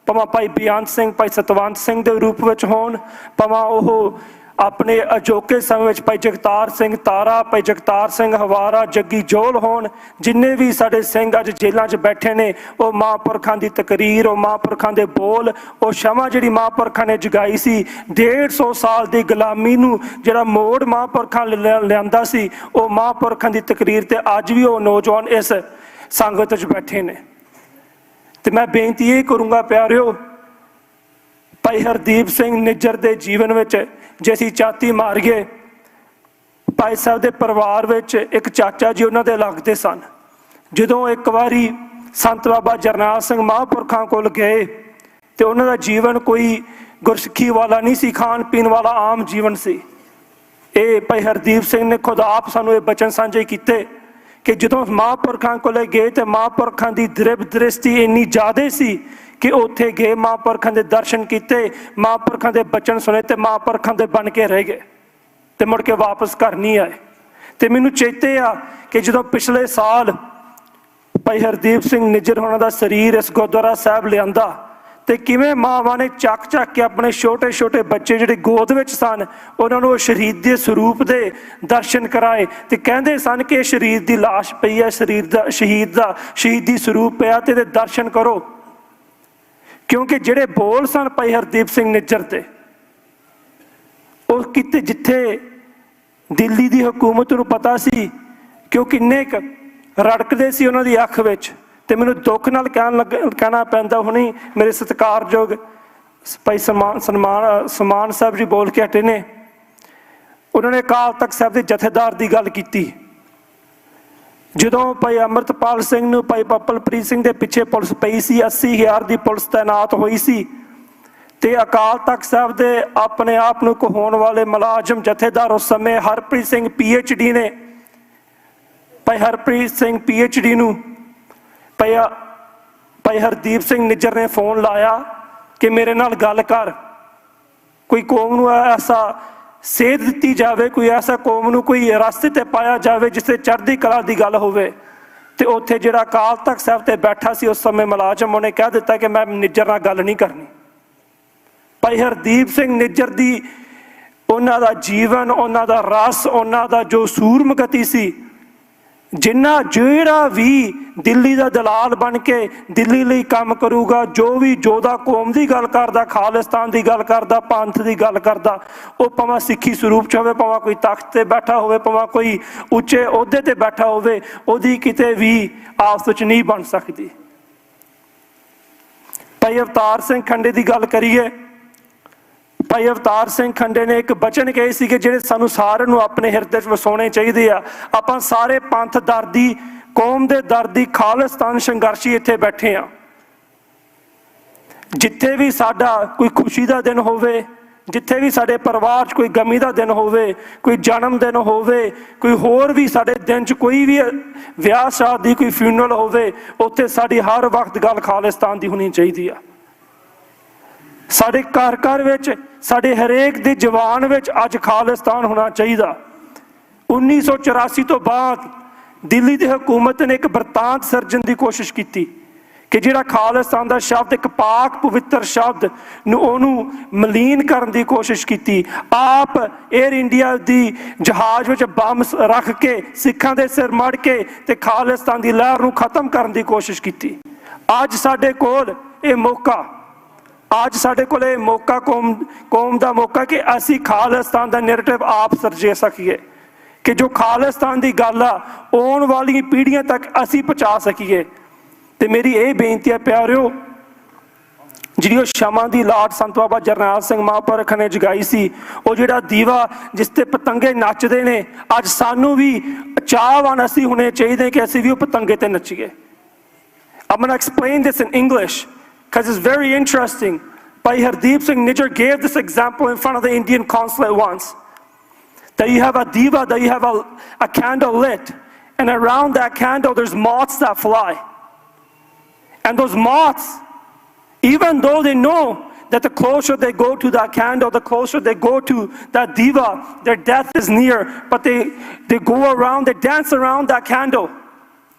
ਭਾਵੇਂ ਭਾਈ ਬੇਅੰਤ ਸਿੰਘ ਭਾਈ ਸਤਵੰਤ ਸਿੰਘ ਦੇ ਰੂਪ ਵਿੱਚ ਹੋਣ, ਭਾਵੇਂ ਉਹ ਆਪਣੇ ਅਜੋਕੇ ਸਮੇਂ ਵਿੱਚ ਭਾਈ ਜਗਤਾਰ ਸਿੰਘ ਤਾਰਾ, ਭਾਈ ਜਗਤਾਰ ਸਿੰਘ ਹਵਾਰਾ, ਜੱਗੀ ਜੋਲ ਹੋਣ, ਜਿੰਨੇ ਵੀ ਸਾਡੇ ਸਿੰਘ ਅੱਜ ਜੇਲ੍ਹਾਂ 'ਚ ਬੈਠੇ ਨੇ, ਉਹ ਮਹਾਂਪੁਰਖਾਂ ਦੀ ਤਕਰੀਰ, ਉਹ ਮਹਾਂਪੁਰਖਾਂ ਦੇ ਬੋਲ, ਉਹ ਸ਼ਮਾ ਜਿਹੜੀ ਮਹਾਂਪੁਰਖਾਂ ਨੇ ਜਗਾਈ ਸੀ, 150 ਸਾਲ ਦੀ ਗੁਲਾਮੀ ਨੂੰ ਜਿਹੜਾ ਮੋੜ ਮਹਾਂਪੁਰਖਾਂ ਲਿਆਂਦਾ ਸੀ, ਉਹ ਮਹਾਂਪੁਰਖਾਂ ਦੀ ਤਕਰੀਰ ਤੇ ਅੱਜ ਵੀ ਉਹ ਨੌਜਵਾਨ ਇਸ ਸੰਗਤ 'ਚ ਬੈਠੇ ਨੇ। ਤੇ ਮੈਂ ਬੇਨਤੀ ਇਹ ਕਰੂੰਗਾ ਪਿਆਰਿਓ, ਭਾਈ ਹਰਦੀਪ ਸਿੰਘ ਨਿੱਜਰ ਦੇ ਜੀਵਨ ਵਿੱਚ ਜੇ ਅਸੀਂ ਝਾਤੀ ਮਾਰੀਏ, ਭਾਈ ਸਾਹਿਬ ਦੇ ਪਰਿਵਾਰ ਵਿੱਚ ਇੱਕ ਚਾਚਾ ਜੀ ਉਹਨਾਂ ਦੇ ਲੱਗਦੇ ਸਨ। ਜਦੋਂ ਇੱਕ ਵਾਰੀ ਸੰਤ ਬਾਬਾ ਜਰਨੈਲ ਸਿੰਘ ਮਹਾਂਪੁਰਖਾਂ ਕੋਲ ਗਏ ਤੇ ਉਹਨਾਂ ਦਾ ਜੀਵਨ ਕੋਈ ਗੁਰਸਿੱਖੀ ਵਾਲਾ ਨਹੀਂ ਸੀ, ਖਾਣ ਪੀਣ ਵਾਲਾ ਆਮ ਜੀਵਨ ਸੀ। ਇਹ ਭਾਈ ਹਰਦੀਪ ਸਿੰਘ ਨੇ ਖੁਦ ਆਪ ਸਾਨੂੰ ਇਹ ਬਚਨ ਸਾਂਝੇ ਕੀਤੇ ਕਿ ਜਦੋਂ ਮਹਾਂਪੁਰਖਾਂ ਕੋਲੇ ਗਏ ਤੇ ਮਹਾਂਪੁਰਖਾਂ ਦੀ ਦ੍ਰਿਵ ਦ੍ਰਿਸ਼ਟੀ ਇੰਨੀ ਜ਼ਿਆਦਾ ਸੀ ਕਿ ਉੱਥੇ ਗਏ, ਮਹਾਂਪੁਰਖਾਂ ਦੇ ਦਰਸ਼ਨ ਕੀਤੇ, ਮਹਾਂਪੁਰਖਾਂ ਦੇ ਬਚਨ ਸੁਣੇ ਤੇ ਮਹਾਂਪੁਰਖਾਂ ਦੇ ਬਣ ਕੇ ਰਹਿ ਗਏ ਤੇ ਮੁੜ ਕੇ ਵਾਪਸ ਘਰ ਨਹੀਂ ਆਏ। ਤੇ ਮੈਨੂੰ ਚੇਤੇ ਆ ਕਿ ਜਦੋਂ ਪਿਛਲੇ ਸਾਲ ਭਾਈ ਹਰਦੀਪ ਸਿੰਘ ਨਿੱਜਰ ਹੋਣਾ ਦਾ ਸਰੀਰ ਇਸ ਗੁਰਦੁਆਰਾ ਸਾਹਿਬ ਲਿਆਂਦਾ ਤੇ ਕਿਵੇਂ ਮਾਵਾਂ ਨੇ ਚੱਕ ਕੇ ਆਪਣੇ ਛੋਟੇ ਛੋਟੇ ਬੱਚੇ ਜਿਹੜੇ ਗੋਦ ਵਿੱਚ ਸਨ, ਉਹਨਾਂ ਨੂੰ ਸ਼ਹੀਦ ਦੇ ਸਰੂਪ ਦੇ ਦਰਸ਼ਨ ਕਰਾਏ ਤੇ ਕਹਿੰਦੇ ਸਨ ਕਿ ਸ਼ਰੀਰ ਦੀ ਲਾਸ਼ ਪਈ ਹੈ, ਸਰੀਰ ਦਾ ਸ਼ਹੀਦੀ ਸਰੂਪ ਪਿਆ ਤੇ ਇਹਦੇ ਦਰਸ਼ਨ ਕਰੋ। ਕਿਉਂਕਿ ਜਿਹੜੇ ਬੋਲ ਸਨ ਭਾਈ ਹਰਦੀਪ ਸਿੰਘ ਨਿੱਜਰ ਤੇ, ਉਹ ਕਿਤੇ ਜਿੱਥੇ ਦਿੱਲੀ ਦੀ ਹਕੂਮਤ ਨੂੰ ਪਤਾ ਸੀ ਕਿ ਉਹ ਕਿੰਨੇ ਕੁ ਰੜਕਦੇ ਸੀ ਉਹਨਾਂ ਦੀ ਅੱਖ ਵਿੱਚ, ਤੇ ਮੈਨੂੰ ਦੁੱਖ ਨਾਲ ਕਹਿਣਾ ਪੈਂਦਾ, ਹੁਣੀ ਮੇਰੇ ਸਤਿਕਾਰਯੋਗ ਭਾਈ ਸਨਮਾਨ ਸਾਹਿਬ ਜੀ ਬੋਲ ਕੇ ਹਟੇ ਨੇ, ਉਹਨਾਂ ਨੇ ਅਕਾਲ ਤਖਤ ਸਾਹਿਬ ਦੇ ਜਥੇਦਾਰ ਦੀ ਗੱਲ ਕੀਤੀ। ਜਦੋਂ ਭਾਈ ਅੰਮ੍ਰਿਤਪਾਲ ਸਿੰਘ ਨੂੰ ਭਾਈ ਪੱਪਲਪ੍ਰੀਤ ਸਿੰਘ ਦੇ ਪਿੱਛੇ ਪੁਲਿਸ ਪਈ ਸੀ, 80,000 ਦੀ ਪੁਲਿਸ ਤੈਨਾਤ ਹੋਈ ਸੀ, ਤੇ ਅਕਾਲ ਤਖਤ ਸਾਹਿਬ ਦੇ ਆਪਣੇ ਆਪ ਨੂੰ ਕਹਾਉਣ ਵਾਲੇ ਮੁਲਾਜ਼ਮ ਜਥੇਦਾਰ ਉਸ ਸਮੇਂ ਹਰਪ੍ਰੀਤ ਸਿੰਘ PhD ਨੇ, ਭਾਈ ਹਰਪ੍ਰੀਤ ਸਿੰਘ PhD ਨੂੰ ਭਾਈ ਹਰਦੀਪ ਸਿੰਘ ਨਿੱਜਰ ਨੇ ਫੋਨ ਲਾਇਆ ਕਿ ਮੇਰੇ ਨਾਲ ਗੱਲ ਕਰ, ਕੋਈ ਕੌਮ ਨੂੰ ਐਸਾ ਸੇਧ ਦਿੱਤੀ ਜਾਵੇ, ਕੋਈ ਐਸਾ ਕੌਮ ਨੂੰ ਕੋਈ ਰਸਤੇ ਤੇ ਪਾਇਆ ਜਾਵੇ ਜਿਸ ਚੜ੍ਹਦੀ ਕਲਾ ਦੀ ਗੱਲ ਹੋਵੇ। ਤੇ ਉੱਥੇ ਜਿਹੜਾ ਅਕਾਲ ਤਖਤ ਸਾਹਿਬ ਤੇ ਬੈਠਾ ਸੀ ਉਸ ਸਮੇਂ ਮੁਲਾਜ਼ਮ, ਉਹਨੇ ਕਹਿ ਦਿੱਤਾ ਕਿ ਮੈਂ ਨਿੱਜਰ ਨਾਲ ਗੱਲ ਨਹੀਂ ਕਰਨੀ। ਭਾਈ ਹਰਦੀਪ ਸਿੰਘ ਨਿੱਜਰ ਦੀ, ਉਹਨਾਂ ਦਾ ਜੀਵਨ, ਉਹਨਾਂ ਦਾ ਰਸ, ਉਹਨਾਂ ਦਾ ਜੋ ਸੂਰਮਗਤੀ ਸੀ, ਜਿਹੜਾ ਵੀ ਦਿੱਲੀ ਦਾ ਦਲਾਲ ਬਣ ਕੇ ਦਿੱਲੀ ਲਈ ਕੰਮ ਕਰੂਗਾ, ਜੋ ਵੀ ਯੋਧਾ ਕੌਮ ਦੀ ਗੱਲ ਕਰਦਾ, ਖਾਲਿਸਤਾਨ ਦੀ ਗੱਲ ਕਰਦਾ, ਪੰਥ ਦੀ ਗੱਲ ਕਰਦਾ, ਉਹ ਭਾਵੇਂ ਸਿੱਖੀ ਸਰੂਪ 'ਚ ਹੋਵੇ, ਭਾਵੇਂ ਕੋਈ ਤਖਤ ਤੇ ਬੈਠਾ ਹੋਵੇ, ਭਾਵੇਂ ਕੋਈ ਉੱਚੇ ਅਹੁਦੇ ਤੇ ਬੈਠਾ ਹੋਵੇ, ਉਹਦੀ ਕਿਤੇ ਵੀ ਆਪਸ ਵਿੱਚ ਨਹੀਂ ਬਣ ਸਕਦੀ। ਭਾਈ ਅਵਤਾਰ ਸਿੰਘ ਖੰਡੇ ਦੀ ਗੱਲ ਕਰੀਏ, ਭਾਈ ਅਵਤਾਰ ਸਿੰਘ ਖੰਡੇ ਨੇ ਇੱਕ ਬਚਨ ਕਹੇ ਸੀਗੇ ਜਿਹੜੇ ਸਾਨੂੰ ਸਾਰਿਆਂ ਨੂੰ ਆਪਣੇ ਹਿਰਦੇ 'ਚ ਵਸਾਉਣੇ ਚਾਹੀਦੇ ਆ। ਆਪਾਂ ਸਾਰੇ ਪੰਥ ਦਰਦੀ, ਕੌਮ ਦੇ ਦਰਦੀ, ਖਾਲਿਸਤਾਨ ਸੰਘਰਸ਼ੀ ਇੱਥੇ ਬੈਠੇ ਆ। ਜਿੱਥੇ ਵੀ ਸਾਡਾ ਕੋਈ ਖੁਸ਼ੀ ਦਾ ਦਿਨ ਹੋਵੇ, ਜਿੱਥੇ ਵੀ ਸਾਡੇ ਪਰਿਵਾਰ 'ਚ ਕੋਈ ਗਮੀ ਦਾ ਦਿਨ ਹੋਵੇ, ਕੋਈ ਜਨਮ ਦਿਨ ਹੋਵੇ, ਕੋਈ ਹੋਰ ਵੀ ਸਾਡੇ ਦਿਨ 'ਚ ਕੋਈ ਵੀ ਵਿਆਹ ਸ਼ਾਦੀ, ਕੋਈ ਫਿਊਨਰਲ ਹੋਵੇ, ਉੱਥੇ ਸਾਡੀ ਹਰ ਵਕਤ ਗੱਲ ਖਾਲਿਸਤਾਨ ਦੀ ਹੋਣੀ ਚਾਹੀਦੀ ਆ। ਸਾਡੇ ਘਰ ਘਰ ਵਿੱਚ, ਸਾਡੇ ਹਰੇਕ ਦੇ ਜਵਾਨ ਵਿੱਚ ਅੱਜ ਖਾਲਿਸਤਾਨ ਹੋਣਾ ਚਾਹੀਦਾ। 1984 ਤੋਂ ਬਾਅਦ ਦਿੱਲੀ ਦੀ ਹਕੂਮਤ ਨੇ ਇੱਕ ਬਰਤਾਂਤ ਸਿਰਜਣ ਦੀ ਕੋਸ਼ਿਸ਼ ਕੀਤੀ ਕਿ ਜਿਹੜਾ ਖਾਲਿਸਤਾਨ ਦਾ ਸ਼ਬਦ, ਇੱਕ ਪਾਕ ਪਵਿੱਤਰ ਸ਼ਬਦ ਨੂੰ, ਉਹਨੂੰ ਮਲੀਨ ਕਰਨ ਦੀ ਕੋਸ਼ਿਸ਼ ਕੀਤੀ। ਆਪ 에ਅਰ ਇੰਡੀਆ ਦੀ ਜਹਾਜ਼ ਵਿੱਚ ਬੰਬ ਰੱਖ ਕੇ ਸਿੱਖਾਂ ਦੇ ਸਿਰ ਮੜ ਕੇ ਤੇ ਖਾਲਿਸਤਾਨ ਦੀ ਲਹਿਰ ਨੂੰ ਖਤਮ ਕਰਨ ਦੀ ਕੋਸ਼ਿਸ਼ ਕੀਤੀ। ਅੱਜ ਸਾਡੇ ਕੋਲ ਇਹ ਮੌਕਾ, ਕੌਮ ਦਾ ਮੌਕਾ ਕਿ ਅਸੀਂ ਖਾਲਿਸਤਾਨ ਦਾ ਨੈਰੇਟਿਵ ਆਪ ਸਿਰਜ ਸਕੀਏ, ਕਿ ਜੋ ਖਾਲਿਸਤਾਨ ਦੀ ਗੱਲ ਆ ਆਉਣ ਵਾਲੀ ਪੀੜ੍ਹੀਆਂ ਤੱਕ ਅਸੀਂ ਪਹੁੰਚਾ ਸਕੀਏ। ਤੇ ਮੇਰੀ ਇਹ ਬੇਨਤੀ ਹੈ ਪਿਆਰਿਓ, ਜਿਹੜੀ ਉਹ ਸ਼ਮਾਂ ਦੀ ਲਾਟ ਸੰਤ ਬਾਬਾ ਜਰਨੈਲ ਸਿੰਘ ਮਹਾਂਪੁਰਖ ਨੇ ਜਗਾਈ ਸੀ, ਉਹ ਜਿਹੜਾ ਦੀਵਾ ਜਿਸ ਤੇ ਪਤੰਗੇ ਨੱਚਦੇ ਨੇ, ਅੱਜ ਸਾਨੂੰ ਵੀ ਚਾਹਵਾਨ ਅਸੀਂ ਹੋਣੇ ਚਾਹੀਦੇ ਕਿ ਅਸੀਂ ਵੀ ਉਹ ਪਤੰਗੇ ਤੇ ਨੱਚੀਏ। I'm going to explain this in English because it's very interesting. Bhai Hardeep Singh Nijjar gave this example in front of the Indian consulate once. That you have a diva, that you have a candle lit, and around that candle there's moths that fly. And those moths, even though they know that the closer they go to that candle, the closer they go to that diva, their death is near, but they go around, they dance around that candle.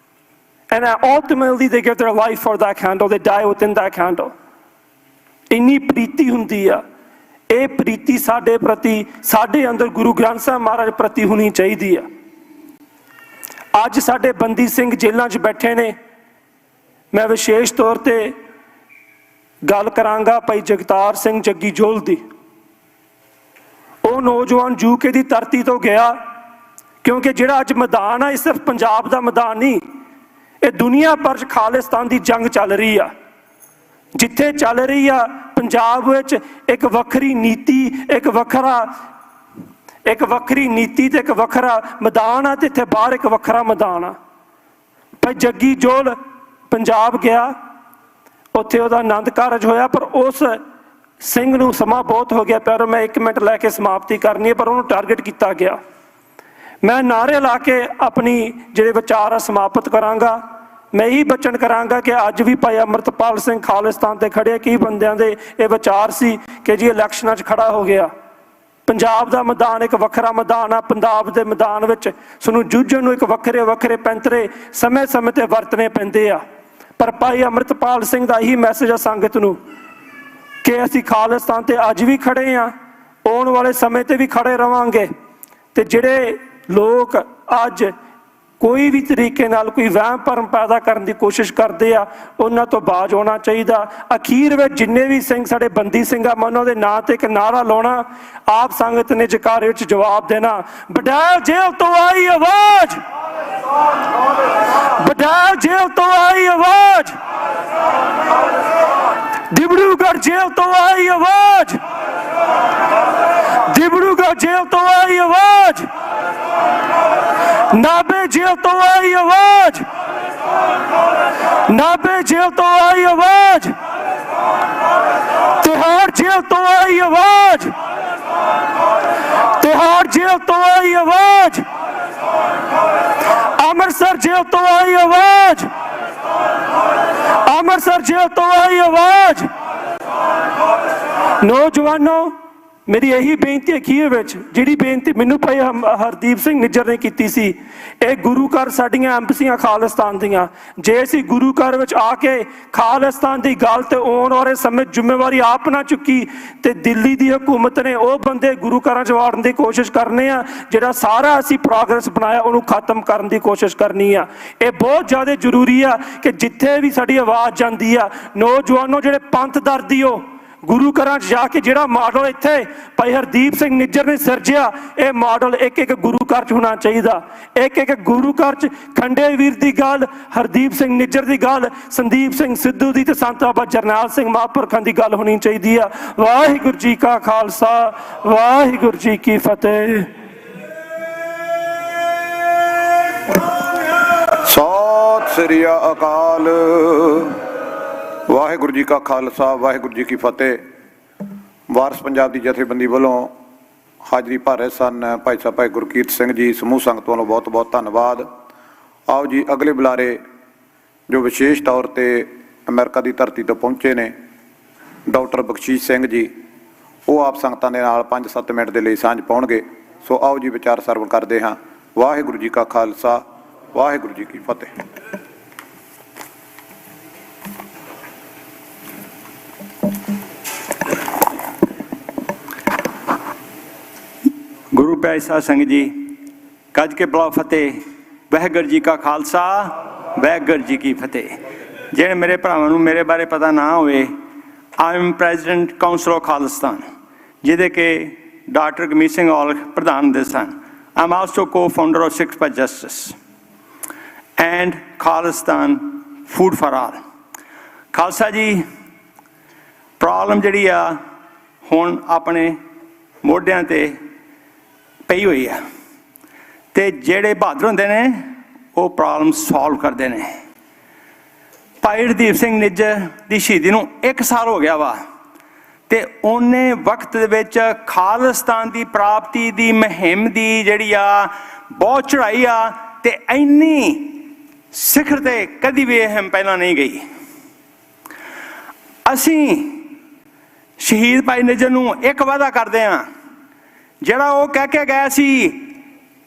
And ultimately they give their life for that candle, they die within that candle. ਇੰਨੀ ਪ੍ਰੀਤੀ ਹੁੰਦੀ ਆ। ਇਹ ਪ੍ਰੀਤੀ ਸਾਡੇ ਪ੍ਰਤੀ, ਸਾਡੇ ਅੰਦਰ ਗੁਰੂ ਗ੍ਰੰਥ ਸਾਹਿਬ ਮਹਾਰਾਜ ਪ੍ਰਤੀ ਹੋਣੀ ਚਾਹੀਦੀ ਆ। ਅੱਜ ਸਾਡੇ ਬੰਦੀ ਸਿੰਘ ਜੇਲ੍ਹਾਂ ਚ ਬੈਠੇ ਨੇ। ਮੈਂ ਵਿਸ਼ੇਸ਼ ਤੌਰ ਤੇ ਗੱਲ ਕਰਾਂਗਾ ਭਾਈ ਜਗਤਾਰ ਸਿੰਘ ਜੱਗੀ ਜੋਲ ਦੀ। ਉਹ ਨੌਜਵਾਨ ਯੂਕੇ ਦੀ ਧਰਤੀ ਤੋਂ ਗਿਆ, ਕਿਉਂਕਿ ਜਿਹੜਾ ਅੱਜ ਮੈਦਾਨ ਆ ਇਹ ਸਿਰਫ ਪੰਜਾਬ ਦਾ ਮੈਦਾਨ ਨਹੀਂ, ਇਹ ਦੁਨੀਆ ਭਰ 'ਚ ਖਾਲਿਸਤਾਨ ਦੀ ਜੰਗ ਚੱਲ ਰਹੀ ਆ। ਜਿੱਥੇ ਚੱਲ ਰਹੀ ਆ ਪੰਜਾਬ ਵਿੱਚ ਇੱਕ ਵੱਖਰੀ ਨੀਤੀ, ਇੱਕ ਵੱਖਰੀ ਨੀਤੀ ਤੇ ਇੱਕ ਵੱਖਰਾ ਮੈਦਾਨ ਆ, ਤੇ ਇੱਥੇ ਬਾਹਰ ਇੱਕ ਵੱਖਰਾ ਮੈਦਾਨ ਆ। ਭਾਈ ਜੱਗੀ ਜੋਲ ਪੰਜਾਬ ਗਿਆ, ਉੱਥੇ ਉਹਦਾ ਆਨੰਦ ਕਾਰਜ ਹੋਇਆ, ਪਰ ਉਸ ਸਿੰਘ ਨੂੰ ਸਮਾਂ ਬਹੁਤ ਹੋ ਗਿਆ ਪਿਆਰੋ, ਮੈਂ 1 ਮਿੰਟ ਲੈ ਕੇ ਸਮਾਪਤੀ ਕਰਨੀ ਹੈ, ਪਰ ਉਹਨੂੰ ਟਾਰਗੇਟ ਕੀਤਾ ਗਿਆ। ਮੈਂ ਨਾਅਰੇ ਲਾ ਕੇ ਆਪਣੀ ਜਿਹੜੇ ਵਿਚਾਰ ਆ ਸਮਾਪਤ ਕਰਾਂਗਾ। ਮੈਂ ਇਹੀ ਬਚਨ ਕਰਾਂਗਾ ਕਿ ਅੱਜ ਵੀ ਭਾਈ ਅੰਮ੍ਰਿਤਪਾਲ ਸਿੰਘ ਖਾਲਿਸਤਾਨ ਤੇ ਖੜੇ, ਕਈ ਬੰਦਿਆਂ ਦੇ ਇਹ ਵਿਚਾਰ ਸੀ ਕਿ ਜੀ ਇਲੈਕਸ਼ਨਾਂ 'ਚ ਖੜਾ ਹੋ ਗਿਆ। ਪੰਜਾਬ ਦਾ ਮੈਦਾਨ ਇੱਕ ਵੱਖਰਾ ਮੈਦਾਨ ਆ। ਪੰਜਾਬ ਦੇ ਮੈਦਾਨ ਵਿੱਚ ਸਾਨੂੰ ਜੂਝਣ ਨੂੰ ਇੱਕ ਵੱਖਰੇ ਪੈਂਤਰੇ ਸਮੇਂ ਤੇ ਵਰਤਣੇ ਪੈਂਦੇ ਆ। ਪਰ ਭਾਈ ਅੰਮ੍ਰਿਤਪਾਲ ਸਿੰਘ ਦਾ ਇਹੀ ਮੈਸੇਜ ਆ ਸੰਗਤ ਨੂੰ ਕਿ ਅਸੀਂ ਖਾਲਿਸਤਾਨ ਤੇ ਅੱਜ ਵੀ ਖੜੇ ਆ, ਆਉਣ ਵਾਲੇ ਸਮੇਂ ਤੇ ਵੀ ਖੜੇ ਰਵਾਂਗੇ। ਤੇ ਜਿਹੜੇ ਲੋਕ ਅੱਜ ਕੋਈ ਵੀ ਤਰੀਕੇ ਨਾਲ ਕੋਈ ਵਹਿਮ ਭਰਮ ਪੈਦਾ ਕਰਨ ਦੀ ਕੋਸ਼ਿਸ਼ ਕਰਦੇ ਆ, ਉਹਨਾਂ ਤੋਂ ਬਾਜ਼ ਆਉਣਾ ਚਾਹੀਦਾ। ਅਖੀਰ ਵਿੱਚ ਜਿੰਨੇ ਵੀ ਸਿੰਘ ਸਾਡੇ ਬੰਦੀ ਸਿੰਘ ਆ, ਮੈਂ ਉਹਨਾਂ ਦੇ ਨਾਂ ਤੇ ਇੱਕ ਨਾਰਾ ਲਾਉਣਾ, ਆਪ ਸੰਗਤ ਨੇ ਜਕਾਰੇ ਵਿੱਚ ਜਵਾਬ ਦੇਣਾ, ਬਡੈਲ ਜੇਲ੍ਹ ਤੋਂ ਆਈ ਆਵਾਜ਼, ਬਟਾਲਾ ਜੇਲ੍ਹ ਤੋਂ ਆਈ ਆਵਾਜ਼, ਡਿਬਰੂਗੜ੍ਹ ਜੇਲ੍ਹ ਤੋਂ ਆਈ ਆਵਾਜ਼, ਡਿਬਰੂਗੜ੍ਹ ਜੇਲ੍ਹ ਤੋਂ ਆਈ ਆਵਾਜ਼, ਨਾਭੇ ਜੇਲ੍ਹ ਤੋਂ ਆਈ ਆਵਾਜ਼, ਨਾਭੇ ਜੇਲ੍ਹ ਤੋਂ ਆਈ ਆਵਾਜ਼, ਤਿਹਾੜ ਜੇਲ੍ਹ ਤੋਂ ਆਈ ਆਵਾਜ਼, ਤਿਹਾੜ ਜੇਲ੍ਹ ਤੋਂ ਆਈ ਆਵਾਜ਼, ਅੰਮ੍ਰਿਤਸਰ ਜੇਲ੍ਹ ਤੋਂ ਆਈ ਆਵਾਜ਼, ਅੰਮ੍ਰਿਤਸਰ ਜੇਲ੍ਹ ਤੋਂ ਆਈ ਆਵਾਜ਼। ਨੌਜਵਾਨੋ, ਮੇਰੀ ਇਹੀ ਬੇਨਤੀ ਅਖੀਰ ਵਿੱਚ, ਜਿਹੜੀ ਬੇਨਤੀ ਮੈਨੂੰ ਭਾਈ ਹਰਦੀਪ ਸਿੰਘ ਨਿੱਜਰ ਨੇ ਕੀਤੀ ਸੀ, ਇਹ ਗੁਰੂ ਘਰ ਸਾਡੀਆਂ ਐਮਬਸੀਆਂ ਖਾਲਿਸਤਾਨ ਦੀਆਂ, ਜੇ ਅਸੀਂ ਗੁਰੂ ਘਰ ਵਿੱਚ ਆ ਕੇ ਖਾਲਿਸਤਾਨ ਦੀ ਗੱਲ ਤੇ ਆਉਣ ਵਾਲੇ ਸਮੇਂ ਜ਼ਿੰਮੇਵਾਰੀ ਆਪ ਨਾ ਚੁੱਕੀ ਤੇ ਦਿੱਲੀ ਦੀ ਹਕੂਮਤ ਨੇ ਉਹ ਬੰਦੇ ਗੁਰੂ ਘਰਾਂ 'ਚ ਵਾੜਨ ਦੀ ਕੋਸ਼ਿਸ਼ ਕਰਨੇ ਆ, ਜਿਹੜਾ ਸਾਰਾ ਅਸੀਂ ਪ੍ਰੋਗਰੈਸ ਬਣਾਇਆ ਉਹਨੂੰ ਖਤਮ ਕਰਨ ਦੀ ਕੋਸ਼ਿਸ਼ ਕਰਨੀ ਆ। ਇਹ ਬਹੁਤ ਜ਼ਿਆਦਾ ਜ਼ਰੂਰੀ ਆ ਕਿ ਜਿੱਥੇ ਵੀ ਸਾਡੀ ਆਵਾਜ਼ ਜਾਂਦੀ ਆ, ਨੌਜਵਾਨੋ ਜਿਹੜੇ ਪੰਥ ਦਰਦੀ ਹੋ, ਗੁਰੂ ਘਰਾਂ 'ਚ ਜਾ ਕੇ ਜਿਹੜਾ ਮਾਡਲ ਇੱਥੇ ਭਾਈ ਹਰਦੀਪ ਸਿੰਘ ਨਿੱਜਰ ਨੇ ਸਿਰਜਿਆ, ਇਹ ਮਾਡਲ ਇੱਕ ਇੱਕ ਗੁਰੂ ਘਰ 'ਚ ਹੋਣਾ ਚਾਹੀਦਾ। ਇੱਕ ਇੱਕ ਗੁਰੂ ਘਰ 'ਚ ਖੰਡੇ ਵੀਰ ਦੀ ਗੱਲ, ਹਰਦੀਪ ਸਿੰਘ ਨਿੱਜਰ ਦੀ ਗੱਲ, ਸੰਦੀਪ ਸਿੰਘ ਸਿੱਧੂ ਦੀ ਤੇ ਸੰਤ ਬਾਬਾ ਜਰਨੈਲ ਸਿੰਘ ਮਹਾਂਪੁਰਖਾਂ ਦੀ ਗੱਲ ਹੋਣੀ ਚਾਹੀਦੀ ਆ। ਵਾਹਿਗੁਰੂ ਜੀ ਕਾ ਖਾਲਸਾ, ਵਾਹਿਗੁਰੂ ਜੀ ਕੀ ਫਤਿਹ। ਸਤਿ ਸ੍ਰੀ ਅਕਾਲ। ਵਾਹਿਗੁਰੂ ਜੀ ਕਾ ਖਾਲਸਾ, ਵਾਹਿਗੁਰੂ ਜੀ ਕੀ ਫਤਿਹ। ਵਾਰਸ ਪੰਜਾਬ ਦੀ ਜਥੇਬੰਦੀ ਵੱਲੋਂ ਹਾਜ਼ਰੀ ਭਰ ਰਹੇ ਸਨ ਭਾਈ ਸਾਹਿਬ ਭਾਈ ਗੁਰਕੀਰਤ ਸਿੰਘ ਜੀ, ਸਮੂਹ ਸੰਗਤ ਵੱਲੋਂ ਬਹੁਤ ਬਹੁਤ ਧੰਨਵਾਦ। ਆਓ ਜੀ ਅਗਲੇ ਬੁਲਾਰੇ ਜੋ ਵਿਸ਼ੇਸ਼ ਤੌਰ 'ਤੇ ਅਮਰੀਕਾ ਦੀ ਧਰਤੀ ਤੋਂ ਪਹੁੰਚੇ ਨੇ, ਡਾਕਟਰ ਬਖਸ਼ੀਸ਼ ਸਿੰਘ ਜੀ, ਉਹ ਆਪ ਸੰਗਤਾਂ ਦੇ ਨਾਲ 5-7 ਮਿੰਟ ਦੇ ਲਈ ਸਾਂਝ ਪਾਉਣਗੇ। ਸੋ ਆਓ ਜੀ ਵਿਚਾਰ ਸਰਵਣ ਕਰਦੇ ਹਾਂ। ਵਾਹਿਗੁਰੂ ਜੀ ਕਾ ਖਾਲਸਾ, ਵਾਹਿਗੁਰੂ ਜੀ ਕੀ ਫਤਿਹ। ਗੁਰੂ ਪਿਆਰੇ ਸਾਧ ਸੰਗਤ ਜੀ, ਗੱਜ ਕੇ ਬੁਲਾਓ ਫਤਿਹ। ਵਾਹਿਗੁਰੂ ਜੀ ਕਾ ਖਾਲਸਾ, ਵਾਹਿਗੁਰੂ ਜੀ ਕੀ ਫਤਿਹ। ਜਿਹੜੇ ਮੇਰੇ ਭਰਾਵਾਂ ਨੂੰ ਮੇਰੇ ਬਾਰੇ ਪਤਾ ਨਾ ਹੋਵੇ, I am president council of Khalistan, ਜਿਹਦੇ ਕਿ ਡਾਕਟਰ ਗਰਮੀਤ ਸਿੰਘ ਔਲਖ ਪ੍ਰਧਾਨ ਹੁੰਦੇ ਸਨ। I am also co-founder of Sikhs for Justice and Khalistan Food for All। Khalsa ਜੀ, ਪ੍ਰੋਬਲਮ ਜਿਹੜੀ ਆ ਹੁਣ ਆਪਣੇ ਮੋਢਿਆਂ 'ਤੇ ਪਈ ਹੋਈ ਆ, ਤੇ ਜਿਹੜੇ ਬਹਾਦਰ ਹੁੰਦੇ ਨੇ ਉਹ ਪ੍ਰੋਬਲਮ ਸੋਲਵ ਕਰਦੇ ਨੇ। ਭਾਈ ਹਰਦੀਪ ਸਿੰਘ ਨਿੱਜਰ ਦੀ ਸ਼ਹੀਦੀ ਨੂੰ 1 ਸਾਲ ਹੋ ਗਿਆ ਵਾ, ਤੇ ਉਹਨੇ ਵਕਤ ਦੇ ਵਿੱਚ ਖਾਲਿਸਤਾਨ ਦੀ ਪ੍ਰਾਪਤੀ ਦੀ ਮੁਹਿੰਮ ਦੀ ਜਿਹੜੀ ਆ ਬਹੁਤ ਚੜ੍ਹਾਈ ਆ, ਤੇ ਇੰਨੀ ਸਿਖਰ ਤੇ ਕਦੀ ਵੀ ਇਹ ਪਹਿਲਾਂ ਨਹੀਂ ਗਈ। ਅਸੀਂ ਸ਼ਹੀਦ ਭਾਈ ਨਿੱਜਰ ਨੂੰ ਇੱਕ ਵਾਅਦਾ ਕਰਦੇ ਹਾਂ, ਜਿਹੜਾ ਉਹ ਕਹਿ ਕੇ ਗਿਆ ਸੀ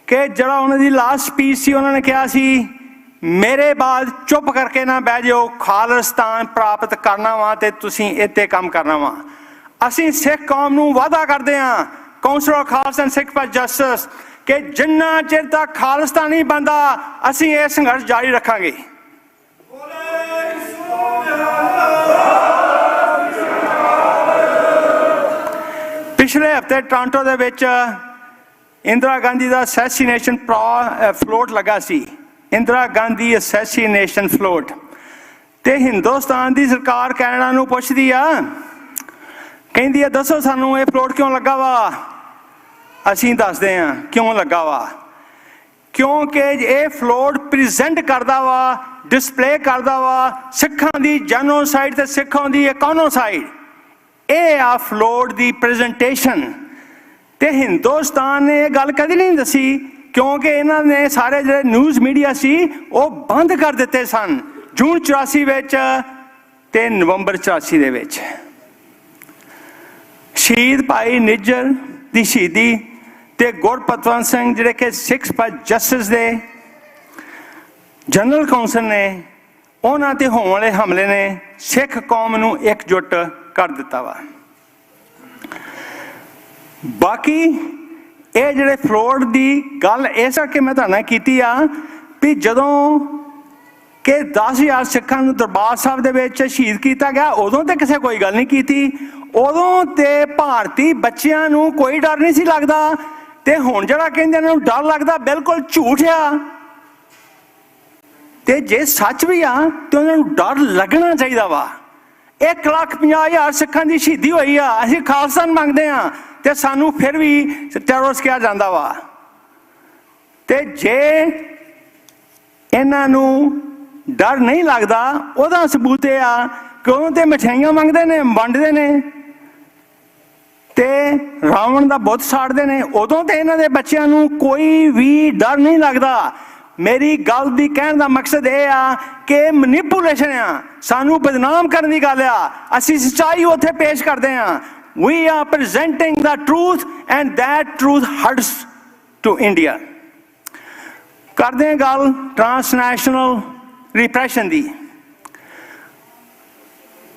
ਕਿ ਜਿਹੜਾ ਉਹਨਾਂ ਦੀ ਲਾਸਟ ਸਪੀਚ ਸੀ, ਉਹਨਾਂ ਨੇ ਕਿਹਾ ਸੀ ਮੇਰੇ ਬਾਅਦ ਚੁੱਪ ਕਰਕੇ ਨਾ ਬਹਿ ਜਾਓ, ਖਾਲਿਸਤਾਨ ਪ੍ਰਾਪਤ ਕਰਨਾ ਵਾ ਤੇ ਤੁਸੀਂ ਇੱਥੇ ਕੰਮ ਕਰਨਾ ਵਾ। ਅਸੀਂ ਸਿੱਖ ਕੌਮ ਨੂੰ ਵਾਅਦਾ ਕਰਦੇ ਹਾਂ, council of Khalsa Sikh for justice, ਕਿ ਜਿੰਨਾ ਚਿਰ ਤੱਕ ਖਾਲਿਸਤਾਨ ਨਹੀਂ ਬਣਦਾ ਅਸੀਂ ਇਹ ਸੰਘਰਸ਼ ਜਾਰੀ ਰੱਖਾਂਗੇ। ਪਿਛਲੇ ਹਫ਼ਤੇ ਟੋਰਾਂਟੋ ਦੇ ਵਿੱਚ ਇੰਦਰਾ ਗਾਂਧੀ ਦਾ ਅਸੈਸੀਨੇਸ਼ਨ ਫਲੋਟ ਲੱਗਾ ਸੀ, ਇੰਦਰਾ ਗਾਂਧੀ ਅਸੈਸੀਨੇਸ਼ਨ ਫਲੋਟ, ਤੇ ਹਿੰਦੁਸਤਾਨ ਦੀ ਸਰਕਾਰ ਕੈਨੇਡਾ ਨੂੰ ਪੁੱਛਦੀ ਆ, ਕਹਿੰਦੀ ਆ ਦੱਸੋ ਸਾਨੂੰ ਇਹ ਫਲੋਟ ਕਿਉਂ ਲੱਗਾ ਵਾ। ਅਸੀਂ ਦੱਸਦੇ ਹਾਂ ਕਿਉਂ ਲੱਗਾ ਵਾ, ਕਿਉਂਕਿ ਇਹ ਫਲੋਟ ਪ੍ਰੈਜ਼ੈਂਟ ਕਰਦਾ ਵਾ, ਡਿਸਪਲੇ ਕਰਦਾ ਵਾ ਸਿੱਖਾਂ ਦੀ ਜੈਨੋਸਾਈਡ ਤੇ ਸਿੱਖਾਂ ਦੀ ਇਕੋਨੋਸਾਈਡ। ਇਹ ਆ ਫਲੋਟ ਦੀ ਪ੍ਰੈਜ਼ੈਂਟੇਸ਼ਨ, ਤੇ ਹਿੰਦੁਸਤਾਨ ਨੇ ਇਹ ਗੱਲ ਕਦੀ ਨਹੀਂ ਦੱਸੀ, ਕਿਉਂਕਿ ਇਹਨਾਂ ਨੇ ਸਾਰੇ ਜਿਹੜੇ ਨਿਊਜ਼ ਮੀਡੀਆ ਸੀ ਉਹ ਬੰਦ ਕਰ ਦਿੱਤੇ ਸਨ ਜੂਨ 84 ਵਿੱਚ ਤੇ ਨਵੰਬਰ 84 ਦੇ ਵਿੱਚ। ਸ਼ਹੀਦ ਭਾਈ ਨਿੱਜਰ ਦੀ ਸ਼ਹੀਦੀ ਤੇ ਗੁਰਪਤਵੰਤ ਸਿੰਘ ਜਿਹੜੇ ਕਿ ਸਿੱਖਸ ਫਾਰ ਜਸਟਿਸ ਦੇ ਜਨਰਲ ਕਾਉਂਸਲ ਨੇ, ਉਹਨਾਂ ਤੇ ਹੋਣ ਵਾਲੇ ਹਮਲੇ ਨੇ ਸਿੱਖ ਕੌਮ ਨੂੰ ਇਕਜੁੱਟ ਕਰ ਦਿੱਤਾ ਵਾ। ਬਾਕੀ ਇਹ ਜਿਹੜੇ ਫਲੋਟ ਦੀ ਗੱਲ ਇਸ ਕਰਕੇ ਮੈਂ ਤੁਹਾਡੇ ਨਾਲ ਕੀਤੀ ਆ ਵੀ ਜਦੋਂ ਕਿ 10,000 ਸਿੱਖਾਂ ਨੂੰ ਦਰਬਾਰ ਸਾਹਿਬ ਦੇ ਵਿੱਚ ਸ਼ਹੀਦ ਕੀਤਾ ਗਿਆ, ਉਦੋਂ ਤੇ ਕਿਸੇ ਕੋਈ ਗੱਲ ਨਹੀਂ ਕੀਤੀ, ਉਦੋਂ ਤੇ ਭਾਰਤੀ ਬੱਚਿਆਂ ਨੂੰ ਕੋਈ ਡਰ ਨਹੀਂ ਸੀ ਲੱਗਦਾ, ਤੇ ਹੁਣ ਜਿਹੜਾ ਕਹਿੰਦੇ ਇਹਨਾਂ ਨੂੰ ਡਰ ਲੱਗਦਾ ਬਿਲਕੁਲ ਝੂਠ ਆ। ਤੇ ਜੇ ਸੱਚ ਵੀ ਆ ਤੇ ਉਹਨਾਂ ਨੂੰ ਡਰ ਲੱਗਣਾ ਚਾਹੀਦਾ ਵਾ। 1,50,000 ਸਿੱਖਾਂ ਦੀ ਸ਼ਹੀਦੀ ਹੋਈ ਆ, ਅਸੀਂ ਖਾਲਸਾ ਮੰਗਦੇ ਆ ਤੇ ਸਾਨੂੰ ਫਿਰ ਵੀ ਟੈਰਰਿਸਟ ਕਿਹਾ ਜਾਂਦਾ ਵਾ। ਤੇ ਜੇ ਇਹਨਾਂ ਨੂੰ ਡਰ ਨਹੀਂ ਲੱਗਦਾ ਉਹਦਾ ਸਬੂਤ ਇਹ ਆ ਕਿ ਉਹ ਤੇ ਮਠਿਆਈਆਂ ਮੰਗਦੇ ਨੇ, ਵੰਡਦੇ ਨੇ ਤੇ ਰਾਵਣ ਦਾ ਬੁੱਤ ਸਾੜਦੇ ਨੇ। ਉਦੋਂ ਤੇ ਇਹਨਾਂ ਦੇ ਬੱਚਿਆਂ ਨੂੰ ਕੋਈ ਵੀ ਡਰ ਨਹੀਂ ਲੱਗਦਾ। ਮੇਰੀ ਗੱਲ ਦੀ ਕਹਿਣ ਦਾ ਮਕਸਦ ਇਹ ਆ ਕਿ ਮੈਨੀਪੂਲੇਸ਼ਨ ਆ, ਸਾਨੂੰ ਬਦਨਾਮ ਕਰਨ ਦੀ ਗੱਲ ਆ। ਅਸੀਂ ਸੱਚਾਈ ਉੱਥੇ ਪੇਸ਼ ਕਰਦੇ ਆ। We are presenting the truth and that truth hurts to India. ਕਰਦੇ ਹਾਂ ਗੱਲ ਟਰਾਂਸਨੈਸ਼ਨਲ ਰਿਪਰੈਸ਼ਨ ਦੀ।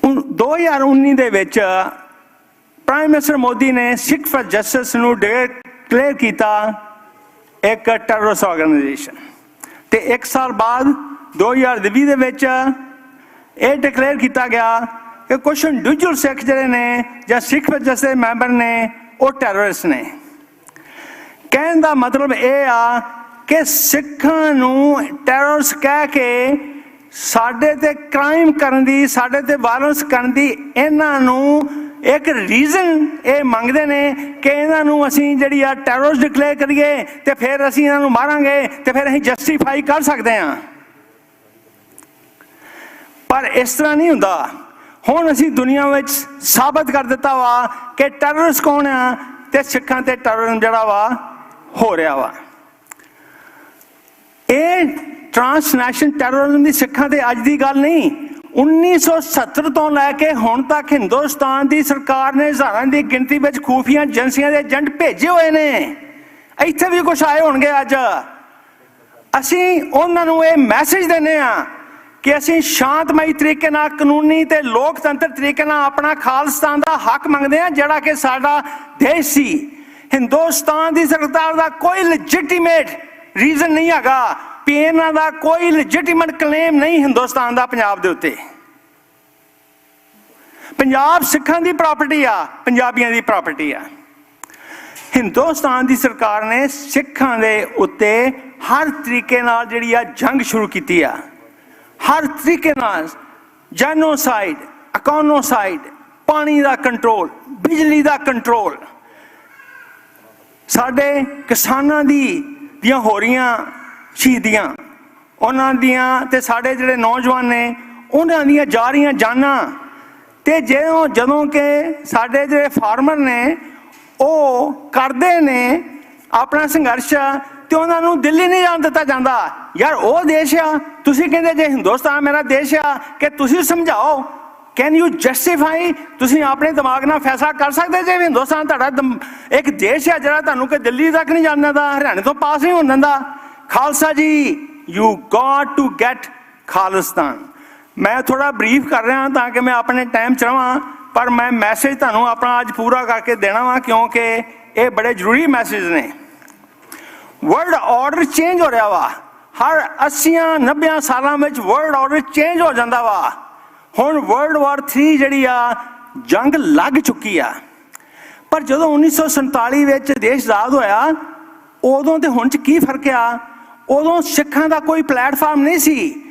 2019 ਦੇ ਵਿੱਚ ਪ੍ਰਾਈਮ ਮਿਨਿਸਟਰ ਮੋਦੀ ਨੇ ਸਿੱਖ ਫॉर ਜਸਟਿਸ ਨੂੰ ਡਿਕਲੇਅਰ ਕੀਤਾ ਇੱਕ ਟੈਰਰਿਸਟ ਆਰਗੇਨਾਈਜੇਸ਼ਨ ਤੇ 1 ਸਾਲ ਬਾਅਦ 2020 ਦੇ ਵਿੱਚ ਇਹ ਡਿਕਲੇਅਰ ਕੀਤਾ ਗਿਆ ਕਿ ਕੁਝ ਇੰਡੀਵਿਜੂਅਲ ਸਿੱਖ ਜਿਹੜੇ ਨੇ ਜਾਂ ਸਿੱਖ ਫॉर ਜਸਟਿਸ ਦੇ ਮੈਂਬਰ ਨੇ ਉਹ ਟੈਰਰਿਸਟ ਨੇ। ਕਹਿਣ ਦਾ ਮਤਲਬ ਇਹ ਆ ਕਿ ਸਿੱਖਾਂ ਨੂੰ ਟੈਰਰਿਸਟ ਕਹਿ ਕੇ ਸਾਡੇ ਤੇ ਕ੍ਰਾਈਮ ਕਰਨ ਦੀ, ਸਾਡੇ ਤੇ ਵਾਇਲੈਂਸ ਕਰਨ ਦੀ ਇਹਨਾਂ ਨੂੰ ਇੱਕ ਰੀਜ਼ਨ ਇਹ ਮੰਗਦੇ ਨੇ ਕਿ ਇਹਨਾਂ ਨੂੰ ਅਸੀਂ ਜਿਹੜੀ ਆ ਟੈਰਰਿਸਟ ਡਿਕਲੇਅਰ ਕਰੀਏ ਤੇ ਫਿਰ ਅਸੀਂ ਇਹਨਾਂ ਨੂੰ ਮਾਰਾਂਗੇ ਤੇ ਫਿਰ ਅਸੀਂ ਜਸਟੀਫਾਈ ਕਰ ਸਕਦੇ ਹਾਂ। ਪਰ ਇਸ ਤਰ੍ਹਾਂ ਨਹੀਂ ਹੁੰਦਾ। ਹੁਣ ਅਸੀਂ ਦੁਨੀਆ ਵਿੱਚ ਸਾਬਤ ਕਰ ਦਿੱਤਾ ਵਾ ਕਿ ਟੈਰਰਿਸਟ ਕੌਣ ਆ ਤੇ ਸਿੱਖਾਂ ਤੇ ਟੈਰਰਿਜ਼ਮ ਜਿਹੜਾ ਵਾ ਹੋ ਰਿਹਾ ਵਾ। ਇਹ ਟਰਾਂਸਨੈਸ਼ਨਲ ਟੈਰਰਿਜ਼ਮ ਦੀ ਸਿੱਖਾਂ ਤੇ ਅੱਜ ਦੀ ਗੱਲ ਨਹੀਂ, 1970 ਤੋਂ ਲੈ ਕੇ ਹੁਣ ਤੱਕ ਹਿੰਦੁਸਤਾਨ ਦੀ ਸਰਕਾਰ ਨੇ ਹਜ਼ਾਰਾਂ ਦੀ ਗਿਣਤੀ ਵਿੱਚ ਖੂਫੀਆ ਏਜੰਸੀਆਂ ਦੇ ਏਜੰਟ ਭੇਜੇ ਹੋਏ ਨੇ। ਇੱਥੇ ਵੀ ਕੁਝ ਆਏ ਹੋਣਗੇ ਅੱਜ। ਅਸੀਂ ਉਹਨਾਂ ਨੂੰ ਇਹ ਮੈਸੇਜ ਦਿੰਦੇ ਆ ਕਿ ਅਸੀਂ ਸ਼ਾਂਤਮਈ ਤਰੀਕੇ ਨਾਲ, ਕਾਨੂੰਨੀ ਤੇ ਲੋਕਤੰਤਰ ਤਰੀਕੇ ਨਾਲ ਆਪਣਾ ਖਾਲਿਸਤਾਨ ਦਾ ਹੱਕ ਮੰਗਦੇ ਆ ਜਿਹੜਾ ਕਿ ਸਾਡਾ ਦੇਸ਼ ਸੀ। ਹਿੰਦੁਸਤਾਨ ਦੀ ਸਰਕਾਰ ਦਾ ਕੋਈ ਲੈਜਿਟੀਮੇਟ ਰੀਜ਼ਨ ਨਹੀਂ ਹੈਗਾ, ਇਹਨਾਂ ਦਾ ਕੋਈ ਲੈਜਿਟੀਮੇਟ ਕਲੇਮ ਨਹੀਂ ਹਿੰਦੁਸਤਾਨ ਦਾ ਪੰਜਾਬ ਦੇ ਉੱਤੇ। ਪੰਜਾਬ ਸਿੱਖਾਂ ਦੀ ਪ੍ਰਾਪਰਟੀ ਆ, ਪੰਜਾਬੀਆਂ ਦੀ ਪ੍ਰਾਪਰਟੀ ਆ। ਹਿੰਦੁਸਤਾਨ ਦੀ ਸਰਕਾਰ ਨੇ ਸਿੱਖਾਂ ਦੇ ਉੱਤੇ ਹਰ ਤਰੀਕੇ ਨਾਲ ਜਿਹੜੀ ਆ ਜੰਗ ਸ਼ੁਰੂ ਕੀਤੀ ਆ, ਹਰ ਤਰੀਕੇ ਨਾਲ। ਜੈਨੋਸਾਈਡ, ਇਕੋਨੋਸਾਈਡ, ਪਾਣੀ ਦਾ ਕੰਟਰੋਲ, ਬਿਜਲੀ ਦਾ ਕੰਟਰੋਲ, ਸਾਡੇ ਕਿਸਾਨਾਂ ਦੀਆਂ ਹੋ ਰਹੀਆਂ ਸ਼ਹੀਦੀਆਂ ਉਹਨਾਂ ਦੀਆਂ ਤੇ ਸਾਡੇ ਜਿਹੜੇ ਨੌਜਵਾਨ ਨੇ ਉਹਨਾਂ ਦੀਆਂ ਜਾ ਰਹੀਆਂ ਜਾਨਾਂ। ਤੇ ਜਦੋਂ ਕਿ ਸਾਡੇ ਜਿਹੜੇ ਫਾਰਮਰ ਨੇ ਉਹ ਕਰਦੇ ਨੇ ਆਪਣਾ ਸੰਘਰਸ਼ ਤੇ ਉਹਨਾਂ ਨੂੰ ਦਿੱਲੀ ਨਹੀਂ ਜਾਣ ਦਿੱਤਾ ਜਾਂਦਾ। ਯਾਰ ਉਹ ਦੇਸ਼ ਆ, ਤੁਸੀਂ ਕਹਿੰਦੇ ਜੇ ਹਿੰਦੁਸਤਾਨ ਮੇਰਾ ਦੇਸ਼ ਆ ਕਿ ਤੁਸੀਂ ਸਮਝਾਓ, ਕੈਨ ਯੂ ਜਸਟੀਫਾਈ? ਤੁਸੀਂ ਆਪਣੇ ਦਿਮਾਗ ਨਾਲ ਫੈਸਲਾ ਕਰ ਸਕਦੇ ਜੇ ਹਿੰਦੁਸਤਾਨ ਤੁਹਾਡਾ ਇੱਕ ਦੇਸ਼ ਆ ਜਿਹੜਾ ਤੁਹਾਨੂੰ ਕਿ ਦਿੱਲੀ ਤੱਕ ਨਹੀਂ ਜਾਣ ਦਿੰਦਾ, ਹਰਿਆਣੇ ਤੋਂ ਪਾਸ ਨਹੀਂ ਹੋਣ ਦਿੰਦਾ। Khalsa ji, you got to get Khalistan. ਮੈਂ ਥੋੜਾ ਬਰੀਫ ਕਰ ਰਿਹਾ ਤਾਂ ਕਿ ਮੈਂ ਆਪਣੇ ਟਾਈਮ 'ਚ ਰਵਾਂ, ਪਰ ਮੈਂ ਮੈਸੇਜ ਤੁਹਾਨੂੰ ਆਪਣਾ ਅੱਜ ਪੂਰਾ ਕਰਕੇ ਦੇਣਾ ਵਾ ਕਿਉਂਕਿ ਇਹ ਬੜੇ ਜ਼ਰੂਰੀ ਮੈਸੇਜ ਨੇ। ਵਰਲਡ ਆਰਡਰ ਚੇਂਜ ਹੋ ਰਿਹਾ ਵਾ, ਹਰ 80-90 ਸਾਲਾਂ ਵਿੱਚ ਵਰਲਡ ਆਰਡਰ ਚੇਂਜ ਹੋ ਜਾਂਦਾ ਵਾ। ਹੁਣ ਵਰਲਡ ਵਾਰ 3 ਜਿਹੜੀ ਆ ਜੰਗ ਲੱਗ ਚੁੱਕੀ ਆ। ਪਰ ਜਦੋਂ 1947 ਵਿੱਚ ਦੇਸ਼ ਆਜ਼ਾਦ ਹੋਇਆ ਉਦੋਂ ਤੇ ਹੁਣ 'ਚ ਕੀ ਫਰਕ ਆ? ਉਦੋਂ ਸਿੱਖਾਂ ਦਾ ਕੋਈ ਪਲੇਟਫਾਰਮ ਨਹੀਂ ਸੀ।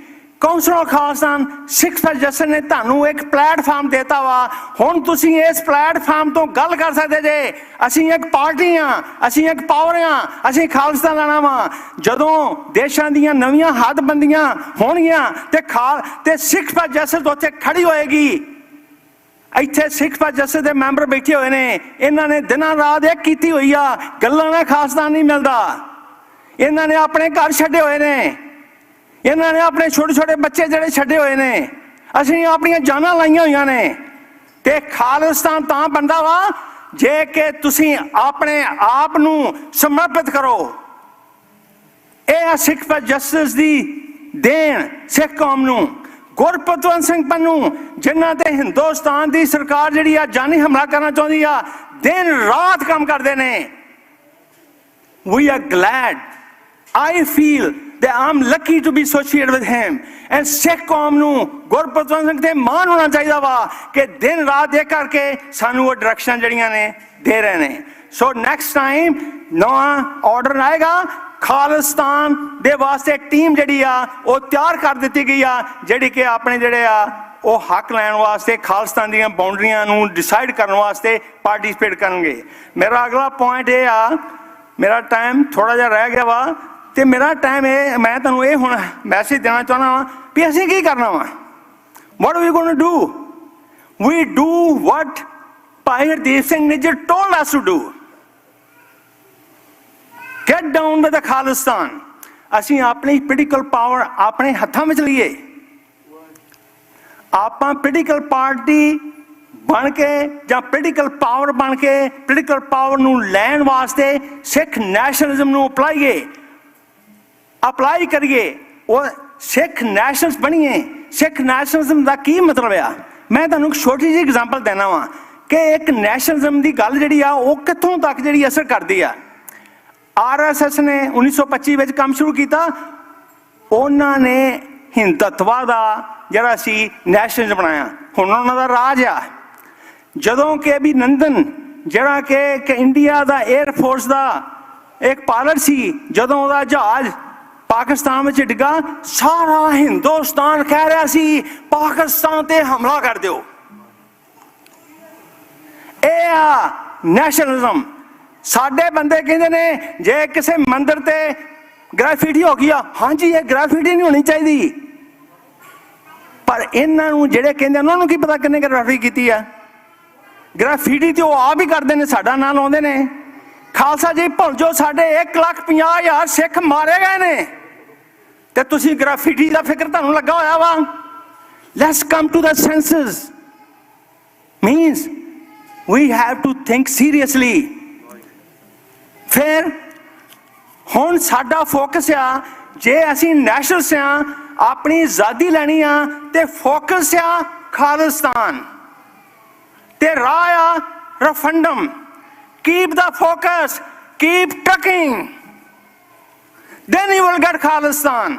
Council of Khalistan, Sikh for justice ਨੇ ਤੁਹਾਨੂੰ ਇੱਕ ਪਲੇਟਫਾਰਮ ਦਿੱਤਾ ਵਾ। ਹੁਣ ਤੁਸੀਂ ਇਸ ਪਲੇਟਫਾਰਮ ਤੋਂ ਗੱਲ ਕਰ ਸਕਦੇ ਜੇ। ਅਸੀਂ ਇੱਕ ਪਾਰਟੀ ਆ, ਅਸੀਂ ਇੱਕ ਪਾਵਰ ਆ, ਅਸੀਂ ਖਾਲਿਸਤਾਨ ਲੈਣਾ ਵਾ। ਜਦੋਂ ਦੇਸ਼ਾਂ ਦੀਆਂ ਨਵੀਆਂ ਹੱਦਬੰਦੀਆਂ ਹੋਣਗੀਆਂ ਤੇ ਸਿੱਖ ਫॉर ਜਸਟਿਸ ਉੱਥੇ ਖੜੀ ਹੋਏਗੀ। ਇੱਥੇ ਸਿੱਖ ਫॉर ਜਸਟਿਸ ਦੇ ਮੈਂਬਰ ਬੈਠੇ ਹੋਏ ਨੇ, ਇਹਨਾਂ ਨੇ ਦਿਨਾਂ ਰਾਤ ਇੱਕ ਕੀਤੀ ਹੋਈ ਆ, ਗੱਲਾਂ ਨਾਲ ਖਾਲਿਸਤਾਨ ਨਹੀਂ ਮਿਲਦਾ। ਇਹਨਾਂ ਨੇ ਆਪਣੇ ਘਰ ਛੱਡੇ ਹੋਏ ਨੇ, ਇਹਨਾਂ ਨੇ ਆਪਣੇ ਛੋਟੇ ਛੋਟੇ ਬੱਚੇ ਜਿਹੜੇ ਛੱਡੇ ਹੋਏ ਨੇ, ਅਸੀਂ ਆਪਣੀਆਂ ਜਾਨਾਂ ਲਾਈਆਂ ਹੋਈਆਂ ਨੇ। ਤੇ ਖਾਲਿਸਤਾਨ ਤਾਂ ਬਣਦਾ ਵਾ ਜੇ ਕਿ ਤੁਸੀਂ ਆਪਣੇ ਆਪ ਨੂੰ ਸਮਰਪਿਤ ਕਰੋ। ਇਹ ਆ ਸਿੱਖ ਫॉर ਜਸਟਿਸ ਦੀ ਦੇਣ ਸਿੱਖ ਕੌਮ ਨੂੰ। ਗੁਰਪਤਵੰਤ ਸਿੰਘ ਪੰਨੂ ਜਿਨ੍ਹਾਂ ਤੇ ਹਿੰਦੁਸਤਾਨ ਦੀ ਸਰਕਾਰ ਜਿਹੜੀ ਆ ਜਾਨੀ ਹਮਲਾ ਕਰਨਾ ਚਾਹੁੰਦੀ ਆ, ਦਿਨ ਰਾਤ ਕੰਮ ਕਰਦੇ ਨੇ। We are glad, I feel that I'm lucky to be associated with him. And ਸਿੱਖ ਕੌਮ ਨੂੰ ਗੁਰਪਤਵੰਤ ਸਿੰਘ ਤੇ ਮਾਣ ਹੋਣਾ ਚਾਹੀਦਾ ਵਾ ਕਿ ਦਿਨ ਰਾਤ ਇਹ ਕਰਕੇ ਸਾਨੂੰ ਉਹ ਡਾਇਰੈਕਸ਼ਨ ਜਿਹੜੀਆਂ ਨੇ ਦੇ ਰਹੇ ਨੇ। ਸੋ ਨੈਕਸਟ ਟਾਈਮ ਨਵਾਂ ਆਰਡਰ ਆਏਗਾ, ਖਾਲਿਸਤਾਨ ਦੇ ਵਾਸਤੇ ਟੀਮ ਜਿਹੜੀ ਆ ਉਹ ਤਿਆਰ ਕਰ ਦਿੱਤੀ ਗਈ ਆ, ਜਿਹੜੀ ਕਿ ਆਪਣੇ ਜਿਹੜੇ ਆ ਉਹ ਹੱਕ ਲੈਣ ਵਾਸਤੇ ਖਾਲਿਸਤਾਨ ਦੀਆਂ ਬਾਉਂਡਰੀਆਂ ਨੂੰ ਡਿਸਾਈਡ ਕਰਨ ਵਾਸਤੇ ਪਾਰਟਿਸਿਪੇਟ ਕਰਨਗੇ। ਮੇਰਾ ਅਗਲਾ ਪੁਆਇੰਟ ਇਹ ਆ, ਮੇਰਾ ਟਾਈਮ ਥੋੜਾ ਜਿਹਾ ਰਹਿ ਗਿਆ ਵਾ, ਤੇ ਮੇਰਾ ਟਾਈਮ ਇਹ, ਮੈਂ ਤੁਹਾਨੂੰ ਇਹ ਹੁਣ ਮੈਸੇਜ ਦੇਣਾ ਚਾਹੁੰਦਾ ਵਾਂ ਵੀ ਅਸੀਂ ਕੀ ਕਰਨਾ ਵਾ। What are we going to do? We do what Bhai Hardeep Singh Nijjar told us to do. Get down with the Khalistan. ਅਸੀਂ ਆਪਣੀ ਪੋਲੀਟੀਕਲ ਪਾਵਰ ਆਪਣੇ ਹੱਥਾਂ ਵਿੱਚ ਲਈਏ। ਆਪਾਂ ਪੋਲੀਟੀਕਲ ਪਾਰਟੀ ਬਣ ਕੇ ਜਾਂ ਪੋਲੀਟੀਕਲ ਪਾਵਰ ਬਣ ਕੇ ਪੋਲੀਟੀਕਲ ਪਾਵਰ ਨੂੰ ਲੈਣ ਵਾਸਤੇ ਸਿੱਖ ਨੈਸ਼ਨਲਿਜ਼ਮ ਨੂੰ ਅਪਲਾਈ ਕਰੀਏ, ਉਹ ਸਿੱਖ ਨੈਸ਼ਨਲਸ ਬਣੀਏ। ਸਿੱਖ ਨੈਸ਼ਨਲਿਜ਼ਮ ਦਾ ਕੀ ਮਤਲਬ ਆ? ਮੈਂ ਤੁਹਾਨੂੰ ਇੱਕ ਛੋਟੀ ਜਿਹੀ ਐਗਜ਼ਾਮਪਲ ਦੇਣਾ ਵਾਂ ਕਿ ਇੱਕ ਨੈਸ਼ਨਲਿਜ਼ਮ ਦੀ ਗੱਲ ਜਿਹੜੀ ਆ ਉਹ ਕਿੱਥੋਂ ਤੱਕ ਜਿਹੜੀ ਅਸਰ ਕਰਦੀ ਆ। RSS ਨੇ 1925 ਵਿੱਚ ਕੰਮ ਸ਼ੁਰੂ ਕੀਤਾ। ਉਹਨਾਂ ਨੇ ਹਿੰਦੂਤਵਾ ਦਾ ਜਿਹੜਾ ਸੀ ਨੈਸ਼ਨਲਿਜ਼ਮ ਬਣਾਇਆ। ਹੁਣ ਉਹਨਾਂ ਦਾ ਰਾਜ ਆ। ਜਦੋਂ ਕਿ ਅਭਿਨੰਦਨ ਜਿਹੜਾ ਕਿ ਇੰਡੀਆ ਦਾ 에ਅਰ ਫੋਰਸ ਦਾ ਇੱਕ ਪਾਇਲਟ ਸੀ, ਜਦੋਂ ਉਹਦਾ ਜਹਾਜ਼ ਪਾਕਿਸਤਾਨ ਵਿੱਚ ਡਿੱਗਾ, ਸਾਰਾ ਹਿੰਦੁਸਤਾਨ ਕਹਿ ਰਿਹਾ ਸੀ ਪਾਕਿਸਤਾਨ ਤੇ ਹਮਲਾ ਕਰ ਦਿਓ। ਇਹ ਆ ਨੈਸ਼ਨਲਿਜ਼ਮ। ਸਾਡੇ ਬੰਦੇ ਕਹਿੰਦੇ ਨੇ ਜੇ ਕਿਸੇ ਮੰਦਿਰ ਤੇ ਗ੍ਰੈਫਿਟੀ ਹੋ ਗਈ ਆ, ਹਾਂਜੀ ਇਹ ਗ੍ਰੈਫਿਟੀ ਨਹੀਂ ਹੋਣੀ ਚਾਹੀਦੀ, ਪਰ ਇਹਨਾਂ ਨੂੰ ਜਿਹੜੇ ਕਹਿੰਦੇ ਉਹਨਾਂ ਨੂੰ ਕੀ ਪਤਾ ਕਿੰਨੇ ਗ੍ਰੈਫਿਟੀ ਕੀਤੀ ਆ। ਗ੍ਰੈਫਿਟੀ ਤੇ ਉਹ ਆਪ ਹੀ ਕਰਦੇ ਨੇ, ਸਾਡਾ ਨਾਂ ਲਾਉਂਦੇ ਨੇ। ਖਾਲਸਾ ਜੀ ਭੁੱਲ ਜਾਓ, ਸਾਡੇ 1,50,000 ਸਿੱਖ ਮਾਰੇ ਗਏ ਨੇ ਤੇ ਤੁਸੀਂ ਗ੍ਰੈਫਿਟੀ ਦਾ ਫਿਕਰ ਤੁਹਾਨੂੰ ਲੱਗਾ ਹੋਇਆ ਵਾ। Let's come to the senses. Means we have to think seriously. ਫਿਰ ਹੁਣ ਸਾਡਾ ਫੋਕਸ ਆ, ਜੇ ਅਸੀਂ ਨੈਸ਼ਨਲਸ ਆ, ਆਪਣੀ ਆਜ਼ਾਦੀ ਲੈਣੀ ਆ, ਤੇ ਫੋਕਸ ਆ ਖਾਲਿਸਤਾਨ ਤੇ ਰਾਹ ਆ ਰਫੰਡਮ। Keep the focus, keep trucking, then you will get Khalistan.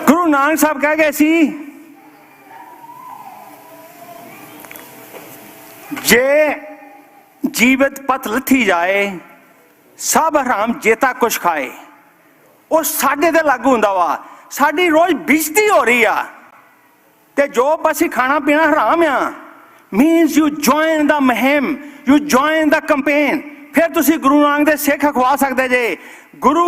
Guru Nanak Sahib ਕਹਿ ਗਏ ਸੀ, ਜੇ ਜੀਵਤ ਪਤ ਲੱਥੀ ਜਾਏ ਸਭ ਹਰਾਮ ਜੇਤਾ ਕੁਛ ਖਾਏ। ਉਹ ਸਾਡੇ ਤੇ ਲਾਗੂ ਹੁੰਦਾ ਵਾ। ਸਾਡੀ ਰੋਜ਼ ਬਿਜਤੀ ਹੋ ਰਹੀ ਆ ਤੇ ਜੋ ਅਸੀਂ ਖਾਣਾ ਪੀਣਾ ਹਰਾਮ ਆ। ਮੀਨਸ ਯੂ ਜੁਆਇਨ ਦਾ ਮੁਹਿੰਮ, ਯੂ ਜੁਆਇਨ ਦਾ ਕੰਪੇਨ। ਫਿਰ ਤੁਸੀਂ ਗੁਰੂ ਨਾਨਕ ਦੇ ਸਿੱਖ ਅਖਵਾ ਸਕਦੇ ਜੇ। ਗੁਰੂ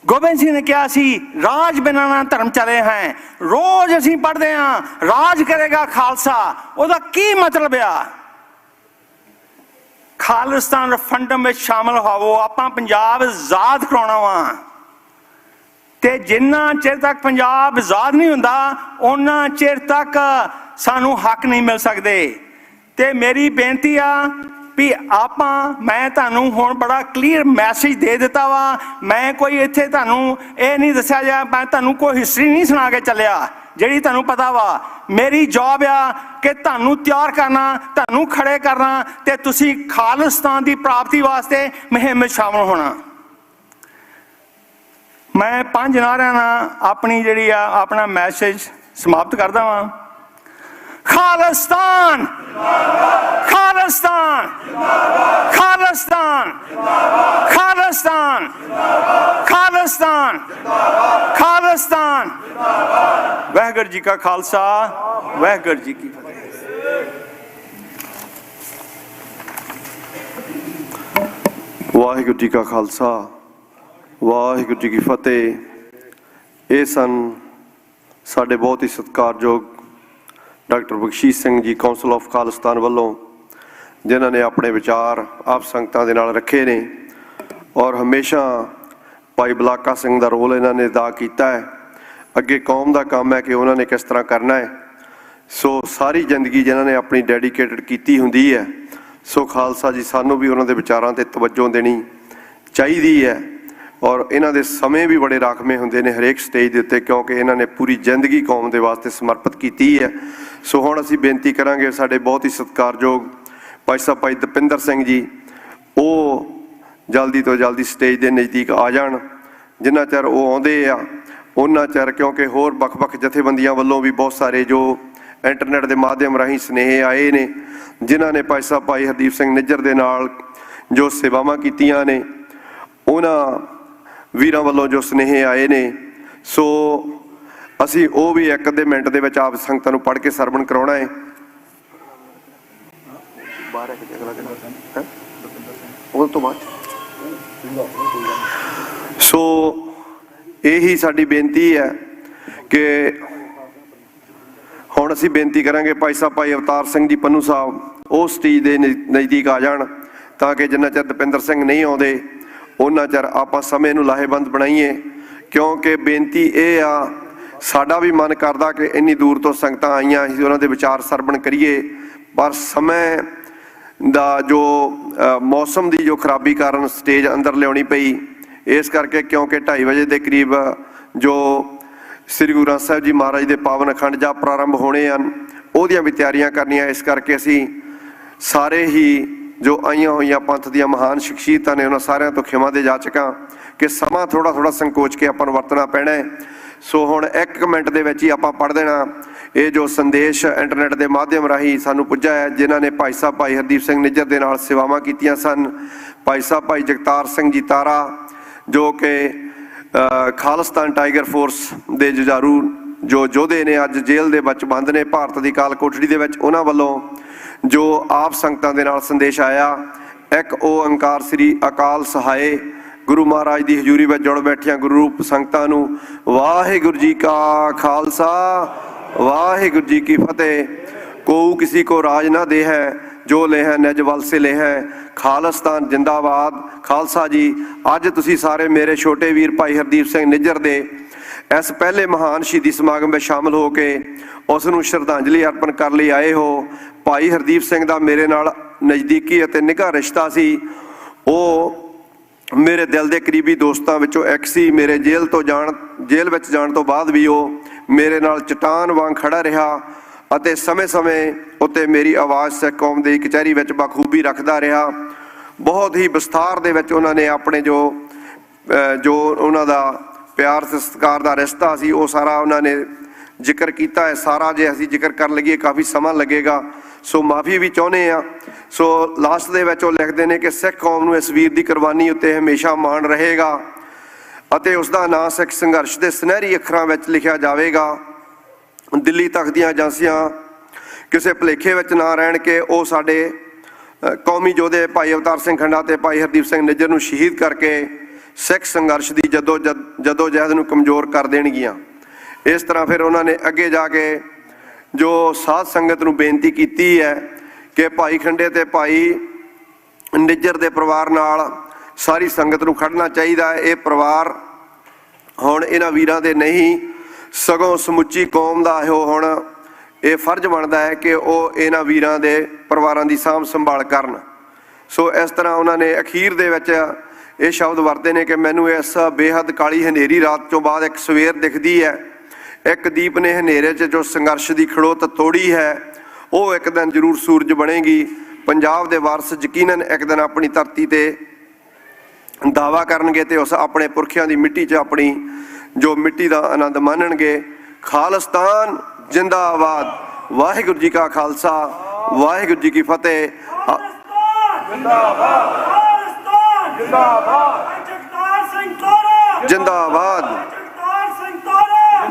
ਗੋਬਿੰਦ ਸਿੰਘ ਨੇ ਕਿਹਾ ਸੀ ਰਾਜ ਬਿਨਾਂ ਨਾ ਧਰਮ ਚਲੇ ਹੈ। ਰੋਜ਼ ਅਸੀਂ ਪੜ੍ਹਦੇ ਹਾਂ ਰਾਜ ਕਰੇਗਾ ਖਾਲਸਾ। ਉਹਦਾ ਕੀ ਮਤਲਬ ਆ? ਖਾਲਿਸਤਾਨ ਰਫੰਡਮ ਵਿੱਚ ਸ਼ਾਮਲ ਹੋਵੋ। ਆਪਾਂ ਪੰਜਾਬ ਆਜ਼ਾਦ ਕਰਾਉਣਾ ਵਾ, ਤੇ ਜਿੰਨਾ ਚਿਰ ਤੱਕ ਪੰਜਾਬ ਆਜ਼ਾਦ ਨਹੀਂ ਹੁੰਦਾ ਉਹਨਾਂ ਚਿਰ ਤੱਕ ਸਾਨੂੰ ਹੱਕ ਨਹੀਂ ਮਿਲ ਸਕਦੇ। ਤੇ ਮੇਰੀ ਬੇਨਤੀ ਆ ਵੀ ਮੈਂ ਤੁਹਾਨੂੰ ਹੁਣ ਬੜਾ ਕਲੀਅਰ ਮੈਸੇਜ ਦੇ ਦਿੱਤਾ ਵਾ। ਮੈਂ ਕੋਈ ਇੱਥੇ ਤੁਹਾਨੂੰ ਇਹ ਨਹੀਂ ਦੱਸਿਆ ਜਾ, ਮੈਂ ਤੁਹਾਨੂੰ ਕੋਈ ਹਿਸਟਰੀ ਨਹੀਂ ਸੁਣਾ ਕੇ ਚੱਲਿਆ ਜਿਹੜੀ ਤੁਹਾਨੂੰ ਪਤਾ ਵਾ। ਮੇਰੀ ਜੌਬ ਆ ਕਿ ਤੁਹਾਨੂੰ ਤਿਆਰ ਕਰਨਾ, ਤੁਹਾਨੂੰ ਖੜੇ ਕਰਨਾ, ਤੇ ਤੁਸੀਂ ਖਾਲਿਸਤਾਨ ਦੀ ਪ੍ਰਾਪਤੀ ਵਾਸਤੇ ਮੁਹਿੰਮ ਵਿੱਚ ਸ਼ਾਮਲ ਹੋਣਾ। ਮੈਂ 5 ਨਾਰਿਆਂ ਨਾਲ ਆਪਣੀ ਜਿਹੜੀ ਆ ਆਪਣਾ ਮੈਸੇਜ ਸਮਾਪਤ ਕਰਦਾ ਵਾਂ। ਖਾਲਿਸਤਾਨ, ਖਾਲਿਸਤਾਨ, ਖਾਲਿਸਤਾਨ, ਖਾਲਿਸਤਾਨ, ਖਾਲਿਸਤਾਨ, ਖਾਲਿਸਤਾਨ। ਵਾਹਿਗੁਰੂ ਜੀ ਕਾ ਖਾਲਸਾ, ਵਾਹਿਗੁਰੂ ਜੀ ਕੀ ਫਤਿਹ। ਵਾਹਿਗੁਰੂ ਜੀ ਕਾ ਖਾਲਸਾ, ਵਾਹਿਗੁਰੂ ਜੀ ਕੀ ਫਤਿਹ। ਇਹ ਸਨ ਸਾਡੇ ਬਹੁਤ ਹੀ ਸਤਿਕਾਰਯੋਗ doctor Bakhshish Singh ji, council of Khalistan ਵੱਲੋਂ, ਜਿਨ੍ਹਾਂ ਨੇ ਆਪਣੇ ਵਿਚਾਰ ਆਪ ਸੰਗਤਾਂ ਦੇ ਨਾਲ ਰੱਖੇ ਨੇ ਔਰ ਹਮੇਸ਼ਾ ਭਾਈ ਬਲਾਕਾ ਸਿੰਘ ਦਾ ਰੋਲ ਇਹਨਾਂ ਨੇ ਅਦਾ ਕੀਤਾ ਹੈ। ਅੱਗੇ ਕੌਮ ਦਾ ਕੰਮ ਹੈ ਕਿ ਉਹਨਾਂ ਨੇ ਕਿਸ ਤਰ੍ਹਾਂ ਕਰਨਾ ਹੈ। ਸੋ ਸਾਰੀ ਜ਼ਿੰਦਗੀ ਜਿਨ੍ਹਾਂ ਨੇ ਆਪਣੀ ਡੈਡੀਕੇਟਡ ਕੀਤੀ ਹੁੰਦੀ ਹੈ। ਸੋ ਖਾਲਸਾ ਜੀ ਸਾਨੂੰ ਵੀ ਉਹਨਾਂ ਦੇ ਵਿਚਾਰਾਂ 'ਤੇ ਤਵੱਜੋ ਦੇਣੀ ਚਾਹੀਦੀ ਹੈ। ਔਰ ਇਹਨਾਂ ਦੇ ਸਮੇਂ ਵੀ ਬੜੇ ਰਾਖਵੇਂ ਹੁੰਦੇ ਨੇ ਹਰੇਕ ਸਟੇਜ ਦੇ ਉੱਤੇ, ਕਿਉਂਕਿ ਇਹਨਾਂ ਨੇ ਪੂਰੀ ਜ਼ਿੰਦਗੀ ਕੌਮ ਦੇ ਵਾਸਤੇ ਸਮਰਪਿਤ ਕੀਤੀ ਹੈ। ਸੋ ਹੁਣ ਅਸੀਂ ਬੇਨਤੀ ਕਰਾਂਗੇ ਸਾਡੇ ਬਹੁਤ ਹੀ ਸਤਿਕਾਰਯੋਗ ਭਾਈ ਸਾਹਿਬ ਭਾਈ ਦਪਿੰਦਰ ਸਿੰਘ ਜੀ, ਉਹ ਜਲਦੀ ਤੋਂ ਜਲਦੀ ਸਟੇਜ ਦੇ ਨਜ਼ਦੀਕ ਆ ਜਾਣ। ਜਿੰਨਾ ਚਿਰ ਉਹ ਆਉਂਦੇ ਆ ਉਹਨਾਂ ਚਿਰ, ਕਿਉਂਕਿ ਹੋਰ ਵੱਖ-ਵੱਖ ਜਥੇਬੰਦੀਆਂ ਵੱਲੋਂ ਵੀ ਬਹੁਤ ਸਾਰੇ ਜੋ ਇੰਟਰਨੈਟ ਦੇ ਮਾਧਿਅਮ ਰਾਹੀਂ ਸੁਨੇਹੇ ਆਏ ਨੇ, ਜਿਨ੍ਹਾਂ ਨੇ ਭਾਈ ਸਾਹਿਬ ਭਾਈ ਹਰਦੀਪ ਸਿੰਘ ਨਿੱਜਰ ਦੇ ਨਾਲ ਜੋ ਸੇਵਾਵਾਂ ਕੀਤੀਆਂ ਨੇ, ਉਹਨਾਂ ਵੀਰਾਂ ਵੱਲੋਂ ਜੋ ਸੁਨੇਹੇ ਆਏ ਨੇ, ਸੋ ਅਸੀਂ ਉਹ ਵੀ ਇੱਕ ਅੱਧੇ ਮਿੰਟ ਦੇ ਵਿੱਚ ਆਪ ਸੰਗਤਾਂ ਨੂੰ ਪੜ੍ਹ ਕੇ ਸਰਵਣ ਕਰਾਉਣਾ ਹੈ। ਉਹ ਤੋਂ ਬਾਅਦ ਸੋ ਇਹੀ ਸਾਡੀ ਬੇਨਤੀ ਹੈ ਕਿ ਹੁਣ ਅਸੀਂ ਬੇਨਤੀ ਕਰਾਂਗੇ ਭਾਈ ਸਾਹਿਬ ਭਾਈ ਅਵਤਾਰ ਸਿੰਘ ਜੀ ਪੰਨੂ ਸਾਹਿਬ ਉਹ ਸਟੇਜ ਦੇ ਨਜ਼ਦੀਕ ਆ ਜਾਣ, ਤਾਂ ਕਿ ਜਿੰਨਾ ਚਿਰ ਦਪਿੰਦਰ ਸਿੰਘ ਨਹੀਂ ਆਉਂਦੇ ਉਹਨਾਂ ਚਿਰ ਆਪਾਂ ਸਮੇਂ ਨੂੰ ਲਾਹੇਵੰਦ ਬਣਾਈਏ। ਕਿਉਂਕਿ ਬੇਨਤੀ ਇਹ ਆ, ਸਾਡਾ ਵੀ ਮਨ ਕਰਦਾ ਕਿ ਇੰਨੀ ਦੂਰ ਤੋਂ ਸੰਗਤਾਂ ਆਈਆਂ, ਅਸੀਂ ਉਹਨਾਂ ਦੇ ਵਿਚਾਰ ਸਰਵਣ ਕਰੀਏ, ਪਰ ਸਮੇਂ ਦਾ ਜੋ ਮੌਸਮ ਦੀ ਜੋ ਖਰਾਬੀ ਕਾਰਨ ਸਟੇਜ ਅੰਦਰ ਲਿਆਉਣੀ ਪਈ। ਇਸ ਕਰਕੇ ਕਿਉਂਕਿ 2:30 ਵਜੇ ਦੇ ਕਰੀਬ ਜੋ ਸ੍ਰੀ ਗੁਰੂ ਗ੍ਰੰਥ ਸਾਹਿਬ ਜੀ ਮਹਾਰਾਜ ਦੇ ਪਾਵਨ ਅਖੰਡ ਜਾਪ ਪ੍ਰਾਰੰਭ ਹੋਣੇ ਹਨ, ਉਹਦੀਆਂ ਵੀ ਤਿਆਰੀਆਂ ਕਰਨੀਆਂ। ਇਸ ਕਰਕੇ ਅਸੀਂ ਸਾਰੇ ਹੀ ਜੋ ਆਈਆਂ ਹੋਈਆਂ ਪੰਥ ਦੀਆਂ ਮਹਾਨ ਸ਼ਖਸੀਅਤਾਂ ਨੇ, ਉਹਨਾਂ ਸਾਰਿਆਂ ਤੋਂ ਖਿਮਾ ਦੇ ਜਾਚਕਾਂ ਕਿ ਸਮਾਂ ਥੋੜਾ ਸੰਕੋਚ ਕੇ ਆਪਾਂ ਨੂੰ ਵਰਤਣਾ ਪੈਣਾ ਹੈ। ਸੋ ਹੁਣ 1 ਮਿੰਟ ਦੇ ਵਿੱਚ ਹੀ ਆਪਾਂ ਪੜ੍ਹ ਦੇਣਾ ਇਹ ਜੋ ਸੰਦੇਸ਼ ਇੰਟਰਨੈਟ ਦੇ ਮਾਧਿਅਮ ਰਾਹੀਂ ਸਾਨੂੰ ਪੁੱਜਾ ਹੈ, ਜਿਨ੍ਹਾਂ ਨੇ ਭਾਈ ਸਾਹਿਬ ਭਾਈ ਹਰਦੀਪ ਸਿੰਘ ਨਿੱਜਰ ਦੇ ਨਾਲ ਸੇਵਾਵਾਂ ਕੀਤੀਆਂ ਸਨ। ਭਾਈ ਸਾਹਿਬ ਭਾਈ ਜਗਤਾਰ ਸਿੰਘ ਜੀ ਤਾਰਾ, ਜੋ ਕਿ ਖਾਲਿਸਤਾਨ ਟਾਈਗਰ ਫੋਰਸ ਦੇ ਜੁਝਾਰੂ ਜੋ ਯੋਧੇ ਨੇ, ਅੱਜ ਜੇਲ੍ਹ ਦੇ ਵਿੱਚ ਬੰਦ ਨੇ ਭਾਰਤ ਦੀ ਕਾਲ ਕੋਠੜੀ ਦੇ ਵਿੱਚ, ਉਹਨਾਂ ਵੱਲੋਂ ਜੋ ਆਪ ਸੰਗਤਾਂ ਦੇ ਨਾਲ ਸੰਦੇਸ਼ ਆਇਆ। ਇੱਕ ਓਅੰਕਾਰ ਸ੍ਰੀ ਅਕਾਲ ਸਹਾਏ, ਗੁਰੂ ਮਹਾਰਾਜ ਦੀ ਹਜ਼ੂਰੀ ਵਿੱਚ ਜੁੜ ਬੈਠੀਆਂ ਗੁਰੂ ਰੂਪ ਸੰਗਤਾਂ ਨੂੰ ਵਾਹਿਗੁਰੂ ਜੀ ਕਾ ਖਾਲਸਾ ਵਾਹਿਗੁਰੂ ਜੀ ਕੀ ਫਤਿਹ। ਕੋਊ ਕਿसी को राज ना दे है, जो ले है निज वल से ले है, खालिस्तान जिंदाबाद। खालसा जी, अज तुसी सारे मेरे छोटे वीर भाई हरदीप सिंह निज्जर दे इस पहले महान शहीदी समागम में शामिल हो के उस नूं श्रद्धांजलि अर्पण कर लिए आए हो। भाई हरदीप सिंह दा मेरे नाल नज़दीकी अते निघा रिश्ता सी। वो मेरे दिल के करीबी दोस्तों विचों एक सी। मेरे जेल विच जाण तो बाद भी वो मेरे नाल चट्टान वांग खड़ा रहा ਅਤੇ ਸਮੇਂ ਉੱਤੇ ਮੇਰੀ ਆਵਾਜ਼ ਸਿੱਖ ਕੌਮ ਦੀ ਕਚਹਿਰੀ ਵਿੱਚ ਬਖੂਬੀ ਰੱਖਦਾ ਰਿਹਾ। ਬਹੁਤ ਹੀ ਵਿਸਥਾਰ ਦੇ ਵਿੱਚ ਉਹਨਾਂ ਨੇ ਆਪਣੇ ਜੋ ਉਹਨਾਂ ਦਾ ਪਿਆਰ ਸਤਿਕਾਰ ਦਾ ਰਿਸ਼ਤਾ ਸੀ ਉਹ ਸਾਰਾ ਉਹਨਾਂ ਨੇ ਜ਼ਿਕਰ ਕੀਤਾ ਹੈ। ਸਾਰਾ ਜੇ ਅਸੀਂ ਜ਼ਿਕਰ ਕਰਨ ਲੱਗੀਏ ਕਾਫੀ ਸਮਾਂ ਲੱਗੇਗਾ, ਸੋ ਮਾਫੀ ਵੀ ਚਾਹੁੰਦੇ ਆ। ਸੋ ਲਾਸਟ ਦੇ ਵਿੱਚ ਉਹ ਲਿਖਦੇ ਨੇ ਕਿ ਸਿੱਖ ਕੌਮ ਨੂੰ ਇਸ ਵੀਰ ਦੀ ਕੁਰਬਾਨੀ ਉੱਤੇ ਹਮੇਸ਼ਾ ਮਾਣ ਰਹੇਗਾ ਅਤੇ ਉਸ ਦਾ ਨਾਂ ਸਿੱਖ ਸੰਘਰਸ਼ ਦੇ ਸੁਨਹਿਰੀ ਅੱਖਰਾਂ ਵਿੱਚ ਲਿਖਿਆ ਜਾਵੇਗਾ। ਦਿੱਲੀ ਤੱਕ ਦੀਆਂ ਏਜੰਸੀਆਂ ਕਿਸੇ ਭੁਲੇਖੇ ਵਿੱਚ ਨਾ ਰਹਿਣ ਕਿ ਉਹ ਸਾਡੇ ਕੌਮੀ ਯੋਧੇ ਭਾਈ ਅਵਤਾਰ ਸਿੰਘ ਖੰਡਾ ਤੇ ਭਾਈ ਹਰਦੀਪ ਸਿੰਘ ਨਿੱਜਰ ਨੂੰ ਸ਼ਹੀਦ ਕਰਕੇ ਸਿੱਖ ਸੰਘਰਸ਼ ਦੀ ਜਦੋਜਹਿਦ ਨੂੰ ਕਮਜ਼ੋਰ ਕਰ ਦੇਣਗੀਆਂ। ਇਸ ਤਰ੍ਹਾਂ ਫਿਰ ਉਹਨਾਂ ਨੇ ਅੱਗੇ ਜਾ ਕੇ ਜੋ ਸਾਧ ਸੰਗਤ ਨੂੰ ਬੇਨਤੀ ਕੀਤੀ ਹੈ ਕਿ ਭਾਈ ਖੰਡੇ ਤੇ ਭਾਈ ਨਿੱਜਰ ਦੇ ਪਰਿਵਾਰ ਨਾਲ ਸਾਰੀ ਸੰਗਤ ਨੂੰ ਖੜਨਾ ਚਾਹੀਦਾ ਹੈ। ਇਹ ਪਰਿਵਾਰ ਹੁਣ ਇਹਨਾਂ ਵੀਰਾਂ ਦੇ ਨਹੀਂ, ਸਗੋਂ ਸਮੁੱਚੀ ਕੌਮ ਦਾ ਇਹੋ ਹੁਣ ਇਹ ਫਰਜ਼ ਬਣਦਾ ਹੈ ਕਿ ਉਹ ਇਹਨਾਂ ਵੀਰਾਂ ਦੇ ਪਰਿਵਾਰਾਂ ਦੀ ਸਾਂਭ ਸੰਭਾਲ ਕਰਨ। ਸੋ ਇਸ ਤਰ੍ਹਾਂ ਉਹਨਾਂ ਨੇ ਅਖੀਰ ਦੇ ਵਿੱਚ ਇਹ ਸ਼ਬਦ ਵਰਤੇ ਨੇ ਕਿ ਮੈਨੂੰ ਇਸ ਬੇਹੱਦ ਕਾਲੀ ਹਨੇਰੀ ਰਾਤ ਤੋਂ ਬਾਅਦ ਇੱਕ ਸਵੇਰ ਦਿਖਦੀ ਹੈ। ਇੱਕ ਦੀਪ ਨੇ ਹਨੇਰੇ 'ਚ ਜੋ ਸੰਘਰਸ਼ ਦੀ ਖੜੋਤ ਤੋੜੀ ਹੈ, ਉਹ ਇੱਕ ਦਿਨ ਜ਼ਰੂਰ ਸੂਰਜ ਬਣੇਗੀ। ਪੰਜਾਬ ਦੇ ਵਾਰਸ ਯਕੀਨਨ ਇੱਕ ਦਿਨ ਆਪਣੀ ਧਰਤੀ ਤੇ ਦਾਵਾ ਕਰਨਗੇ ਤੇ ਉਸ ਆਪਣੇ ਪੁਰਖਿਆਂ ਦੀ ਮਿੱਟੀ 'ਚ ਆਪਣੀ ਜੋ ਮਿੱਟੀ ਦਾ ਆਨੰਦ ਮਾਣਨਗੇ। ਖਾਲਿਸਤਾਨ ਜਿੰਦਾਬਾਦ। ਵਾਹਿਗੁਰੂ ਜੀ ਕਾ ਖਾਲਸਾ ਵਾਹਿਗੁਰੂ ਜੀ ਕੀ ਫਤਿਹ। ਜਿੰਦਾਬਾਦ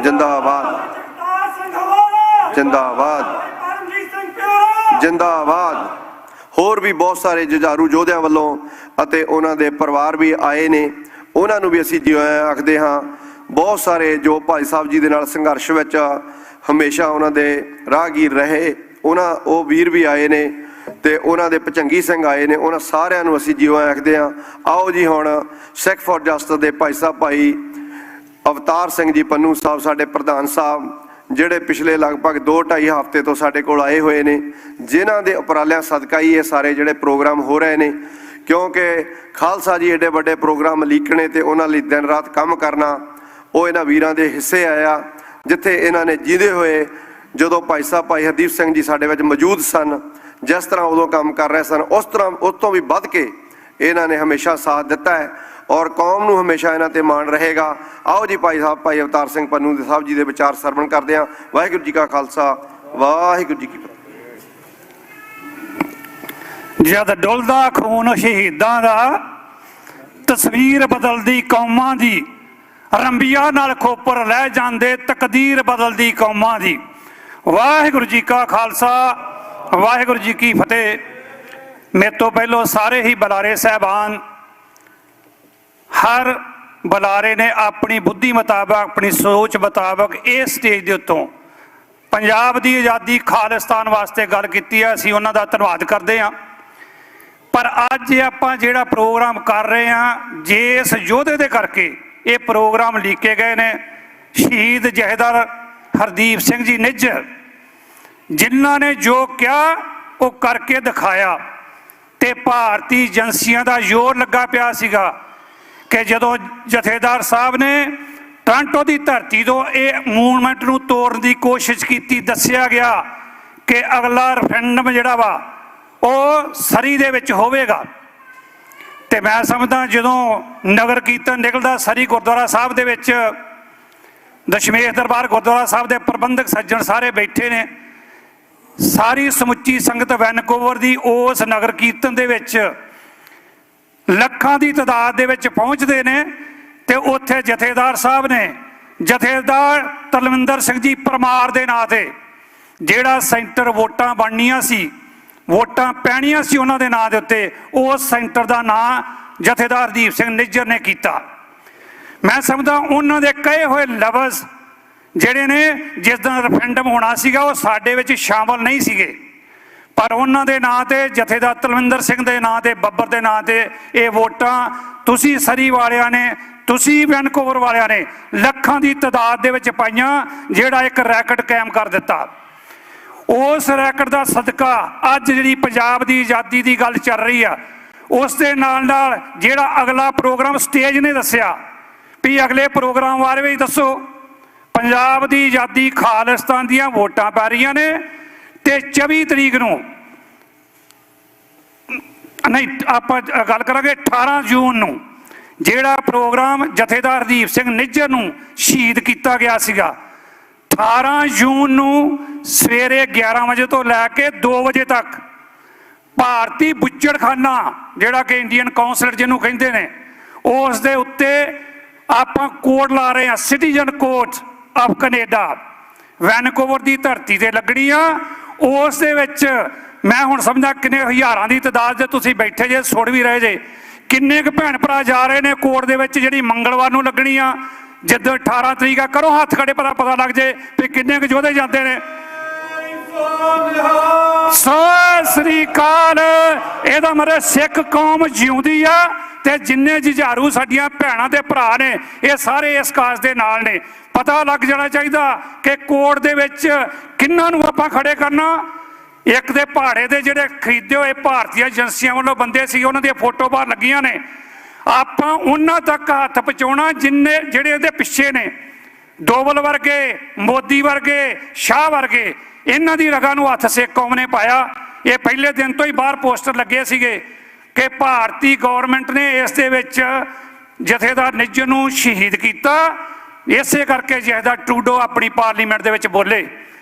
ਜਿੰਦਾਬਾਦ ਜਿੰਦਾਬਾਦ ਜਿੰਦਾਬਾਦ। ਹੋਰ ਵੀ ਬਹੁਤ ਸਾਰੇ ਜੁਝਾਰੂ ਯੋਧਿਆਂ ਵੱਲੋਂ ਅਤੇ ਉਹਨਾਂ ਦੇ ਪਰਿਵਾਰ ਵੀ ਆਏ ਨੇ, ਉਹਨਾਂ ਨੂੰ ਵੀ ਅਸੀਂ ਜਿਉਂ ਆਖਦੇ ਹਾਂ। ਬਹੁਤ ਸਾਰੇ ਜੋ ਭਾਈ ਸਾਹਿਬ ਜੀ ਦੇ ਨਾਲ ਸੰਘਰਸ਼ ਵਿੱਚ ਹਮੇਸ਼ਾ ਉਹਨਾਂ ਦੇ ਰਾਹਗੀਰ ਰਹੇ, ਉਹ ਵੀਰ ਵੀ ਆਏ ਨੇ ਤੇ ਉਹਨਾਂ ਦੇ ਭਚੰਗੀ ਸਿੰਘ ਆਏ ਨੇ। ਉਹਨਾਂ ਸਾਰਿਆਂ ਨੂੰ ਅਸੀਂ ਜਿਉਂ ਆਖਦੇ ਹਾਂ। ਆਓ ਜੀ ਹੁਣ ਸਿੱਖ ਫੋਰ ਜਸਟਿਸ ਦੇ ਭਾਈ ਸਾਹਿਬ ਭਾਈ ਅਵਤਾਰ ਸਿੰਘ ਜੀ ਪੰਨੂ ਸਾਹਿਬ, ਸਾਡੇ ਪ੍ਰਧਾਨ ਸਾਹਿਬ, ਜਿਹੜੇ ਪਿਛਲੇ ਲਗਭਗ 2-2.5 ਹਫ਼ਤੇ ਤੋਂ ਸਾਡੇ ਕੋਲ ਆਏ ਹੋਏ ਨੇ, ਜਿਨ੍ਹਾਂ ਦੇ ਉਪਰਾਲਿਆਂ ਸਦਕਾ ਹੀ ਇਹ ਸਾਰੇ ਜਿਹੜੇ ਪ੍ਰੋਗਰਾਮ ਹੋ ਰਹੇ ਨੇ। ਕਿਉਂਕਿ ਖਾਲਸਾ ਜੀ ਏਡੇ ਵੱਡੇ ਪ੍ਰੋਗਰਾਮ ਲੀਕਣੇ ਤੇ ਉਹਨਾਂ ਲਈ ਦਿਨ ਰਾਤ ਕੰਮ ਕਰਨਾ, ਉਹ ਇਹਨਾਂ ਵੀਰਾਂ ਦੇ ਹਿੱਸੇ ਆਇਆ। ਜਿੱਥੇ ਇਹਨਾਂ ਨੇ ਜੀਂਦੇ ਹੋਏ ਜਦੋਂ ਭਾਈ ਸਾਹਿਬ ਭਾਈ ਹਰਦੀਪ ਸਿੰਘ ਜੀ ਸਾਡੇ ਵਿੱਚ ਮੌਜੂਦ ਸਨ, ਜਿਸ ਤਰ੍ਹਾਂ ਉਦੋਂ ਕੰਮ ਕਰ ਰਹੇ ਸਨ, ਉਸ ਤਰ੍ਹਾਂ ਉਸ ਤੋਂ ਵੀ ਵੱਧ ਕੇ ਇਹਨਾਂ ਨੇ ਹਮੇਸ਼ਾ ਸਾਥ ਦਿੱਤਾ ਹੈ ਔਰ ਕੌਮ ਨੂੰ ਹਮੇਸ਼ਾ ਇਹਨਾਂ ਤੇ ਮਾਣ ਰਹੇਗਾ। ਆਓ ਜੀ ਭਾਈ ਸਾਹਿਬ ਭਾਈ ਅਵਤਾਰ ਸਿੰਘ ਪੰਨੂ ਸਾਹਿਬ ਜੀ ਦੇ ਵਿਚਾਰ ਸਰਵਣ ਕਰਦੇ ਹਾਂ। ਵਾਹਿਗੁਰੂ ਜੀ ਕਾ ਖਾਲਸਾ ਵਾਹਿਗੁਰੂ ਜੀ ਕੀ ਫਤਿਹ। ਜਦ ਡੁੱਲਦਾ ਖੂਨ ਸ਼ਹੀਦਾਂ ਦਾ, ਤਸਵੀਰ ਬਦਲਦੀ ਕੌਮਾਂ ਦੀ, ਰੰਬੀਆਂ ਨਾਲ ਖੋਪਰ ਲੈ ਜਾਂਦੇ, ਤਕਦੀਰ ਬਦਲਦੀ ਕੌਮਾਂ ਦੀ। ਵਾਹਿਗੁਰੂ ਜੀ ਕਾ ਖਾਲਸਾ, ਵਾਹਿਗੁਰੂ ਜੀ ਕੀ ਫਤਿਹ। ਮੇਰੇ ਤੋਂ ਪਹਿਲੋਂ ਸਾਰੇ ਹੀ ਬੁਲਾਰੇ ਸਾਹਿਬਾਨ, ਹਰ ਬੁਲਾਰੇ ਨੇ ਆਪਣੀ ਬੁੱਧੀ ਮੁਤਾਬਕ, ਆਪਣੀ ਸੋਚ ਮੁਤਾਬਕ ਇਸ ਸਟੇਜ ਦੇ ਉੱਤੋਂ ਪੰਜਾਬ ਦੀ ਆਜ਼ਾਦੀ ਖਾਲਿਸਤਾਨ ਵਾਸਤੇ ਗੱਲ ਕੀਤੀ ਹੈ। ਅਸੀਂ ਉਹਨਾਂ ਦਾ ਧੰਨਵਾਦ ਕਰਦੇ ਹਾਂ। ਪਰ ਅੱਜ ਆਪਾਂ ਜਿਹੜਾ ਪ੍ਰੋਗਰਾਮ ਕਰ ਰਹੇ ਹਾਂ, ਜਿਸ ਯੋਧੇ ਦੇ ਕਰਕੇ ਇਹ ਪ੍ਰੋਗਰਾਮ ਲੀਕੇ ਗਏ ਨੇ, ਸ਼ਹੀਦ ਜਥੇਦਾਰ ਹਰਦੀਪ ਸਿੰਘ ਜੀ ਨਿੱਜਰ, ਜਿਨ੍ਹਾਂ ਨੇ ਜੋ ਕਿਹਾ ਉਹ ਕਰਕੇ ਦਿਖਾਇਆ। ਤੇ ਭਾਰਤੀ ਏਜੰਸੀਆਂ ਦਾ ਜ਼ੋਰ ਲੱਗਾ ਪਿਆ ਸੀਗਾ ਕਿ ਜਦੋਂ ਜਥੇਦਾਰ ਸਾਹਿਬ ਨੇ ਟੋਰਾਂਟੋ ਦੀ ਧਰਤੀ ਤੋਂ ਇਹ ਮੂਵਮੈਂਟ ਨੂੰ ਤੋੜਨ ਦੀ ਕੋਸ਼ਿਸ਼ ਕੀਤੀ, ਦੱਸਿਆ ਗਿਆ ਕਿ ਅਗਲਾ ਰੈਫਰੈਂਡਮ ਜਿਹੜਾ ਵਾ ਉਹ ਸਰੀ ਦੇ ਵਿੱਚ ਹੋਵੇਗਾ। ਤੇ ਮੈਂ ਸਮਝਦਾ ਜਦੋਂ ਨਗਰ ਕੀਰਤਨ ਨਿਕਲਦਾ ਸਰੀ ਗੁਰਦੁਆਰਾ ਸਾਹਿਬ ਦੇ ਵਿੱਚ, ਦਸ਼ਮੇਸ਼ ਦਰਬਾਰ ਗੁਰਦੁਆਰਾ ਸਾਹਿਬ ਦੇ ਪ੍ਰਬੰਧਕ ਸੱਜਣ ਸਾਰੇ ਬੈਠੇ ਨੇ, ਸਾਰੀ ਸਮੁੱਚੀ ਸੰਗਤ ਵੈਨਕੂਵਰ ਦੀ ਉਸ ਨਗਰ ਕੀਰਤਨ ਦੇ ਵਿੱਚ ਲੱਖਾਂ ਦੀ ਤਾਦਾਦ ਦੇ ਵਿੱਚ ਪਹੁੰਚਦੇ ਨੇ। ਤੇ ਉੱਥੇ ਜਥੇਦਾਰ ਸਾਹਿਬ ਨੇ, ਜਥੇਦਾਰ ਤਲਵਿੰਦਰ ਸਿੰਘ ਜੀ ਪਰਮਾਰ ਦੇ ਨਾਂ ਤੇ ਜਿਹੜਾ ਸੈਂਟਰ ਵੋਟਾਂ ਬਣਨੀਆਂ ਸੀ, ਵੋਟਾਂ ਪੈਣੀਆਂ ਸੀ ਉਹਨਾਂ ਦੇ ਨਾਂ ਦੇ ਉੱਤੇ, ਉਸ ਸੈਂਟਰ ਦਾ ਨਾਂ ਜਥੇਦਾਰ ਹਰਦੀਪ ਸਿੰਘ ਨਿੱਜਰ ਨੇ ਕੀਤਾ। ਮੈਂ ਸਮਝਦਾ ਉਹਨਾਂ ਦੇ ਕਹੇ ਹੋਏ ਲਫ਼ਜ਼ ਜਿਹੜੇ ਨੇ, ਜਿਸ ਦਿਨ ਰੈਫਰੈਂਡਮ ਹੋਣਾ ਸੀਗਾ ਉਹ ਸਾਡੇ ਵਿੱਚ ਸ਼ਾਮਲ ਨਹੀਂ ਸੀਗੇ, ਪਰ ਉਹਨਾਂ ਦੇ ਨਾਂ ਤੇ, ਜਥੇਦਾਰ ਤਲਵਿੰਦਰ ਸਿੰਘ ਦੇ ਨਾਂ ਤੇ, ਬੱਬਰ ਦੇ ਨਾਂ ਤੇ ਇਹ ਵੋਟਾਂ ਤੁਸੀਂ ਸਰੀ ਵਾਲਿਆਂ ਨੇ, ਤੁਸੀਂ ਵੈਨਕੂਵਰ ਵਾਲਿਆਂ ਨੇ ਲੱਖਾਂ ਦੀ ਤਾਦਾਦ ਦੇ ਵਿੱਚ ਪਾਈਆਂ, ਜਿਹੜਾ ਇੱਕ ਰੈਕਟ ਕਾਇਮ ਕਰ ਦਿੱਤਾ। ਉਸ ਰੈਕਟ ਦਾ ਸਦਕਾ ਅੱਜ ਜਿਹੜੀ ਪੰਜਾਬ ਦੀ ਆਜ਼ਾਦੀ ਦੀ ਗੱਲ ਚੱਲ ਰਹੀ ਆ, ਉਸ ਦੇ ਨਾਲ ਨਾਲ ਜਿਹੜਾ ਅਗਲਾ ਪ੍ਰੋਗਰਾਮ ਸਟੇਜ ਨੇ ਦੱਸਿਆ ਵੀ ਅਗਲੇ ਪ੍ਰੋਗਰਾਮ ਬਾਰੇ ਵੀ ਦੱਸੋ। ਪੰਜਾਬ ਦੀ ਆਜ਼ਾਦੀ ਖਾਲਿਸਤਾਨ ਦੀਆਂ ਵੋਟਾਂ ਪੈ ਰਹੀਆਂ ਨੇ ਤੇ 24 ਤਰੀਕ ਨੂੰ, ਨਹੀਂ ਆਪਾਂ ਗੱਲ ਕਰਾਂਗੇ 18 ਜੂਨ ਨੂੰ, ਜਿਹੜਾ ਪ੍ਰੋਗਰਾਮ ਜਥੇਦਾਰ ਹਰਦੀਪ ਸਿੰਘ ਨਿੱਜਰ ਨੂੰ ਸ਼ਹੀਦ ਕੀਤਾ ਗਿਆ ਸੀਗਾ, 18 ਜੂਨ ਨੂੰ ਸਵੇਰੇ 11 ਵਜੇ ਤੋਂ ਲੈ ਕੇ 2 ਵਜੇ ਤੱਕ ਭਾਰਤੀ ਬੁੱਚੜਖਾਨਾ, ਜਿਹੜਾ ਕਿ ਇੰਡੀਅਨ ਕੌਂਸਲੇਟ ਜਿਹਨੂੰ ਕਹਿੰਦੇ ਨੇ, ਉਸ ਦੇ ਉੱਤੇ ਆਪਾਂ ਕੋਡ ਲਾ ਰਹੇ ਹਾਂ, citizen code of Canada, Vancouver ਦੀ ਧਰਤੀ ਤੇ ਲੱਗਣੀ ਆ। ਉਸ ਦੇ ਵਿੱਚ ਮੈਂ ਹੁਣ ਸਮਝਦਾ ਕਿੰਨੇ ਹਜ਼ਾਰਾਂ ਦੀ ਤਾਦਾਦ ਦੇ ਤੁਸੀਂ ਬੈਠੇ ਜੇ, ਸੁਣ ਵੀ ਰਹੇ ਜੇ, ਕਿੰਨੇ ਕੁ ਭੈਣ ਭਰਾ ਜਾ ਰਹੇ ਨੇ ਕੋਡ ਦੇ ਵਿੱਚ, ਜਿਹੜੀ ਮੰਗਲਵਾਰ ਨੂੰ ਲੱਗਣੀ ਆ। ਜਦੋਂ 18 ਤਰੀਕ ਆ, ਕਰੋ ਹੱਥ ਖੜੇ, ਪਤਾ ਲੱਗ ਜੇ ਵੀ ਕਿੰਨੇ ਕੁ ਯੋਧੇ ਜਾਂਦੇ ਨੇ। ਸਤਿ ਸ੍ਰੀ ਅਕਾਲ। ਇਹਦਾ ਮਤਲਬ ਸਿੱਖ ਕੌਮ ਜਿਉਂਦੀ ਆ ਤੇ ਜਿੰਨੇ ਜੁਝਾਰੂ ਸਾਡੀਆਂ ਭੈਣਾਂ ਤੇ ਭਰਾ ਨੇ, ਇਹ ਸਾਰੇ ਇਸ ਕਾਜ਼ ਦੇ ਨਾਲ ਨੇ। ਪਤਾ ਲੱਗ ਜਾਣਾ ਚਾਹੀਦਾ ਕਿ ਕੋਰਟ ਦੇ ਵਿੱਚ ਕਿੰਨਾਂ ਨੂੰ ਆਪਾਂ ਖੜੇ ਕਰਨਾ। ਇੱਕ ਦੇ ਪਹਾੜੇ ਦੇ ਜਿਹੜੇ ਖਰੀਦੇ ਹੋਏ ਭਾਰਤੀ ਏਜੰਸੀਆਂ ਵੱਲੋਂ ਬੰਦੇ ਸੀ, ਉਹਨਾਂ ਦੀਆਂ ਫੋਟੋ ਬਾਹਰ ਲੱਗੀਆਂ ਨੇ। ਆਪਾਂ ਉਹਨਾਂ ਤੱਕ ਹੱਥ ਪਹੁੰਚਾਉਣਾ ਜਿਹੜੇ ਇਹਦੇ ਪਿੱਛੇ ਨੇ, ਡੋਵਲ ਵਰਗੇ, ਮੋਦੀ ਵਰਗੇ, ਸ਼ਾਹ ਵਰਗੇ, ਇਹਨਾਂ ਦੀ ਰਗਾਂ ਨੂੰ ਹੱਥ ਸਿੱਖ ਕੌਮ ਨੇ ਪਾਇਆ। ਇਹ ਪਹਿਲੇ ਦਿਨ ਤੋਂ ਹੀ ਬਾਹਰ ਪੋਸਟਰ ਲੱਗੇ ਸੀਗੇ ਕਿ ਭਾਰਤੀ ਗੌਰਮੈਂਟ ਨੇ ਇਸ ਦੇ ਵਿੱਚ ਜਥੇਦਾਰ ਨਿੱਜਰ ਨੂੰ ਸ਼ਹੀਦ ਕੀਤਾ। ਇਸੇ ਕਰਕੇ ਜਥੇਦਾਰ ਟਰੂਡੋ ਆਪਣੀ ਪਾਰਲੀਮੈਂਟ ਦੇ ਵਿੱਚ ਬੋਲੇ।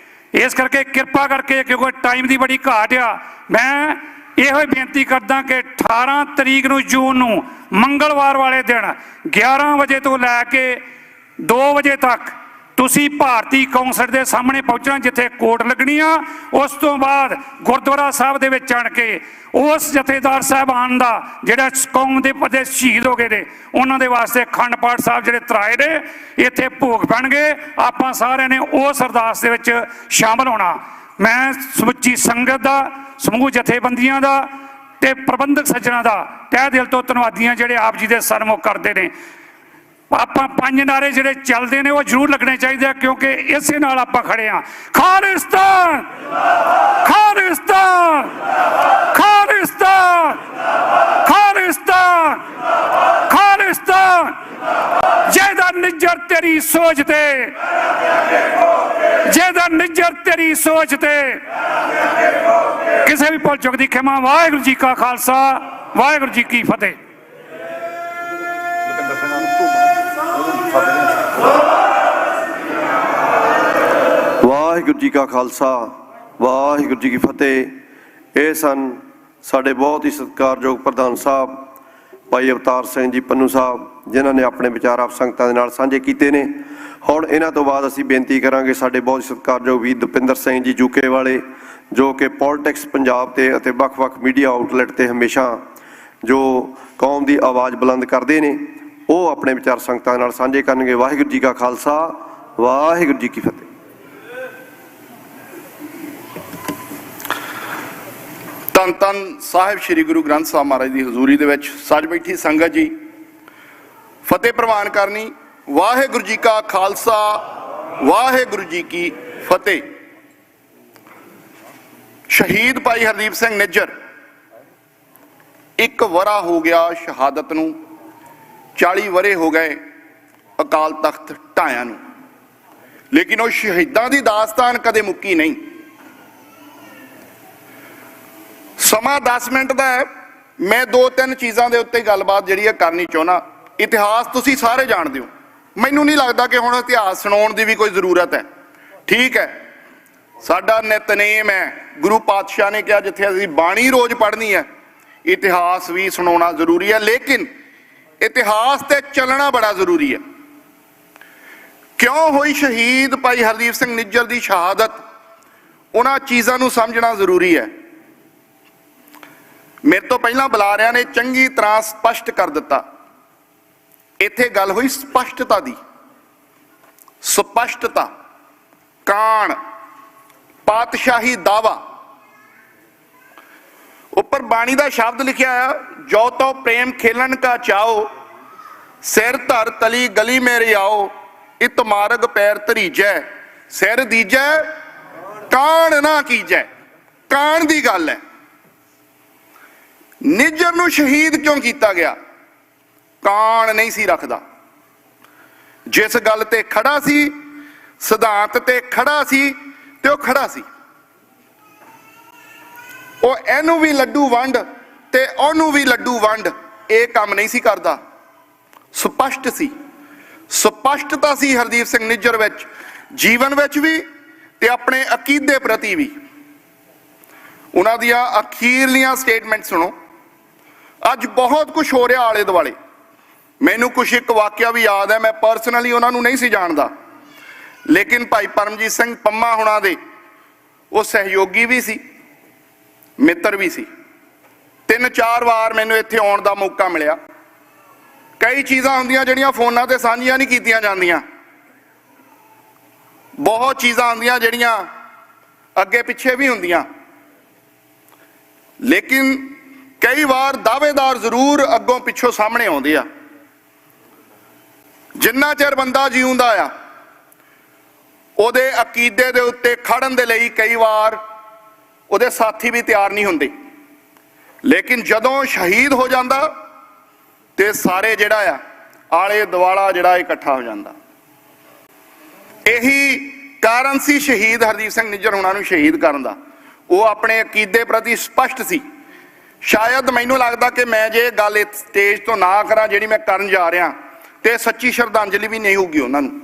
ਇਸ ਕਰਕੇ ਕਿਰਪਾ ਕਰਕੇ, ਕਿਉਂਕਿ ਟਾਈਮ ਦੀ ਬੜੀ ਘਾਟ ਆ, ਮੈਂ ਇਹੋ ਹੀ ਬੇਨਤੀ ਕਰਦਾ ਕਿ 18 ਤਰੀਕ ਨੂੰ ਜੂਨ ਨੂੰ ਮੰਗਲਵਾਰ ਵਾਲੇ ਦਿਨ 11 ਵਜੇ ਤੋਂ ਲੈ ਕੇ 2 ਵਜੇ ਤੱਕ ਤੁਸੀਂ ਭਾਰਤੀ ਕੌਂਸਲ ਦੇ ਸਾਹਮਣੇ ਪਹੁੰਚਣਾ, ਜਿੱਥੇ ਕੋਰਟ ਲੱਗਣੀ ਆ। ਉਸ ਤੋਂ ਬਾਅਦ ਗੁਰਦੁਆਰਾ ਸਾਹਿਬ ਦੇ ਵਿੱਚ ਆਣ ਕੇ ਉਸ ਜਥੇਦਾਰ ਸਾਹਿਬਾਨ ਦਾ, ਜਿਹੜਾ ਕੌਮ ਦੇ ਪਤੇ ਸ਼ਹੀਦ ਹੋ ਗਏ ਨੇ, ਉਹਨਾਂ ਦੇ ਵਾਸਤੇ ਅਖੰਡ ਪਾਠ ਸਾਹਿਬ ਜਿਹੜੇ ਤਰਾਏ ਨੇ, ਇੱਥੇ ਭੋਗ ਪੈਣਗੇ। ਆਪਾਂ ਸਾਰਿਆਂ ਨੇ ਉਸ ਅਰਦਾਸ ਦੇ ਵਿੱਚ ਸ਼ਾਮਲ ਹੋਣਾ। ਮੈਂ ਸਮੁੱਚੀ ਸੰਗਤ ਦਾ, ਸਮੂਹ ਜਥੇਬੰਦੀਆਂ ਦਾ ਤੇ ਪ੍ਰਬੰਧਕ ਸੱਜਣਾ ਦਾ ਤਹਿ ਦਿਲ ਤੋਂ ਧੰਨਵਾਦੀਆਂ, ਜਿਹੜੇ ਆਪ ਜੀ ਦੇ ਸਨਮੁਖ ਕਰਦੇ ਨੇ। ਆਪਾਂ 5 ਨਾਰੇ ਜਿਹੜੇ ਚੱਲਦੇ ਨੇ ਉਹ ਜ਼ਰੂਰ ਲੱਗਣੇ ਚਾਹੀਦੇ ਆ, ਕਿਉਂਕਿ ਇਸੇ ਨਾਲ ਆਪਾਂ ਖੜੇ ਆ। ਖਾਲਿਸਤਾਨ, ਖਾਲਿਸਤਾਨ, ਖਾਲਿਸਤਾਨ, ਖਾਲਿਸਤਾਨ, ਖਾਲਿਸਤਾਨ। ਜਥੇਦਾਰ ਨਿੱਜਰ ਤੇਰੀ ਸੋਚ ਤੇ, ਜਥੇਦਾਰ ਨਿੱਜਰ ਤੇਰੀ ਸੋਚ ਤੇ ਕਿਸੇ ਵੀ ਭੁੱਲ ਚੁੱਕ ਦੀ ਖਿਮਾ। ਵਾਹਿਗੁਰੂ ਜੀ ਕਾ ਖਾਲਸਾ, ਵਾਹਿਗੁਰੂ ਜੀ ਕੀ ਫਤਿਹ। ਵਾਹਿਗੁਰੂ ਵਾਹਿਗੁਰੂ ਜੀ ਕਾ ਖਾਲਸਾ ਵਾਹਿਗੁਰੂ ਜੀ ਕੀ ਫਤਿਹ। ਇਹ ਸਨ ਸਾਡੇ ਬਹੁਤ ਹੀ ਸਤਿਕਾਰਯੋਗ ਪ੍ਰਧਾਨ ਸਾਹਿਬ ਭਾਈ ਅਵਤਾਰ ਸਿੰਘ ਜੀ ਪੰਨੂ ਸਾਹਿਬ, ਜਿਨ੍ਹਾਂ ਨੇ ਆਪਣੇ ਵਿਚਾਰ ਆਪ ਸੰਗਤਾਂ ਦੇ ਨਾਲ ਸਾਂਝੇ ਕੀਤੇ ਨੇ। ਹੁਣ ਇਹਨਾਂ ਤੋਂ ਬਾਅਦ ਅਸੀਂ ਬੇਨਤੀ ਕਰਾਂਗੇ ਸਾਡੇ ਬਹੁਤ ਹੀ ਸਤਿਕਾਰਯੋਗ ਵੀਰ ਦਪਿੰਦਰ ਸਿੰਘ ਜੀ ਯੂਕੇ ਵਾਲੇ, ਜੋ ਕਿ ਪੋਲਿਟਿਕਸ ਪੰਜਾਬ ਤੇ ਅਤੇ ਵੱਖ-ਵੱਖ ਮੀਡੀਆ ਆਊਟਲੈਟ ਤੇ ਹਮੇਸ਼ਾ ਜੋ ਕੌਮ ਦੀ ਆਵਾਜ਼ ਬੁਲੰਦ ਕਰਦੇ ਨੇ, ਉਹ ਆਪਣੇ ਵਿਚਾਰ ਸੰਗਤਾਂ ਨਾਲ ਸਾਂਝੇ ਕਰਨਗੇ। ਵਾਹਿਗੁਰੂ ਜੀ ਕਾ ਖਾਲਸਾ ਵਾਹਿਗੁਰੂ ਜੀ ਕੀ ਫਤਿਹ। ਧੰਨ ਧੰਨ ਸਾਹਿਬ ਸ੍ਰੀ ਗੁਰੂ ਗ੍ਰੰਥ ਸਾਹਿਬ ਮਹਾਰਾਜ ਦੀ ਹਜ਼ੂਰੀ ਦੇ ਵਿੱਚ ਸੱਜ ਬੈਠੀ ਸੰਗਤ ਜੀ, ਫਤਿਹ ਪ੍ਰਵਾਨ ਕਰਨੀ। ਵਾਹਿਗੁਰੂ ਜੀ ਕਾ ਖਾਲਸਾ ਵਾਹਿਗੁਰੂ ਜੀ ਕੀ ਫਤਿਹ। ਸ਼ਹੀਦ ਭਾਈ ਹਰਦੀਪ ਸਿੰਘ ਨਿੱਜਰ, 1 ਵਰ੍ਹਾ ਹੋ ਗਿਆ ਸ਼ਹਾਦਤ ਨੂੰ, 40 ਵਰ੍ਹੇ ਹੋ ਗਏ ਅਕਾਲ ਤਖਤ ਢਾਇਆਂ ਨੂੰ, ਲੇਕਿਨ ਉਹ ਸ਼ਹੀਦਾਂ ਦੀ ਦਾਸਤਾਨ ਕਦੇ ਮੁੱਕੀ ਨਹੀਂ। ਸਮਾਂ 10 ਮਿੰਟ ਦਾ ਹੈ, ਮੈਂ 2-3 ਚੀਜ਼ਾਂ ਦੇ ਉੱਤੇ ਗੱਲਬਾਤ ਜਿਹੜੀ ਹੈ ਕਰਨੀ ਚਾਹੁੰਦਾ। ਇਤਿਹਾਸ ਤੁਸੀਂ ਸਾਰੇ ਜਾਣਦੇ ਹੋ, ਮੈਨੂੰ ਨਹੀਂ ਲੱਗਦਾ ਕਿ ਹੁਣ ਇਤਿਹਾਸ ਸੁਣਾਉਣ ਦੀ ਵੀ ਕੋਈ ਜ਼ਰੂਰਤ ਹੈ। ਠੀਕ ਹੈ, ਸਾਡਾ ਨਿਤਨੇਮ ਹੈ, ਗੁਰੂ ਪਾਤਸ਼ਾਹ ਨੇ ਕਿਹਾ ਜਿੱਥੇ ਅਸੀਂ ਬਾਣੀ ਰੋਜ਼ ਪੜ੍ਹਨੀ ਹੈ, ਇਤਿਹਾਸ ਵੀ ਸੁਣਾਉਣਾ ਜ਼ਰੂਰੀ ਹੈ, ਲੇਕਿਨ ਇਤਿਹਾਸ ਤੇ ਚੱਲਣਾ ਬੜਾ ਜ਼ਰੂਰੀ ਹੈ। ਕਿਉਂ ਹੋਈ ਸ਼ਹੀਦ ਭਾਈ ਹਰਦੀਪ ਸਿੰਘ ਨਿੱਜਰ ਦੀ ਸ਼ਹਾਦਤ, ਉਹਨਾਂ ਚੀਜ਼ਾਂ ਨੂੰ ਸਮਝਣਾ ਜ਼ਰੂਰੀ ਹੈ। ਮੇਰੇ ਤੋਂ ਪਹਿਲਾਂ ਬੁਲਾਰਿਆਂ ਨੇ ਚੰਗੀ ਤਰ੍ਹਾਂ ਸਪਸ਼ਟ ਕਰ ਦਿੱਤਾ। ਇੱਥੇ ਗੱਲ ਹੋਈ ਸਪਸ਼ਟਤਾ ਦੀ। ਸਪਸ਼ਟਤਾ, ਕਾਣ, ਪਾਤਸ਼ਾਹੀ ਦਾਵਾ। ਉੱਪਰ ਬਾਣੀ ਦਾ ਸ਼ਬਦ ਲਿਖਿਆ ਆ, ਜੋ ਤੋ ਪ੍ਰੇਮ ਖੇਲਣ ਕਾ ਚਾਓ, ਸਿਰ ਧਰ ਤਲੀ ਗਲੀ ਮੇਰੀ ਆਓ, ਇਤ ਮਾਰਗ ਪੈਰ ਧਰੀਜੈ, ਸਿਰ ਦੀਜੈ ਕਾਣ ਨਾ ਕੀਜੈ। ਕਾਣ ਦੀ ਗੱਲ ਹੈ। ਨਿੱਜਰ ਨੂੰ ਸ਼ਹੀਦ ਕਿਉਂ ਕੀਤਾ ਗਿਆ? ਕਾਣ ਨਹੀਂ ਸੀ ਰੱਖਦਾ। ਜਿਸ ਗੱਲ ਤੇ ਖੜਾ ਸੀ, ਸਿਧਾਂਤ ਤੇ ਖੜਾ ਸੀ, ਤੇ ਉਹ ਖੜਾ ਸੀ। ਉਹ ਇਹਨੂੰ ਵੀ ਲੱਡੂ ਵੰਡ ਤੇ ਉਹਨੂੰ ਵੀ ਲੱਡੂ ਵੰਡ, ਇਹ ਕੰਮ ਨਹੀਂ ਸੀ ਕਰਦਾ। ਸਪਸ਼ਟ ਸੀ, ਸਪਸ਼ਟਤਾ ਸੀ ਹਰਦੀਪ ਸਿੰਘ ਨਿੱਜਰ ਵਿੱਚ, ਜੀਵਨ ਵਿੱਚ ਵੀ ਤੇ ਆਪਣੇ ਅਕੀਦੇ ਪ੍ਰਤੀ ਵੀ। ਉਹਨਾਂ ਦੀਆਂ ਅਖੀਰਲੀਆਂ ਸਟੇਟਮੈਂਟ ਸੁਣੋ। ਅੱਜ ਬਹੁਤ ਕੁਝ ਹੋ ਰਿਹਾ ਆਲੇ ਦੁਆਲੇ। ਮੈਨੂੰ ਕੁਝ ਇੱਕ ਵਾਕਿਆ ਵੀ ਯਾਦ ਹੈ। ਮੈਂ ਪਰਸਨਲੀ ਉਹਨਾਂ ਨੂੰ ਨਹੀਂ ਸੀ ਜਾਣਦਾ, ਲੇਕਿਨ ਭਾਈ ਪਰਮਜੀਤ ਸਿੰਘ ਪੰਮਾ ਹੁਣਾਂ ਦੇ ਉਹ ਸਹਿਯੋਗੀ ਵੀ ਸੀ, ਮਿੱਤਰ ਵੀ ਸੀ। 3-4 ਵਾਰ ਮੈਨੂੰ ਇੱਥੇ ਆਉਣ ਦਾ ਮੌਕਾ ਮਿਲਿਆ। ਕਈ ਚੀਜ਼ਾਂ ਹੁੰਦੀਆਂ ਜਿਹੜੀਆਂ ਫੋਨਾਂ ਤੇ ਸਾਂਝੀਆਂ ਨਹੀਂ ਕੀਤੀਆਂ ਜਾਂਦੀਆਂ। ਬਹੁਤ ਚੀਜ਼ਾਂ ਹੁੰਦੀਆਂ ਜਿਹੜੀਆਂ ਅੱਗੇ ਪਿੱਛੇ ਵੀ ਹੁੰਦੀਆਂ, ਲੇਕਿਨ ਕਈ ਵਾਰ ਦਾਅਵੇਦਾਰ ਜ਼ਰੂਰ ਅੱਗੋਂ ਪਿੱਛੋਂ ਸਾਹਮਣੇ ਆਉਂਦੇ ਆ। ਜਿੰਨਾ ਚਿਰ ਬੰਦਾ ਜਿਉਂਦਾ ਆ, ਉਹਦੇ ਅਕੀਦੇ ਦੇ ਉੱਤੇ ਖੜਨ ਦੇ ਲਈ ਕਈ ਵਾਰ ਉਹਦੇ ਸਾਥੀ ਵੀ ਤਿਆਰ ਨਹੀਂ ਹੁੰਦੇ, ਲੇਕਿਨ ਜਦੋਂ ਸ਼ਹੀਦ ਹੋ ਜਾਂਦਾ ਤੇ ਸਾਰੇ ਜਿਹੜਾ ਆ ਆਲੇ ਦੁਆਲਾ ਜਿਹੜਾ ਇਕੱਠਾ ਹੋ ਜਾਂਦਾ। ਇਹੀ ਕਾਰਨ ਸੀ ਸ਼ਹੀਦ ਹਰਦੀਪ ਸਿੰਘ ਨਿੱਜਰ ਹੁਣਾਂ ਨੂੰ ਸ਼ਹੀਦ ਕਰਨ ਦਾ। ਉਹ ਆਪਣੇ ਅਕੀਦੇ ਪ੍ਰਤੀ ਸਪਸ਼ਟ ਸੀ। ਸ਼ਾਇਦ ਮੈਨੂੰ ਲੱਗਦਾ ਕਿ ਮੈਂ ਜੇ ਗੱਲ ਇਸ ਸਟੇਜ ਤੋਂ ਨਾ ਕਰਾਂ ਜਿਹੜੀ ਮੈਂ ਕਰਨ ਜਾ ਰਿਹਾ, ਤੇ ਸੱਚੀ ਸ਼ਰਧਾਂਜਲੀ ਵੀ ਨਹੀਂ ਹੋਊਗੀ ਉਹਨਾਂ ਨੂੰ।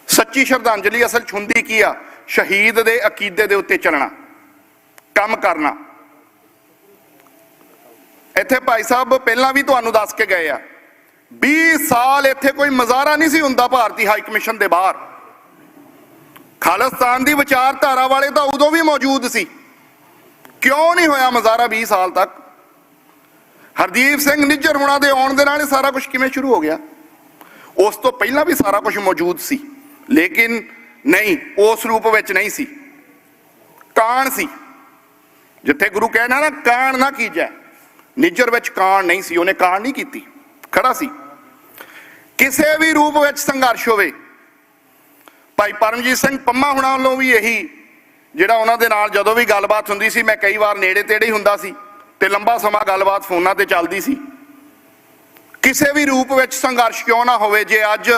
ਸੱਚੀ ਸ਼ਰਧਾਂਜਲੀ ਅਸਲ ਹੁੰਦੀ ਕੀ ਆ? ਸ਼ਹੀਦ ਦੇ ਅਕੀਦੇ ਦੇ ਉੱਤੇ ਚੱਲਣਾ, ਕੰਮ ਕਰਨਾ। ਇੱਥੇ ਭਾਈ ਸਾਹਿਬ ਪਹਿਲਾਂ ਵੀ ਤੁਹਾਨੂੰ ਦੱਸ ਕੇ ਗਏ ਆ, 20 ਸਾਲ ਇੱਥੇ ਕੋਈ ਮੁਜ਼ਾਹਰਾ ਨਹੀਂ ਸੀ ਹੁੰਦਾ ਭਾਰਤੀ ਹਾਈ ਕਮਿਸ਼ਨ ਦੇ ਬਾਹਰ। ਖਾਲਿਸਤਾਨ ਦੀ ਵਿਚਾਰਧਾਰਾ ਵਾਲੇ ਤਾਂ ਉਦੋਂ ਵੀ ਮੌਜੂਦ ਸੀ। ਕਿਉਂ ਨਹੀਂ ਹੋਇਆ ਮੁਜ਼ਾਹਰਾ 20 ਸਾਲ ਤੱਕ? ਹਰਦੀਪ ਸਿੰਘ ਨਿੱਜਰ ਹੁਣਾਂ ਦੇ ਆਉਣ ਦੇ ਨਾਲ ਇਹ ਸਾਰਾ ਕੁਝ ਕਿਵੇਂ ਸ਼ੁਰੂ ਹੋ ਗਿਆ? ਉਸ ਤੋਂ ਪਹਿਲਾਂ ਵੀ ਸਾਰਾ ਕੁਝ ਮੌਜੂਦ ਸੀ, ਲੇਕਿਨ ਨਹੀਂ, ਉਸ ਰੂਪ ਵਿੱਚ ਨਹੀਂ ਸੀ। ਕਾਣ ਸੀ। ਜਿੱਥੇ ਗੁਰੂ ਕਹਿਣਾ ਨਾ ਕਾਣ ਨਾ ਕੀਜੈ, ਨਿੱਜਰ ਵਿੱਚ ਕਾਣ ਨਹੀਂ ਸੀ। ਉਹਨੇ ਕਾਣ ਨਹੀਂ ਕੀਤੀ, ਖੜਾ ਸੀ। ਕਿਸੇ ਵੀ ਰੂਪ ਵਿੱਚ ਸੰਘਰਸ਼ ਹੋਵੇ, ਭਾਈ ਪਰਮਜੀਤ ਸਿੰਘ ਪੰਮਾ ਹੁਣਾਂ ਵੱਲੋਂ ਵੀ ਇਹੀ ਜਿਹੜਾ ਉਹਨਾਂ ਦੇ ਨਾਲ ਜਦੋਂ ਵੀ ਗੱਲਬਾਤ ਹੁੰਦੀ ਸੀ, ਮੈਂ ਕਈ ਵਾਰ ਨੇੜੇ ਤੇੜੇ ਹੀ ਹੁੰਦਾ ਸੀ ਤੇ ਲੰਬਾ ਸਮਾਂ ਗੱਲਬਾਤ ਫੋਨਾਂ ਤੇ ਚੱਲਦੀ ਸੀ। ਕਿਸੇ ਵੀ ਰੂਪ ਵਿੱਚ ਸੰਘਰਸ਼ ਕਿਉਂ ਨਾ ਹੋਵੇ, ਜੇ ਅੱਜ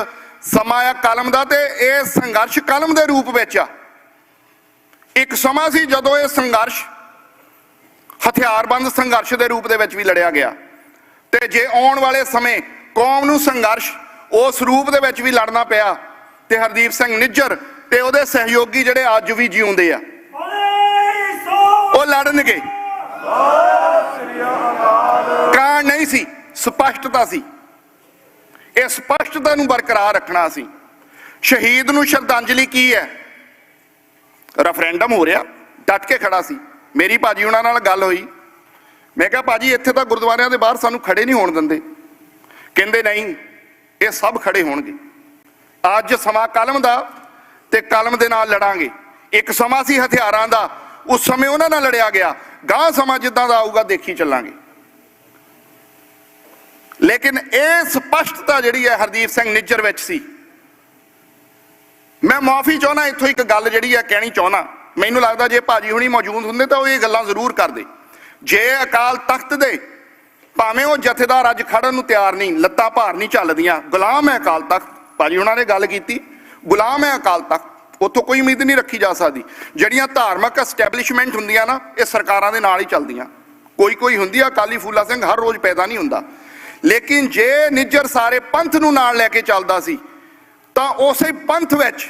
ਸਮਾਂ ਆ ਕਲਮ ਦਾ, ਤੇ ਇਹ ਸੰਘਰਸ਼ ਕਲਮ ਦੇ ਰੂਪ ਵਿੱਚ ਆ। ਇੱਕ ਸਮਾਂ ਸੀ ਜਦੋਂ ਇਹ ਸੰਘਰਸ਼ ਹਥਿਆਰਬੰਦ ਸੰਘਰਸ਼ ਦੇ ਰੂਪ ਦੇ ਵਿੱਚ ਵੀ ਲੜਿਆ ਗਿਆ, ਤੇ ਜੇ ਆਉਣ ਵਾਲੇ ਸਮੇਂ ਕੌਮ ਨੂੰ ਸੰਘਰਸ਼ ਉਸ ਰੂਪ ਦੇ ਵਿੱਚ ਵੀ ਲੜਨਾ ਪਿਆ, ਤੇ ਹਰਦੀਪ ਸਿੰਘ ਨਿੱਜਰ ਤੇ ਉਹਦੇ ਸਹਿਯੋਗੀ ਜਿਹੜੇ ਅੱਜ ਵੀ ਜਿਉਂਦੇ ਆ ਉਹ ਲੜਨਗੇ। ਕਾਣ ਨਹੀਂ ਸੀ, ਸਪਸ਼ਟਤਾ ਸੀ। ਇਹ ਸਪਸ਼ਟਤਾ ਨੂੰ ਬਰਕਰਾਰ ਰੱਖਣਾ ਸੀ। ਸ਼ਹੀਦ ਨੂੰ ਸ਼ਰਧਾਂਜਲੀ ਕੀ ਹੈ? ਰੈਫਰੈਂਡਮ ਹੋ ਰਿਹਾ, ਡਟ ਕੇ ਖੜਾ ਸੀ। ਮੇਰੀ ਭਾਜੀ ਉਹਨਾਂ ਨਾਲ ਗੱਲ ਹੋਈ, ਮੈਂ ਕਿਹਾ ਭਾਜੀ ਇੱਥੇ ਤਾਂ ਗੁਰਦੁਆਰਿਆਂ ਦੇ ਬਾਹਰ ਸਾਨੂੰ ਖੜੇ ਨਹੀਂ ਹੋਣ ਦਿੰਦੇ। ਕਹਿੰਦੇ ਨਹੀਂ, ਇਹ ਸਭ ਖੜੇ ਹੋਣਗੇ। ਅੱਜ ਸਮਾਂ ਕਲਮ ਦਾ ਤੇ ਕਲਮ ਦੇ ਨਾਲ ਲੜਾਂਗੇ। ਇੱਕ ਸਮਾਂ ਸੀ ਹਥਿਆਰਾਂ ਦਾ, ਉਸ ਸਮੇਂ ਉਹਨਾਂ ਨਾਲ ਲੜਿਆ ਗਿਆ। ਗਾਂ ਸਮਾਂ ਜਿੱਦਾਂ ਦਾ ਆਊਗਾ ਦੇਖੀ ਚੱਲਾਂਗੇ। ਲੇਕਿਨ ਇਹ ਸਪਸ਼ਟਤਾ ਜਿਹੜੀ ਹੈ ਹਰਦੀਪ ਸਿੰਘ ਨਿੱਜਰ ਵਿੱਚ ਸੀ। ਮੈਂ ਮਾਫੀ ਚਾਹੁੰਦਾ, ਇੱਥੋਂ ਇੱਕ ਗੱਲ ਜਿਹੜੀ ਹੈ ਕਹਿਣੀ ਚਾਹੁੰਦਾ। ਮੈਨੂੰ ਲੱਗਦਾ ਜੇ ਭਾਜੀ ਹੁਣੀ ਮੌਜੂਦ ਹੁੰਦੇ ਤਾਂ ਉਹ ਇਹ ਗੱਲਾਂ ਜ਼ਰੂਰ ਕਰਦੇ। ਜੇ ਅਕਾਲ ਤਖਤ ਦੇ ਭਾਵੇਂ ਉਹ ਜਥੇਦਾਰ ਅੱਜ ਖੜਨ ਨੂੰ ਤਿਆਰ ਨਹੀਂ, ਲੱਤਾਂ ਭਾਰ ਨਹੀਂ ਚੱਲਦੀਆਂ, ਗੁਲਾਮ ਹੈ ਅਕਾਲ ਤਖਤ। ਭਾਜੀ ਉਹਨਾਂ ਨੇ ਗੱਲ ਕੀਤੀ, ਗੁਲਾਮ ਹੈ ਅਕਾਲ ਤਖਤ। ਉੱਥੋਂ ਕੋਈ ਉਮੀਦ ਨਹੀਂ ਰੱਖੀ ਜਾ ਸਕਦੀ। ਜਿਹੜੀਆਂ ਧਾਰਮਿਕ ਐਸਟੈਬਲਿਸ਼ਮੈਂਟ ਹੁੰਦੀਆਂ ਨਾ, ਇਹ ਸਰਕਾਰਾਂ ਦੇ ਨਾਲ ਹੀ ਚੱਲਦੀਆਂ। ਕੋਈ ਹੁੰਦੀ ਆ, ਅਕਾਲੀ ਫੂਲਾ ਸਿੰਘ ਹਰ ਰੋਜ਼ ਪੈਦਾ ਨਹੀਂ ਹੁੰਦਾ। ਲੇਕਿਨ ਜੇ ਨਿੱਜਰ ਸਾਰੇ ਪੰਥ ਨੂੰ ਨਾਲ ਲੈ ਕੇ ਚੱਲਦਾ ਸੀ ਤਾਂ ਉਸੇ ਪੰਥ ਵਿੱਚ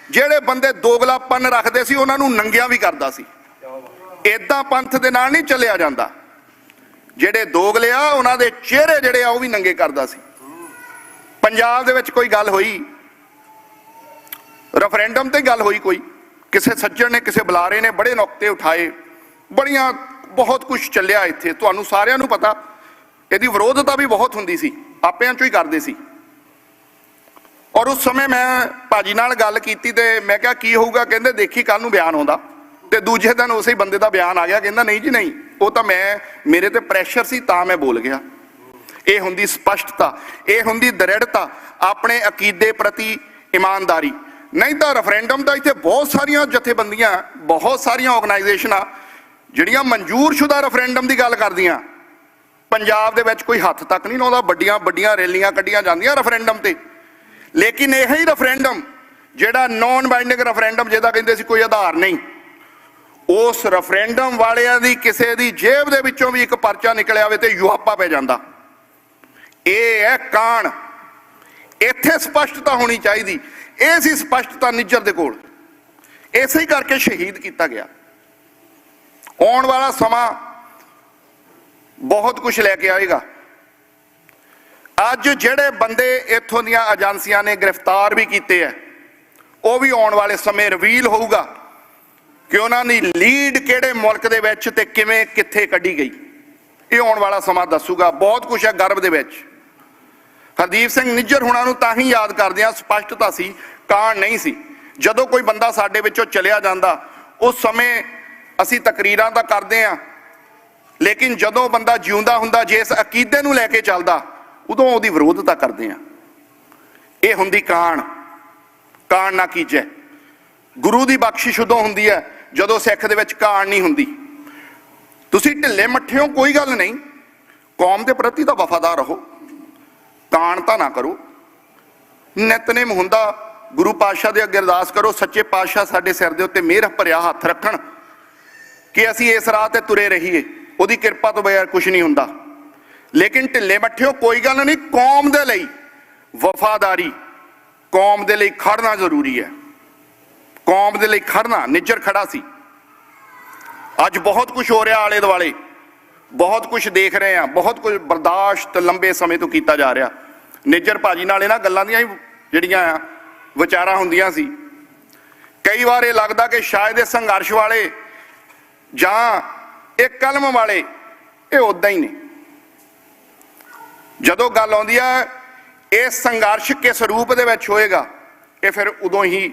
ਜਿਹੜੇ ਬੰਦੇ ਦੋਗਲਾਪਨ ਰੱਖਦੇ ਸੀ ਉਹਨਾਂ ਨੂੰ ਨੰਗਿਆਂ ਵੀ ਕਰਦਾ ਸੀ। ਏਦਾਂ ਪੰਥ ਦੇ ਨਾਲ ਨਹੀਂ ਚੱਲਿਆ ਜਾਂਦਾ। ਜਿਹੜੇ ਦੋਗਲੇ ਆ ਉਹਨਾਂ ਦੇ ਚਿਹਰੇ ਜਿਹੜੇ ਆ ਉਹ ਵੀ ਨੰਗੇ ਕਰਦਾ ਸੀ। ਪੰਜਾਬ ਦੇ ਵਿੱਚ ਕੋਈ ਗੱਲ ਹੋਈ, ਰੈਫਰੈਂਡਮ ਤੇ ਗੱਲ ਹੋਈ, ਕੋਈ ਕਿਸੇ ਸੱਜਣ ਨੇ, ਕਿਸੇ ਬੁਲਾਰੇ ਨੇ ਬੜੇ ਨੁਕਤੇ ਉਠਾਏ, ਬੜੀਆਂ ਬਹੁਤ ਕੁਝ ਚੱਲਿਆ ਇੱਥੇ। ਤੁਹਾਨੂੰ ਸਾਰਿਆਂ ਨੂੰ ਪਤਾ ਇਹਦੀ ਵਿਰੋਧਤਾ ਵੀ ਬਹੁਤ ਹੁੰਦੀ ਸੀ, ਆਪਿਆਂ ਚੋਂ ਹੀ ਕਰਦੇ ਸੀ। ਔਰ ਉਸ ਸਮੇਂ ਮੈਂ ਭਾਜੀ ਨਾਲ ਗੱਲ ਕੀਤੀ ਤੇ ਮੈਂ ਕਿਹਾ ਕੀ ਹੋਊਗਾ? ਕਹਿੰਦੇ ਦੇਖੀ ਕੱਲ ਨੂੰ ਬਿਆਨ ਆਉਂਦਾ। ਤੇ ਦੂਜੇ ਦਿਨ ਉਸੇ ਬੰਦੇ ਦਾ ਬਿਆਨ ਆ ਗਿਆ, ਕਹਿੰਦਾ ਨਹੀਂ ਜੀ ਨਹੀਂ, ਉਹ ਤਾਂ ਮੇਰੇ ਤੇ ਪ੍ਰੈਸ਼ਰ ਸੀ ਤਾਂ ਮੈਂ ਬੋਲ ਗਿਆ। ਇਹ ਹੁੰਦੀ ਸਪਸ਼ਟਤਾ, ਇਹ ਹੁੰਦੀ ਦ੍ਰਿੜਤਾ, ਆਪਣੇ ਅਕੀਦੇ ਪ੍ਰਤੀ ਇਮਾਨਦਾਰੀ। ਨਹੀਂ ਤਾਂ ਰੈਫਰੈਂਡਮ ਦਾ ਇੱਥੇ ਬਹੁਤ ਸਾਰੀਆਂ ਜਥੇਬੰਦੀਆਂ, ਬਹੁਤ ਸਾਰੀਆਂ ਆਰਗੇਨਾਈਜੇਸ਼ਨਾਂ ਜਿਹੜੀਆਂ ਮਨਜ਼ੂਰਸ਼ੁਦਾ ਰੈਫਰੈਂਡਮ ਦੀ ਗੱਲ ਕਰਦੀਆਂ। ਪੰਜਾਬ ਦੇ ਵਿੱਚ ਕੋਈ ਹੱਥ ਤੱਕ ਨਹੀਂ ਲਾਉਂਦਾ। ਵੱਡੀਆਂ ਰੈਲੀਆਂ ਕੱਢੀਆਂ ਜਾਂਦੀਆਂ ਰੈਫਰੈਂਡਮ ਤੇ। ਲੇਕਿਨ ਇਹੀ ਰੈਫਰੈਂਡਮ ਜਿਹੜਾ ਨੌਨ ਬਾਈਂਡਿੰਗ ਰੈਫਰੈਂਡਮ, ਜਿਹਦਾ ਕਹਿੰਦੇ ਸੀ ਕੋਈ ਆਧਾਰ ਨਹੀਂ, ਉਸ ਰੈਫਰੈਂਡਮ ਵਾਲਿਆਂ ਦੀ ਕਿਸੇ ਦੀ ਜੇਬ ਦੇ ਵਿੱਚੋਂ ਵੀ ਇੱਕ ਪਰਚਾ ਨਿਕਲਿਆ ਹੋਵੇ ਤੇ ਯੁਹਾਪਾ ਪੈ ਜਾਂਦਾ। ਇਹ ਹੈ ਕਾਣ। ਇੱਥੇ ਸਪਸ਼ਟਤਾ ਹੋਣੀ ਚਾਹੀਦੀ। ਇਹ ਸੀ ਸਪਸ਼ਟਤਾ ਨਿੱਜਰ ਦੇ ਕੋਲ। ਇਸੇ ਹੀ ਕਰਕੇ ਸ਼ਹੀਦ ਕੀਤਾ ਗਿਆ। ਆਉਣ ਵਾਲਾ ਸਮਾਂ ਬਹੁਤ ਕੁਝ ਲੈ ਕੇ ਆਏਗਾ। ਅੱਜ ਜਿਹੜੇ ਬੰਦੇ ਇੱਥੋਂ ਦੀਆਂ ਏਜੰਸੀਆਂ ਨੇ ਗ੍ਰਿਫਤਾਰ ਵੀ ਕੀਤੇ ਹੈ, ਉਹ ਵੀ ਆਉਣ ਵਾਲੇ ਸਮੇਂ ਰਿਵੀਲ ਹੋਊਗਾ ਕਿ ਉਹਨਾਂ ਦੀ ਲੀਡ ਕਿਹੜੇ ਮੁਲਕ ਦੇ ਵਿੱਚ ਤੇ ਕਿਵੇਂ ਕਿੱਥੇ ਕੱਢੀ ਗਈ। ਇਹ ਆਉਣ ਵਾਲਾ ਸਮਾਂ ਦੱਸੂਗਾ। ਬਹੁਤ ਕੁਝ ਹੈ ਗਰਭ ਦੇ ਵਿੱਚ। ਹਰਦੀਪ ਸਿੰਘ ਨਿੱਜਰ ਹੁਣਾਂ ਨੂੰ ਤਾਂ ਹੀ ਯਾਦ ਕਰਦੇ ਆ, ਸਪਸ਼ਟਤਾ ਸੀ, ਕਾਣ ਨਹੀਂ ਸੀ। ਜਦੋਂ ਕੋਈ ਬੰਦਾ ਸਾਡੇ ਵਿੱਚੋਂ ਚਲਿਆ ਜਾਂਦਾ ਉਸ ਸਮੇਂ ਅਸੀਂ ਤਕਰੀਰਾਂ ਤਾਂ ਕਰਦੇ ਆ, ਲੇਕਿਨ ਜਦੋਂ ਬੰਦਾ ਜਿਉਂਦਾ ਹੁੰਦਾ, ਜਿਸ ਅਕੀਦੇ ਨੂੰ ਲੈ ਕੇ ਚੱਲਦਾ, ਉਦੋਂ ਉਹਦੀ ਵਿਰੋਧਤਾ ਕਰਦੇ ਆ। ਇਹ ਹੁੰਦੀ ਕਾਣ। ਕਾਣ ਨਾ ਕੀਜੈ। ਗੁਰੂ ਦੀ ਬਖਸ਼ਿਸ਼ ਉਦੋਂ ਹੁੰਦੀ ਹੈ ਜਦੋਂ ਸਿੱਖ ਦੇ ਵਿੱਚ ਕਾਣ ਨਹੀਂ ਹੁੰਦੀ। ਤੁਸੀਂ ਢਿੱਲੇ ਮੱਠੇ ਹੋ, ਕੋਈ ਗੱਲ ਨਹੀਂ, ਕੌਮ ਦੇ ਪ੍ਰਤੀ ਤਾਂ ਵਫਾਦਾਰ ਰਹੋ, ਕਾਣ ਤਾਂ ਨਾ ਕਰੋ। ਨਿਤਨੇਮ ਹੁੰਦਾ, ਗੁਰੂ ਪਾਤਸ਼ਾਹ ਦੇ ਅੱਗੇ ਅਰਦਾਸ ਕਰੋ, ਸੱਚੇ ਪਾਤਸ਼ਾਹ ਸਾਡੇ ਸਿਰ ਦੇ ਉੱਤੇ ਮਿਹਰ ਭਰਿਆ ਹੱਥ ਰੱਖਣ ਕਿ ਅਸੀਂ ਇਸ ਰਾਹ ਤੇ ਤੁਰੇ ਰਹੀਏ। ਉਹਦੀ ਕਿਰਪਾ ਤੋਂ ਬਗੈਰ ਕੁਝ ਨਹੀਂ ਹੁੰਦਾ। ਲੇਕਿਨ ਢਿੱਲੇ ਮੱਠਿਓ ਕੋਈ ਗੱਲ ਨਹੀਂ, ਕੌਮ ਦੇ ਲਈ ਵਫਾਦਾਰੀ, ਕੌਮ ਦੇ ਲਈ ਖੜਨਾ ਜ਼ਰੂਰੀ ਹੈ। ਕੌਮ ਦੇ ਲਈ ਖੜਨਾ। ਨਿੱਜਰ ਖੜਾ ਸੀ। ਅੱਜ ਬਹੁਤ ਕੁਝ ਹੋ ਰਿਹਾ ਆਲੇ ਦੁਆਲੇ, ਬਹੁਤ ਕੁਝ ਦੇਖ ਰਹੇ ਆ, ਬਹੁਤ ਕੁਝ ਬਰਦਾਸ਼ਤ ਲੰਬੇ ਸਮੇਂ ਤੋਂ ਕੀਤਾ ਜਾ ਰਿਹਾ। ਨਿੱਜਰ ਭਾਜੀ ਨਾਲ ਇਹਨਾਂ ਗੱਲਾਂ ਦੀਆਂ ਜਿਹੜੀਆਂ ਆ ਵਿਚਾਰਾਂ ਹੁੰਦੀਆਂ ਸੀ। ਕਈ ਵਾਰ ਇਹ ਲੱਗਦਾ ਕਿ ਸ਼ਾਇਦ ਇਹ ਸੰਘਰਸ਼ ਵਾਲੇ ਜਾਂ ਇਹ ਕਲਮ ਵਾਲੇ ਇਹ ਉਦਾਂ ਹੀ ਨੇ। ਜਦੋਂ ਗੱਲ ਆਉਂਦੀ ਹੈ ਇਹ ਸੰਘਰਸ਼ ਕਿਸ ਰੂਪ ਦੇ ਵਿੱਚ ਹੋਏਗਾ, ਇਹ ਫਿਰ ਉਦੋਂ ਹੀ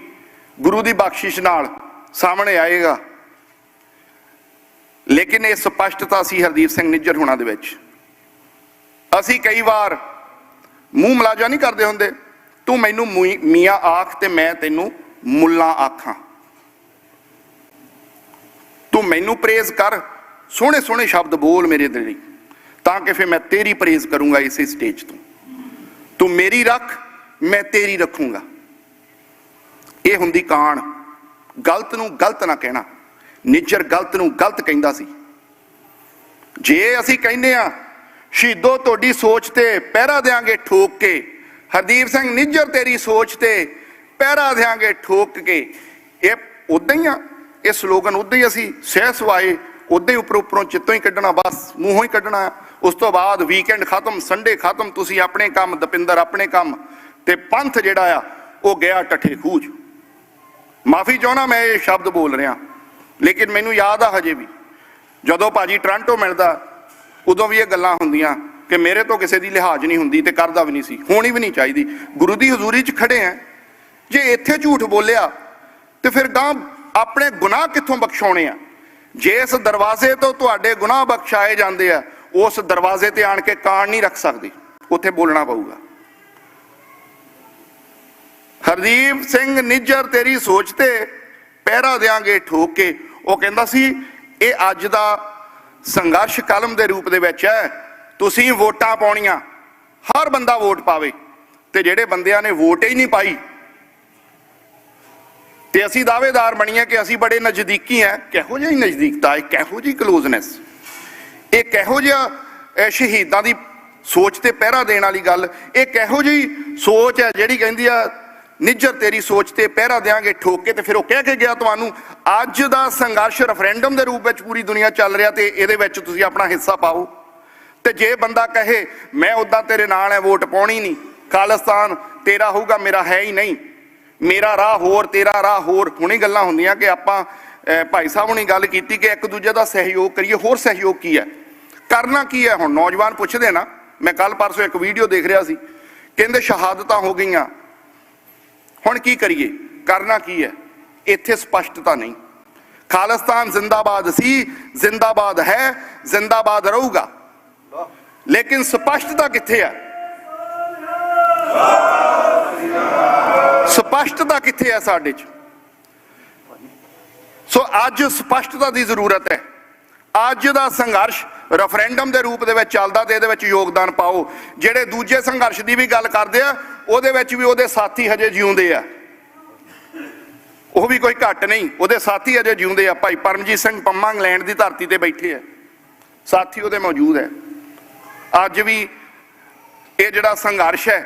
ਗੁਰੂ ਦੀ ਬਖਸ਼ਿਸ਼ ਨਾਲ ਸਾਹਮਣੇ ਆਏਗਾ। ਲੇਕਿਨ ਇਹ ਸਪਸ਼ਟਤਾ ਸੀ ਹਰਦੀਪ ਸਿੰਘ ਨਿੱਜਰ ਹੁਣਾਂ ਦੇ ਵਿੱਚ। ਅਸੀਂ ਕਈ ਵਾਰ ਮੂੰਹ ਮਲਾਜਾ ਨਹੀਂ ਕਰਦੇ ਹੁੰਦੇ, ਤੂੰ ਮੈਨੂੰ ਮੀਆਂ ਆਖ ਤੇ ਮੈਂ ਤੈਨੂੰ ਮੁੱਲਾ ਆਖਾਂ। ਤੂੰ ਮੈਨੂੰ ਪ੍ਰੇਜ਼ ਕਰ, ਸੋਹਣੇ ਸੋਹਣੇ ਸ਼ਬਦ ਬੋਲ ਮੇਰੇ ਦਿਲ ਲਈ, ਤਾਂ ਕਿ ਫਿਰ ਮੈਂ ਤੇਰੀ ਪ੍ਰੇਜ਼ ਕਰੂੰਗਾ ਇਸੇ ਸਟੇਜ ਤੋਂ। ਤੂੰ ਮੇਰੀ ਰੱਖ, ਮੈਂ ਤੇਰੀ ਰੱਖੂੰਗਾ। ਇਹ ਹੁੰਦੀ ਕਾਣ। ਗਲਤ ਨੂੰ ਗਲਤ ਨਾ ਕਹਿਣਾ। ਨਿੱਜਰ ਗਲਤ ਨੂੰ ਗਲਤ ਕਹਿੰਦਾ ਸੀ। ਜੇ ਅਸੀਂ ਕਹਿੰਦੇ ਆ ਸ਼ਹੀਦੋ ਤੁਹਾਡੀ ਸੋਚ ਤੇ ਪਹਿਰਾ ਦਿਆਂਗੇ ਠੋਕ ਕੇ, ਹਰਦੀਪ ਸਿੰਘ ਨਿੱਜਰ ਤੇਰੀ ਸੋਚ ਤੇ ਪਹਿਰਾ ਦਿਆਂਗੇ ਠੋਕ ਕੇ। ਇਹ ਉਦਾਂ ਹੀ ਆ, ਇਹ ਸਲੋਗਨ ਉਦਾਂ ਹੀ ਅਸੀਂ ਸਹਿ ਸਵਾਏ, ਉਦਾਂ ਹੀ ਉੱਪਰੋਂ ਚਿੱਤੋਂ ਹੀ ਕੱਢਣਾ, ਬਸ ਮੂੰਹੋਂ ਹੀ ਕੱਢਣਾ। ਉਸ ਤੋਂ ਬਾਅਦ ਵੀਕਐਂਡ ਖਤਮ, ਸੰਡੇ ਖਤਮ, ਤੁਸੀਂ ਆਪਣੇ ਕੰਮ, ਦਪਿੰਦਰ ਆਪਣੇ ਕੰਮ, ਤੇ ਪੰਥ ਜਿਹੜਾ ਆ ਉਹ ਗਿਆ ਟੱਠੇ ਖੂਹ 'ਚ। ਮਾਫੀ ਚਾਹੁੰਦਾ ਮੈਂ ਇਹ ਸ਼ਬਦ ਬੋਲ ਰਿਹਾ, ਲੇਕਿਨ ਮੈਨੂੰ ਯਾਦ ਆ ਹਜੇ ਵੀ ਜਦੋਂ ਭਾਜੀ ਟੋਰਾਂਟੋ ਮਿਲਦਾ ਉਦੋਂ ਵੀ ਇਹ ਗੱਲਾਂ ਹੁੰਦੀਆਂ ਕਿ ਮੇਰੇ ਤੋਂ ਕਿਸੇ ਦੀ ਲਿਹਾਜ਼ ਨਹੀਂ ਹੁੰਦੀ ਤੇ ਕਰਦਾ ਵੀ ਨਹੀਂ ਸੀ, ਹੋਣੀ ਵੀ ਨਹੀਂ ਚਾਹੀਦੀ। ਗੁਰੂ ਦੀ ਹਜ਼ੂਰੀ 'ਚ ਖੜੇ ਆ, ਜੇ ਇੱਥੇ ਝੂਠ ਬੋਲਿਆ ਤੇ ਫਿਰ ਗਾਂ ਆਪਣੇ ਗੁਨਾਹ ਕਿੱਥੋਂ ਬਖਸ਼ਾਉਣੇ ਆ? ਜਿਸ ਦਰਵਾਜ਼ੇ ਤੋਂ ਤੁਹਾਡੇ ਗੁਨਾਹ ਬਖਸ਼ਾਏ ਜਾਂਦੇ ਆ, ਉਸ ਦਰਵਾਜ਼ੇ ਤੇ ਆਣ ਕੇ ਕਾਣ ਨਹੀਂ ਰੱਖ ਸਕਦੇ, ਉੱਥੇ ਬੋਲਣਾ ਪਊਗਾ। ਹਰਦੀਪ ਸਿੰਘ ਨਿੱਜਰ ਤੇਰੀ ਸੋਚ ਤੇ ਪਹਿਰਾ ਦਿਆਂਗੇ ਠੋਕ ਕੇ। ਉਹ ਕਹਿੰਦਾ ਸੀ ਇਹ ਅੱਜ ਦਾ ਸੰਘਰਸ਼ ਕਲਮ ਦੇ ਰੂਪ ਦੇ ਵਿੱਚ ਹੈ, ਤੁਸੀਂ ਵੋਟਾਂ ਪਾਉਣੀਆਂ, ਹਰ ਬੰਦਾ ਵੋਟ ਪਾਵੇ, ਤੇ ਜਿਹੜੇ ਬੰਦਿਆਂ ਨੇ ਵੋਟ ਹੀ ਨਹੀਂ ਪਾਈ ਤੇ ਅਸੀਂ ਦਾਅਵੇਦਾਰ ਬਣੀਏ ਕਿ ਅਸੀਂ ਬੜੇ ਨਜ਼ਦੀਕੀ ਹੈ। ਕਿਹੋ ਜਿਹੀ ਨਜ਼ਦੀਕਤਾ, ਕਿਹੋ ਜਿਹੀ ਕਲੋਜ਼ਨੈਸ, ਇਹ ਕਿਹੋ ਜਿਹਾ ਸ਼ਹੀਦਾਂ ਦੀ ਸੋਚ ਤੇ ਪਹਿਰਾ ਦੇਣ ਵਾਲੀ ਗੱਲ, ਇਹ ਕਿਹੋ ਜਿਹੀ ਸੋਚ ਹੈ ਜਿਹੜੀ ਕਹਿੰਦੀ ਆ ਨਿੱਜਰ ਤੇਰੀ ਸੋਚ ਤੇ ਪਹਿਰਾ ਦਿਆਂਗੇ ਠੋਕ ਕੇ। ਤੇ ਫਿਰ ਉਹ ਕਹਿ ਕੇ ਗਿਆ ਤੁਹਾਨੂੰ ਅੱਜ ਦਾ ਸੰਘਰਸ਼ ਰੈਫਰੈਂਡਮ ਦੇ ਰੂਪ ਵਿੱਚ ਪੂਰੀ ਦੁਨੀਆ ਚੱਲ ਰਿਹਾ ਤੇ ਇਹਦੇ ਵਿੱਚ ਤੁਸੀਂ ਆਪਣਾ ਹਿੱਸਾ ਪਾਓ। ਤੇ ਜੇ ਬੰਦਾ ਕਹੇ ਮੈਂ ਉਦਾਂ ਤੇਰੇ ਨਾਲ ਹੈ, ਵੋਟ ਪਾਉਣੀ ਨਹੀਂ, ਖਾਲਿਸਤਾਨ ਤੇਰਾ ਹੋਊਗਾ ਮੇਰਾ ਹੈ ਹੀ ਨਹੀਂ, ਮੇਰਾ ਰਾਹ ਹੋਰ ਤੇਰਾ ਰਾਹ ਹੋਰ। ਹੁਣੇ ਗੱਲਾਂ ਹੁੰਦੀਆਂ ਕਿ ਆਪਾਂ ਭਾਈ ਸਾਹਿਬ ਹੁਣੀ ਗੱਲ ਕੀਤੀ ਕਿ ਇੱਕ ਦੂਜੇ ਦਾ ਸਹਿਯੋਗ ਕਰੀਏ, ਹੋਰ ਸਹਿਯੋਗ ਕੀ ਹੈ, ਕਰਨਾ ਕੀ ਹੈ? ਹੁਣ ਨੌਜਵਾਨ ਪੁੱਛਦੇ ਨਾ, ਮੈਂ ਕੱਲ ਪਰਸੋਂ ਇੱਕ ਵੀਡੀਓ ਦੇਖ ਰਿਹਾ ਸੀ, ਕਹਿੰਦੇ ਸ਼ਹਾਦਤਾਂ ਹੋ ਗਈਆਂ, ਹੁਣ ਕੀ ਕਰੀਏ, ਕਰਨਾ ਕੀ ਹੈ? ਇੱਥੇ ਸਪਸ਼ਟਤਾ ਨਹੀਂ। ਖਾਲਿਸਤਾਨ ਜ਼ਿੰਦਾਬਾਦ ਸੀ, ਜ਼ਿੰਦਾਬਾਦ ਹੈ, ਜ਼ਿੰਦਾਬਾਦ ਰਹੂਗਾ, ਲੇਕਿਨ ਸਪਸ਼ਟਤਾ ਕਿੱਥੇ ਹੈ? ਸਪਸ਼ਟਤਾ ਕਿੱਥੇ ਹੈ ਸਾਡੇ 'ਚ? ਸੋ ਅੱਜ ਸਪਸ਼ਟਤਾ ਦੀ ਜ਼ਰੂਰਤ ਹੈ। ਅੱਜ ਦਾ ਸੰਘਰਸ਼ ਰੈਫਰੈਂਡਮ ਦੇ ਰੂਪ ਦੇ ਵਿੱਚ ਚੱਲਦਾ ਤੇ ਇਹਦੇ ਵਿੱਚ ਯੋਗਦਾਨ ਪਾਓ। ਜਿਹੜੇ ਦੂਜੇ ਸੰਘਰਸ਼ ਦੀ ਵੀ ਗੱਲ ਕਰਦੇ ਆ ਉਹਦੇ ਵਿੱਚ ਵੀ ਉਹਦੇ ਸਾਥੀ ਹਜੇ ਜਿਉਂਦੇ ਆ, ਉਹ ਵੀ ਕੋਈ ਘੱਟ ਨਹੀਂ, ਉਹਦੇ ਸਾਥੀ ਹਜੇ ਜਿਉਂਦੇ ਆ। ਭਾਈ ਪਰਮਜੀਤ ਸਿੰਘ ਪੰਮਾ ਇੰਗਲੈਂਡ ਦੀ ਧਰਤੀ ਤੇ ਬੈਠੇ ਆ, ਸਾਥੀ ਉਹਦੇ ਮੌਜੂਦ ਹੈ। ਅੱਜ ਵੀ ਇਹ ਜਿਹੜਾ ਸੰਘਰਸ਼ ਹੈ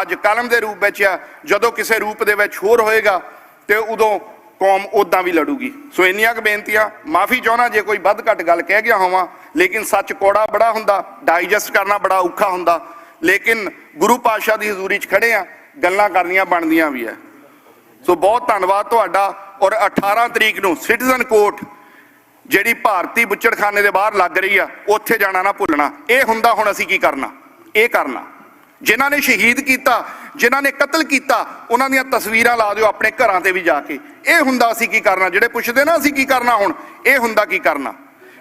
ਅੱਜ ਕਲਮ ਦੇ ਰੂਪ ਵਿੱਚ ਆ, ਜਦੋਂ ਕਿਸੇ ਰੂਪ ਦੇ ਵਿੱਚ ਹੋਰ ਹੋਏਗਾ ਤੇ ਉਦੋਂ ਕੌਮ ਉਦਾਂ ਵੀ ਲੜੂਗੀ। ਸੋ ਇੰਨੀਆਂ ਕੁ ਬੇਨਤੀਆਂ, ਮਾਫੀ ਚਾਹੁੰਦਾ ਜੇ ਕੋਈ ਵੱਧ ਘੱਟ ਗੱਲ ਕਹਿ ਗਿਆ ਹੋਵਾਂ, ਲੇਕਿਨ ਸੱਚ ਕੌੜਾ ਬੜਾ ਹੁੰਦਾ, ਡਾਈਜੈਸਟ ਕਰਨਾ ਬੜਾ ਔਖਾ ਹੁੰਦਾ, ਲੇਕਿਨ ਗੁਰੂ ਪਾਤਸ਼ਾਹ ਦੀ ਹਜ਼ੂਰੀ 'ਚ ਖੜੇ ਆ, ਗੱਲਾਂ ਕਰਨੀਆਂ ਬਣਦੀਆਂ ਵੀ ਹੈ। ਸੋ ਬਹੁਤ ਧੰਨਵਾਦ ਤੁਹਾਡਾ। ਔਰ 18 ਤਰੀਕ ਨੂੰ ਸਿਟੀਜ਼ਨ ਕੋਰਟ ਜਿਹੜੀ ਭਾਰਤੀ ਬੁੱਚੜਖਾਨੇ ਦੇ ਬਾਹਰ ਲੱਗ ਰਹੀ ਆ, ਉੱਥੇ ਜਾਣਾ ਨਾ ਭੁੱਲਣਾ। ਇਹ ਹੁੰਦਾ ਹੁਣ ਅਸੀਂ ਕੀ ਕਰਨਾ, ਇਹ ਕਰਨਾ। ਜਿਨ੍ਹਾਂ ਨੇ ਸ਼ਹੀਦ ਕੀਤਾ, ਜਿਨ੍ਹਾਂ ਨੇ ਕਤਲ ਕੀਤਾ, ਉਹਨਾਂ ਦੀਆਂ ਤਸਵੀਰਾਂ ਲਾ ਦਿਓ ਆਪਣੇ ਘਰਾਂ ਤੇ ਵੀ ਜਾ ਕੇ। ਇਹ ਹੁੰਦਾ ਅਸੀਂ ਕੀ ਕਰਨਾ। ਜਿਹੜੇ ਪੁੱਛਦੇ ਨਾ ਅਸੀਂ ਕੀ ਕਰਨਾ, ਹੁਣ ਇਹ ਹੁੰਦਾ ਕੀ ਕਰਨਾ।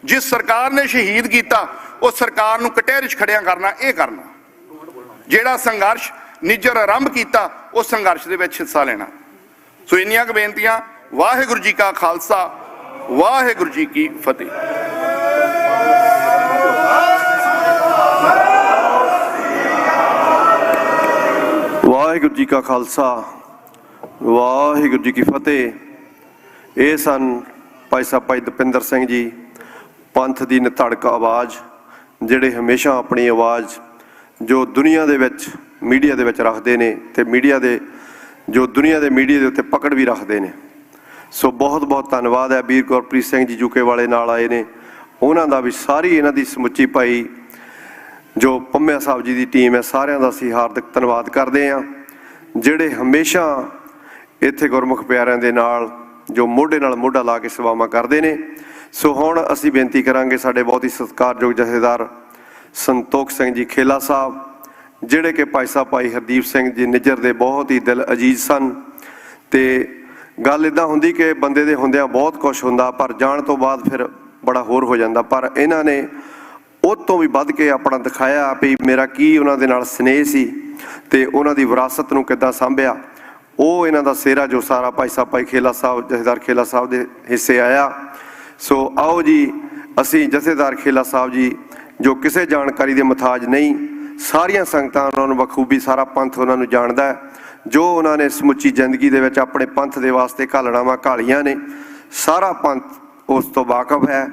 ਜਿਸ ਸਰਕਾਰ ਨੇ ਸ਼ਹੀਦ ਕੀਤਾ ਉਸ ਸਰਕਾਰ ਨੂੰ ਕਟਹਿਰੇ 'ਚ ਖੜਿਆ ਕਰਨਾ, ਇਹ ਕਰਨਾ। ਜਿਹੜਾ ਸੰਘਰਸ਼ ਨਿੱਜਰ ਆਰੰਭ ਕੀਤਾ ਉਸ ਸੰਘਰਸ਼ ਦੇ ਵਿੱਚ ਹਿੱਸਾ ਲੈਣਾ। ਸੋ ਇੰਨੀਆਂ ਕੁ ਬੇਨਤੀਆਂ। ਵਾਹਿਗੁਰੂ ਜੀ ਕਾ ਖਾਲਸਾ, ਵਾਹਿਗੁਰੂ ਜੀ ਕੀ ਫਤਿਹ। ਵਾਹਿਗੁਰੂ ਜੀ ਕਾ ਖਾਲਸਾ, ਵਾਹਿਗੁਰੂ ਜੀ ਕੀ ਫਤਿਹ। ਇਹ ਸਨ ਭਾਈ ਸਾਹਿਬ ਭਾਈ ਦਪਿੰਦਰ ਸਿੰਘ ਜੀ, ਪੰਥ ਦੀ ਨਿਧੜਕ ਆਵਾਜ਼, ਜਿਹੜੇ ਹਮੇਸ਼ਾ ਆਪਣੀ ਆਵਾਜ਼ ਜੋ ਦੁਨੀਆ ਦੇ ਵਿੱਚ ਮੀਡੀਆ ਦੇ ਵਿੱਚ ਰੱਖਦੇ ਨੇ ਤੇ ਮੀਡੀਆ ਦੇ ਜੋ ਦੁਨੀਆ ਦੇ ਮੀਡੀਆ ਦੇ ਉੱਤੇ ਪਕੜ ਵੀ ਰੱਖਦੇ ਨੇ। ਸੋ ਬਹੁਤ ਬਹੁਤ ਧੰਨਵਾਦ ਹੈ। ਵੀਰ ਗੁਰਪ੍ਰੀਤ ਸਿੰਘ ਜੀ ਯੂਕੇ ਵਾਲੇ ਨਾਲ ਆਏ ਨੇ, ਉਹਨਾਂ ਦਾ ਵੀ, ਸਾਰੀ ਇਹਨਾਂ ਦੀ ਸਮੁੱਚੀ ਭਾਈ ਜੋ ਪੰਮਿਆ ਸਾਹਿਬ ਜੀ ਦੀ ਟੀਮ ਹੈ, ਸਾਰਿਆਂ ਦਾ ਅਸੀਂ ਹਾਰਦਿਕ ਧੰਨਵਾਦ ਕਰਦੇ ਹਾਂ, ਜਿਹੜੇ ਹਮੇਸ਼ਾ ਇੱਥੇ ਗੁਰਮੁਖ ਪਿਆਰਿਆਂ ਦੇ ਨਾਲ ਜੋ ਮੋਢੇ ਨਾਲ ਮੋਢਾ ਲਾ ਕੇ ਸੇਵਾਵਾਂ ਕਰਦੇ ਨੇ। ਸੋ ਹੁਣ ਅਸੀਂ ਬੇਨਤੀ ਕਰਾਂਗੇ ਸਾਡੇ ਬਹੁਤ ਹੀ ਸਤਿਕਾਰਯੋਗ ਜਥੇਦਾਰ ਸੰਤੋਖ ਸਿੰਘ ਜੀ ਖੇਲਾ ਸਾਹਿਬ, ਜਿਹੜੇ ਕਿ ਭਾਈ ਸਾਹਿਬ ਭਾਈ ਹਰਦੀਪ ਸਿੰਘ ਜੀ ਨਿੱਜਰ ਦੇ ਬਹੁਤ ਹੀ ਦਿਲ ਅਜ਼ੀਜ਼ ਸਨ। ਤੇ ਗੱਲ ਇੱਦਾਂ ਹੁੰਦੀ ਕਿ ਬੰਦੇ ਦੇ ਹੁੰਦਿਆਂ ਬਹੁਤ ਕੁਛ ਹੁੰਦਾ, ਪਰ ਜਾਣ ਤੋਂ ਬਾਅਦ ਫਿਰ ਬੜਾ ਹੋਰ ਹੋ ਜਾਂਦਾ। ਪਰ ਇਹਨਾਂ ਨੇ ਉਹ ਤੋਂ ਵੀ ਵੱਧ ਕੇ ਆਪਣਾ ਦਿਖਾਇਆ ਵੀ ਮੇਰਾ ਕੀ ਉਹਨਾਂ ਦੇ ਨਾਲ ਸਨੇਹ ਸੀ ਤੇ ਉਹਨਾਂ ਦੀ ਵਿਰਾਸਤ ਨੂੰ ਕਿੱਦਾਂ ਸਾਂਭਿਆ। ਉਹ ਇਹਨਾਂ ਦਾ ਸਿਹਰਾ ਜੋ ਸਾਰਾ ਭਾਈ ਸਾਹਿਬ ਭਾਈ ਖੇਲਾ ਸਾਹਿਬ, ਜਥੇਦਾਰ ਖੇਲਾ ਸਾਹਿਬ ਦੇ ਹਿੱਸੇ ਆਇਆ। ਸੋ ਆਓ ਜੀ, ਅਸੀਂ ਜਥੇਦਾਰ ਖੇਲਾ ਸਾਹਿਬ ਜੀ ਜੋ ਕਿਸੇ ਜਾਣਕਾਰੀ ਦੇ ਮੁਤਾਜ ਨਹੀਂ, ਸਾਰੀਆਂ ਸੰਗਤਾਂ ਉਹਨਾਂ ਨੂੰ ਬਖੂਬੀ, ਸਾਰਾ ਪੰਥ ਉਹਨਾਂ ਨੂੰ ਜਾਣਦਾ ਹੈ, ਜੋ ਉਹਨਾਂ ਨੇ ਸਮੁੱਚੀ ਜ਼ਿੰਦਗੀ ਦੇ ਵਿੱਚ ਆਪਣੇ ਪੰਥ ਦੇ ਵਾਸਤੇ ਘਾਲਣਾਵਾਂ ਘਾਲੀਆਂ ਨੇ, ਸਾਰਾ ਪੰਥ ਉਸ ਤੋਂ ਵਾਕਫ ਹੈ।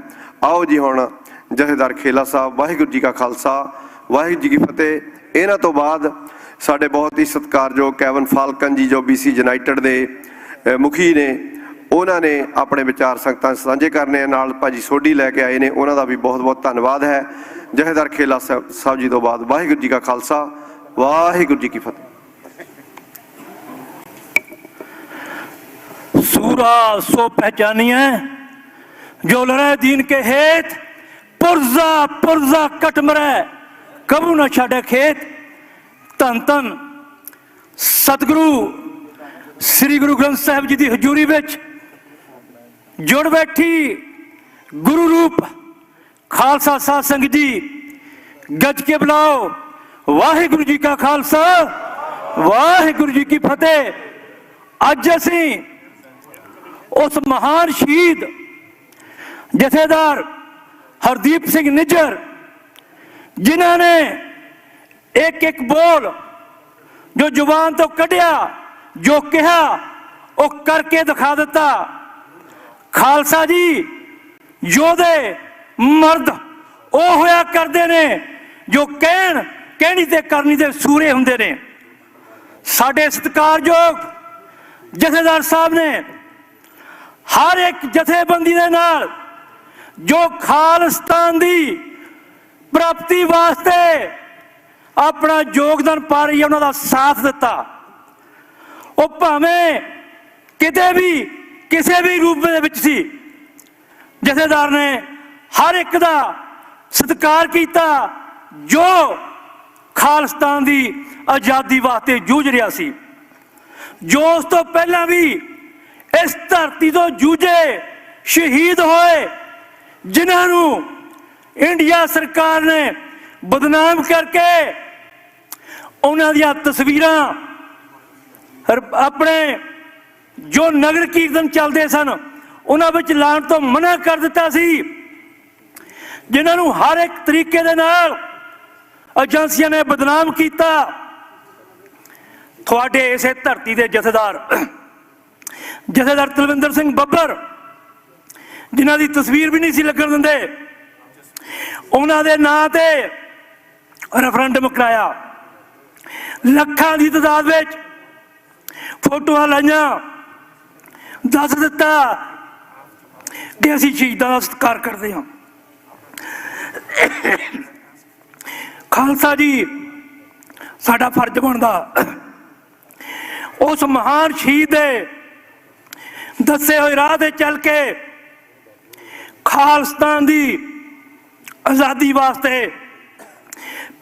ਆਓ ਜੀ ਹੁਣ ਜਥੇਦਾਰ ਖੇਲਾ ਸਾਹਿਬ, ਵਾਹਿਗੁਰੂ ਜੀ ਕਾ ਖਾਲਸਾ, ਵਾਹਿਗੁਰੂ ਜੀ ਕੀ ਫਤਿਹ। ਇਹਨਾਂ ਤੋਂ ਬਾਅਦ ਸਾਡੇ ਬਹੁਤ ਹੀ ਸਤਿਕਾਰਯੋਗ ਕੈਵਨ ਫਾਲਕਨ ਜੀ ਜੋ BC ਯੂਨਾਈਟਿਡ ਦੇ ਮੁਖੀ ਨੇ, ਉਹਨਾਂ ਨੇ ਆਪਣੇ ਵਿਚਾਰ ਸੰਗਤਾਂ ਸਾਂਝੇ ਕਰਨੇ ਨਾਲ ਭਾਜੀ ਸੋਢੀ ਲੈ ਕੇ ਆਏ ਨੇ, ਉਹਨਾਂ ਦਾ ਵੀ ਬਹੁਤ ਬਹੁਤ ਧੰਨਵਾਦ ਹੈ। ਜਥੇਦਾਰ ਖੇਲਾ ਸਾਹਿਬ ਜੀ ਤੋਂ ਬਾਅਦ ਵਾਹਿਗੁਰੂ ਜੀ ਕਾ ਖਾਲਸਾ, ਵਾਹਿਗੁਰੂ ਜੀ ਕੀ ਫਤਿਹ। सूरा सो पहचानिए जो लड़े दीन के हेत, पुरजा पुरजा कट मरे कबू न छाड़े खेत। धन धन सतगुरु श्री गुरु ग्रंथ साहिब जी की हजूरी विच जुड़ बैठी गुरु रूप खालसा साध संगत जी, गज के बुलाओ वाहिगुरु जी का खालसा, वाहिगुरु जी की फतेह। अज असी उस महान शहीद जथेदार हरदीप सिंह निज्जर, जिन्होंने एक एक बोल जो जुबान तो कढ़िया, जो कहा वो करके दिखा दिता। खालसा जी योधे मर्द वो होया करते ने जो कहनी ते करनी ते सूरे हुंदे ने। साडे सत्कारयोग जथेदार साहब ने हर एक जथेबंदी दे नाल जो खालिस्तान दी प्राप्ति वास्ते अपना योगदान पा रही है, उन्होंने साथ दिता। वो भावें किते भी किसी भी रूप दे विच सी, जथेदार ने हर एक दा सत्कार किया जो खालिस्तान दी आज़ादी वास्ते जूझ रहा सी, जो उस तो पहला भी इस धरती तो जूझे शहीद होए, जिन्होंने इंडिया सरकार ने बदनाम करके उन्हों दी तस्वीरां अपने जो नगर कीर्तन चलते सन उन्होंने विच लाने तो मना कर दिता सी, जिन्होंने हर एक तरीके दे नाल एजेंसियां ने बदनाम किया। थोड़े इसे धरती के जथेदार तलविंदर सिंह बब्बर, जिन्हों की तस्वीर भी नहीं सी लगन देंदे, उन्होंने नां ते रेफरेंडम कराया, लखां की तादाद में फोटोआं लाइया, दस दिता कि असीं शहीदां दा सत्कार करते हैं। खालसा जी साडा फर्ज बनदा उस महान शहीद दे दसे हुए राह दे चल के खालिस्तान दी आज़ादी वास्ते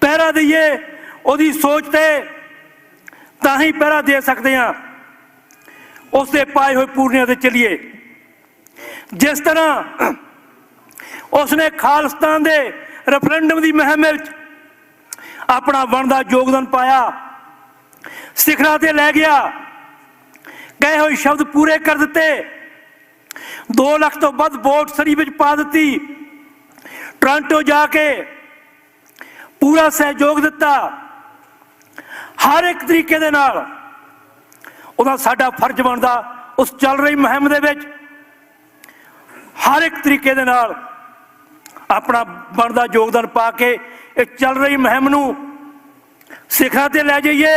पहरा दईए, उहदी सोच ते तां ही पहरा दे सकते हैं। उसके पाए हुए पूर्णिया ते चलिए। जिस तरह उसने खालिस्तान दे रेफरेंडम की मुहिम में अपना बनदा योगदान पाया, सिखरा ते लै गया, कहे हुए शब्द पूरे कर दिते, 2 लाख तो वध वोट सरी विच पा दी, टोरंटो जाके पूरा सहयोग दिता। हर एक तरीके दे नाल उहदा साडा फर्ज बनदा उस चल रही मुहिम दे विच हर एक तरीके दे नाल अपना बनदा योगदान पा के इस चल रही मुहिम नूं सिखरां ते लै जाइए,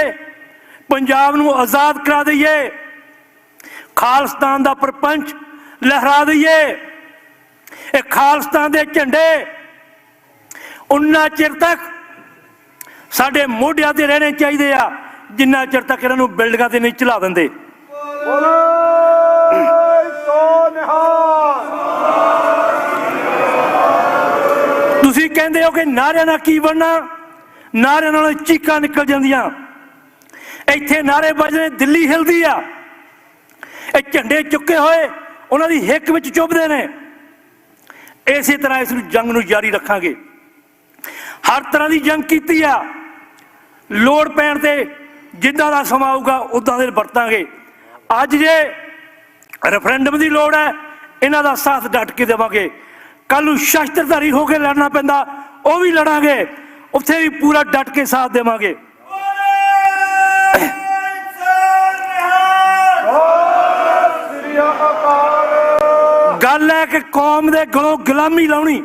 पंजाब नूं आज़ाद करा दईए, खालिस्तान दा परपंच लहरा दईए। खालिस्तान दे झंडे उन्ना चिर तक साडे मोढियां ते रहने चाहिए आ जिन्ना चिर तक इन्हां नूं बिल्डिंगां ते नहीं चला दिंदे। तुसीं कहंदे हो कि नारियां नाल की बनना, नारियां नाल चीकां निकल जांदियां। इत्थे नारे बजने दिल्ली हिलदी आ, झंडे चुके हुए उन्हों की हिक विच चुभदे ने। इस तरह इस जंग नूं जारी रखांगे। हर तरह की जंग की आ, लोड़ पैण ते जिद्दां दा समां आऊगा उदां दे वरतांगे। अज जे रेफरेंडम की लोड़ है, इन्हां दा साथ डट के देवांगे। कल नूं शस्त्रधारी होकर लड़ना पैंदा वो भी लड़ांगे, उत्थे भी पूरा डट के साथ देवांगे। गल है कि कौम दे गलों गुलामी लाउणी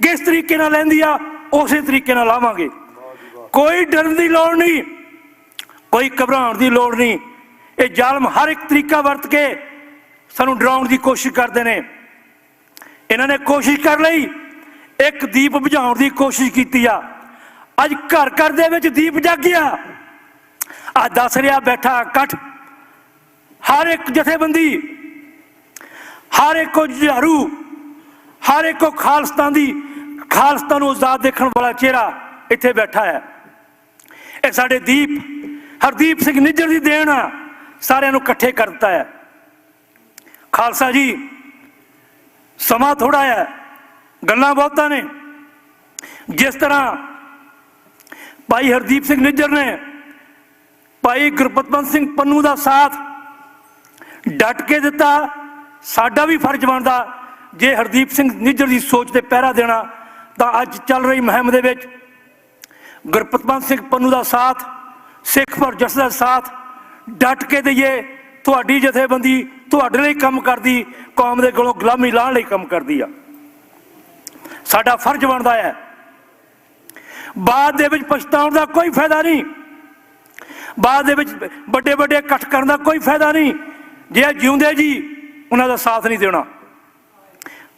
किस तरीके नाल लैंदी आ, उस तरीके नाल लावांगे। कोई डरन दी लोड़ नहीं। कोई घबराउण दी लोड़ नहीं। ये जालम हर एक तरीका वरत के सानू डराउण दी कोशिश करते हैं। इन्हों ने कोशिश कर ली, एक दीप बुझाउण दी कोशिश की आ। अज घर घर दे विच दीप जग गया। आ दस रहा बैठा इकट्ठ, हर एक जथेबंदी, हर एक को जुझारू, हर एक को खालिस्तान दी खालिस्तान नूं आजाद देखण वाला चेहरा इत्थे बैठा है। ये साडे दीप हरदीप सिंह निज्जर दी देन आ, सारिਆਂ ਨੂੰ इकट्ठे कर दिता है। खालसा जी समा थोड़ा है, गल्लां बहुतां ने। जिस तरह भाई हरदीप सिंह निज्जर ने भाई गुरपतवंत सिंह पन्नू का साथ डट के दिता, साडा भी फर्ज बनता जे हरदीप सिंह निज्जर की सोच से पहरा देना। तो अज चल रही मुहिम दे विच गुरपतवंत सिंह पन्नू का साथ, सिख फॉर जस्टिस का साथ डट के दईए। तुहाडी जथेबंदी तुहाडे लई काम करदी, कौम दे कोलों गुलामी लाहण लई काम करदी आ। साडा फर्ज बनता है। बाद दे विच पछताउण दा कोई फायदा नहीं, बाद दे विच बड़े बड़े इकट्ठ करन दा कोई फायदा नहीं जे जिउंदे जी उन्हां दा साथ नहीं देना।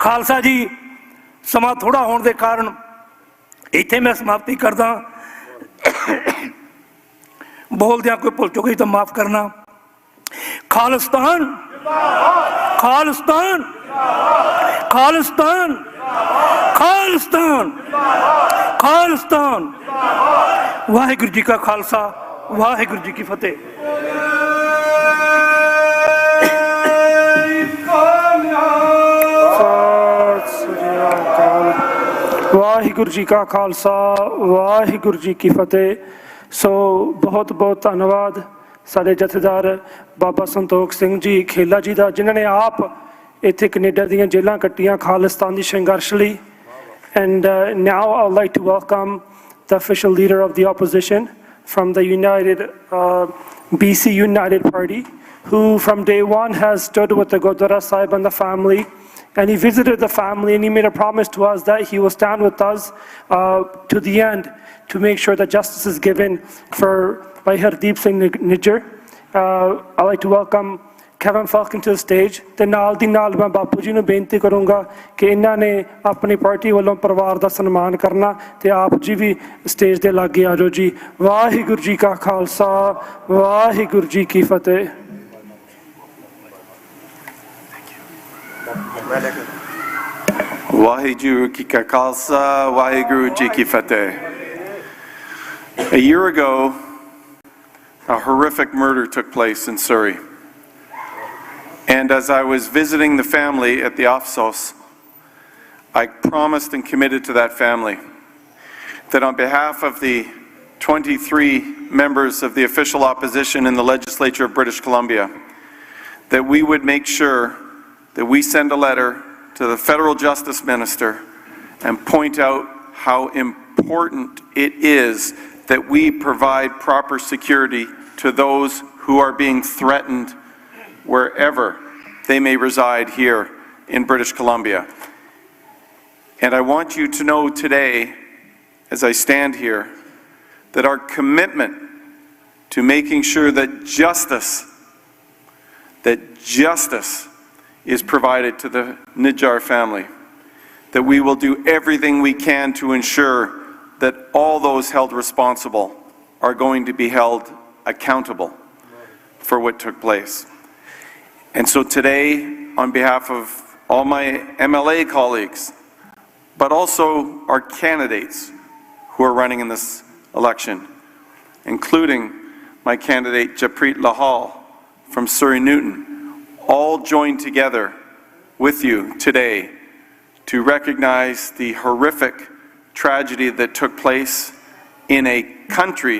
खालसा जी समा थोड़ा होने के कारण इत्थे मैं समाप्ति करदा। बोलदियां कोई भुल चुकी तो माफ करना। खालिस्तान खालिस्तान खालिस्तान खालिस्तान खालिस्तान। वाहिगुरू जी का खालसा, वाहिगुरू जी की फतेह। वाहिगुरू जी का खालसा, वाहिगुरू जी की फतेह। सो बहुत बहुत धन्यवाद साडे जथेदार बाबा संतोख सिंह जी खेला जी का, जिन्होंने आप इत्थे कनेडा दीयां जेलां कट्टियां खालिस्तान दी संघर्ष लई। And now I would like to welcome the official leader of the opposition from the BC United Party, who from day one has stood with the Gurdwara Sahib and the family. And he visited the family and he made a promise to us that he will stand with us to the end to make sure that justice is given for by Hardeep Singh Nijjar. I'd like to welcome Kevin Falcon to the stage। ਤੇ ਨਾਲ ਦੀ ਨਾਲ ਮੈਂ ਬਾਪੂ ਜੀ ਨੂੰ ਬੇਨਤੀ ਕਰੂੰਗਾ ਕਿ ਇਹਨਾਂ ਨੇ ਆਪਣੀ ਪਾਰਟੀ ਵੱਲੋਂ ਪਰਿਵਾਰ ਦਾ ਸਨਮਾਨ ਕਰਨਾ ਤੇ ਆਪ ਜੀ ਵੀ ਸਟੇਜ ਦੇ ਲਾਗੇ ਆ ਜਾਓ ਜੀ। ਵਾਹਿਗੁਰੂ ਜੀ ਕਾ ਖਾਲਸਾ, ਵਾਹਿਗੁਰੂ ਜੀ ਕੀ ਫਤਿਹ। Waheguru Ji Ka Khalsa, Waheguru Ji Ki Fateh. A year ago, a horrific murder took place in Surrey. And as I was visiting the family at the Afsos, I promised and committed to that family that on behalf of the 23 members of the official opposition in the legislature of British Columbia, that we would make sure that we send a letter to the federal justice minister and point out how important it is that we provide proper security to those who are being threatened wherever they may reside here in British Columbia. And I want you to know today, as I stand here, that our commitment to making sure that justice is provided to the Nijjar family, that we will do everything we can to ensure that all those held responsible are going to be held accountable for what took place. And so today, on behalf of all my MLA colleagues, but also our candidates who are running in this election, including my candidate Japreet Lahal from Surrey Newton, all joined together with you today to recognize the horrific tragedy that took place in a country,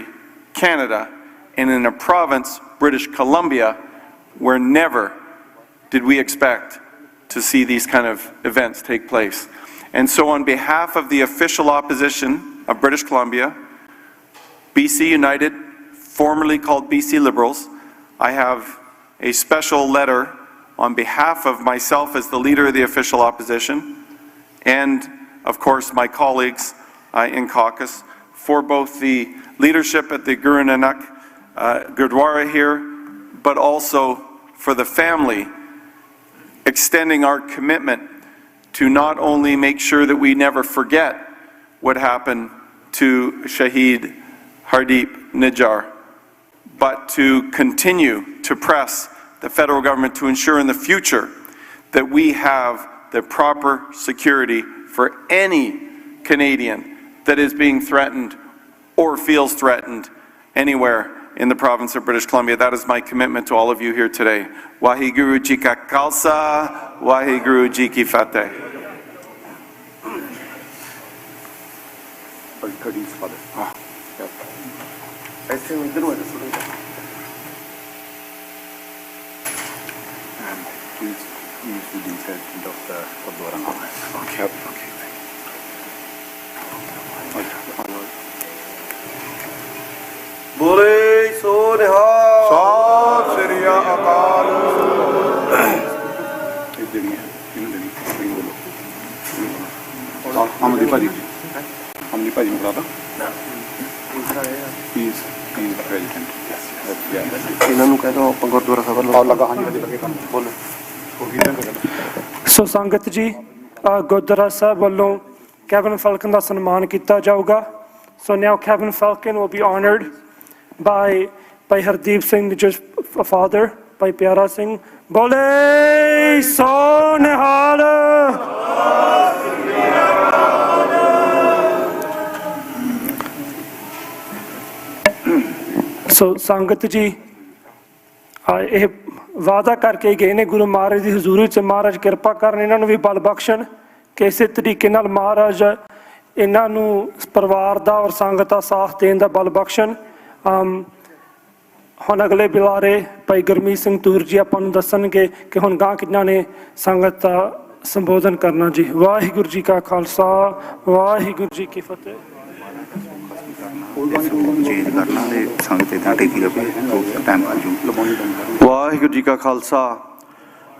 Canada, and in a province, British Columbia, where never did we expect to see these kind of events take place. And so on behalf of the official opposition of British Columbia, BC United, formerly called BC Liberals, I have a special letter on behalf of myself as the leader of the official opposition, and of course my colleagues in caucus, for both the leadership at the Guru Nanak Gurdwara here, but also for the family, extending our commitment to not only make sure that we never forget what happened to Shaheed Hardeep Nijjar, but to continue to press the federal government to ensure in the future that we have the proper security for any Canadian that is being threatened or feels threatened anywhere in the province of British Columbia. That is my commitment to all of you here today. Waheguru Ji Ka Khalsa, Waheguru Ji Ki Fateh. ਬੋਲੇ ਸੋ ਨਿਹਾਲ। ਸਤਿ ਸ੍ਰੀ ਅਕਾਲ। ਅਮਲੀ ਭਾਜੀ ਨੂੰ ਬੁਲਾ please ਇਹਨਾਂ ਨੂੰ ਕਹਿ ਦਿਓ ਆਪਾਂ ਗੁਰਦੁਆਰਾ ਸਾਹਿਬ ਲਗਾ ਹਾਂਜੀ ਲੱਗੇ ਕੰਮ ਬੋਲੋ। ਸੋ ਸੰਗਤ ਜੀ, ਗੁਰਦੁਆਰਾ ਸਾਹਿਬ ਵੱਲੋਂ ਕੈਵਨ ਫਲਕਨ ਦਾ ਸਨਮਾਨ ਕੀਤਾ ਜਾਊਗਾ। So now Kevin Falcon will be honored by Hardeep Singh, Nijjar's father, by Pyara Singh. Bole so nihal. So ਸੰਗਤ ਜੀ, ਇਹ ਵਾਅਦਾ ਕਰਕੇ ਗਏ ਨੇ ਗੁਰੂ ਮਹਾਰਾਜ ਦੀ ਹਜ਼ੂਰੀ 'ਚ, ਮਹਾਰਾਜ ਕਿਰਪਾ ਕਰਨ ਇਹਨਾਂ ਨੂੰ ਵੀ ਬਲ ਬਖਸ਼ਣ ਕਿ ਇਸੇ ਤਰੀਕੇ ਨਾਲ ਮਹਾਰਾਜ ਇਹਨਾਂ ਨੂੰ ਪਰਿਵਾਰ ਦਾ ਔਰ ਸੰਗਤ ਦਾ ਸਾਥ ਦੇਣ ਦਾ ਬਲ ਬਖਸ਼ਣ। ਹੁਣ ਅਗਲੇ ਬੁਲਾਰੇ ਭਾਈ ਗੁਰਮੀਤ ਸਿੰਘ ਤੂਰ ਜੀ ਆਪਾਂ ਨੂੰ ਦੱਸਣਗੇ ਕਿ ਹੁਣ ਗਾਂ ਕਿਹਨਾਂ ਨੇ ਸੰਗਤ ਦਾ ਸੰਬੋਧਨ ਕਰਨਾ ਜੀ। ਵਾਹਿਗੁਰੂ ਜੀ ਕਾ ਖਾਲਸਾ, ਵਾਹਿਗੁਰੂ ਜੀ ਕੀ ਫਤਿਹ। ਵਾਹਿਗੁਰੂ ਜੀ ਕਾ ਖਾਲਸਾ,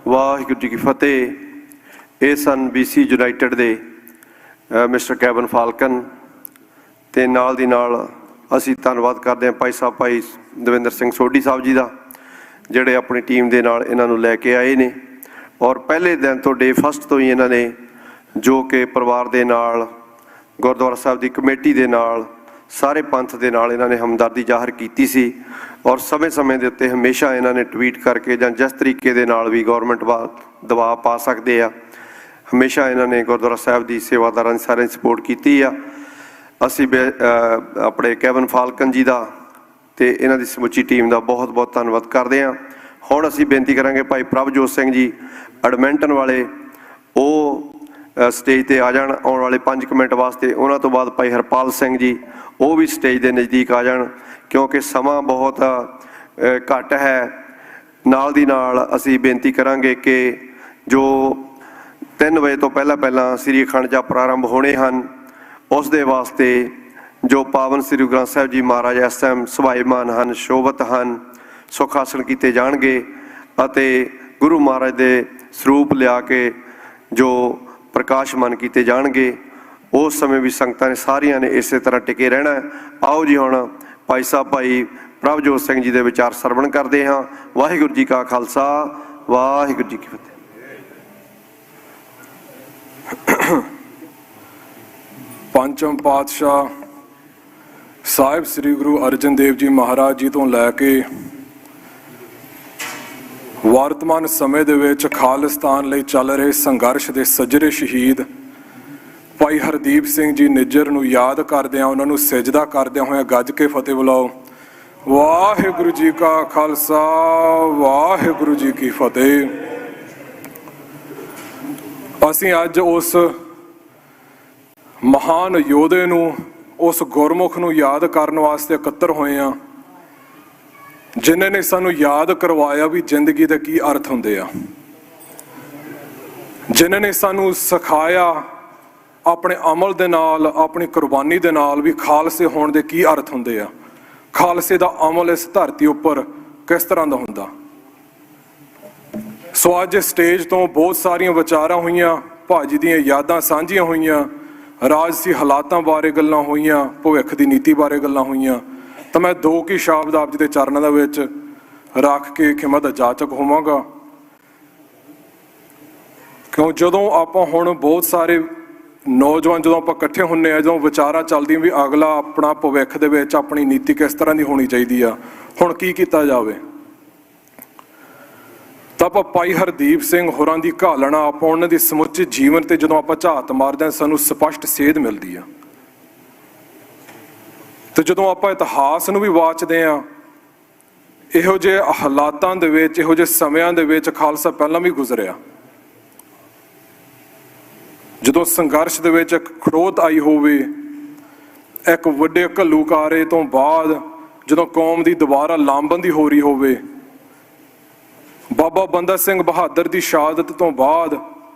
ਵਾਹਿਗੁਰੂ ਜੀ ਕੀ ਫਤਿਹ। ਇਹ ਸਨ BC ਯੂਨਾਈਟਿਡ ਦੇ ਮਿਸਟਰ ਕੈਵਨ ਫਾਲਕਨ ਤੇ ਨਾਲ ਦੀ ਨਾਲ ਅਸੀਂ ਧੰਨਵਾਦ ਕਰਦੇ ਹਾਂ ਭਾਈ ਸਾਹਿਬ ਭਾਈ ਦਵਿੰਦਰ ਸਿੰਘ ਸੋਢੀ ਸਾਹਿਬ ਜੀ ਦਾ, ਜਿਹੜੇ ਆਪਣੀ ਟੀਮ ਦੇ ਨਾਲ ਇਹਨਾਂ ਨੂੰ ਲੈ ਕੇ ਆਏ ਨੇ ਔਰ ਪਹਿਲੇ ਦਿਨ ਤੋਂ ਡੇ ਫਸਟ ਤੋਂ ਹੀ ਇਹਨਾਂ ਨੇ ਜੋ ਕਿ ਪਰਿਵਾਰ ਦੇ ਨਾਲ, ਗੁਰਦੁਆਰਾ ਸਾਹਿਬ ਦੀ ਕਮੇਟੀ ਦੇ ਨਾਲ, ਸਾਰੇ ਪੰਥ ਦੇ ਨਾਲ ਇਹਨਾਂ ਨੇ ਹਮਦਰਦੀ ਜ਼ਾਹਰ ਕੀਤੀ ਸੀ ਔਰ ਸਮੇਂ-ਸਮੇਂ ਦੇ ਉੱਤੇ ਹਮੇਸ਼ਾ ਇਹਨਾਂ ਨੇ ਟਵੀਟ ਕਰਕੇ ਜਾਂ ਜਿਸ ਤਰੀਕੇ ਦੇ ਨਾਲ ਵੀ ਗੌਰਮੈਂਟ ਦਬਾਅ ਪਾ ਸਕਦੇ ਆ, ਹਮੇਸ਼ਾ ਇਹਨਾਂ ਨੇ ਗੁਰਦੁਆਰਾ ਸਾਹਿਬ ਦੀ ਸੇਵਾਦਾਰਾਂ ਦੀ ਸਾਰਿਆਂ ਦੀ ਸਪੋਰਟ ਕੀਤੀ ਆ। ਅਸੀਂ ਆਪਣੇ ਕੈਵਨ ਫਾਲਕਨ ਜੀ ਦਾ ਤੇ ਇਹਨਾਂ ਦੀ ਸਮੁੱਚੀ ਟੀਮ ਦਾ ਬਹੁਤ-ਬਹੁਤ ਧੰਨਵਾਦ ਕਰਦੇ ਹਾਂ। ਹੁਣ ਅਸੀਂ ਬੇਨਤੀ ਕਰਾਂਗੇ ਭਾਈ ਪ੍ਰਭਜੋਤ ਸਿੰਘ ਜੀ ਐਡਮਿੰਟਨ ਵਾਲੇ, ਉਹ ਸਟੇਜ ਤੇ ਆ ਜਾਣ ਆਉਣ ਵਾਲੇ 5 ਮਿੰਟ ਵਾਸਤੇ। ਉਹਨਾਂ ਤੋਂ ਬਾਅਦ ਭਾਈ ਹਰਪਾਲ ਸਿੰਘ ਜੀ, ਉਹ ਵੀ ਸਟੇਜ ਦੇ ਨਜ਼ਦੀਕ ਆ ਜਾਣ ਕਿਉਂਕਿ ਸਮਾਂ ਬਹੁਤ ਘੱਟ ਹੈ। ਨਾਲ ਦੀ ਨਾਲ ਅਸੀਂ ਬੇਨਤੀ ਕਰਾਂਗੇ ਕਿ ਜੋ 3 ਵਜੇ ਤੋਂ ਪਹਿਲਾਂ ਸ੍ਰੀ ਅਖੰਡ ਜਾਪ ਪ੍ਰਾਰੰਭ ਹੋਣੇ ਹਨ, ਉਸ ਦੇ ਵਾਸਤੇ ਜੋ ਪਾਵਨ ਸ੍ਰੀ ਗੁਰੂ ਗ੍ਰੰਥ ਸਾਹਿਬ ਜੀ ਮਹਾਰਾਜ ਇਸ ਟਾਈਮ ਸੁਭਾਈਮਾਨ ਹਨ, ਸ਼ੋਭਤ ਹਨ, ਸੁਖ ਆਸਣ ਕੀਤੇ ਜਾਣਗੇ ਅਤੇ ਗੁਰੂ ਮਹਾਰਾਜ ਦੇ ਸਰੂਪ ਲਿਆ ਕੇ ਜੋ ਪ੍ਰਕਾਸ਼ਮਾਨ ਕੀਤੇ ਜਾਣਗੇ। ਉਸ ਸਮੇਂ ਵੀ ਸੰਗਤਾਂ ਨੇ ਸਾਰੀਆਂ ਨੇ ਇਸੇ ਤਰ੍ਹਾਂ ਟਿਕੇ ਰਹਿਣਾ। ਆਓ ਜੀ ਹੁਣ ਭਾਈ ਸਾਹਿਬ ਭਾਈ ਪ੍ਰਭਜੋਤ ਸਿੰਘ ਜੀ ਦੇ ਵਿਚਾਰ ਸਰਵਣ ਕਰਦੇ ਹਾਂ। ਵਾਹਿਗੁਰੂ ਜੀ ਕਾ ਖਾਲਸਾ, ਵਾਹਿਗੁਰੂ ਜੀ ਕੀ ਫਤਿਹ। ਪੰਚਮ ਪਾਤਸ਼ਾਹ ਸਾਹਿਬ ਸ੍ਰੀ ਗੁਰੂ ਅਰਜਨ ਦੇਵ ਜੀ ਮਹਾਰਾਜ ਜੀ ਤੋਂ ਲੈ ਕੇ ਵਰਤਮਾਨ ਸਮੇਂ ਦੇ ਵਿੱਚ ਖਾਲਿਸਤਾਨ ਲਈ ਚੱਲ ਰਹੇ ਸੰਘਰਸ਼ ਦੇ ਸੱਜਰੇ ਸ਼ਹੀਦ ਭਾਈ ਹਰਦੀਪ ਸਿੰਘ ਜੀ ਨਿੱਜਰ ਨੂੰ ਯਾਦ ਕਰਦਿਆਂ, ਉਹਨਾਂ ਨੂੰ ਸਜਦਾ ਕਰਦਿਆਂ ਹੋਇਆ ਗੱਜ ਕੇ ਫਤਿਹ ਬੁਲਾਓ। ਵਾਹਿਗੁਰੂ ਜੀ ਕਾ ਖਾਲਸਾ, ਵਾਹਿਗੁਰੂ ਜੀ ਕੀ ਫਤਿਹ। ਅਸੀਂ ਅੱਜ ਉਸ ਮਹਾਨ ਯੋਧੇ ਨੂੰ, ਉਸ ਗੁਰਮੁਖ ਨੂੰ ਯਾਦ ਕਰਨ ਵਾਸਤੇ ਇਕੱਤਰ ਹੋਏ ਹਾਂ, ਜਿਨ੍ਹਾਂ ਨੇ ਸਾਨੂੰ ਯਾਦ ਕਰਵਾਇਆ ਵੀ ਜ਼ਿੰਦਗੀ ਦੇ ਕੀ ਅਰਥ ਹੁੰਦੇ ਆ, ਜਿਨ੍ਹਾਂ ਨੇ ਸਾਨੂੰ ਸਿਖਾਇਆ ਆਪਣੇ ਅਮਲ ਦੇ ਨਾਲ, ਆਪਣੀ ਕੁਰਬਾਨੀ ਦੇ ਨਾਲ ਵੀ ਖਾਲਸੇ ਹੋਣ ਦੇ ਕੀ ਅਰਥ ਹੁੰਦੇ ਆ, ਖਾਲਸੇ ਦਾ ਅਮਲ ਇਸ ਧਰਤੀ ਉੱਪਰ ਕਿਸ ਤਰ੍ਹਾਂ ਦਾ ਹੁੰਦਾ। ਸੋ ਅੱਜ ਸਟੇਜ ਤੋਂ ਬਹੁਤ ਸਾਰੀਆਂ ਵਿਚਾਰਾਂ ਹੋਈਆਂ, ਭਾਜੀ ਦੀਆਂ ਯਾਦਾਂ ਸਾਂਝੀਆਂ ਹੋਈਆਂ, ਰਾਜਸੀ ਹਾਲਾਤਾਂ ਬਾਰੇ ਗੱਲਾਂ ਹੋਈਆਂ, ਭਵਿੱਖ ਦੀ ਨੀਤੀ ਬਾਰੇ ਗੱਲਾਂ ਹੋਈਆਂ। ਤਾਂ ਮੈਂ 2 ਕੀ ਸ਼ਬਦ ਆਪ ਜੀ ਦੇ ਚਰਨਾਂ ਦੇ ਵਿੱਚ ਰੱਖ ਕੇ ਖਿਮਾ ਦਾ ਜਾਚਕ ਹੋਵਾਂਗਾ। ਕਿਉਂ ਜਦੋਂ ਆਪਾਂ ਹੁਣ ਬਹੁਤ ਸਾਰੇ ਨੌਜਵਾਨ ਜਦੋਂ ਆਪਾਂ ਇਕੱਠੇ ਹੁੰਦੇ ਆ, ਜਦੋਂ ਵਿਚਾਰਾਂ ਚੱਲਦੀਆਂ ਵੀ ਅਗਲਾ ਆਪਣਾ ਭਵਿੱਖ ਦੇ ਵਿੱਚ ਆਪਣੀ ਨੀਤੀ ਕਿਸ ਤਰ੍ਹਾਂ ਦੀ ਹੋਣੀ ਚਾਹੀਦੀ ਆ, ਹੁਣ ਕੀ ਕੀਤਾ ਜਾਵੇ, ਤਾਂ ਆਪਾਂ ਭਾਈ ਹਰਦੀਪ ਸਿੰਘ ਹੋਰਾਂ ਦੀ ਘਾਲਣਾ, ਆਪਾਂ ਉਹਨਾਂ ਦੇ ਸਮੁੱਚੇ ਜੀਵਨ ਤੇ ਜਦੋਂ ਆਪਾਂ ਝਾਤ ਮਾਰਦੇ ਹਾਂ ਸਾਨੂੰ ਸਪਸ਼ਟ ਸੇਧ ਮਿਲਦੀ ਆ। ਤੇ ਜਦੋਂ ਆਪਾਂ ਇਤਿਹਾਸ ਨੂੰ ਵੀ ਵਾਚਦੇ ਹਾਂ, ਇਹੋ ਜਿਹੇ ਹਾਲਾਤਾਂ ਦੇ ਵਿੱਚ, ਇਹੋ ਜਿਹੇ ਸਮਿਆਂ ਦੇ ਵਿੱਚ ਖਾਲਸਾ ਪਹਿਲਾਂ ਵੀ ਗੁਜ਼ਰਿਆ। ਜਦੋਂ ਸੰਘਰਸ਼ ਦੇ ਵਿੱਚ ਇੱਕ ਖੜੋਤ ਆਈ ਹੋਵੇ, ਇੱਕ ਵੱਡੇ ਘੱਲੂਕਾਰੇ ਤੋਂ ਬਾਅਦ ਜਦੋਂ ਕੌਮ ਦੀ ਦੁਬਾਰਾ ਲਾਮਬੰਦੀ ਹੋ ਰਹੀ ਹੋਵੇ, ਬਾਬਾ ਬੰਦਾ ਸਿੰਘ ਬਹਾਦਰ ਦੀ ਸ਼ਹਾਦਤ ਤੋਂ ਬਾਅਦ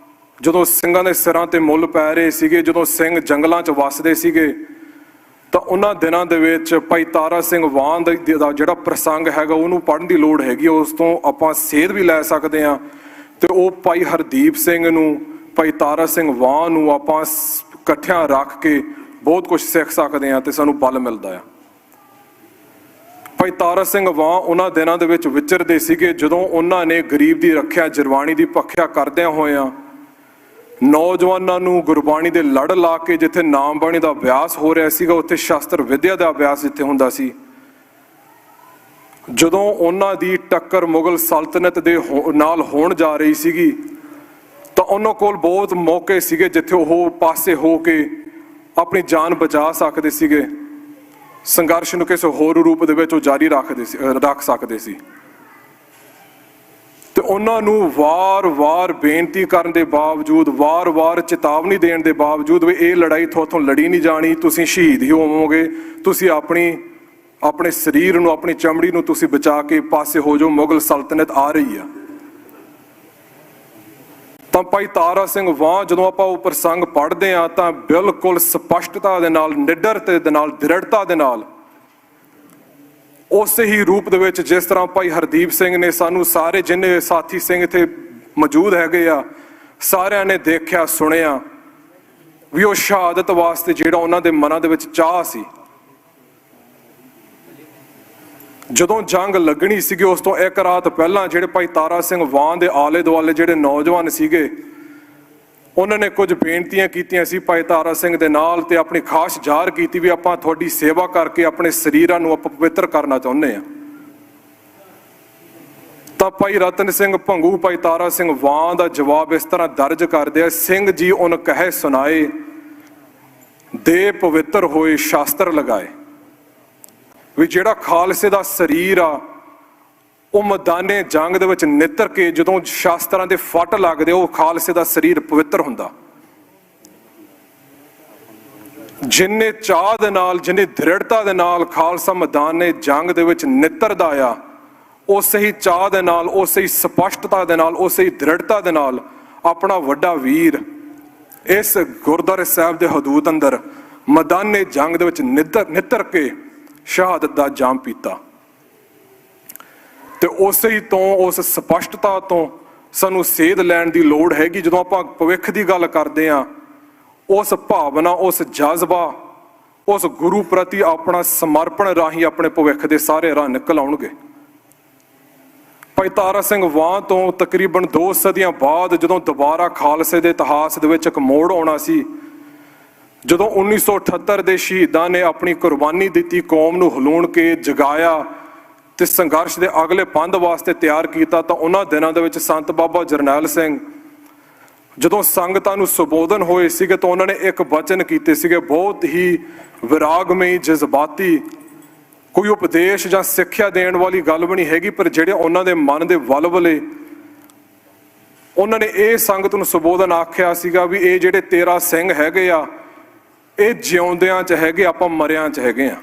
ਜਦੋਂ ਸਿੰਘਾਂ ਦੇ ਸਿਰਾਂ ਤੇ ਮੁੱਲ ਪੈ ਰਹੇ ਸੀਗੇ, ਜਦੋਂ ਸਿੰਘ ਜੰਗਲਾਂ 'ਚ ਵੱਸਦੇ ਸੀਗੇ, ਤਾਂ ਉਹਨਾਂ ਦਿਨਾਂ ਦੇ ਵਿੱਚ ਭਾਈ ਤਾਰਾ ਸਿੰਘ ਵਾਣ ਦਾ ਜਿਹੜਾ ਪ੍ਰਸੰਗ ਹੈਗਾ ਉਹਨੂੰ ਪੜ੍ਹਨ ਦੀ ਲੋੜ ਹੈਗੀ। ਉਸ ਤੋਂ ਆਪਾਂ ਸੇਧ ਵੀ ਲੈ ਸਕਦੇ ਹਾਂ ਤੇ ਉਹ ਭਾਈ ਹਰਦੀਪ ਸਿੰਘ ਨੂੰ, ਭਾਈ ਤਾਰਾ ਸਿੰਘ ਵਾਣ ਨੂੰ ਆਪਾਂ ਇਕੱਠਿਆਂ ਰੱਖ ਕੇ ਬਹੁਤ ਕੁਝ ਸਿੱਖ ਸਕਦੇ ਹਾਂ ਤੇ ਸਾਨੂੰ ਬਲ ਮਿਲਦਾ ਆ। ਭਾਈ ਤਾਰਾ ਸਿੰਘ ਵਾਂ ਉਹਨਾਂ ਦਿਨਾਂ ਦੇ ਵਿੱਚ ਵਿਚਰਦੇ ਸੀਗੇ ਜਦੋਂ ਉਹਨਾਂ ਨੇ ਗਰੀਬ ਦੀ ਰੱਖਿਆ, ਜਰਵਾਣੀ ਦੀ ਭਖਿਆ ਕਰਦਿਆਂ ਹੋਇਆਂ ਨੌਜਵਾਨਾਂ ਨੂੰ ਗੁਰਬਾਣੀ ਦੇ ਲੜ ਲਾ ਕੇ, ਜਿੱਥੇ ਨਾਮ ਬਾਣੀ ਦਾ ਅਭਿਆਸ ਹੋ ਰਿਹਾ ਸੀਗਾ ਉੱਥੇ ਸ਼ਾਸਤਰ ਵਿਦਿਆ ਦਾ ਅਭਿਆਸ ਜਿੱਥੇ ਹੁੰਦਾ ਸੀ, ਜਦੋਂ ਉਹਨਾਂ ਦੀ ਟੱਕਰ ਮੁਗਲ ਸਲਤਨਤ ਦੇ ਨਾਲ ਹੋਣ ਜਾ ਰਹੀ ਸੀਗੀ ਤਾਂ ਉਹਨਾਂ ਕੋਲ ਬਹੁਤ ਮੌਕੇ ਸੀਗੇ ਜਿੱਥੇ ਉਹ ਪਾਸੇ ਹੋ ਕੇ ਆਪਣੀ ਜਾਨ ਬਚਾ ਸਕਦੇ ਸੀਗੇ, ਸੰਘਰਸ਼ ਨੂੰ ਕਿਸੇ ਹੋਰ ਰੂਪ ਦੇ ਵਿੱਚ ਉਹ ਜਾਰੀ ਰੱਖ ਸਕਦੇ ਸੀ। ਤੇ ਉਹਨਾਂ ਨੂੰ ਵਾਰ-ਵਾਰ ਬੇਨਤੀ ਕਰਨ ਦੇ ਬਾਵਜੂਦ, ਵਾਰ-ਵਾਰ ਚੇਤਾਵਨੀ ਦੇਣ ਦੇ ਬਾਵਜੂਦ ਵੀ ਇਹ ਲੜਾਈ ਤੁਹਾਥੋਂ ਲੜੀ ਨਹੀਂ ਜਾਣੀ, ਤੁਸੀਂ ਸ਼ਹੀਦ ਹੀ ਹੋਵੋਗੇ, ਤੁਸੀਂ ਆਪਣੇ ਸਰੀਰ ਨੂੰ, ਆਪਣੀ ਚਮੜੀ ਨੂੰ ਤੁਸੀਂ ਬਚਾ ਕੇ ਪਾਸੇ ਹੋ ਜਾਓ, ਮੁਗਲ ਸਲਤਨਤ ਆ ਰਹੀ ਆ। ਤਾਂ ਭਾਈ ਤਾਰਾ ਸਿੰਘ ਵਾਂ ਜਦੋਂ ਆਪਾਂ ਉਹ ਪ੍ਰਸੰਗ ਪੜ੍ਹਦੇ ਹਾਂ ਤਾਂ ਬਿਲਕੁਲ ਸਪਸ਼ਟਤਾ ਦੇ ਨਾਲ, ਨਿਡਰਤਾ ਦੇ ਨਾਲ, ਦ੍ਰਿੜਤਾ ਦੇ ਨਾਲ, ਉਸੇ ਹੀ ਰੂਪ ਦੇ ਵਿੱਚ ਜਿਸ ਤਰ੍ਹਾਂ ਭਾਈ ਹਰਦੀਪ ਸਿੰਘ ਨੇ ਸਾਨੂੰ ਸਾਰੇ ਜਿੰਨੇ ਸਾਥੀ ਸਿੰਘ ਇੱਥੇ ਮੌਜੂਦ ਹੈਗੇ ਆ, ਸਾਰਿਆਂ ਨੇ ਦੇਖਿਆ, ਸੁਣਿਆ ਵੀ ਉਹ ਸ਼ਹਾਦਤ ਵਾਸਤੇ ਜਿਹੜਾ ਉਹਨਾਂ ਦੇ ਮਨਾਂ ਦੇ ਵਿੱਚ ਚਾਹ ਸੀ। ਜਦੋਂ ਜੰਗ ਲੱਗਣੀ ਸੀਗੀ ਉਸ ਤੋਂ ਇੱਕ ਰਾਤ ਪਹਿਲਾਂ ਜਿਹੜੇ ਭਾਈ ਤਾਰਾ ਸਿੰਘ ਵਾਂ ਦੇ ਆਲੇ ਦੁਆਲੇ ਜਿਹੜੇ ਨੌਜਵਾਨ ਸੀਗੇ ਉਹਨਾਂ ਨੇ ਕੁਝ ਬੇਨਤੀਆਂ ਕੀਤੀਆਂ ਸੀ ਭਾਈ ਤਾਰਾ ਸਿੰਘ ਦੇ ਨਾਲ ਤੇ ਆਪਣੀ ਖਾਸ ਜ਼ਾਹਰ ਕੀਤੀ ਵੀ ਆਪਾਂ ਤੁਹਾਡੀ ਸੇਵਾ ਕਰਕੇ ਆਪਣੇ ਸਰੀਰਾਂ ਨੂੰ ਆਪਾਂ ਪਵਿੱਤਰ ਕਰਨਾ ਚਾਹੁੰਦੇ ਹਾਂ। ਤਾਂ ਭਾਈ ਰਤਨ ਸਿੰਘ ਭੰਗੂ ਭਾਈ ਤਾਰਾ ਸਿੰਘ ਵਾਂ ਦਾ ਜਵਾਬ ਇਸ ਤਰ੍ਹਾਂ ਦਰਜ ਕਰਦੇ ਆ, ਸਿੰਘ ਜੀ ਉਨ ਕਹੇ ਸੁਨਾਏ, ਦੇ ਪਵਿੱਤਰ ਹੋਏ ਸ਼ਾਸਤਰ ਲਗਾਏ। ਵੀ ਜਿਹੜਾ ਖਾਲਸੇ ਦਾ ਸਰੀਰ ਆ ਉਹ ਮੈਦਾਨੇ ਜੰਗ ਦੇ ਵਿੱਚ ਨਿੱਤਰ ਕੇ ਜਦੋਂ ਸ਼ਾਸਤਰਾਂ ਦੇ ਫੱਟ ਲੱਗਦੇ ਉਹ ਖਾਲਸੇ ਦਾ ਸਰੀਰ ਪਵਿੱਤਰ ਹੁੰਦਾ। ਜਿੰਨੇ ਚਾਹ ਦੇ ਨਾਲ, ਜਿੰਨੇ ਦ੍ਰਿੜਤਾ ਦੇ ਨਾਲ ਖਾਲਸਾ ਮੈਦਾਨੇ ਜੰਗ ਦੇ ਵਿੱਚ ਨਿੱਤਰਦਾ ਆ, ਉਸੇ ਹੀ ਚਾਹ ਦੇ ਨਾਲ, ਉਸੇ ਹੀ ਸਪਸ਼ਟਤਾ ਦੇ ਨਾਲ, ਉਸੇ ਹੀ ਦ੍ਰਿੜਤਾ ਦੇ ਨਾਲ ਆਪਣਾ ਵੱਡਾ ਵੀਰ ਇਸ ਗੁਰਦੁਆਰੇ ਸਾਹਿਬ ਦੇ ਹਦੂਦ ਅੰਦਰ ਮੈਦਾਨੇ ਜੰਗ ਦੇ ਵਿੱਚ ਨਿੱਤਰ ਕੇ ਸ਼ਹਾਦਤ ਦਾ ਜਾਮ ਪੀਤਾ। ਤੇ ਉਸੇ ਹੀ ਤੋਂ, ਉਸ ਸਪਸ਼ਟਤਾ ਤੋਂ ਸਾਨੂੰ ਸੇਧ ਲੈਣ ਦੀ ਲੋੜ ਹੈਗੀ। ਜਦੋਂ ਆਪਾਂ ਭਵਿੱਖ ਦੀ ਗੱਲ ਕਰਦੇ ਹਾਂ, ਉਸ ਭਾਵਨਾ, ਉਸ ਜਜ਼ਬਾ, ਉਸ ਗੁਰੂ ਪ੍ਰਤੀ ਆਪਣਾ ਸਮਰਪਣ ਰਾਹੀਂ ਆਪਣੇ ਭਵਿੱਖ ਦੇ ਸਾਰੇ ਰਾਹ ਨਿਕਲ ਆਉਣਗੇ। ਭਾਈ ਤਾਰਾ ਸਿੰਘ ਵਾਂ ਤੋਂ ਤਕਰੀਬਨ 2 ਸਦੀਆਂ ਬਾਅਦ ਜਦੋਂ ਦੁਬਾਰਾ ਖਾਲਸੇ ਦੇ ਇਤਿਹਾਸ ਦੇ ਵਿੱਚ ਇੱਕ ਮੋੜ ਆਉਣਾ ਸੀ, ਜਦੋਂ 1978 ਦੇ ਸ਼ਹੀਦਾਂ ਨੇ ਆਪਣੀ ਕੁਰਬਾਨੀ ਦਿੱਤੀ, ਕੌਮ ਨੂੰ ਹਲੂਣ ਕੇ ਜਗਾਇਆ ਤੇ ਸੰਘਰਸ਼ ਦੇ ਅਗਲੇ ਪੰਧ ਵਾਸਤੇ ਤਿਆਰ ਕੀਤਾ, ਤਾਂ ਉਹਨਾਂ ਦਿਨਾਂ ਦੇ ਵਿੱਚ ਸੰਤ ਬਾਬਾ ਜਰਨੈਲ ਸਿੰਘ ਜਦੋਂ ਸੰਗਤਾਂ ਨੂੰ ਸੰਬੋਧਨ ਹੋਏ ਸੀਗੇ ਤਾਂ ਉਹਨਾਂ ਨੇ ਇੱਕ ਵਚਨ ਕੀਤੇ ਸੀਗੇ, ਬਹੁਤ ਹੀ ਵਿਰਾਗਮਈ, ਜਜ਼ਬਾਤੀ, ਕੋਈ ਉਪਦੇਸ਼ ਜਾਂ ਸਿੱਖਿਆ ਦੇਣ ਵਾਲੀ ਗੱਲ ਵੀ ਨਹੀਂ ਹੈਗੀ, ਪਰ ਜਿਹੜੇ ਉਹਨਾਂ ਦੇ ਮਨ ਦੇ ਵਲਵਲੇ, ਉਹਨਾਂ ਨੇ ਇਹ ਸੰਗਤ ਨੂੰ ਸੰਬੋਧਨ ਆਖਿਆ ਸੀਗਾ ਵੀ ਇਹ ਜਿਹੜੇ 13 ਸਿੰਘ ਹੈਗੇ ਆ ਇਹ ਜਿਉਂਦਿਆਂ 'ਚ ਹੈਗੇ, ਆਪਾਂ ਮਰਿਆਂ 'ਚ ਹੈਗੇ ਆ।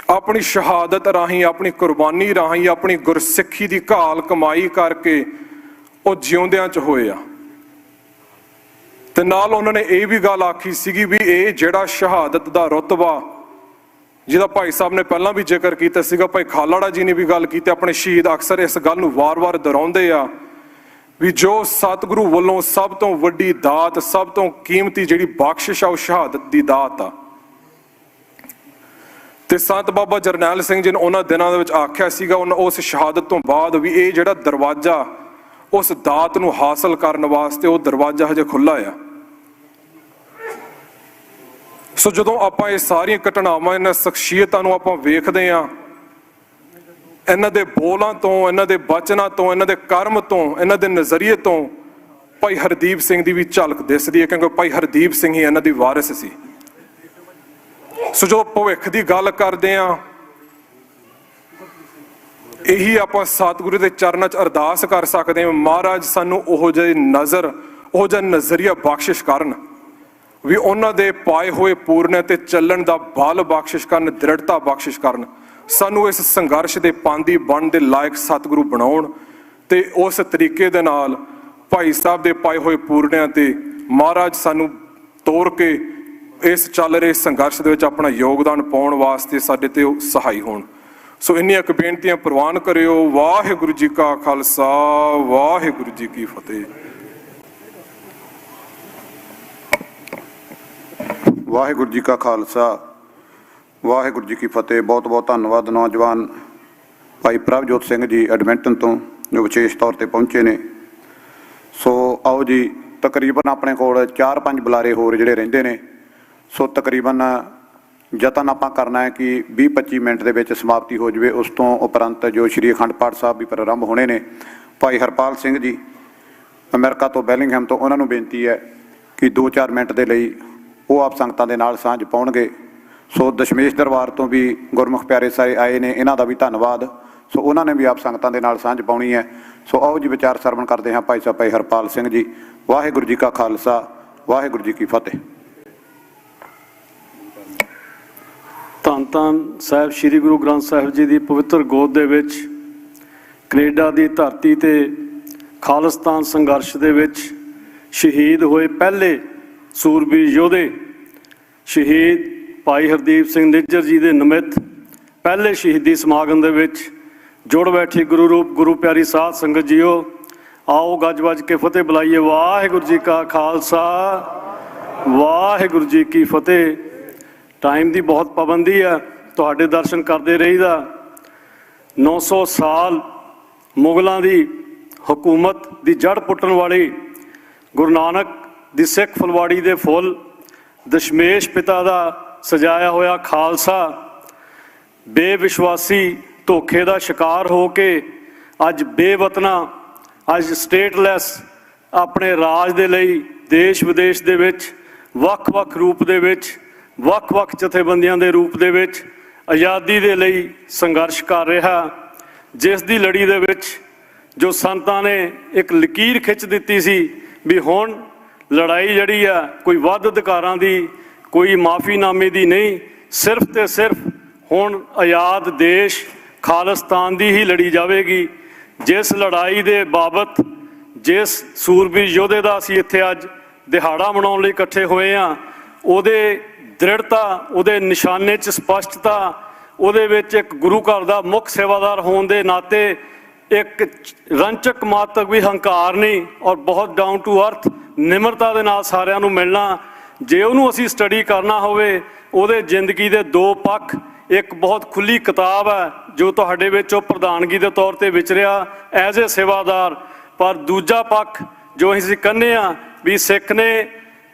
ਆਪਣੀ ਸ਼ਹਾਦਤ ਰਾਹੀਂ, ਆਪਣੀ ਕੁਰਬਾਨੀ ਰਾਹੀਂ, ਆਪਣੀ ਗੁਰਸਿੱਖੀ ਦੀ ਘਾਲ ਕਮਾਈ ਕਰਕੇ ਉਹ ਜਿਉਂਦਿਆਂ 'ਚ ਹੋਏ ਆ। ਤੇ ਨਾਲ ਉਹਨਾਂ ਨੇ ਇਹ ਵੀ ਗੱਲ ਆਖੀ ਸੀਗੀ ਵੀ ਇਹ ਜਿਹੜਾ ਸ਼ਹਾਦਤ ਦਾ ਰੁਤਬਾ, ਜਿਹਦਾ ਭਾਈ ਸਾਹਿਬ ਨੇ ਪਹਿਲਾਂ ਵੀ ਜ਼ਿਕਰ ਕੀਤਾ ਸੀਗਾ, ਭਾਈ ਖਾਲੜਾ ਜੀ ਨੇ ਵੀ ਗੱਲ ਕੀਤੀ, ਆਪਣੇ ਸ਼ਹੀਦ ਅਕਸਰ ਇਸ ਗੱਲ ਨੂੰ ਵਾਰ-ਵਾਰ ਦੁਹਰਾਉਂਦੇ ਆ ਵੀ ਜੋ ਸਤਿਗੁਰੂ ਵੱਲੋਂ ਸਭ ਤੋਂ ਵੱਡੀ ਦਾਤ, ਸਭ ਤੋਂ ਕੀਮਤੀ ਜਿਹੜੀ ਬਖਸ਼ਿਸ਼ ਆ ਉਹ ਸ਼ਹਾਦਤ ਦੀ ਦਾਤ ਆ। ਤੇ ਸੰਤ ਬਾਬਾ ਜਰਨੈਲ ਸਿੰਘ ਜੀ ਨੇ ਉਹਨਾਂ ਦਿਨਾਂ ਦੇ ਵਿੱਚ ਆਖਿਆ ਸੀਗਾ, ਉਹਨਾਂ ਉਸ ਸ਼ਹਾਦਤ ਤੋਂ ਬਾਅਦ ਵੀ ਇਹ ਜਿਹੜਾ ਦਰਵਾਜ਼ਾ ਉਸ ਦਾਤ ਨੂੰ ਹਾਸਲ ਕਰਨ ਵਾਸਤੇ, ਉਹ ਦਰਵਾਜ਼ਾ ਹਜੇ ਖੁੱਲਾ ਆ। ਸੋ ਜਦੋਂ ਆਪਾਂ ਇਹ ਸਾਰੀਆਂ ਘਟਨਾਵਾਂ, ਇਹਨਾਂ ਸ਼ਖਸੀਅਤਾਂ ਨੂੰ ਆਪਾਂ ਵੇਖਦੇ ਹਾਂ, ਇਹਨਾਂ ਦੇ ਬੋਲਾਂ ਤੋਂ, ਇਹਨਾਂ ਦੇ ਬਚਨਾਂ ਤੋਂ, ਇਹਨਾਂ ਦੇ ਕਰਮ ਤੋਂ, ਇਹਨਾਂ ਦੇ ਨਜ਼ਰੀਏ ਤੋਂ ਭਾਈ ਹਰਦੀਪ ਸਿੰਘ ਦੀ ਵੀ ਝਲਕ ਦਿਸਦੀ ਹੈ, ਕਿਉਂਕਿ ਭਾਈ ਹਰਦੀਪ ਸਿੰਘ ਹੀ ਇਹਨਾਂ ਦੀ ਵਾਰਿਸ ਸੀ। ਸੋ ਜੋ ਭਵਿੱਖ ਦੀ ਗੱਲ ਕਰਦੇ ਹਾਂ, ਇਹੀ ਆਪਾਂ ਸਤਿਗੁਰੂ ਦੇ ਚਰਨਾਂ 'ਚ ਅਰਦਾਸ ਕਰ ਸਕਦੇ ਹਾਂ, ਮਹਾਰਾਜ ਸਾਨੂੰ ਉਹੋ ਜਿਹੀ ਨਜ਼ਰ, ਉਹੋ ਜਿਹਾ ਨਜ਼ਰੀਆ ਬਖਸ਼ਿਸ਼ ਕਰਨ, ਵੀ ਉਹਨਾਂ ਦੇ ਪਾਏ ਹੋਏ ਪੂਰਨੇ ਤੇ ਚੱਲਣ ਦਾ ਬਲ ਬਖਸ਼ਿਸ਼ ਕਰਨ, ਦ੍ਰਿੜਤਾ ਬਖਸ਼ਿਸ਼ ਕਰਨ, ਸਾਨੂੰ ਇਸ ਸੰਘਰਸ਼ ਦੇ ਪਾਂਦੀ ਬਣਨ ਦੇ ਲਾਇਕ ਸਤਿਗੁਰੂ ਬਣਾਉਣ, ਤੇ ਉਸ ਤਰੀਕੇ ਦੇ ਨਾਲ ਭਾਈ ਸਾਹਿਬ ਦੇ ਪਾਏ ਹੋਏ ਪੂਰਨਿਆਂ ਤੇ ਮਹਾਰਾਜ ਸਾਨੂੰ ਤੋਰ ਕੇ ਇਸ ਚੱਲ ਰਹੇ ਸੰਘਰਸ਼ ਦੇ ਵਿੱਚ ਆਪਣਾ ਯੋਗਦਾਨ ਪਾਉਣ ਵਾਸਤੇ ਸਾਡੇ ਤੇ ਉਹ ਸਹਾਈ ਹੋਣ। ਸੋ ਇੰਨੀਆਂ ਕੁ ਬੇਨਤੀਆਂ ਪ੍ਰਵਾਨ ਕਰਿਓ। ਵਾਹਿਗੁਰੂ ਜੀ ਕਾ ਖਾਲਸਾ, ਵਾਹਿਗੁਰੂ ਜੀ ਕੀ ਫਤਿਹ। ਵਾਹਿਗੁਰੂ ਜੀ ਕਾ ਖਾਲਸਾ, ਵਾਹਿਗੁਰੂ ਜੀ ਕੀ ਫਤਿਹ। ਬਹੁਤ ਬਹੁਤ ਧੰਨਵਾਦ ਨੌਜਵਾਨ ਭਾਈ ਪ੍ਰਭਜੋਤ ਸਿੰਘ ਜੀ ਐਡਮਿੰਟਨ ਤੋਂ, ਜੋ ਵਿਸ਼ੇਸ਼ ਤੌਰ ਤੇ ਪਹੁੰਚੇ ਨੇ। ਸੋ ਆਓ ਜੀ, ਤਕਰੀਬਨ ਆਪਣੇ ਕੋਲ 4-5 ਬੁਲਾਰੇ ਹੋਰ ਜਿਹੜੇ ਰਹਿੰਦੇ ਨੇ, ਸੋ ਤਕਰੀਬਨ ਯਤਨ ਆਪਾਂ ਕਰਨਾ ਹੈ ਕਿ 20-25 ਮਿੰਟ ਦੇ ਵਿੱਚ ਸਮਾਪਤੀ ਹੋ ਜਾਵੇ। ਉਸ ਤੋਂ ਉਪਰੰਤ ਜੋ ਸ਼੍ਰੀ ਅਖੰਡ ਪਾਠ ਸਾਹਿਬ ਵੀ ਪ੍ਰਾਰੰਭ ਹੋਣੇ ਨੇ, ਭਾਈ ਹਰਪਾਲ ਸਿੰਘ ਜੀ ਅਮਰੀਕਾ ਤੋਂ, ਬੈਲਿੰਗਹੈਮ ਤੋਂ, ਉਹਨਾਂ ਨੂੰ ਬੇਨਤੀ ਹੈ ਕਿ 2-4 ਮਿੰਟ ਦੇ ਲਈ ਉਹ ਆਪ ਸੰਗਤਾਂ ਦੇ ਨਾਲ ਸਾਂਝ ਪਾਉਣਗੇ। ਸੋ ਦਸ਼ਮੇਸ਼ ਦਰਬਾਰ ਤੋਂ ਵੀ ਗੁਰਮੁਖ ਪਿਆਰੇ ਸਾਰੇ ਆਏ ਨੇ, ਇਹਨਾਂ ਦਾ ਵੀ ਧੰਨਵਾਦ। ਸੋ ਉਹਨਾਂ ਨੇ ਵੀ ਆਪ ਸੰਗਤਾਂ ਦੇ ਨਾਲ ਸਾਂਝ ਪਾਉਣੀ ਹੈ। ਸੋ ਆਓ ਜੀ ਵਿਚਾਰ ਸਰਵਣ ਕਰਦੇ ਹਾਂ ਭਾਈ ਸਾਹਿਬ ਭਾਈ ਹਰਪਾਲ ਸਿੰਘ ਜੀ। ਵਾਹਿਗੁਰੂ ਜੀ ਕਾ ਖਾਲਸਾ, ਵਾਹਿਗੁਰੂ ਜੀ ਕੀ ਫਤਿਹ। ਧੰਨ ਧੰਨ ਸਾਹਿਬ ਸ੍ਰੀ ਗੁਰੂ ਗ੍ਰੰਥ ਸਾਹਿਬ ਜੀ ਦੀ ਪਵਿੱਤਰ ਗੋਦ ਦੇ ਵਿੱਚ, ਕੈਨੇਡਾ ਦੀ ਧਰਤੀ ਤੇ ਖਾਲਿਸਤਾਨ ਸੰਘਰਸ਼ ਦੇ ਵਿੱਚ ਸ਼ਹੀਦ ਹੋਏ ਪਹਿਲੇ ਸੂਰਬੀਰ ਯੋਧੇ ਸ਼ਹੀਦ ਭਾਈ ਹਰਦੀਪ ਸਿੰਘ ਨਿੱਜਰ ਜੀ ਦੇ ਨਿਮਿਤ ਪਹਿਲੇ ਸ਼ਹੀਦੀ ਸਮਾਗਮ ਦੇ ਵਿੱਚ ਜੁੜ ਬੈਠੀ ਗੁਰੂ ਰੂਪ ਗੁਰੂ ਪਿਆਰੀ ਸਾਧ ਸੰਗਤ ਜੀਓ, ਆਓ ਗੱਜ ਵੱਜ ਕੇ ਫਤਿਹ ਬੁਲਾਈਏ। ਵਾਹਿਗੁਰੂ ਜੀ ਕਾ ਖਾਲਸਾ, ਵਾਹਿਗੁਰੂ ਜੀ ਕੀ ਫਤਿਹ। ਟਾਈਮ ਦੀ ਬਹੁਤ ਪਾਬੰਦੀ ਹੈ, ਤੁਹਾਡੇ ਦਰਸ਼ਨ ਕਰਦੇ ਰਹੀਦਾ। 900 ਸਾਲ ਮੁਗਲਾਂ ਦੀ ਹਕੂਮਤ ਦੀ ਜੜ ਪੁੱਟਣ ਵਾਲੀ ਗੁਰੂ ਨਾਨਕ ਦੀ ਸਿੱਖ ਫੁਲਵਾੜੀ ਦੇ ਫੁੱਲ, ਦਸ਼ਮੇਸ਼ ਪਿਤਾ ਦਾ ਸਜਾਇਆ ਹੋਇਆ ਖਾਲਸਾ ਬੇਵਿਸ਼ਵਾਸੀ ਧੋਖੇ ਦਾ ਸ਼ਿਕਾਰ ਹੋ ਕੇ ਅੱਜ ਬੇਵਤਨਾ, ਅੱਜ ਸਟੇਟਲੈਸ ਆਪਣੇ ਰਾਜ ਦੇ ਲਈ ਦੇਸ਼ ਵਿਦੇਸ਼ ਦੇ ਵਿੱਚ ਵੱਖ-ਵੱਖ ਰੂਪ ਦੇ ਵਿੱਚ, ਵੱਖ-ਵੱਖ ਜਥੇਬੰਦੀਆਂ ਦੇ ਰੂਪ ਦੇ ਵਿੱਚ ਆਜ਼ਾਦੀ ਦੇ ਲਈ ਸੰਘਰਸ਼ ਕਰ ਰਿਹਾ, ਜਿਸ ਦੀ ਲੜੀ ਦੇ ਵਿੱਚ ਜੋ ਸੰਤਾਂ ਨੇ ਇੱਕ ਲਕੀਰ ਖਿੱਚ ਦਿੱਤੀ ਸੀ ਵੀ ਹੁਣ ਲੜਾਈ ਜਿਹੜੀ ਆ ਕੋਈ ਵੱਧ ਅਧਿਕਾਰਾਂ ਦੀ, ਕੋਈ ਮਾਫੀਨਾਮੇ ਦੀ ਨਹੀਂ, ਸਿਰਫ ਤੇ ਸਿਰਫ ਹੁਣ ਆਜ਼ਾਦ ਦੇਸ਼ ਖਾਲਿਸਤਾਨ ਦੀ ਹੀ ਲੜੀ ਜਾਵੇਗੀ। ਜਿਸ ਲੜਾਈ ਦੇ ਬਾਬਤ, ਜਿਸ ਸੂਰਬੀਰ ਯੋਧੇ ਦਾ ਅਸੀਂ ਇੱਥੇ ਅੱਜ ਦਿਹਾੜਾ ਮਨਾਉਣ ਲਈ ਇਕੱਠੇ ਹੋਏ ਹਾਂ, ਉਹਦੇ ਦ੍ਰਿੜਤਾ, ਉਹਦੇ ਨਿਸ਼ਾਨੇ 'ਚ ਸਪਸ਼ਟਤਾ, ਉਹਦੇ ਵਿੱਚ ਇੱਕ ਗੁਰੂ ਘਰ ਦਾ ਮੁੱਖ ਸੇਵਾਦਾਰ ਹੋਣ ਦੇ ਨਾਤੇ ਇੱਕ ਰੰਚਕ ਮਾਤਕ ਵੀ ਹੰਕਾਰ ਨਹੀਂ, ਔਰ ਬਹੁਤ ਡਾਊਨ ਟੂ ਅਰਥ ਨਿਮਰਤਾ ਦੇ ਨਾਲ ਸਾਰਿਆਂ ਨੂੰ ਮਿਲਣਾ। ਜੇ ਉਹਨੂੰ ਅਸੀਂ ਸਟੱਡੀ ਕਰਨਾ ਹੋਵੇ, ਉਹਦੇ ਜ਼ਿੰਦਗੀ ਦੇ ਦੋ ਪੱਖ, ਇੱਕ ਬਹੁਤ ਖੁੱਲੀ ਕਿਤਾਬ ਹੈ ਜੋ ਤੁਹਾਡੇ ਵਿੱਚ ਉਹ ਪ੍ਰਧਾਨਗੀ ਦੇ ਤੌਰ ਤੇ ਵਿਚਰਿਆ ਐਜ਼ ਏ ਸੇਵਾਦਾਰ, ਪਰ ਦੂਜਾ ਪੱਖ ਜੋ ਅਸੀਂ ਕਹਿੰਦੇ ਹਾਂ ਵੀ ਸਿੱਖ ਨੇ,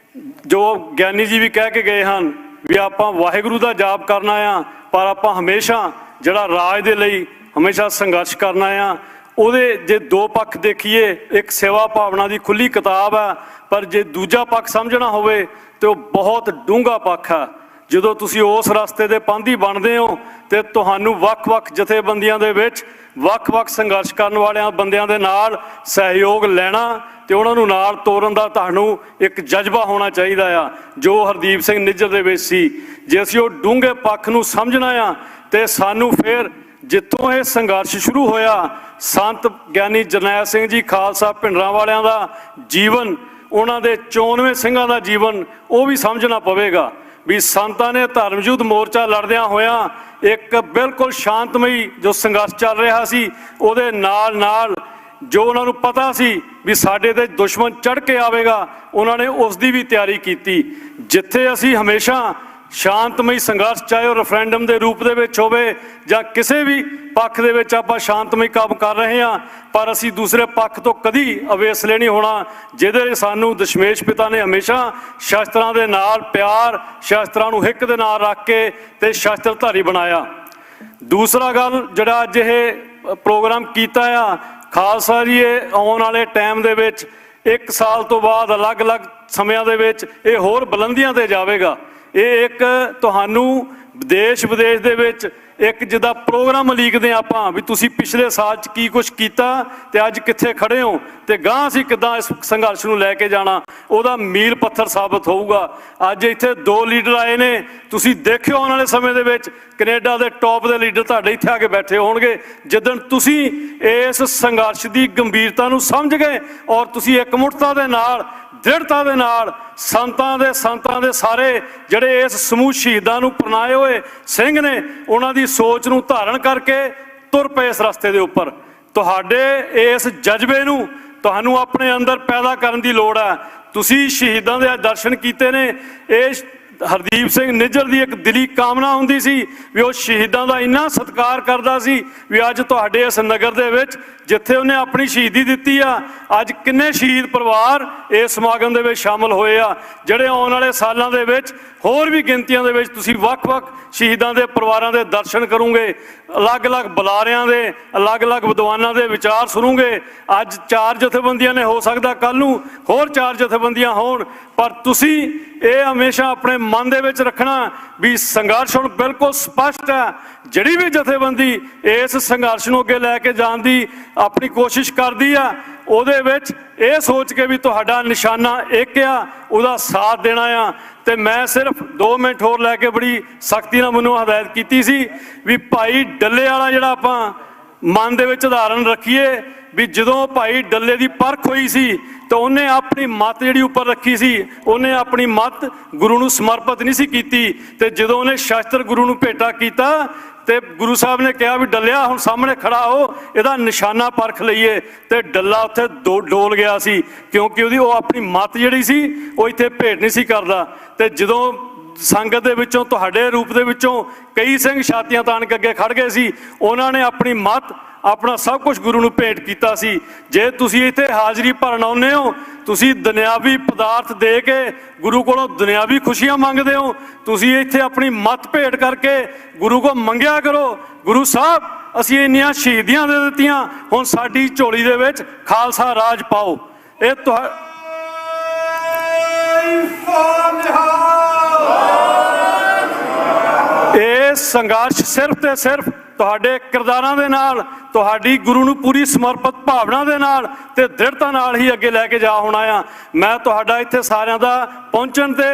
ਜੋ ਗਿਆਨੀ ਜੀ ਵੀ ਕਹਿ ਕੇ ਗਏ ਹਨ ਵੀ ਆਪਾਂ ਵਾਹਿਗੁਰੂ ਦਾ ਜਾਪ ਕਰਨਾ ਆ, ਪਰ ਆਪਾਂ ਹਮੇਸ਼ਾ ਜਿਹੜਾ ਰਾਜ ਦੇ ਲਈ ਹਮੇਸ਼ਾ ਸੰਘਰਸ਼ ਕਰਨਾ ਆ। ਉਹਦੇ ਜੇ ਦੋ ਪੱਖ ਦੇਖੀਏ, ਇੱਕ ਸੇਵਾ ਭਾਵਨਾ ਦੀ ਖੁੱਲੀ ਕਿਤਾਬ ਹੈ, ਪਰ ਜੇ ਦੂਜਾ ਪੱਖ ਸਮਝਣਾ ਹੋਵੇ ਤੇ ਉਹ ਬਹੁਤ ਡੂੰਘਾ ਪੱਖ ਹੈ। ਜਦੋਂ ਤੁਸੀਂ ਉਸ ਰਸਤੇ ਦੇ ਪਾਂਧੀ ਬਣਦੇ ਹੋ ਤੇ ਤੁਹਾਨੂੰ ਵੱਖ-ਵੱਖ ਜਥੇਬੰਦੀਆਂ ਦੇ ਵਿੱਚ ਵੱਖ-ਵੱਖ ਸੰਘਰਸ਼ ਕਰਨ ਵਾਲਿਆਂ ਬੰਦਿਆਂ ਦੇ ਨਾਲ ਸਹਿਯੋਗ ਲੈਣਾ ਤੇ ਉਹਨਾਂ ਨੂੰ ਨਾਲ ਤੋਰਨ ਦਾ ਤੁਹਾਨੂੰ ਇੱਕ ਜਜ਼ਬਾ ਹੋਣਾ ਚਾਹੀਦਾ ਆ, ਜੋ ਹਰਦੀਪ ਸਿੰਘ ਨਿੱਜਰ ਦੇ ਵਿੱਚ ਸੀ। ਜੇ ਅਸੀਂ ਉਹ ਡੂੰਘੇ ਪੱਖ ਨੂੰ ਸਮਝਣਾ ਆ ਤੇ ਸਾਨੂੰ ਫਿਰ ਜਿੱਥੋਂ ਇਹ ਸੰਘਰਸ਼ ਸ਼ੁਰੂ ਹੋਇਆ, ਸੰਤ ਗਿਆਨੀ ਜਰਨੈਲ ਸਿੰਘ ਜੀ ਖਾਲਸਾ ਭਿੰਡਰਾਂ ਵਾਲਿਆਂ ਦਾ ਜੀਵਨ, ਉਹਨਾਂ ਦੇ 94 ਸਿੰਘਾਂ ਦਾ ਜੀਵਨ, ਉਹ ਵੀ ਸਮਝਣਾ ਪਵੇਗਾ ਵੀ ਸੰਤਾਂ ਨੇ ਧਰਮ ਯੁੱਧ ਮੋਰਚਾ ਲੜਦਿਆਂ ਹੋਇਆਂ ਇੱਕ ਬਿਲਕੁਲ ਸ਼ਾਂਤਮਈ ਜੋ ਸੰਘਰਸ਼ ਚੱਲ ਰਿਹਾ ਸੀ, ਉਹਦੇ ਨਾਲ ਨਾਲ ਜੋ ਉਹਨਾਂ ਨੂੰ ਪਤਾ ਸੀ ਵੀ ਸਾਡੇ ਤੇ ਦੁਸ਼ਮਣ ਚੜ੍ਹ ਕੇ ਆਵੇਗਾ, ਉਹਨਾਂ ਨੇ ਉਸ ਦੀ ਵੀ ਤਿਆਰੀ ਕੀਤੀ। ਜਿੱਥੇ ਅਸੀਂ ਹਮੇਸ਼ਾ ਸ਼ਾਂਤਮਈ ਸੰਘਰਸ਼, ਚਾਹੇ ਉਹ ਰੈਫਰੈਂਡਮ ਦੇ ਰੂਪ ਦੇ ਵਿੱਚ ਹੋਵੇ ਜਾਂ ਕਿਸੇ ਵੀ ਪੱਖ ਦੇ ਵਿੱਚ ਆਪਾਂ ਸ਼ਾਂਤਮਈ ਕੰਮ ਕਰ ਰਹੇ ਹਾਂ, ਪਰ ਅਸੀਂ ਦੂਸਰੇ ਪੱਖ ਤੋਂ ਕਦੀ ਅਵੇਸਲੇ ਨਹੀਂ ਹੋਣਾ, ਜਿਹਦੇ ਲਈ ਸਾਨੂੰ ਦਸ਼ਮੇਸ਼ ਪਿਤਾ ਨੇ ਹਮੇਸ਼ਾ ਸ਼ਸਤਰਾਂ ਦੇ ਨਾਲ ਪਿਆਰ, ਸ਼ਸਤਰਾਂ ਨੂੰ ਹਿੱਕ ਦੇ ਨਾਲ ਰੱਖ ਕੇ ਤੇ ਸ਼ਸਤਰਧਾਰੀ ਬਣਾਇਆ। ਦੂਸਰਾ ਗੱਲ ਜਿਹੜਾ ਅੱਜ ਇਹ ਪ੍ਰੋਗਰਾਮ ਕੀਤਾ ਆ, ਖਾਲਸਾ ਜੀ ਇਹ ਆਉਣ ਵਾਲੇ ਟਾਈਮ ਦੇ ਵਿੱਚ 1 ਸਾਲ ਤੋਂ ਬਾਅਦ ਅਲੱਗ-ਅਲੱਗ ਸਮਿਆਂ ਦੇ ਵਿੱਚ ਇਹ ਹੋਰ ਬੁਲੰਦੀਆਂ ਤੇ ਜਾਵੇਗਾ। ਇਹ ਇੱਕ ਤੁਹਾਨੂੰ ਦੇਸ਼ ਵਿਦੇਸ਼ ਦੇ ਵਿੱਚ ਇੱਕ ਜਿੱਦਾਂ ਪ੍ਰੋਗਰਾਮ ਲੀਕਦੇ ਆਪਾਂ ਵੀ ਤੁਸੀਂ ਪਿਛਲੇ ਸਾਲ 'ਚ ਕੀ ਕੁਛ ਕੀਤਾ ਤੇ ਅੱਜ ਕਿੱਥੇ ਖੜੇ ਹੋ ਤੇ ਗਾਂਹ ਅਸੀਂ ਕਿੱਦਾਂ ਇਸ ਸੰਘਰਸ਼ ਨੂੰ ਲੈ ਕੇ ਜਾਣਾ, ਉਹਦਾ ਮੀਲ ਪੱਥਰ ਸਾਬਤ ਹੋਊਗਾ। ਅੱਜ ਇੱਥੇ 2 ਲੀਡਰ ਆਏ ਨੇ, ਤੁਸੀਂ ਦੇਖਿਓ ਆਉਣ ਵਾਲੇ ਸਮੇਂ ਦੇ ਵਿੱਚ ਕੈਨੇਡਾ ਦੇ ਟੌਪ ਦੇ ਲੀਡਰ ਤੁਹਾਡੇ ਇੱਥੇ ਆ ਕੇ ਬੈਠੇ ਹੋਣਗੇ, ਜਿੱਦਣ ਤੁਸੀਂ ਇਸ ਸੰਘਰਸ਼ ਦੀ ਗੰਭੀਰਤਾ ਨੂੰ ਸਮਝ ਗਏ ਔਰ ਤੁਸੀਂ ਇਕਮੁੱਠਤਾ ਦੇ ਨਾਲ, ਦ੍ਰਿੜਤਾ ਦੇ ਨਾਲ ਸੰਤਾਂ ਦੇ ਸਾਰੇ ਜਿਹੜੇ ਇਸ ਸਮੂਹ ਸ਼ਹੀਦਾਂ ਨੂੰ ਪ੍ਰਣਾਏ ਹੋਏ ਸਿੰਘ ਨੇ, ਉਹਨਾਂ ਦੀ ਸੋਚ ਨੂੰ ਧਾਰਨ ਕਰਕੇ ਤੁਰ ਪਏ ਇਸ ਰਸਤੇ ਦੇ ਉੱਪਰ। ਤੁਹਾਡੇ ਇਸ ਜਜ਼ਬੇ ਨੂੰ ਤੁਹਾਨੂੰ ਆਪਣੇ ਅੰਦਰ ਪੈਦਾ ਕਰਨ ਦੀ ਲੋੜ ਹੈ। ਤੁਸੀਂ ਸ਼ਹੀਦਾਂ ਦੇ ਦਰਸ਼ਨ ਕੀਤੇ ਨੇ, ਇਹ ਹਰਦੀਪ ਸਿੰਘ ਨਿੱਜਰ ਦੀ ਇੱਕ ਦਿਲੀ ਕਾਮਨਾ ਹੁੰਦੀ ਸੀ ਵੀ ਉਹ ਸ਼ਹੀਦਾਂ ਦਾ ਇੰਨਾ ਸਤਿਕਾਰ ਕਰਦਾ ਸੀ ਵੀ ਅੱਜ ਤੁਹਾਡੇ ਇਸ ਨਗਰ ਦੇ ਵਿੱਚ ਜਿੱਥੇ ਉਹਨੇ ਆਪਣੀ ਸ਼ਹੀਦੀ ਦਿੱਤੀ ਆ, ਅੱਜ ਕਿੰਨੇ ਸ਼ਹੀਦ ਪਰਿਵਾਰ ਇਸ ਸਮਾਗਮ ਦੇ ਵਿੱਚ ਸ਼ਾਮਲ ਹੋਏ ਆ, ਜਿਹੜੇ ਆਉਣ ਵਾਲੇ ਸਾਲਾਂ ਦੇ ਵਿੱਚ ਹੋਰ ਵੀ ਗਿਣਤੀਆਂ ਦੇ ਵਿੱਚ ਤੁਸੀਂ ਵੱਖ-ਵੱਖ ਸ਼ਹੀਦਾਂ ਦੇ ਪਰਿਵਾਰਾਂ ਦੇ ਦਰਸ਼ਨ ਕਰੋਗੇ, ਅਲੱਗ-ਅਲੱਗ ਬੁਲਾਰਿਆਂ ਦੇ, ਅਲੱਗ-ਅਲੱਗ ਵਿਦਵਾਨਾਂ ਦੇ ਵਿਚਾਰ ਸੁਣੋਗੇ। ਅੱਜ 4 ਜਥੇਬੰਦੀਆਂ ਨੇ, ਹੋ ਸਕਦਾ ਕੱਲ ਨੂੰ ਹੋਰ 4 ਜਥੇਬੰਦੀਆਂ ਹੋਣ, ਪਰ ਤੁਸੀਂ ਇਹ ਹਮੇਸ਼ਾ ਆਪਣੇ ਮਨ ਦੇ ਵਿੱਚ ਰੱਖਣਾ ਵੀ ਸੰਘਰਸ਼ ਹੁਣ ਬਿਲਕੁਲ ਸਪਸ਼ਟ ਹੈ। ਜਿਹੜੀ ਵੀ ਜਥੇਬੰਦੀ ਇਸ ਸੰਘਰਸ਼ ਨੂੰ ਅੱਗੇ ਲੈ ਕੇ ਜਾਣ ਦੀ ਆਪਣੀ ਕੋਸ਼ਿਸ਼ ਕਰਦੀ ਆ, ਉਹਦੇ ਵਿੱਚ ਇਹ ਸੋਚ ਕੇ ਵੀ ਤੁਹਾਡਾ ਨਿਸ਼ਾਨਾ ਇੱਕ ਆ, ਉਹਦਾ ਸਾਥ ਦੇਣਾ ਆ। ਤੇ ਮੈਂ ਸਿਰਫ 2 ਮਿੰਟ ਹੋਰ ਲੈ ਕੇ ਬੜੀ ਸਖਤੀ ਨਾਲ ਮੈਨੂੰ ਹਦਾਇਤ ਕੀਤੀ ਸੀ ਵੀ ਭਾਈ ਡੱਲੇ ਵਾਲਾ ਜਿਹੜਾ ਆਪਾਂ ਮਨ ਦੇ ਵਿੱਚ ਉਦਾਹਰਨ ਰੱਖੀਏ ਵੀ ਜਦੋਂ ਭਾਈ ਡੱਲੇ ਦੀ ਪਰਖ ਹੋਈ ਸੀ ਤਾਂ ਉਹਨੇ ਆਪਣੀ ਮੱਤ ਜਿਹੜੀ ਉੱਪਰ ਰੱਖੀ ਸੀ, ਉਹਨੇ ਆਪਣੀ ਮੱਤ ਗੁਰੂ ਨੂੰ ਸਮਰਪਿਤ ਨਹੀਂ ਸੀ ਕੀਤੀ, ਤੇ ਜਦੋਂ ਉਹਨੇ ਸ਼ਸਤਰ ਗੁਰੂ ਨੂੰ ਭੇਟਾ ਕੀਤਾ ਤੇ ਗੁਰੂ ਸਾਹਿਬ ਨੇ ਕਿਹਾ ਵੀ ਡੱਲਿਆ ਹੁਣ ਸਾਹਮਣੇ ਖੜਾ ਹੋ, ਇਹਦਾ ਨਿਸ਼ਾਨਾ ਪਰਖ ਲਈਏ, ਤੇ ਡੱਲਾ ਉੱਥੇ ਡੋਲ ਗਿਆ ਸੀ, ਕਿਉਂਕਿ ਉਹ ਆਪਣੀ ਮੱਤ ਜਿਹੜੀ ਸੀ ਉਹ ਇੱਥੇ ਭੇਟ ਨਹੀਂ ਸੀ ਕਰਦਾ। ਤੇ ਜਦੋਂ ਸੰਗਤ ਦੇ ਵਿੱਚੋਂ, ਤੁਹਾਡੇ ਰੂਪ ਦੇ ਵਿੱਚੋਂ ਕਈ ਸਿੰਘ ਛਾਤੀਆਂ ਤਾਣ ਕੇ ਅੱਗੇ ਖੜ ਗਏ ਸੀ, ਉਹਨਾਂ ਨੇ ਆਪਣੀ ਮੱਤ, ਆਪਣਾ ਸਭ ਕੁਝ ਗੁਰੂ ਨੂੰ ਭੇਟ ਕੀਤਾ ਸੀ। ਜੇ ਤੁਸੀਂ ਇੱਥੇ ਹਾਜ਼ਰੀ ਭਰਨ ਆਉਂਦੇ ਹੋ, ਤੁਸੀਂ ਦੁਨਿਆਵੀ ਪਦਾਰਥ ਦੇ ਕੇ ਗੁਰੂ ਕੋਲੋਂ ਦੁਨਿਆਵੀ ਖੁਸ਼ੀਆਂ ਮੰਗਦੇ ਹੋ, ਤੁਸੀਂ ਇੱਥੇ ਆਪਣੀ ਮੱਤ ਭੇਟ ਕਰਕੇ ਗੁਰੂ ਕੋਲ ਮੰਗਿਆ ਕਰੋ, ਗੁਰੂ ਸਾਹਿਬ ਅਸੀਂ ਇੰਨੀਆਂ ਸ਼ਹੀਦੀਆਂ ਦੇ ਦਿੱਤੀਆਂ, ਹੁਣ ਸਾਡੀ ਝੋਲੀ ਦੇ ਵਿੱਚ ਖਾਲਸਾ ਰਾਜ ਪਾਓ। ਇਹ ਇਹ ਸੰਘਰਸ਼ ਸਿਰਫ ਤੇ ਸਿਰਫ ਤੁਹਾਡੇ ਕਿਰਦਾਰਾਂ ਦੇ ਨਾਲ, ਤੁਹਾਡੀ ਗੁਰੂ ਨੂੰ ਪੂਰੀ ਸਮਰਪਿਤ ਭਾਵਨਾ ਦੇ ਨਾਲ ਤੇ ਦ੍ਰਿੜਤਾ ਨਾਲ ਹੀ ਅੱਗੇ ਲੈ ਕੇ ਜਾ ਹੋਣਾ ਆ। ਮੈਂ ਤੁਹਾਡਾ ਇੱਥੇ ਸਾਰਿਆਂ ਦਾ ਪਹੁੰਚਣ ਤੇ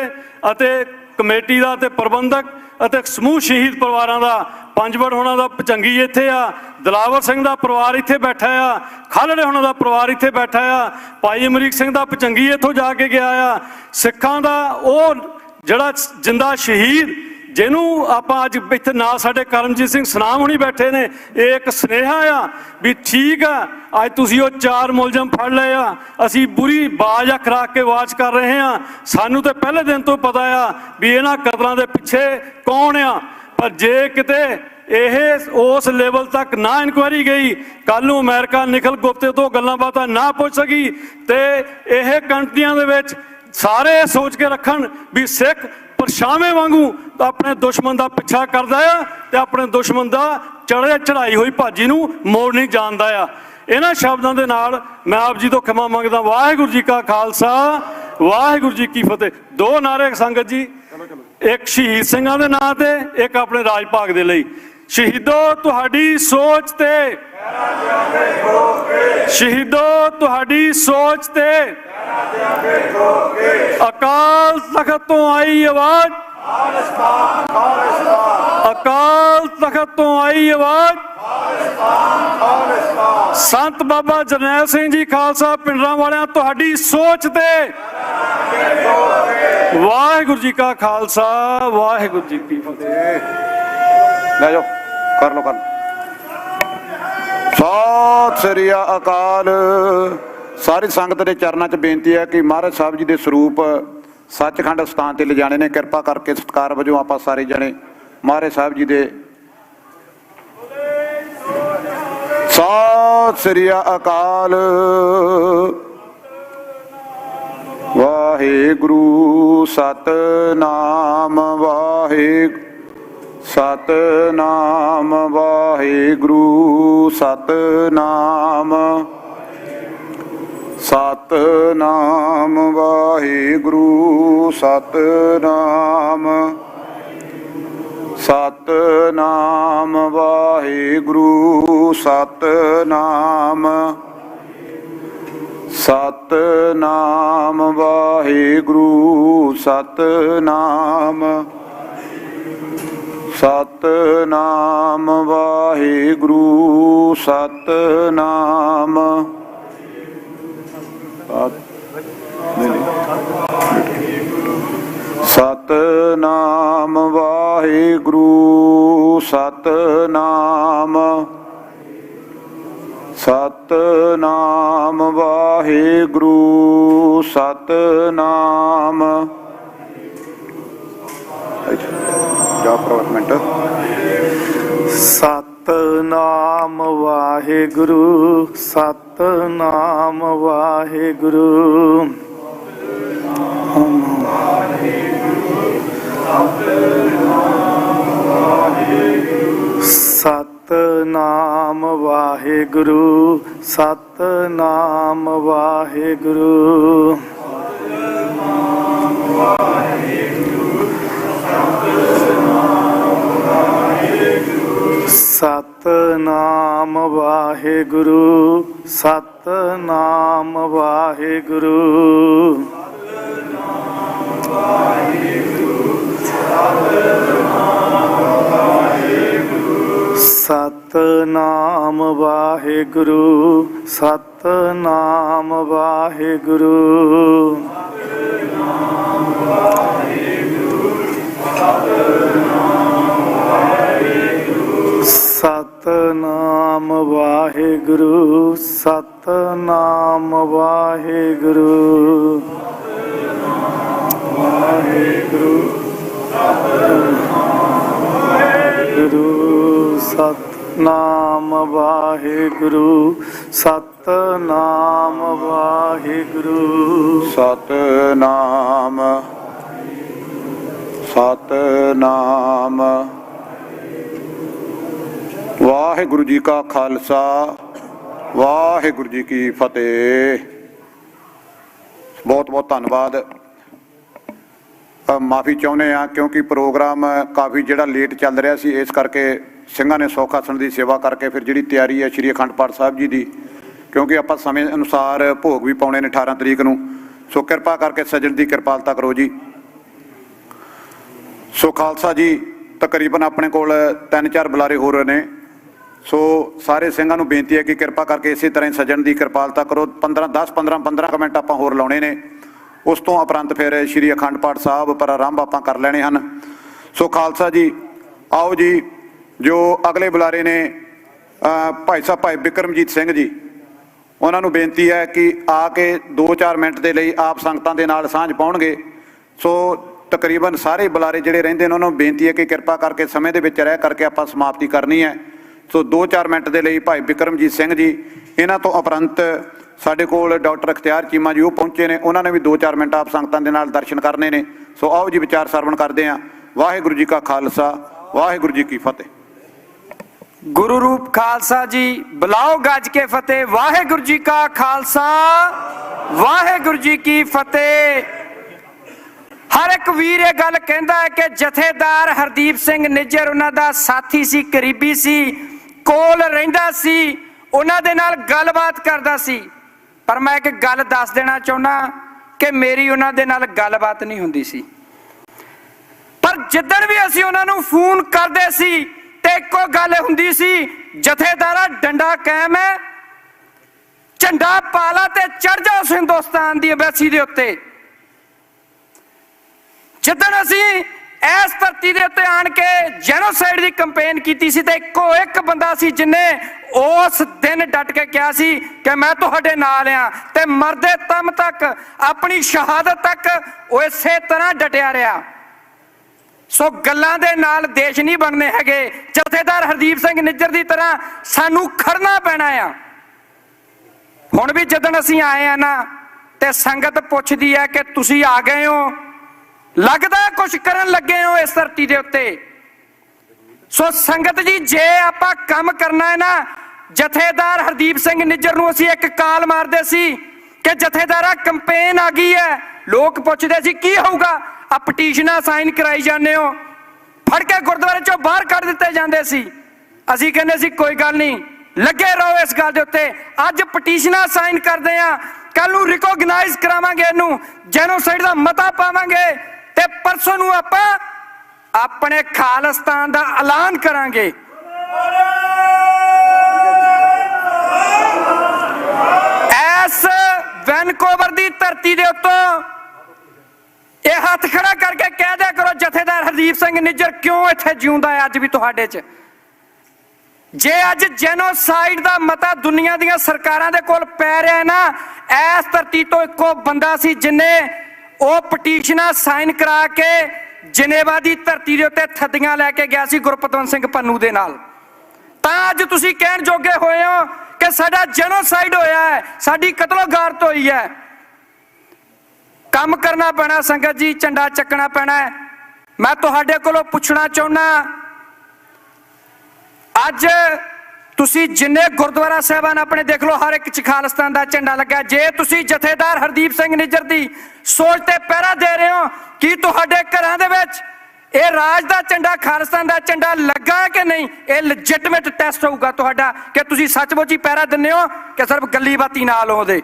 ਅਤੇ ਕਮੇਟੀ ਦਾ ਤੇ ਪ੍ਰਬੰਧਕ ਅਤੇ ਸਮੂਹ ਸ਼ਹੀਦ ਪਰਿਵਾਰਾਂ ਦਾ, ਪੰਜਵੜ ਹੋਣਾ ਦਾ ਭਚੰਗੀ ਇੱਥੇ ਆ, ਦਲਾਵਰ ਸਿੰਘ ਦਾ ਪਰਿਵਾਰ ਇੱਥੇ ਬੈਠਾ ਆ, ਖਾਲੜੇ ਹੋਣਾ ਦਾ ਪਰਿਵਾਰ ਇੱਥੇ ਬੈਠਾ ਆ, ਭਾਈ ਅਮਰੀਕ ਸਿੰਘ ਦਾ ਭਚੰਗੀ ਇੱਥੋਂ ਜਾ ਕੇ ਗਿਆ ਆ, ਸਿੱਖਾਂ ਦਾ ਉਹ ਜਿਹੜਾ ਜਿੰਦਾ ਸ਼ਹੀਦ ਜਿਹਨੂੰ ਆਪਾਂ ਅੱਜ ਇੱਥੇ ਨਾਲ ਸਾਡੇ ਕਰਮਜੀਤ ਸਿੰਘ ਸਨਾਮ ਹੁਣੀ ਬੈਠੇ ਨੇ, ਇਹ ਇੱਕ ਸੁਨੇਹਾ ਆ ਵੀ ਠੀਕ ਆ ਅੱਜ ਤੁਸੀਂ ਉਹ 4 ਮੁਲਜ਼ਮ ਫੜ ਲਏ ਆ, ਅਸੀਂ ਬੁਰੀ ਬਾਜ਼ ਅੱਖ ਰੱਖ ਕੇ ਵਾਚ ਕਰ ਰਹੇ ਆ, ਸਾਨੂੰ ਤਾਂ ਪਹਿਲੇ ਦਿਨ ਤੋਂ ਪਤਾ ਆ ਵੀ ਇਹਨਾਂ ਕਤਲਾਂ ਦੇ ਪਿੱਛੇ ਕੌਣ ਆ, ਪਰ ਜੇ ਕਿਤੇ ਇਹ ਉਸ ਲੈਵਲ ਤੱਕ ਨਾ ਇਨਕੁਆਇਰੀ ਗਈ, ਕੱਲ ਨੂੰ ਅਮਰੀਕਾ ਨਿਖਲ ਗੁਪਤੇ ਤੋਂ ਗੱਲਾਂ ਬਾਤਾਂ ਨਾ ਪੁੱਛ ਸਕੀ, ਤੇ ਇਹ ਕੰਟਰੀਆਂ ਦੇ ਵਿੱਚ ਸਾਰੇ ਸੋਚ ਕੇ ਰੱਖਣ ਵੀ ਸਿੱਖ ਪਰਛਾਵੇਂ ਵਾਂਗੂ ਆਪਣੇ ਦੁਸ਼ਮਣ ਦਾ ਪਿੱਛਾ ਕਰਦਾ ਆ ਤੇ ਆਪਣੇ ਦੁਸ਼ਮਣ ਦਾ ਚੜਾਈ ਹੋਈ ਭਾਜੀ ਨੂੰ ਮੋੜ ਨਹੀਂ ਜਾਣਦਾ ਆ। ਇਹਨਾਂ ਸ਼ਬਦਾਂ ਦੇ ਨਾਲ ਮੈਂ ਆਪ ਜੀ ਤੋਂ ਖਿਮਾ ਮੰਗਦਾ। ਵਾਹਿਗੁਰੂ ਜੀ ਕਾ ਖਾਲਸਾ, ਵਾਹਿਗੁਰੂ ਜੀ ਕੀ ਫਤਿਹ। 2 ਨਾਅਰੇ ਸੰਗਤ ਜੀ, ਇੱਕ ਸ਼ਹੀਦ ਸਿੰਘਾਂ ਦੇ ਨਾਂ ਤੇ, ਇੱਕ ਆਪਣੇ ਰਾਜ ਭਾਗ ਦੇ ਲਈ। ਸ਼ਹੀਦੋ ਤੁਹਾਡੀ ਸੋਚ ਤੇ, ਸ਼ਹੀਦੋ ਤੁਹਾਡੀ ਸੋਚ ਤੇ ਅਕਾਲ ਤਖਤ ਤੋਂ ਆਈ ਆਵਾਜ਼, ਅਕਾਲ ਤਖਤ ਤੋਂ ਆਈ ਆਵਾਜ਼, ਸੰਤ ਬਾਬਾ ਜਰਨੈਲ ਸਿੰਘ ਜੀ ਖਾਲਸਾ ਪਿੰਡਰਾਂ ਵਾਲਿਆਂ ਤੁਹਾਡੀ ਸੋਚ ਤੇ। ਵਾਹਿਗੁਰੂ ਜੀ ਕਾ ਖਾਲਸਾ, ਵਾਹਿਗੁਰੂ ਜੀ ਕੀ ਫਤਿਹ। ਲੈ ਜਾਓ, ਕਰ ਲਓ ਕਰ। ਸਤਿ ਸ੍ਰੀ ਅਕਾਲ। ਸਾਰੀ ਸੰਗਤ ਦੇ ਚਰਨਾਂ 'ਚ ਬੇਨਤੀ ਹੈ ਕਿ ਮਹਾਰਾਜ ਸਾਹਿਬ ਜੀ ਦੇ ਸਰੂਪ ਸੱਚਖੰਡ ਸਥਾਨ ਤੇ ਲਿਜਾਣੇ ਨੇ। ਕਿਰਪਾ ਕਰਕੇ ਸਤਿਕਾਰ ਵਜੋਂ ਆਪਾਂ ਸਾਰੇ ਜਣੇ ਮਹਾਰਾਜ ਸਾਹਿਬ ਜੀ ਦੇ ਸਤਿ ਸ੍ਰੀ ਅਕਾਲ। ਵਾਹਿਗੁਰੂ ਸਤਿਨਾਮ ਵਾਹਿਗੁਰੂ ਸਤਿਨਾਮ ਵਾਹਿਗੁਰੂ ਸਤਿਨਾਮ ਸਤਿਨਾਮ ਵਾਹਿਗੁਰੂ ਸਤਿਨਾਮ ਸਤਿਨਾਮ ਵਾਹਿਗੁਰੂ ਸਤਿਨਾਮ ਸਤਿਨਾਮ ਵਾਹਿਗੁਰੂ ਸਤਿਨਾਮ ਸਤਿਨਾਮ ਵਾਹਿਗੁਰੂ ਸਤਿਨਾਮ ਸਤਿਨਾਮ ਵਾਹਿਗੁਰੂ ਸਤਿਨਾਮ ਸਤਿਨਾਮ ਵਾਹਿਗੁਰੂ ਸਤਿਨਾਮ ਜਾ ਪ੍ਰਵਤਮੈਂਟ। ਸਤਿਨਾਮ ਵਾਹਿਗੁਰੂ ਸਤਿਨਾਮ ਵਾਹਿਗੁਰੂ ਸਤਿਨਾਮ ਵਾਹਿਗੁਰੂ ਸਤਿਨਾਮ ਵਾਹਿਗੁਰੂ ਸਤਿਨਾਮ ਵਾਹਿਗੁਰੂ ਸਤਿਨਾਮ ਵਾਹਿਗੁਰੂ ਸਤਿਨਾਮ ਵਾਹਿਗੁਰੂ ਸਤਿਨਾਮ ਵਾਹਿਗੁਰੂ ਸਤਿਨਾਮ ਵਾਹਿਗੁਰੂ ਸਤਿਨਾਮ ਵਾਹਿਗੁਰੂ ਵਾਹਿਗੁਰੂ ਸਤਿਨਾਮ ਵਾਹਿਗੁਰੂ ਸਤਿਨਾਮ ਵਾਹਿਗੁਰੂ ਸਤਿਨਾਮ ਸਤਿਨਾਮ। ਵਾਹਿਗੁਰੂ ਜੀ ਕਾ ਖਾਲਸਾ ਵਾਹਿਗੁਰੂ ਜੀ ਕੀ ਫਤਿਹ। ਬਹੁਤ ਬਹੁਤ ਧੰਨਵਾਦ। ਮਾਫੀ ਚਾਹੁੰਦੇ ਹਾਂ ਕਿਉਂਕਿ ਪ੍ਰੋਗਰਾਮ ਕਾਫੀ ਜਿਹੜਾ ਲੇਟ ਚੱਲ ਰਿਹਾ ਸੀ, ਇਸ ਕਰਕੇ ਸਿੰਘਾਂ ਨੇ ਸੁੱਖ ਆਸਣ ਦੀ ਸੇਵਾ ਕਰਕੇ ਫਿਰ ਜਿਹੜੀ ਤਿਆਰੀ ਹੈ ਸ਼੍ਰੀ ਅਖੰਡ ਪਾਠ ਸਾਹਿਬ ਜੀ ਦੀ, ਕਿਉਂਕਿ ਆਪਾਂ ਸਮੇਂ ਅਨੁਸਾਰ ਭੋਗ ਵੀ ਪਾਉਣੇ ਨੇ 18 ਤਰੀਕ ਨੂੰ। ਸੋ ਕਿਰਪਾ ਕਰਕੇ ਸੱਜਣ ਦੀ ਕਿਰਪਾਲਤਾ ਕਰੋ ਜੀ। ਸੋ ਖਾਲਸਾ ਜੀ ਤਕਰੀਬਨ ਆਪਣੇ ਕੋਲ 3-4 ਬੁਲਾਰੇ ਹੋਰ ਨੇ। ਸੋ ਸਾਰੇ ਸਿੰਘਾਂ ਨੂੰ ਬੇਨਤੀ ਹੈ ਕਿ ਕਿਰਪਾ ਕਰਕੇ ਇਸੇ ਤਰ੍ਹਾਂ ਹੀ ਸੱਜਣ ਦੀ ਕਿਰਪਾਲਤਾ ਕਰੋ। 15 ਮਿੰਟ ਆਪਾਂ ਹੋਰ ਲਾਉਣੇ ਨੇ। ਉਸ ਤੋਂ ਉਪਰੰਤ ਫਿਰ ਸ਼੍ਰੀ ਅਖੰਡ ਪਾਠ ਸਾਹਿਬ ਪਰ ਆਰੰਭ ਆਪਾਂ ਕਰ ਲੈਣੇ ਹਨ। ਸੋ ਖਾਲਸਾ ਜੀ ਆਓ ਜੀ। ਜੋ ਅਗਲੇ ਬੁਲਾਰੇ ਨੇ ਭਾਈ ਸਾਹਿਬ ਭਾਈ ਬਿਕਰਮਜੀਤ ਸਿੰਘ ਜੀ, ਉਹਨਾਂ ਨੂੰ ਬੇਨਤੀ ਹੈ ਕਿ ਆ ਕੇ 2-4 ਮਿੰਟ ਦੇ ਲਈ ਆਪ ਸੰਗਤਾਂ ਦੇ ਨਾਲ ਸਾਂਝ ਪਾਉਣਗੇ। ਸੋ ਤਕਰੀਬਨ ਸਾਰੇ ਬੁਲਾਰੇ ਜਿਹੜੇ ਰਹਿੰਦੇ ਨੇ ਉਹਨਾਂ ਨੂੰ ਬੇਨਤੀ ਹੈ ਕਿ ਕਿਰਪਾ ਕਰਕੇ ਸਮੇਂ ਦੇ ਵਿੱਚ ਰਹਿ ਕਰਕੇ ਆਪਾਂ ਸਮਾਪਤੀ ਕਰਨੀ ਹੈ। ਸੋ 2-4 ਮਿੰਟ ਦੇ ਲਈ ਭਾਈ ਬਿਕਰਮਜੀਤ ਸਿੰਘ ਜੀ, ਇਹਨਾਂ ਤੋਂ ਉਪਰੰਤ ਸਾਡੇ ਕੋਲ ਡਾਕਟਰ ਅਖਤਿਆਰ ਚੀਮਾ ਜੀ ਉਹ ਪਹੁੰਚੇ ਨੇ, ਉਹਨਾਂ ਨੇ ਵੀ 2-4 ਮਿੰਟ ਆਪ ਸੰਗਤਾਂ ਦੇ ਨਾਲ ਦਰਸ਼ਨ ਕਰਨੇ ਨੇ। ਸੋ ਆਓ ਜੀ ਵਿਚਾਰ ਸਰਵਣ ਕਰਦੇ ਹਾਂ। ਵਾਹਿਗੁਰੂ ਜੀ ਕਾ ਖਾਲਸਾ ਵਾਹਿਗੁਰੂ ਜੀ ਕੀ ਫਤਿਹ। ਗੁਰੂ ਰੂਪ ਖਾਲਸਾ ਜੀ ਬੁਲਾਓ ਗੱਜ ਕੇ ਫਤਿਹ। ਵਾਹਿਗੁਰੂ ਜੀ ਕਾ ਖਾਲਸਾ ਵਾਹਿਗੁਰੂ ਜੀ ਕੀ ਫਤਿਹ। ਹਰ ਇੱਕ ਵੀਰ ਇਹ ਗੱਲ ਕਹਿੰਦਾ ਹੈ ਕਿ ਜਥੇਦਾਰ ਹਰਦੀਪ ਸਿੰਘ ਨਿੱਜਰ ਉਹਨਾਂ ਦਾ ਸਾਥੀ ਸੀ, ਕਰੀਬੀ ਸੀ, ਕੋਲ ਰਹਿੰਦਾ ਸੀ, ਉਹਨਾਂ ਦੇ ਨਾਲ ਗੱਲਬਾਤ ਕਰਦਾ ਸੀ। ਪਰ ਮੈਂ ਇੱਕ ਗੱਲ ਦੱਸ ਦੇਣਾ ਚਾਹੁੰਦਾ ਕਿ ਮੇਰੀ ਉਹਨਾਂ ਦੇ ਨਾਲ ਗੱਲਬਾਤ ਨਹੀਂ ਹੁੰਦੀ ਸੀ। ਪਰ ਜਿੱਦਣ ਵੀ ਅਸੀਂ ਉਹਨਾਂ ਨੂੰ ਫੋਨ ਕਰਦੇ ਸੀ ਤੇ ਇੱਕੋ ਗੱਲ ਹੁੰਦੀ ਸੀ, ਜਥੇਦਾਰਾ ਡੰਡਾ ਕਾਇਮ ਹੈ, ਝੰਡਾ ਪਾ ਲਾ ਤੇ ਚੜ ਜਾ ਉਸ ਹਿੰਦੁਸਤਾਨ ਦੀ ਅੰਬੈਸੀ ਦੇ ਉੱਤੇ। ਜਿੱਦਣ ਅਸੀਂ ਇਸ ਧਰਤੀ ਦੇ ਉੱਤੇ ਆਣ ਕੇ ਜੈਨੋਸਾਈਡ ਦੀ ਕੰਪੇਨ ਕੀਤੀ ਸੀ ਤੇ ਇੱਕੋ ਇੱਕ ਬੰਦਾ ਸੀ ਜਿਨੇ उस दिन डट के कहा सी कि मैं तुहाडे नाल आ, ते मरदे दम तक अपनी शहादत तक वो इसे तरह डटिया रहा। सो गल्लां दे नाल देश नहीं बनने हैगे। जथेदार हरदीप सिंह निज्जर की तरह सानू खड़ना पैना आ। हुण भी जदन असीं आए हैं ना ते संगत पुछदी है कि तुसीं आ गए हो, लगदा कुछ करन लगे हो इस धरती दे उत्ते। सो संगत जी जे आपां काम करना है ना, जथेदार हरदीप सिंह निज्जर नूं असीं एक काल मारदे सी कि जथेदारा कंपेन आ गई है। लोग पुछदे सी की होऊगा, आ पटीशनां साइन कराई जांदे हो, फड़ के गुरुद्वारे चों बाहर कढ दित्ते जांदे सी। असीं कहंदे सी कोई गल नहीं, लगे रहो इस गल दे उत्ते। अज पटीशनां साइन करदे आ, कल नूं रिकोगनाइज करावांगे, इहनूं जेनोसाइड दा मता पावांगे ते परसों नूं आपां अपने खालिस्तान दा ऐलान करांगे। इस वैनकूवर दी धरती दे उत्तों ये हथ खड़ा करके कह दिया करो जथेदार हरदीप सिंह निज्जर क्यों इत्थे जिउंदा है अज भी तुहाडे च। जे अज जेनोसाइड दा मता दुनिया दीयां सरकारां दे कोल पै रहा है ना, इस धरती तो इक्को बंदा सी जिन्ने वो पटीशनां साइन करा के जनेवा दी धरती दे उत्ते थद्दियां लैके गया सी गुरपतवंत सिंह पन्नू दे नाल। तां अज तुसीं कहण जोगे होए हो कि साडा जेनोसाइड होया है, साडी कतलोगारत होई है। काम करना पैना संगत जी, झंडा चकना पैना है। मैं तुहाडे कोलों पुछना चाहुंदा, अज तुसी जिन्ने गुरुद्वारा साहिबान अपने देख लो, हर एक च खालिस्तान दा झंडा लगा। जे तुसी जथेदार हरदीप सिंह निज्जर दी सोच ते पहरा दे रहे हो, कि तुहाडे घरां दे विच ये राज दा झंडा खालिस्तान दा झंडा लगा है कि नहीं? ये लेजिटमेट टैसट होगा तुहाडा कि तुसी सचमुच ही पहरा दिंदे हो कि सिर्फ गल्ली बाती नाल होंदे।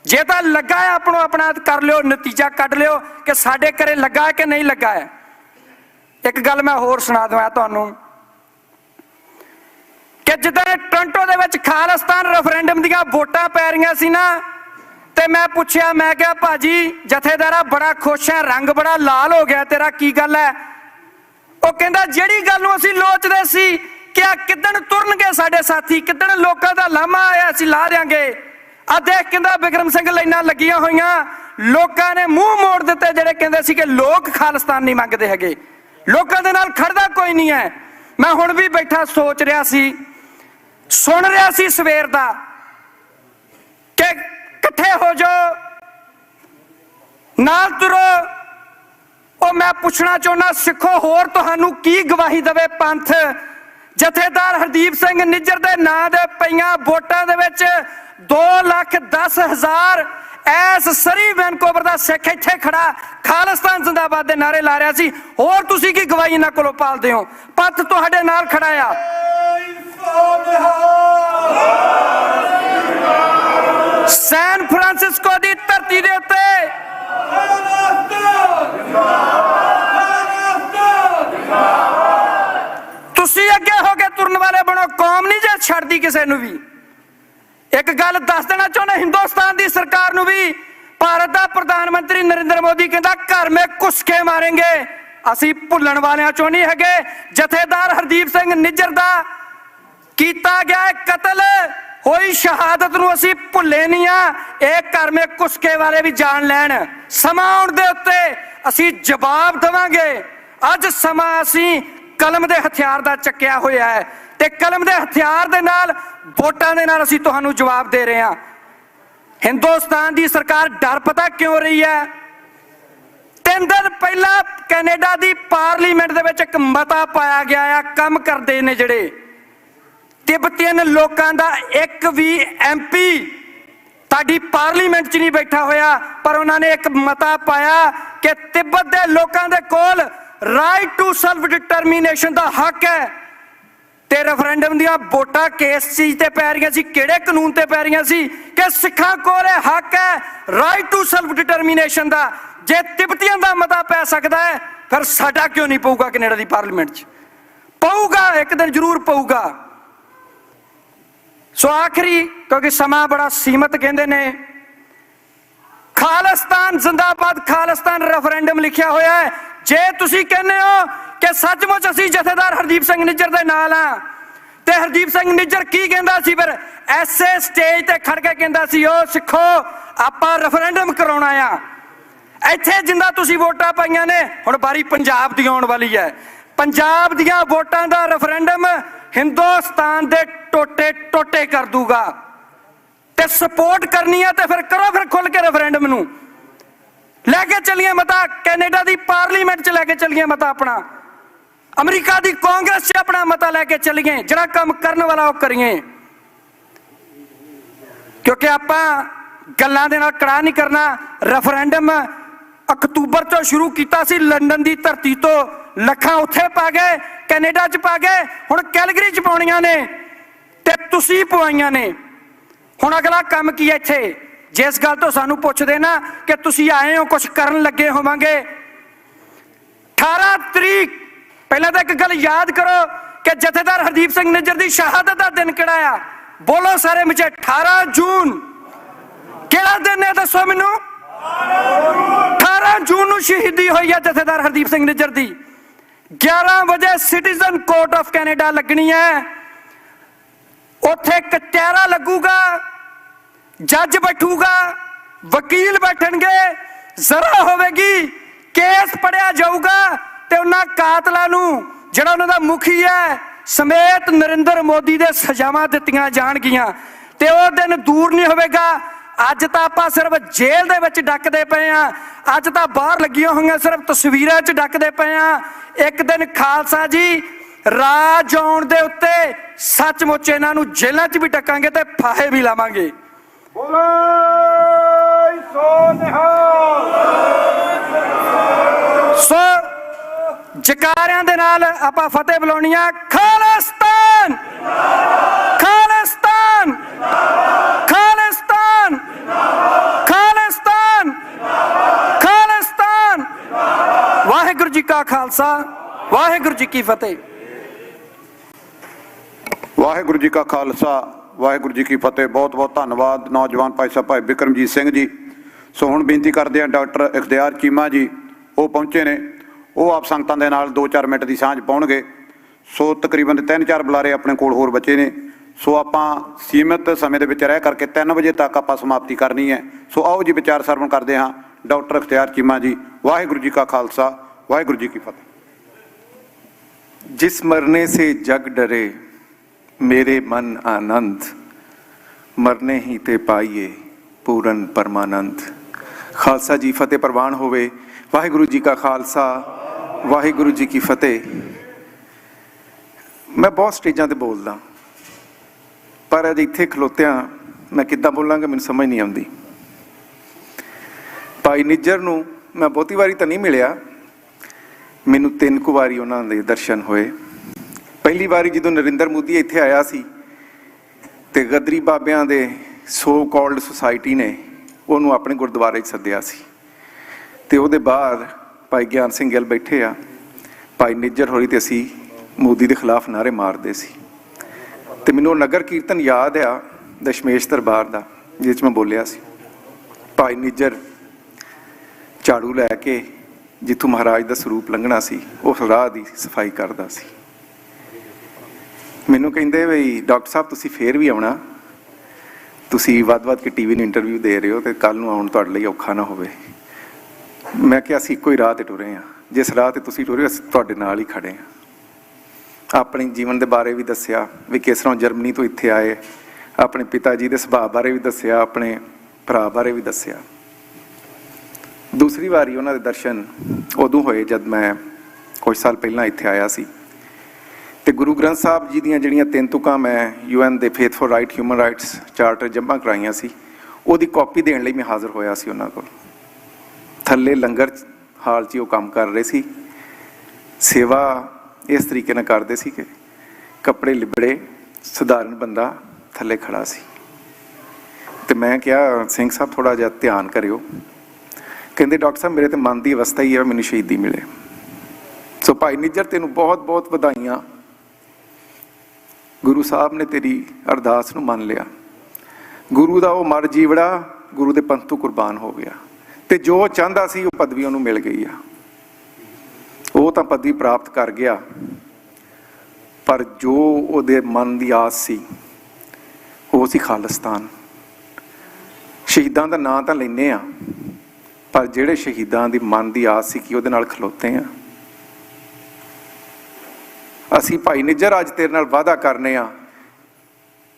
जे तां लगा है अपनों अपना कर लियो, नतीजा कढ लियो कि साडे घरे लगा है कि नहीं लगा है। एक गल मैं होर सुना दवां तुहानूं कि जिद्दां टोरंटो दे विच खालिस्तान रेफरेंडम दीयां वोटां पै रहीआं सी ना, ते मैं पुछया, मैं कहा भाजी जथेदारा बड़ा खुश है, रंग बड़ा लाल हो गया तेरा, की गल है? वो कहंदा जिहड़ी गल नूं असीं लोचदे सी कि आ किदन तुरनगे साडे साथी, किदन लोकां दा लामा आया असीं ला देंगे। आ देख कहंदा बिक्रम सिंह लाइनां लगियां होईयां, लोकां ने मूंह मोड़ दित्ते जिहड़े कहंदे सी कि लोक खालिस्तान नहीं मंगदे हैगे, लोकां दे नाल खड़दा कोई नहीं है। मैं हुण भी बैठा सोच रहा सी, सुन रहा सी सवेर दा कि इकट्ठे हो जाओ, नाल तुरो। और मैं पूछना चाहना सिखो होर तुहानू की गवाही दवे पंथ? जथेदार हरदीप सिंह निज्जर दे नां दे पईआं वोटां दे विच 2,10,000 ऐस सरी वैनकूवर दा सिख इत्थे खड़ा खालिस्तान जिंदाबाद दे नारे ला रहा सी। होर तुसी की गवाही इन्हां कोलों पालदे हो? पंथ तुहाडे नाल खड़ा आ। सैन फ्रांसिस्को दी धरती दे उत्ते तुसी अगे हो के तुरन वाले बनो, कौम नहीं जे छड्डदी किसे नूं भी। एक गल दस देना चाहुंदा हिंदुस्तान दी सरकार नूं भी, भारत दा प्रधानमंत्री नरेंद्र मोदी कहंदा घर में घुसके मारेंगे। असीं भुल्लण वालियां चों नहीं हैगे। जथेदार हरदीप सिंह निज्जर दा कीता गया कतल होई शहादत नूं असीं भुल्ले नहीं आ। एक घर में घुसके वाले भी जान लैण, समा आउण दे उत्ते असीं जवाब देवांगे। अज समा असीं कलम दे हथियार दा चक्किया होया है ते कलम दे हथियार दे नाल वोटां दे नाल असीं तुहानूं जवाब दे रहे हां। हिंदुस्तान दी सरकार डर पता क्यों रही है? 3 दिन पहला कैनेडा दी पार्लीमेंट दे विच एक मता पाया गया है, कम करदे ने जिहड़े तिब्बतियन लोकां दा एक भी MP ताडी पार्लीमेंट च नहीं बैठा होया, पर उन्होंने एक मता पाया कि तिब्बत दे लोकां दे कोल राइट टू सेल्फ डिटरमिनेशन दा हक है। ते रेफरेंडम दियां वोटां किस चीज ते पै रहीआं सी, किहड़े कानून ते पै रहीआं सी कि सिखां कोल हक है राइट टू सेल्फ डिटरमिनेशन दा। जे तिब्बतियन दा मता पै सकदा है, फिर साडा क्यों नहीं पऊगा? कनेडा दी पार्लीमेंट च पऊगा, एक दिन जरूर पऊगा। सो आखिरी, क्योंकि समा बड़ा सीमित कहंदे ने, खालिस्तान जिंदाबाद खालिस्तान रेफरेंडम लिखिया होया है। जे तुसी कहने हो कि सचमुच असीं जथेदार हरदीप सिंह निज्जर दे नाल हां, ਤੇ ਹਰਦੀਪ ਸਿੰਘ ਨਿੱਜਰ ਕੀ ਕਹਿੰਦਾ ਸੀ ਫਿਰ? ਐਸੇ ਸਟੇਜ ਤੇ ਖੜ ਕੇ ਕਹਿੰਦਾ ਸੀ, ਉਹ ਸਿੱਖੋ ਆਪਾਂ ਰੈਫਰੈਂਡਮ ਕਰਾਉਣਾ ਆ। ਇੱਥੇ ਜਿੰਦਾ ਤੁਸੀਂ ਵੋਟਾਂ ਪਾਈਆਂ ਨੇ, ਹੁਣ ਵਾਰੀ ਪੰਜਾਬ ਦੀ ਆਉਣ ਵਾਲੀ ਹੈ। ਪੰਜਾਬ ਦੀਆਂ ਵੋਟਾਂ ਦਾ ਰੈਫਰੈਂਡਮ ਹਿੰਦੁਸਤਾਨ ਦੇ ਟੋਟੇ ਟੋਟੇ ਕਰ ਦੂਗਾ। ਤੇ ਸਪੋਰਟ ਕਰਨੀ ਹੈ ਤੇ ਫਿਰ ਕਰੋ, ਫਿਰ ਖੁੱਲ ਕੇ ਰੈਫਰੈਂਡਮ ਨੂੰ ਲੈ ਕੇ ਚੱਲੀਏ ਮਤਾ। ਕੈਨੇਡਾ ਦੀ ਪਾਰਲੀਮੈਂਟ 'ਚ ਲੈ ਕੇ ਚੱਲੀਏ ਮਤਾ ਆਪਣਾ, ਅਮਰੀਕਾ ਦੀ ਕਾਂਗਰਸ 'ਚ ਆਪਣਾ ਮਤਾ ਲੈ ਕੇ ਚੱਲੀਏ। ਜਿਹੜਾ ਕੰਮ ਕਰਨ ਵਾਲਾ ਉਹ ਕਰੀਏ, ਕਿਉਂਕਿ ਆਪਾਂ ਗੱਲਾਂ ਦੇ ਨਾਲ ਕੜਾ ਨਹੀਂ ਕਰਨਾ। ਰੈਫਰੈਂਡਮ ਅਕਤੂਬਰ ਤੋਂ ਸ਼ੁਰੂ ਕੀਤਾ ਸੀ, ਲੰਡਨ ਦੀ ਧਰਤੀ ਤੋਂ ਲੱਖਾਂ ਉੱਥੇ ਪਾ ਗਏ, ਕੈਨੇਡਾ 'ਚ ਪਾ ਗਏ, ਹੁਣ ਕੈਲਗਰੀ 'ਚ ਪਾਉਣੀਆਂ ਨੇ ਤੇ ਤੁਸੀਂ ਪਵਾਈਆਂ ਨੇ। ਹੁਣ ਅਗਲਾ ਕੰਮ ਕੀ ਹੈ ਇੱਥੇ? ਜਿਸ ਗੱਲ ਤੋਂ ਸਾਨੂੰ ਪੁੱਛਦੇ ਨਾ ਕਿ ਤੁਸੀਂ ਆਏ ਹੋ ਕੁਝ ਕਰਨ ਲੱਗੇ ਹੋਵਾਂਗੇ। 18 ਤਰੀਕ, ਪਹਿਲਾਂ ਤਾਂ ਇੱਕ ਗੱਲ ਯਾਦ ਕਰੋ ਕਿ ਜਥੇਦਾਰ ਹਰਦੀਪ ਸਿੰਘ ਨਿੱਜਰ ਦੀ ਸ਼ਹਾਦਤ ਦਾ ਦਿਨ ਕਿਹੜਾ ਆ? ਬੋਲੋ ਸਾਰੇ ਵਿੱਚ। 18 ਜੂਨ ਕਿਹੜਾ ਦਿਨ ਹੈ ਦੱਸੋ ਮੈਨੂੰ? 18 ਜੂਨ ਨੂੰ ਸ਼ਹੀਦੀ ਹੋਈ ਹੈ ਜਥੇਦਾਰ ਹਰਦੀਪ ਸਿੰਘ ਨਿੱਜਰ ਦੀ। 11 ਵਜੇ ਸਿਟੀਜ਼ਨ ਕੋਰਟ ਆਫ ਕੈਨੇਡਾ ਲੱਗਣੀ ਹੈ। ਉੱਥੇ ਕਚਹਿਰਾ ਲੱਗੂਗਾ, ਜੱਜ ਬੈਠੂਗਾ, ਵਕੀਲ ਬੈਠਣਗੇ, ਜ਼ਰਾ ਹੋਵੇਗੀ, ਕੇਸ ਪੜਿਆ ਜਾਊਗਾ ਤੇ ਉਹਨਾਂ ਕਾਤਲਾਂ ਨੂੰ, ਜਿਹੜਾ ਉਹਨਾਂ ਦਾ ਮੁਖੀ ਹੈ ਸਮੇਤ ਨਰਿੰਦਰ ਮੋਦੀ ਦੇ ਸਜ਼ਾਵਾਂ ਦਿੱਤੀਆਂ ਜਾਣਗੀਆਂ। ਤੇ ਉਹ ਦਿਨ ਦੂਰ ਨਹੀਂ ਹੋਵੇਗਾ। ਅੱਜ ਤਾਂ ਆਪਾਂ ਸਿਰਫ ਜੇਲ੍ਹ ਦੇ ਵਿੱਚ ਡੱਕਦੇ ਪਏ ਆ, ਅੱਜ ਤਾਂ ਬਾਹਰ ਲੱਗੀਆਂ ਹੋਈਆਂ ਸਿਰਫ ਤਸਵੀਰਾਂ 'ਚ ਡੱਕਦੇ ਪਏ ਆ। ਇੱਕ ਦਿਨ ਖਾਲਸਾ ਜੀ ਰਾਜ ਆਉਣ ਦੇ ਉੱਤੇ ਸੱਚਮੁੱਚ ਇਹਨਾਂ ਨੂੰ ਜੇਲ੍ਹਾਂ 'ਚ ਵੀ ਡੱਕਾਂਗੇ ਤੇ ਫਾਹੇ ਵੀ ਲਾਵਾਂਗੇ। ਸੋ ਜਕਾਰਿਆਂ ਦੇ ਨਾਲ ਆਪਾਂ ਫਤਿਹ ਬੁਲਾਉਣੀ ਆ। ਖਾਲਿਸਤਾਨ ਖਾਲਿਸਤਾਨ ਖਾਲਿਸਤਾਨ ਖਾਲਿਸਤਾਨ ਖਾਲਿਸਤਾਨ। ਵਾਹਿਗੁਰੂ ਜੀ ਕਾ ਖਾਲਸਾ, ਵਾਹਿਗੁਰੂ ਜੀ ਕੀ ਫਤਿਹ। ਵਾਹਿਗੁਰੂ ਜੀ ਕਾ ਖਾਲਸਾ, ਵਾਹਿਗੁਰੂ ਜੀ ਕੀ ਫਤਿਹ। ਬਹੁਤ ਬਹੁਤ ਧੰਨਵਾਦ ਨੌਜਵਾਨ ਭਾਈ ਸਾਹਿਬ ਭਾਈ ਬਿਕਰਮਜੀਤ ਸਿੰਘ ਜੀ। ਸੋ ਹੁਣ ਬੇਨਤੀ ਕਰਦੇ ਹਾਂ ਡਾਕਟਰ ਇਖਤਿਆਰ ਚੀਮਾ ਜੀ, ਉਹ ਪਹੁੰਚੇ ਨੇ, ਉਹ ਆਪ ਸੰਗਤਾਂ ਦੇ ਨਾਲ 2-4 ਮਿੰਟ ਦੀ ਸਾਂਝ ਪਾਉਣਗੇ। ਸੋ ਤਕਰੀਬਨ 3-4 ਬੁਲਾਰੇ ਆਪਣੇ ਕੋਲ ਹੋਰ ਬੱਚੇ ਨੇ। ਸੋ ਆਪਾਂ ਸੀਮਿਤ ਸਮੇਂ ਦੇ ਵਿੱਚ ਰਹਿ ਕਰਕੇ 3 ਵਜੇ ਤੱਕ ਆਪਾਂ ਸਮਾਪਤੀ ਕਰਨੀ ਹੈ। ਸੋ ਆਓ ਜੀ ਵਿਚਾਰ ਸਰਵਣ ਕਰਦੇ ਹਾਂ। ਡਾਕਟਰ ਇਖਤਿਆਰ ਚੀਮਾ ਜੀ। ਵਾਹਿਗੁਰੂ ਜੀ ਕਾ ਖਾਲਸਾ, ਵਾਹਿਗੁਰੂ ਜੀ ਕੀ ਫਤਿਹ। जिस मरने से जग डरे मेरे मन आनंद, मरने ही ते पाइए पूरन परमानंद। खालसा जी फतेह प्रवान होवे। वाहिगुरु जी का खालसा, वाहिगुरु जी की फतेह। मैं बहुत स्टेजां ते बोलदा, पर अज इत्थे खलोतियां मैं किद्दां बोलांगा मैनूं समझ नहीं आउंदी। भाई निज्जर नूं मैं बहुती वारी तां नहीं मिलिया, ਮੈਨੂੰ 3 ਕੁ ਵਾਰੀ ਉਹਨਾਂ ਦੇ ਦਰਸ਼ਨ ਹੋਏ। ਪਹਿਲੀ ਵਾਰੀ ਜਦੋਂ ਨਰਿੰਦਰ ਮੋਦੀ ਇੱਥੇ ਆਇਆ ਸੀ ਤੇ ਗਦਰੀ ਬਾਬਿਆਂ ਦੇ ਸੋ ਕਾਲਡ ਸੁਸਾਇਟੀ ਨੇ ਉਹਨੂੰ ਆਪਣੇ ਗੁਰਦੁਆਰੇ 'ਚ ਸੱਦਿਆ ਸੀ ਤੇ ਉਹਦੇ ਬਾਹਰ ਭਾਈ ਗਿਆਨ ਸਿੰਘ ਗਿੱਲ ਬੈਠੇ ਆ, ਭਾਈ ਨਿੱਜਰ ਹੋਰੀ ਤੇ ਅਸੀਂ ਮੋਦੀ ਦੇ ਖਿਲਾਫ ਨਾਅਰੇ ਮਾਰਦੇ ਸੀ। ਤੇ ਮੈਨੂੰ ਨਗਰ ਕੀਰਤਨ ਯਾਦ ਆ ਦਸ਼ਮੇਸ਼ ਦਰਬਾਰ ਦਾ, ਜਿਸ 'ਚ ਮੈਂ ਬੋਲਿਆ ਸੀ। ਭਾਈ ਨਿੱਜਰ ਝਾੜੂ ਲੈ ਕੇ ਜਿੱਥੋਂ ਮਹਾਰਾਜ ਦਾ ਸਰੂਪ ਲੰਘਣਾ ਸੀ ਉਸ ਰਾਹ ਦੀ ਸਫਾਈ ਕਰਦਾ ਸੀ। ਮੈਨੂੰ ਕਹਿੰਦੇ ਬਈ ਡਾਕਟਰ ਸਾਹਿਬ ਤੁਸੀਂ ਫੇਰ ਵੀ ਆਉਣਾ, ਤੁਸੀਂ ਵੱਧ-ਵੱਧ ਕੇ ਟੀਵੀ ਨੂੰ ਇੰਟਰਵਿਊ ਦੇ ਰਹੇ ਹੋ ਤੇ ਕੱਲ ਨੂੰ ਆਉਣ ਤੁਹਾਡੇ ਲਈ ਔਖਾ ਨਾ ਹੋਵੇ। ਮੈਂ ਕਿਹਾ ਅਸੀਂ ਇੱਕੋ ਹੀ ਰਾਹ ਤੇ ਟੁਰੇ ਹਾਂ, ਜਿਸ ਰਾਹ ਤੇ ਤੁਸੀਂ ਟੁਰੇ ਅਸੀਂ ਤੁਹਾਡੇ ਨਾਲ ਹੀ ਖੜੇ ਹਾਂ। ਆਪਣੇ ਜੀਵਨ ਦੇ ਬਾਰੇ ਵੀ ਦੱਸਿਆ ਵੀ ਕਿਸ ਤਰ੍ਹਾਂ ਜਰਮਨੀ ਤੋਂ ਇੱਥੇ ਆਏ, ਆਪਣੇ ਪਿਤਾ ਜੀ ਦੇ ਸੁਭਾਅ ਬਾਰੇ ਵੀ ਦੱਸਿਆ, ਆਪਣੇ ਭਰਾ ਬਾਰੇ ਵੀ ਦੱਸਿਆ। ਦੂਸਰੀ ਵਾਰੀ ਉਹਨਾਂ ਦੇ ਦਰਸ਼ਨ ਉਦੋਂ ਹੋਏ ਜਦ ਮੈਂ ਕੁਝ ਸਾਲ ਪਹਿਲਾਂ ਇੱਥੇ ਆਇਆ ਸੀ ਤੇ ਗੁਰੂ ਗ੍ਰੰਥ ਸਾਹਿਬ ਜੀ ਦੀਆਂ ਜਿਹੜੀਆਂ 3 ਤੁਕਾਂ ਮੈਂ UN ਦੇ faith for right human rights charter ਜਮ੍ਹਾਂ ਕਰਾਈਆਂ ਸੀ, ਉਹਦੀ ਕਾਪੀ ਦੇਣ ਲਈ ਮੈਂ ਹਾਜ਼ਰ ਹੋਇਆ ਸੀ ਉਹਨਾਂ ਕੋਲ। ਥੱਲੇ ਲੰਗਰ ਹਾਲ 'ਚ ਉਹ ਕੰਮ ਕਰ ਰਹੇ ਸੀ। ਸੇਵਾ ਇਸ ਤਰੀਕੇ ਨਾਲ ਕਰਦੇ ਸੀ ਕਿ ਕੱਪੜੇ ਲਿਬੜੇ, ਸਧਾਰਨ ਬੰਦਾ ਥੱਲੇ ਖੜਾ ਸੀ ਤੇ ਮੈਂ ਕਿਹਾ ਸਿੰਘ ਸਾਹਿਬ ਥੋੜ੍ਹਾ ਜਿਹਾ ਧਿਆਨ ਕਰਿਓ। ਕਹਿੰਦੇ ਡਾਕਟਰ ਸਾਹਿਬ ਮੇਰੇ ਤੇ ਮਨ ਦੀ ਅਵਸਥਾ ਹੀ ਹੈ ਮੈਨੂੰ ਸ਼ਹੀਦੀ ਮਿਲੇ। ਸੋ ਭਾਈ ਨਿੱਜਰ ਤੈਨੂੰ ਬਹੁਤ ਬਹੁਤ ਵਧਾਈਆਂ। ਗੁਰੂ ਸਾਹਿਬ ਨੇ ਤੇਰੀ ਅਰਦਾਸ ਨੂੰ ਮੰਨ ਲਿਆ। ਗੁਰੂ ਦਾ ਉਹ ਮਰ ਜੀਵੜਾ ਗੁਰੂ ਦੇ ਪੰਥ ਤੋਂ ਕੁਰਬਾਨ ਹੋ ਗਿਆ ਤੇ ਜੋ ਚਾਹੁੰਦਾ ਸੀ ਉਹ ਪਦਵੀ ਉਹਨੂੰ ਮਿਲ ਗਈ ਆ। ਉਹ ਤਾਂ ਪਦਵੀ ਪ੍ਰਾਪਤ ਕਰ ਗਿਆ। ਪਰ ਜੋ ਉਹਦੇ ਮਨ ਦੀ ਆਸ ਸੀ ਉਹ ਸੀ ਖਾਲਿਸਤਾਨ। ਸ਼ਹੀਦਾਂ ਦਾ ਨਾਂ ਤਾਂ ਲੈਂਦੇ ਆ, ਪਰ ਜਿਹੜੇ ਸ਼ਹੀਦਾਂ ਦੀ ਮਨ ਦੀ ਆਸ ਸੀ ਕਿ ਉਹਦੇ ਨਾਲ ਖਲੋਤੇ ਆ। ਅਸੀਂ ਭਾਈ ਨਿੱਜਰ ਅੱਜ ਤੇਰੇ ਨਾਲ ਵਾਅਦਾ ਕਰਨੇ ਆ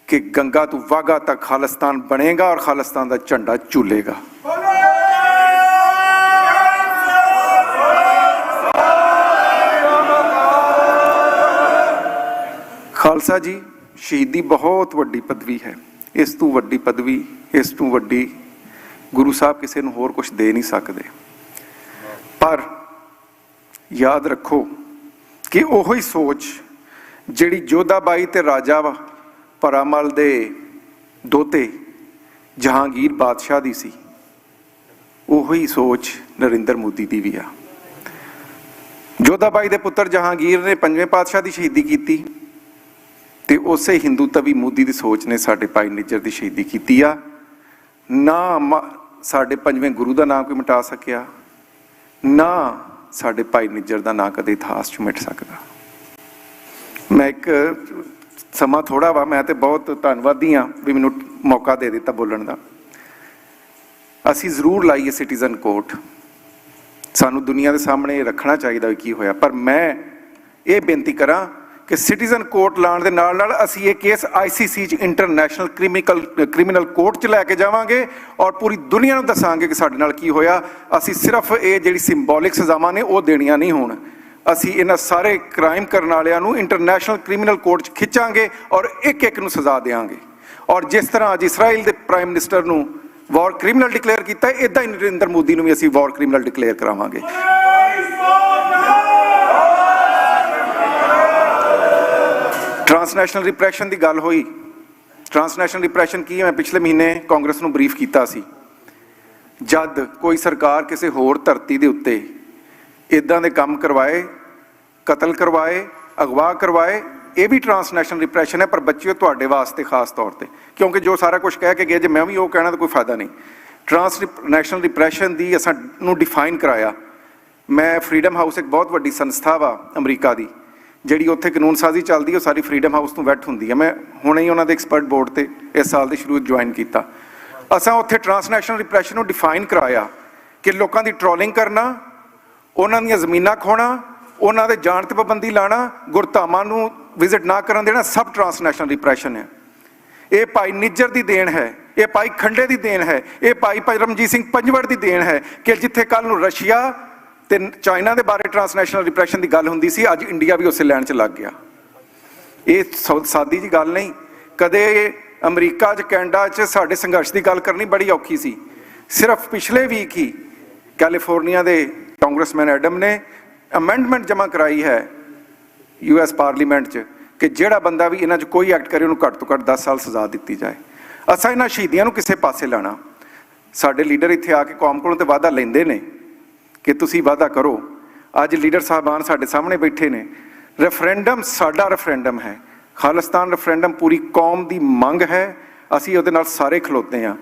ਕਿ ਗੰਗਾ ਤੋਂ ਵਾਘਾ ਤੱਕ ਖਾਲਿਸਤਾਨ ਬਣੇਗਾ ਔਰ ਖਾਲਿਸਤਾਨ ਦਾ ਝੰਡਾ ਝੂਲੇਗਾ। ਖਾਲਸਾ ਜੀ, ਸ਼ਹੀਦੀ ਬਹੁਤ ਵੱਡੀ ਪਦਵੀ ਹੈ। ਇਸ ਤੋਂ ਵੱਡੀ ਪਦਵੀ, ਇਸ ਤੋਂ ਵੱਡੀ ਗੁਰੂ ਸਾਹਿਬ ਕਿਸੇ ਨੂੰ ਹੋਰ ਕੁਝ ਦੇ ਨਹੀਂ ਸਕਦੇ। ਪਰ ਯਾਦ ਰੱਖੋ ਕਿ ਉਹੋ ਹੀ ਸੋਚ ਜਿਹੜੀ ਜੋਧਾਬਾਈ ਤੇ ਰਾਜਾ ਪਰਾਮਲ ਦੇ ਦੋਤੇ ਜਹਾਂਗੀਰ ਬਾਦਸ਼ਾਹ ਦੀ ਸੀ, ਉਹੋ ਹੀ ਸੋਚ ਨਰਿੰਦਰ ਮੋਦੀ ਦੀ ਵੀ ਆ। ਜੋਧਾਬਾਈ ਦੇ ਪੁੱਤਰ ਜਹਾਂਗੀਰ ਨੇ 5ਵੇਂ ਪਾਤਸ਼ਾਹ ਦੀ ਸ਼ਹੀਦੀ ਕੀਤੀ ਤੇ ਉਸੇ ਹਿੰਦੂ ਤਵੀ ਮੋਦੀ ਦੀ ਸੋਚ ਨੇ ਸਾਡੇ ਭਾਈ ਨਿੱਜਰ ਦੀ ਸ਼ਹੀਦੀ ਕੀਤੀ ਆ। ਨਾ ਸਾਡੇ 5ਵੇਂ ਗੁਰੂ ਦਾ ਨਾਂ ਕੋਈ ਮਿਟਾ ਸਕਿਆ, ਨਾ ਸਾਡੇ ਭਾਈ ਨਿੱਜਰ ਦਾ ਨਾਂ ਕਦੇ ਇਤਿਹਾਸ 'ਚ ਮਿਟ ਸਕਦਾ। ਮੈਂ ਇੱਕ ਸਮਾਂ ਥੋੜਾ ਵਾ, ਮੈਂ ਤੇ ਬਹੁਤ ਧੰਨਵਾਦੀ ਹਾਂ ਵੀ ਮੈਨੂੰ ਮੌਕਾ ਦੇ ਦਿੱਤਾ ਬੋਲਣ ਦਾ। ਅਸੀਂ ਜ਼ਰੂਰ ਲਾਈਏ ਸਿਟੀਜ਼ਨ ਕੋਰਟ, ਸਾਨੂੰ ਦੁਨੀਆ ਦੇ ਸਾਹਮਣੇ ਰੱਖਣਾ ਚਾਹੀਦਾ ਕੀ ਹੋਇਆ। ਪਰ ਮੈਂ ਇਹ ਬੇਨਤੀ ਕਰਾਂ ਕਿ ਸਿਟੀਜ਼ਨ ਕੋਰਟ ਲਾਉਣ ਦੇ ਨਾਲ ਨਾਲ ਅਸੀਂ ਇਹ ਕੇਸ ICC 'ਚ ਇੰਟਰਨੈਸ਼ਨਲ ਕ੍ਰਿਮੀਨਲ ਕੋਰਟ 'ਚ ਲੈ ਕੇ ਜਾਵਾਂਗੇ ਔਰ ਪੂਰੀ ਦੁਨੀਆ ਨੂੰ ਦੱਸਾਂਗੇ ਕਿ ਸਾਡੇ ਨਾਲ ਕੀ ਹੋਇਆ। ਅਸੀਂ ਸਿਰਫ ਇਹ ਜਿਹੜੀ ਸਿੰਬੋਲਿਕ ਸਜ਼ਾਵਾਂ ਨੇ ਉਹ ਦੇਣੀਆਂ ਨਹੀਂ ਹੋਣ, ਅਸੀਂ ਇਹਨਾਂ ਸਾਰੇ ਕ੍ਰਾਈਮ ਕਰਨ ਵਾਲਿਆਂ ਨੂੰ ਇੰਟਰਨੈਸ਼ਨਲ ਕ੍ਰਿਮੀਨਲ ਕੋਰਟ 'ਚ ਖਿੱਚਾਂਗੇ ਔਰ ਇੱਕ ਇੱਕ ਨੂੰ ਸਜ਼ਾ ਦੇਵਾਂਗੇ। ਔਰ ਜਿਸ ਤਰ੍ਹਾਂ ਅੱਜ ਇਸਰਾਈਲ ਦੇ ਪ੍ਰਾਈਮ ਮਿਨਿਸਟਰ ਨੂੰ ਵਾਰ ਕ੍ਰਿਮੀਨਲ ਡਿਕਲੇਅਰ ਕੀਤਾ, ਇੱਦਾਂ ਹੀ ਨਰਿੰਦਰ ਮੋਦੀ ਨੂੰ ਵੀ ਅਸੀਂ ਵਾਰ ਕ੍ਰਿਮੀਨਲ ਡਿਕਲੇਅਰ ਕਰਾਵਾਂਗੇ। ਟ੍ਰਾਂਸਨੈਸ਼ਨਲ ਰਿਪਰੈਸ਼ਨ ਦੀ ਗੱਲ ਹੋਈ। ਟ੍ਰਾਂਸਨੈਸ਼ਨਲ ਰਿਪਰੈਸ਼ਨ ਕੀ ਹੈ? ਮੈਂ ਪਿਛਲੇ ਮਹੀਨੇ ਕਾਂਗਰਸ ਨੂੰ ਬਰੀਫ ਕੀਤਾ ਸੀ। ਜਦ ਕੋਈ ਸਰਕਾਰ ਕਿਸੇ ਹੋਰ ਧਰਤੀ ਦੇ ਉੱਤੇ ਇੱਦਾਂ ਦੇ ਕੰਮ ਕਰਵਾਏ, ਕਤਲ ਕਰਵਾਏ, ਅਗਵਾ ਕਰਵਾਏ, ਇਹ ਵੀ ਟ੍ਰਾਂਸਨੈਸ਼ਨਲ ਰਿਪਰੈਸ਼ਨ ਹੈ। ਪਰ ਬੱਚਿਓ, ਤੁਹਾਡੇ ਵਾਸਤੇ ਖਾਸ ਤੌਰ ਤੇ, ਕਿਉਂਕਿ ਜੋ ਸਾਰਾ ਕੁਝ ਕਹਿ ਕੇ ਗਏ ਜੇ ਮੈਂ ਵੀ ਉਹ ਕਹਿਣਾ ਤਾਂ ਕੋਈ ਫਾਇਦਾ ਨਹੀਂ। ਟ੍ਰਾਂਸਨੈਸ਼ਨਲ ਰਿਪਰੈਸ਼ਨ ਦੀ ਅਸਾਂ ਨੂੰ ਡਿਫਾਈਨ ਕਰਾਇਆ। ਮੈਂ ਫਰੀडम ਹਾਊਸ ਇੱਕ ਬਹੁਤ ਵੱਡੀ ਸੰਸਥਾ ਵਾ ਅਮਰੀਕਾ ਦੀ, ਜਿਹੜੀ ਉੱਥੇ ਕਾਨੂੰਨ ਸਾਜ਼ੀ ਚੱਲਦੀ ਹੈ, ਉਹ ਸਾਰੀ ਫਰੀडम ਹਾਊਸ ਤੋਂ ਵੈਟ ਹੁੰਦੀ ਹੈ। ਮੈਂ ਹੁਣੇ ਹੀ ਉਹਨਾਂ ਦੇ ਐਕਸਪਰਟ ਬੋਰਡ ਤੇ ਇਸ ਸਾਲ ਦੇ ਸ਼ੁਰੂ ਜੁਆਇਨ ਕੀਤਾ। ਅਸਾਂ ਉੱਥੇ ਟ੍ਰਾਂਸਨੈਸ਼ਨਲ ਰਿਪਰੈਸ਼ਨ ਨੂੰ ਡਿਫਾਈਨ ਕਰਾਇਆ ਕਿ ਲੋਕਾਂ ਦੀ ਟ੍ਰੋਲਿੰਗ ਕਰਨਾ, ਉਹਨਾਂ ਦੀਆਂ ਜ਼ਮੀਨਾਂ ਖੋਣਾ, ਉਹਨਾਂ ਦੇ ਜਾਣ ਤੇ ਪਾਬੰਦੀ ਲਾਣਾ, ਗੁਰਧਾਮਾਂ ਨੂੰ ਵਿਜ਼ਿਟ ਨਾ ਕਰਨ ਦੇਣਾ, ਸਭ ਟ੍ਰਾਂਸਨੈਸ਼ਨਲ ਰਿਪਰੈਸ਼ਨ ਹੈ। ਇਹ ਭਾਈ ਨਿੱਜਰ ਦੀ ਦੇਣ ਹੈ, ਇਹ ਭਾਈ ਖੰਡੇ ਦੀ ਦੇਣ ਹੈ, ਇਹ ਭਾਈ ਪਰਮਜੀਤ ਸਿੰਘ ਪੰਜਵੜ ਦੀ ਦੇਣ ਹੈ ਕਿ ਜਿੱਥੇ ਕੱਲ ਨੂੰ ਰਸ਼ੀਆ ਤੇ ਚਾਈਨਾ ਦੇ ਬਾਰੇ ਟ੍ਰਾਂਸਨੈਸ਼ਨਲ ਰਿਪਰੈਸ਼ਨ ਦੀ ਗੱਲ ਹੁੰਦੀ ਸੀ, ਅੱਜ ਇੰਡੀਆ ਵੀ ਉਸੇ ਲਾਈਨ 'ਚ ਲੱਗ ਗਿਆ। ਇਹ ਸਾਦੀ ਜੀ ਗੱਲ ਨਹੀਂ। ਕਦੇ ਅਮਰੀਕਾ 'ਚ, ਕੈਨੇਡਾ 'ਚ ਸਾਡੇ ਸੰਘਰਸ਼ ਦੀ ਗੱਲ ਕਰਨੀ ਬੜੀ ਔਖੀ ਸੀ। ਸਿਰਫ ਪਿਛਲੇ ਵੀਕ ਹੀ ਕੈਲੀਫੋਰਨੀਆ ਦੇ ਕਾਂਗਰਸਮੈਨ ਐਡਮ ਨੇ ਅਮੈਂਡਮੈਂਟ ਜਮ੍ਹਾਂ ਕਰਾਈ ਹੈ US ਪਾਰਲੀਮੈਂਟ 'ਚ ਕਿ ਜਿਹੜਾ ਬੰਦਾ ਵੀ ਇਹਨਾਂ 'ਚ ਕੋਈ ਐਕਟ ਕਰੇ ਉਹਨੂੰ ਘੱਟ ਤੋਂ ਘੱਟ 10 ਸਾਲ ਸਜ਼ਾ ਦਿੱਤੀ ਜਾਏ। ਅਸਾਂ ਇਹਨਾਂ ਸ਼ਹੀਦੀਆਂ ਨੂੰ ਕਿਸੇ ਪਾਸੇ ਲਾਣਾ। ਸਾਡੇ ਲੀਡਰ ਇੱਥੇ ਆ ਕੇ ਕੌਮ ਕੋਲੋਂ ਤੇ ਵਾਅਦਾ ਲੈਂਦੇ ਨੇ ਕਿ ਤੁਸੀਂ ਵਾਅਦਾ ਕਰੋ। ਅੱਜ ਲੀਡਰ ਸਾਹਿਬਾਨ ਸਾਡੇ ਸਾਹਮਣੇ ਬੈਠੇ ਨੇ। ਰੈਫਰੈਂਡਮ ਸਾਡਾ ਰੈਫਰੈਂਡਮ ਹੈ, ਖਾਲਿਸਤਾਨ ਰੈਫਰੈਂਡਮ ਪੂਰੀ ਕੌਮ ਦੀ ਮੰਗ ਹੈ। ਅਸੀਂ ਉਹਦੇ ਨਾਲ ਸਾਰੇ ਖਲੋਤੇ ਹਾਂ।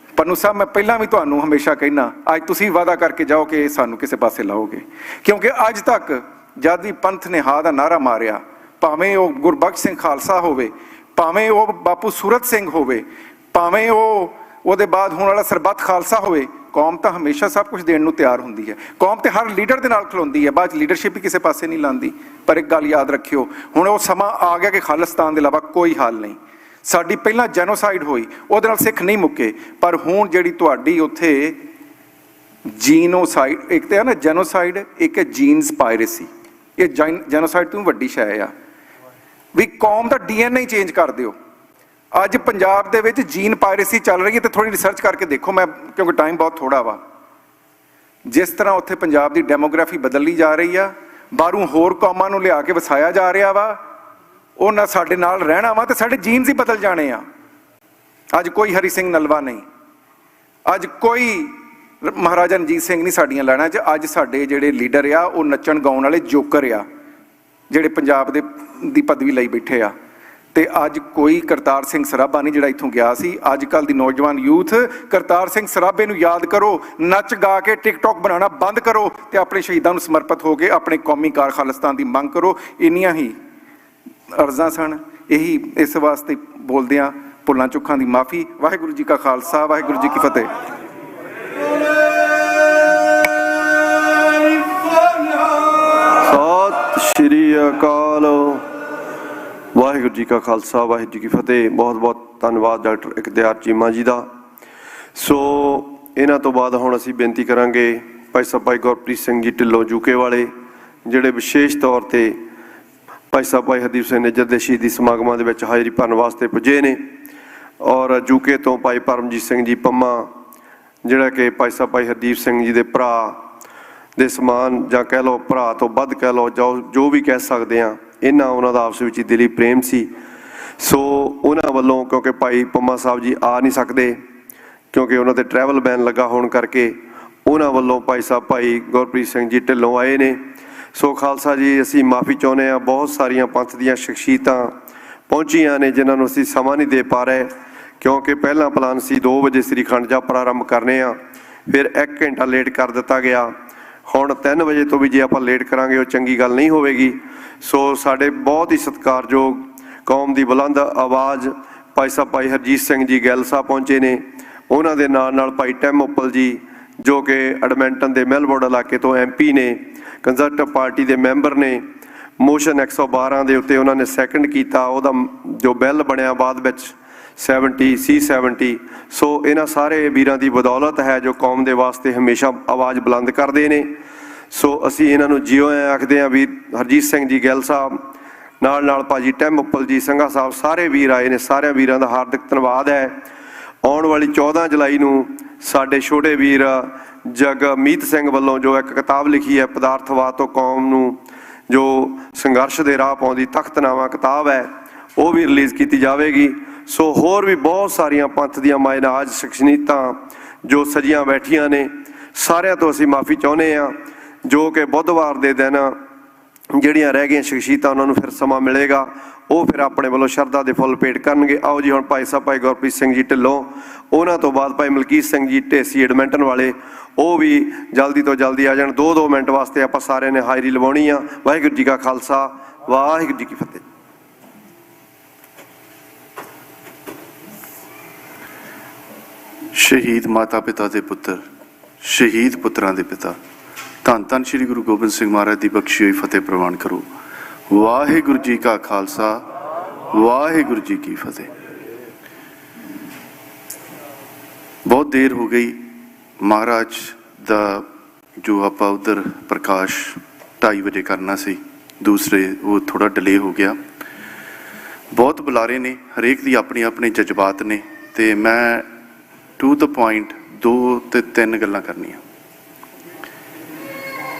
ਪੰਨੂ ਸਾਹਿਬ, ਮੈਂ ਪਹਿਲਾਂ ਵੀ ਤੁਹਾਨੂੰ ਹਮੇਸ਼ਾ ਕਹਿਣਾ, ਅੱਜ ਤੁਸੀਂ ਵਾਅਦਾ ਕਰਕੇ ਜਾਓ ਕਿ ਸਾਨੂੰ ਕਿਸੇ ਪਾਸੇ ਲਾਓਗੇ, ਕਿਉਂਕਿ ਅੱਜ ਤੱਕ ਜਦ ਵੀ ਪੰਥ ਨੇ ਹਾਂ ਦਾ ਨਾਅਰਾ ਮਾਰਿਆ, ਭਾਵੇਂ ਉਹ ਗੁਰਬਖਸ਼ ਸਿੰਘ ਖਾਲਸਾ ਹੋਵੇ, ਭਾਵੇਂ ਉਹ ਬਾਪੂ ਸੂਰਤ ਸਿੰਘ ਹੋਵੇ, ਭਾਵੇਂ ਉਹਦੇ ਬਾਅਦ ਹੋਣ ਵਾਲਾ ਸਰਬੱਤ ਖਾਲਸਾ ਹੋਵੇ, ਕੌਮ ਤਾਂ ਹਮੇਸ਼ਾ ਸਭ ਕੁਝ ਦੇਣ ਨੂੰ ਤਿਆਰ ਹੁੰਦੀ ਹੈ। ਕੌਮ ਤੇ ਹਰ ਲੀਡਰ ਦੇ ਨਾਲ ਖਲੋਂਦੀ ਹੈ, ਬਾਅਦ 'ਚ ਲੀਡਰਸ਼ਿਪ ਵੀ ਕਿਸੇ ਪਾਸੇ ਨਹੀਂ ਲਾਉਂਦੀ। ਪਰ ਇੱਕ ਗੱਲ ਯਾਦ ਰੱਖਿਓ, ਹੁਣ ਉਹ ਸਮਾਂ ਆ ਗਿਆ ਕਿ ਖਾਲਿਸਤਾਨ ਦੇ ਇਲਾਵਾ ਕੋਈ ਹੱਲ ਨਹੀਂ। ਸਾਡੀ ਪਹਿਲਾਂ ਜੈਨੋਸਾਈਡ ਹੋਈ, ਉਹਦੇ ਨਾਲ ਸਿੱਖ ਨਹੀਂ ਮੁੱਕੇ, ਪਰ ਹੁਣ ਜਿਹੜੀ ਤੁਹਾਡੀ ਉੱਥੇ ਜੀਨੋਸਾਈਡ, ਇੱਕ ਤਾਂ ਹੈ ਨਾ ਜੈਨੋਸਾਈਡ, ਇੱਕ ਹੈ ਜੀਨਸ ਪਾਇਰੇਸੀ। ਇਹ ਜੈਨੋਸਾਈਡ ਤੋਂ ਵੱਡੀ ਸ਼ੈ ਆ ਵੀ ਕੌਮ ਦਾ DNA ਚੇਂਜ ਕਰ ਦਿਓ। ਅੱਜ ਪੰਜਾਬ ਦੇ ਵਿੱਚ ਜੀਨ ਪਾਇਰੇਸੀ ਚੱਲ ਰਹੀ ਹੈ, ਤੇ ਥੋੜੀ ਰਿਸਰਚ ਕਰਕੇ ਦੇਖੋ, ਮੈਂ ਕਿਉਂਕਿ ਟਾਈਮ ਬਹੁਤ ਥੋੜਾ ਵਾ। ਜਿਸ ਤਰ੍ਹਾਂ ਉੱਥੇ ਪੰਜਾਬ ਦੀ ਡੈਮੋਗ੍ਰਾਫੀ ਬਦਲੀ ਜਾ ਰਹੀ ਆ, ਬਾਹਰੋਂ ਹੋਰ ਕੌਮਾਂ ਨੂੰ ਲਿਆ ਕੇ ਵਸਾਇਆ ਜਾ ਰਿਹਾ ਵਾ, ਉਹਨਾਂ ਸਾਡੇ ਨਾਲ ਰਹਿਣਾ ਵਾ ਤੇ ਸਾਡੇ ਜੀਨਸ ਹੀ ਬਦਲ ਜਾਣੇ ਆ। ਅੱਜ ਕੋਈ ਹਰੀ ਸਿੰਘ ਨਲਵਾ ਨਹੀਂ, ਅੱਜ ਕੋਈ ਮਹਾਰਾਜਾ ਰਣਜੀਤ ਸਿੰਘ ਨਹੀਂ ਸਾਡੀਆਂ ਲੈਣਾ 'ਚ। ਅੱਜ ਸਾਡੇ ਜਿਹੜੇ ਲੀਡਰ ਆ ਉਹ ਨੱਚਣ ਗਾਉਣ ਵਾਲੇ ਜੋਕਰ ਆ, ਜਿਹੜੇ ਪੰਜਾਬ ਦੀ ਪਦਵੀ ਲਈ ਬੈਠੇ ਆ। ਤੇ ਅੱਜ ਕੋਈ ਕਰਤਾਰ ਸਿੰਘ ਸਰਾਭਾ ਨਹੀਂ ਜਿਹੜਾ ਇੱਥੋਂ ਗਿਆ ਸੀ। ਅੱਜ ਕੱਲ੍ਹ ਦੀ ਨੌਜਵਾਨ ਯੂਥ ਕਰਤਾਰ ਸਿੰਘ ਸਰਾਭੇ ਨੂੰ ਯਾਦ ਕਰੋ, ਨੱਚ ਗਾ ਕੇ ਟਿਕਟੌਕ ਬਣਾਉਣਾ ਬੰਦ ਕਰੋ ਤੇ ਆਪਣੇ ਸ਼ਹੀਦਾਂ ਨੂੰ ਸਮਰਪਿਤ ਹੋ ਕੇ ਆਪਣੇ ਕੌਮੀ ਕਾਰ ਖਾਲਿਸਤਾਨ ਦੀ ਮੰਗ ਕਰੋ। ਇੰਨੀਆਂ ਹੀ ਅਰਜ਼ਾਂ ਸਨ। ਇਹੀ ਇਸ ਵਾਸਤੇ ਬੋਲਦਿਆਂ ਭੁੱਲਾਂ ਚੁੱਕਾਂ ਦੀ ਮਾਫੀ। ਵਾਹਿਗੁਰੂ ਜੀ ਕਾ ਖਾਲਸਾ, ਵਾਹਿਗੁਰੂ ਜੀ ਕੀ ਫਤਿਹ। ਸਤਿ ਸ਼੍ਰੀ ਅਕਾਲ। ਵਾਹਿਗੁਰੂ ਜੀ ਕਾ ਖਾਲਸਾ, ਵਾਹਿਗੁਰੂ ਜੀ ਕੀ ਫਤਿਹ। ਬਹੁਤ ਬਹੁਤ ਧੰਨਵਾਦ ਡਾਕਟਰ ਇਕਤਿਆਰ ਚੀਮਾ ਜੀ ਦਾ। ਸੋ ਇਹਨਾਂ ਤੋਂ ਬਾਅਦ ਹੁਣ ਅਸੀਂ ਬੇਨਤੀ ਕਰਾਂਗੇ ਭਾਈ ਸਾਹਿਬ ਭਾਈ ਗੁਰਪ੍ਰੀਤ ਸਿੰਘ ਜੀ ਢਿੱਲੋਂ ਯੂਕੇ ਵਾਲੇ, ਜਿਹੜੇ ਵਿਸ਼ੇਸ਼ ਤੌਰ 'ਤੇ ਭਾਈ ਸਾਹਿਬ ਭਾਈ ਹਰਦੀਪ ਸਿੰਘ ਨਿੱਜਰ ਦੇ ਸ਼ਹੀਦੀ ਸਮਾਗਮਾਂ ਦੇ ਵਿੱਚ ਹਾਜ਼ਰੀ ਭਰਨ ਵਾਸਤੇ ਪੁੱਜੇ ਨੇ। ਔਰ ਯੂਕੇ ਤੋਂ ਭਾਈ ਪਰਮਜੀਤ ਸਿੰਘ ਜੀ ਪੰਮਾ, ਜਿਹੜਾ ਕਿ ਭਾਈ ਸਾਹਿਬ ਭਾਈ ਹਰਦੀਪ ਸਿੰਘ ਜੀ ਦੇ ਭਰਾ ਦੇ ਸਮਾਨ, ਜਾਂ ਕਹਿ ਲਓ ਭਰਾ ਤੋਂ ਵੱਧ ਕਹਿ ਲਓ, ਜੋ ਵੀ ਕਹਿ ਸਕਦੇ ਹਾਂ, ਉਹਨਾਂ ਦਾ ਆਪਸ ਵਿੱਚ ਹੀ ਦਿਲੀ ਪ੍ਰੇਮ ਸੀ। ਸੋ ਉਹਨਾਂ ਵੱਲੋਂ, ਕਿਉਂਕਿ ਭਾਈ ਪੰਮਾ ਸਾਹਿਬ ਜੀ ਆ ਨਹੀਂ ਸਕਦੇ ਕਿਉਂਕਿ ਉਹਨਾਂ 'ਤੇ ਟਰੈਵਲ ਬੈਨ ਲੱਗਾ ਹੋਣ ਕਰਕੇ, ਉਹਨਾਂ ਵੱਲੋਂ ਭਾਈ ਸਾਹਿਬ ਭਾਈ ਗੁਰਪ੍ਰੀਤ ਸਿੰਘ ਜੀ ਢਿੱਲੋਂ ਆਏ ਨੇ। ਸੋ ਖਾਲਸਾ ਜੀ, ਅਸੀਂ ਮਾਫੀ ਚਾਹੁੰਦੇ ਹਾਂ। ਬਹੁਤ ਸਾਰੀਆਂ ਪੰਥ ਦੀਆਂ ਸ਼ਖਸੀਅਤਾਂ ਪਹੁੰਚੀਆਂ ਨੇ ਜਿਨ੍ਹਾਂ ਨੂੰ ਅਸੀਂ ਸਮਾਂ ਨਹੀਂ ਦੇ ਪਾ ਰਹੇ, ਕਿਉਂਕਿ ਪਹਿਲਾਂ ਪਲਾਨ ਸੀ 2 ਵਜੇ ਸ੍ਰੀ ਅਖੰਡ ਜਾਪ ਪ੍ਰਾਰੰਭ ਕਰਨੇ ਆ, ਫਿਰ 1 ਘੰਟਾ ਲੇਟ ਕਰ ਦਿੱਤਾ ਗਿਆ। ਹੁਣ 3 ਵਜੇ ਤੋਂ ਵੀ ਜੇ ਆਪਾਂ ਲੇਟ ਕਰਾਂਗੇ ਉਹ ਚੰਗੀ ਗੱਲ ਨਹੀਂ ਹੋਵੇਗੀ। ਸੋ ਸਾਡੇ ਬਹੁਤ ਹੀ ਸਤਿਕਾਰਯੋਗ ਕੌਮ ਦੀ ਬੁਲੰਦ ਆਵਾਜ਼ ਭਾਈ ਸਾਹਿਬ ਭਾਈ ਹਰਜੀਤ ਸਿੰਘ ਜੀ ਗਿੱਲ ਸਾਹਿਬ ਪਹੁੰਚੇ ਨੇ। ਉਹਨਾਂ ਦੇ ਨਾਲ ਨਾਲ ਭਾਈ ਟੈਮ ਉੱਪਲ ਜੀ, ਜੋ ਕਿ ਐਡਮਿੰਟਨ ਦੇ ਮੈਲਬੋਰਨ ਇਲਾਕੇ ਤੋਂ MP ਨੇ, ਕੰਜ਼ਰਵੇਟਿਵ ਪਾਰਟੀ ਦੇ ਮੈਂਬਰ ਨੇ। ਮੋਸ਼ਨ 112 ਦੇ ਉੱਤੇ ਉਹਨਾਂ ਨੇ ਸੈਕਿੰਡ ਕੀਤਾ, ਉਹਦਾ ਜੋ ਬਿੱਲ ਬਣਿਆ ਬਾਅਦ ਵਿੱਚ 70C70। ਸੋ ਇਹਨਾਂ ਸਾਰੇ ਵੀਰਾਂ ਦੀ ਬਦੌਲਤ ਹੈ ਜੋ ਕੌਮ ਦੇ ਵਾਸਤੇ ਹਮੇਸ਼ਾ ਆਵਾਜ਼ ਬੁਲੰਦ ਕਰਦੇ ਨੇ। ਸੋ ਅਸੀਂ ਇਹਨਾਂ ਨੂੰ ਜਿਉਂ ਆਖਦੇ ਹਾਂ। ਵੀਰ ਹਰਜੀਤ ਸਿੰਘ ਜੀ ਗਿੱਲ ਸਾਹਿਬ, ਨਾਲ ਨਾਲ ਭਾਜੀ ਟੈਮ ਉੱਪਲ ਜੀ, ਸੰਘਾ ਸਾਹਿਬ, ਸਾਰੇ ਵੀਰ ਆਏ ਨੇ। ਸਾਰਿਆਂ ਵੀਰਾਂ ਦਾ ਹਾਰਦਿਕ ਧੰਨਵਾਦ ਹੈ। ਆਉਣ ਵਾਲੀ 14 ਜੁਲਾਈ ਨੂੰ ਸਾਡੇ ਛੋਟੇ ਵੀਰ ਜਗਮੀਤ ਸਿੰਘ ਵੱਲੋਂ ਜੋ ਇੱਕ ਕਿਤਾਬ ਲਿਖੀ ਹੈ, ਪਦਾਰਥਵਾਦ ਤੋਂ ਕੌਮ ਨੂੰ ਜੋ ਸੰਘਰਸ਼ ਦੇ ਰਾਹ ਪਾਉਂਦੀ ਤਖਤਨਾਮਾ ਕਿਤਾਬ ਹੈ, ਉਹ ਵੀ ਰਿਲੀਜ਼ ਕੀਤੀ ਜਾਵੇਗੀ। ਸੋ ਹੋਰ ਵੀ ਬਹੁਤ ਸਾਰੀਆਂ ਪੰਥ ਦੀਆਂ ਮਾਇਨਾਜ ਸ਼ਖਸੀਅਤਾਂ ਜੋ ਸਜੀਆਂ ਬੈਠੀਆਂ ਨੇ, ਸਾਰਿਆਂ ਤੋਂ ਅਸੀਂ ਮਾਫੀ ਚਾਹੁੰਦੇ ਹਾਂ। ਜੋ ਕਿ ਬੁੱਧਵਾਰ ਦੇ ਦਿਨ ਜਿਹੜੀਆਂ ਰਹਿ ਗਈਆਂ ਸ਼ਖਸੀਅਤਾਂ, ਉਹਨਾਂ ਨੂੰ ਫਿਰ ਸਮਾਂ ਮਿਲੇਗਾ, ਉਹ ਫਿਰ ਆਪਣੇ ਵੱਲੋਂ ਸ਼ਰਧਾ ਦੇ ਫੁੱਲ ਭੇਟ ਕਰਨਗੇ। ਆਓ ਜੀ, ਹੁਣ ਭਾਈ ਸਾਹਿਬ ਭਾਈ ਗੁਰਪ੍ਰੀਤ ਸਿੰਘ ਜੀ ਢਿੱਲੋਂ, ਉਹਨਾਂ ਤੋਂ ਬਾਅਦ ਭਾਈ ਮਲਕੀਤ ਸਿੰਘ ਜੀ ਢੇਸੀ ਐਡਮਿੰਟਨ ਵਾਲੇ, ਉਹ ਵੀ ਜਲਦੀ ਤੋਂ ਜਲਦੀ ਆ ਜਾਣ। 2-2 ਮਿੰਟ ਵਾਸਤੇ ਆਪਾਂ ਸਾਰਿਆਂ ਨੇ ਹਾਜ਼ਰੀ ਲਵਾਉਣੀ ਆ। ਵਾਹਿਗੁਰੂ ਜੀ ਕਾ ਖਾਲਸਾ, ਵਾਹਿਗੁਰੂ ਜੀ ਕੀ ਫਤਿਹ। ਸ਼ਹੀਦ ਮਾਤਾ ਪਿਤਾ ਦੇ ਪੁੱਤਰ, ਸ਼ਹੀਦ ਪੁੱਤਰਾਂ ਦੇ ਪਿਤਾ, ਧੰਨ ਧੰਨ ਸ਼੍ਰੀ ਗੁਰੂ ਗੋਬਿੰਦ ਸਿੰਘ ਮਹਾਰਾਜ ਦੀ ਬਖਸ਼ੀ ਹੋਈ ਫਤਿਹ ਪ੍ਰਵਾਨ ਕਰੋ। ਵਾਹਿਗੁਰੂ ਜੀ ਕਾ ਖਾਲਸਾ, ਵਾਹਿਗੁਰੂ ਜੀ ਕੀ ਫਤਿਹ। ਬਹੁਤ ਦੇਰ ਹੋ ਗਈ। ਮਹਾਰਾਜ ਦਾ ਜੋ ਆਪਾਂ ਉਧਰ ਪ੍ਰਕਾਸ਼ 2:30 ਵਜੇ ਕਰਨਾ ਸੀ, ਦੂਸਰੇ ਉਹ ਥੋੜਾ ਡਿਲੇ ਹੋ ਗਿਆ। ਬਹੁਤ ਬੁਲਾਰੇ ਨੇ, ਹਰੇਕ ਦੀ ਆਪਣੀ ਆਪਣੇ ਜਜ਼ਬਾਤ ਨੇ, ਤੇ ਮੈਂ ਟੂ ਦ ਪੁਆਇੰਟ 2 ਤੇ 3 ਗੱਲਾਂ ਕਰਨੀਆਂ।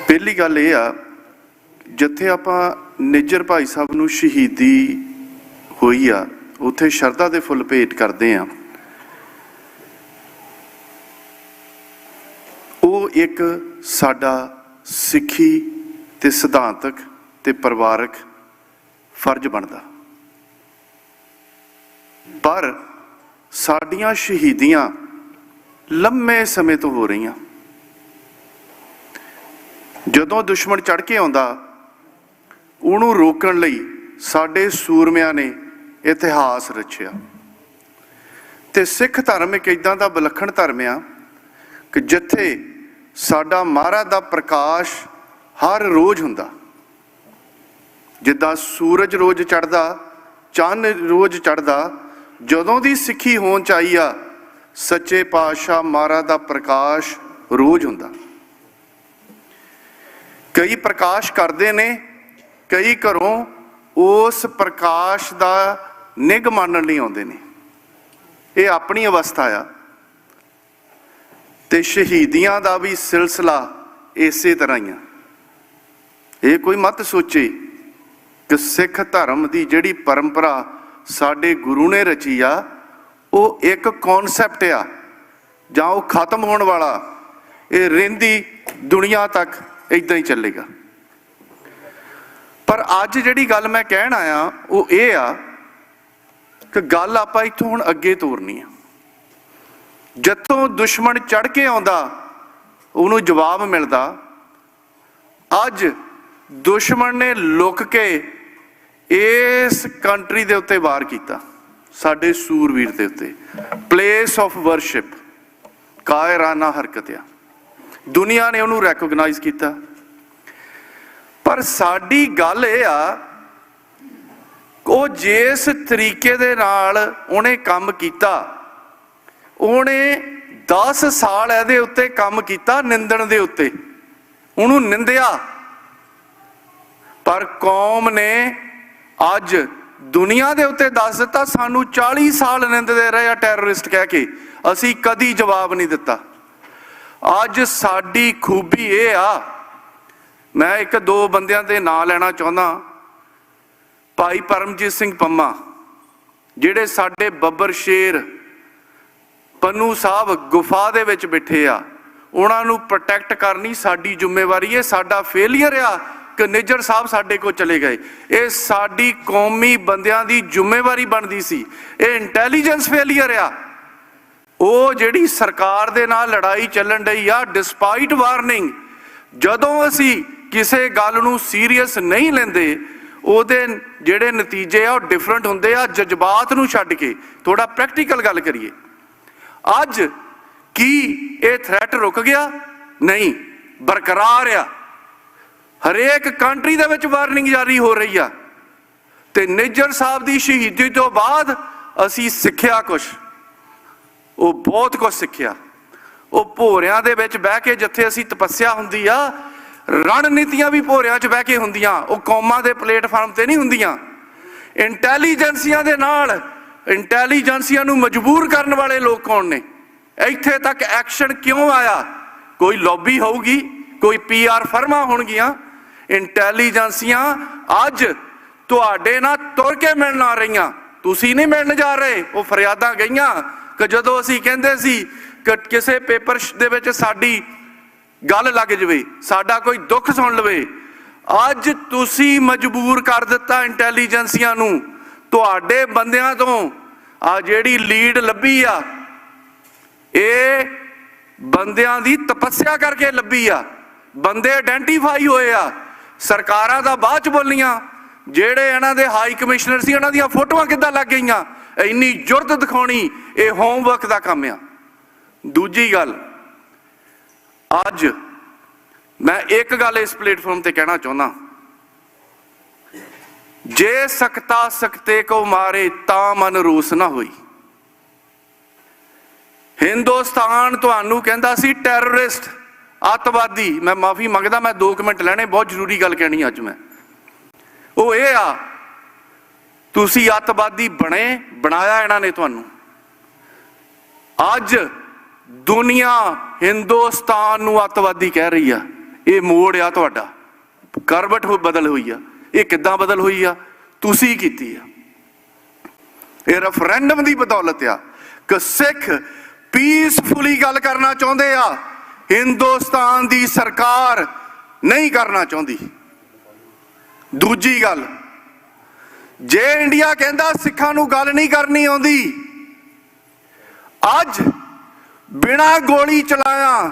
ਪਹਿਲੀ ਗੱਲ ਇਹ ਆ, ਜਿੱਥੇ ਆਪਾਂ ਨਿੱਜਰ ਭਾਈ ਸਾਹਿਬ ਨੂੰ ਸ਼ਹੀਦੀ ਹੋਈ ਆ, ਉੱਥੇ ਸ਼ਰਧਾ ਦੇ ਫੁੱਲ ਭੇਟ ਕਰਦੇ ਆ। ਉਹ ਇੱਕ ਸਾਡਾ ਸਿੱਖੀ ਤੇ ਸਿਧਾਂਤਕ ਤੇ ਪਰਿਵਾਰਕ ਫਰਜ਼ ਬਣਦਾ। ਪਰ ਸਾਡੀਆਂ ਸ਼ਹੀਦੀਆਂ ਲੰਮੇ ਸਮੇਂ ਤੋਂ ਹੋ ਰਹੀਆਂ। ਜਦੋਂ ਦੁਸ਼ਮਣ ਚੜ ਕੇ ਆਉਂਦਾ, ਉਹਨੂੰ ਰੋਕਣ ਲਈ ਸਾਡੇ ਸੂਰਮਿਆਂ ਨੇ ਇਤਿਹਾਸ ਰਚਿਆ। ਤੇ ਸਿੱਖ ਧਰਮ ਇੱਕ ਇੱਦਾਂ ਦਾ ਵਿਲੱਖਣ ਧਰਮ ਆ ਕਿ ਜਿੱਥੇ ਸਾਡਾ ਮਹਾਰਾਜ ਦਾ ਪ੍ਰਕਾਸ਼ ਹਰ ਰੋਜ਼ ਹੁੰਦਾ। ਜਿੱਦਾਂ ਸੂਰਜ ਰੋਜ਼ ਚੜ੍ਹਦਾ, ਚੰਨ ਰੋਜ਼ ਚੜ੍ਹਦਾ, ਜਦੋਂ ਦੀ ਸਿੱਖੀ ਹੋਂਦ 'ਚ ਆਈ ਆ, ਸੱਚੇ ਪਾਤਸ਼ਾਹ ਮਹਾਰਾਜ ਦਾ ਪ੍ਰਕਾਸ਼ ਰੋਜ਼ ਹੁੰਦਾ। ਕਈ ਪ੍ਰਕਾਸ਼ ਕਰਦੇ ਨੇ, ਕਈ ਘਰੋਂ ਉਸ ਪ੍ਰਕਾਸ਼ ਦਾ ਨਿੱਘ ਮਾਣਨ ਲਈ ਆਉਂਦੇ ਨੇ। ਇਹ ਆਪਣੀ ਅਵਸਥਾ ਆ। ਤੇ ਸ਼ਹੀਦੀਆਂ ਦਾ ਵੀ ਸਿਲਸਿਲਾ ਇਸੇ ਤਰ੍ਹਾਂ ਹੀ ਆ। ਇਹ ਕੋਈ ਮਤ ਸੋਚੇ ਕਿ ਸਿੱਖ ਧਰਮ ਦੀ ਜਿਹੜੀ ਪਰੰਪਰਾ ਸਾਡੇ ਗੁਰੂ ਨੇ ਰਚੀ ਆ, ਉਹ ਇੱਕ ਕਨਸੈਪਟ ਆ ਜਾਂ ਉਹ ਖਤਮ ਹੋਣ ਵਾਲਾ। ਇਹ ਰਹਿੰਦੀ ਦੁਨੀਆ ਤੱਕ ਇੱਦਾਂ ਹੀ ਚੱਲੇਗਾ। ਪਰ ਅੱਜ ਜਿਹੜੀ ਗੱਲ ਮੈਂ ਕਹਿਣ ਆਇਆ ਉਹ ਇਹ ਆ ਕਿ ਗੱਲ ਆਪਾਂ ਇੱਥੋਂ ਹੁਣ ਅੱਗੇ ਤੋਰਨੀ ਆ। ਜਿੱਥੋਂ ਦੁਸ਼ਮਣ ਚੜ ਕੇ ਆਉਂਦਾ, ਉਹਨੂੰ ਜਵਾਬ ਮਿਲਦਾ। ਅੱਜ ਦੁਸ਼ਮਣ ਨੇ ਲੁਕ ਕੇ ਇਸ ਕੰਟਰੀ ਦੇ ਉੱਤੇ ਵਾਰ ਕੀਤਾ, ਸਾਡੇ ਸੂਰਵੀਰ ਦੇ ਉੱਤੇ। ਪਲੇਸ ਆਫ ਵਰਸ਼ਿਪ, ਕਾਇਰਾਨਾ ਹਰਕਤ ਆ, ਦੁਨੀਆ ਨੇ ਉਹਨੂੰ ਰੈਕੋਗਨਾਈਜ਼ ਕੀਤਾ। ਪਰ ਸਾਡੀ ਗੱਲ ਇਹ ਆ, ਉਹ ਜਿਸ ਤਰੀਕੇ ਦੇ ਨਾਲ ਉਹਨੇ ਕੰਮ ਕੀਤਾ, ਉਹਨੇ 10 ਸਾਲ ਇਹਦੇ ਉੱਤੇ ਕੰਮ ਕੀਤਾ, ਨਿੰਦਣ ਦੇ ਉੱਤੇ, ਉਹਨੂੰ ਨਿੰਦਿਆ। ਪਰ ਕੌਮ ਨੇ ਅੱਜ ਦੁਨੀਆ ਦੇ ਉੱਤੇ ਦੱਸ ਦਿੱਤਾ, ਸਾਨੂੰ 40 ਸਾਲ ਨਿੰਦਦੇ ਰਹੇ ਆ ਟੈਰਰਿਸਟ ਕਹਿ ਕੇ, ਅਸੀਂ ਕਦੀ ਜਵਾਬ ਨਹੀਂ ਦਿੱਤਾ। ਅੱਜ ਸਾਡੀ ਖੂਬੀ ਇਹ ਆ, ਮੈਂ ਇੱਕ ਦੋ ਬੰਦਿਆਂ ਦੇ ਨਾਂ ਲੈਣਾ ਚਾਹੁੰਦਾ। ਭਾਈ ਪਰਮਜੀਤ ਸਿੰਘ ਪੰਮਾ, ਜਿਹੜੇ ਸਾਡੇ ਬੱਬਰ ਸ਼ੇਰ ਪੰਨੂ ਸਾਹਿਬ ਗੁਫਾ ਦੇ ਵਿੱਚ ਬੈਠੇ ਆ, ਉਹਨਾਂ ਨੂੰ ਪ੍ਰੋਟੈਕਟ ਕਰਨੀ ਸਾਡੀ ਜ਼ਿੰਮੇਵਾਰੀ ਹੈ। ਸਾਡਾ ਫੇਲੀਅਰ ਆ ਕਿ ਨਿੱਜਰ ਸਾਹਿਬ ਸਾਡੇ ਕੋਲ ਚਲੇ ਗਏ, ਇਹ ਸਾਡੀ ਕੌਮੀ ਬੰਦਿਆਂ ਦੀ ਜ਼ਿੰਮੇਵਾਰੀ ਬਣਦੀ ਸੀ। ਇਹ ਇੰਟੈਲੀਜੈਂਸ ਫੇਲੀਅਰ ਆ। ਉਹ ਜਿਹੜੀ ਸਰਕਾਰ ਦੇ ਨਾਲ ਲੜਾਈ ਚੱਲਣ ਡਈ ਆ, ਡਿਸਪਾਈਟ ਵਾਰਨਿੰਗ, ਜਦੋਂ ਅਸੀਂ ਕਿਸੇ ਗੱਲ ਨੂੰ ਸੀਰੀਅਸ ਨਹੀਂ ਲੈਂਦੇ, ਉਹਦੇ ਜਿਹੜੇ ਨਤੀਜੇ ਆ ਉਹ ਡਿਫਰੈਂਟ ਹੁੰਦੇ ਆ। ਜਜ਼ਬਾਤ ਨੂੰ ਛੱਡ ਕੇ ਥੋੜਾ ਪ੍ਰੈਕਟੀਕਲ ਗੱਲ ਕਰੀਏ। ਅੱਜ ਕੀ ਇਹ ਥ੍ਰੈਟ ਰੁਕ ਗਿਆ? ਨਹੀਂ, ਬਰਕਰਾਰ ਆ। ਹਰੇਕ ਕੰਟਰੀ ਦੇ ਵਿੱਚ ਵਾਰਨਿੰਗ ਜਾਰੀ ਹੋ ਰਹੀ ਆ। ਤੇ ਨਿੱਜਰ ਸਾਹਿਬ ਦੀ ਸ਼ਹੀਦੀ ਤੋਂ ਬਾਅਦ ਅਸੀਂ ਸਿੱਖਿਆ ਕੁਛ, ਉਹ ਬਹੁਤ ਕੁਛ ਸਿੱਖਿਆ। ਉਹ ਭੋਰਿਆਂ ਦੇ ਵਿੱਚ ਬਹਿ ਕੇ ਜਿੱਥੇ ਅਸੀਂ ਤਪੱਸਿਆ ਹੁੰਦੀ ਆ, ਰਣਨੀਤੀਆਂ ਵੀ ਭੋਰਿਆਂ 'ਚ ਬਹਿ ਕੇ ਹੁੰਦੀਆਂ, ਉਹ ਕੌਮਾਂ ਦੇ ਪਲੇਟਫਾਰਮ ਤੇ ਨਹੀਂ ਹੁੰਦੀਆਂ। ਇੰਟੈਲੀਜੈਂਸੀਆਂ ਦੇ ਨਾਲ, ਇੰਟੈਲੀਜੈਂਸੀਆਂ ਨੂੰ ਮਜਬੂਰ ਕਰਨ ਵਾਲੇ ਲੋਕ ਕੌਣ ਨੇ? ਇੱਥੇ ਤੱਕ ਐਕਸ਼ਨ ਕਿਉਂ ਆਇਆ? ਕੋਈ ਲੌਬੀ ਹੋਊਗੀ, ਕੋਈ PR ਫਰਮਾਂ ਹੋਣਗੀਆਂ। ਇੰਟੈਲੀਜੈਂਸੀਆਂ ਅੱਜ ਤੁਹਾਡੇ ਨਾਲ ਤੁਰ ਕੇ ਮਿਲਣ ਆ ਰਹੀਆਂ, ਤੁਸੀਂ ਨਹੀਂ ਮਿਲਣ ਜਾ ਰਹੇ। ਉਹ ਫਰਿਆਦਾਂ ਗਈਆਂ ਕਿ ਜਦੋਂ ਅਸੀਂ ਕਹਿੰਦੇ ਸੀ ਕਿ ਕਿਸੇ ਪੇਪਰ ਦੇ ਵਿੱਚ ਸਾਡੀ ਗੱਲ ਲੱਗ ਜਾਵੇ, ਸਾਡਾ ਕੋਈ ਦੁੱਖ ਸੁਣ ਲਵੇ, ਅੱਜ ਤੁਸੀਂ ਮਜਬੂਰ ਕਰ ਦਿੱਤਾ ਇੰਟੈਲੀਜੈਂਸੀਆਂ ਨੂੰ। ਤੁਹਾਡੇ ਬੰਦਿਆਂ ਤੋਂ ਆ ਜਿਹੜੀ ਲੀਡ ਲੱਭੀ ਆ, ਇਹ ਬੰਦਿਆਂ ਦੀ ਤਪੱਸਿਆ ਕਰਕੇ ਲੱਭੀ ਆ। ਬੰਦੇ ਆਇਡੈਂਟੀਫਾਈ ਹੋਏ ਆ। ਸਰਕਾਰਾਂ ਦਾ ਬਾਅਦ ਚ ਬੋਲੀਆਂ, ਜਿਹੜੇ ਇਹਨਾਂ ਦੇ ਹਾਈ ਕਮਿਸ਼ਨਰ ਸੀ ਉਹਨਾਂ ਦੀਆਂ ਫੋਟੋਆਂ ਕਿੱਦਾਂ ਲੱਗ ਗਈਆਂ। ਇੰਨੀ ਜੁਰਤ ਦਿਖਾਉਣੀ, ਇਹ ਹੋਮਵਰਕ ਦਾ ਕੰਮ ਆ। ਦੂਜੀ ਗੱਲ, ਅੱਜ ਮੈਂ ਇੱਕ ਗੱਲ ਇਸ ਪਲੇਟਫਾਰਮ ਤੇ ਕਹਿਣਾ ਚਾਹੁੰਦਾ, ਜੇ ਸਕਤਾ ਸਕਤੇ ਕੋ ਮਾਰੇ ਤਾਂ ਮਨ ਰੋਸ ਨਾ ਹੋਈ। ਹਿੰਦੁਸਤਾਨ ਤੁਹਾਨੂੰ ਕਹਿੰਦਾ ਸੀ ਟੈਰਰਿਸਟ, ਅੱਤਵਾਦੀ। ਮੈਂ ਮਾਫੀ ਮੰਗਦਾ, ਮੈਂ 2 ਮਿੰਟ ਲੈਣੇ, ਬਹੁਤ ਜ਼ਰੂਰੀ ਗੱਲ ਕਹਿਣੀ ਅੱਜ ਮੈਂ। ਉਹ ਇਹ ਆ, ਤੁਸੀਂ ਅੱਤਵਾਦੀ ਬਣਾਇਆ ਇਹਨਾਂ ਨੇ ਤੁਹਾਨੂੰ। ਅੱਜ ਦੁਨੀਆ ਹਿੰਦੁਸਤਾਨ ਨੂੰ ਅੱਤਵਾਦੀ ਕਹਿ ਰਹੀ ਆ। ਇਹ ਮੋੜ ਆ ਤੁਹਾਡਾ, ਕਰਵਟ ਬਦਲ ਹੋਈ ਆ। ਇਹ ਕਿੱਦਾਂ ਬਦਲ ਹੋਈ ਆ? ਤੁਸੀਂ ਕੀਤੀ ਆ। ਇਹ ਰੈਫਰੈਂਡਮ ਦੀ ਬਦੌਲਤ ਆ ਕਿ ਸਿੱਖ ਪੀਸਫੁਲੀ ਗੱਲ ਕਰਨਾ ਚਾਹੁੰਦੇ ਆ, ਹਿੰਦੁਸਤਾਨ ਦੀ ਸਰਕਾਰ ਨਹੀਂ ਕਰਨਾ ਚਾਹੁੰਦੀ। ਦੂਜੀ ਗੱਲ, ਜੇ ਇੰਡੀਆ ਕਹਿੰਦਾ ਸਿੱਖਾਂ ਨੂੰ ਗੱਲ ਨਹੀਂ ਕਰਨੀ ਆਉਂਦੀ, ਅੱਜ ਬਿਨਾਂ ਗੋਲੀ ਚਲਾਇਆ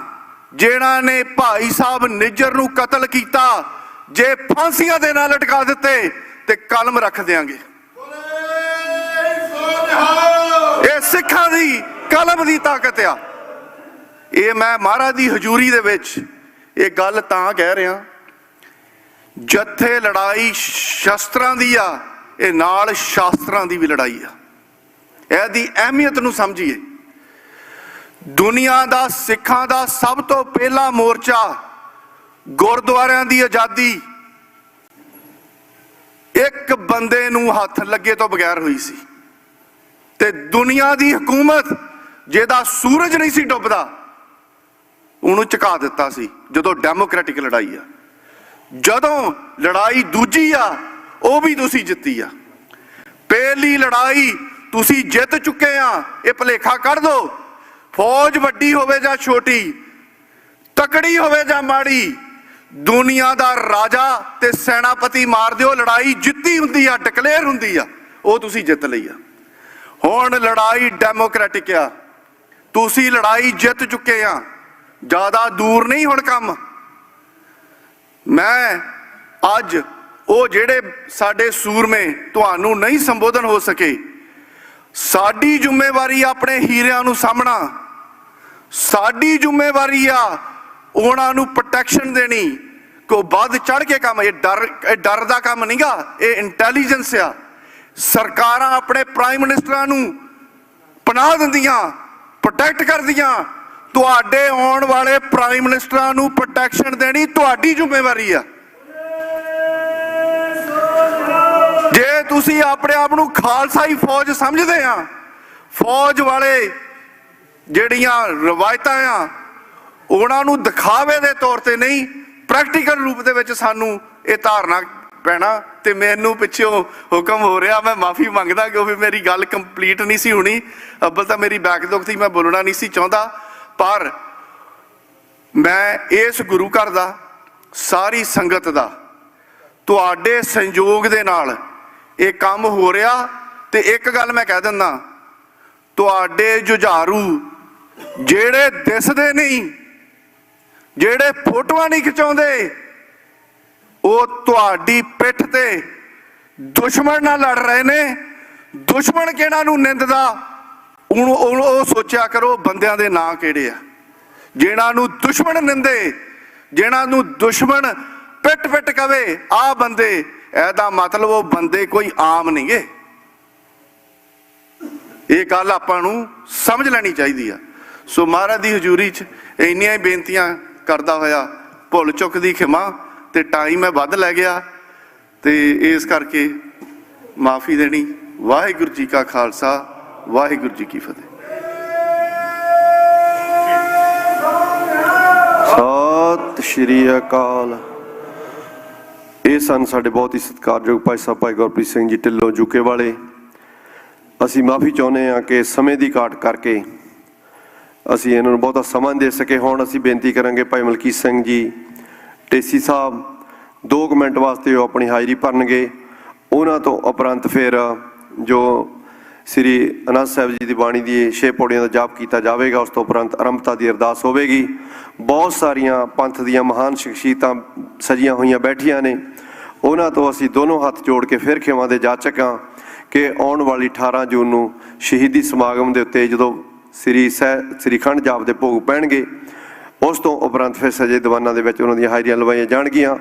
ਜਿਹਨਾਂ ਨੇ ਭਾਈ ਸਾਹਿਬ ਨਿੱਜਰ ਨੂੰ ਕਤਲ ਕੀਤਾ, ਜੇ ਫਾਂਸੀਆਂ ਦੇ ਨਾਲ ਲਟਕਾ ਦਿੱਤੇ ਤੇ ਕਲਮ ਰੱਖ ਦਿਆਂਗੇ। ਇਹ ਸਿੱਖਾਂ ਦੀ ਕਲਮ ਦੀ ਤਾਕਤ ਆ। ਇਹ ਮੈਂ ਮਹਾਰਾਜ ਦੀ ਹਜ਼ੂਰੀ ਦੇ ਵਿੱਚ ਇਹ ਗੱਲ ਤਾਂ ਕਹਿ ਰਿਹਾ, ਜਿੱਥੇ ਲੜਾਈ ਸ਼ਸਤਰਾਂ ਦੀ ਆ, ਇਹ ਨਾਲ ਸ਼ਾਸਤਰਾਂ ਦੀ ਵੀ ਲੜਾਈ ਆ। ਇਹਦੀ ਅਹਿਮੀਅਤ ਨੂੰ ਸਮਝੀਏ। ਦੁਨੀਆ ਦਾ ਸਿੱਖਾਂ ਦਾ ਸਭ ਤੋਂ ਪਹਿਲਾ ਮੋਰਚਾ ਗੁਰਦੁਆਰਿਆਂ ਦੀ ਆਜ਼ਾਦੀ ਇੱਕ ਬੰਦੇ ਨੂੰ ਹੱਥ ਲੱਗੇ ਤੋਂ ਬਗੈਰ ਹੋਈ ਸੀ। ਤੇ ਦੁਨੀਆ ਦੀ ਹਕੂਮਤ ਜਿਹਦਾ ਸੂਰਜ ਨਹੀਂ ਸੀ ਡੁੱਬਦਾ, ਉਹਨੂੰ ਝੁਕਾ ਦਿੱਤਾ ਸੀ ਜਦੋਂ ਡੈਮੋਕ੍ਰੈਟਿਕ ਲੜਾਈ ਆ। ਜਦੋਂ ਲੜਾਈ ਦੂਜੀ ਆ, ਉਹ ਵੀ ਤੁਸੀਂ ਜਿੱਤੀ ਆ। ਪਹਿਲੀ ਲੜਾਈ ਤੁਸੀਂ ਜਿੱਤ ਚੁੱਕੇ ਆ, ਇਹ ਭੁਲੇਖਾ ਕੱਢ ਦਿਓ। ਫੌਜ ਵੱਡੀ ਹੋਵੇ ਜਾਂ ਛੋਟੀ, ਤਕੜੀ ਹੋਵੇ ਜਾਂ ਮਾੜੀ, ਦੁਨੀਆ ਦਾ ਰਾਜਾ ਤੇ ਸੈਨਾਪਤੀ ਮਾਰ ਦਿਓ, ਲੜਾਈ ਜਿੱਤੀ ਹੁੰਦੀ ਆ, ਡਿਕਲੇਅਰ ਹੁੰਦੀ ਆ, ਉਹ ਤੁਸੀਂ ਜਿੱਤ ਲਈ ਆ। ਹੁਣ ਲੜਾਈ ਡੈਮੋਕ੍ਰੈਟਿਕ ਆ, ਤੁਸੀਂ ਲੜਾਈ ਜਿੱਤ ਚੁੱਕੇ ਆ। ਜ਼ਿਆਦਾ ਦੂਰ ਨਹੀਂ ਹੁਣ ਕੰਮ। ਮੈਂ ਅੱਜ ਉਹ ਜਿਹੜੇ ਸਾਡੇ ਸੂਰਮੇ ਤੁਹਾਨੂੰ ਨਹੀਂ ਸੰਬੋਧਨ ਹੋ ਸਕੇ, ਸਾਡੀ ਜ਼ਿੰਮੇਵਾਰੀ ਆਪਣੇ ਹੀਰਿਆਂ ਨੂੰ ਸਾਹਮਣਾ, ਸਾਡੀ ਜ਼ਿੰਮੇਵਾਰੀ ਆ ਉਹਨਾਂ ਨੂੰ ਪ੍ਰੋਟੈਕਸ਼ਨ ਦੇਣੀ। ਕੋ ਵੱਧ ਚੜ ਕੇ ਕੰਮ, ਇਹ ਡਰ ਦਾ ਕੰਮ ਨਹੀਂਗਾ, ਇਹ ਇੰਟੈਲੀਜੈਂਸ ਆ। ਸਰਕਾਰਾਂ ਆਪਣੇ ਪ੍ਰਾਈਮ ਮਿਨਿਸਟਰਾਂ ਨੂੰ ਪਨਾਹ ਦਿੰਦੀਆਂ, ਪ੍ਰੋਟੈਕਟ ਕਰਦੀਆਂ। ਤੁਹਾਡੇ ਆਉਣ ਵਾਲੇ ਪ੍ਰਾਈਮ ਮਿਨਿਸਟਰਾਂ ਨੂੰ ਪ੍ਰੋਟੈਕਸ਼ਨ ਦੇਣੀ ਤੁਹਾਡੀ ਜ਼ਿੰਮੇਵਾਰੀ ਆ। ਜੇ ਤੁਸੀਂ ਆਪਣੇ ਆਪ ਨੂੰ ਖਾਲਸਾਈ ਫੌਜ ਸਮਝਦੇ ਆ, ਫੌਜ ਵਾਲੇ ਜਿਹੜੀਆਂ ਰਵਾਇਤਾਂ ਆ ਉਹਨਾਂ ਨੂੰ ਦਿਖਾਵੇ ਦੇ ਤੌਰ ਤੇ ਨਹੀਂ, ਪ੍ਰੈਕਟੀਕਲ ਰੂਪ ਦੇ ਵਿੱਚ ਸਾਨੂੰ ਇਹ ਧਾਰਨਾ ਪੈਣਾ। ਤੇ ਮੈਨੂੰ ਪਿੱਛੋਂ ਹੁਕਮ ਹੋ ਰਿਹਾ, ਮੈਂ ਮਾਫੀ ਮੰਗਦਾ ਕਿਉਂਕਿ ਮੇਰੀ ਗੱਲ ਕੰਪਲੀਟ ਨਹੀਂ ਸੀ ਹੋਣੀ। ਅੱਬਲ ਤਾਂ ਮੇਰੀ ਬੈਕ ਦੁੱਖ ਸੀ, ਮੈਂ ਬੋਲਣਾ ਨਹੀਂ ਸੀ ਚਾਹੁੰਦਾ, ਪਰ ਮੈਂ ਇਸ ਗੁਰੂ ਘਰ ਦਾ, ਸਾਰੀ ਸੰਗਤ ਦਾ, ਤੁਹਾਡੇ ਸੰਯੋਗ ਦੇ ਨਾਲ ਇਹ ਕੰਮ ਹੋ ਰਿਹਾ। ਤੇ ਇੱਕ ਗੱਲ ਮੈਂ ਕਹਿ ਦਿੰਦਾ, ਤੁਹਾਡੇ ਜੁਝਾਰੂ ਜਿਹੜੇ ਦਿਸਦੇ ਨਹੀਂ, ਜਿਹੜੇ ਫੋਟੋਆਂ ਨਹੀਂ ਖਿਚਾਉਂਦੇ, ਉਹ ਤੁਹਾਡੀ ਪਿੱਠ ਤੇ ਦੁਸ਼ਮਣ ਨਾਲ ਲੜ ਰਹੇ ਨੇ। ਦੁਸ਼ਮਣ ਕਿਹਨਾਂ ਨੂੰ ਨਿੰਦਦਾ, ਉਹ ਸੋਚਿਆ ਕਰੋ ਬੰਦਿਆਂ ਦੇ ਨਾਂ ਕਿਹੜੇ ਆ। ਜਿਹਨਾਂ ਨੂੰ ਦੁਸ਼ਮਣ ਨਿੰਦੇ, ਜਿਹਨਾਂ ਨੂੰ ਦੁਸ਼ਮਣ ਪਿੱਟ ਪਿੱਟ ਕਵੇ ਆਹ ਬੰਦੇ, ਇਹਦਾ ਮਤਲਬ ਉਹ ਬੰਦੇ ਕੋਈ ਆਮ ਨਹੀਂਗੇ। ਇਹ ਗੱਲ ਆਪਾਂ ਨੂੰ ਸਮਝ ਲੈਣੀ ਚਾਹੀਦੀ ਆ। ਸੋ ਮਹਾਰਾਜ ਦੀ ਹਜ਼ੂਰੀ 'ਚ ਇੰਨੀਆਂ ਹੀ ਬੇਨਤੀਆਂ ਕਰਦਾ ਹੋਇਆ ਭੁੱਲ ਚੁੱਕ ਦੀ ਖਿਮਾ, ਤੇ ਟਾਈਮ ਮੈਂ ਵੱਧ ਲੈ ਗਿਆ ਤੇ ਇਸ ਕਰਕੇ ਮਾਫੀ ਦੇਣੀ। ਵਾਹਿਗੁਰੂ ਜੀ ਕਾ ਖਾਲਸਾ, ਵਾਹਿਗੁਰੂ ਜੀ ਕੀ ਫਤਿਹ। ਸਤਿ ਸ਼੍ਰੀ ਅਕਾਲ। ਇਹ ਸਨ ਸਾਡੇ ਬਹੁਤ ਹੀ ਸਤਿਕਾਰਯੋਗ ਭਾਈ ਸਾਹਿਬ ਭਾਈ ਗੁਰਪ੍ਰੀਤ ਸਿੰਘ ਜੀ ਢਿੱਲੋਂ ਜੂਕੇ ਵਾਲੇ। ਅਸੀਂ ਮਾਫੀ ਚਾਹੁੰਦੇ ਹਾਂ ਕਿ ਸਮੇਂ ਦੀ ਘਾਟ ਕਰਕੇ ਅਸੀਂ ਇਹਨਾਂ ਨੂੰ ਬਹੁਤਾ ਸਮਾਂ ਦੇ ਸਕੇ। ਹੁਣ ਅਸੀਂ ਬੇਨਤੀ ਕਰਾਂਗੇ ਭਾਈ ਮਲਕੀਤ ਸਿੰਘ ਜੀ ਢੇਸੀ ਸਾਹਿਬ 2 ਮਿੰਟ ਵਾਸਤੇ ਉਹ ਆਪਣੀ ਹਾਜ਼ਰੀ ਭਰਨਗੇ। ਉਹਨਾਂ ਤੋਂ ਉਪਰੰਤ ਫਿਰ ਜੋ ਸ੍ਰੀ ਅਨੰਦ ਸਾਹਿਬ ਜੀ ਦੀ ਬਾਣੀ ਦੀ 6 ਪੌੜੀਆਂ ਦਾ ਜਾਪ ਕੀਤਾ ਜਾਵੇਗਾ। ਉਸ ਤੋਂ ਉਪਰੰਤ ਆਰੰਭਤਾ ਦੀ ਅਰਦਾਸ ਹੋਵੇਗੀ। ਬਹੁਤ ਸਾਰੀਆਂ ਪੰਥ ਦੀਆਂ ਮਹਾਨ ਸ਼ਖਸੀਅਤਾਂ ਸਜੀਆਂ ਹੋਈਆਂ ਬੈਠੀਆਂ ਨੇ, ਉਹਨਾਂ ਤੋਂ ਅਸੀਂ ਦੋਨੋਂ ਹੱਥ ਜੋੜ ਕੇ ਫਿਰ ਖਿਮਾ ਦੇ ਜਾਚਕ ਹਾਂ ਕਿ ਆਉਣ ਵਾਲੀ 18 ਜੂਨ ਨੂੰ ਸ਼ਹੀਦੀ ਸਮਾਗਮ ਦੇ ਉੱਤੇ ਜਦੋਂ ਸ੍ਰੀ ਅਖੰਡ ਜਾਪ ਦੇ ਭੋਗ ਪੈਣਗੇ, ਉਸ ਤੋਂ ਉਪਰੰਤ ਫਿਰ ਸਜੇ ਦੀਵਾਨਾਂ ਦੇ ਵਿੱਚ ਉਹਨਾਂ ਦੀਆਂ ਹਾਜ਼ਰੀਆਂ ਲਵਾਈਆਂ ਜਾਣਗੀਆਂ।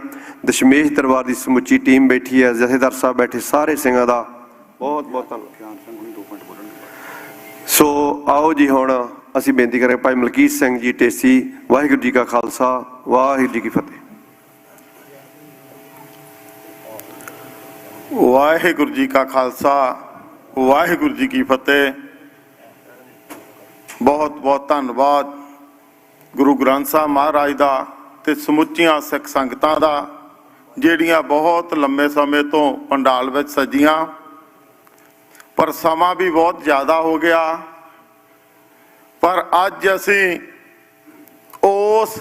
ਦਸ਼ਮੇਸ਼ ਦਰਬਾਰ ਦੀ ਸਮੁੱਚੀ ਟੀਮ ਬੈਠੀ ਹੈ, ਜਥੇਦਾਰ ਸਾਹਿਬ ਬੈਠੇ, ਸਾਰੇ ਸਿੰਘਾਂ ਦਾ ਬਹੁਤ ਬਹੁਤ ਧੰਨਵਾਦ। ਸੋ ਆਓ ਜੀ, ਹੁਣ ਅਸੀਂ ਬੇਨਤੀ ਕਰਾਂਗੇ ਭਾਈ ਮਲਕੀਤ ਸਿੰਘ ਜੀ ਢੇਸੀ। ਵਾਹਿਗੁਰੂ ਜੀ ਕਾ ਖਾਲਸਾ, ਵਾਹਿਗੁਰੂ ਜੀ ਕੀ ਫਤਿਹ। ਵਾਹਿਗੁਰੂ ਜੀ ਕਾ ਖਾਲਸਾ, ਵਾਹਿਗੁਰੂ ਜੀ ਕੀ ਫਤਿਹ। ਬਹੁਤ ਬਹੁਤ ਧੰਨਵਾਦ ਗੁਰੂ ਗ੍ਰੰਥ ਸਾਹਿਬ ਮਹਾਰਾਜ ਦਾ ਤੇ ਸਮੁੱਚੀਆਂ ਸਿੱਖ ਸੰਗਤਾਂ ਦਾ, ਜਿਹੜੀਆਂ ਬਹੁਤ ਲੰਮੇ ਸਮੇਂ ਤੋਂ ਪੰਡਾਲ ਵਿੱਚ ਸਜੀਆਂ। ਪਰ ਸਮਾਂ ਵੀ ਬਹੁਤ ਜ਼ਿਆਦਾ ਹੋ ਗਿਆ, ਪਰ ਅੱਜ ਅਸੀਂ ਉਸ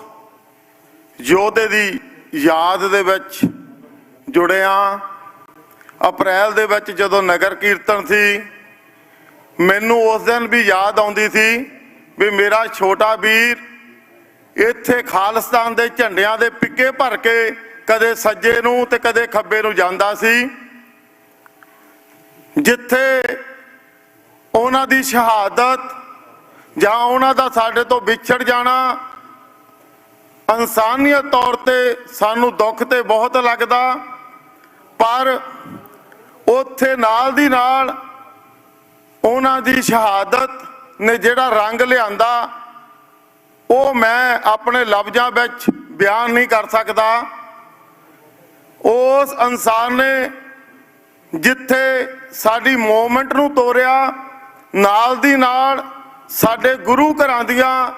ਯੋਧੇ ਦੀ ਯਾਦ ਦੇ ਵਿੱਚ ਜੁੜੇ ਹਾਂ। ਅਪ੍ਰੈਲ ਦੇ ਵਿੱਚ ਜਦੋਂ ਨਗਰ ਕੀਰਤਨ ਸੀ, ਮੈਨੂੰ ਉਸ ਦਿਨ ਵੀ ਯਾਦ ਆਉਂਦੀ ਸੀ ਵੀ ਮੇਰਾ ਛੋਟਾ ਵੀਰ ਇੱਥੇ ਖਾਲਿਸਤਾਨ ਦੇ ਝੰਡਿਆਂ ਦੇ ਪਿੱਕੇ ਭਰ ਕੇ ਕਦੇ ਸੱਜੇ ਨੂੰ ਤੇ ਕਦੇ ਖੱਬੇ ਨੂੰ ਜਾਂਦਾ ਸੀ। ਜਿੱਥੇ ਉਹਨਾਂ ਦੀ ਸ਼ਹਾਦਤ ਜਾਂ ਉਹਨਾਂ ਦਾ ਸਾਡੇ ਤੋਂ ਵਿਛੜ ਜਾਣਾ ਇਨਸਾਨੀਅਤ ਤੌਰ ਤੇ ਸਾਨੂੰ ਦੁੱਖ ਤੇ ਬਹੁਤ ਲੱਗਦਾ, ਪਰ ਉੱਥੇ ਨਾਲ ਦੀ ਨਾਲ ਉਹਨਾਂ ਦੀ ਸ਼ਹਾਦਤ ਨੇ ਜਿਹੜਾ ਰੰਗ ਲਿਆਂਦਾ ਉਹ ਮੈਂ ਆਪਣੇ ਲਫ਼ਜ਼ਾਂ ਵਿੱਚ ਬਿਆਨ ਨਹੀਂ ਕਰ ਸਕਦਾ। ਉਸ ਇਨਸਾਨ ਨੇ ਜਿੱਥੇ ਸਾਡੀ ਮੂਵਮੈਂਟ ਨੂੰ ਤੋਰਿਆ, ਨਾਲ ਦੀ ਨਾਲ ਸਾਡੇ ਗੁਰੂ ਘਰਾਂ ਦੀਆਂ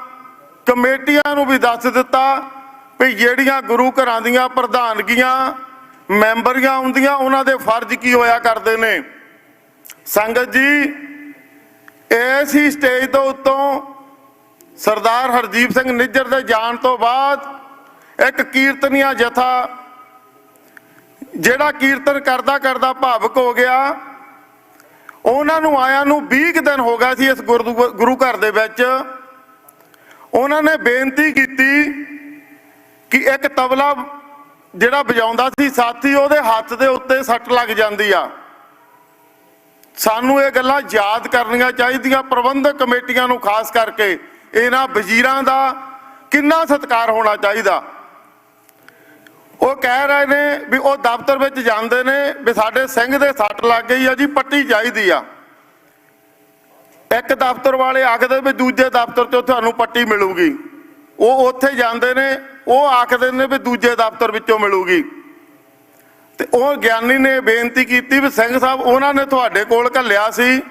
ਕਮੇਟੀਆਂ ਨੂੰ ਵੀ ਦੱਸ ਦਿੱਤਾ ਵੀ ਜਿਹੜੀਆਂ ਗੁਰੂ ਘਰਾਂ ਦੀਆਂ ਪ੍ਰਧਾਨਗੀਆਂ ਮੈਂਬਰੀਆਂ ਹੁੰਦੀਆਂ ਉਹਨਾਂ ਦੇ ਫਰਜ਼ ਕੀ ਹੋਇਆ ਕਰਦੇ ਨੇ। ਸੰਗਤ ਜੀ, ਇਸ ਹੀ ਸਟੇਜ ਤੋਂ ਉੱਤੋਂ ਸਰਦਾਰ ਹਰਦੀਪ ਸਿੰਘ ਨਿੱਜਰ ਦੇ ਜਾਣ ਤੋਂ ਬਾਅਦ ਇੱਕ ਕੀਰਤਨੀਆ ਜਥਾ ਜਿਹੜਾ ਕੀਰਤਨ ਕਰਦਾ ਕਰਦਾ ਭਾਵੁਕ ਹੋ ਗਿਆ, ਉਹਨਾਂ ਨੂੰ ਆਇਆਂ ਨੂੰ 20 ਦਿਨ ਹੋ ਗਿਆ ਸੀ ਇਸ ਗੁਰੂ ਘਰ ਦੇ ਵਿੱਚ। ਉਹਨਾਂ ਨੇ ਬੇਨਤੀ ਕੀਤੀ ਕਿ ਇੱਕ ਤਬਲਾ ਜਿਹੜਾ ਵਜਾਉਂਦਾ ਸੀ ਸਾਥੀ, ਉਹਦੇ ਹੱਥ ਦੇ ਉੱਤੇ ਸੱਟ ਲੱਗ ਜਾਂਦੀ ਆ। ਸਾਨੂੰ ਇਹ ਗੱਲਾਂ ਯਾਦ ਕਰਨੀਆਂ ਚਾਹੀਦੀਆਂ। ਪ੍ਰਬੰਧਕ ਕਮੇਟੀਆਂ ਨੂੰ ਖਾਸ ਕਰਕੇ ਇਹਨਾਂ ਵਜ਼ੀਰਾਂ ਦਾ ਕਿੰਨਾ ਸਤਿਕਾਰ ਹੋਣਾ ਚਾਹੀਦਾ। ਉਹ ਕਹਿ ਰਹੇ ਨੇ ਵੀ ਉਹ ਦਫ਼ਤਰ ਵਿੱਚ ਜਾਂਦੇ ਨੇ ਵੀ ਸਾਡੇ ਸਿੰਘ ਦੇ ਸੱਟ ਲੱਗ ਗਈ ਆ ਜੀ, ਪੱਟੀ ਚਾਹੀਦੀ ਆ। ਇੱਕ ਦਫ਼ਤਰ ਵਾਲੇ ਆਖਦੇ ਵੀ ਦੂਜੇ ਦਫ਼ਤਰ 'ਚੋਂ ਤੁਹਾਨੂੰ ਪੱਟੀ ਮਿਲੂਗੀ। ਉਹ ਉੱਥੇ ਜਾਂਦੇ ਨੇ, ਉਹ ਆਖਦੇ ਨੇ ਵੀ ਦੂਜੇ ਦਫ਼ਤਰ ਵਿੱਚੋਂ ਮਿਲੂਗੀ। ਤੇ ਉਹ ਗਿਆਨੀ ਨੇ ਬੇਨਤੀ ਕੀਤੀ ਵੀ ਸਿੰਘ ਸਾਹਿਬ ਉਹਨਾਂ ਨੇ ਤੁਹਾਡੇ ਕੋਲ ਘੱਲਿਆ ਸੀ,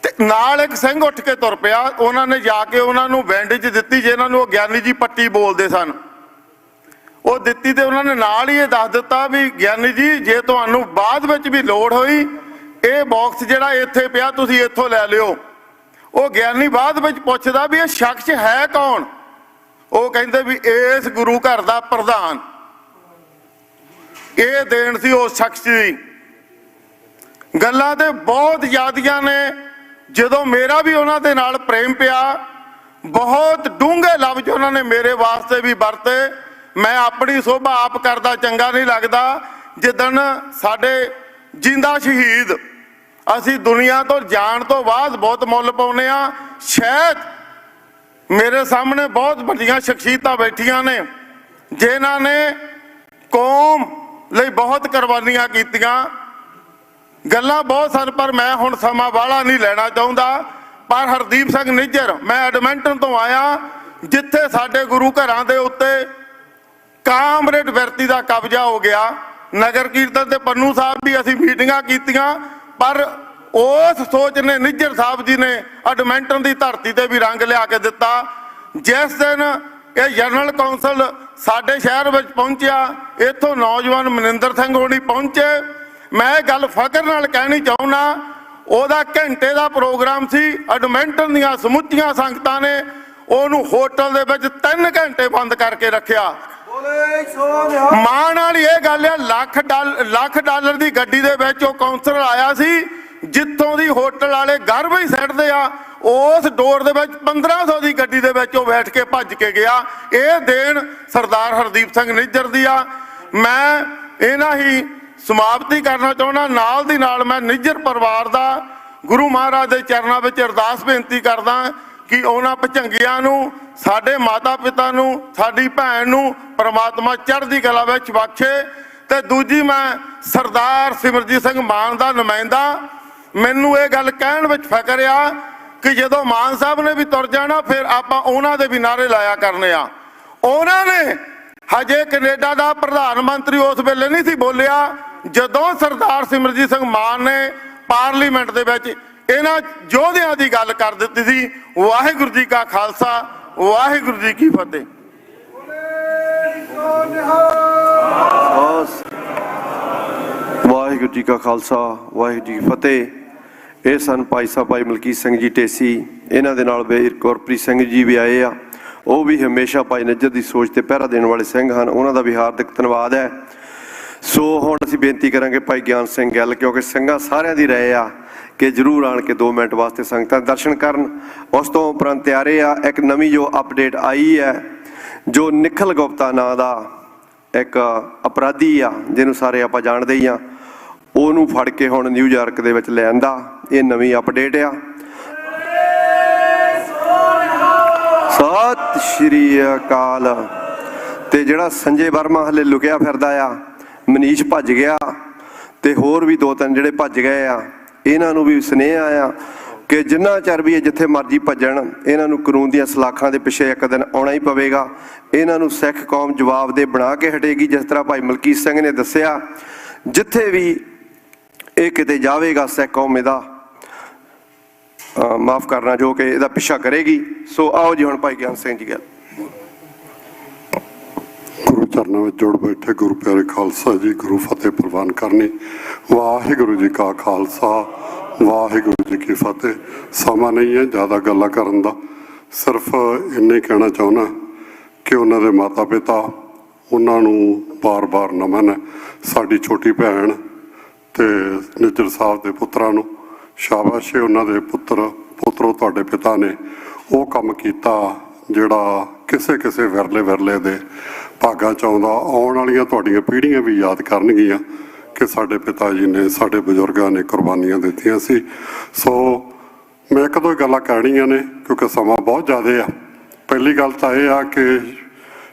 ਤੇ ਨਾਲ ਇੱਕ ਸਿੰਘ ਉੱਠ ਕੇ ਤੁਰ ਪਿਆ। ਉਹਨਾਂ ਨੇ ਜਾ ਕੇ ਉਹਨਾਂ ਨੂੰ ਬੈਂਡੇਜ ਦਿੱਤੀ, ਜਿਹਨਾਂ ਨੂੰ ਉਹ ਗਿਆਨੀ ਜੀ ਪੱਟੀ ਬੋਲਦੇ ਸਨ, ਉਹ ਦਿੱਤੀ। ਤੇ ਉਹਨਾਂ ਨੇ ਨਾਲ ਹੀ ਇਹ ਦੱਸ ਦਿੱਤਾ ਵੀ ਗਿਆਨੀ ਜੀ ਜੇ ਤੁਹਾਨੂੰ ਬਾਅਦ ਵਿੱਚ ਵੀ ਲੋੜ ਹੋਈ, ਇਹ ਬਾਕਸ ਜਿਹੜਾ ਇੱਥੇ ਪਿਆ ਤੁਸੀਂ ਇੱਥੋਂ ਲੈ ਲਿਓ। ਉਹ ਗਿਆਨੀ ਬਾਅਦ ਵਿੱਚ ਪੁੱਛਦਾ ਵੀ ਇਹ ਸ਼ਖਸ ਹੈ ਕੌਣ? ਉਹ ਕਹਿੰਦੇ ਵੀ ਇਸ ਗੁਰੂ ਘਰ ਦਾ ਪ੍ਰਧਾਨ। ਇਹ ਦੇਣ ਸੀ ਉਸ ਸ਼ਖਸ ਦੀ। ਗੱਲਾਂ ਤੇ ਬਹੁਤ ਜ਼ਿਆਦੀਆਂ ਨੇ। ਜਦੋਂ ਮੇਰਾ ਵੀ ਉਹਨਾਂ ਦੇ ਨਾਲ ਪ੍ਰੇਮ ਪਿਆ, ਬਹੁਤ ਡੂੰਘੇ ਲਫ਼ਜ਼ ਉਹਨਾਂ ਨੇ ਮੇਰੇ ਵਾਸਤੇ ਵੀ ਵਰਤੇ। ਮੈਂ ਆਪਣੀ ਸੋਭਾ ਆਪ ਕਰਦਾ ਚੰਗਾ ਨਹੀਂ ਲੱਗਦਾ। ਜਿੱਦਣ ਸਾਡੇ ਜਿੰਦਾ ਸ਼ਹੀਦ ਅਸੀਂ ਦੁਨੀਆ ਤੋਂ ਜਾਣ ਤੋਂ ਬਾਅਦ ਬਹੁਤ ਮੁੱਲ ਪਾਉਂਦੇ ਆ। ਸ਼ਾਇਦ ਮੇਰੇ ਸਾਹਮਣੇ ਬਹੁਤ ਵੱਡੀਆਂ ਸ਼ਖਸੀਅਤਾਂ ਬੈਠੀਆਂ ਨੇ ਜਿਨ੍ਹਾਂ ਨੇ ਕੌਮ ਲਈ ਬਹੁਤ ਕੁਰਬਾਨੀਆਂ ਕੀਤੀਆਂ। ਗੱਲਾਂ ਬਹੁਤ ਸਨ, ਪਰ ਮੈਂ ਹੁਣ ਸਮਾਂ ਬਾਹਲਾ ਨਹੀਂ ਲੈਣਾ ਚਾਹੁੰਦਾ। ਪਰ ਹਰਦੀਪ ਸਿੰਘ ਨਿੱਜਰ, ਮੈਂ ਐਡਮਿੰਟਨ ਤੋਂ ਆਇਆ, ਜਿੱਥੇ ਸਾਡੇ ਗੁਰੂ ਘਰਾਂ ਦੇ ਉੱਤੇ ਕਾਮਰੇਡ ਵਿਅਕਤੀ ਦਾ ਕਬਜ਼ਾ ਹੋ ਗਿਆ। ਨਗਰ ਕੀਰਤਨ ਤੇ ਪੰਨੂ ਸਾਹਿਬ ਵੀ ਅਸੀਂ ਮੀਟਿੰਗਾਂ ਕੀਤੀਆਂ, ਪਰ ਉਸ ਸੋਚ ਨੇ ਨਿੱਜਰ ਸਾਹਿਬ ਜੀ ਨੇ ਐਡਮਿੰਟਨ ਦੀ ਧਰਤੀ ਤੇ ਵੀ ਰੰਗ ਲਿਆ ਕੇ ਦਿੱਤਾ। ਜਿਸ ਦਿਨ ਇਹ ਜਨਰਲ ਕੌਂਸਲ ਸਾਡੇ ਸ਼ਹਿਰ ਵਿੱਚ ਪਹੁੰਚਿਆ, ਇੱਥੋਂ ਨੌਜਵਾਨ ਮਨਿੰਦਰ ਸਿੰਘ ਹੋਣੀ ਪਹੁੰਚੇ। ਮੈਂ ਇਹ ਗੱਲ ਫਖਰ ਨਾਲ ਕਹਿਣੀ ਚਾਹੁੰਦਾ, ਉਹਦਾ ਘੰਟੇ ਦਾ ਪ੍ਰੋਗਰਾਮ ਸੀ। ਐਡਮਿੰਟਨ ਦੀਆਂ ਸਮੁੱਚੀਆਂ ਸੰਗਤਾਂ ਨੇ ਉਹਨੂੰ ਹੋਟਲ ਦੇ ਵਿੱਚ 3 ਘੰਟੇ ਬੰਦ ਕਰਕੇ ਰੱਖਿਆ। ਮਾਣ ਵਾਲੀ ਇਹ ਗੱਲ ਆ, ਲੱਖ ਡਾਲਰ ਦੀ ਗੱਡੀ ਦੇ ਵਿੱਚ ਉਹ ਕਾਉਂਸਲਰ ਆਇਆ ਸੀ, ਜਿੱਥੋਂ ਦੀ ਹੋਟਲ ਵਾਲੇ ਗਰਭ ਹੀ ਸੱਟਦੇ ਆ। ਉਸ ਡੋਰ ਦੇ ਵਿੱਚ 1500 ਦੀ ਗੱਡੀ ਦੇ ਵਿੱਚ ਉਹ ਬੈਠ ਕੇ ਭੱਜ ਕੇ ਗਿਆ। ਇਹ ਦੇਣ ਸਰਦਾਰ ਹਰਦੀਪ ਸਿੰਘ ਨਿੱਜਰ ਦੀ ਆ। ਮੈਂ ਇਹਨਾਂ ਹੀ ਸਮਾਪਤੀ ਕਰਨਾ ਚਾਹੁੰਦਾ। ਨਾਲ ਦੀ ਨਾਲ ਮੈਂ ਨਿੱਜਰ ਪਰਿਵਾਰ ਦਾ ਗੁਰੂ ਮਹਾਰਾਜ ਦੇ ਚਰਨਾਂ ਵਿੱਚ ਅਰਦਾਸ ਬੇਨਤੀ ਕਰਦਾ ਕਿ ਉਹਨਾਂ ਭਚੰਗਿਆਂ ਨੂੰ, ਸਾਡੇ ਮਾਤਾ ਪਿਤਾ ਨੂੰ, ਸਾਡੀ ਭੈਣ ਨੂੰ ਪ੍ਰਮਾਤਮਾ ਚੜ੍ਹਦੀ ਕਲਾ ਵਿੱਚ ਬਖਸ਼ੇ। ਤੇ ਦੂਜੀ, ਮੈਂ ਸਰਦਾਰ ਸਿਮਰਜੀਤ ਸਿੰਘ ਮਾਨ ਦਾ ਨੁਮਾਇੰਦਾ, ਮੈਨੂੰ ਇਹ ਗੱਲ ਕਹਿਣ ਵਿੱਚ ਫਖਰ ਆ ਕਿ ਜਦੋਂ ਮਾਨ ਸਾਹਿਬ ਨੇ ਵੀ ਤੁਰ ਜਾਣਾ, ਫਿਰ ਆਪਾਂ ਉਹਨਾਂ ਦੇ ਵੀ ਨਾਅਰੇ ਲਾਇਆ ਕਰਨੇ ਆ। ਉਹਨਾਂ ਨੇ ਹਜੇ ਕੈਨੇਡਾ ਦਾ ਪ੍ਰਧਾਨ ਮੰਤਰੀ ਉਸ ਵੇਲੇ ਨਹੀਂ ਸੀ ਬੋਲਿਆ, ਜਦੋਂ ਸਰਦਾਰ ਸਿਮਰਜੀਤ ਸਿੰਘ ਮਾਨ ਨੇ ਪਾਰਲੀਮੈਂਟ ਦੇ ਵਿੱਚ ਇਹਨਾਂ ਯੋਧਿਆਂ ਦੀ ਗੱਲ ਕਰ ਦਿੱਤੀ ਸੀ। ਵਾਹਿਗੁਰੂ ਜੀ ਕਾ ਖਾਲਸਾ, ਵਾਹਿਗੁਰੂ ਜੀ ਕੀ ਫਤਿਹ। ਵਾਹਿਗੁਰੂ ਜੀ ਕਾ ਖਾਲਸਾ, ਵਾਹਿਗੁਰੂ ਜੀ ਕੀ ਫਤਿਹ। ਇਹ ਸਨ ਭਾਈ ਸਾਹਿਬ ਭਾਈ ਮਲਕੀਤ ਸਿੰਘ ਜੀ ਢੇਸੀ। ਇਹਨਾਂ ਦੇ ਨਾਲ ਵੀਰ ਗੁਰਪ੍ਰੀਤ ਸਿੰਘ ਜੀ ਵੀ ਆਏ ਆ। ਉਹ ਵੀ ਹਮੇਸ਼ਾ ਭਾਈ ਨਿੱਜਰ ਦੀ ਸੋਚ ਤੇ ਪਹਿਰਾ ਦੇਣ ਵਾਲੇ ਸਿੰਘ ਹਨ। ਉਹਨਾਂ ਦਾ ਵੀ ਹਾਰਦਿਕ ਧੰਨਵਾਦ ਹੈ। ਸੋ ਹੁਣ ਅਸੀਂ ਬੇਨਤੀ ਕਰਾਂਗੇ ਭਾਈ ਗਿਆਨ ਸਿੰਘ ਗਿੱਲ, ਕਿਉਂਕਿ ਸਿੰਘਾਂ ਸਾਰਿਆਂ ਦੀ ਰਾਏ ਆ ਕਿ ਜ਼ਰੂਰ ਆਣ ਕੇ 2 ਮਿੰਟ ਵਾਸਤੇ ਸੰਗਤਾਂ ਦਰਸ਼ਨ ਕਰਨ। ਉਸ ਤੋਂ ਉਪਰੰਤ ਤਿਆਰੇ ਆ ਇੱਕ ਨਵੀਂ ਜੋ ਅਪਡੇਟ ਆਈ ਹੈ, ਜੋ ਨਿਖਲ ਗੁਪਤਾ ਨਾਂ ਦਾ ਇੱਕ ਅਪਰਾਧੀ ਆ, ਜਿਹਨੂੰ ਸਾਰੇ ਆਪਾਂ ਜਾਣਦੇ ਹੀ ਆ, ਉਹਨੂੰ ਫੜ ਕੇ ਹੁਣ ਨਿਊਯਾਰਕ ਦੇ ਵਿੱਚ ਲਿਆਂਦਾ। ਇਹ ਨਵੀਂ ਅਪਡੇਟ ਆ। ਸਤਿ ਸ਼੍ਰੀ ਅਕਾਲ। ਤੇ ਜਿਹੜਾ ਸੰਜੇ ਵਰਮਾ ਹਲੇ ਲੁਕਿਆ ਫਿਰਦਾ ਆ, ਮਨੀਸ਼ ਭੱਜ ਗਿਆ, ਤੇ ਹੋਰ ਵੀ 2-3 ਜਿਹੜੇ ਭੱਜ ਗਏ ਆ, ਇਹਨਾਂ ਨੂੰ ਵੀ ਸੁਨੇਹਾ ਆ ਕਿ ਜਿੰਨਾ ਚਿਰ ਵੀ ਇਹ ਜਿੱਥੇ ਮਰਜ਼ੀ ਭੱਜਣ, ਇਹਨਾਂ ਨੂੰ ਕਾਨੂੰਨ ਦੀਆਂ ਸਲਾਖਾਂ ਦੇ ਪਿੱਛੇ ਇੱਕ ਦਿਨ ਆਉਣਾ ਹੀ ਪਵੇਗਾ। ਇਹਨਾਂ ਨੂੰ ਸਿੱਖ ਕੌਮ ਜਵਾਬ ਦੇ ਬਣਾ ਕੇ ਹਟੇਗੀ। ਜਿਸ ਤਰ੍ਹਾਂ ਭਾਈ ਮਲਕੀਤ ਸਿੰਘ ਨੇ ਦੱਸਿਆ, ਜਿੱਥੇ ਵੀ ਇਹ ਕਿਤੇ ਜਾਵੇਗਾ ਸਿੱਖ ਕੌਮ ਇਹਦਾ ਮਾਫ ਕਰਨਾ, ਜੋ ਕਿ ਇਹਦਾ ਪਿੱਛਾ ਕਰੇਗੀ। ਸੋ ਆਓ ਜੀ ਹੁਣ ਭਾਈ ਗਿਆਨ ਸਿੰਘ ਜੀ ਗੱਲ। ਗੁਰੂ ਚਰਨਾਂ ਵਿੱਚ ਜੁੜ ਬੈਠੇ ਗੁਰੂ ਪਿਆਰੇ ਖਾਲਸਾ ਜੀ, ਗੁਰੂ ਫਤਿਹ ਪ੍ਰਵਾਨ ਕਰਨੀ। ਵਾਹਿਗੁਰੂ ਜੀ ਕਾ ਖਾਲਸਾ, ਵਾਹਿਗੁਰੂ ਜੀ ਕੀ ਫਤਿਹ। ਸਮਾਂ ਨਹੀਂ ਹੈ ਜ਼ਿਆਦਾ ਗੱਲਾਂ ਕਰਨ ਦਾ, ਸਿਰਫ ਇੰਨੇ ਕਹਿਣਾ ਚਾਹੁੰਦਾ ਕਿ ਉਹਨਾਂ ਦੇ ਮਾਤਾ ਪਿਤਾ, ਉਹਨਾਂ ਨੂੰ ਬਾਰ-ਬਾਰ ਨਮਨ ਹੈ। ਸਾਡੀ ਛੋਟੀ ਭੈਣ ਤੇ ਨਿੱਜਰ ਸਾਹਿਬ ਦੇ ਪੁੱਤਰਾਂ ਨੂੰ ਸ਼ਾਬਾਸ਼ ਹੈ। ਉਹਨਾਂ ਦੇ ਪੁੱਤਰੋ ਤੁਹਾਡੇ ਪਿਤਾ ਨੇ ਉਹ ਕੰਮ ਕੀਤਾ ਜਿਹੜਾ ਕਿਸੇ ਵਿਰਲੇ ਦੇ ਭਾਗਾਂ 'ਚ ਆਉਂਦਾ। ਆਉਣ ਵਾਲੀਆਂ ਤੁਹਾਡੀਆਂ ਪੀੜ੍ਹੀਆਂ ਵੀ ਯਾਦ ਕਰਨਗੀਆਂ ਕਿ ਸਾਡੇ ਪਿਤਾ ਜੀ ਨੇ, ਸਾਡੇ ਬਜ਼ੁਰਗਾਂ ਨੇ ਕੁਰਬਾਨੀਆਂ ਦਿੱਤੀਆਂ ਸੀ। ਸੋ ਮੈਂ ਇੱਕ ਦੋ ਗੱਲਾਂ ਕਹਿਣੀਆਂ ਨੇ ਕਿਉਂਕਿ ਸਮਾਂ ਬਹੁਤ ਜ਼ਿਆਦਾ ਆ। ਪਹਿਲੀ ਗੱਲ ਤਾਂ ਇਹ ਆ ਕਿ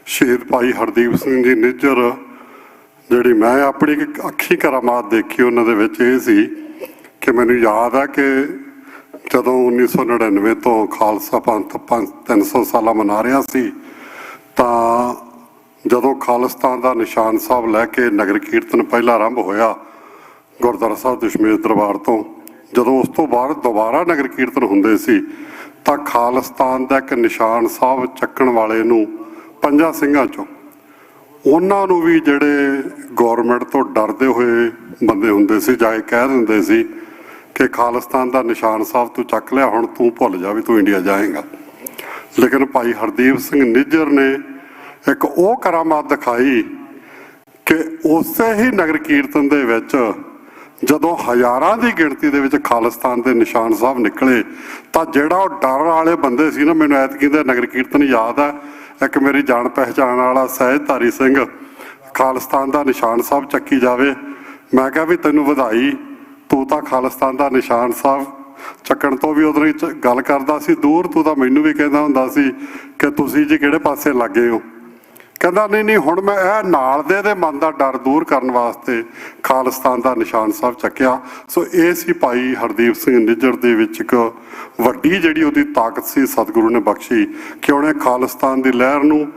ਸ਼ਹੀਦ ਭਾਈ ਹਰਦੀਪ ਸਿੰਘ ਜੀ ਨਿੱਜਰ, ਜਿਹੜੀ ਮੈਂ ਆਪਣੀ ਇੱਕ ਅੱਖੀ ਕਰਾਮਾਤ ਦੇਖੀ ਉਹਨਾਂ ਦੇ ਵਿੱਚ ਇਹ ਸੀ ਕਿ ਮੈਨੂੰ ਯਾਦ ਆ ਕਿ ਜਦੋਂ 1999 ਤੋਂ ਖਾਲਸਾ ਪੰਥ 300 ਸਾਲਾ ਮਨਾ ਰਿਹਾ ਸੀ, ਤਾਂ ਜਦੋਂ ਖਾਲਿਸਤਾਨ ਦਾ ਨਿਸ਼ਾਨ ਸਾਹਿਬ ਲੈ ਕੇ ਨਗਰ ਕੀਰਤਨ ਪਹਿਲਾ ਆਰੰਭ ਹੋਇਆ ਗੁਰਦੁਆਰਾ ਸਾਹਿਬ ਦਸ਼ਮੇਸ਼ ਦਰਬਾਰ ਤੋਂ, ਜਦੋਂ ਉਸ ਤੋਂ ਬਾਅਦ ਦੁਬਾਰਾ ਨਗਰ ਕੀਰਤਨ ਹੁੰਦੇ ਸੀ ਤਾਂ ਖਾਲਿਸਤਾਨ ਦਾ ਇੱਕ ਨਿਸ਼ਾਨ ਸਾਹਿਬ ਚੱਕਣ ਵਾਲੇ ਨੂੰ 5 ਸਿੰਘਾਂ ਚੋਂ ਉਹਨਾਂ ਨੂੰ ਵੀ ਜਿਹੜੇ ਗੌਰਮੈਂਟ ਤੋਂ ਡਰਦੇ ਹੋਏ ਬੰਦੇ ਹੁੰਦੇ ਸੀ ਜਾਂ ਇਹ ਕਹਿ ਦਿੰਦੇ ਸੀ ਕਿ ਖਾਲਿਸਤਾਨ ਦਾ ਨਿਸ਼ਾਨ ਸਾਹਿਬ ਤੂੰ ਚੱਕ ਲਿਆ, ਹੁਣ ਤੂੰ ਭੁੱਲ ਜਾ ਵੀ ਤੂੰ ਇੰਡੀਆ ਜਾਏਗਾ। ਲੇਕਿਨ ਭਾਈ ਹਰਦੀਪ ਸਿੰਘ ਨਿੱਜਰ ਨੇ ਇੱਕ ਉਹ ਕਰਾਮਾਤ ਦਿਖਾਈ ਕਿ ਉਸੇ ਹੀ ਨਗਰ ਕੀਰਤਨ ਦੇ ਵਿੱਚ ਜਦੋਂ ਹਜ਼ਾਰਾਂ ਦੀ ਗਿਣਤੀ ਦੇ ਵਿੱਚ ਖਾਲਿਸਤਾਨ ਦੇ ਨਿਸ਼ਾਨ ਸਾਹਿਬ ਨਿਕਲੇ ਤਾਂ ਜਿਹੜਾ ਉਹ ਡਰ ਵਾਲੇ ਬੰਦੇ ਸੀ ਨਾ, ਮੈਨੂੰ ਐਤਕੀ ਦਾ ਨਗਰ ਕੀਰਤਨ ਯਾਦ ਆ, ਇੱਕ ਮੇਰੀ ਜਾਣ ਪਹਿਚਾਣ ਵਾਲਾ ਸਹਿਜਧਾਰੀ ਸਿੰਘ ਖਾਲਿਸਤਾਨ ਦਾ ਨਿਸ਼ਾਨ ਸਾਹਿਬ ਚੱਕੀ ਜਾਵੇ, ਮੈਂ ਕਿਹਾ ਵੀ ਤੈਨੂੰ ਵਧਾਈ, ਤੂੰ ਤਾਂ ਖਾਲਿਸਤਾਨ ਦਾ ਨਿਸ਼ਾਨ ਸਾਹਿਬ ਚੱਕਣ ਤੋਂ ਵੀ ਉਦੋਂ ਹੀ ਗੱਲ ਕਰਦਾ ਸੀ ਦੂਰ, ਤੂੰ ਤਾਂ ਮੈਨੂੰ ਵੀ ਕਹਿੰਦਾ ਹੁੰਦਾ ਸੀ ਕਿ ਤੁਸੀਂ ਜੀ ਕਿਹੜੇ ਪਾਸੇ ਲੱਗੇ ਹੋ। ਕਹਿੰਦਾ ਨਹੀਂ ਹੁਣ ਮੈਂ ਇਹ ਨਾਲ ਦੇ ਮਨ ਦਾ ਡਰ ਦੂਰ ਕਰਨ ਵਾਸਤੇ ਖਾਲਿਸਤਾਨ ਦਾ ਨਿਸ਼ਾਨ ਸਾਹਿਬ ਚੱਕਿਆ। ਸੋ ਇਹ ਸੀ ਭਾਈ ਹਰਦੀਪ ਸਿੰਘ ਨਿੱਜਰ ਦੇ ਵਿੱਚ ਇੱਕ ਵੱਡੀ ਜਿਹੜੀ ਉਹਦੀ ਤਾਕਤ ਸੀ ਸਤਿਗੁਰੂ ਨੇ ਬਖਸ਼ੀ ਕਿ ਉਹਨੇ ਖਾਲਿਸਤਾਨ ਦੀ ਲਹਿਰ ਨੂੰ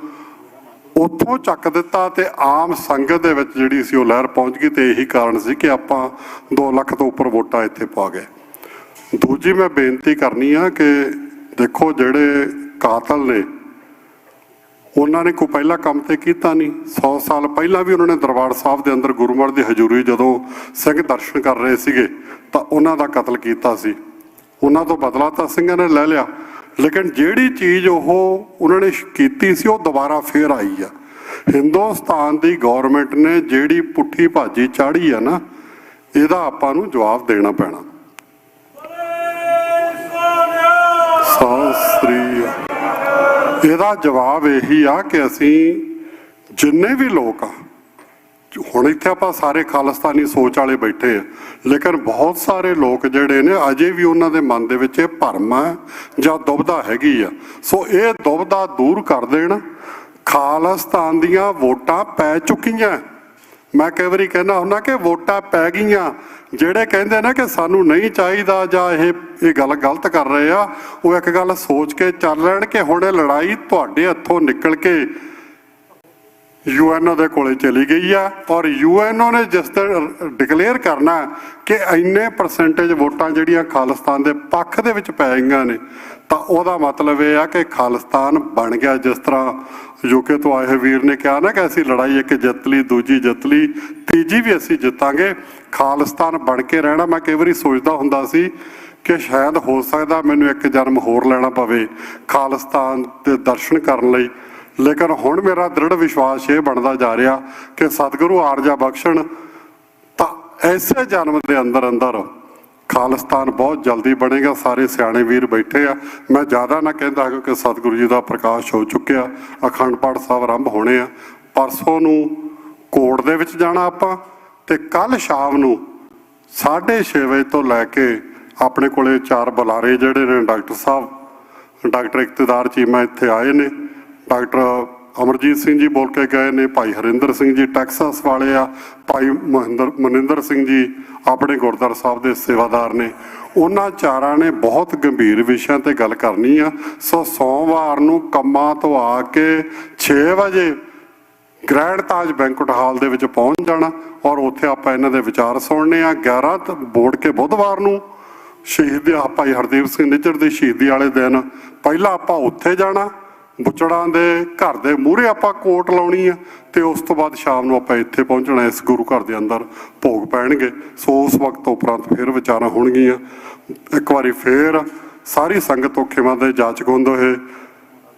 ਉੱਥੋਂ ਚੱਕ ਦਿੱਤਾ ਤੇ ਆਮ ਸੰਗਤ ਦੇ ਵਿੱਚ ਜਿਹੜੀ ਸੀ ਉਹ ਲਹਿਰ ਪਹੁੰਚ ਗਈ। ਤੇ ਇਹੀ ਕਾਰਨ ਸੀ ਕਿ ਆਪਾਂ 2 ਲੱਖ ਤੋਂ ਉੱਪਰ ਵੋਟਾਂ ਇੱਥੇ ਪਾ ਗਏ। ਦੂਜੀ ਮੈਂ ਬੇਨਤੀ ਕਰਨੀ ਆ ਕਿ ਦੇਖੋ ਜਿਹੜੇ ਕਾਤਲ ਨੇ ਉਹਨਾਂ ਨੇ ਕੋਈ ਪਹਿਲਾ ਕੰਮ ਤੇ ਕੀਤਾ ਨਹੀਂ। 100 ਸਾਲ ਪਹਿਲਾਂ ਵੀ ਉਹਨਾਂ ਨੇ ਦਰਬਾਰ ਸਾਹਿਬ ਦੇ ਅੰਦਰ ਗੁਰੂਮਰ ਦੀ ਹਜ਼ੂਰੀ ਜਦੋਂ ਸਿੰਘ ਦਰਸ਼ਨ ਕਰ ਰਹੇ ਸੀਗੇ ਤਾਂ ਉਹਨਾਂ ਦਾ ਕਤਲ ਕੀਤਾ ਸੀ। ਉਹਨਾਂ ਤੋਂ ਬਦਲਾ ਤਾਂ ਸਿੰਘਾਂ ਨੇ ਲੈ ਲਿਆ, ਲੇਕਿਨ ਜਿਹੜੀ ਚੀਜ਼ ਉਹਨਾਂ ਨੇ ਕੀਤੀ ਸੀ ਉਹ ਦੁਬਾਰਾ ਫੇਰ ਆਈ ਆ। ਹਿੰਦੁਸਤਾਨ ਦੀ ਗੌਰਮੈਂਟ ਨੇ ਜਿਹੜੀ ਪੁੱਠੀ ਭਾਜੀ ਚਾੜੀ ਆ ਨਾ, ਇਹਦਾ ਆਪਾਂ ਨੂੰ ਜਵਾਬ ਦੇਣਾ ਪੈਣਾ। ਇਹਦਾ ਜਵਾਬ ਇਹੀ ਆ ਕਿ ਅਸੀਂ ਜਿੰਨੇ ਵੀ ਲੋਕ ਆ, ਹੁਣ ਇੱਥੇ ਆਪਾਂ ਸਾਰੇ ਖਾਲਿਸਤਾਨੀ ਸੋਚ ਵਾਲੇ ਬੈਠੇ ਆ, ਲੇਕਿਨ ਬਹੁਤ ਸਾਰੇ ਲੋਕ ਜਿਹੜੇ ਨੇ ਅਜੇ ਵੀ ਉਹਨਾਂ ਦੇ ਮਨ ਦੇ ਵਿੱਚ ਇਹ ਭਰਮ ਆ ਜਾਂ ਦੁਬਿਧਾ ਹੈਗੀ ਆ। ਸੋ ਇਹ ਦੁਬਿਧਾ ਦੂਰ ਕਰ ਦੇਣ। ਖਾਲਿਸਤਾਨ ਦੀਆਂ ਵੋਟਾਂ ਪੈ ਚੁੱਕੀਆਂ। ਮੈਂ ਕਈ ਵਾਰੀ ਕਹਿੰਦਾ ਹੁੰਦਾ ਕਿ ਵੋਟਾਂ ਪੈ ਗਈਆਂ। ਜਿਹੜੇ ਕਹਿੰਦੇ ਨੇ ਕਿ ਸਾਨੂੰ ਨਹੀਂ ਚਾਹੀਦਾ ਜਾਂ ਇਹ ਗੱਲ ਗਲਤ ਕਰ ਰਹੇ ਆ, ਉਹ ਇੱਕ ਗੱਲ ਸੋਚ ਕੇ ਚੱਲ ਲੈਣ ਕਿ ਹੁਣ ਇਹ ਲੜਾਈ ਤੁਹਾਡੇ ਹੱਥੋਂ ਨਿਕਲ ਕੇ ਯੂਐਨਓ ਦੇ ਕੋਲੇ ਚਲੀ ਗਈ ਆ ਔਰ ਯੂਐਨਓ ਨੇ ਜਿਸ ਦਿਨ ਡਿਕਲੇਅਰ ਕਰਨਾ ਕਿ ਇੰਨੇ ਪਰਸੈਂਟੇਜ ਵੋਟਾਂ ਜਿਹੜੀਆਂ ਖਾਲਿਸਤਾਨ ਦੇ ਪੱਖ ਦੇ ਵਿੱਚ ਪੈ ਗਈਆਂ ਨੇ ਤਾਂ ਉਹਦਾ ਮਤਲਬ ਇਹ ਆ ਕਿ ਖਾਲਿਸਤਾਨ ਬਣ ਗਿਆ। ਜਿਸ ਤਰ੍ਹਾਂ ਯੂਕੇ ਤੋਂ ਆਏ ਵੀਰ ਨੇ ਕਿਹਾ ਨਾ ਕਿ ਅਸੀਂ ਲੜਾਈ ਇੱਕ ਜਿੱਤ ਲਈ, ਦੂਜੀ ਜਿੱਤ ਲਈ, ਤੀਜੀ ਵੀ ਅਸੀਂ ਜਿੱਤਾਂਗੇ। ਖਾਲਿਸਤਾਨ ਬਣ ਕੇ ਰਹਿਣਾ। ਮੈਂ ਕਈ ਵਾਰੀ ਸੋਚਦਾ ਹੁੰਦਾ ਸੀ ਕਿ ਸ਼ਾਇਦ ਹੋ ਸਕਦਾ ਮੈਨੂੰ ਇੱਕ ਜਨਮ ਹੋਰ ਲੈਣਾ ਪਵੇ ਖਾਲਿਸਤਾਨ ਦੇ ਦਰਸ਼ਨ ਕਰਨ ਲਈ, ਲੇਕਿਨ ਹੁਣ ਮੇਰਾ ਦ੍ਰਿੜ ਵਿਸ਼ਵਾਸ ਇਹ ਬਣਦਾ ਜਾ ਰਿਹਾ ਕਿ ਸਤਿਗੁਰੂ ਆਰਜਾ ਬਖਸ਼ਣ ਤਾਂ ਐਸੇ ਜਨਮ ਦੇ ਅੰਦਰ ਖਾਲਿਸਤਾਨ ਬਹੁਤ ਜਲਦੀ ਬਣੇਗਾ। ਸਾਰੇ ਸਿਆਣੇ ਵੀਰ ਬੈਠੇ ਆ। ਮੈਂ ਜ਼ਿਆਦਾ ਨਾ ਕਹਿੰਦਾ ਕਿਉਂਕਿ ਸਤਿਗੁਰੂ ਜੀ ਦਾ ਪ੍ਰਕਾਸ਼ ਹੋ ਚੁੱਕਿਆ। ਅਖੰਡ ਪਾਠ ਸਾਹਿਬ ਆਰੰਭ ਹੋਣੇ ਆ। ਪਰਸੋਂ ਨੂੰ ਕੋਟ ਦੇ ਵਿੱਚ ਜਾਣਾ ਆਪਾਂ ਤੇ ਕੱਲ ਸ਼ਾਮ ਨੂੰ 6:30 ਵਜੇ ਤੋਂ ਲੈ ਕੇ ਆਪਣੇ ਕੋਲੇ 4 ਬੁਲਾਰੇ ਜਿਹੜੇ ਨੇ ਡਾਕਟਰ ਸਾਹਿਬ, ਡਾਕਟਰ ਇਕਤਦਾਰ ਚੀਮਾ ਇੱਥੇ ਆਏ ਨੇ, ਡਾਕਟਰ ਅਮਰਜੀਤ ਸਿੰਘ ਜੀ ਬੋਲ ਕੇ ਗਏ ਨੇ, ਭਾਈ ਹਰਿੰਦਰ ਸਿੰਘ ਜੀ ਟੈਕਸਾਸ ਵਾਲੇ ਆ, ਭਾਈ ਮਨਿੰਦਰ ਸਿੰਘ ਜੀ ਆਪਣੇ ਗੁਰਦੁਆਰਾ ਸਾਹਿਬ ਦੇ ਸੇਵਾਦਾਰ ਨੇ। ਉਹਨਾਂ ਚਾਰਾਂ ਨੇ ਬਹੁਤ ਗੰਭੀਰ ਵਿਸ਼ਿਆਂ ਤੇ ਗੱਲ ਕਰਨੀ ਆ। ਸੋ ਸੋਮਵਾਰ ਨੂੰ ਕੰਮਾਂ ਤੋਂ ਆ ਕੇ 6 ਵਜੇ ਗ੍ਰੈਂਡ ਤਾਜ ਬੈਂਕੁਏਟ ਹਾਲ ਦੇ ਵਿੱਚ ਪਹੁੰਚ ਜਾਣਾ ਔਰ ਉੱਥੇ ਆਪਾਂ ਇਹਨਾਂ ਦੇ ਵਿਚਾਰ ਸੁਣਨੇ ਆ। 11 ਬੋੜ ਕੇ ਬੁੱਧਵਾਰ ਨੂੰ ਸ਼ਹੀਦ ਭਾਈ ਹਰਦੀਪ ਸਿੰਘ ਨਿੱਜਰ ਦੀ ਸ਼ਹੀਦੀ ਵਾਲੇ ਦਿਨ ਪਹਿਲਾਂ ਆਪਾਂ ਉੱਥੇ ਜਾਣਾ, ਬੁੱਚੜਾਂ ਦੇ ਘਰ ਦੇ ਮੂਹਰੇ ਆਪਾਂ ਕੋਟ ਲਾਉਣੀ ਆ ਤੇ ਉਸ ਤੋਂ ਬਾਅਦ ਸ਼ਾਮ ਨੂੰ ਆਪਾਂ ਇੱਥੇ ਪਹੁੰਚਣਾ। ਇਸ ਗੁਰੂ ਘਰ ਦੇ ਅੰਦਰ ਭੋਗ ਪੈਣਗੇ। ਸੋ ਉਸ ਵਕਤ ਉਪਰੰਤ ਫਿਰ ਵਿਚਾਰਾਂ ਹੋਣਗੀਆਂ। ਇੱਕ ਵਾਰੀ ਫੇਰ ਸਾਰੀ ਸੰਗਤ ਤੋਂ ਖਿਮਾ ਦੇ ਜਾਚਕ ਹੁੰਦੇ ਹੋਏ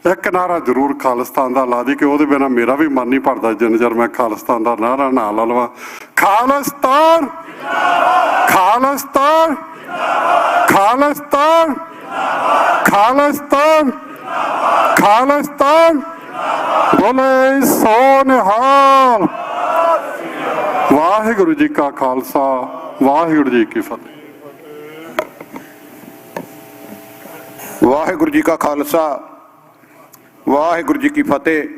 ਇੱਕ ਨਾਰਾ ਜ਼ਰੂਰ ਖਾਲਿਸਤਾਨ ਦਾ ਲਾ ਦੀ ਕਿ ਉਹਦੇ ਬਿਨਾਂ ਮੇਰਾ ਵੀ ਮਨ ਨਹੀਂ ਭਰਦਾ ਜਿੰਨੇ ਚਿਰ ਮੈਂ ਖਾਲਿਸਤਾਨ ਦਾ ਨਾਰਾ ਨਾ ਲਾ ਲਵਾਂ। ਖਾਲਿਸਤਾਨ, ਖਾਲਿਸਤਾਨ, ਖਾਲਿਸਤਾਨ, ਖਾਲਿਸਤਾਨ, ਖਾਲਿਸਤਾਨ, ਬੋਲੇ ਸੋ ਨਿਹਾਲ। ਵਾਹਿਗੁਰੂ ਜੀ ਕਾ ਖਾਲਸਾ ਵਾਹਿਗੁਰੂ ਜੀ ਕੀ ਫਤਿਹ। ਵਾਹਿਗੁਰੂ ਜੀ ਕਾ ਖਾਲਸਾ ਵਾਹਿਗੁਰੂ ਜੀ ਕੀ ਫਤਿਹ।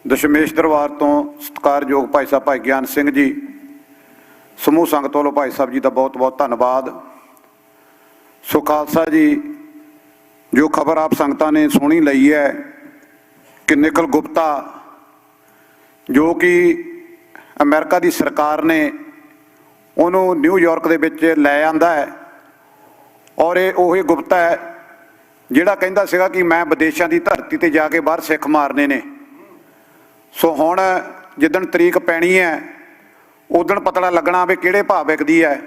ਦਸ਼ਮੇਸ਼ ਦਰਬਾਰ ਤੋਂ ਸਤਿਕਾਰਯੋਗ ਭਾਈ ਸਾਹਿਬ ਭਾਈ ਗਿਆਨ ਸਿੰਘ ਜੀ, ਸਮੂਹ ਸੰਗਤ ਵੱਲੋਂ ਭਾਈ ਸਾਹਿਬ ਜੀ ਦਾ ਬਹੁਤ ਬਹੁਤ ਧੰਨਵਾਦ। ਸੋ ਖਾਲਸਾ ਜੀ, ਜੋ ਖਬਰ ਆਪ ਸੰਗਤਾਂ ਨੇ ਸੁਣੀ ਲਈ ਹੈ ਕਿ ਨਿਖਿਲ ਗੁਪਤਾ ਜੋ ਕਿ ਅਮਰੀਕਾ ਦੀ ਸਰਕਾਰ ਨੇ ਉਹਨੂੰ ਨਿਊਯਾਰਕ ਦੇ ਵਿੱਚ ਲੈ ਆਂਦਾ ਹੈ, ਔਰ ਇਹ ਉਹੀ ਗੁਪਤਾ ਹੈ ਜਿਹੜਾ ਕਹਿੰਦਾ ਸੀਗਾ ਕਿ ਮੈਂ ਵਿਦੇਸ਼ਾਂ ਦੀ ਧਰਤੀ ਤੇ ਜਾ ਕੇ ਬਾਹਰ ਸਿੱਖ ਮਾਰਨੇ ਨੇ। ਸੋ ਹੁਣ ਜਿੱਦਣ ਤਰੀਕ ਪੈਣੀ ਹੈ ਉਦਣ ਪਤਾ ਲੱਗਣਾ ਵੀ ਕਿਹੜੇ ਭਾਅ ਵਿਕਦੀ ਹੈ।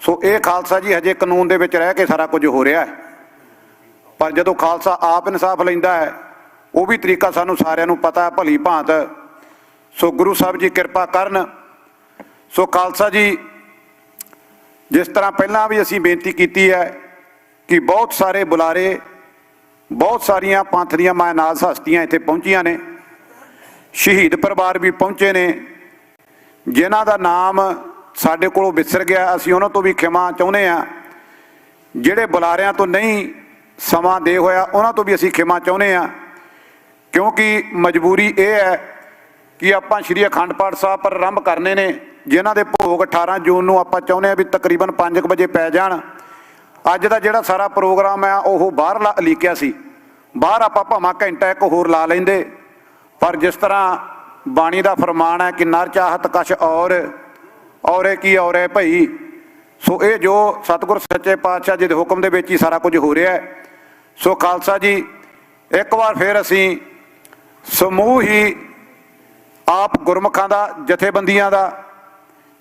ਸੋ ਇਹ ਖਾਲਸਾ ਜੀ ਹਜੇ ਕਾਨੂੰਨ ਦੇ ਵਿੱਚ ਰਹਿ ਕੇ ਸਾਰਾ ਕੁਝ ਹੋ ਰਿਹਾ ਹੈ, ਪਰ ਜਦੋਂ ਖਾਲਸਾ ਆਪ ਇਨਸਾਫ ਲੈਂਦਾ ਹੈ ਉਹ ਵੀ ਤਰੀਕਾ ਸਾਨੂੰ ਸਾਰਿਆਂ ਨੂੰ ਪਤਾ ਹੈ ਭਲੀ ਭਾਂਤ। ਸੋ ਗੁਰੂ ਸਾਹਿਬ ਜੀ ਕਿਰਪਾ ਕਰਨ। ਸੋ ਖਾਲਸਾ ਜੀ, ਜਿਸ ਤਰ੍ਹਾਂ ਪਹਿਲਾਂ ਵੀ ਅਸੀਂ ਬੇਨਤੀ ਕੀਤੀ ਹੈ ਕਿ ਬਹੁਤ ਸਾਰੇ ਬੁਲਾਰੇ, ਬਹੁਤ ਸਾਰੀਆਂ ਪੰਥ ਦੀਆਂ ਮਾਇਨਾਜ਼ ਹਸਤੀਆਂ ਇੱਥੇ ਪਹੁੰਚੀਆਂ ਨੇ, ਸ਼ਹੀਦ ਪਰਿਵਾਰ ਵੀ ਪਹੁੰਚੇ ਨੇ, ਜਿਨ੍ਹਾਂ ਦਾ ਨਾਮ ਸਾਡੇ ਕੋਲੋਂ ਵਿਸਰ ਗਿਆ। ਅਸੀਂ ਉਹਨਾਂ ਤੋਂ ਵੀ ਖਿਮਾ ਚਾਹੁੰਦੇ ਹਾਂ। ਜਿਹੜੇ ਬੁਲਾਰਿਆਂ ਤੋਂ ਨਹੀਂ ਸਮਾਂ ਦੇ ਹੋਇਆ ਉਹਨਾਂ ਤੋਂ ਵੀ ਅਸੀਂ ਖਿਮਾ ਚਾਹੁੰਦੇ ਹਾਂ, ਕਿਉਂਕਿ ਮਜਬੂਰੀ ਇਹ ਹੈ ਕਿ ਆਪਾਂ ਸ਼੍ਰੀ ਅਖੰਡ ਪਾਠ ਸਾਹਿਬ ਪ੍ਰਾਰੰਭ ਕਰਨੇ ਨੇ, ਜਿਨ੍ਹਾਂ ਦੇ ਭੋਗ 18 ਜੂਨ ਨੂੰ ਆਪਾਂ ਚਾਹੁੰਦੇ ਹਾਂ ਵੀ ਤਕਰੀਬਨ 5 ਵਜੇ ਪੈ ਜਾਣ। ਅੱਜ ਦਾ ਜਿਹੜਾ ਸਾਰਾ ਪ੍ਰੋਗਰਾਮ ਹੈ ਉਹ ਬਾਹਰਲਾ ਉਲੀਕਿਆ ਸੀ, ਬਾਹਰ ਆਪਾਂ ਭਾਵੇਂ ਘੰਟਾ ਇੱਕ ਹੋਰ ਲਾ ਲੈਂਦੇ, ਪਰ ਜਿਸ ਤਰ੍ਹਾਂ ਬਾਣੀ ਦਾ ਫਰਮਾਨ ਹੈ ਕਿ ਨਰ ਚਾਹਤ ਕਛ ਔਰੇ ਕੀ ਔਰੇ ਭਈ। ਸੋ ਇਹ ਜੋ ਸਤਿਗੁਰ ਸੱਚੇ ਪਾਤਸ਼ਾਹ ਜੀ ਦੇ ਹੁਕਮ ਦੇ ਵਿੱਚ ਹੀ ਸਾਰਾ ਕੁਝ ਹੋ ਰਿਹਾ ਹੈ। ਸੋ ਖਾਲਸਾ ਜੀ, ਇੱਕ ਵਾਰ ਫਿਰ ਅਸੀਂ ਸਮੂਹ ਹੀ ਆਪ ਗੁਰਮੁਖਾਂ ਦਾ, ਜਥੇਬੰਦੀਆਂ ਦਾ,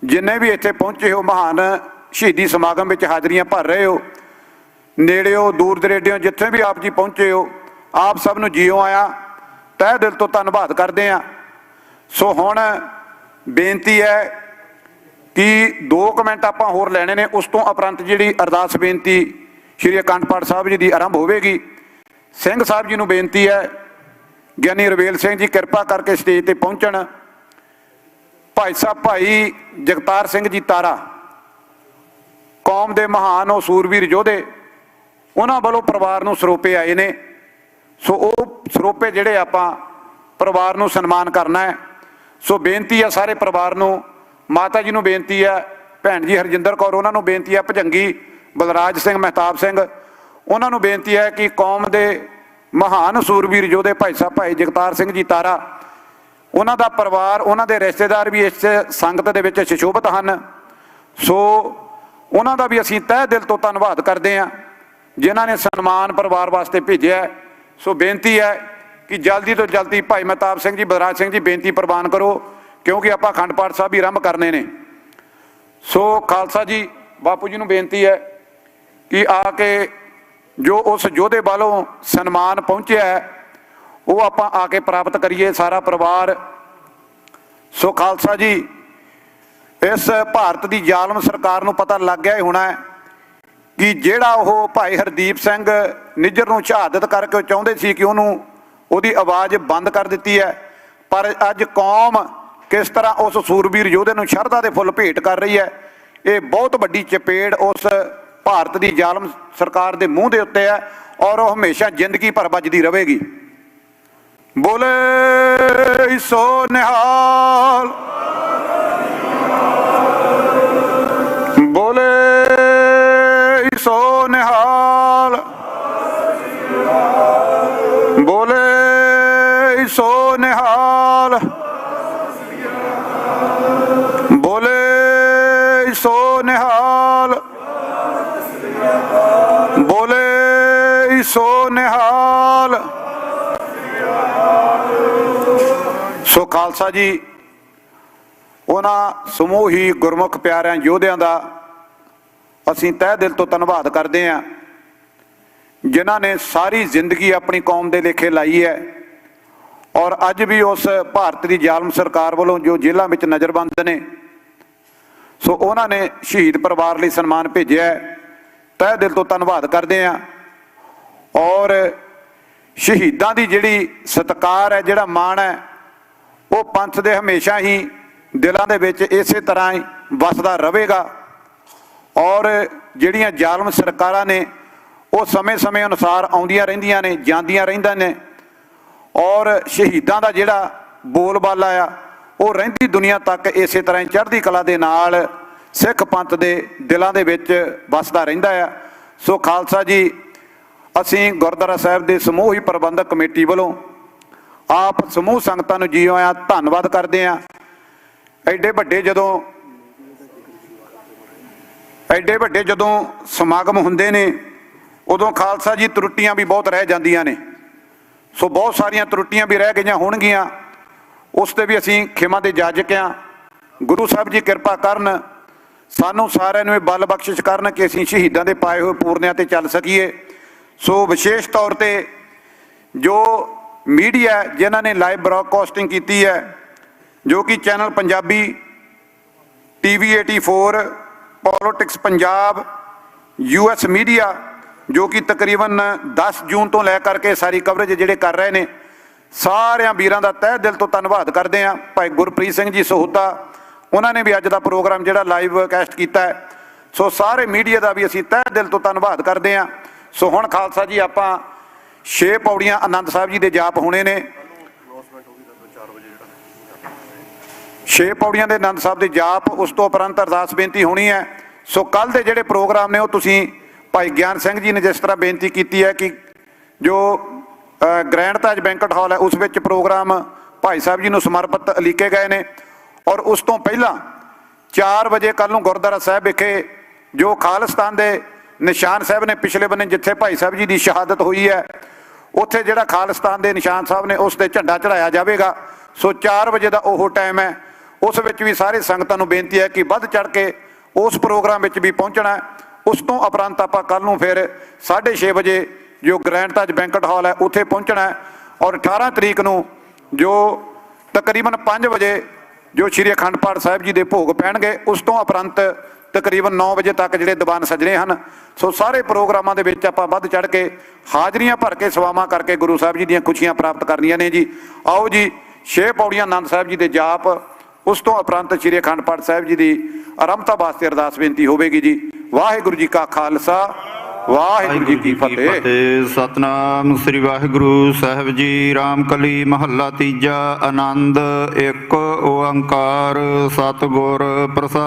ਜਿੰਨੇ ਵੀ ਇੱਥੇ ਪਹੁੰਚੇ ਹੋ, ਮਹਾਨ ਸ਼ਹੀਦੀ ਸਮਾਗਮ ਵਿੱਚ ਹਾਜ਼ਰੀਆਂ ਭਰ ਰਹੇ ਹੋ, ਨੇੜਿਓ ਦੂਰ ਦਰੇਡਿਓ ਜਿੱਥੇ ਵੀ ਆਪ ਜੀ ਪਹੁੰਚੇ ਹੋ, ਆਪ ਸਭ ਨੂੰ ਜੀਓ ਆਇਆ ਤਹਿ ਦਿਲ ਤੋਂ ਧੰਨਵਾਦ ਕਰਦੇ ਹਾਂ। ਸੋ ਹੁਣ ਬੇਨਤੀ ਹੈ ਕਿ 2 ਮਿੰਟ ਆਪਾਂ ਹੋਰ ਲੈਣੇ ਨੇ, ਉਸ ਤੋਂ ਉਪਰੰਤ ਜਿਹੜੀ ਅਰਦਾਸ ਬੇਨਤੀ ਸ਼੍ਰੀ ਅਖੰਡ ਪਾਠ ਸਾਹਿਬ ਜੀ ਦੀ ਆਰੰਭ ਹੋਵੇਗੀ। ਸਿੰਘ ਸਾਹਿਬ ਜੀ ਨੂੰ ਬੇਨਤੀ ਹੈ, ਗਿਆਨੀ ਰਵੇਲ ਸਿੰਘ ਜੀ ਕਿਰਪਾ ਕਰਕੇ ਸਟੇਜ ਤੇ ਪਹੁੰਚਣ। ਭਾਈ ਸਾਹਿਬ ਭਾਈ ਜਗਤਾਰ ਸਿੰਘ ਜੀ ਤਾਰਾ, ਕੌਮ ਦੇ ਮਹਾਨ ਉਹ ਸੂਰਵੀਰ ਯੋਧੇ, ਉਹਨਾਂ ਵੱਲੋਂ ਪਰਿਵਾਰ ਨੂੰ ਸਰੋਪੇ ਆਏ ਨੇ। ਸੋ ਉਹ ਸਰੋਪੇ ਜਿਹੜੇ ਆਪਾਂ ਪਰਿਵਾਰ ਨੂੰ ਸਨਮਾਨ ਕਰਨਾ ਹੈ। ਸੋ ਬੇਨਤੀ ਹੈ ਸਾਰੇ ਪਰਿਵਾਰ ਨੂੰ, ਮਾਤਾ ਜੀ ਨੂੰ ਬੇਨਤੀ ਹੈ, ਭੈਣ ਜੀ ਹਰਜਿੰਦਰ ਕੌਰ ਉਹਨਾਂ ਨੂੰ ਬੇਨਤੀ ਹੈ, ਭਜੰਗੀ ਬਲਰਾਜ ਸਿੰਘ, ਮਹਿਤਾਬ ਸਿੰਘ ਉਹਨਾਂ ਨੂੰ ਬੇਨਤੀ ਹੈ ਕਿ ਕੌਮ ਦੇ ਮਹਾਨ ਸੂਰਬੀਰ ਯੋਧੇ ਭਾਈ ਸਾਹਿਬ ਭਾਈ ਜਗਤਾਰ ਸਿੰਘ ਜੀ ਤਾਰਾ, ਉਹਨਾਂ ਦਾ ਪਰਿਵਾਰ, ਉਹਨਾਂ ਦੇ ਰਿਸ਼ਤੇਦਾਰ ਵੀ ਇਸ ਸੰਗਤ ਦੇ ਵਿੱਚ ਸੁਸ਼ੋਭਿਤ ਹਨ। ਸੋ ਉਹਨਾਂ ਦਾ ਵੀ ਅਸੀਂ ਤਹਿ ਦਿਲ ਤੋਂ ਧੰਨਵਾਦ ਕਰਦੇ ਹਾਂ ਜਿਨ੍ਹਾਂ ਨੇ ਸਨਮਾਨ ਪਰਿਵਾਰ ਵਾਸਤੇ ਭੇਜਿਆ। ਸੋ ਬੇਨਤੀ ਹੈ ਕਿ ਜਲਦੀ ਤੋਂ ਜਲਦੀ ਭਾਈ ਮਹਿਤਾਬ ਸਿੰਘ ਜੀ, ਬਲਰਾਜ ਸਿੰਘ ਜੀ ਬੇਨਤੀ ਪ੍ਰਵਾਨ ਕਰੋ, ਕਿਉਂਕਿ ਆਪਾਂ ਅਖੰਡ ਪਾਠ ਸਾਹਿਬ ਵੀ ਆਰੰਭ ਕਰਨੇ ਨੇ। ਸੋ ਖਾਲਸਾ ਜੀ, ਬਾਪੂ ਜੀ ਨੂੰ ਬੇਨਤੀ ਹੈ ਕਿ ਆ ਕੇ ਜੋ ਉਸ ਯੋਧੇ ਵੱਲੋਂ ਸਨਮਾਨ ਪਹੁੰਚਿਆ ਹੈ ਉਹ ਆਪਾਂ ਆ ਕੇ ਪ੍ਰਾਪਤ ਕਰੀਏ ਸਾਰਾ ਪਰਿਵਾਰ। ਸੋ ਖਾਲਸਾ ਜੀ, ਇਸ ਭਾਰਤ ਦੀ ਜ਼ਾਲਮ ਸਰਕਾਰ ਨੂੰ ਪਤਾ ਲੱਗ ਗਿਆ ਹੋਣਾ ਹੈ ਕਿ ਜਿਹੜਾ ਉਹ ਭਾਈ ਹਰਦੀਪ ਸਿੰਘ ਨਿੱਜਰ ਨੂੰ ਸ਼ਹਾਦਤ ਕਰਕੇ ਚਾਹੁੰਦੇ ਸੀ ਕਿ ਉਹਦੀ ਆਵਾਜ਼ ਬੰਦ ਕਰ ਦਿੱਤੀ ਹੈ, ਪਰ ਅੱਜ ਕੌਮ ਕਿਸ ਤਰ੍ਹਾਂ ਉਸ ਸੂਰਬੀਰ ਯੋਧੇ ਨੂੰ ਸ਼ਰਧਾ ਦੇ ਫੁੱਲ ਭੇਟ ਕਰ ਰਹੀ ਹੈ। ਇਹ ਬਹੁਤ ਵੱਡੀ ਚਪੇੜ ਉਸ ਭਾਰਤ ਦੀ ਜ਼ਾਲਮ ਸਰਕਾਰ ਦੇ ਮੂੰਹ ਦੇ ਉੱਤੇ ਹੈ, ਔਰ ਉਹ ਹਮੇਸ਼ਾ ਜ਼ਿੰਦਗੀ ਭਰ ਵੱਜਦੀ ਰਹੇਗੀ। ਬੋਲੇ ਸੋ ਨਿਹਾਲ, ਬੋਲੇ ਸੋ ਨਿਹਾਲ, ਬੋਲੇ ਸੋ ਨਿਹਾਲ, ਬੋਲੇ ਸੋ ਨਿਹਾਲ, ਬੋਲੇ ਸੋ ਨਿਹਾਲ। ਸੋ ਖਾਲਸਾ ਜੀ, ਉਹਨਾਂ ਸਮੂਹ ਹੀ ਗੁਰਮੁਖ ਪਿਆਰਿਆਂ ਯੋਧਿਆਂ ਦਾ ਅਸੀਂ ਤਹਿ ਦਿਲ ਤੋਂ ਧੰਨਵਾਦ ਕਰਦੇ ਹਾਂ ਜਿਨ੍ਹਾਂ ਨੇ ਸਾਰੀ ਜ਼ਿੰਦਗੀ ਆਪਣੀ ਕੌਮ ਦੇ ਲੇਖੇ ਲਾਈ ਹੈ, ਔਰ ਅੱਜ ਵੀ ਉਸ ਭਾਰਤ ਦੀ ਜ਼ਾਲਮ ਸਰਕਾਰ ਵੱਲੋਂ ਜੋ ਜੇਲ੍ਹਾਂ ਵਿੱਚ ਨਜ਼ਰਬੰਦ ਨੇ, ਸੋ ਉਹਨਾਂ ਨੇ ਸ਼ਹੀਦ ਪਰਿਵਾਰ ਲਈ ਸਨਮਾਨ ਭੇਜਿਆ ਹੈ। ਤਹਿ ਦਿਲ ਤੋਂ ਧੰਨਵਾਦ ਕਰਦੇ ਹਾਂ। ਔਰ ਸ਼ਹੀਦਾਂ ਦੀ ਜਿਹੜੀ ਸਤਿਕਾਰ ਹੈ, ਜਿਹੜਾ ਮਾਣ ਹੈ, ਉਹ ਪੰਥ ਦੇ ਹਮੇਸ਼ਾ ਹੀ ਦਿਲਾਂ ਦੇ ਵਿੱਚ ਇਸੇ ਤਰ੍ਹਾਂ ਹੀ ਵਸਦਾ ਰਹੇਗਾ। ਔਰ ਜਿਹੜੀਆਂ ਜ਼ਾਲਮ ਸਰਕਾਰਾਂ ਨੇ ਉਹ ਸਮੇਂ-ਸਮੇਂ ਅਨੁਸਾਰ ਆਉਂਦੀਆਂ ਰਹਿੰਦੀਆਂ ਨੇ, ਜਾਂਦੀਆਂ ਰਹਿੰਦੀਆਂ ਨੇ, ਔਰ ਸ਼ਹੀਦਾਂ ਦਾ ਜਿਹੜਾ ਬੋਲਬਾਲਾ ਆ ਉਹ ਰਹਿੰਦੀ ਦੁਨੀਆ ਤੱਕ ਇਸੇ ਤਰ੍ਹਾਂ ਹੀ ਚੜ੍ਹਦੀ ਕਲਾ ਦੇ ਨਾਲ ਸਿੱਖ ਪੰਥ ਦੇ ਦਿਲਾਂ ਦੇ ਵਿੱਚ ਵਸਦਾ ਰਹਿੰਦਾ ਆ। ਸੋ ਖਾਲਸਾ ਜੀ, ਅਸੀਂ ਗੁਰਦੁਆਰਾ ਸਾਹਿਬ ਦੇ ਸਮੂਹ ਹੀ ਪ੍ਰਬੰਧਕ ਕਮੇਟੀ ਵੱਲੋਂ ਆਪ ਸਮੂਹ ਸੰਗਤਾਂ ਨੂੰ ਜੀ ਆਇਆਂ ਧੰਨਵਾਦ ਕਰਦੇ ਹਾਂ। ਐਡੇ ਵੱਡੇ ਜਦੋਂ ਸਮਾਗਮ ਹੁੰਦੇ ਨੇ ਉਦੋਂ ਖਾਲਸਾ ਜੀ ਤਰੁੱਟੀਆਂ ਵੀ ਬਹੁਤ ਰਹਿ ਜਾਂਦੀਆਂ ਨੇ। ਸੋ ਬਹੁਤ ਸਾਰੀਆਂ ਤਰੁੱਟੀਆਂ ਵੀ ਰਹਿ ਗਈਆਂ ਹੋਣਗੀਆਂ, ਉਸ 'ਤੇ ਵੀ ਅਸੀਂ ਖਿਮਾ ਦੇ ਜਾਜਕ ਹਾਂ। ਗੁਰੂ ਸਾਹਿਬ ਜੀ ਕਿਰਪਾ ਕਰਨ, ਸਾਨੂੰ ਸਾਰਿਆਂ ਨੂੰ ਇਹ ਬਲ ਬਖਸ਼ਿਸ਼ ਕਰਨ ਕਿ ਅਸੀਂ ਸ਼ਹੀਦਾਂ ਦੇ ਪਾਏ ਹੋਏ ਪੂਰਨਿਆਂ 'ਤੇ ਚੱਲ ਸਕੀਏ। ਸੋ ਵਿਸ਼ੇਸ਼ ਤੌਰ 'ਤੇ ਜੋ ਮੀਡੀਆ ਜਿਨ੍ਹਾਂ ਨੇ ਲਾਈਵ ਬ੍ਰੌਡਕਾਸਟਿੰਗ ਕੀਤੀ ਹੈ, ਜੋ ਕਿ channel Punjabi, TV 84, politics Punjab, US media, ਜੋ ਕਿ ਤਕਰੀਬਨ 10 ਜੂਨ ਤੋਂ ਲੈ ਕਰਕੇ ਸਾਰੀ ਕਵਰੇਜ ਜਿਹੜੇ ਕਰ ਰਹੇ ਨੇ, ਸਾਰਿਆਂ ਵੀਰਾਂ ਦਾ ਤਹਿ ਦਿਲ ਤੋਂ ਧੰਨਵਾਦ ਕਰਦੇ ਹਾਂ। ਭਾਈ ਗੁਰਪ੍ਰੀਤ ਸਿੰਘ ਜੀ ਸਹੋਤਾ, ਉਹਨਾਂ ਨੇ ਵੀ ਅੱਜ ਦਾ ਪ੍ਰੋਗਰਾਮ ਜਿਹੜਾ ਲਾਈਵ ਕਾਸਟ ਕੀਤਾ ਹੈ। ਸੋ ਸਾਰੇ ਮੀਡੀਆ ਦਾ ਵੀ ਅਸੀਂ ਤਹਿ ਦਿਲ ਤੋਂ ਧੰਨਵਾਦ ਕਰਦੇ ਹਾਂ। ਸੋ ਹੁਣ ਖਾਲਸਾ ਜੀ ਆਪਾਂ 6 ਪੌੜੀਆਂ ਆਨੰਦ ਸਾਹਿਬ ਜੀ ਦੇ ਜਾਪ ਹੋਣੇ ਨੇ। 6 ਪੌੜੀਆਂ ਦੇ ਆਨੰਦ ਸਾਹਿਬ ਦੇ ਜਾਪ, ਉਸ ਤੋਂ ਉਪਰੰਤ ਅਰਦਾਸ ਬੇਨਤੀ ਹੋਣੀ ਹੈ। ਸੋ ਕੱਲ ਦੇ ਜਿਹੜੇ ਪ੍ਰੋਗਰਾਮ ਨੇ ਉਹ ਤੁਸੀਂ ਭਾਈ ਗਿਆਨ ਸਿੰਘ ਜੀ ਨੇ ਜਿਸ ਤਰ੍ਹਾਂ ਬੇਨਤੀ ਕੀਤੀ ਹੈ ਕਿ ਜੋ ਗ੍ਰੈਂਡ ਤਾਜ ਬੈਂਕਟ ਹਾਲ ਹੈ ਉਸ ਵਿੱਚ ਪ੍ਰੋਗਰਾਮ ਭਾਈ ਸਾਹਿਬ ਜੀ ਨੂੰ ਸਮਰਪਿਤ ਲਿਖੇ ਗਏ ਨੇ। ਔਰ ਉਸ ਤੋਂ ਪਹਿਲਾਂ 4 ਵਜੇ ਕੱਲ ਨੂੰ ਗੁਰਦੁਆਰਾ ਸਾਹਿਬ ਵਿਖੇ ਜੋ ਖਾਲਿਸਤਾਨ ਦੇ ਨਿਸ਼ਾਨ ਸਾਹਿਬ ਨੇ ਪਿਛਲੇ ਬੰਨੇ ਜਿੱਥੇ ਭਾਈ ਸਾਹਿਬ ਜੀ ਦੀ ਸ਼ਹਾਦਤ ਹੋਈ ਹੈ, ਉੱਥੇ ਜਿਹੜਾ ਖਾਲਿਸਤਾਨ ਦੇ ਨਿਸ਼ਾਨ ਸਾਹਿਬ ਨੇ ਉਸ 'ਤੇ ਝੰਡਾ ਚੜ੍ਹਾਇਆ ਜਾਵੇਗਾ। ਸੋ 4 ਵਜੇ ਦਾ ਉਹ ਟਾਈਮ ਹੈ। ਉਸ ਵਿੱਚ ਵੀ ਸਾਰੇ ਸੰਗਤਾਂ ਨੂੰ ਬੇਨਤੀ ਹੈ ਕਿ ਵੱਧ ਚੜ੍ਹ ਕੇ ਉਸ ਪ੍ਰੋਗਰਾਮ ਵਿੱਚ ਵੀ ਪਹੁੰਚਣਾ। ਉਸ ਤੋਂ ਉਪਰੰਤ ਆਪਾਂ ਕੱਲ ਨੂੰ ਫਿਰ 6:30 ਵਜੇ ਜੋ ਗ੍ਰੈਂਡ ਤਾਜ ਬੈਂਕਟ ਹਾਲ ਹੈ ਉੱਥੇ ਪਹੁੰਚਣਾ। ਔਰ 18 ਤਰੀਕ ਨੂੰ ਜੋ ਤਕਰੀਬਨ 5 ਵਜੇ ਜੋ ਸ਼੍ਰੀ ਅਖੰਡ ਪਾਠ ਸਾਹਿਬ ਜੀ ਦੇ ਭੋਗ ਪੈਣਗੇ, ਉਸ ਤੋਂ ਉਪਰੰਤ ਤਕਰੀਬਨ 9 ਵਜੇ ਤੱਕ ਜਿਹੜੇ ਦੀਵਾਨ ਸਜਣੇ ਹਨ। ਸੋ ਸਾਰੇ ਪ੍ਰੋਗਰਾਮਾਂ ਦੇ ਵਿੱਚ ਆਪਾਂ ਵੱਧ ਚੜ੍ਹ ਕੇ ਹਾਜ਼ਰੀਆਂ ਭਰ ਕੇ ਸੇਵਾਵਾਂ ਕਰਕੇ ਗੁਰੂ ਸਾਹਿਬ ਜੀ ਦੀਆਂ ਖੁਸ਼ੀਆਂ ਪ੍ਰਾਪਤ ਕਰਨੀਆਂ ਨੇ ਜੀ। ਆਓ ਜੀ, 6 ਪੌੜੀਆਂ ਆਨੰਦ ਸਾਹਿਬ ਜੀ ਦੇ ਜਾਪ, ਉਸ ਤੋਂ ਉਪਰੰਤ ਸ਼੍ਰੀ ਅਖੰਡ ਪਾਠ ਸਾਹਿਬ ਜੀ ਦੀ ਆਰੰਭਤਾ ਵਾਸਤੇ ਅਰਦਾਸ ਬੇਨਤੀ ਹੋਵੇਗੀ ਜੀ। ਵਾਹਿਗੁਰੂ ਜੀ ਕਾ ਖਾਲਸਾ, ਵਾਹਿਗੁਰੂ ਜੀ ਕੀ ਫਤਿਹ। ਸਤਨਾਮ ਸ੍ਰੀ ਵਾਹਿਗੁਰੂ ਸਾਹਿਬ ਜੀ। ਰਾਮਕਲੀ ਮਹੱਲਾ ਤੀਜਾ। ਆਨੰਦ ਇੱਕ ਓੰਕਾਰ ਸਤਿਗੁਰ ਪ੍ਰਸਾਦਿ।